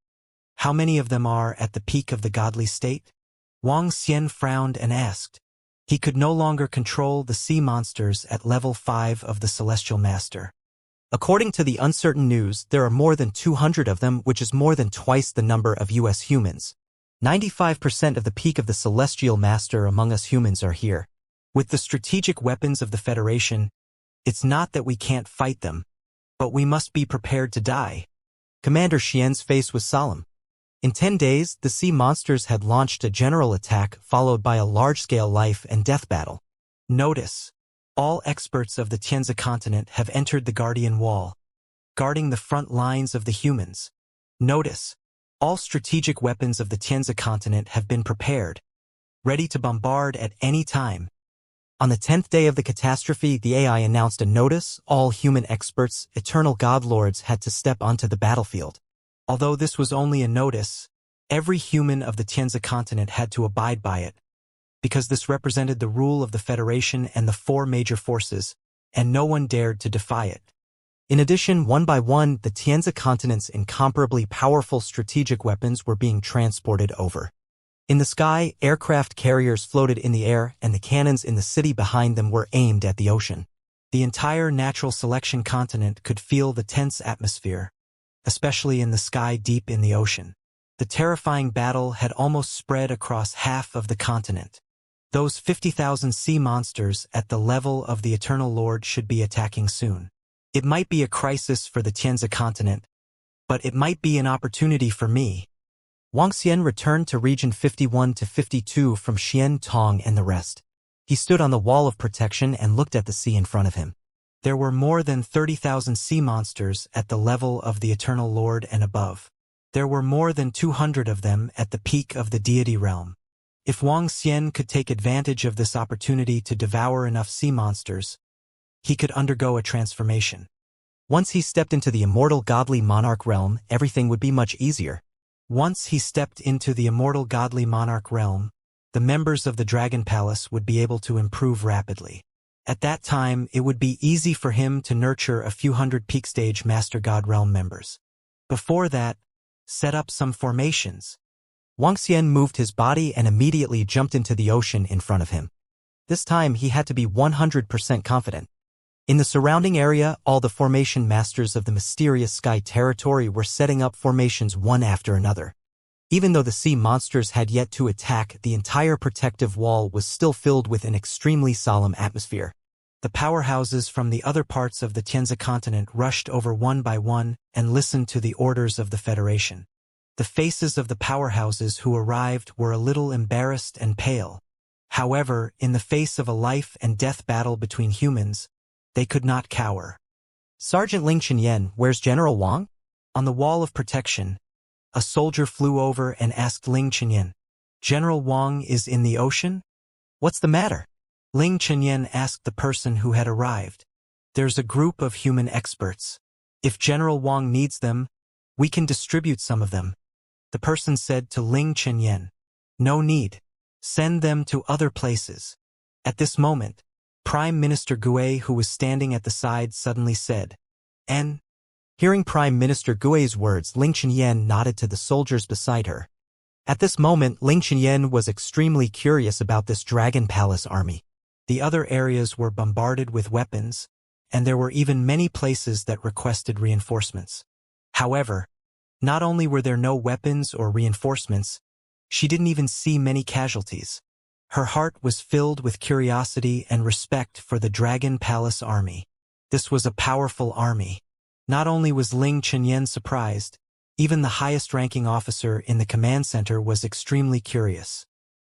How many of them are at the peak of the godly state? Wang Xian frowned and asked. He could no longer control the sea monsters at level 5 of the Celestial Master. According to the uncertain news, there are more than 200 of them, which is more than twice the number of US humans. 95% of the peak of the Celestial Master among us humans are here. With the strategic weapons of the Federation, it's not that we can't fight them, but we must be prepared to die. Commander Xian's face was solemn. In 10 days, the sea monsters had launched a general attack followed by a large-scale life and death battle. Notice, all experts of the Tianzi continent have entered the Guardian Wall, guarding the front lines of the humans. Notice, all strategic weapons of the Tianzi continent have been prepared, ready to bombard at any time. On the 10th day of the catastrophe, the AI announced a notice. All human experts, Eternal God Lords, had to step onto the battlefield. Although this was only a notice, every human of the Tianzi continent had to abide by it, because this represented the rule of the Federation and the 4 major forces, and no one dared to defy it. In addition, one by one, the Tianzi continent's incomparably powerful strategic weapons were being transported over. In the sky, aircraft carriers floated in the air, and the cannons in the city behind them were aimed at the ocean. The entire natural selection continent could feel the tense atmosphere, especially in the sky deep in the ocean. The terrifying battle had almost spread across half of the continent. Those 50,000 sea monsters at the level of the Eternal Lord should be attacking soon. It might be a crisis for the Tianzi continent, but it might be an opportunity for me. Wang Xian returned to Region 51 to 52 from Xian Tong and the rest. He stood on the wall of protection and looked at the sea in front of him. There were more than 30,000 sea monsters at the level of the Eternal Lord and above. There were more than 200 of them at the peak of the deity realm. If Wang Xian could take advantage of this opportunity to devour enough sea monsters, he could undergo a transformation. Once he stepped into the immortal godly monarch realm, everything would be much easier. Once he stepped into the immortal godly monarch realm, the members of the Dragon Palace would be able to improve rapidly. At that time, it would be easy for him to nurture a few hundred peak stage Master God Realm members. Before that, set up some formations. Wang Xian moved his body and immediately jumped into the ocean in front of him. This time he had to be 100% confident. In the surrounding area, all the formation masters of the mysterious sky territory were setting up formations one after another. Even though the sea monsters had yet to attack, the entire protective wall was still filled with an extremely solemn atmosphere. The powerhouses from the other parts of the Tianzi continent rushed over one by one and listened to the orders of the Federation. The faces of the powerhouses who arrived were a little embarrassed and pale. However, in the face of a life and death battle between humans, they could not cower. Sergeant Ling Chenyen, where's General Wang? On the wall of protection, a soldier flew over and asked Ling Chenyen, General Wang is in the ocean? What's the matter? Ling Chenyen asked the person who had arrived. There's a group of human experts. If General Wang needs them, we can distribute some of them. The person said to Ling Chenyen, no need. Send them to other places. At this moment, Prime Minister Gue, who was standing at the side, suddenly said, N. Hearing Prime Minister Gue's words, Ling Chenyen nodded to the soldiers beside her. At this moment, Ling Chenyen was extremely curious about this Dragon Palace army. The other areas were bombarded with weapons, and there were even many places that requested reinforcements. However, not only were there no weapons or reinforcements, she didn't even see many casualties. Her heart was filled with curiosity and respect for the Dragon Palace army. This was a powerful army. Not only was Ling Chenyen surprised, even the highest-ranking officer in the command center was extremely curious.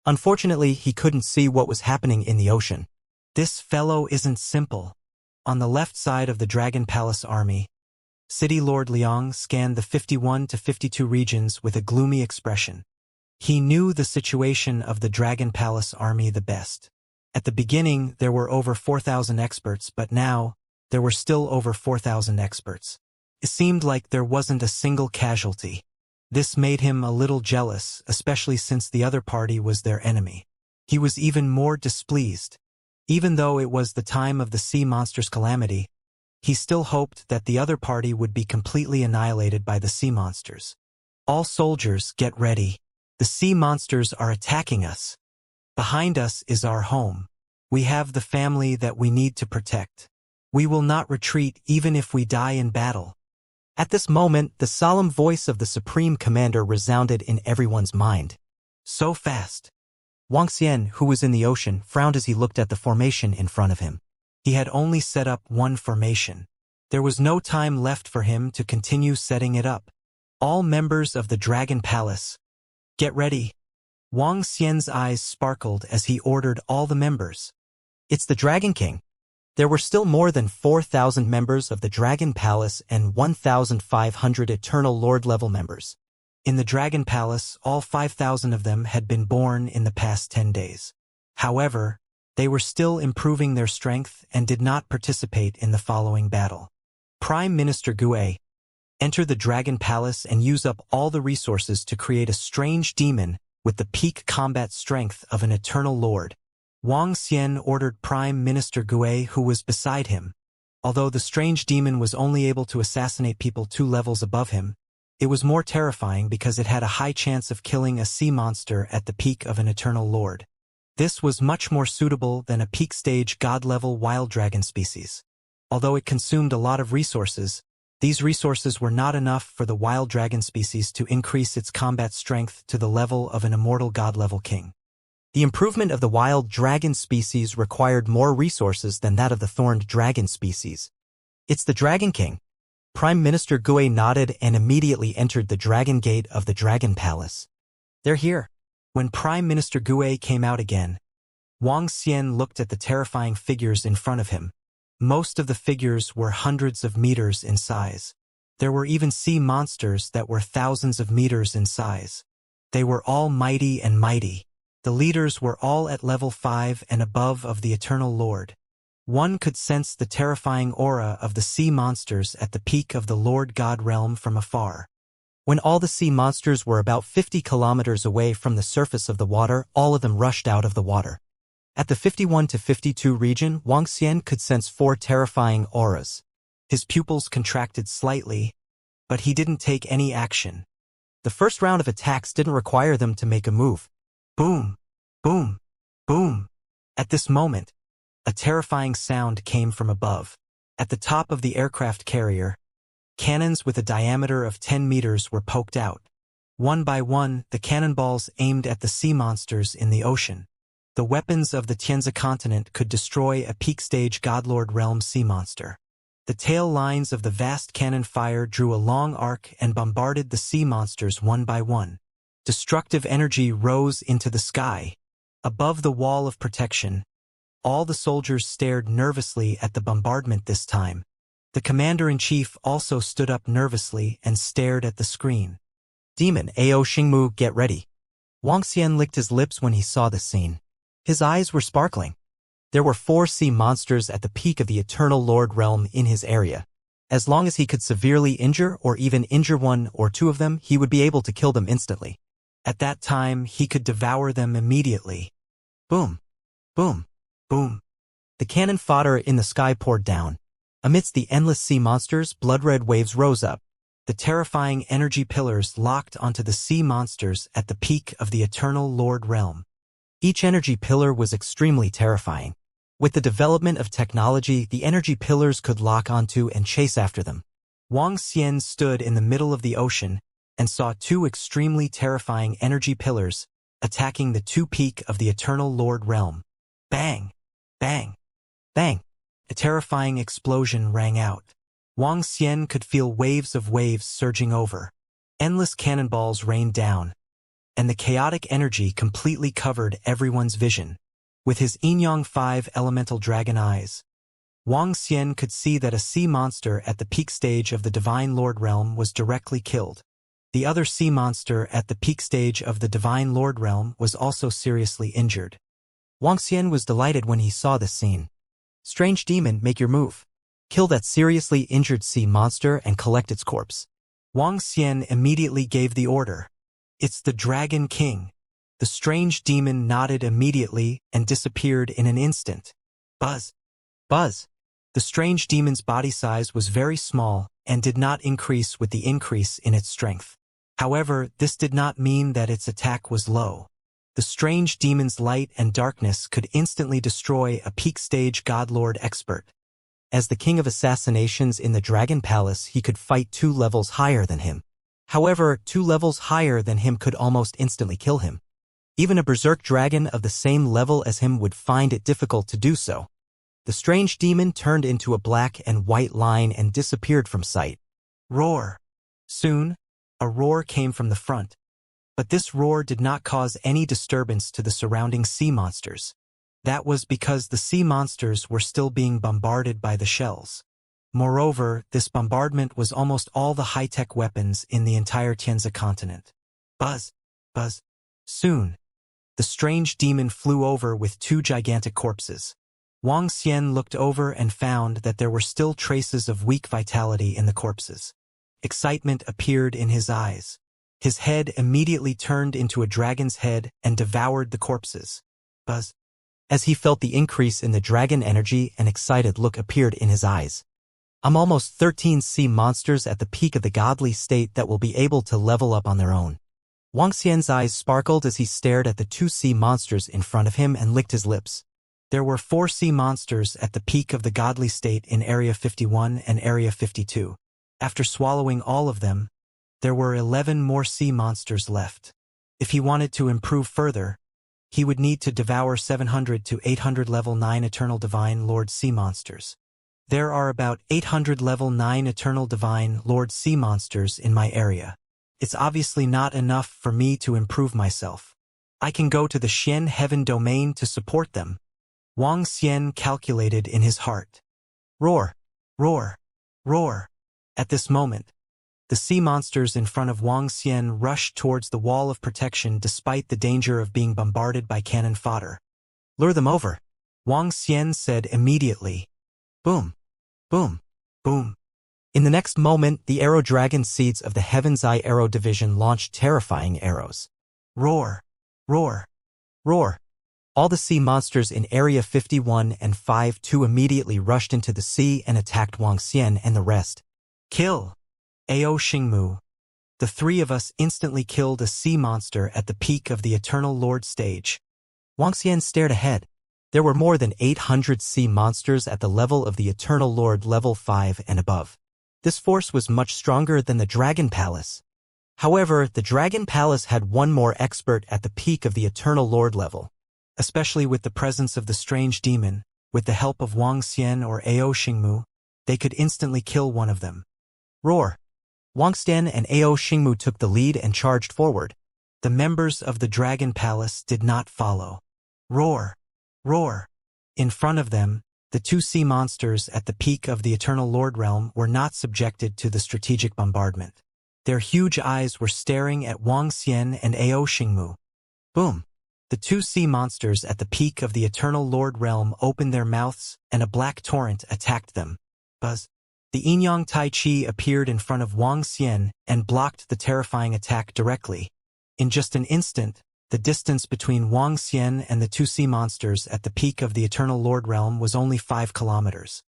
Unfortunately, he couldn't see what was happening in the ocean. This fellow isn't simple. On the left side of the Dragon Palace army, City Lord Liang scanned the 51 to 52 regions with a gloomy expression. He knew the situation of the Dragon Palace army the best. At the beginning, there were over 4,000 experts, but now, there were still over 4,000 experts. It seemed like there wasn't a single casualty. This made him a little jealous, especially since the other party was their enemy. He was even more displeased. Even though it was the time of the sea monster's calamity, he still hoped that the other party would be completely annihilated by the sea monsters. All soldiers, get ready. The sea monsters are attacking us. Behind us is our home. We have the family that we need to protect. We will not retreat even if we die in battle. At this moment, the solemn voice of the Supreme Commander resounded in everyone's mind. So fast. Wang Xian, who was in the ocean, frowned as he looked at the formation in front of him. He had only set up one formation. There was no time left for him to continue setting it up. All members of the Dragon Palace, get ready. Wang Xian's eyes sparkled as he ordered all the members. It's the Dragon King. There were still more than 4,000 members of the Dragon Palace and 1,500 Eternal Lord-level members. In the Dragon Palace, all 5,000 of them had been born in the past 10 days. However, they were still improving their strength and did not participate in the following battle. Prime Minister Gue, enter the Dragon Palace and use up all the resources to create a strange demon with the peak combat strength of an Eternal Lord. Wang Xian ordered Prime Minister Gue, who was beside him. Although the strange demon was only able to assassinate people 2 levels above him, it was more terrifying because it had a high chance of killing a sea monster at the peak of an Eternal Lord. This was much more suitable than a peak-stage god-level wild dragon species. Although it consumed a lot of resources, these resources were not enough for the wild dragon species to increase its combat strength to the level of an immortal god-level king. The improvement of the wild dragon species required more resources than that of the thorned dragon species. It's the Dragon King. Prime Minister Gue nodded and immediately entered the Dragon Gate of the Dragon Palace. They're here. When Prime Minister Gue came out again, Wang Xian looked at the terrifying figures in front of him. Most of the figures were hundreds of meters in size. There were even sea monsters that were thousands of meters in size. They were all mighty and mighty. The leaders were all at level 5 and above of the Eternal Lord. One could sense the terrifying aura of the sea monsters at the peak of the Lord God realm from afar. When all the sea monsters were about 50 kilometers away from the surface of the water, all of them rushed out of the water. At the 51 to 52 region, Wang Xian could sense 4 terrifying auras. His pupils contracted slightly, but he didn't take any action. The first round of attacks didn't require them to make a move. Boom, boom, boom. At this moment, a terrifying sound came from above. At the top of the aircraft carrier, cannons with a diameter of 10 meters were poked out. One by one, the cannonballs aimed at the sea monsters in the ocean. The weapons of the Tianzi continent could destroy a peak-stage Godlord realm sea monster. The tail lines of the vast cannon fire drew a long arc and bombarded the sea monsters one by one. Destructive energy rose into the sky. Above the wall of protection, all the soldiers stared nervously at the bombardment this time. The commander-in-chief also stood up nervously and stared at the screen. Demon Ao Xingmu, get ready. Wang Xian licked his lips when he saw the scene. His eyes were sparkling. There were 4 sea monsters at the peak of the Eternal Lord realm in his area. As long as he could severely injure or even injure 1 or 2 of them, he would be able to kill them instantly. At that time, he could devour them immediately. Boom, boom, boom. The cannon fodder in the sky poured down. Amidst the endless sea monsters, blood-red waves rose up. The terrifying energy pillars locked onto the sea monsters at the peak of the Eternal Lord realm. Each energy pillar was extremely terrifying. With the development of technology, the energy pillars could lock onto and chase after them. Wang Xian stood in the middle of the ocean and saw 2 extremely terrifying energy pillars attacking the 2 peak of the Eternal Lord realm. Bang! Bang! Bang! A terrifying explosion rang out. Wang Xian could feel waves of waves surging over. Endless cannonballs rained down, and the chaotic energy completely covered everyone's vision. With his Yin-Yang 5 elemental dragon eyes, Wang Xian could see that a sea monster at the peak stage of the Divine Lord realm was directly killed. The other sea monster at the peak stage of the Divine Lord realm was also seriously injured. Wang Xian was delighted when he saw this scene. Strange demon, make your move. Kill that seriously injured sea monster and collect its corpse. Wang Xian immediately gave the order. It's the Dragon King. The strange demon nodded immediately and disappeared in an instant. Buzz! Buzz! The strange demon's body size was very small and did not increase with the increase in its strength. However, this did not mean that its attack was low. The strange demon's light and darkness could instantly destroy a peak-stage godlord expert. As the king of assassinations in the Dragon Palace, he could fight 2 levels higher than him. However, 2 levels higher than him could almost instantly kill him. Even a berserk dragon of the same level as him would find it difficult to do so. The strange demon turned into a black and white line and disappeared from sight. Roar! Soon, a roar came from the front. But this roar did not cause any disturbance to the surrounding sea monsters. That was because the sea monsters were still being bombarded by the shells. Moreover, this bombardment was almost all the high-tech weapons in the entire Tianzi continent. Buzz! Buzz! Soon, the strange demon flew over with 2 gigantic corpses. Wang Xian looked over and found that there were still traces of weak vitality in the corpses. Excitement appeared in his eyes. His head immediately turned into a dragon's head and devoured the corpses. Buzz! As he felt the increase in the dragon energy, an excited look appeared in his eyes. I'm almost 13 sea monsters at the peak of the godly state that will be able to level up on their own. Wang Xian's eyes sparkled as he stared at the 2 sea monsters in front of him and licked his lips. There were 4 sea monsters at the peak of the godly state in Area 51 and Area 52. After swallowing all of them, there were 11 more sea monsters left. If he wanted to improve further, he would need to devour 700 to 800 level 9 Eternal Divine Lord Sea Monsters. There are about 800 level 9 Eternal Divine Lord Sea Monsters in my area. It's obviously not enough for me to improve myself. I can go to the Xian Heaven domain to support them. Wang Xian calculated in his heart. Roar! Roar! Roar! At this moment, the sea monsters in front of Wang Xian rushed towards the wall of protection despite the danger of being bombarded by cannon fodder. Lure them over, Wang Xian said immediately. Boom! Boom! Boom! In the next moment, the arrow dragon seeds of the Heaven's Eye Arrow Division launched terrifying arrows. Roar! Roar! Roar! All the sea monsters in Area 51 and 52 immediately rushed into the sea and attacked Wang Xian and the rest. Kill! Ao Xingmu. The 3 of us instantly killed a sea monster at the peak of the Eternal Lord stage. Wang Xian stared ahead. There were more than 800 sea monsters at the level of the Eternal Lord level 5 and above. This force was much stronger than the Dragon Palace. However, the Dragon Palace had 1 more expert at the peak of the Eternal Lord level. Especially with the presence of the strange demon, with the help of Wang Xian or Ao Xingmu, they could instantly kill one of them. Roar! Wang Xian and Ao Xingmu took the lead and charged forward. The members of the Dragon Palace did not follow. Roar! Roar! In front of them, The two sea monsters at the peak of the Eternal Lord realm were not subjected to the strategic bombardment. Their huge eyes were staring at Wang Xian and Ao Xingmu. Boom! The two sea monsters at the peak of the Eternal Lord realm opened their mouths, and a black torrent attacked them. Buzz! The Yin-Yang Tai Chi appeared in front of Wang Xian and blocked the terrifying attack directly. In just an instant, the distance between Wang Xian and the two sea monsters at the peak of the Eternal Lord realm was only 5 kilometers.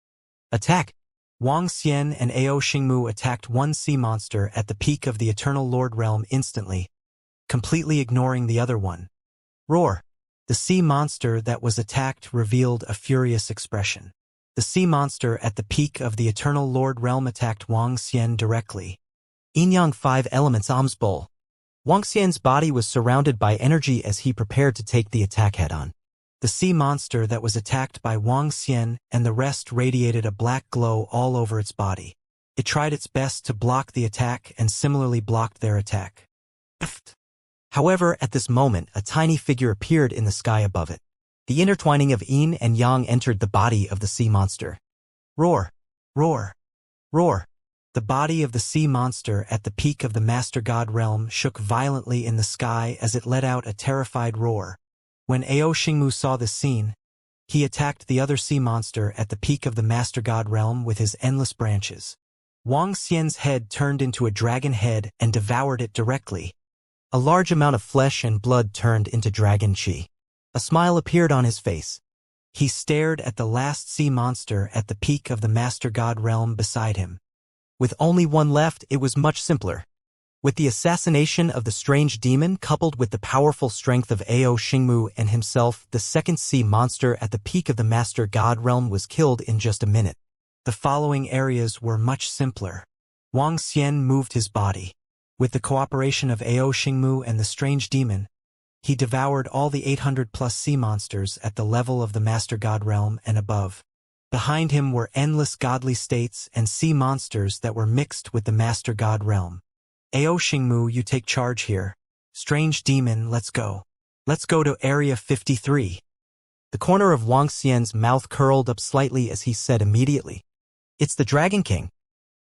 Attack! Wang Xian and Ao Xingmu attacked one sea monster at the peak of the Eternal Lord realm instantly, completely ignoring the other one. Roar! The sea monster that was attacked revealed a furious expression. The sea monster at the peak of the Eternal Lord realm attacked Wang Xian directly. Yin-Yang 5 Elements Alms Bowl. Wang Xian's body was surrounded by energy as he prepared to take the attack head-on. The sea monster that was attacked by Wang Xian and the rest radiated a black glow all over its body. It tried its best to block the attack and similarly blocked their attack. However, at this moment, a tiny figure appeared in the sky above it. The intertwining of yin and yang entered the body of the sea monster. Roar! Roar! Roar! The body of the sea monster at the peak of the Master God realm shook violently in the sky as it let out a terrified roar. When Ao Xingmu saw this scene, he attacked the other sea monster at the peak of the Master God realm with his endless branches. Wang Xian's head turned into a dragon head and devoured it directly. A large amount of flesh and blood turned into dragon qi. A smile appeared on his face. He stared at the last sea monster at the peak of the Master God realm beside him. With only one left, it was much simpler. With the assassination of the strange demon coupled with the powerful strength of Ao Xingmu and himself, the second sea monster at the peak of the Master God realm was killed in just a minute. The following areas were much simpler. Wang Xian moved his body. With the cooperation of Ao Xingmu and the strange demon, he devoured all the 800-plus sea monsters at the level of the Master God realm and above. Behind him were endless godly states and sea monsters that were mixed with the Master God realm. Ao Xingmu, you take charge here. Strange demon, let's go. Let's go to Area 53. The corner of Wang Xian's mouth curled up slightly as he said immediately. It's the Dragon King.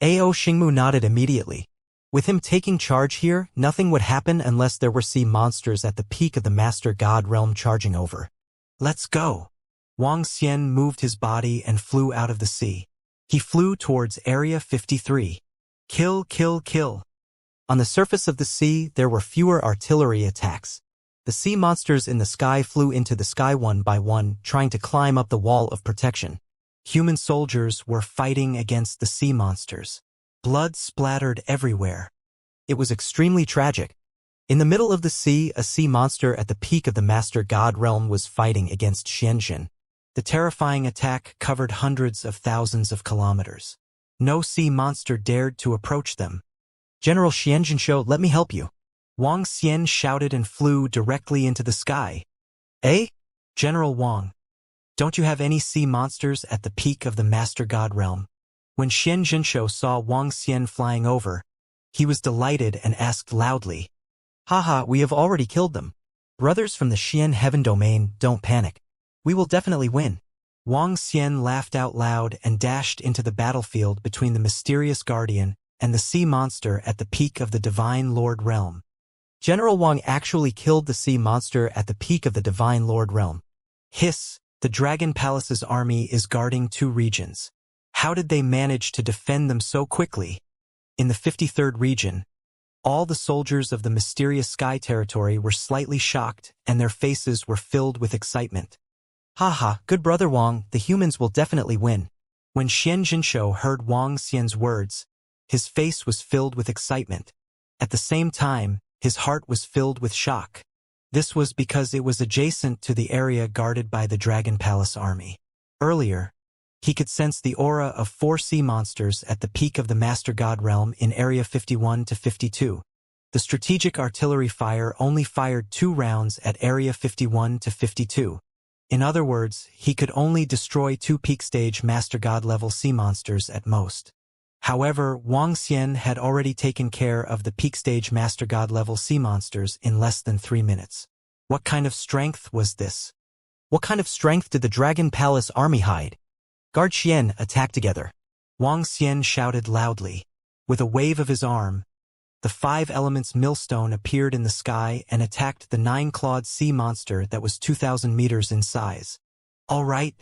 Ao Xingmu nodded immediately. With him taking charge here, nothing would happen unless there were sea monsters at the peak of the Master God realm charging over. Let's go. Wang Xian moved his body and flew out of the sea. He flew towards Area 53. Kill, kill, kill. On the surface of the sea, there were fewer artillery attacks. The sea monsters in the sky flew into the sky one by one, trying to climb up the wall of protection. Human soldiers were fighting against the sea monsters. Blood splattered everywhere. It was extremely tragic. In the middle of the sea, a sea monster at the peak of the Master God realm was fighting against Xianjin. The terrifying attack covered hundreds of thousands of kilometers. No sea monster dared to approach them. General Xianjin, let me help you. Wang Xian shouted and flew directly into the sky. Eh? General Wang. Don't you have any sea monsters at the peak of the Master God realm? When Xian Jinsho saw Wang Xian flying over, he was delighted and asked loudly, Haha, we have already killed them. Brothers from the Xian Heaven Domain, don't panic. We will definitely win. Wang Xian laughed out loud and dashed into the battlefield between the mysterious guardian and the sea monster at the peak of the Divine Lord realm. General Wang actually killed the sea monster at the peak of the Divine Lord realm. Hiss, the Dragon Palace's army is guarding 2 regions. How did they manage to defend them so quickly? In the 53rd region, all the soldiers of the mysterious sky territory were slightly shocked and their faces were filled with excitement. Haha, good brother Wang, the humans will definitely win. When Xian Jinsho heard Wang Xian's words, his face was filled with excitement. At the same time, his heart was filled with shock. This was because it was adjacent to the area guarded by the Dragon Palace army. Earlier, he could sense the aura of 4 sea monsters at the peak of the Master God realm in Area 51 to 52. The strategic artillery fire only fired 2 rounds at Area 51 to 52. In other words, he could only destroy 2 peak stage Master God level sea monsters at most. However, Wang Xian had already taken care of the peak stage Master God level sea monsters in less than 3 minutes. What kind of strength was this? What kind of strength did the Dragon Palace army hide? Guard Xian, attack together. Wang Xian shouted loudly. With a wave of his arm, the 5 elements millstone appeared in the sky and attacked the 9-clawed sea monster that was 2,000 meters in size. All right.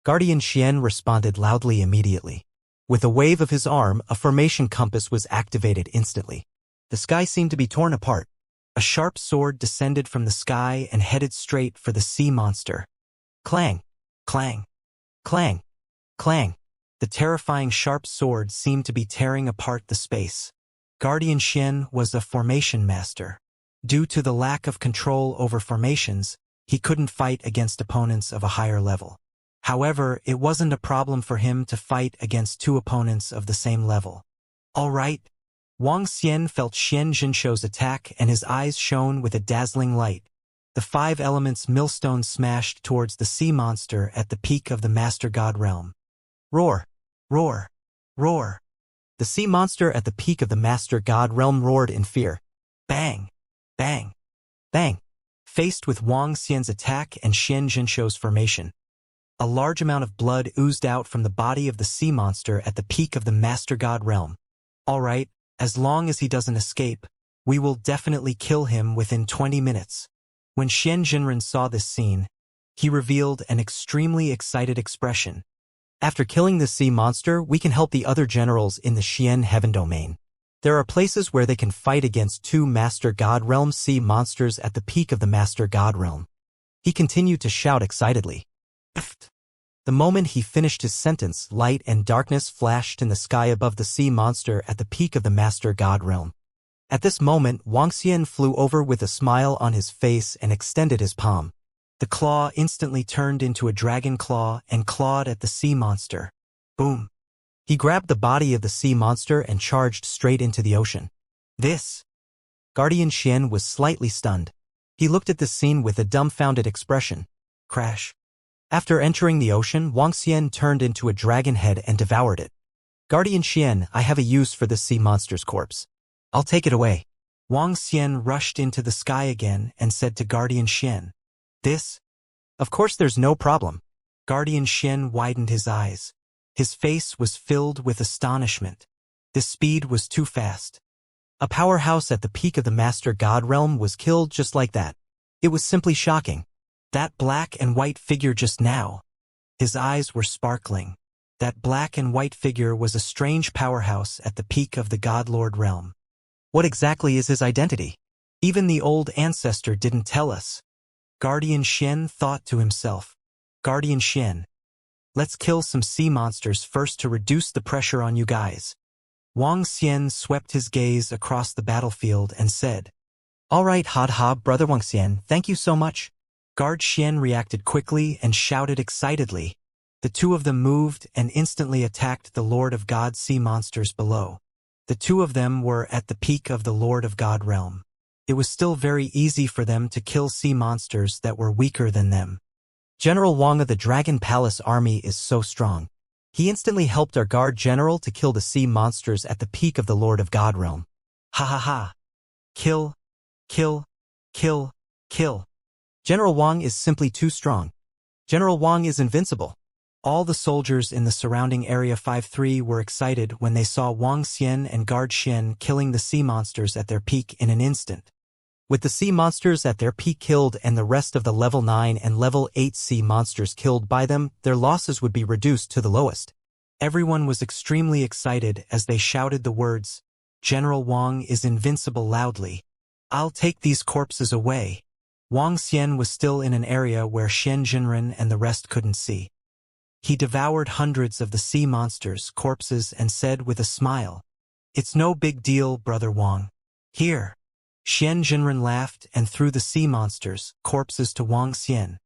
Guardian Xian responded loudly immediately. With a wave of his arm, a formation compass was activated instantly. The sky seemed to be torn apart. A sharp sword descended from the sky and headed straight for the sea monster. Clang! Clang! Clang! Clang! The terrifying sharp sword seemed to be tearing apart the space. Guardian Xian was a formation master. Due to the lack of control over formations, he couldn't fight against opponents of a higher level. However, it wasn't a problem for him to fight against 2 opponents of the same level. All right. Wang Xian felt Xian Jinsho's attack and his eyes shone with a dazzling light. The 5 elements millstone smashed towards the sea monster at the peak of the Master God realm. Roar! Roar! Roar! The sea monster at the peak of the Master God realm roared in fear. Bang! Bang! Bang! Faced with Wang Xian's attack and Xian Jinsho's formation, a large amount of blood oozed out from the body of the sea monster at the peak of the Master God realm. All right, as long as he doesn't escape, we will definitely kill him within 20 minutes. When Xian Jinren saw this scene, he revealed an extremely excited expression. After killing the sea monster, we can help the other generals in the Xian Heaven domain. There are places where they can fight against 2 Master God realm sea monsters at the peak of the Master God realm. He continued to shout excitedly. The moment he finished his sentence, light and darkness flashed in the sky above the sea monster at the peak of the Master God realm. At this moment, Wang Xian flew over with a smile on his face and extended his palm. The claw instantly turned into a dragon claw and clawed at the sea monster. Boom! He grabbed the body of the sea monster and charged straight into the ocean. This! Guardian Xian was slightly stunned. He looked at the scene with a dumbfounded expression. Crash! After entering the ocean, Wang Xian turned into a dragon head and devoured it. Guardian Xian, I have a use for this sea monster's corpse. I'll take it away. Wang Xian rushed into the sky again and said to Guardian Xian. This? Of course there's no problem. Guardian Xian widened his eyes. His face was filled with astonishment. This speed was too fast. A powerhouse at the peak of the Master God realm was killed just like that. It was simply shocking. That black and white figure just now. His eyes were sparkling. That black and white figure was a strange powerhouse at the peak of the God Lord realm. What exactly is his identity? Even the old ancestor didn't tell us. Guardian Xian thought to himself. Guardian Xian, let's kill some sea monsters first to reduce the pressure on you guys. Wang Xian swept his gaze across the battlefield and said, All right, brother Wang Xian, thank you so much. Guard Xian reacted quickly and shouted excitedly. The 2 of them moved and instantly attacked the Lord of God sea monsters below. The 2 of them were at the peak of the Lord of God realm. It was still very easy for them to kill sea monsters that were weaker than them. General Wang of the Dragon Palace army is so strong. He instantly helped our guard general to kill the sea monsters at the peak of the Lord of God realm. Ha ha ha. Kill, kill, kill, kill. General Wang is simply too strong. General Wang is invincible. All the soldiers in the surrounding Area 5-3 were excited when they saw Wang Xian and Guard Xian killing the sea monsters at their peak in an instant. With the sea monsters at their peak killed and the rest of the level 9 and level 8 sea monsters killed by them, their losses would be reduced to the lowest. Everyone was extremely excited as they shouted the words, General Wang is invincible loudly. I'll take these corpses away. Wang Xian was still in an area where Xian Jinren and the rest couldn't see. He devoured hundreds of the sea monsters' corpses and said with a smile, It's no big deal, Brother Wang. Here. Xian Jinren laughed and threw the sea monsters' corpses to Wang Xian.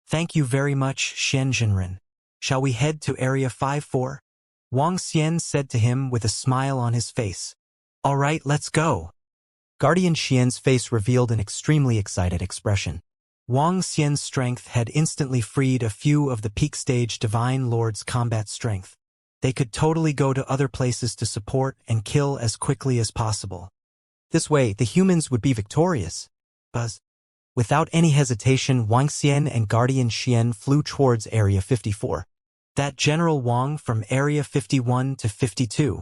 Thank you very much, Xian Jinren. Shall we head to Area 5-4? Wang Xian said to him with a smile on his face. All right, let's go. Guardian Xian's face revealed an extremely excited expression. Wang Xian's strength had instantly freed a few of the peak stage Divine Lord's combat strength. They could totally go to other places to support and kill as quickly as possible. This way, the humans would be victorious. Buzz. Without any hesitation, Wang Xian and Guardian Xian flew towards Area 54. That General Wang from Area 51 to 52.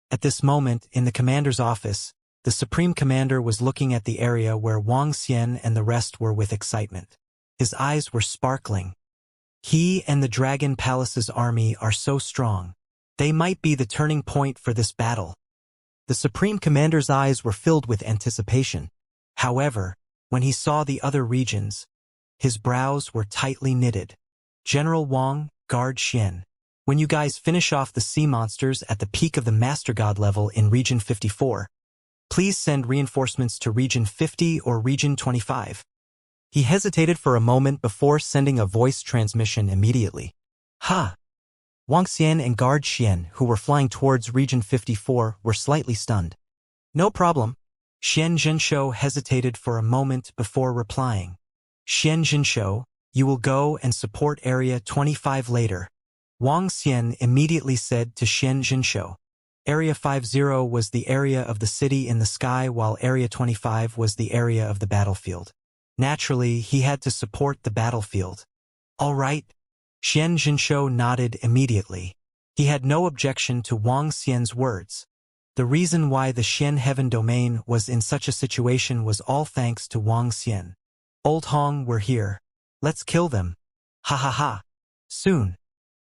At this moment, in the commander's office, the Supreme Commander was looking at the area where Wang Xian and the rest were with excitement. His eyes were sparkling. He and the Dragon Palace's army are so strong. They might be the turning point for this battle. The Supreme Commander's eyes were filled with anticipation. However, when he saw the other regions, his brows were tightly knitted. General Wang, guard Xian. When you guys finish off the sea monsters at the peak of the Master God level in Region 54, please send reinforcements to Region 50 or Region 25. He hesitated for a moment before sending a voice transmission immediately. Ha! Wang Xian and guard Xian, who were flying towards Region 54, were slightly stunned. No problem. Xian Zhenshou hesitated for a moment before replying. Xian Zhenshou, you will go and support Area 25 later. Wang Xian immediately said to Xian Zhenshou. Area 50 was the area of the city in the sky, while Area 25 was the area of the battlefield. Naturally, he had to support the battlefield. All right. Xian Zhenshou nodded immediately. He had no objection to Wang Xian's words. The reason why the Xian Heaven domain was in such a situation was all thanks to Wang Xian. Old Hong were here. Let's kill them. Ha ha ha. Soon.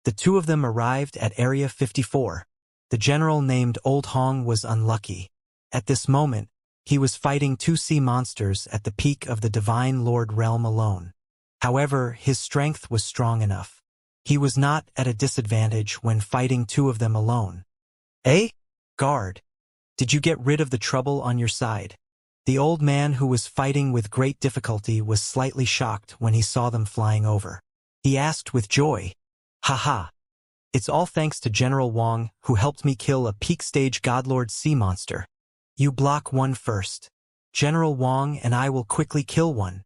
The two of them arrived at Area 54. The general named Old Hong was unlucky. At this moment, he was fighting two sea monsters at the peak of the Divine Lord realm alone. However, his strength was strong enough. He was not at a disadvantage when fighting two of them alone. Eh? Guard. Did you get rid of the trouble on your side? The old man who was fighting with great difficulty was slightly shocked when he saw them flying over. He asked with joy. Haha. It's all thanks to General Wang, who helped me kill a peak-stage Godlord sea monster. You block one first. General Wang and I will quickly kill one.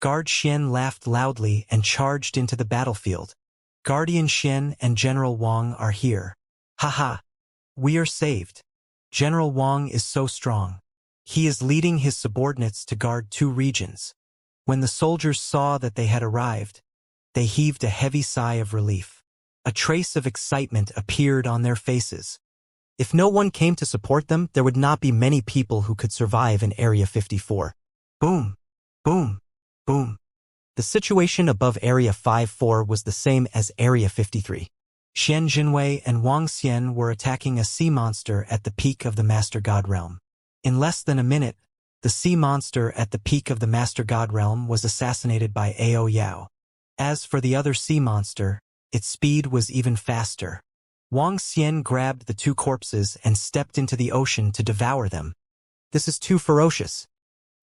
Guard Xian laughed loudly and charged into the battlefield. Guardian Xian and General Wang are here. Haha. We are saved. General Wang is so strong. He is leading his subordinates to guard two regions. When the soldiers saw that they had arrived, they heaved a heavy sigh of relief. A trace of excitement appeared on their faces. If no one came to support them, there would not be many people who could survive in Area 54. Boom, boom, boom. The situation above Area 54 was the same as Area 53. Xian Jinwei and Wang Xian were attacking a sea monster at the peak of the Master God realm. In less than a minute, the sea monster at the peak of the Master God realm was assassinated by Ao Yao. As for the other sea monster, its speed was even faster. Wang Xian grabbed the two corpses and stepped into the ocean to devour them. This is too ferocious.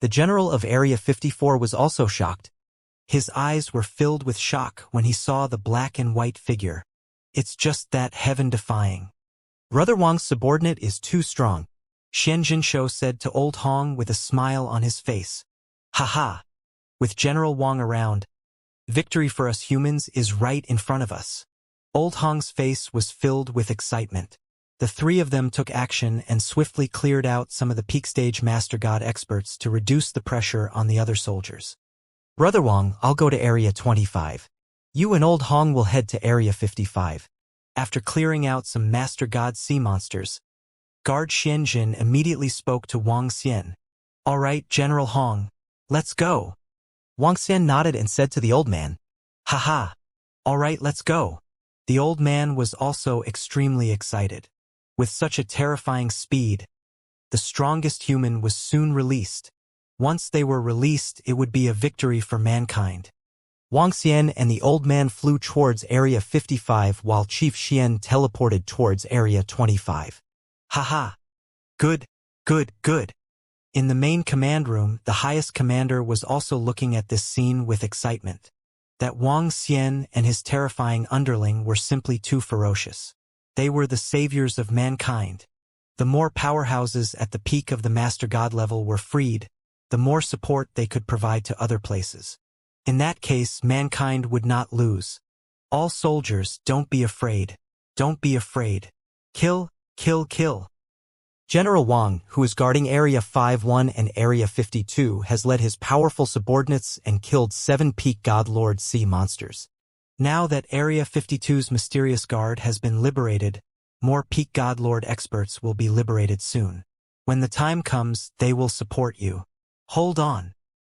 The general of Area 54 was also shocked. His eyes were filled with shock when he saw the black and white figure. It's just that heaven-defying. Brother Wang's subordinate is too strong, Xian Zhenshou said to Old Hong with a smile on his face. Haha. With General Wang around, victory for us humans is right in front of us. Old Hong's face was filled with excitement. The three of them took action and swiftly cleared out some of the peak stage Master God experts to reduce the pressure on the other soldiers. Brother Wang, I'll go to Area 25. You and Old Hong will head to Area 55. After clearing out some Master God sea monsters, Guard Xianjin immediately spoke to Wang Xian. All right, General Hong, let's go. Wang Xian nodded and said to the old man, Haha. All right, let's go. The old man was also extremely excited. With such a terrifying speed, the strongest human was soon released. Once they were released, it would be a victory for mankind. Wang Xian and the old man flew towards Area 55 while Chief Xian teleported towards Area 25. Haha. Good, good, good. In the main command room, the highest commander was also looking at this scene with excitement. That Wang Xian and his terrifying underling were simply too ferocious. They were the saviors of mankind. The more powerhouses at the peak of the Master God level were freed, the more support they could provide to other places. In that case, mankind would not lose. All soldiers, don't be afraid. Don't be afraid. Kill, kill, kill. General Wang, who is guarding Area 51 and Area 52, has led his powerful subordinates and killed 7 peak God Lord sea monsters. Now that Area 52's mysterious guard has been liberated, more peak Godlord experts will be liberated soon. When the time comes, they will support you. Hold on.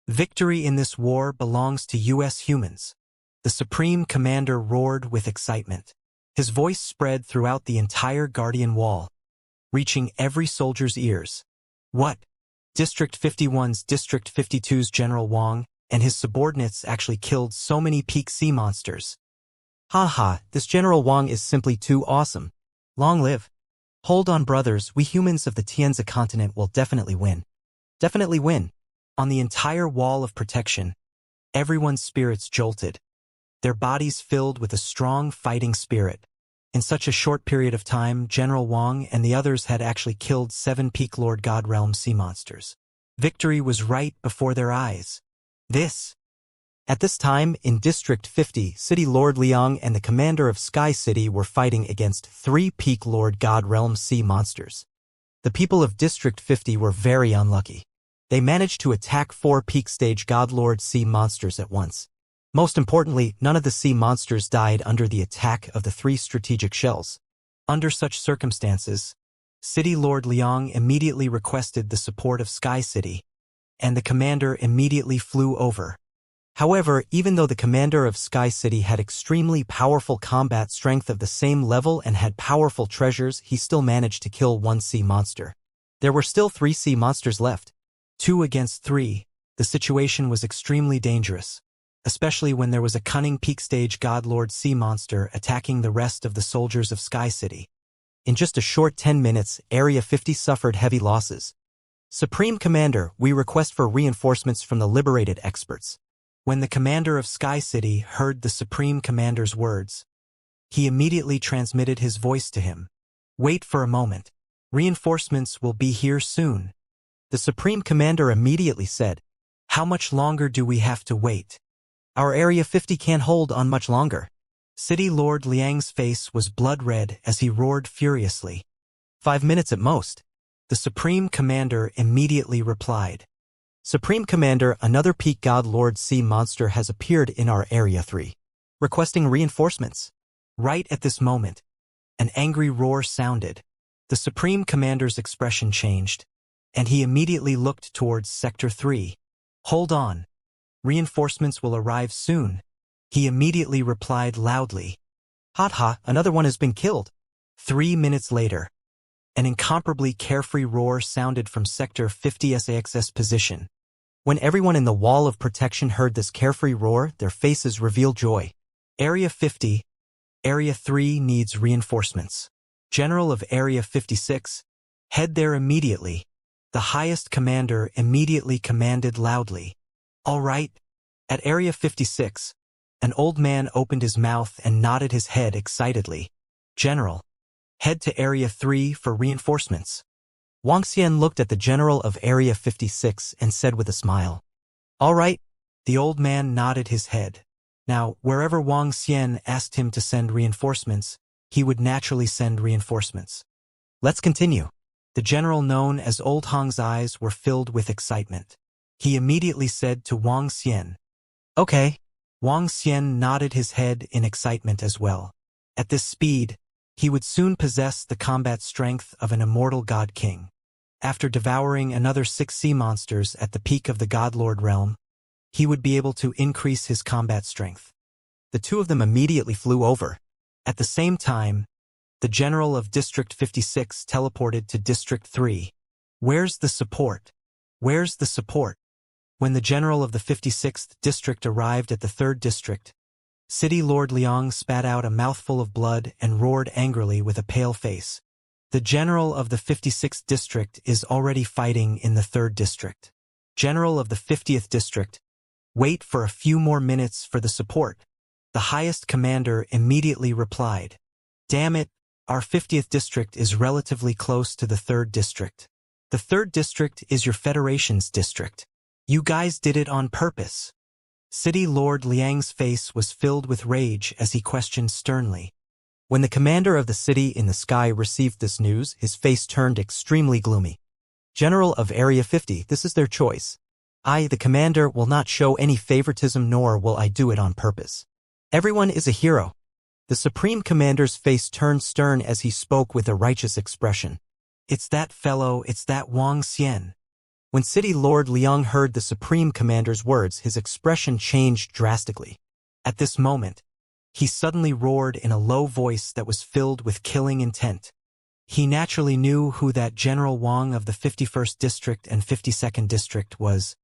Victory in this war belongs to U.S. humans. The Supreme Commander roared with excitement. His voice spread throughout the entire Guardian Wall, reaching every soldier's ears. What? District 51's District 52's General Wang and his subordinates actually killed so many peak sea monsters. Haha, this General Wang is simply too awesome. Long live. Hold on, brothers, we humans of the Tianzi continent will definitely win. Definitely win. On the entire wall of protection, everyone's spirits jolted, their bodies filled with a strong fighting spirit. In such a short period of time, General Wang and the others had actually killed 7 peak Lord God Realm sea monsters. Victory was right before their eyes. At this time, in District 50, City Lord Liang and the commander of Sky City were fighting against 3 peak Lord God Realm sea monsters. The people of District 50 were very unlucky. They managed to attack 4 peak stage Godlord sea monsters at once. Most importantly, none of the sea monsters died under the attack of the 3 strategic shells. Under such circumstances, City Lord Liang immediately requested the support of Sky City, and the commander immediately flew over. However, even though the commander of Sky City had extremely powerful combat strength of the same level and had powerful treasures, he still managed to kill 1 sea monster. There were still 3 sea monsters left. 2 against 3, the situation was extremely dangerous, especially when there was a cunning peak stage Godlord sea monster attacking the rest of the soldiers of Sky City. In just a short 10 minutes, Area 50 suffered heavy losses. Supreme Commander, we request for reinforcements from the liberated experts. When the commander of Sky City heard the Supreme Commander's words, he immediately transmitted his voice to him. Wait for a moment. Reinforcements will be here soon. The Supreme Commander immediately said, how much longer do we have to wait? Our Area 50 can't hold on much longer. City Lord Liang's face was blood red as he roared furiously. 5 minutes at most. The Supreme Commander immediately replied. Supreme Commander, another peak God Lord sea monster has appeared in our Area 3, requesting reinforcements. Right at this moment, an angry roar sounded. The Supreme Commander's expression changed, and he immediately looked towards Sector 3. Hold on. Reinforcements will arrive soon. He immediately replied loudly. Ha, another one has been killed. 3 minutes later, an incomparably carefree roar sounded from Sector 50 SAX's position. When everyone in the wall of protection heard this carefree roar, their faces revealed joy. Area 50, Area 3 needs reinforcements. General of Area 56, head there immediately. The highest commander immediately commanded loudly. All right. At Area 56, an old man opened his mouth and nodded his head excitedly. General, head to Area 3 for reinforcements. Wang Xian looked at the general of Area 56 and said with a smile. All right. The old man nodded his head. Now, wherever Wang Xian asked him to send reinforcements, he would naturally send reinforcements. Let's continue. The general known as Old Hong's eyes were filled with excitement. He immediately said to Wang Xian, okay. Wang Xian nodded his head in excitement as well. At this speed, he would soon possess the combat strength of an immortal god king. After devouring another 6 sea monsters at the peak of the Godlord realm, he would be able to increase his combat strength. The 2 of them immediately flew over. At the same time, the general of District 56 teleported to District 3. Where's the support? Where's the support? When the general of the 56th district arrived at the 3rd district, City Lord Liang spat out a mouthful of blood and roared angrily with a pale face. The general of the 56th district is already fighting in the 3rd district. General of the 50th district, wait for a few more minutes for the support. The highest commander immediately replied. Damn it, our 50th district is relatively close to the 3rd district. The 3rd district is your Federation's district. You guys did it on purpose. City Lord Liang's face was filled with rage as he questioned sternly. When the commander of the city in the sky received this news, his face turned extremely gloomy. General of Area 50, this is their choice. I, the commander, will not show any favoritism nor will I do it on purpose. Everyone is a hero. The Supreme Commander's face turned stern as he spoke with a righteous expression. It's that fellow, it's that Wang Xian. When City Lord Liang heard the Supreme Commander's words, his expression changed drastically. At this moment, he suddenly roared in a low voice that was filled with killing intent. He naturally knew who that General Wang of the 51st District and 52nd District was.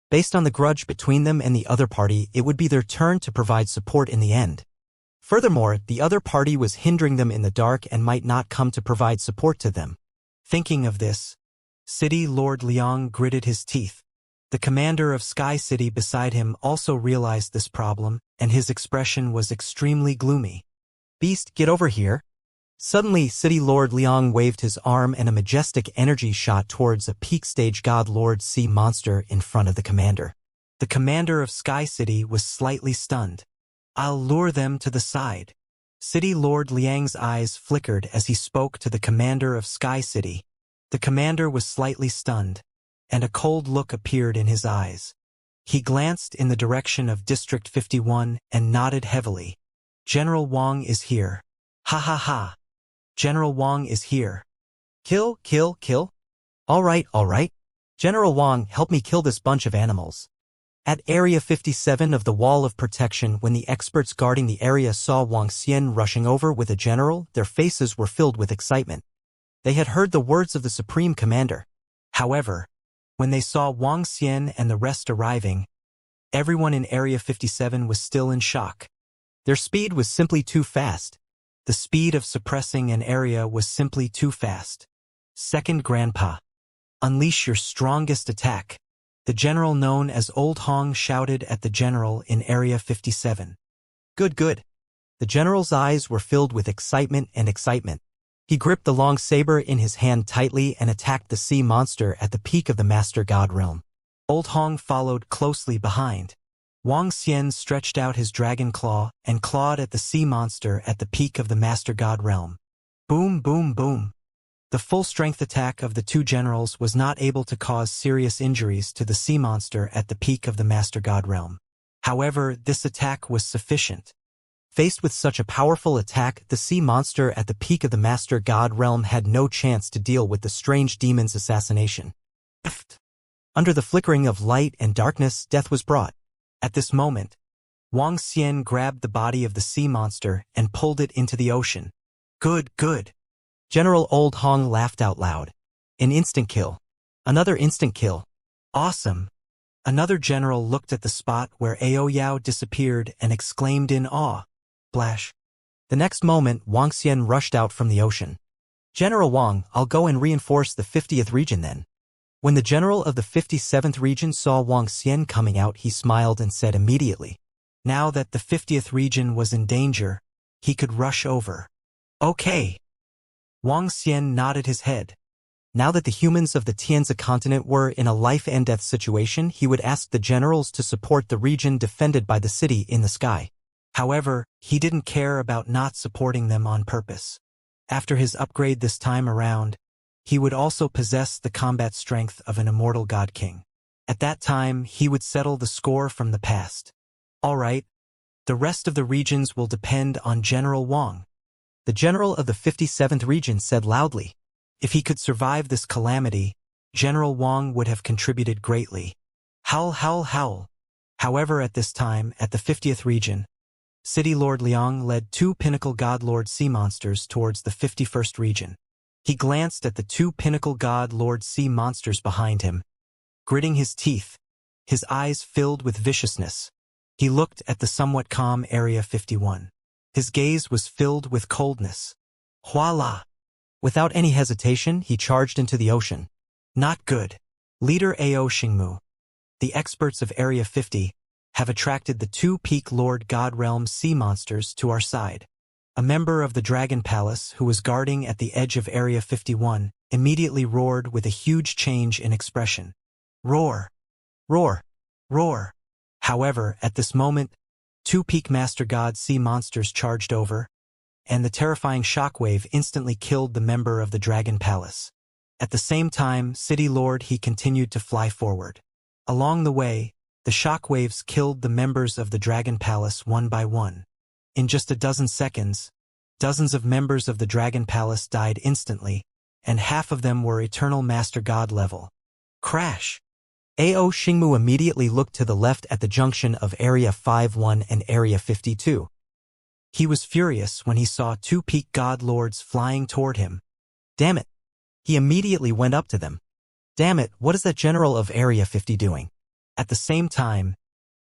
Based on the grudge between them and the other party, it would be their turn to provide support in the end. Furthermore, the other party was hindering them in the dark and might not come to provide support to them. Thinking of this, City Lord Liang gritted his teeth. The commander of Sky City beside him also realized this problem, and his expression was extremely gloomy. Beast, get over here. Suddenly, City Lord Liang waved his arm and a majestic energy shot towards a peak stage God Lord Sea monster in front of the commander. The commander of Sky City was slightly stunned. I'll lure them to the side. City Lord Liang's eyes flickered as he spoke to the commander of Sky City. The commander was slightly stunned, and a cold look appeared in his eyes. He glanced in the direction of District 51 and nodded heavily. General Wang is here. Ha ha ha. General Wang is here. Kill, kill, kill. All right. General Wang, help me kill this bunch of animals. At Area 57 of the Wall of Protection, when the experts guarding the area saw Wang Xian rushing over with a general, their faces were filled with excitement. They had heard the words of the Supreme Commander. However, when they saw Wang Xian and the rest arriving, everyone in Area 57 was still in shock. Their speed was simply too fast. The speed of suppressing an area was simply too fast. Second Grandpa. Unleash your strongest attack. The general known as Old Hong shouted at the general in Area 57. Good. The general's eyes were filled with excitement. He gripped the long saber in his hand tightly and attacked the sea monster at the peak of the Master God realm. Old Hong followed closely behind. Wang Xian stretched out his dragon claw and clawed at the sea monster at the peak of the Master God realm. Boom, boom, boom. The full-strength attack of the two generals was not able to cause serious injuries to the sea monster at the peak of the Master God realm. However, this attack was sufficient. Faced with such a powerful attack, the sea monster at the peak of the Master God realm had no chance to deal with the strange demon's assassination. Under the flickering of light and darkness, death was brought. At this moment, Wang Xian grabbed the body of the sea monster and pulled it into the ocean. Good. General Old Hong laughed out loud. An instant kill. Another instant kill. Awesome. Another general looked at the spot where Ao Yao disappeared and exclaimed in awe. Splash. The next moment, Wang Xian rushed out from the ocean. General Wang, I'll go and reinforce the 50th region then. When the general of the 57th region saw Wang Xian coming out, he smiled and said immediately. Now that the 50th region was in danger, he could rush over. Okay. Wang Xian nodded his head. Now that the humans of the Tianzi continent were in a life-and-death situation, he would ask the generals to support the region defended by the city in the sky. However, he didn't care about not supporting them on purpose. After his upgrade this time around, he would also possess the combat strength of an immortal god king. At that time, he would settle the score from the past. All right, the rest of the regions will depend on General Wang. The general of the 57th region said loudly. If he could survive this calamity, General Wang would have contributed greatly. Howl, howl, howl. However, at this time, at the 50th region, City Lord Liang led two pinnacle God Lord sea monsters towards the 51st region. He glanced at the two pinnacle God Lord sea monsters behind him. Gritting his teeth, his eyes filled with viciousness, he looked at the somewhat calm Area 51. His gaze was filled with coldness. Voila! Without any hesitation, he charged into the ocean. Not good. Leader Ao Xingmu. The experts of Area 50 have attracted the two peak Lord God Realm sea monsters to our side. A member of the Dragon Palace, who was guarding at the edge of Area 51, immediately roared with a huge change in expression. Roar! Roar! Roar! However, at this moment, two peak Master God sea monsters charged over, and the terrifying shockwave instantly killed the member of the Dragon Palace. At the same time, City Lord he continued to fly forward. Along the way, the shockwaves killed the members of the Dragon Palace one by one. In just a dozen seconds, dozens of members of the Dragon Palace died instantly, and half of them were Eternal Master God level. Crash! Ao Xingmu immediately looked to the left at the junction of Area 51 and Area 52. He was furious when he saw two peak god lords flying toward him. Damn it! He immediately went up to them. Damn it, what is that general of Area 50 doing? At the same time,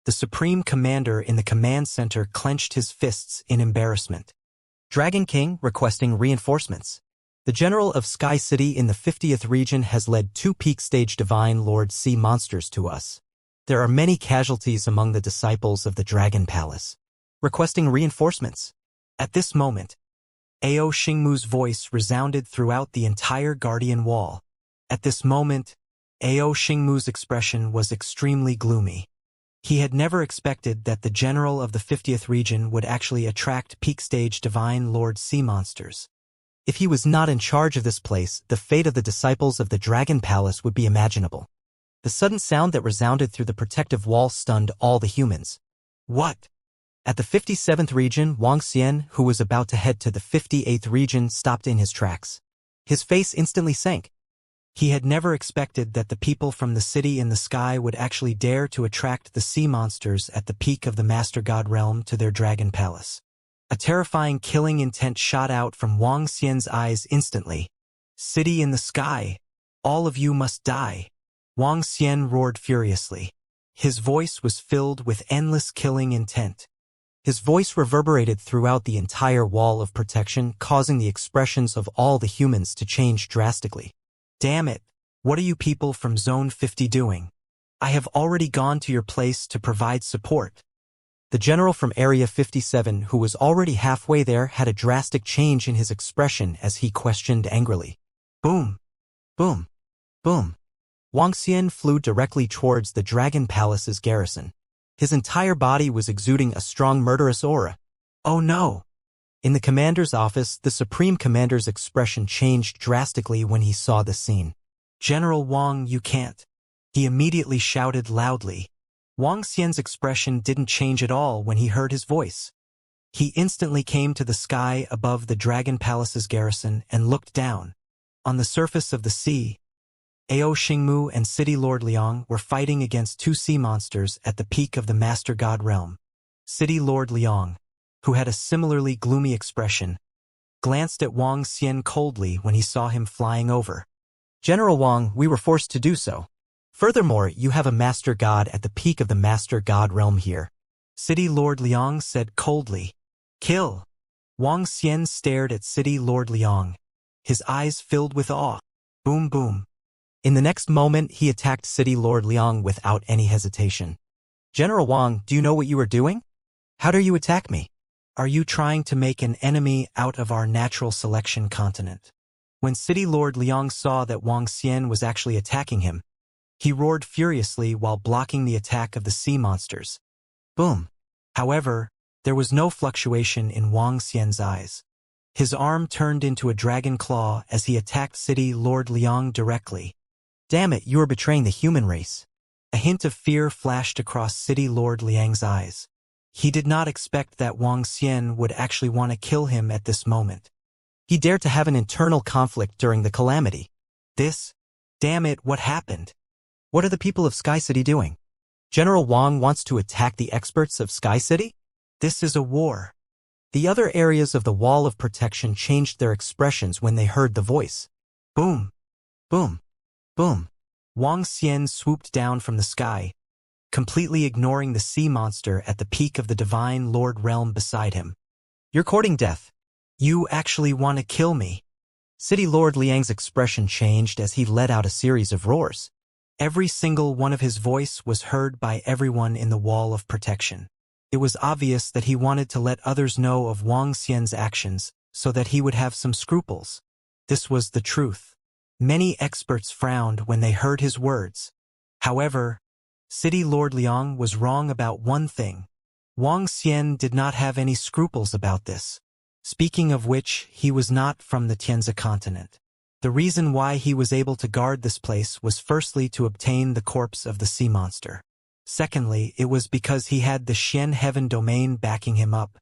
the Supreme Commander in the command center clenched his fists in embarrassment. Dragon King requesting reinforcements. The General of Sky City in the 50th region has led two peak stage Divine Lord Sea monsters to us. There are many casualties among the disciples of the Dragon Palace. Requesting reinforcements. At this moment, Ao Xingmu's voice resounded throughout the entire Guardian Wall. At this moment, Ao Xingmu's expression was extremely gloomy. He had never expected that the General of the 50th region would actually attract peak stage Divine Lord Sea monsters. If he was not in charge of this place, the fate of the disciples of the Dragon Palace would be imaginable. The sudden sound that resounded through the protective wall stunned all the humans. What? At the 57th region, Wang Xian, who was about to head to the 58th region, stopped in his tracks. His face instantly sank. He had never expected that the people from the city in the sky would actually dare to attract the sea monsters at the peak of the Master God realm to their Dragon Palace. A terrifying killing intent shot out from Wang Xian's eyes instantly. City in the sky, all of you must die. Wang Xian roared furiously. His voice was filled with endless killing intent. His voice reverberated throughout the entire wall of protection, causing the expressions of all the humans to change drastically. Damn it, what are you people from Zone 50 doing? I have already gone to your place to provide support. The general from Area 57, who was already halfway there, had a drastic change in his expression as he questioned angrily. Boom! Boom! Boom! Wang Xian flew directly towards the Dragon Palace's garrison. His entire body was exuding a strong murderous aura. Oh no! In the commander's office, the Supreme Commander's expression changed drastically when he saw the scene. General Wang, you can't. He immediately shouted loudly. Wang Xian's expression didn't change at all when he heard his voice. He instantly came to the sky above the Dragon Palace's garrison and looked down. On the surface of the sea, Ao Xingmu and City Lord Liang were fighting against two sea monsters at the peak of the Master God realm. City Lord Liang, who had a similarly gloomy expression, glanced at Wang Xian coldly when he saw him flying over. General Wang, we were forced to do so. Furthermore, you have a Master God at the peak of the Master God realm here. City Lord Liang said coldly. Kill! Wang Xian stared at City Lord Liang, his eyes filled with awe. Boom boom. In the next moment, he attacked City Lord Liang without any hesitation. General Wang, do you know what you are doing? How dare you attack me? Are you trying to make an enemy out of our natural selection continent? When City Lord Liang saw that Wang Xian was actually attacking him, he roared furiously while blocking the attack of the sea monsters. Boom. However, there was no fluctuation in Wang Xian's eyes. His arm turned into a dragon claw as he attacked City Lord Liang directly. Damn it, you are betraying the human race. A hint of fear flashed across City Lord Liang's eyes. He did not expect that Wang Xian would actually want to kill him at this moment. He dared to have an internal conflict during the calamity. Damn it, what happened? What are the people of Sky City doing? General Wang wants to attack the experts of Sky City? This is a war. The other areas of the wall of protection changed their expressions when they heard the voice. Boom! Boom! Boom! Wang Xian swooped down from the sky, completely ignoring the sea monster at the peak of the Divine Lord realm beside him. You're courting death. You actually want to kill me. City Lord Liang's expression changed as he let out a series of roars. Every single one of his voice was heard by everyone in the wall of protection. It was obvious that he wanted to let others know of Wang Xian's actions so that he would have some scruples. This was the truth. Many experts frowned when they heard his words. However, City Lord Liang was wrong about one thing. Wang Xian did not have any scruples about this. Speaking of which, he was not from the Tianzi continent. The reason why he was able to guard this place was firstly to obtain the corpse of the sea monster. Secondly, it was because he had the Xian Heaven domain backing him up.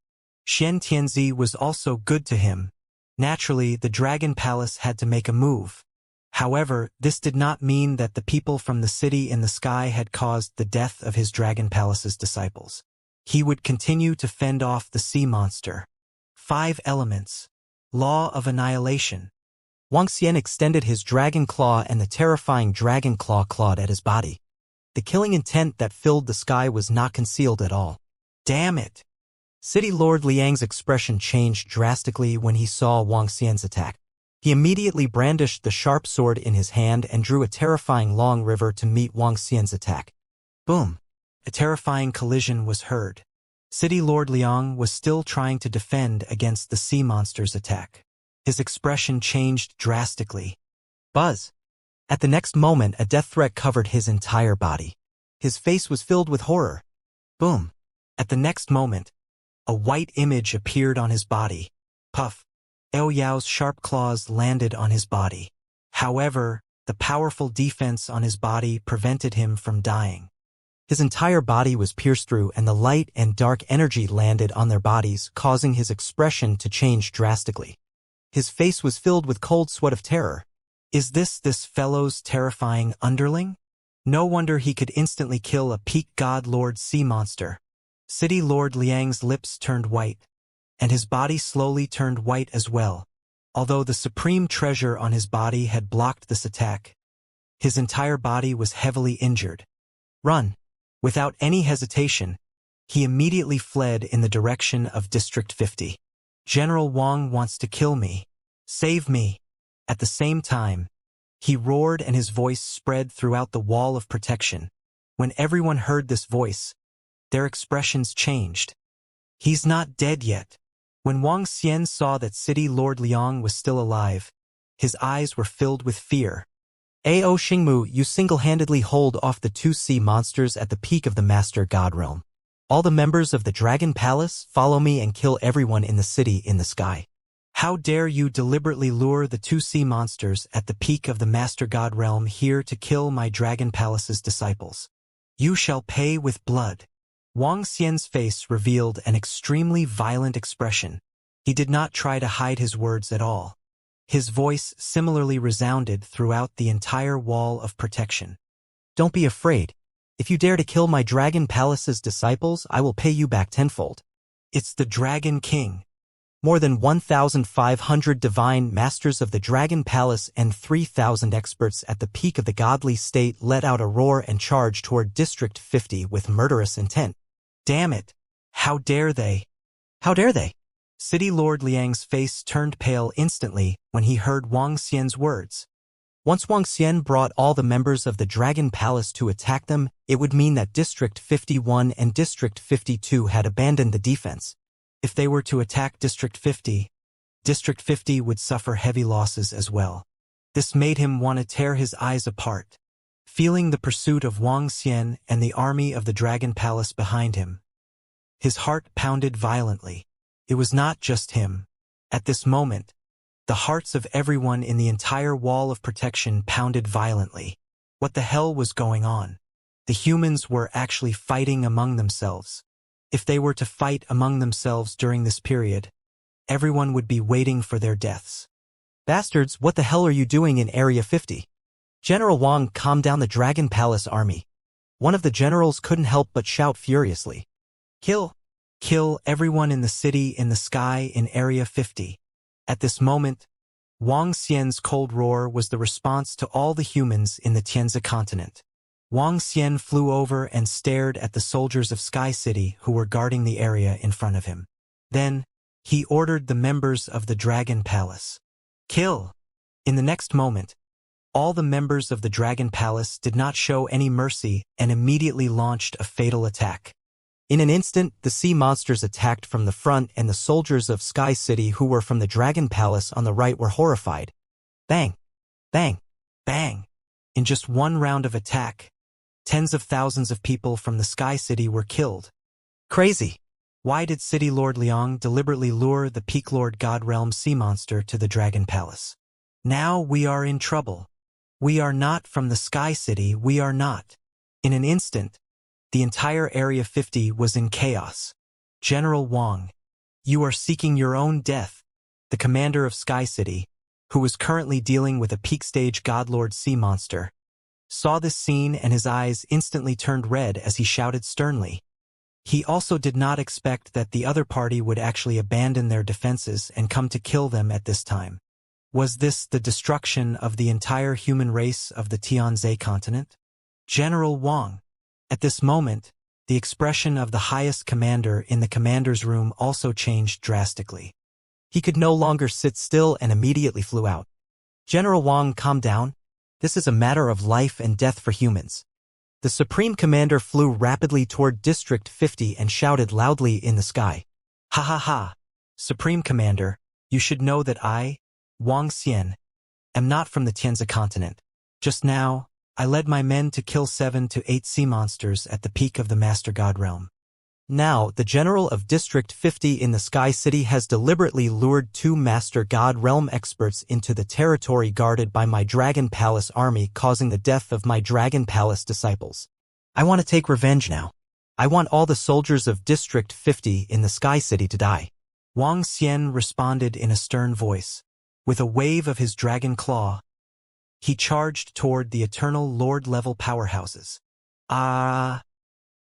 Xian Tianzi was also good to him. Naturally, the Dragon Palace had to make a move. However, this did not mean that the people from the city in the sky had caused the death of his Dragon Palace's disciples. He would continue to fend off the sea monster. 5 elements. Law of annihilation. Wang Xian extended his dragon claw and the terrifying dragon claw clawed at his body. The killing intent that filled the sky was not concealed at all. Damn it! City Lord Liang's expression changed drastically when he saw Wang Xian's attack. He immediately brandished the sharp sword in his hand and drew a terrifying long river to meet Wang Xian's attack. Boom! A terrifying collision was heard. City Lord Liang was still trying to defend against the sea monster's attack. His expression changed drastically. Buzz! At the next moment, a death threat covered his entire body. His face was filled with horror. Boom! At the next moment, a white image appeared on his body. Puff! Eo Yao's sharp claws landed on his body. However, the powerful defense on his body prevented him from dying. His entire body was pierced through and the light and dark energy landed on their bodies, causing his expression to change drastically. His face was filled with cold sweat of terror. Is this fellow's terrifying underling? No wonder he could instantly kill a peak god lord sea monster. City Lord Liang's lips turned white, and his body slowly turned white as well. Although the supreme treasure on his body had blocked this attack, his entire body was heavily injured. Run! Without any hesitation, he immediately fled in the direction of District 50. General Wang wants to kill me. Save me! At the same time, he roared and his voice spread throughout the wall of protection. When everyone heard this voice, their expressions changed. He's not dead yet. When Wang Xian saw that City Lord Liang was still alive, his eyes were filled with fear. Ao Xingmu, you single-handedly hold off the 2 sea monsters at the peak of the Master God Realm. All the members of the Dragon Palace, follow me and kill everyone in the city in the sky. How dare you deliberately lure the 2 sea monsters at the peak of the Master God Realm here to kill my Dragon Palace's disciples? You shall pay with blood. Wang Xian's face revealed an extremely violent expression. He did not try to hide his words at all. His voice similarly resounded throughout the entire wall of protection. Don't be afraid. If you dare to kill my Dragon Palace's disciples, I will pay you back tenfold. It's the Dragon King. More than 1,500 divine masters of the Dragon Palace and 3,000 experts at the peak of the godly state let out a roar and charged toward District 50 with murderous intent. Damn it! How dare they? How dare they? City Lord Liang's face turned pale instantly when he heard Wang Xian's words. Once Wang Xian brought all the members of the Dragon Palace to attack them, it would mean that District 51 and District 52 had abandoned the defense. If they were to attack District 50, District 50 would suffer heavy losses as well. This made him want to tear his eyes apart. Feeling the pursuit of Wang Xian and the army of the Dragon Palace behind him, his heart pounded violently. It was not just him. At this moment, the hearts of everyone in the entire wall of protection pounded violently. What the hell was going on? The humans were actually fighting among themselves. If they were to fight among themselves during this period, everyone would be waiting for their deaths. Bastards, what the hell are you doing in Area 50? General Wang, calm down the Dragon Palace army. One of the generals couldn't help but shout furiously. Kill! Kill everyone in the city in the sky in Area 50. At this moment, Wang Xian's cold roar was the response to all the humans in the Tianzi continent. Wang Xian flew over and stared at the soldiers of Sky City who were guarding the area in front of him. Then, he ordered the members of the Dragon Palace. Kill! In the next moment, all the members of the Dragon Palace did not show any mercy and immediately launched a fatal attack. In an instant, the sea monsters attacked from the front and the soldiers of Sky City who were from the Dragon Palace on the right were horrified. Bang! Bang! Bang! In just one round of attack, tens of thousands of people from the Sky City were killed. Crazy! Why did City Lord Liang deliberately lure the Peak Lord God Realm sea monster to the Dragon Palace? Now we are in trouble. We are not from the Sky City, we are not. In an instant, the entire Area 50 was in chaos. General Wang, You are seeking your own death. The commander of Sky City, who was currently dealing with a peak-stage godlord sea monster, saw this scene and his eyes instantly turned red as he shouted sternly. He also did not expect that the other party would actually abandon their defenses and come to kill them at this time. Was this the destruction of the entire human race of the Tianzhe continent? General Wang. At this moment, the expression of the highest commander in the commander's room also changed drastically. He could no longer sit still and immediately flew out. General Wang, calm down. This is a matter of life and death for humans. The Supreme Commander flew rapidly toward District 50 and shouted loudly in the sky. Ha ha ha. Supreme Commander, you should know that I, Wang Xian, am not from the Tianzhe continent. Just now, I led my men to kill 7 to 8 sea monsters at the peak of the Master God realm. Now, the general of District 50 in the Sky City has deliberately lured 2 Master God realm experts into the territory guarded by my Dragon Palace army, causing the death of my Dragon Palace disciples. I want to take revenge now. I want all the soldiers of District 50 in the Sky City to die. Wang Xian responded in a stern voice. With a wave of his dragon claw, he charged toward the Eternal Lord-level powerhouses. Ah!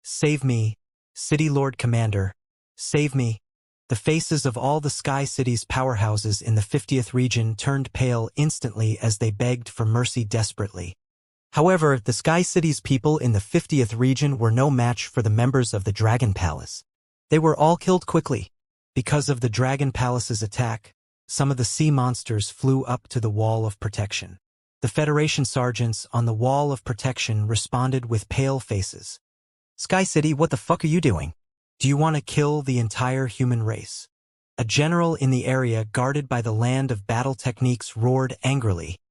Save me, City Lord Commander. Save me. The faces of all the Sky City's powerhouses in the 50th region turned pale instantly as they begged for mercy desperately. However, the Sky City's people in the 50th region were no match for the members of the Dragon Palace. They were all killed quickly. Because of the Dragon Palace's attack, some of the sea monsters flew up to the Wall of Protection. The Federation sergeants on the Wall of Protection responded with pale faces. Sky City, what the fuck are you doing? Do you want to kill the entire human race? A general in the area guarded by the land of battle techniques roared angrily.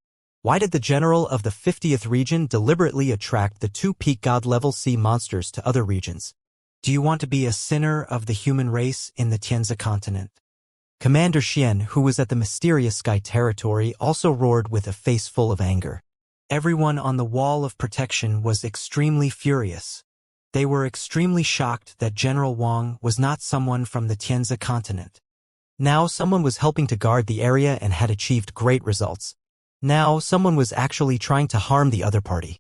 Why did the general of the 50th region deliberately attract the 2 peak god-level sea monsters to other regions? Do you want to be a sinner of the human race in the Tianzhe continent? Commander Xian, who was at the mysterious sky territory, also roared with a face full of anger. Everyone on the Wall of Protection was extremely furious. They were extremely shocked that General Wang was not someone from the Tianzhe continent. Now someone was helping to guard the area and had achieved great results. Now someone was actually trying to harm the other party.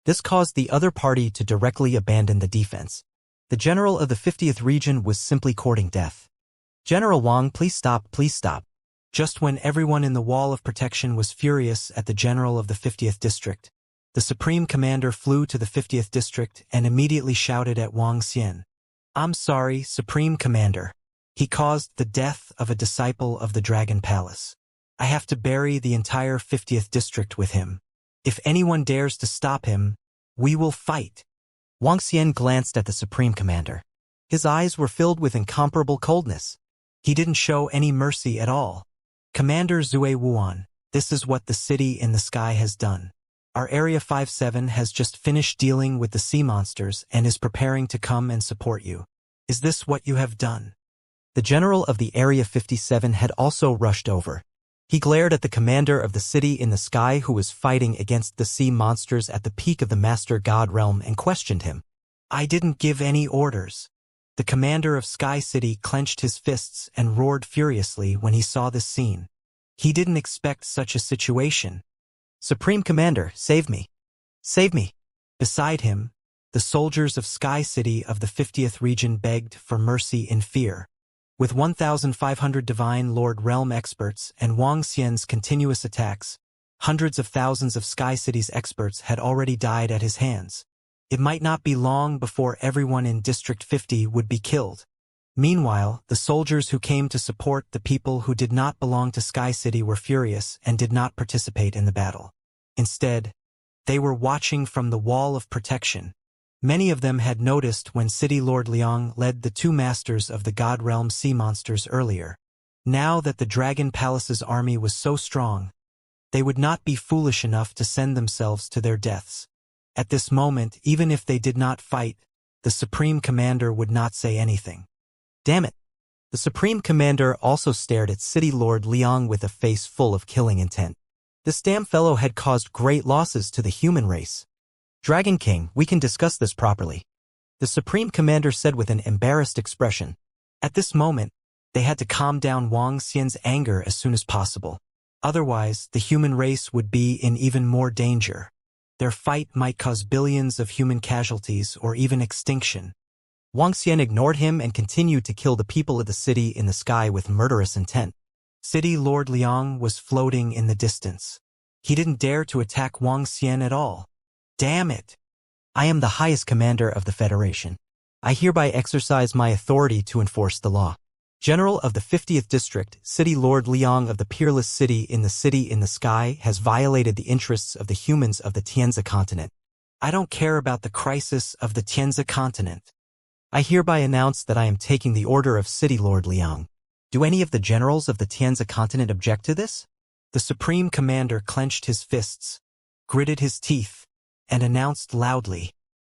This caused the other party to directly abandon the defense. The general of the 50th region was simply courting death. General Wang, please stop, please stop. Just when everyone in the Wall of Protection was furious at the general of the 50th district, the Supreme Commander flew to the 50th district and immediately shouted at Wang Xian. I'm sorry, Supreme Commander. He caused the death of a disciple of the Dragon Palace. I have to bury the entire 50th district with him. If anyone dares to stop him, we will fight. Wang Xian glanced at the Supreme Commander. His eyes were filled with incomparable coldness. He didn't show any mercy at all. Commander Zue Wuan, this is what the city in the sky has done. Our Area 57 has just finished dealing with the sea monsters and is preparing to come and support you. Is this what you have done? The general of the Area 57 had also rushed over. He glared at the commander of the city in the sky who was fighting against the sea monsters at the peak of the Master God realm and questioned him. I didn't give any orders. The commander of Sky City clenched his fists and roared furiously when he saw this scene. He didn't expect such a situation. Supreme Commander, save me. Save me. Beside him, the soldiers of Sky City of the 50th region begged for mercy in fear. With 1,500 Divine Lord Realm experts and Wang Xian's continuous attacks, hundreds of thousands of Sky City's experts had already died at his hands. It might not be long before everyone in District 50 would be killed. Meanwhile, the soldiers who came to support the people who did not belong to Sky City were furious and did not participate in the battle. Instead, they were watching from the Wall of Protection. Many of them had noticed when City Lord Liang led the 2 masters of the God Realm sea monsters earlier. Now that the Dragon Palace's army was so strong, they would not be foolish enough to send themselves to their deaths. At this moment, even if they did not fight, the Supreme Commander would not say anything. Damn it! The Supreme Commander also stared at City Lord Liang with a face full of killing intent. This damn fellow had caused great losses to the human race. Dragon King, we can discuss this properly. The Supreme Commander said with an embarrassed expression. At this moment, They had to calm down Wang Xian's anger as soon as possible. Otherwise, the human race would be in even more danger. Their fight might cause billions of human casualties or even extinction. Wang Xian ignored him and continued to kill the people of the city in the sky with murderous intent. City Lord Liang was floating in the distance. He didn't dare to attack Wang Xian at all. Damn it! I am the highest commander of the Federation. I hereby exercise my authority to enforce the law. General of the 50th District, City Lord Liang of the Peerless City in the Sky has violated the interests of the humans of the Tianzi continent. I don't care about the crisis of the Tianzi continent. I hereby announce that I am taking the order of City Lord Liang. Do any of the generals of the Tianzi continent object to this? The Supreme Commander clenched his fists, gritted his teeth, and announced loudly,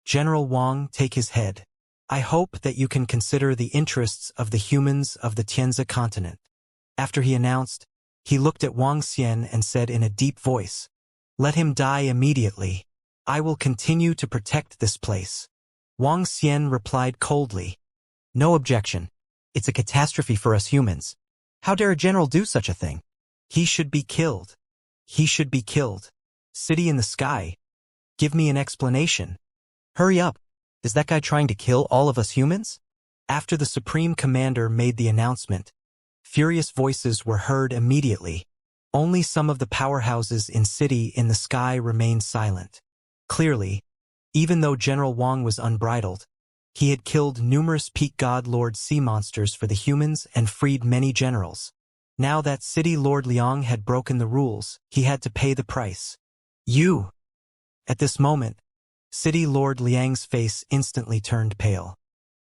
General Wang, take his head. I hope that you can consider the interests of the humans of the Tianzi continent. After he announced, he looked at Wang Xian and said in a deep voice, Let him die immediately. I will continue to protect this place. Wang Xian replied coldly, No objection. It's a catastrophe for us humans. How dare a general do such a thing? He should be killed. He should be killed. City in the Sky. Give me an explanation. Hurry up. Is that guy trying to kill all of us humans? After the Supreme Commander made the announcement, furious voices were heard immediately. Only some of the powerhouses in City in the Sky remained silent. Clearly, even though General Wang was unbridled, he had killed numerous peak god lord sea monsters for the humans and freed many generals. Now that City Lord Liang had broken the rules, he had to pay the price. You! At this moment, City Lord Liang's face instantly turned pale.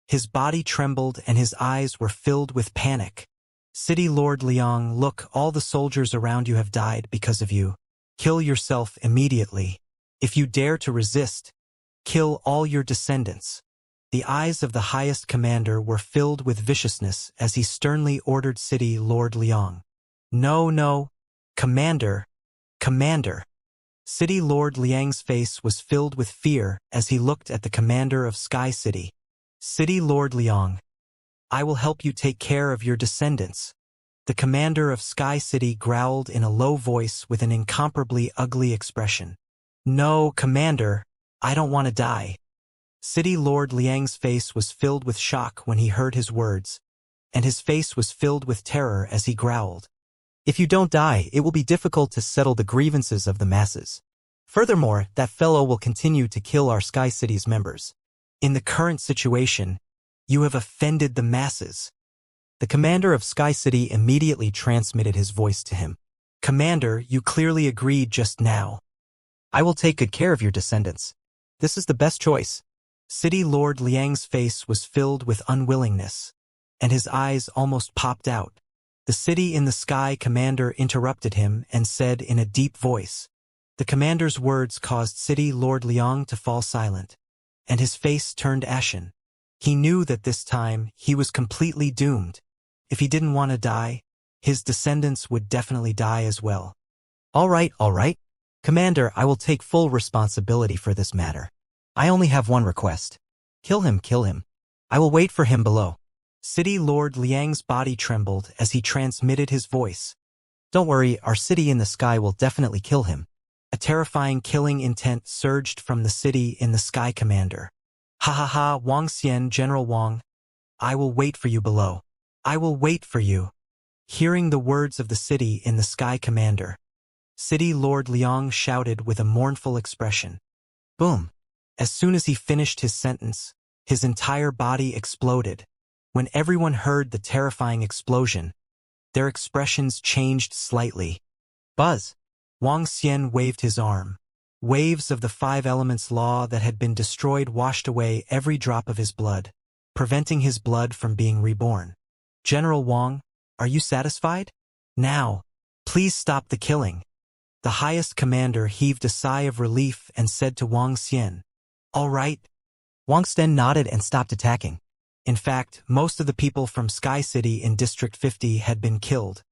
His body trembled and his eyes were filled with panic. City Lord Liang, look, all the soldiers around you have died because of you. Kill yourself immediately. If you dare to resist, kill all your descendants. The eyes of the highest commander were filled with viciousness as he sternly ordered City Lord Liang. No, no. Commander. Commander. City Lord Liang's face was filled with fear as he looked at the commander of Sky City. City Lord Liang, I will help you take care of your descendants. The commander of Sky City growled in a low voice with an incomparably ugly expression. No, Commander, I don't want to die. City Lord Liang's face was filled with shock when he heard his words, and his face was filled with terror as he growled. If you don't die, it will be difficult to settle the grievances of the masses. Furthermore, that fellow will continue to kill our Sky City's members. In the current situation, you have offended the masses. The commander of Sky City immediately transmitted his voice to him. Commander, you clearly agreed just now. I will take good care of your descendants. This is the best choice. City Lord Liang's face was filled with unwillingness, and his eyes almost popped out. The City in the Sky commander interrupted him and said in a deep voice. The commander's words caused City Lord Liang to fall silent, and his face turned ashen. He knew that this time he was completely doomed. If he didn't want to die, his descendants would definitely die as well. All right. Commander, I will take full responsibility for this matter. I only have one request. Kill him. I will wait for him below. City Lord Liang's body trembled as he transmitted his voice. Don't worry, our City in the Sky will definitely kill him. A terrifying killing intent surged from the City in the Sky commander. Ha, Wang Xian, General Wang. I will wait for you below. I will wait for you. Hearing the words of the City in the Sky commander, City Lord Liang shouted with a mournful expression. Boom! As soon as he finished his sentence, his entire body exploded. When everyone heard the terrifying explosion, their expressions changed slightly. Buzz! Wang Xian waved his arm. Waves of the 5 elements law that had been destroyed washed away every drop of his blood, preventing his blood from being reborn. General Wang, are you satisfied? Now, please stop the killing. The highest commander heaved a sigh of relief and said to Wang Xian, All right. Wang Xian nodded and stopped attacking. In fact, most of the people from Sky City in District 50 had been killed.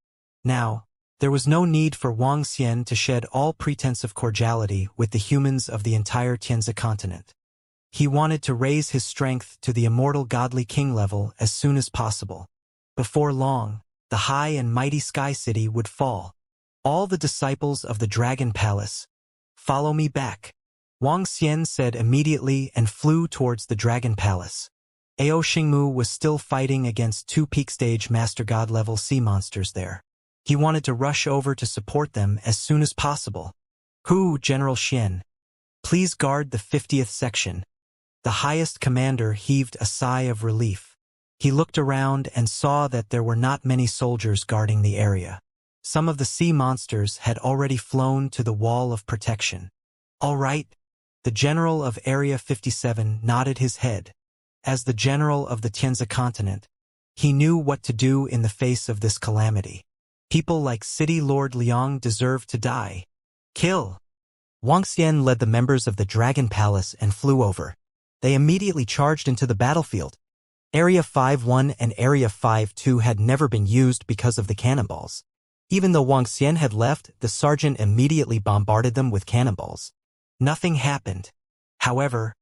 Now, there was no need for Wang Xian to shed all pretense of cordiality with the humans of the entire Tianzi continent. He wanted to raise his strength to the immortal godly king level as soon as possible. Before long, the high and mighty Sky City would fall. All the disciples of the Dragon Palace, follow me back. Wang Xian said immediately and flew towards the Dragon Palace. Ao Xingmu was still fighting against two peak stage Master God level sea monsters there. He wanted to rush over to support them as soon as possible. General Xian, please guard the 50th section. The highest commander heaved a sigh of relief. He looked around and saw that there were not many soldiers guarding the area. Some of the sea monsters had already flown to the wall of protection. All right. The general of Area 57 nodded his head. As the general of the Tianzi continent, he knew what to do in the face of this calamity. People like City Lord Liang deserve to die. Kill! Wang Xian led the members of the Dragon Palace and flew over. They immediately charged into the battlefield. Area 51 and Area 52 had never been used because of the cannonballs. Even though Wang Xian had left, the sergeant immediately bombarded them with cannonballs. Nothing happened. However,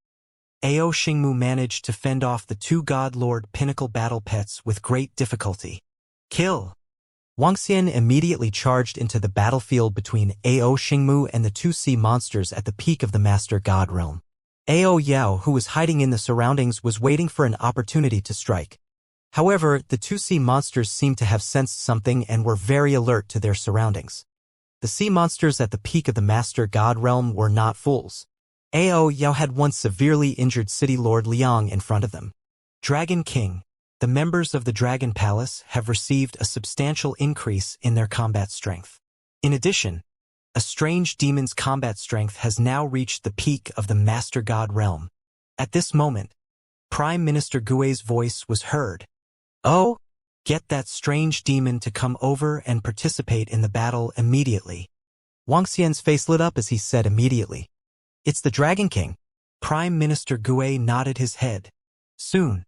Ao Xingmu managed to fend off the two God Lord Pinnacle battle pets with great difficulty. Kill! Wang Xian immediately charged into the battlefield between Ao Xingmu and the two sea monsters at the peak of the Master God realm. Ao Yao, who was hiding in the surroundings, was waiting for an opportunity to strike. However, the two sea monsters seemed to have sensed something and were very alert to their surroundings. The sea monsters at the peak of the Master God realm were not fools. Ao Yao had once severely injured City Lord Liang in front of them. Dragon King, the members of the Dragon Palace have received a substantial increase in their combat strength. In addition, a strange demon's combat strength has now reached the peak of the Master God realm. At this moment, Prime Minister Gui's voice was heard. Oh, get that strange demon to come over and participate in the battle immediately. Wang Xian's face lit up as he said immediately. It's the Dragon King. Prime Minister Gui nodded his head. Soon,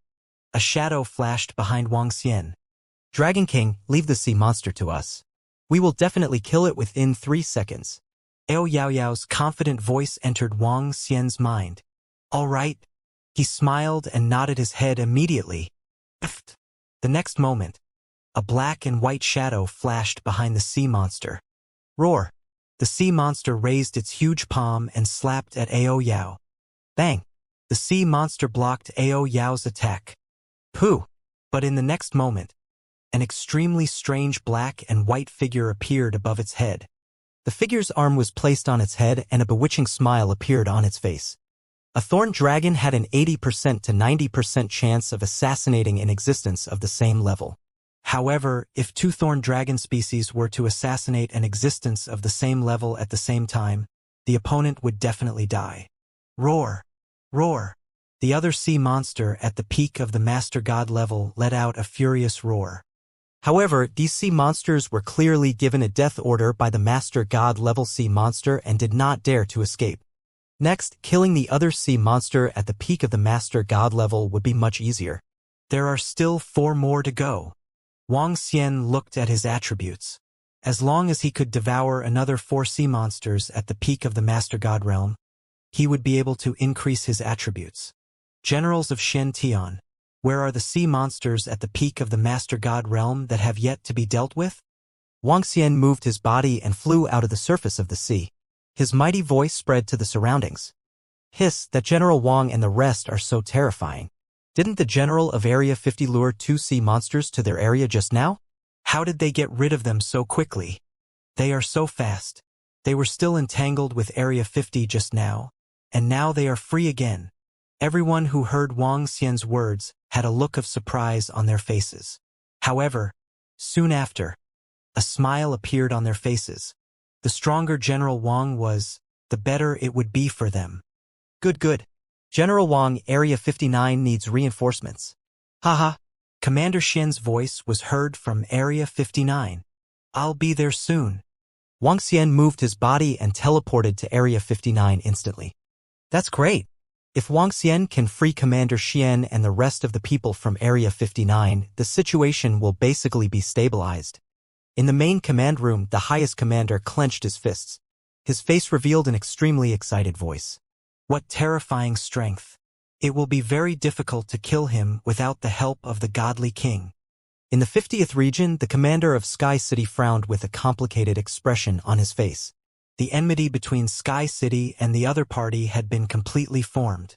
a shadow flashed behind Wang Xian. Dragon King, leave the sea monster to us. We will definitely kill it within 3 seconds. Ao Yaoyao's confident voice entered Wang Xian's mind. All right. He smiled and nodded his head immediately. The next moment, a black and white shadow flashed behind the sea monster. Roar! The sea monster raised its huge palm and slapped at Ao Yao. Bang! The sea monster blocked Ao Yao's attack. Pooh! But in the next moment, an extremely strange black and white figure appeared above its head. The figure's arm was placed on its head and a bewitching smile appeared on its face. A thorn dragon had an 80% to 90% chance of assassinating an existence of the same level. However, if two thorn dragon species were to assassinate an existence of the same level at the same time, the opponent would definitely die. Roar! Roar! The other sea monster at the peak of the Master God level let out a furious roar. However, these sea monsters were clearly given a death order by the Master God level sea monster and did not dare to escape. Next, killing the other sea monster at the peak of the Master God level would be much easier. There are still 4 more to go. Wang Xian looked at his attributes. As long as he could devour another 4 sea monsters at the peak of the Master God realm, he would be able to increase his attributes. Generals of Shen Tian, where are the sea monsters at the peak of the Master God realm that have yet to be dealt with? Wang Xian moved his body and flew out of the surface of the sea. His mighty voice spread to the surroundings. Hiss, that General Wang and the rest are so terrifying. Didn't the general of Area 50 lure 2 sea monsters to their area just now? How did they get rid of them so quickly? They are so fast. They were still entangled with Area 50 just now, and now they are free again. Everyone who heard Wang Xian's words had a look of surprise on their faces. However, soon after, a smile appeared on their faces. The stronger General Wang was, the better it would be for them. Good. General Wang, Area 59 needs reinforcements. Haha. Commander Shen's voice was heard from Area 59. I'll be there soon. Wang Xian moved his body and teleported to Area 59 instantly. That's great. If Wang Xian can free Commander Xian and the rest of the people from Area 59, the situation will basically be stabilized. In the main command room, the highest commander clenched his fists. His face revealed an extremely excited voice. What terrifying strength! It will be very difficult to kill him without the help of the godly king. In the 50th region, the commander of Sky City frowned with a complicated expression on his face. The enmity between Sky City and the other party had been completely formed.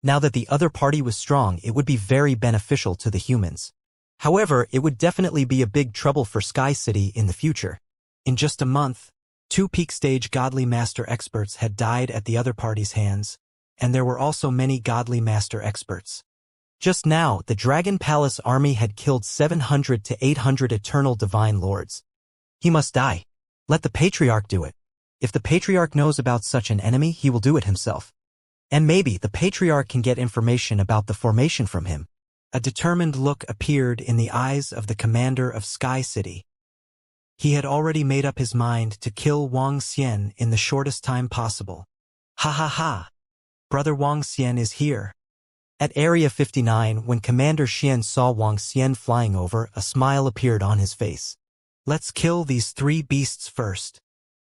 Now that the other party was strong, it would be very beneficial to the humans. However, it would definitely be a big trouble for Sky City in the future. In just a month, 2 peak-stage godly master experts had died at the other party's hands, and there were also many godly master experts. Just now, the Dragon Palace army had killed 700 to 800 eternal divine lords. He must die. Let the Patriarch do it. If the Patriarch knows about such an enemy, he will do it himself. And maybe the Patriarch can get information about the formation from him. A determined look appeared in the eyes of the commander of Sky City. He had already made up his mind to kill Wang Xian in the shortest time possible. Ha ha ha! Brother Wang Xian is here. At Area 59, when Commander Xian saw Wang Xian flying over, a smile appeared on his face. Let's kill these 3 beasts first.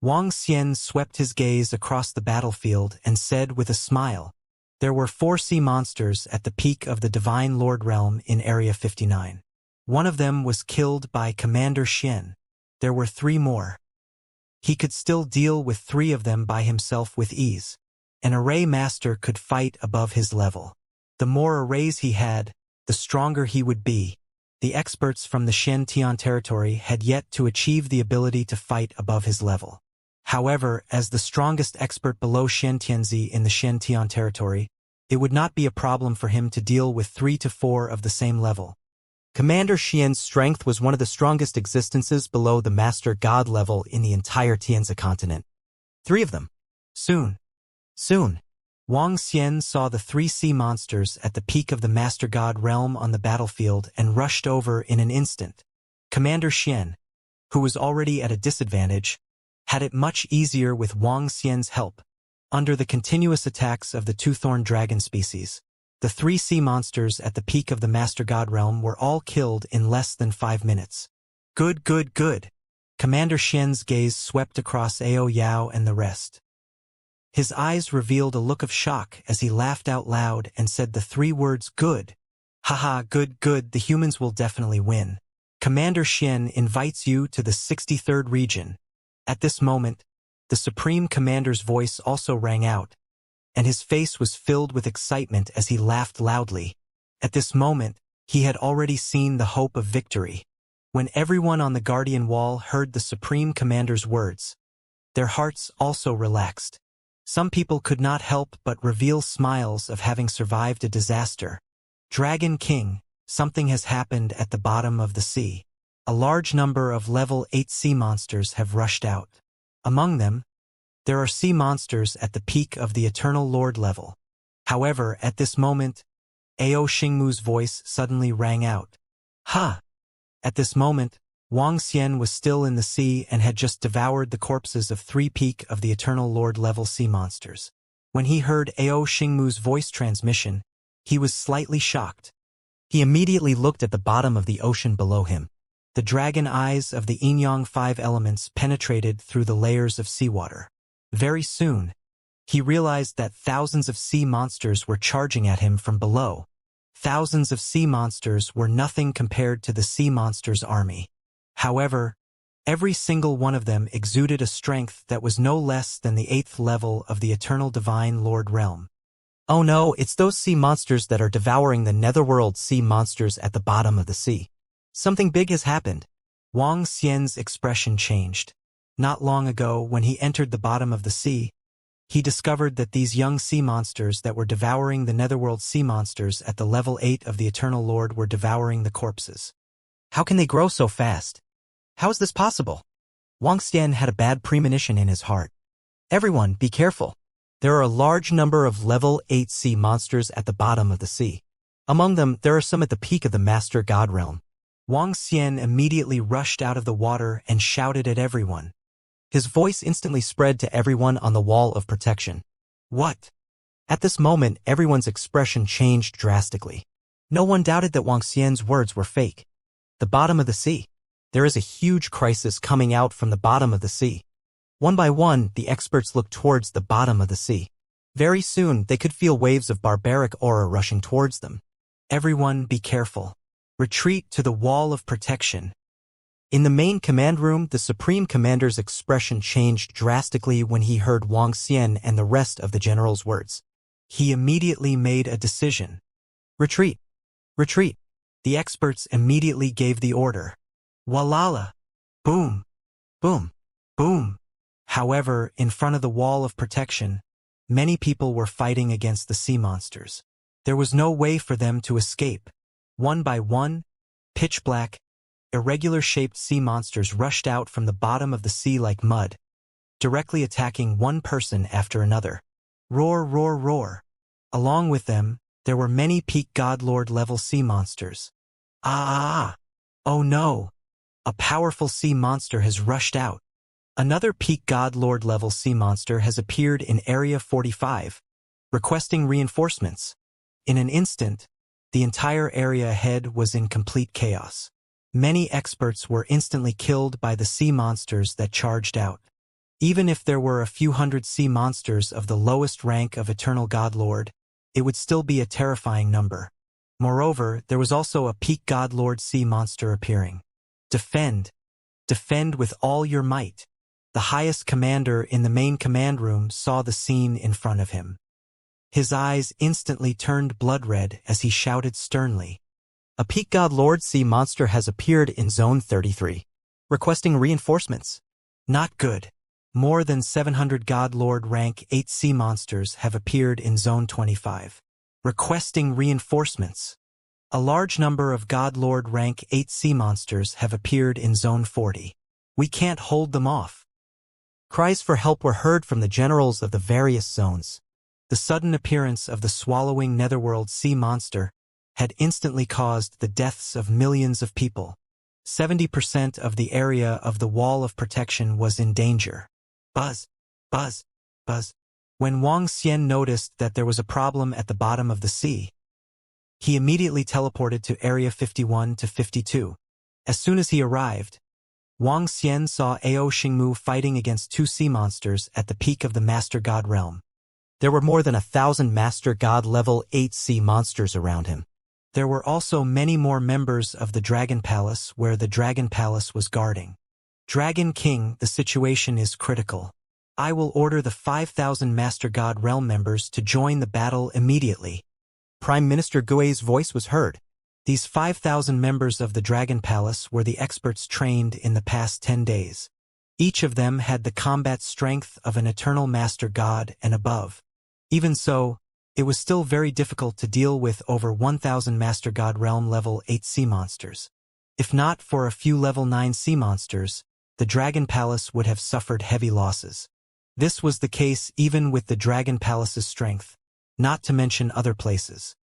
Wang Xian swept his gaze across the battlefield and said with a smile, there were 4 sea monsters at the peak of the Divine Lord realm in Area 59. One of them was killed by Commander Xian. There were 3 more. He could still deal with 3 of them by himself with ease. An array master could fight above his level. The more arrays he had, the stronger he would be. The experts from the Shen-Tian territory had yet to achieve the ability to fight above his level. However, as the strongest expert below Shen-Tianzi in the Shen-Tian territory, it would not be a problem for him to deal with 3 to 4 of the same level. Commander Xian's strength was one of the strongest existences below the Master God level in the entire Tianzi continent. 3 of them. Soon. Wang Xian saw the 3 sea monsters at the peak of the Master God realm on the battlefield and rushed over in an instant. Commander Xian, who was already at a disadvantage, had it much easier with Wang Xian's help. Under the continuous attacks of the 2-thorn dragon species, the 3 sea monsters at the peak of the Master God realm were all killed in less than 5 minutes. Good. Commander Xian's gaze swept across Ao Yao and the rest. His eyes revealed a look of shock as he laughed out loud and said the 3 words good. Haha, good, the humans will definitely win. Commander Xian invites you to the 63rd region. At this moment, the Supreme Commander's voice also rang out, and his face was filled with excitement as he laughed loudly. At this moment, he had already seen the hope of victory. When everyone on the Guardian Wall heard the Supreme Commander's words, their hearts also relaxed. Some people could not help but reveal smiles of having survived a disaster. Dragon King, something has happened at the bottom of the sea. A large number of level 8 sea monsters have rushed out. Among them, there are sea monsters at the peak of the Eternal Lord level. However, at this moment, Ao Xingmu's voice suddenly rang out. Ha! At this moment, Wang Xian was still in the sea and had just devoured the corpses of 3 peak of the Eternal Lord level sea monsters. When he heard Ao Xingmu's voice transmission, he was slightly shocked. He immediately looked at the bottom of the ocean below him. The dragon eyes of the Yin-Yang 5 elements penetrated through the layers of seawater. Very soon, he realized that thousands of sea monsters were charging at him from below. Thousands of sea monsters were nothing compared to the sea monsters' army. However, every single one of them exuded a strength that was no less than the 8th level of the Eternal Divine Lord realm. Oh no, it's those sea monsters that are devouring the netherworld sea monsters at the bottom of the sea. Something big has happened. Wang Xian's expression changed. Not long ago, when he entered the bottom of the sea, he discovered that these young sea monsters that were devouring the netherworld sea monsters at the level 8 of the Eternal Lord were devouring the corpses. How can they grow so fast? How is this possible? Wang Xian had a bad premonition in his heart. Everyone, be careful. There are a large number of level 8 sea monsters at the bottom of the sea. Among them, there are some at the peak of the Master God realm. Wang Xian immediately rushed out of the water and shouted at everyone. His voice instantly spread to everyone on the wall of protection. What? At this moment, everyone's expression changed drastically. No one doubted that Wang Xian's words were fake. The bottom of the sea. There is a huge crisis coming out from the bottom of the sea. One by one, the experts looked towards the bottom of the sea. Very soon, they could feel waves of barbaric aura rushing towards them. Everyone, be careful. Retreat to the wall of protection. In the main command room, the Supreme Commander's expression changed drastically when he heard Wang Xian and the rest of the general's words. He immediately made a decision. Retreat! Retreat! The experts immediately gave the order. Walala! Boom! Boom! Boom! However, in front of the wall of protection, many people were fighting against the sea monsters. There was no way for them to escape. One by one, pitch black, irregular-shaped sea monsters rushed out from the bottom of the sea like mud, directly attacking one person after another. Roar, roar, roar. Along with them, there were many peak godlord-level sea monsters. Ah! Oh no! A powerful sea monster has rushed out. Another peak godlord-level sea monster has appeared in Area 45, requesting reinforcements. In an instant, the entire area ahead was in complete chaos. Many experts were instantly killed by the sea monsters that charged out. Even if there were a few hundred sea monsters of the lowest rank of Eternal Godlord, it would still be a terrifying number. Moreover, there was also a peak Godlord sea monster appearing. Defend. Defend with all your might. The highest commander in the main command room saw the scene in front of him. His eyes instantly turned blood red as he shouted sternly. A peak godlord sea monster has appeared in Zone 33, requesting reinforcements. Not good. More than 700 godlord rank 8 sea monsters have appeared in Zone 25, requesting reinforcements. A large number of godlord rank 8 sea monsters have appeared in Zone 40. We can't hold them off. Cries for help were heard from the generals of the various zones. The sudden appearance of the swallowing netherworld sea monster had instantly caused the deaths of millions of people. 70% of the area of the wall of protection was in danger. Buzz, buzz, buzz. When Wang Xian noticed that there was a problem at the bottom of the sea, he immediately teleported to Area 51 to 52. As soon as he arrived, Wang Xian saw Ao Xingmu fighting against 2 sea monsters at the peak of the Master God realm. There were more than 1,000 Master God level 8 sea monsters around him. There were also many more members of the Dragon Palace where the Dragon Palace was guarding. Dragon King, the situation is critical. I will order the 5,000 Master God realm members to join the battle immediately. Prime Minister Gui's voice was heard. These 5,000 members of the Dragon Palace were the experts trained in the past 10 days. Each of them had the combat strength of an eternal Master God and above. Even so, it was still very difficult to deal with over 1,000 Master God Realm level 8 sea monsters. If not for a few level 9 sea monsters, the Dragon Palace would have suffered heavy losses. This was the case even with the Dragon Palace's strength, not to mention other places.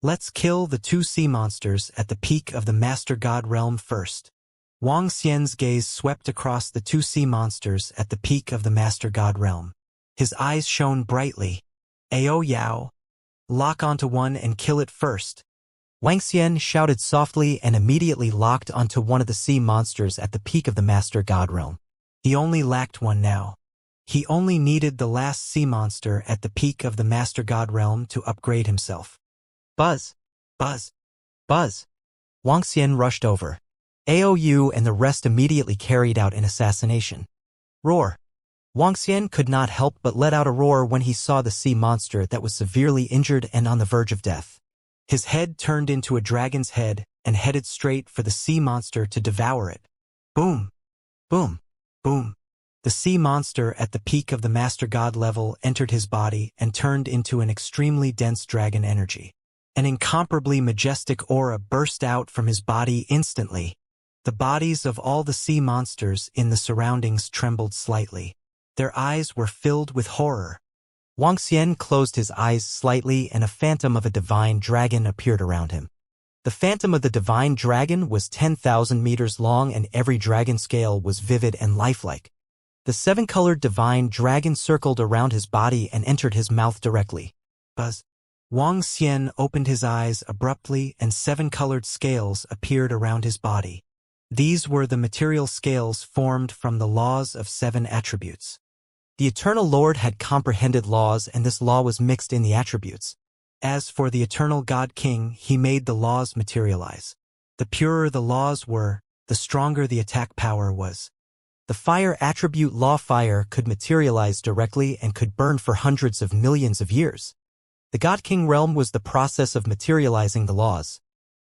Let's kill the 2 sea monsters at the peak of the Master God Realm first. Wang Xian's gaze swept across the 2 sea monsters at the peak of the Master God Realm. His eyes shone brightly. Ao Yao, lock onto one and kill it first. Wang Xian shouted softly and immediately locked onto one of the sea monsters at the peak of the Master God Realm. He only lacked one now. He only needed the last sea monster at the peak of the Master God Realm to upgrade himself. Buzz! Buzz! Buzz! Wang Xian rushed over. Ao and the rest immediately carried out an assassination. Roar! Wang Xian could not help but let out a roar when he saw the sea monster that was severely injured and on the verge of death. His head turned into a dragon's head and headed straight for the sea monster to devour it. Boom! Boom! Boom! The sea monster at the peak of the Master God level entered his body and turned into an extremely dense dragon energy. An incomparably majestic aura burst out from his body instantly. The bodies of all the sea monsters in the surroundings trembled slightly. Their eyes were filled with horror. Wang Xian closed his eyes slightly and a phantom of a divine dragon appeared around him. The phantom of the divine dragon was 10,000 meters long and every dragon scale was vivid and lifelike. The 7-colored divine dragon circled around his body and entered his mouth directly. Buzz! Wang Xian opened his eyes abruptly and 7-colored scales appeared around his body. These were the material scales formed from the laws of 7 attributes. The Eternal Lord had comprehended laws and this law was mixed in the attributes. As for the Eternal God King, he made the laws materialize. The purer the laws were, the stronger the attack power was. The fire attribute law fire could materialize directly and could burn for hundreds of millions of years. The God King realm was the process of materializing the laws.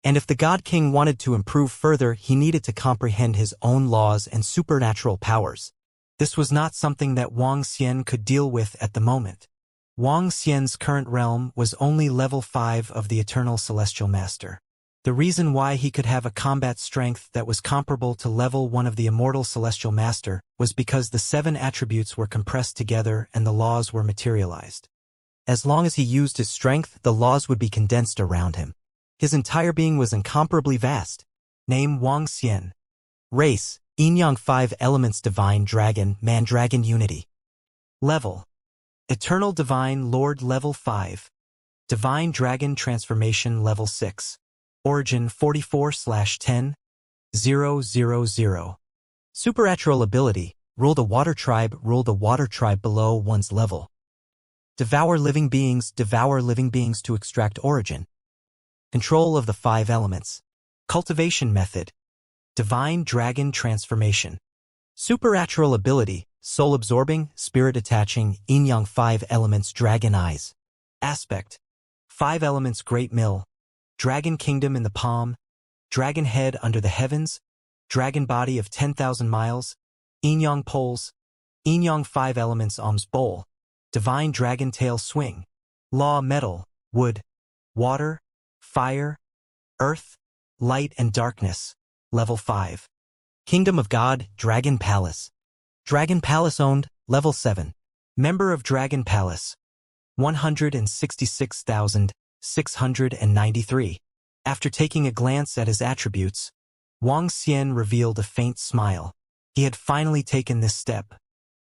And if the God King wanted to improve further, he needed to comprehend his own laws and supernatural powers. This was not something that Wang Xian could deal with at the moment. Wang Xian's current realm was only level 5 of the Eternal Celestial Master. The reason why he could have a combat strength that was comparable to level 1 of the Immortal Celestial Master was because the 7 attributes were compressed together and the laws were materialized. As long as he used his strength, the laws would be condensed around him. His entire being was incomparably vast. Name Wang Xian. Race, Yin-Yang 5 Elements Divine Dragon, Man-Dragon Unity. Level. Eternal Divine Lord Level 5. Divine Dragon Transformation Level 6. Origin 44/10. 000. Supernatural Ability, Rule the Water Tribe below one's level. Devour living beings to extract origin. Control of the 5 elements. Cultivation Method. Divine Dragon Transformation. Supernatural Ability, Soul Absorbing, Spirit Attaching, Yin-Yang 5 Elements Dragon Eyes. Aspect. 5 Elements Great Mill. Dragon Kingdom in the palm. Dragon Head under the heavens. Dragon Body of 10,000 miles. Yin-Yang Poles. Yin-Yang 5 Elements Alms Bowl. Divine Dragon Tail Swing. Law Metal, Wood, Water, Fire, Earth, Light and Darkness. Level 5. Kingdom of God, Dragon Palace. Dragon Palace owned, Level 7. Member of Dragon Palace. 166,693. After taking a glance at his attributes, Wang Xian revealed a faint smile. He had finally taken this step.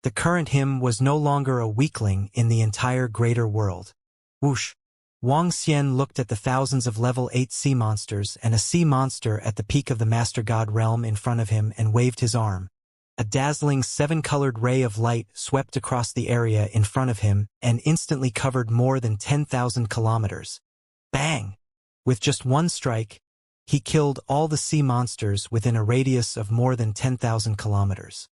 The current him was no longer a weakling in the entire greater world. Whoosh! Wang Xian looked at the thousands of level 8 sea monsters and a sea monster at the peak of the Master God realm in front of him and waved his arm. A dazzling 7-colored ray of light swept across the area in front of him and instantly covered more than 10,000 kilometers. Bang! With just one strike, he killed all the sea monsters within a radius of more than 10,000 kilometers.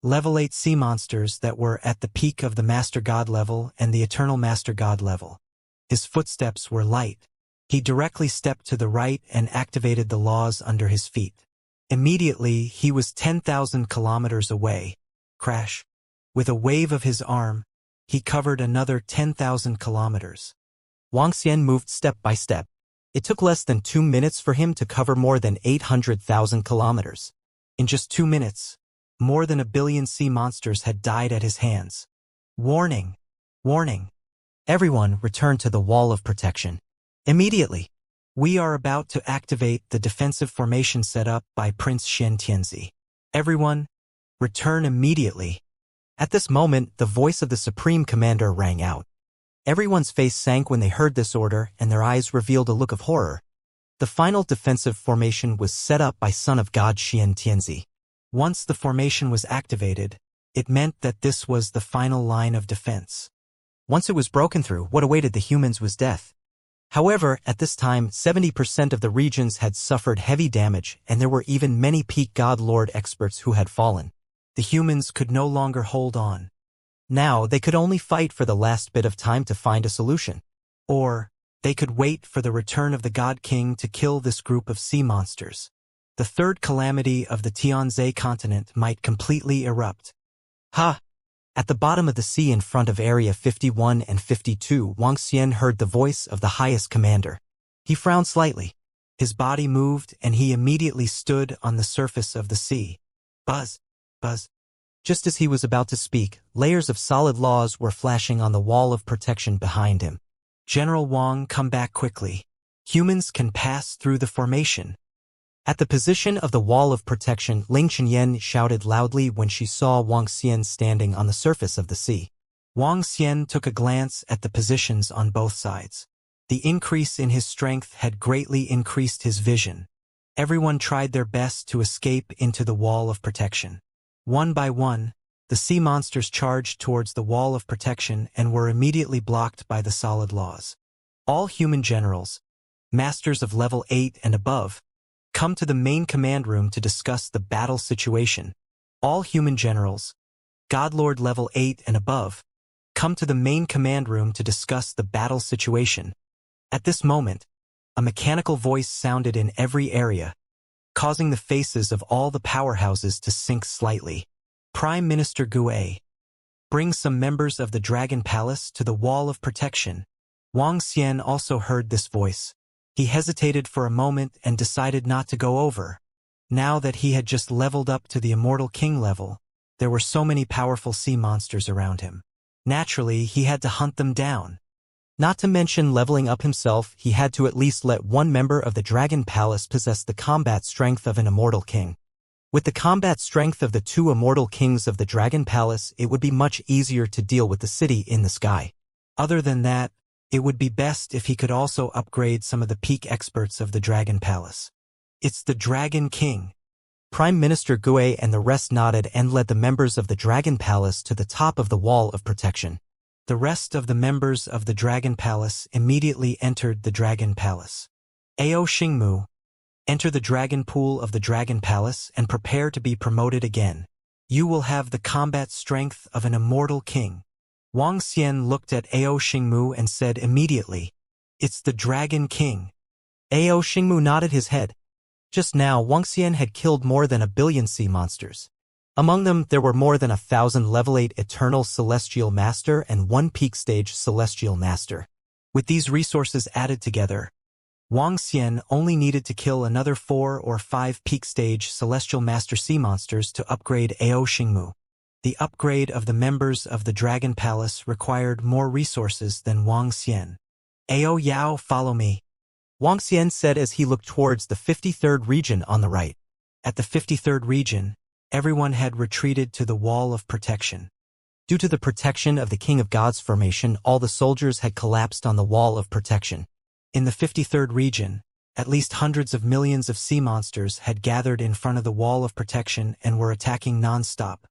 Level 8 sea monsters that were at the peak of the Master God level and the Eternal Master God level. His footsteps were light. He directly stepped to the right and activated the laws under his feet. Immediately, he was 10,000 kilometers away. Crash. With a wave of his arm, he covered another 10,000 kilometers. Wang Xian moved step by step. It took less than 2 minutes for him to cover more than 800,000 kilometers. In just 2 minutes, more than 1 billion sea monsters had died at his hands. Warning! Warning! Everyone return to the wall of protection. Immediately! We are about to activate the defensive formation set up by Prince Shen Tianzi. Everyone, return immediately. At this moment, the voice of the Supreme Commander rang out. Everyone's face sank when they heard this order, and their eyes revealed a look of horror. The final defensive formation was set up by Son of God Shen Tianzi. Once the formation was activated, it meant that this was the final line of defense. Once it was broken through, what awaited the humans was death. However, at this time, 70% of the regions had suffered heavy damage, and there were even many peak God Lord experts who had fallen. The humans could no longer hold on. Now, they could only fight for the last bit of time to find a solution. Or, they could wait for the return of the God King to kill this group of sea monsters. The third calamity of the Tianzhe continent might completely erupt. Ha! At the bottom of the sea in front of Area 51 and 52, Wang Xian heard the voice of the highest commander. He frowned slightly. His body moved, and he immediately stood on the surface of the sea. Buzz! Buzz! Just as he was about to speak, layers of solid laws were flashing on the wall of protection behind him. General Wang, come back quickly. Humans can pass through the formation. At the position of the wall of protection, Ling Chenyan shouted loudly when she saw Wang Xian standing on the surface of the sea. Wang Xian took a glance at the positions on both sides. The increase in his strength had greatly increased his vision. Everyone tried their best to escape into the wall of protection. One by one, the sea monsters charged towards the wall of protection and were immediately blocked by the solid laws. All human generals, masters of level 8 and above, Come to the main command room to discuss the battle situation. All human generals, Godlord level 8 and above, come to the main command room to discuss the battle situation. At this moment, a mechanical voice sounded in every area, causing the faces of all the powerhouses to sink slightly. Prime Minister Gue, bring some members of the Dragon Palace to the Wall of Protection. Wang Xian also heard this voice. He hesitated for a moment and decided not to go over. Now that he had just leveled up to the Immortal King level, there were so many powerful sea monsters around him. Naturally, he had to hunt them down. Not to mention leveling up himself, he had to at least let one member of the Dragon Palace possess the combat strength of an Immortal King. With the combat strength of the two Immortal Kings of the Dragon Palace, it would be much easier to deal with the city in the sky. Other than that, it would be best if he could also upgrade some of the peak experts of the Dragon Palace. It's the Dragon King. Prime Minister Gue and the rest nodded and led the members of the Dragon Palace to the top of the Wall of Protection. The rest of the members of the Dragon Palace immediately entered the Dragon Palace. Ao Xingmu, enter the Dragon Pool of the Dragon Palace and prepare to be promoted again. You will have the combat strength of an Immortal King. Wang Xian looked at Ao Xingmu and said immediately, "It's the Dragon King." Ao Xingmu nodded his head. Just now, Wang Xian had killed more than 1 billion sea monsters. Among them, there were more than 1,000 level 8 Eternal Celestial Master and 1 Peak Stage Celestial Master. With these resources added together, Wang Xian only needed to kill another 4 or 5 Peak Stage Celestial Master sea monsters to upgrade Ao Xingmu. The upgrade of the members of the Dragon Palace required more resources than Wang Xian. Ao Yao, follow me, Wang Xian said as he looked towards the 53rd region on the right. At the 53rd region, everyone had retreated to the Wall of Protection. Due to the protection of the King of Gods formation, all the soldiers had collapsed on the Wall of Protection. In the 53rd region, at least hundreds of millions of sea monsters had gathered in front of the Wall of Protection and were attacking non-stop.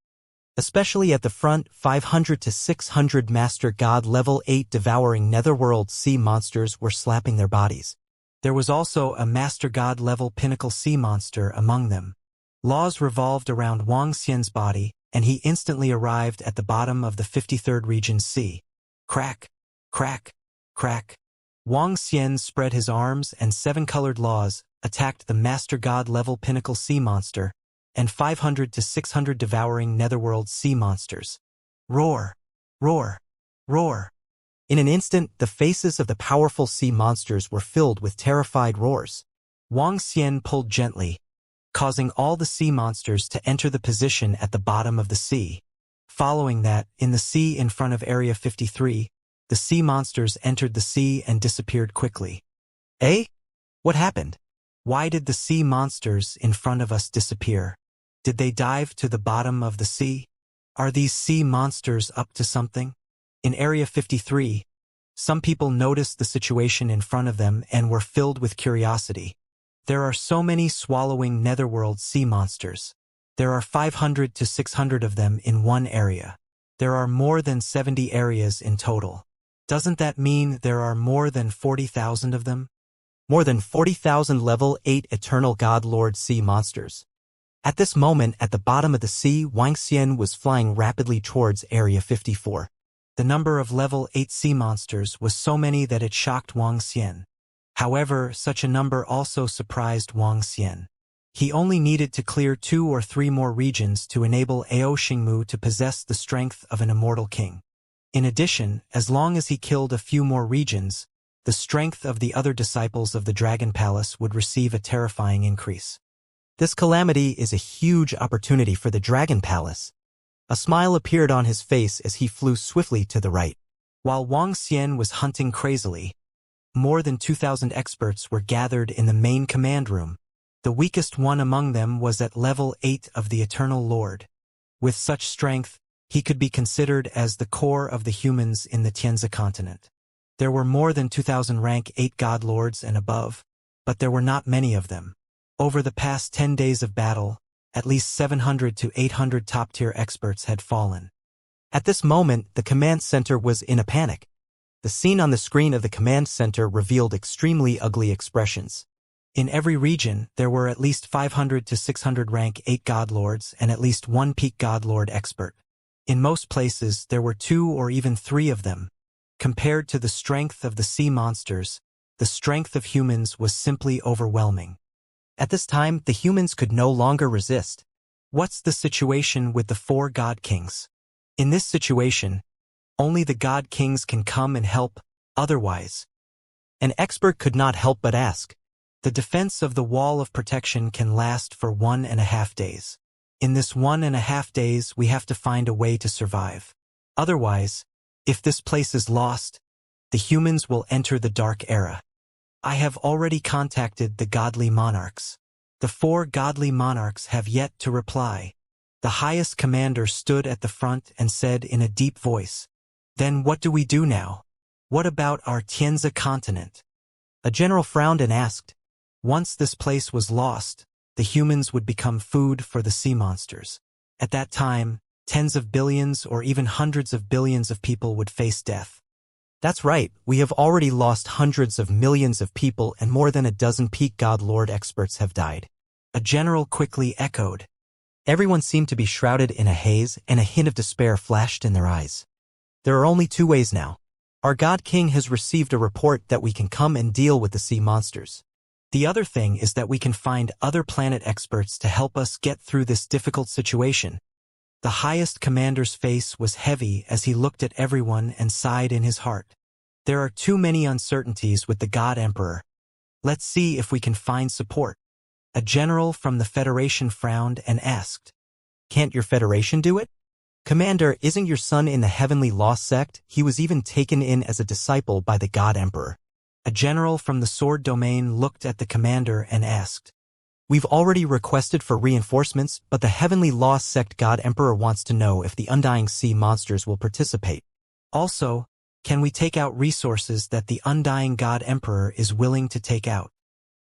Especially at the front, 500 to 600 Master God level 8 devouring netherworld sea monsters were slapping their bodies. There was also a Master God level pinnacle sea monster among them. Laws revolved around Wang Xian's body, and he instantly arrived at the bottom of the 53rd region's sea. Crack, crack, crack. Wang Xian spread his arms and 7-colored laws attacked the Master God level pinnacle sea monster and 500 to 600 devouring netherworld sea monsters. Roar, roar, roar. In an instant, the faces of the powerful sea monsters were filled with terrified roars. Wang Xian pulled gently, causing all the sea monsters to enter the position at the bottom of the sea. Following that, in the sea in front of Area 53, the sea monsters entered the sea and disappeared quickly. Eh? What happened? Why did the sea monsters in front of us disappear? Did they dive to the bottom of the sea? Are these sea monsters up to something? In Area 53, some people noticed the situation in front of them and were filled with curiosity. There are so many swallowing netherworld sea monsters. There are 500 to 600 of them in one area. There are more than 70 areas in total. Doesn't that mean there are more than 40,000 of them? More than 40,000 level 8 Eternal God Lord sea monsters. At this moment, at the bottom of the sea, Wang Xian was flying rapidly towards Area 54. The number of level 8 sea monsters was so many that it shocked Wang Xian. However, such a number also surprised Wang Xian. He only needed to clear 2 or 3 more regions to enable Ao Xingmu to possess the strength of an Immortal King. In addition, as long as he killed a few more regions, the strength of the other disciples of the Dragon Palace would receive a terrifying increase. This calamity is a huge opportunity for the Dragon Palace. A smile appeared on his face as he flew swiftly to the right. While Wang Xian was hunting crazily, more than 2,000 experts were gathered in the main command room. The weakest one among them was at level 8 of the Eternal Lord. With such strength, he could be considered as the core of the humans in the Tianzi continent. There were more than 2,000 rank 8 God Lords and above, but there were not many of them. Over the past 10 days of battle, at least 700 to 800 top-tier experts had fallen. At this moment, the command center was in a panic. The scene on the screen of the command center revealed extremely ugly expressions. In every region, there were at least 500 to 600 rank 8 godlords and at least one peak godlord expert. In most places, there were 2 or even 3 of them. Compared to the strength of the sea monsters, the strength of humans was simply overwhelming. At this time, the humans could no longer resist. What's the situation with the 4 god kings? In this situation, only the god kings can come and help, otherwise. An expert could not help but ask. The defense of the wall of protection can last for 1.5 days. In this 1.5 days, we have to find a way to survive. Otherwise, if this place is lost, the humans will enter the dark era. I have already contacted the godly monarchs. The 4 godly monarchs have yet to reply. The highest commander stood at the front and said in a deep voice, "Then what do we do now? What about our Tianzi continent?" A general frowned and asked, "Once this place was lost, the humans would become food for the sea monsters. At that time, tens of billions or even hundreds of billions of people would face death." That's right, we have already lost hundreds of millions of people and more than a dozen peak god lord experts have died. A general quickly echoed. Everyone seemed to be shrouded in a haze and a hint of despair flashed in their eyes. There are only 2 ways now. Our god king has received a report that we can come and deal with the sea monsters. The other thing is that we can find other planet experts to help us get through this difficult situation. The highest commander's face was heavy as he looked at everyone and sighed in his heart. There are too many uncertainties with the God Emperor. Let's see if we can find support. A general from the Federation frowned and asked, "Can't your Federation do it?" "Commander, isn't your son in the Heavenly Lost sect? He was even taken in as a disciple by the God Emperor." A general from the Sword Domain looked at the commander and asked, "We've already requested for reinforcements, but the Heavenly Lost Sect God Emperor wants to know if the Undying Sea monsters will participate. Also, can we take out resources that the Undying God Emperor is willing to take out?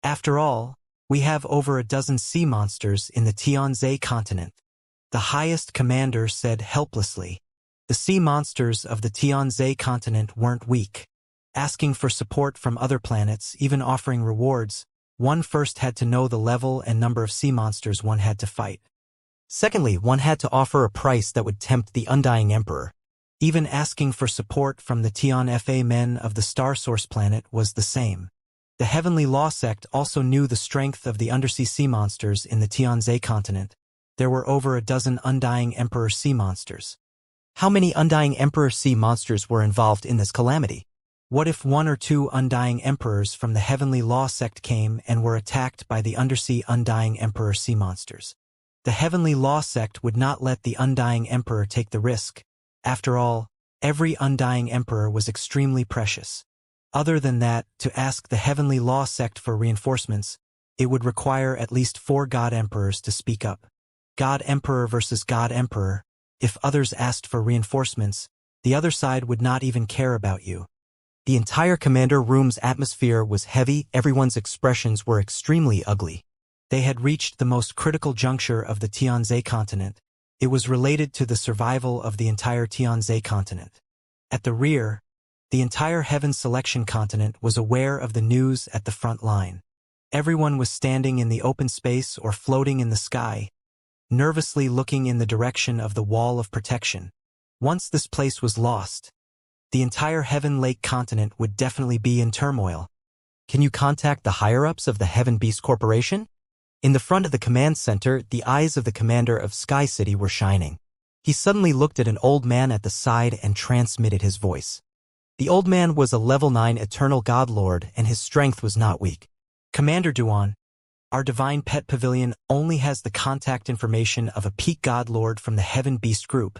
After all, we have over a dozen sea monsters in the Tianzi continent." The highest commander said helplessly. The sea monsters of the Tianzi continent weren't weak. Asking for support from other planets, even offering rewards, one first had to know the level and number of sea monsters one had to fight. Secondly, one had to offer a price that would tempt the Undying Emperor. Even asking for support from the Tianfa men of the Star Source planet was the same. The Heavenly Law sect also knew the strength of the undersea sea monsters in the Tianzi continent. There were over a dozen Undying Emperor sea monsters. How many Undying Emperor sea monsters were involved in this calamity? What if 1 or 2 Undying Emperors from the Heavenly Law sect came and were attacked by the undersea Undying Emperor sea monsters? The Heavenly Law sect would not let the Undying Emperor take the risk. After all, every Undying Emperor was extremely precious. Other than that, to ask the Heavenly Law sect for reinforcements, it would require at least 4 God Emperors to speak up. God Emperor versus God Emperor. If others asked for reinforcements, the other side would not even care about you. The entire commander room's atmosphere was heavy, everyone's expressions were extremely ugly. They had reached the most critical juncture of the Tianzi continent. It was related to the survival of the entire Tianzi continent. At the rear, the entire Heaven Selection continent was aware of the news at the front line. Everyone was standing in the open space or floating in the sky, nervously looking in the direction of the wall of protection. Once this place was lost, the entire Heaven Lake continent would definitely be in turmoil. Can you contact the higher-ups of the Heaven Beast Corporation? In the front of the command center, the eyes of the commander of Sky City were shining. He suddenly looked at an old man at the side and transmitted his voice. The old man was a level 9 Eternal God Lord and his strength was not weak. "Commander Duan, our Divine Pet Pavilion only has the contact information of a peak God Lord from the Heaven Beast group,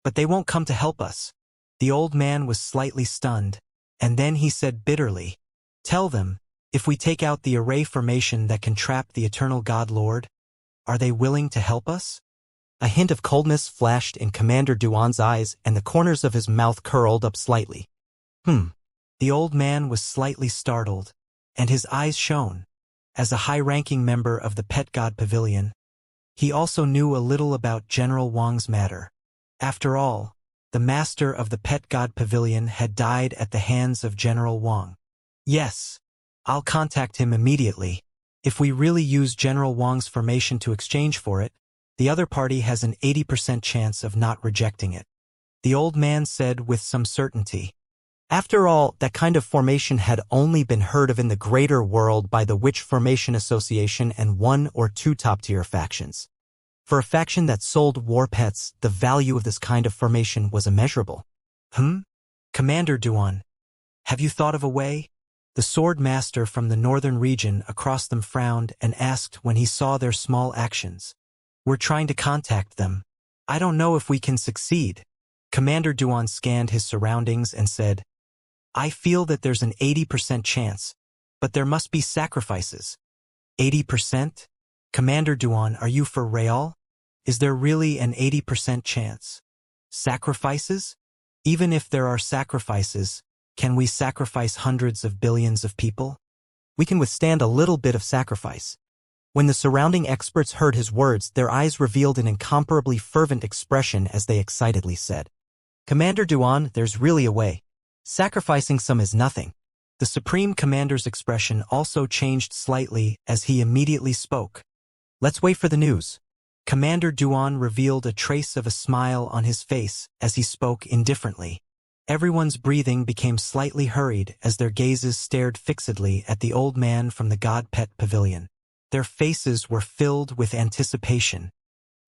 but they won't come to help us." The old man was slightly stunned, and then he said bitterly, "Tell them, if we take out the array formation that can trap the Eternal God Lord, are they willing to help us?" A hint of coldness flashed in Commander Duan's eyes and the corners of his mouth curled up slightly. The old man was slightly startled, and his eyes shone. As a high-ranking member of the Pet God Pavilion, he also knew a little about General Wang's matter. After all, the master of the Pet God Pavilion had died at the hands of General Wang. "Yes, I'll contact him immediately." If we really use General Wang's formation to exchange for it, the other party has an 80% chance of not rejecting it. The old man said with some certainty. After all, that kind of formation had only been heard of in the greater world by the Witch Formation Association and one or two top-tier factions. For a faction that sold war pets, the value of this kind of formation was immeasurable. Commander Duan, have you thought of a way? The sword master from the northern region across them frowned and asked when he saw their small actions. We're trying to contact them. I don't know if we can succeed. Commander Duan scanned his surroundings and said, I feel that there's an 80% chance, but there must be sacrifices. 80%? Commander Duan, are you for real? Is there really an 80% chance? Sacrifices? Even if there are sacrifices, can we sacrifice hundreds of billions of people? We can withstand a little bit of sacrifice. When the surrounding experts heard his words, their eyes revealed an incomparably fervent expression as they excitedly said, Commander Duan, there's really a way. Sacrificing some is nothing. The Supreme Commander's expression also changed slightly as he immediately spoke. Let's wait for the news. Commander Duan revealed a trace of a smile on his face as he spoke indifferently. Everyone's breathing became slightly hurried as their gazes stared fixedly at the old man from the God Pet Pavilion. Their faces were filled with anticipation.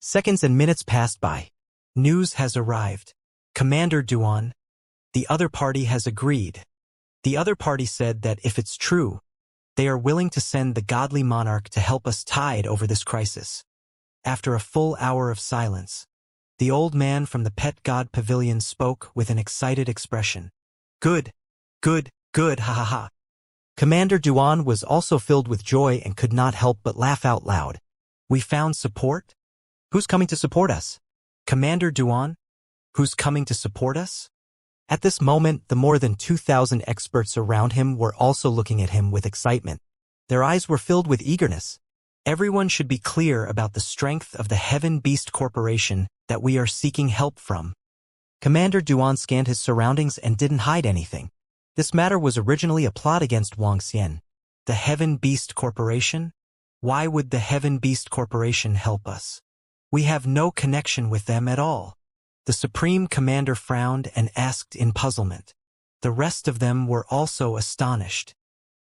Seconds and minutes passed by. News has arrived. Commander Duan, the other party has agreed. The other party said that if it's true, they are willing to send the godly monarch to help us tide over this crisis. After a full hour of silence, the old man from the Pet God Pavilion spoke with an excited expression. Good, good, good, ha ha ha. Commander Duan was also filled with joy and could not help but laugh out loud. We found support? Who's coming to support us? Commander Duan? Who's coming to support us? At this moment, the more than 2,000 experts around him were also looking at him with excitement. Their eyes were filled with eagerness. Everyone should be clear about the strength of the Heaven Beast Corporation that we are seeking help from. Commander Duan scanned his surroundings and didn't hide anything. This matter was originally a plot against Wang Xian. The Heaven Beast Corporation? Why would the Heaven Beast Corporation help us? We have no connection with them at all. The Supreme Commander frowned and asked in puzzlement. The rest of them were also astonished.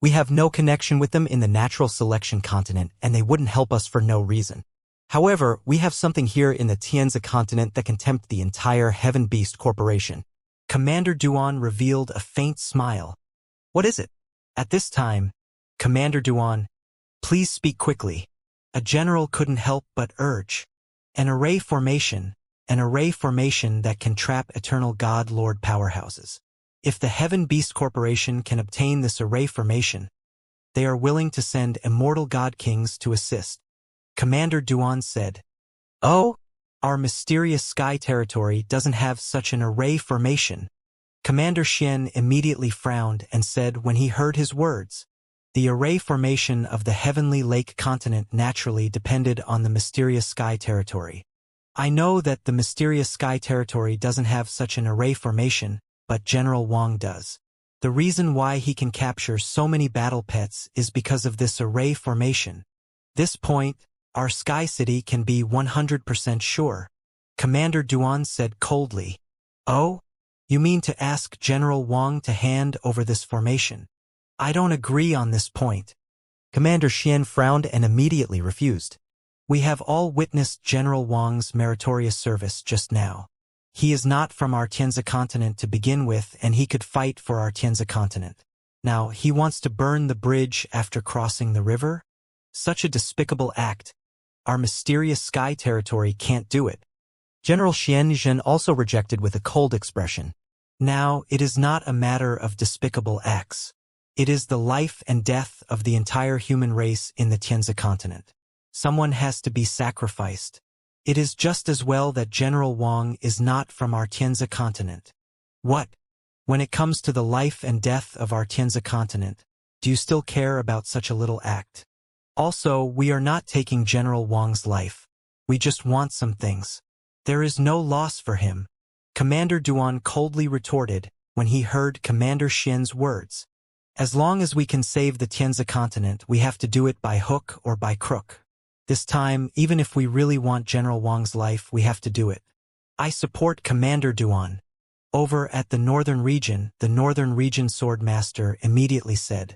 We have no connection with them in the natural selection continent, and they wouldn't help us for no reason. However, we have something here in the Tianzi continent that can tempt the entire Heaven Beast Corporation. Commander Duan revealed a faint smile. What is it? At this time, Commander Duan, please speak quickly. A general couldn't help but urge. An array formation that can trap eternal God Lord powerhouses. If the Heaven Beast Corporation can obtain this array formation, they are willing to send immortal God Kings to assist. Commander Duan said, Oh, our mysterious sky territory doesn't have such an array formation. Commander Xian immediately frowned and said when he heard his words, the array formation of the Heavenly Lake continent naturally depended on the mysterious sky territory. I know that the mysterious sky territory doesn't have such an array formation, but General Wang does. The reason why he can capture so many battle pets is because of this array formation. This point, our Sky City can be 100% sure. Commander Duan said coldly. Oh? You mean to ask General Wang to hand over this formation? I don't agree on this point. Commander Xian frowned and immediately refused. We have all witnessed General Wang's meritorious service just now. He is not from our Tianzi continent to begin with, and he could fight for our Tianzi continent. Now, he wants to burn the bridge after crossing the river? Such a despicable act. Our mysterious sky territory can't do it. General Xian Zhen also rejected with a cold expression. Now, it is not a matter of despicable acts. It is the life and death of the entire human race in the Tianzi continent. Someone has to be sacrificed. It is just as well that General Wang is not from our Tianzi continent. What? When it comes to the life and death of our Tianzi continent, do you still care about such a little act? Also, we are not taking General Wang's life. We just want some things. There is no loss for him. Commander Duan coldly retorted when he heard Commander Xian's words. As long as we can save the Tianzi continent, we have to do it by hook or by crook. This time, even if we really want General Wang's life, we have to do it. I support Commander Duan. Over at the Northern Region Swordmaster immediately said,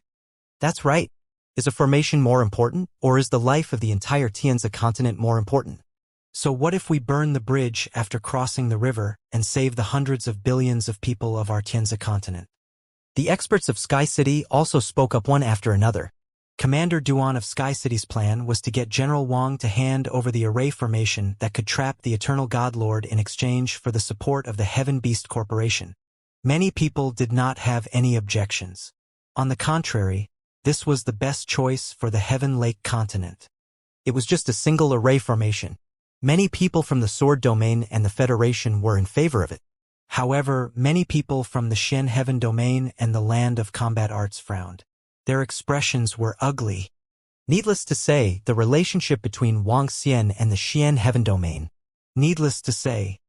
"That's right. Is a formation more important, or is the life of the entire Tianzi continent more important? So what if we burn the bridge after crossing the river and save the hundreds of billions of people of our Tianzi continent?" The experts of Sky City also spoke up one after another. Commander Duan of Sky City's plan was to get General Wang to hand over the array formation that could trap the Eternal God Lord in exchange for the support of the Heaven Beast Corporation. Many people did not have any objections. On the contrary, this was the best choice for the Heaven Lake continent. It was just a single array formation. Many people from the Sword Domain and the Federation were in favor of it. However, many people from the Shen Heaven Domain and the Land of Combat Arts frowned. Their expressions were ugly. Needless to say, the relationship between Wang Xian and the Shen Heaven Domain. Needless to say,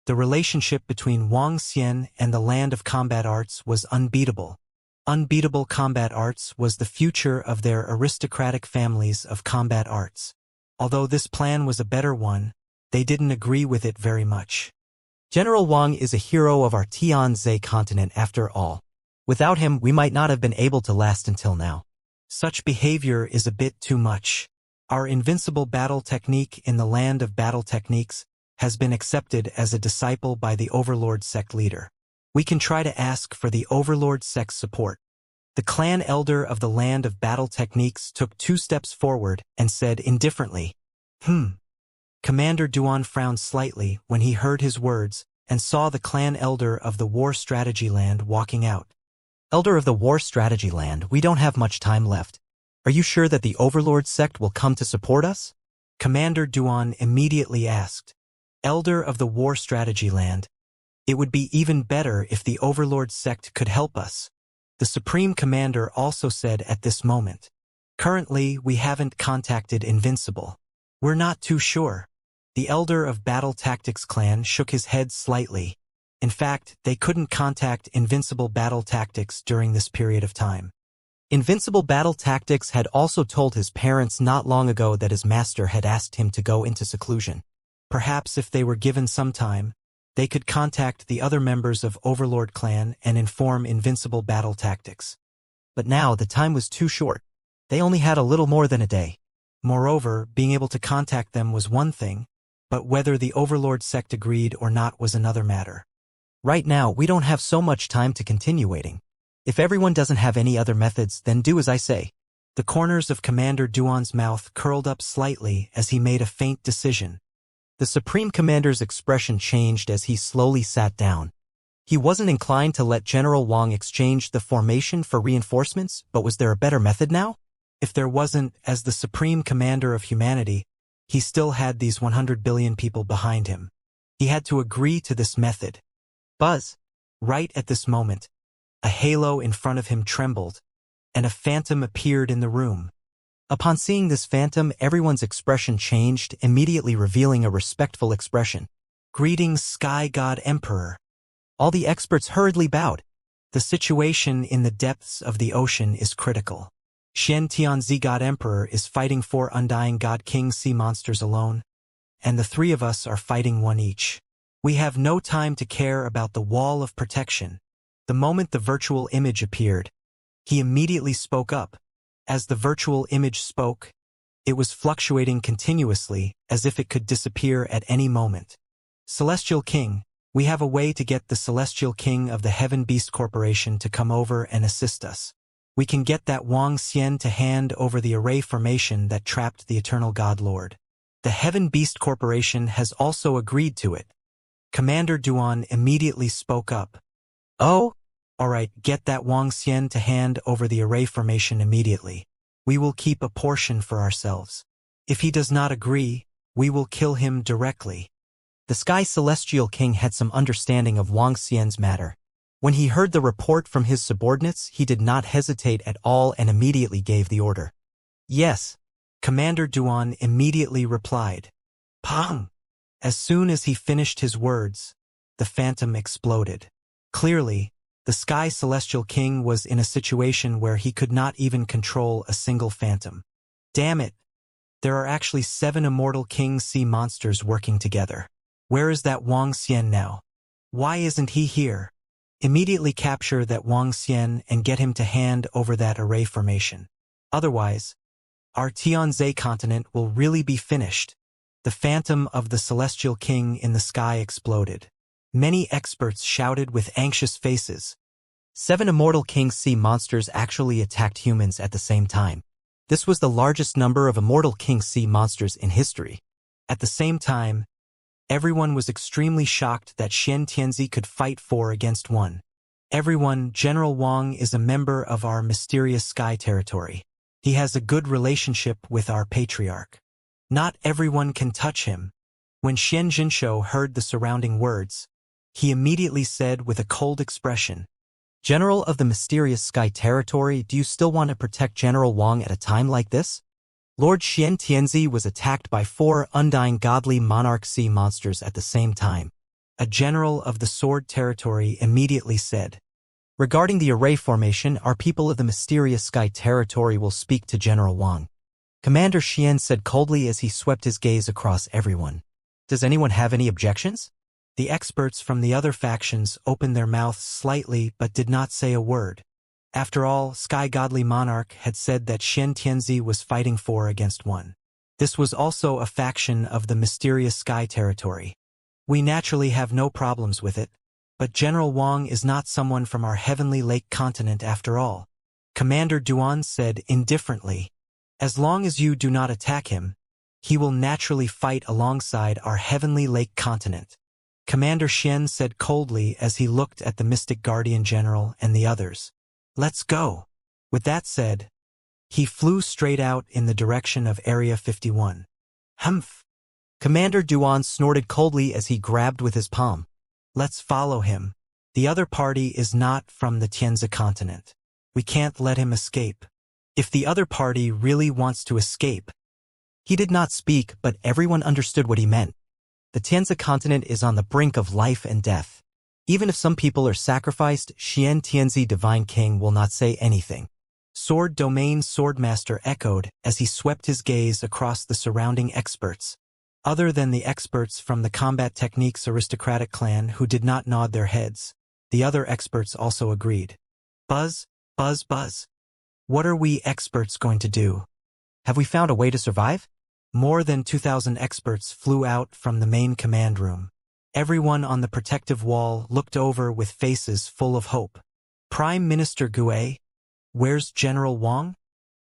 the relationship between Wang Xian and the Land of Combat Arts was unbeatable. Unbeatable combat arts was the future of their aristocratic families of combat arts. Although this plan was a better one, they didn't agree with it very much. General Wang is a hero of our Tianzi continent after all. Without him, we might not have been able to last until now. Such behavior is a bit too much. Our invincible battle technique in the land of battle techniques has been accepted as a disciple by the Overlord sect leader. We can try to ask for the Overlord sect's support. The clan elder of the land of battle techniques took 2 steps forward and said indifferently, Commander Duan frowned slightly when he heard his words and saw the clan elder of the War Strategy Land walking out. Elder of the War Strategy Land, we don't have much time left. Are you sure that the Overlord sect will come to support us? Commander Duan immediately asked. Elder of the War Strategy Land, it would be even better if the Overlord sect could help us. The Supreme Commander also said at this moment. Currently, we haven't contacted Invincible. We're not too sure. The Elder of Battle Tactics clan shook his head slightly. In fact, they couldn't contact Invincible Battle Tactics during this period of time. Invincible Battle Tactics had also told his parents not long ago that his master had asked him to go into seclusion. Perhaps if they were given some time, they could contact the other members of Overlord clan and inform Invincible Battle Tactics. But now the time was too short. They only had a little more than a day. Moreover, being able to contact them was one thing, but whether the Overlord sect agreed or not was another matter. Right now, we don't have so much time to continue waiting. If everyone doesn't have any other methods, then do as I say. The corners of Commander Duan's mouth curled up slightly as he made a faint decision. The Supreme Commander's expression changed as he slowly sat down. He wasn't inclined to let General Wang exchange the formation for reinforcements, but was there a better method now? If there wasn't, as the Supreme Commander of humanity, he still had these 100 billion people behind him. He had to agree to this method. Buzz! Right at this moment, a halo in front of him trembled, and a phantom appeared in the room. Upon seeing this phantom, everyone's expression changed, immediately revealing a respectful expression. Greetings, Sky God Emperor. All the experts hurriedly bowed. The situation in the depths of the ocean is critical. Shen Tianzi God Emperor is fighting 4 undying God King sea monsters alone, and the 3 of us are fighting 1 each. We have no time to care about the wall of protection. The moment the virtual image appeared, he immediately spoke up. As the virtual image spoke, it was fluctuating continuously as if it could disappear at any moment. Celestial King, we have a way to get the Celestial King of the Heaven Beast Corporation to come over and assist us. We can get that Wang Xian to hand over the array formation that trapped the Eternal God Lord. The Heaven Beast Corporation has also agreed to it. Commander Duan immediately spoke up. Oh? Alright, get that Wang Xian to hand over the array formation immediately. We will keep a portion for ourselves. If he does not agree, we will kill him directly. The Sky Celestial King had some understanding of Wang Xian's matter. When he heard the report from his subordinates, he did not hesitate at all and immediately gave the order. Yes. Commander Duan immediately replied. Pong! As soon as he finished his words, the phantom exploded. Clearly, The Sky Celestial King was in a situation where he could not even control a single phantom. Damn it! There are actually 7 immortal king sea monsters working together. Where is that Wang Xian now? Why isn't he here? Immediately capture that Wang Xian and get him to hand over that array formation. Otherwise, our Tianzhe continent will really be finished. The phantom of the Celestial King in the sky exploded. Many experts shouted with anxious faces. 7 immortal king sea monsters actually attacked humans at the same time. This was the largest number of immortal king sea monsters in history. At the same time, everyone was extremely shocked that Xian Tianzi could fight 4 against 1. Everyone, General Wang is a member of our mysterious sky territory. He has a good relationship with our patriarch. Not everyone can touch him. When Xian Jinshou heard the surrounding words, he immediately said with a cold expression, "General of the mysterious sky territory, do you still want to protect General Wang at a time like this?" Lord Xian Tianzi was attacked by 4 undying godly monarch sea monsters at the same time. A general of the sword territory immediately said, "Regarding the array formation, our people of the mysterious sky territory will speak to General Wang." Commander Xian said coldly as he swept his gaze across everyone. "Does anyone have any objections?" The experts from the other factions opened their mouths slightly but did not say a word. After all, Sky Godly Monarch had said that Xian Tianzi was fighting 4 against 1. This was also a faction of the mysterious sky territory. We naturally have no problems with it, but General Wang is not someone from our Heavenly Lake continent after all. Commander Duan said indifferently, "As long as you do not attack him, he will naturally fight alongside our Heavenly Lake continent." Commander Xian said coldly as he looked at the Mystic Guardian General and the others. "Let's go." With that said, he flew straight out in the direction of Area 51. Humph! Commander Duan snorted coldly as he grabbed with his palm. "Let's follow him. The other party is not from the Tianzi continent. We can't let him escape." If the other party really wants to escape. He did not speak, but everyone understood what he meant. The Tianzi continent is on the brink of life and death. Even if some people are sacrificed, Xian Tianzi Divine King will not say anything. Sword Domain Swordmaster echoed as he swept his gaze across the surrounding experts. Other than the experts from the Combat Techniques aristocratic clan who did not nod their heads, the other experts also agreed. Buzz, buzz, buzz. What are we experts going to do? Have we found a way to survive? More than 2,000 experts flew out from the main command room. Everyone on the protective wall looked over with faces full of hope. Prime Minister Gue? Where's General Wang?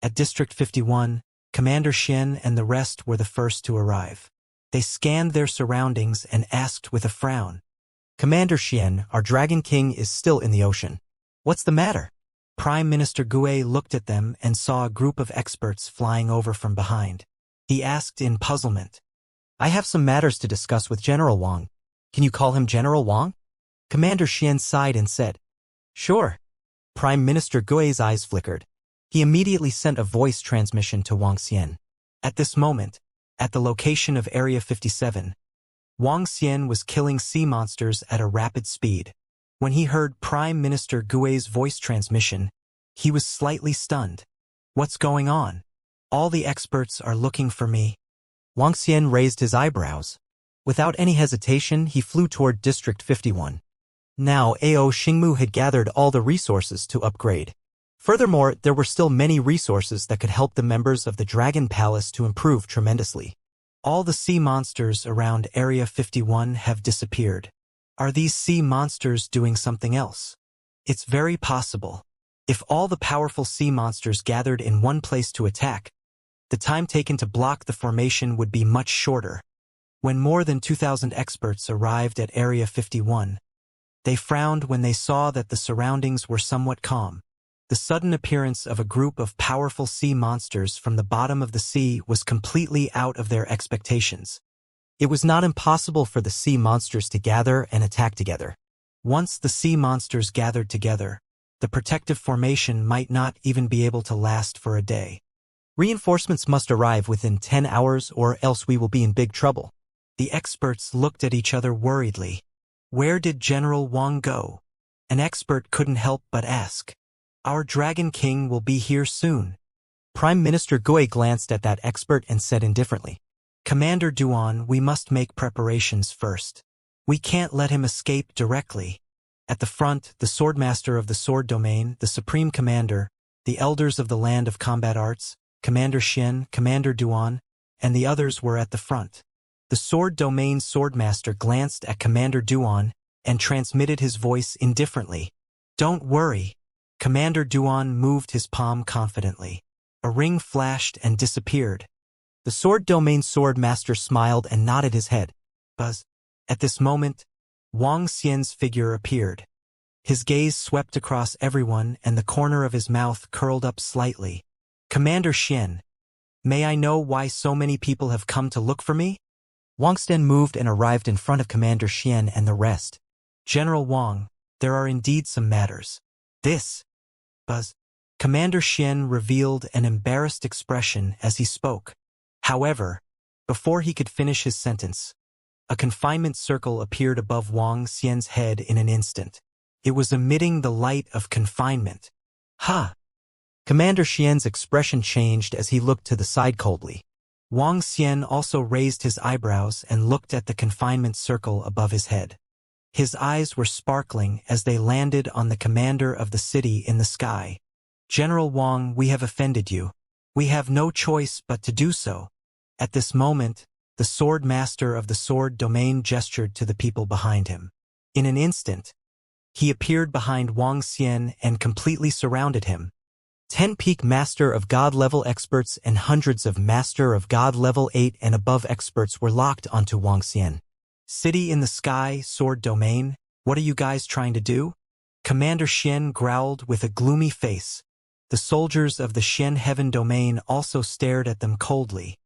At District 51, Commander Xian and the rest were the first to arrive. They scanned their surroundings and asked with a frown. "Commander Xian, our Dragon King is still in the ocean. What's the matter?" Prime Minister Gue looked at them and saw a group of experts flying over from behind. He asked in puzzlement, "I have some matters to discuss with General Wang. Can you call him General Wang?" Commander Xian sighed and said, "Sure." Prime Minister Gui's eyes flickered. He immediately sent a voice transmission to Wang Xian. At this moment, at the location of Area 57, Wang Xian was killing sea monsters at a rapid speed. When he heard Prime Minister Gui's voice transmission, he was slightly stunned. "What's going on? All the experts are looking for me." Wang Xian raised his eyebrows. Without any hesitation, he flew toward District 51. Now Ao Xingmu had gathered all the resources to upgrade. Furthermore, there were still many resources that could help the members of the Dragon Palace to improve tremendously. All the sea monsters around Area 51 have disappeared. Are these sea monsters doing something else? It's very possible. If all the powerful sea monsters gathered in one place to attack, the time taken to block the formation would be much shorter. When more than 2,000 experts arrived at Area 51, they frowned when they saw that the surroundings were somewhat calm. The sudden appearance of a group of powerful sea monsters from the bottom of the sea was completely out of their expectations. It was not impossible for the sea monsters to gather and attack together. Once the sea monsters gathered together, the protective formation might not even be able to last for a day. Reinforcements must arrive within 10 hours or else we will be in big trouble. The experts looked at each other worriedly. Where did General Wang go? An expert couldn't help but ask. Our Dragon King will be here soon. Prime Minister Gui glanced at that expert and said indifferently, Commander Duan, we must make preparations first. We can't let him escape directly. At the front, the Swordmaster of the Sword Domain, the Supreme Commander, the Elders of the Land of Combat Arts, Commander Xin, Commander Duan, and the others were at the front. The Sword Domain Swordmaster glanced at Commander Duan and transmitted his voice indifferently. Don't worry. Commander Duan moved his palm confidently. A ring flashed and disappeared. The Sword Domain Swordmaster smiled and nodded his head. Buzz. At this moment, Wang Xian's figure appeared. His gaze swept across everyone and the corner of his mouth curled up slightly. Commander Xian, may I know why so many people have come to look for me? Wang Xian moved and arrived in front of Commander Xian and the rest. General Wang, there are indeed some matters. This. Buzz. Commander Xian revealed an embarrassed expression as he spoke. However, before he could finish his sentence, a confinement circle appeared above Wang Xian's head in an instant. It was emitting the light of confinement. Ha! Commander Xian's expression changed as he looked to the side coldly. Wang Xian also raised his eyebrows and looked at the confinement circle above his head. His eyes were sparkling as they landed on the commander of the city in the sky. General Wang, we have offended you. We have no choice but to do so. At this moment, the Sword Master of the Sword Domain gestured to the people behind him. In an instant, he appeared behind Wang Xian and completely surrounded him. 10 peak Master of God level experts and hundreds of Master of God level 8 and above experts were locked onto Wang Xian. City in the sky, Sword Domain, what are you guys trying to do? Commander Xian growled with a gloomy face. The soldiers of the Xian Heaven Domain also stared at them coldly.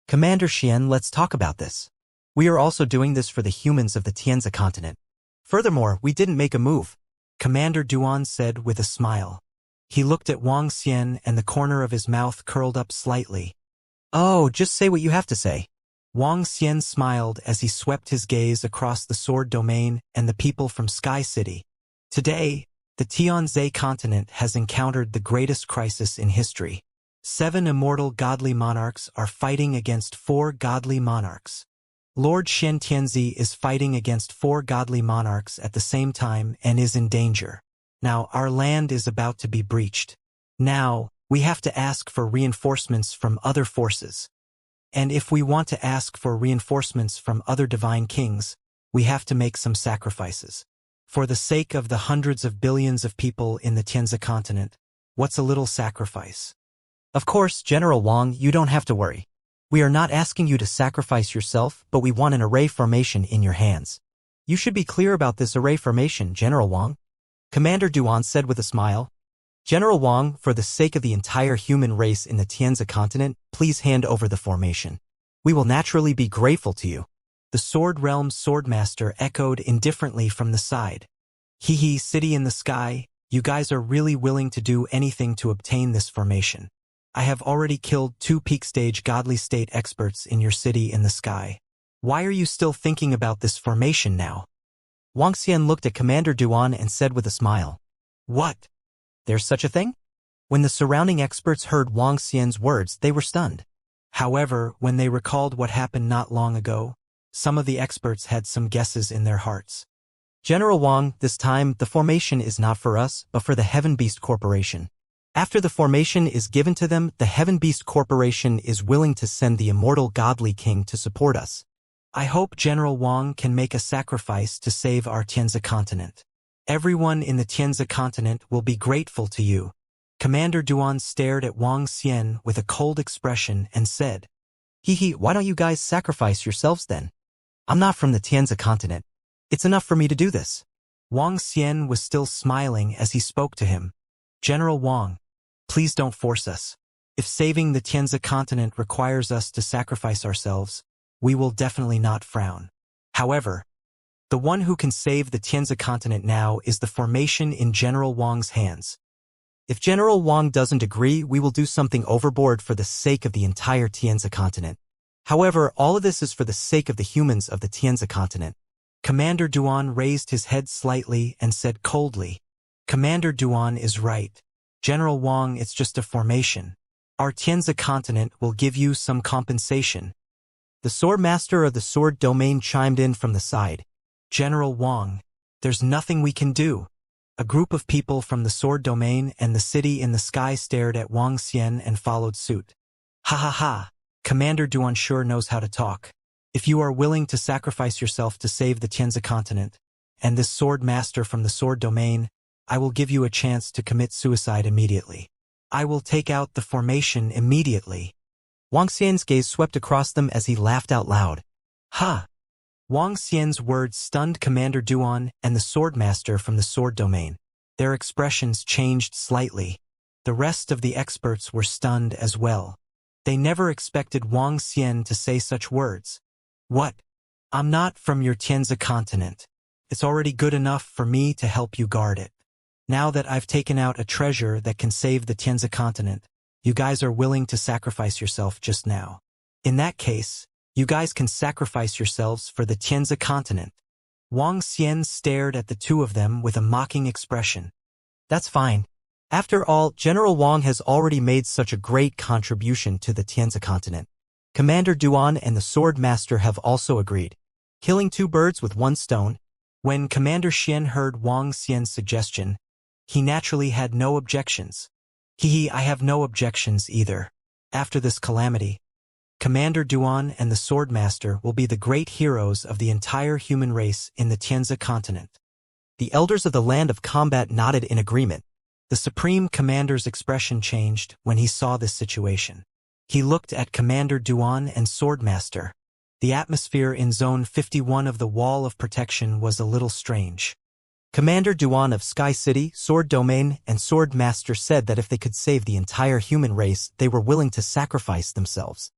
Commander Xian, let's talk about this. We are also doing this for the humans of the Tianzi continent. Furthermore, we didn't make a move, Commander Duan said with a smile. He looked at Wang Xian and the corner of his mouth curled up slightly. Oh, just say what you have to say. Wang Xian smiled as he swept his gaze across the Sword Domain and the people from Sky City. Today, the Tianzi continent has encountered the greatest crisis in history. 7 immortal godly monarchs are fighting against 4 godly monarchs. Lord Shen Tianzi is fighting against 4 godly monarchs at the same time and is in danger. Now our land is about to be breached. Now, we have to ask for reinforcements from other forces. And if we want to ask for reinforcements from other divine kings, we have to make some sacrifices. For the sake of the hundreds of billions of people in the Tianzi continent, what's a little sacrifice? Of course, General Wang, you don't have to worry. We are not asking you to sacrifice yourself, but we want an array formation in your hands. You should be clear about this array formation, General Wang. Commander Duan said with a smile. General Wang, for the sake of the entire human race in the Tianzi continent, please hand over the formation. We will naturally be grateful to you. The Sword Realm Swordmaster echoed indifferently from the side. Hee, city in the sky, you guys are really willing to do anything to obtain this formation. I have already killed 2 peak stage godly state experts in your city in the sky. Why are you still thinking about this formation now? Wang Xian looked at Commander Duan and said with a smile. What? There's such a thing? When the surrounding experts heard Wang Xian's words, they were stunned. However, when they recalled what happened not long ago, some of the experts had some guesses in their hearts. General Wang, this time, the formation is not for us, but for the Heaven Beast Corporation. After the formation is given to them, the Heaven Beast Corporation is willing to send the immortal godly king to support us. I hope General Wang can make a sacrifice to save our Tianzi continent. Everyone in the Tianzi continent will be grateful to you. Commander Duan stared at Wang Xian with a cold expression and said, why don't you guys sacrifice yourselves then? I'm not from the Tianzi continent. It's enough for me to do this. Wang Xian was still smiling as he spoke to him. General Wang, please don't force us. If saving the Tianzi continent requires us to sacrifice ourselves, we will definitely not frown. However, the one who can save the Tianzi continent now is the formation in General Wang's hands. If General Wang doesn't agree, we will do something overboard for the sake of the entire Tianzi continent. However, all of this is for the sake of the humans of the Tianzi continent. Commander Duan raised his head slightly and said coldly, Commander Duan is right. General Wang, it's just a formation. Our Tianzi continent will give you some compensation. The sword master of the sword domain chimed in from the side. General Wang, there's nothing we can do. A group of people from the sword domain and the city in the sky stared at Wang Xian and followed suit. Ha ha ha, Commander Duan sure knows how to talk. If you are willing to sacrifice yourself to save the Tianzi continent, and this sword master from the sword domain, I will give you a chance to commit suicide immediately. I will take out the formation immediately. Wang Xian's gaze swept across them as he laughed out loud. Ha! Wang Xian's words stunned Commander Duan and the sword master from the sword domain. Their expressions changed slightly. The rest of the experts were stunned as well. They never expected Wang Xian to say such words. What? I'm not from your Tianzi continent. It's already good enough for me to help you guard it. Now that I've taken out a treasure that can save the Tianzi continent, you guys are willing to sacrifice yourself just now. In that case, you guys can sacrifice yourselves for the Tianzi continent. Wang Xian stared at the two of them with a mocking expression. That's fine. After all, General Wang has already made such a great contribution to the Tianzi continent. Commander Duan and the sword master have also agreed, killing two birds with one stone. When Commander Xian heard Wang Xian's suggestion, he naturally had no objections. I have no objections either. After this calamity, Commander Duan and the sword master will be the great heroes of the entire human race in the Tianzi continent. The elders of the land of combat nodded in agreement. The supreme commander's expression changed when he saw this situation. He looked at Commander Duan and swordmaster. The atmosphere in Zone 51 of the Wall of Protection was a little strange. Commander Duan of Sky City, Sword Domain, and Sword Master said that if they could save the entire human race, they were willing to sacrifice themselves.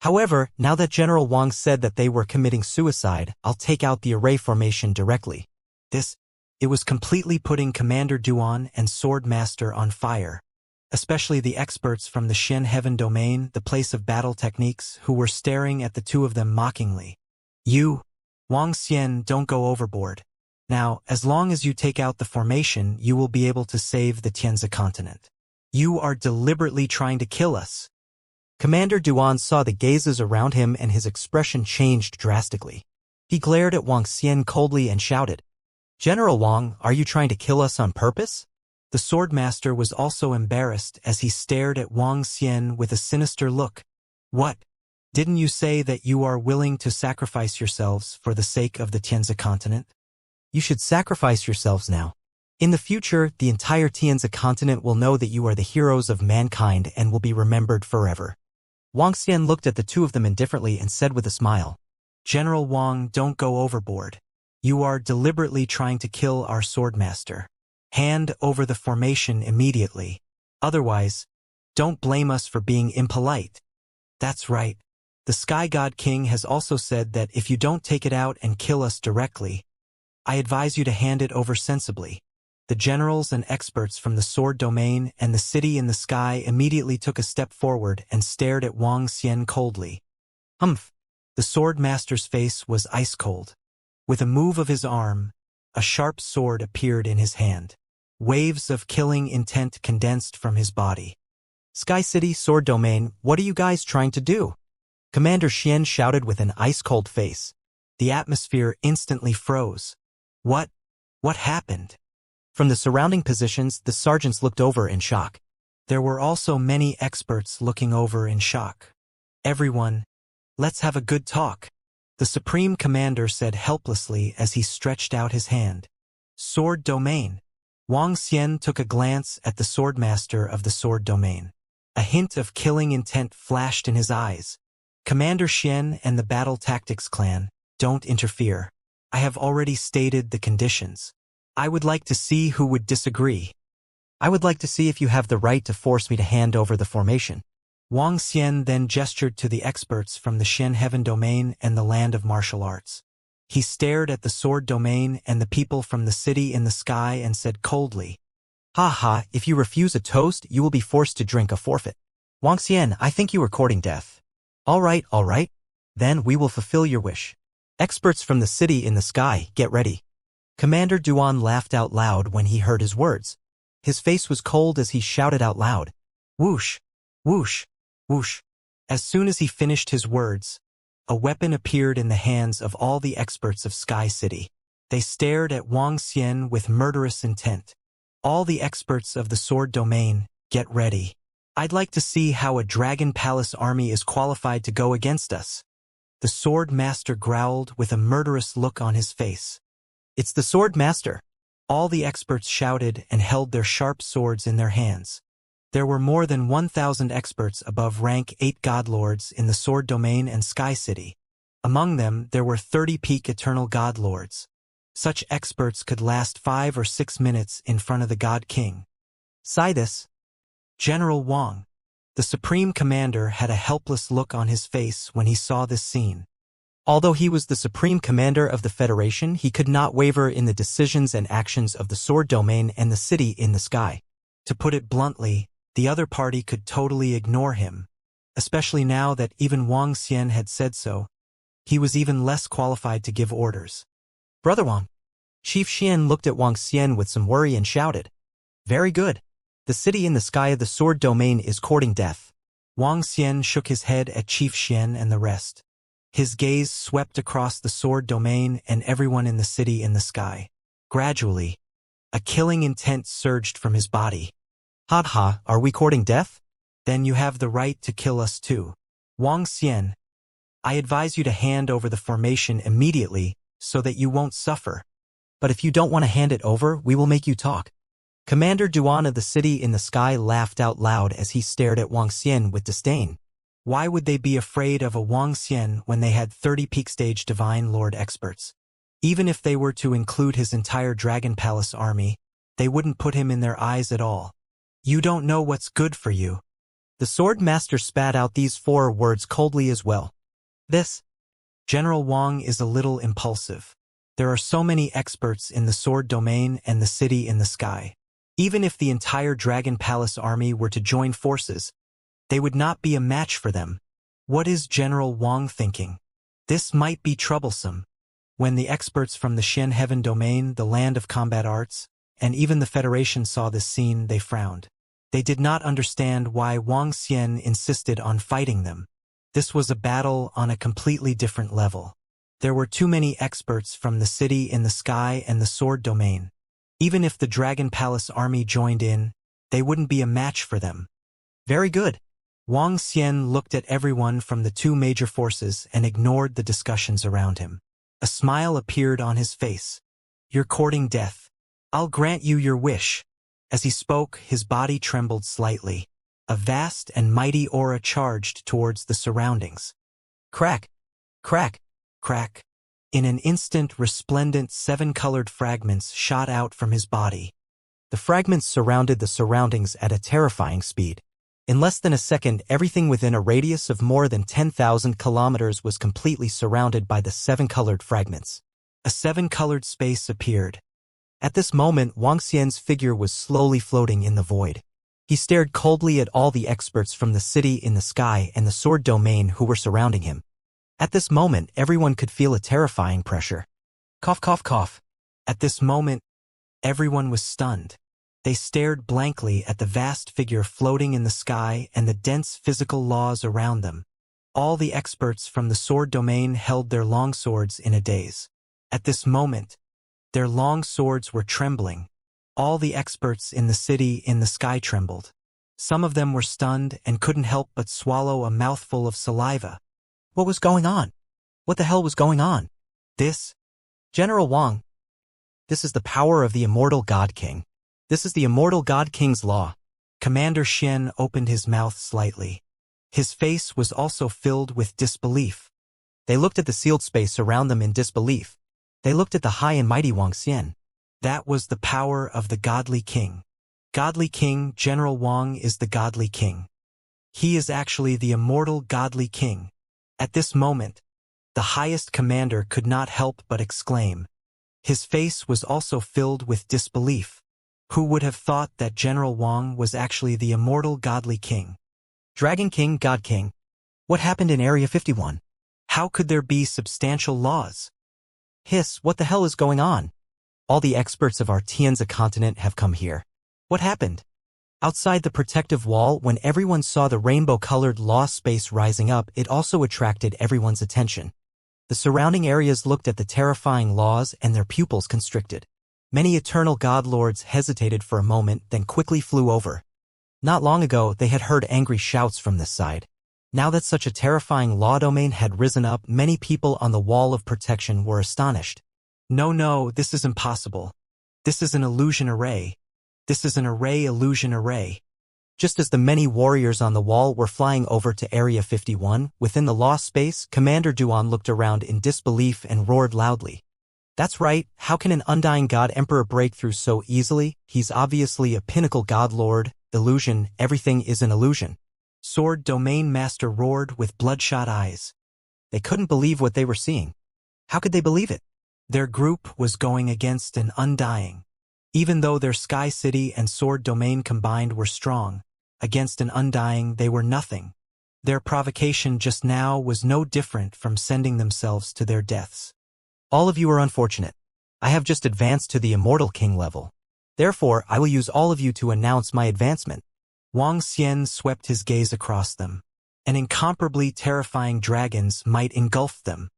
However, now that General Wang said that they were committing suicide, I'll take out the array formation directly. It was completely putting Commander Duan and Sword Master on fire. Especially the experts from the Shen Heaven Domain, the place of battle techniques, who were staring at the two of them mockingly. You, Wang Xian, don't go overboard. Now, as long as you take out the formation, you will be able to save the Tianzi continent. You are deliberately trying to kill us. Commander Duan saw the gazes around him and his expression changed drastically. He glared at Wang Xian coldly and shouted, General Wang, are you trying to kill us on purpose? The swordmaster was also embarrassed as he stared at Wang Xian with a sinister look. What? Didn't you say that you are willing to sacrifice yourselves for the sake of the Tianzi continent? You should sacrifice yourselves now. In the future, the entire Tianzi continent will know that you are the heroes of mankind and will be remembered forever. Wang Xian looked at the two of them indifferently and said with a smile, General Wang, don't go overboard. You are deliberately trying to kill our swordmaster. Hand over the formation immediately. Otherwise, don't blame us for being impolite. That's right. The Sky God King has also said that if you don't take it out and kill us directly, I advise you to hand it over sensibly. The generals and experts from the sword domain and the city in the sky immediately took a step forward and stared at Wang Xian coldly. Humph! The sword master's face was ice cold. With a move of his arm, a sharp sword appeared in his hand. Waves of killing intent condensed from his body. Sky City Sword Domain, what are you guys trying to do? Commander Xian shouted with an ice-cold face. The atmosphere instantly froze. What happened? From the surrounding positions, the sergeants looked over in shock. There were also many experts looking over in shock. Everyone, let's have a good talk. The Supreme Commander said helplessly as he stretched out his hand. Sword Domain. Wang Xian took a glance at the Swordmaster of the Sword Domain. A hint of killing intent flashed in his eyes. Commander Xian and the Battle Tactics clan, don't interfere. I have already stated the conditions. I would like to see who would disagree. I would like to see if you have the right to force me to hand over the formation. Wang Xian then gestured to the experts from the Shen Heaven Domain and the Land of Martial Arts. He stared at the Sword Domain and the people from the city in the sky and said coldly, Ha ha, if you refuse a toast, you will be forced to drink a forfeit. Wang Xian, I think you are courting death. All right. Then we will fulfill your wish. Experts from the city in the sky, get ready. Commander Duan laughed out loud when he heard his words. His face was cold as he shouted out loud. Whoosh, whoosh, whoosh. As soon as he finished his words, a weapon appeared in the hands of all the experts of Sky City. They stared at Wang Xian with murderous intent. All the experts of the sword domain, get ready. I'd like to see how a Dragon Palace army is qualified to go against us. The sword master growled with a murderous look on his face. It's the sword master. All the experts shouted and held their sharp swords in their hands. There were more than 1,000 experts above rank 8 godlords in the sword domain and Sky City. Among them, there were 30 peak eternal godlords. Such experts could last 5 or 6 minutes in front of the God King. Say this. General Wang, the Supreme Commander, had a helpless look on his face when he saw this scene. Although he was the Supreme Commander of the Federation, he could not waver in the decisions and actions of the sword domain and the city in the sky. To put it bluntly, the other party could totally ignore him, especially now that even Wang Xian had said so. He was even less qualified to give orders. Brother Wang. Chief Xian looked at Wang Xian with some worry and shouted. Very good. The city in the sky of the sword domain is courting death. Wang Xian shook his head at Chief Xian and the rest. His gaze swept across the sword domain and everyone in the city in the sky. Gradually, a killing intent surged from his body. Ha, are we courting death? Then you have the right to kill us too. Wang Xian, I advise you to hand over the formation immediately so that you won't suffer. But if you don't want to hand it over, we will make you talk. Commander Duan of the city in the sky laughed out loud as he stared at Wang Xian with disdain. Why would they be afraid of a Wang Xian when they had 30 peak stage Divine Lord experts? Even if they were to include his entire Dragon Palace army, they wouldn't put him in their eyes at all. You don't know what's good for you. The sword master spat out these 4 words coldly as well. This General Wang is a little impulsive. There are so many experts in the sword domain and the city in the sky. Even if the entire Dragon Palace army were to join forces, they would not be a match for them. What is General Wang thinking? This might be troublesome. When the experts from the Shen Heaven domain, the land of combat arts, and even the Federation saw this scene, they frowned. They did not understand why Wang Xian insisted on fighting them. This was a battle on a completely different level. There were too many experts from the city in the sky and the sword domain. Even if the Dragon Palace army joined in, they wouldn't be a match for them. Very good. Wang Xian looked at everyone from the 2 major forces and ignored the discussions around him. A smile appeared on his face. You're courting death. I'll grant you your wish. As he spoke, his body trembled slightly. A vast and mighty aura charged towards the surroundings. Crack, crack, crack. In an instant, resplendent 7-colored fragments shot out from his body. The fragments surrounded the surroundings at a terrifying speed. In less than a second, everything within a radius of more than 10,000 kilometers was completely surrounded by the 7-colored fragments. A 7-colored space appeared. At this moment, Wang Xian's figure was slowly floating in the void. He stared coldly at all the experts from the city in the sky and the sword domain who were surrounding him. At this moment, everyone could feel a terrifying pressure. Cough, cough, cough. At this moment, everyone was stunned. They stared blankly at the vast figure floating in the sky and the dense physical laws around them. All the experts from the sword domain held their long swords in a daze. At this moment, their long swords were trembling. All the experts in the city in the sky trembled. Some of them were stunned and couldn't help but swallow a mouthful of saliva. What was going on? What the hell was going on? This? General Wang. This is the power of the Immortal God King. This is the Immortal God King's law. Commander Shen opened his mouth slightly. His face was also filled with disbelief. They looked at the sealed space around them in disbelief. They looked at the high and mighty Wang Xian. That was the power of the Godly King. Godly King, General Wang is the Godly King. He is actually the Immortal Godly King. At this moment, the highest commander could not help but exclaim. His face was also filled with disbelief. Who would have thought that General Wang was actually the Immortal Godly King? Dragon King, God King. What happened in Area 51? How could there be substantial laws? Hiss, what the hell is going on? All the experts of our Tianzi continent have come here. What happened? Outside the protective wall, when everyone saw the rainbow-colored law space rising up, it also attracted everyone's attention. The surrounding areas looked at the terrifying laws and their pupils constricted. Many eternal godlords hesitated for a moment, then quickly flew over. Not long ago, they had heard angry shouts from this side. Now that such a terrifying law domain had risen up, many people on the wall of protection were astonished. No, this is impossible. This is an illusion array. This is an illusion array. Just as the many warriors on the wall were flying over to Area 51, within the law space, Commander Duan looked around in disbelief and roared loudly. That's right, how can an undying god emperor break through so easily? He's obviously a pinnacle god lord. Illusion, everything is an illusion. Sword Domain Master roared with bloodshot eyes. They couldn't believe what they were seeing. How could they believe it? Their group was going against an undying. Even though their Sky City and Sword Domain combined were strong, against an undying they were nothing. Their provocation just now was no different from sending themselves to their deaths. All of you are unfortunate. I have just advanced to the Immortal King level. Therefore, I will use all of you to announce my advancement. Wang Xian swept his gaze across them. An incomparably terrifying dragon's might engulfed them.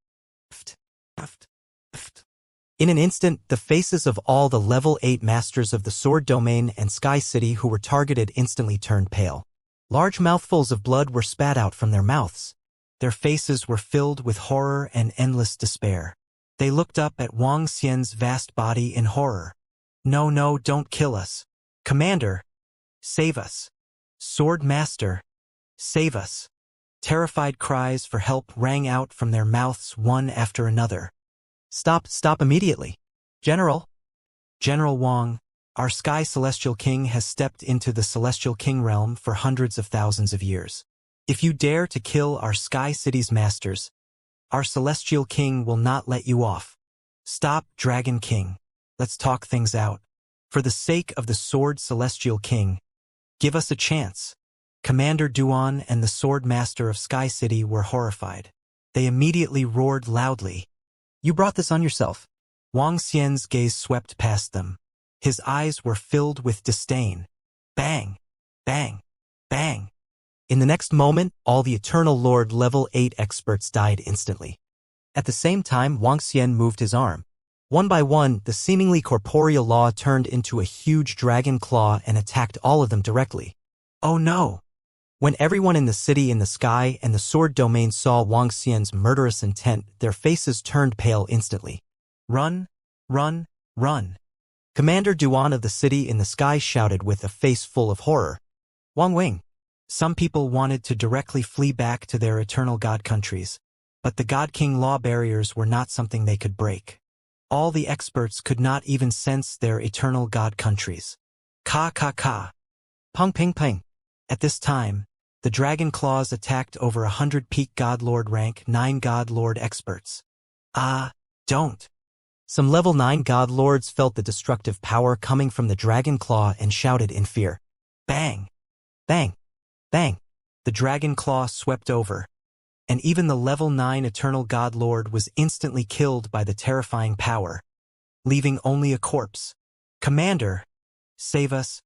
In an instant, the faces of all the level 8 masters of the Sword Domain and Sky City who were targeted instantly turned pale. Large mouthfuls of blood were spat out from their mouths. Their faces were filled with horror and endless despair. They looked up at Wang Xian's vast body in horror. No, don't kill us. Commander, save us. Sword Master, save us. Terrified cries for help rang out from their mouths one after another. Stop immediately. General Wang, our Sky Celestial King has stepped into the Celestial King realm for hundreds of thousands of years. If you dare to kill our Sky City's masters, our Celestial King will not let you off. Stop, Dragon King. Let's talk things out. For the sake of the Sword Celestial King, give us a chance. Commander Duan and the Sword Master of Sky City were horrified. They immediately roared loudly. You brought this on yourself. Wang Xian's gaze swept past them. His eyes were filled with disdain. Bang! Bang! Bang! In the next moment, all the Eternal Lord level 8 experts died instantly. At the same time, Wang Xian moved his arm. One by one, the seemingly corporeal law turned into a huge dragon claw and attacked all of them directly. Oh no! When everyone in the city in the sky and the Sword Domain saw Wang Xian's murderous intent, their faces turned pale instantly. Run! Run! Run! Commander Duan of the city in the sky shouted with a face full of horror. Wang Wing. Some people wanted to directly flee back to their eternal god countries, but the God King law barriers were not something they could break. All the experts could not even sense their eternal god countries. Ka. Pung ping ping. At this time, the dragon claws attacked over 100 peak godlord rank 9 godlord experts. Don't. Some level 9 godlords felt the destructive power coming from the dragon claw and shouted in fear. Bang! Bang! Bang! The dragon claw swept over, and even the level 9 eternal godlord was instantly killed by the terrifying power, leaving only a corpse. Commander, save us.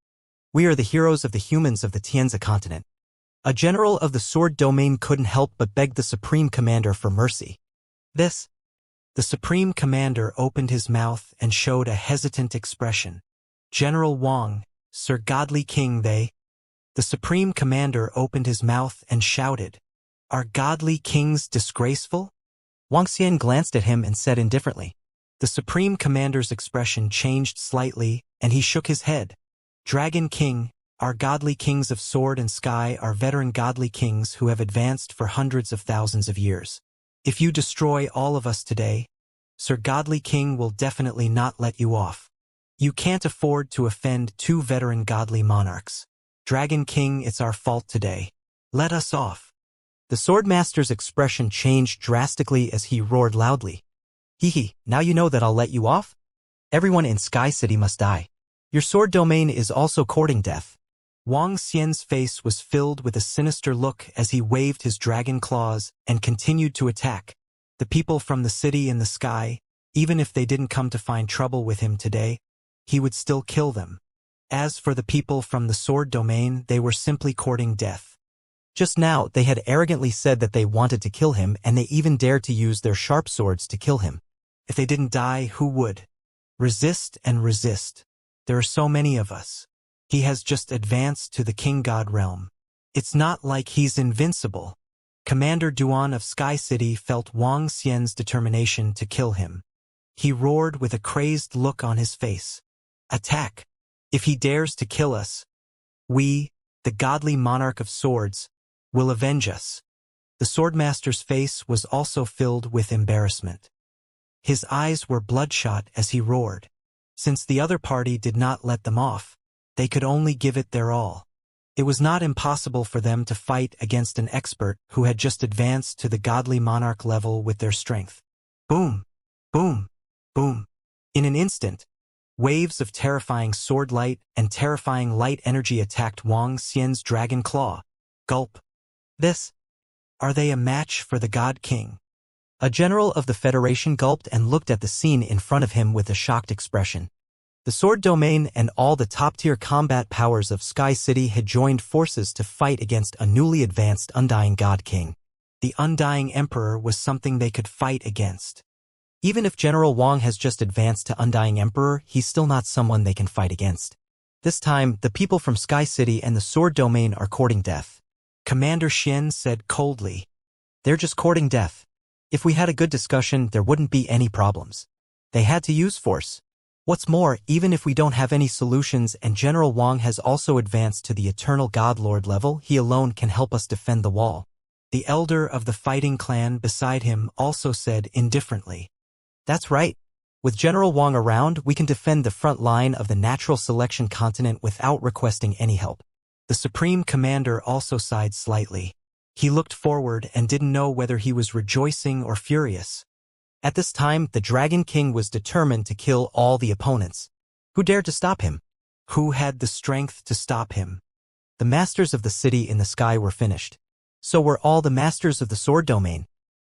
We are the heroes of the humans of the Tianzi continent. A general of the Sword Domain couldn't help but beg the Supreme Commander for mercy. The Supreme Commander opened his mouth and showed a hesitant expression. General Wang, Sir Godly King, The Supreme Commander opened his mouth and shouted, Are godly kings disgraceful? Wang Xian glanced at him and said indifferently. The Supreme Commander's expression changed slightly, and he shook his head. Dragon King, our godly kings of sword and sky are veteran godly kings who have advanced for hundreds of thousands of years. If you destroy all of us today, Sir Godly King will definitely not let you off. You can't afford to offend 2 veteran godly monarchs. Dragon King, it's our fault today. Let us off. The Swordmaster's expression changed drastically as he roared loudly. Now you know that I'll let you off? Everyone in Sky City must die. Your Sword Domain is also courting death. Wang Xian's face was filled with a sinister look as he waved his dragon claws and continued to attack. The people from the city in the sky, even if they didn't come to find trouble with him today, he would still kill them. As for the people from the sword domain, they were simply courting death. Just now, they had arrogantly said that they wanted to kill him, and they even dared to use their sharp swords to kill him. If they didn't die, who would? Resist and resist. There are so many of us. He has just advanced to the King God realm. It's not like he's invincible. Commander Duan of Sky City felt Wang Xian's determination to kill him. He roared with a crazed look on his face. Attack! If he dares to kill us, we, the godly monarch of swords, will avenge us. The swordmaster's face was also filled with embarrassment. His eyes were bloodshot as he roared. Since the other party did not let them off, they could only give it their all. It was not impossible for them to fight against an expert who had just advanced to the godly monarch level with their strength. Boom! Boom! Boom! In an instant, waves of terrifying sword light and terrifying light energy attacked Wang Xian's dragon claw. Gulp. Are they a match for the God King? A general of the Federation gulped and looked at the scene in front of him with a shocked expression. The sword domain and all the top-tier combat powers of Sky City had joined forces to fight against a newly advanced Undying God King. The Undying Emperor was something they could fight against. Even if General Wang has just advanced to Undying Emperor, he's still not someone they can fight against. This time, the people from Sky City and the sword domain are courting death. Commander Xian said coldly. They're just courting death. If we had a good discussion, there wouldn't be any problems. They had to use force. What's more, even if we don't have any solutions and General Wang has also advanced to the Eternal God Lord level, he alone can help us defend the wall. The elder of the fighting clan beside him also said indifferently. That's right. With General Wang around, we can defend the front line of the natural selection continent without requesting any help. The Supreme Commander also sighed slightly. He looked forward and didn't know whether he was rejoicing or furious. At this time, the Dragon King was determined to kill all the opponents. Who dared to stop him? Who had the strength to stop him? The masters of the city in the sky were finished. So were all the masters of the sword domain.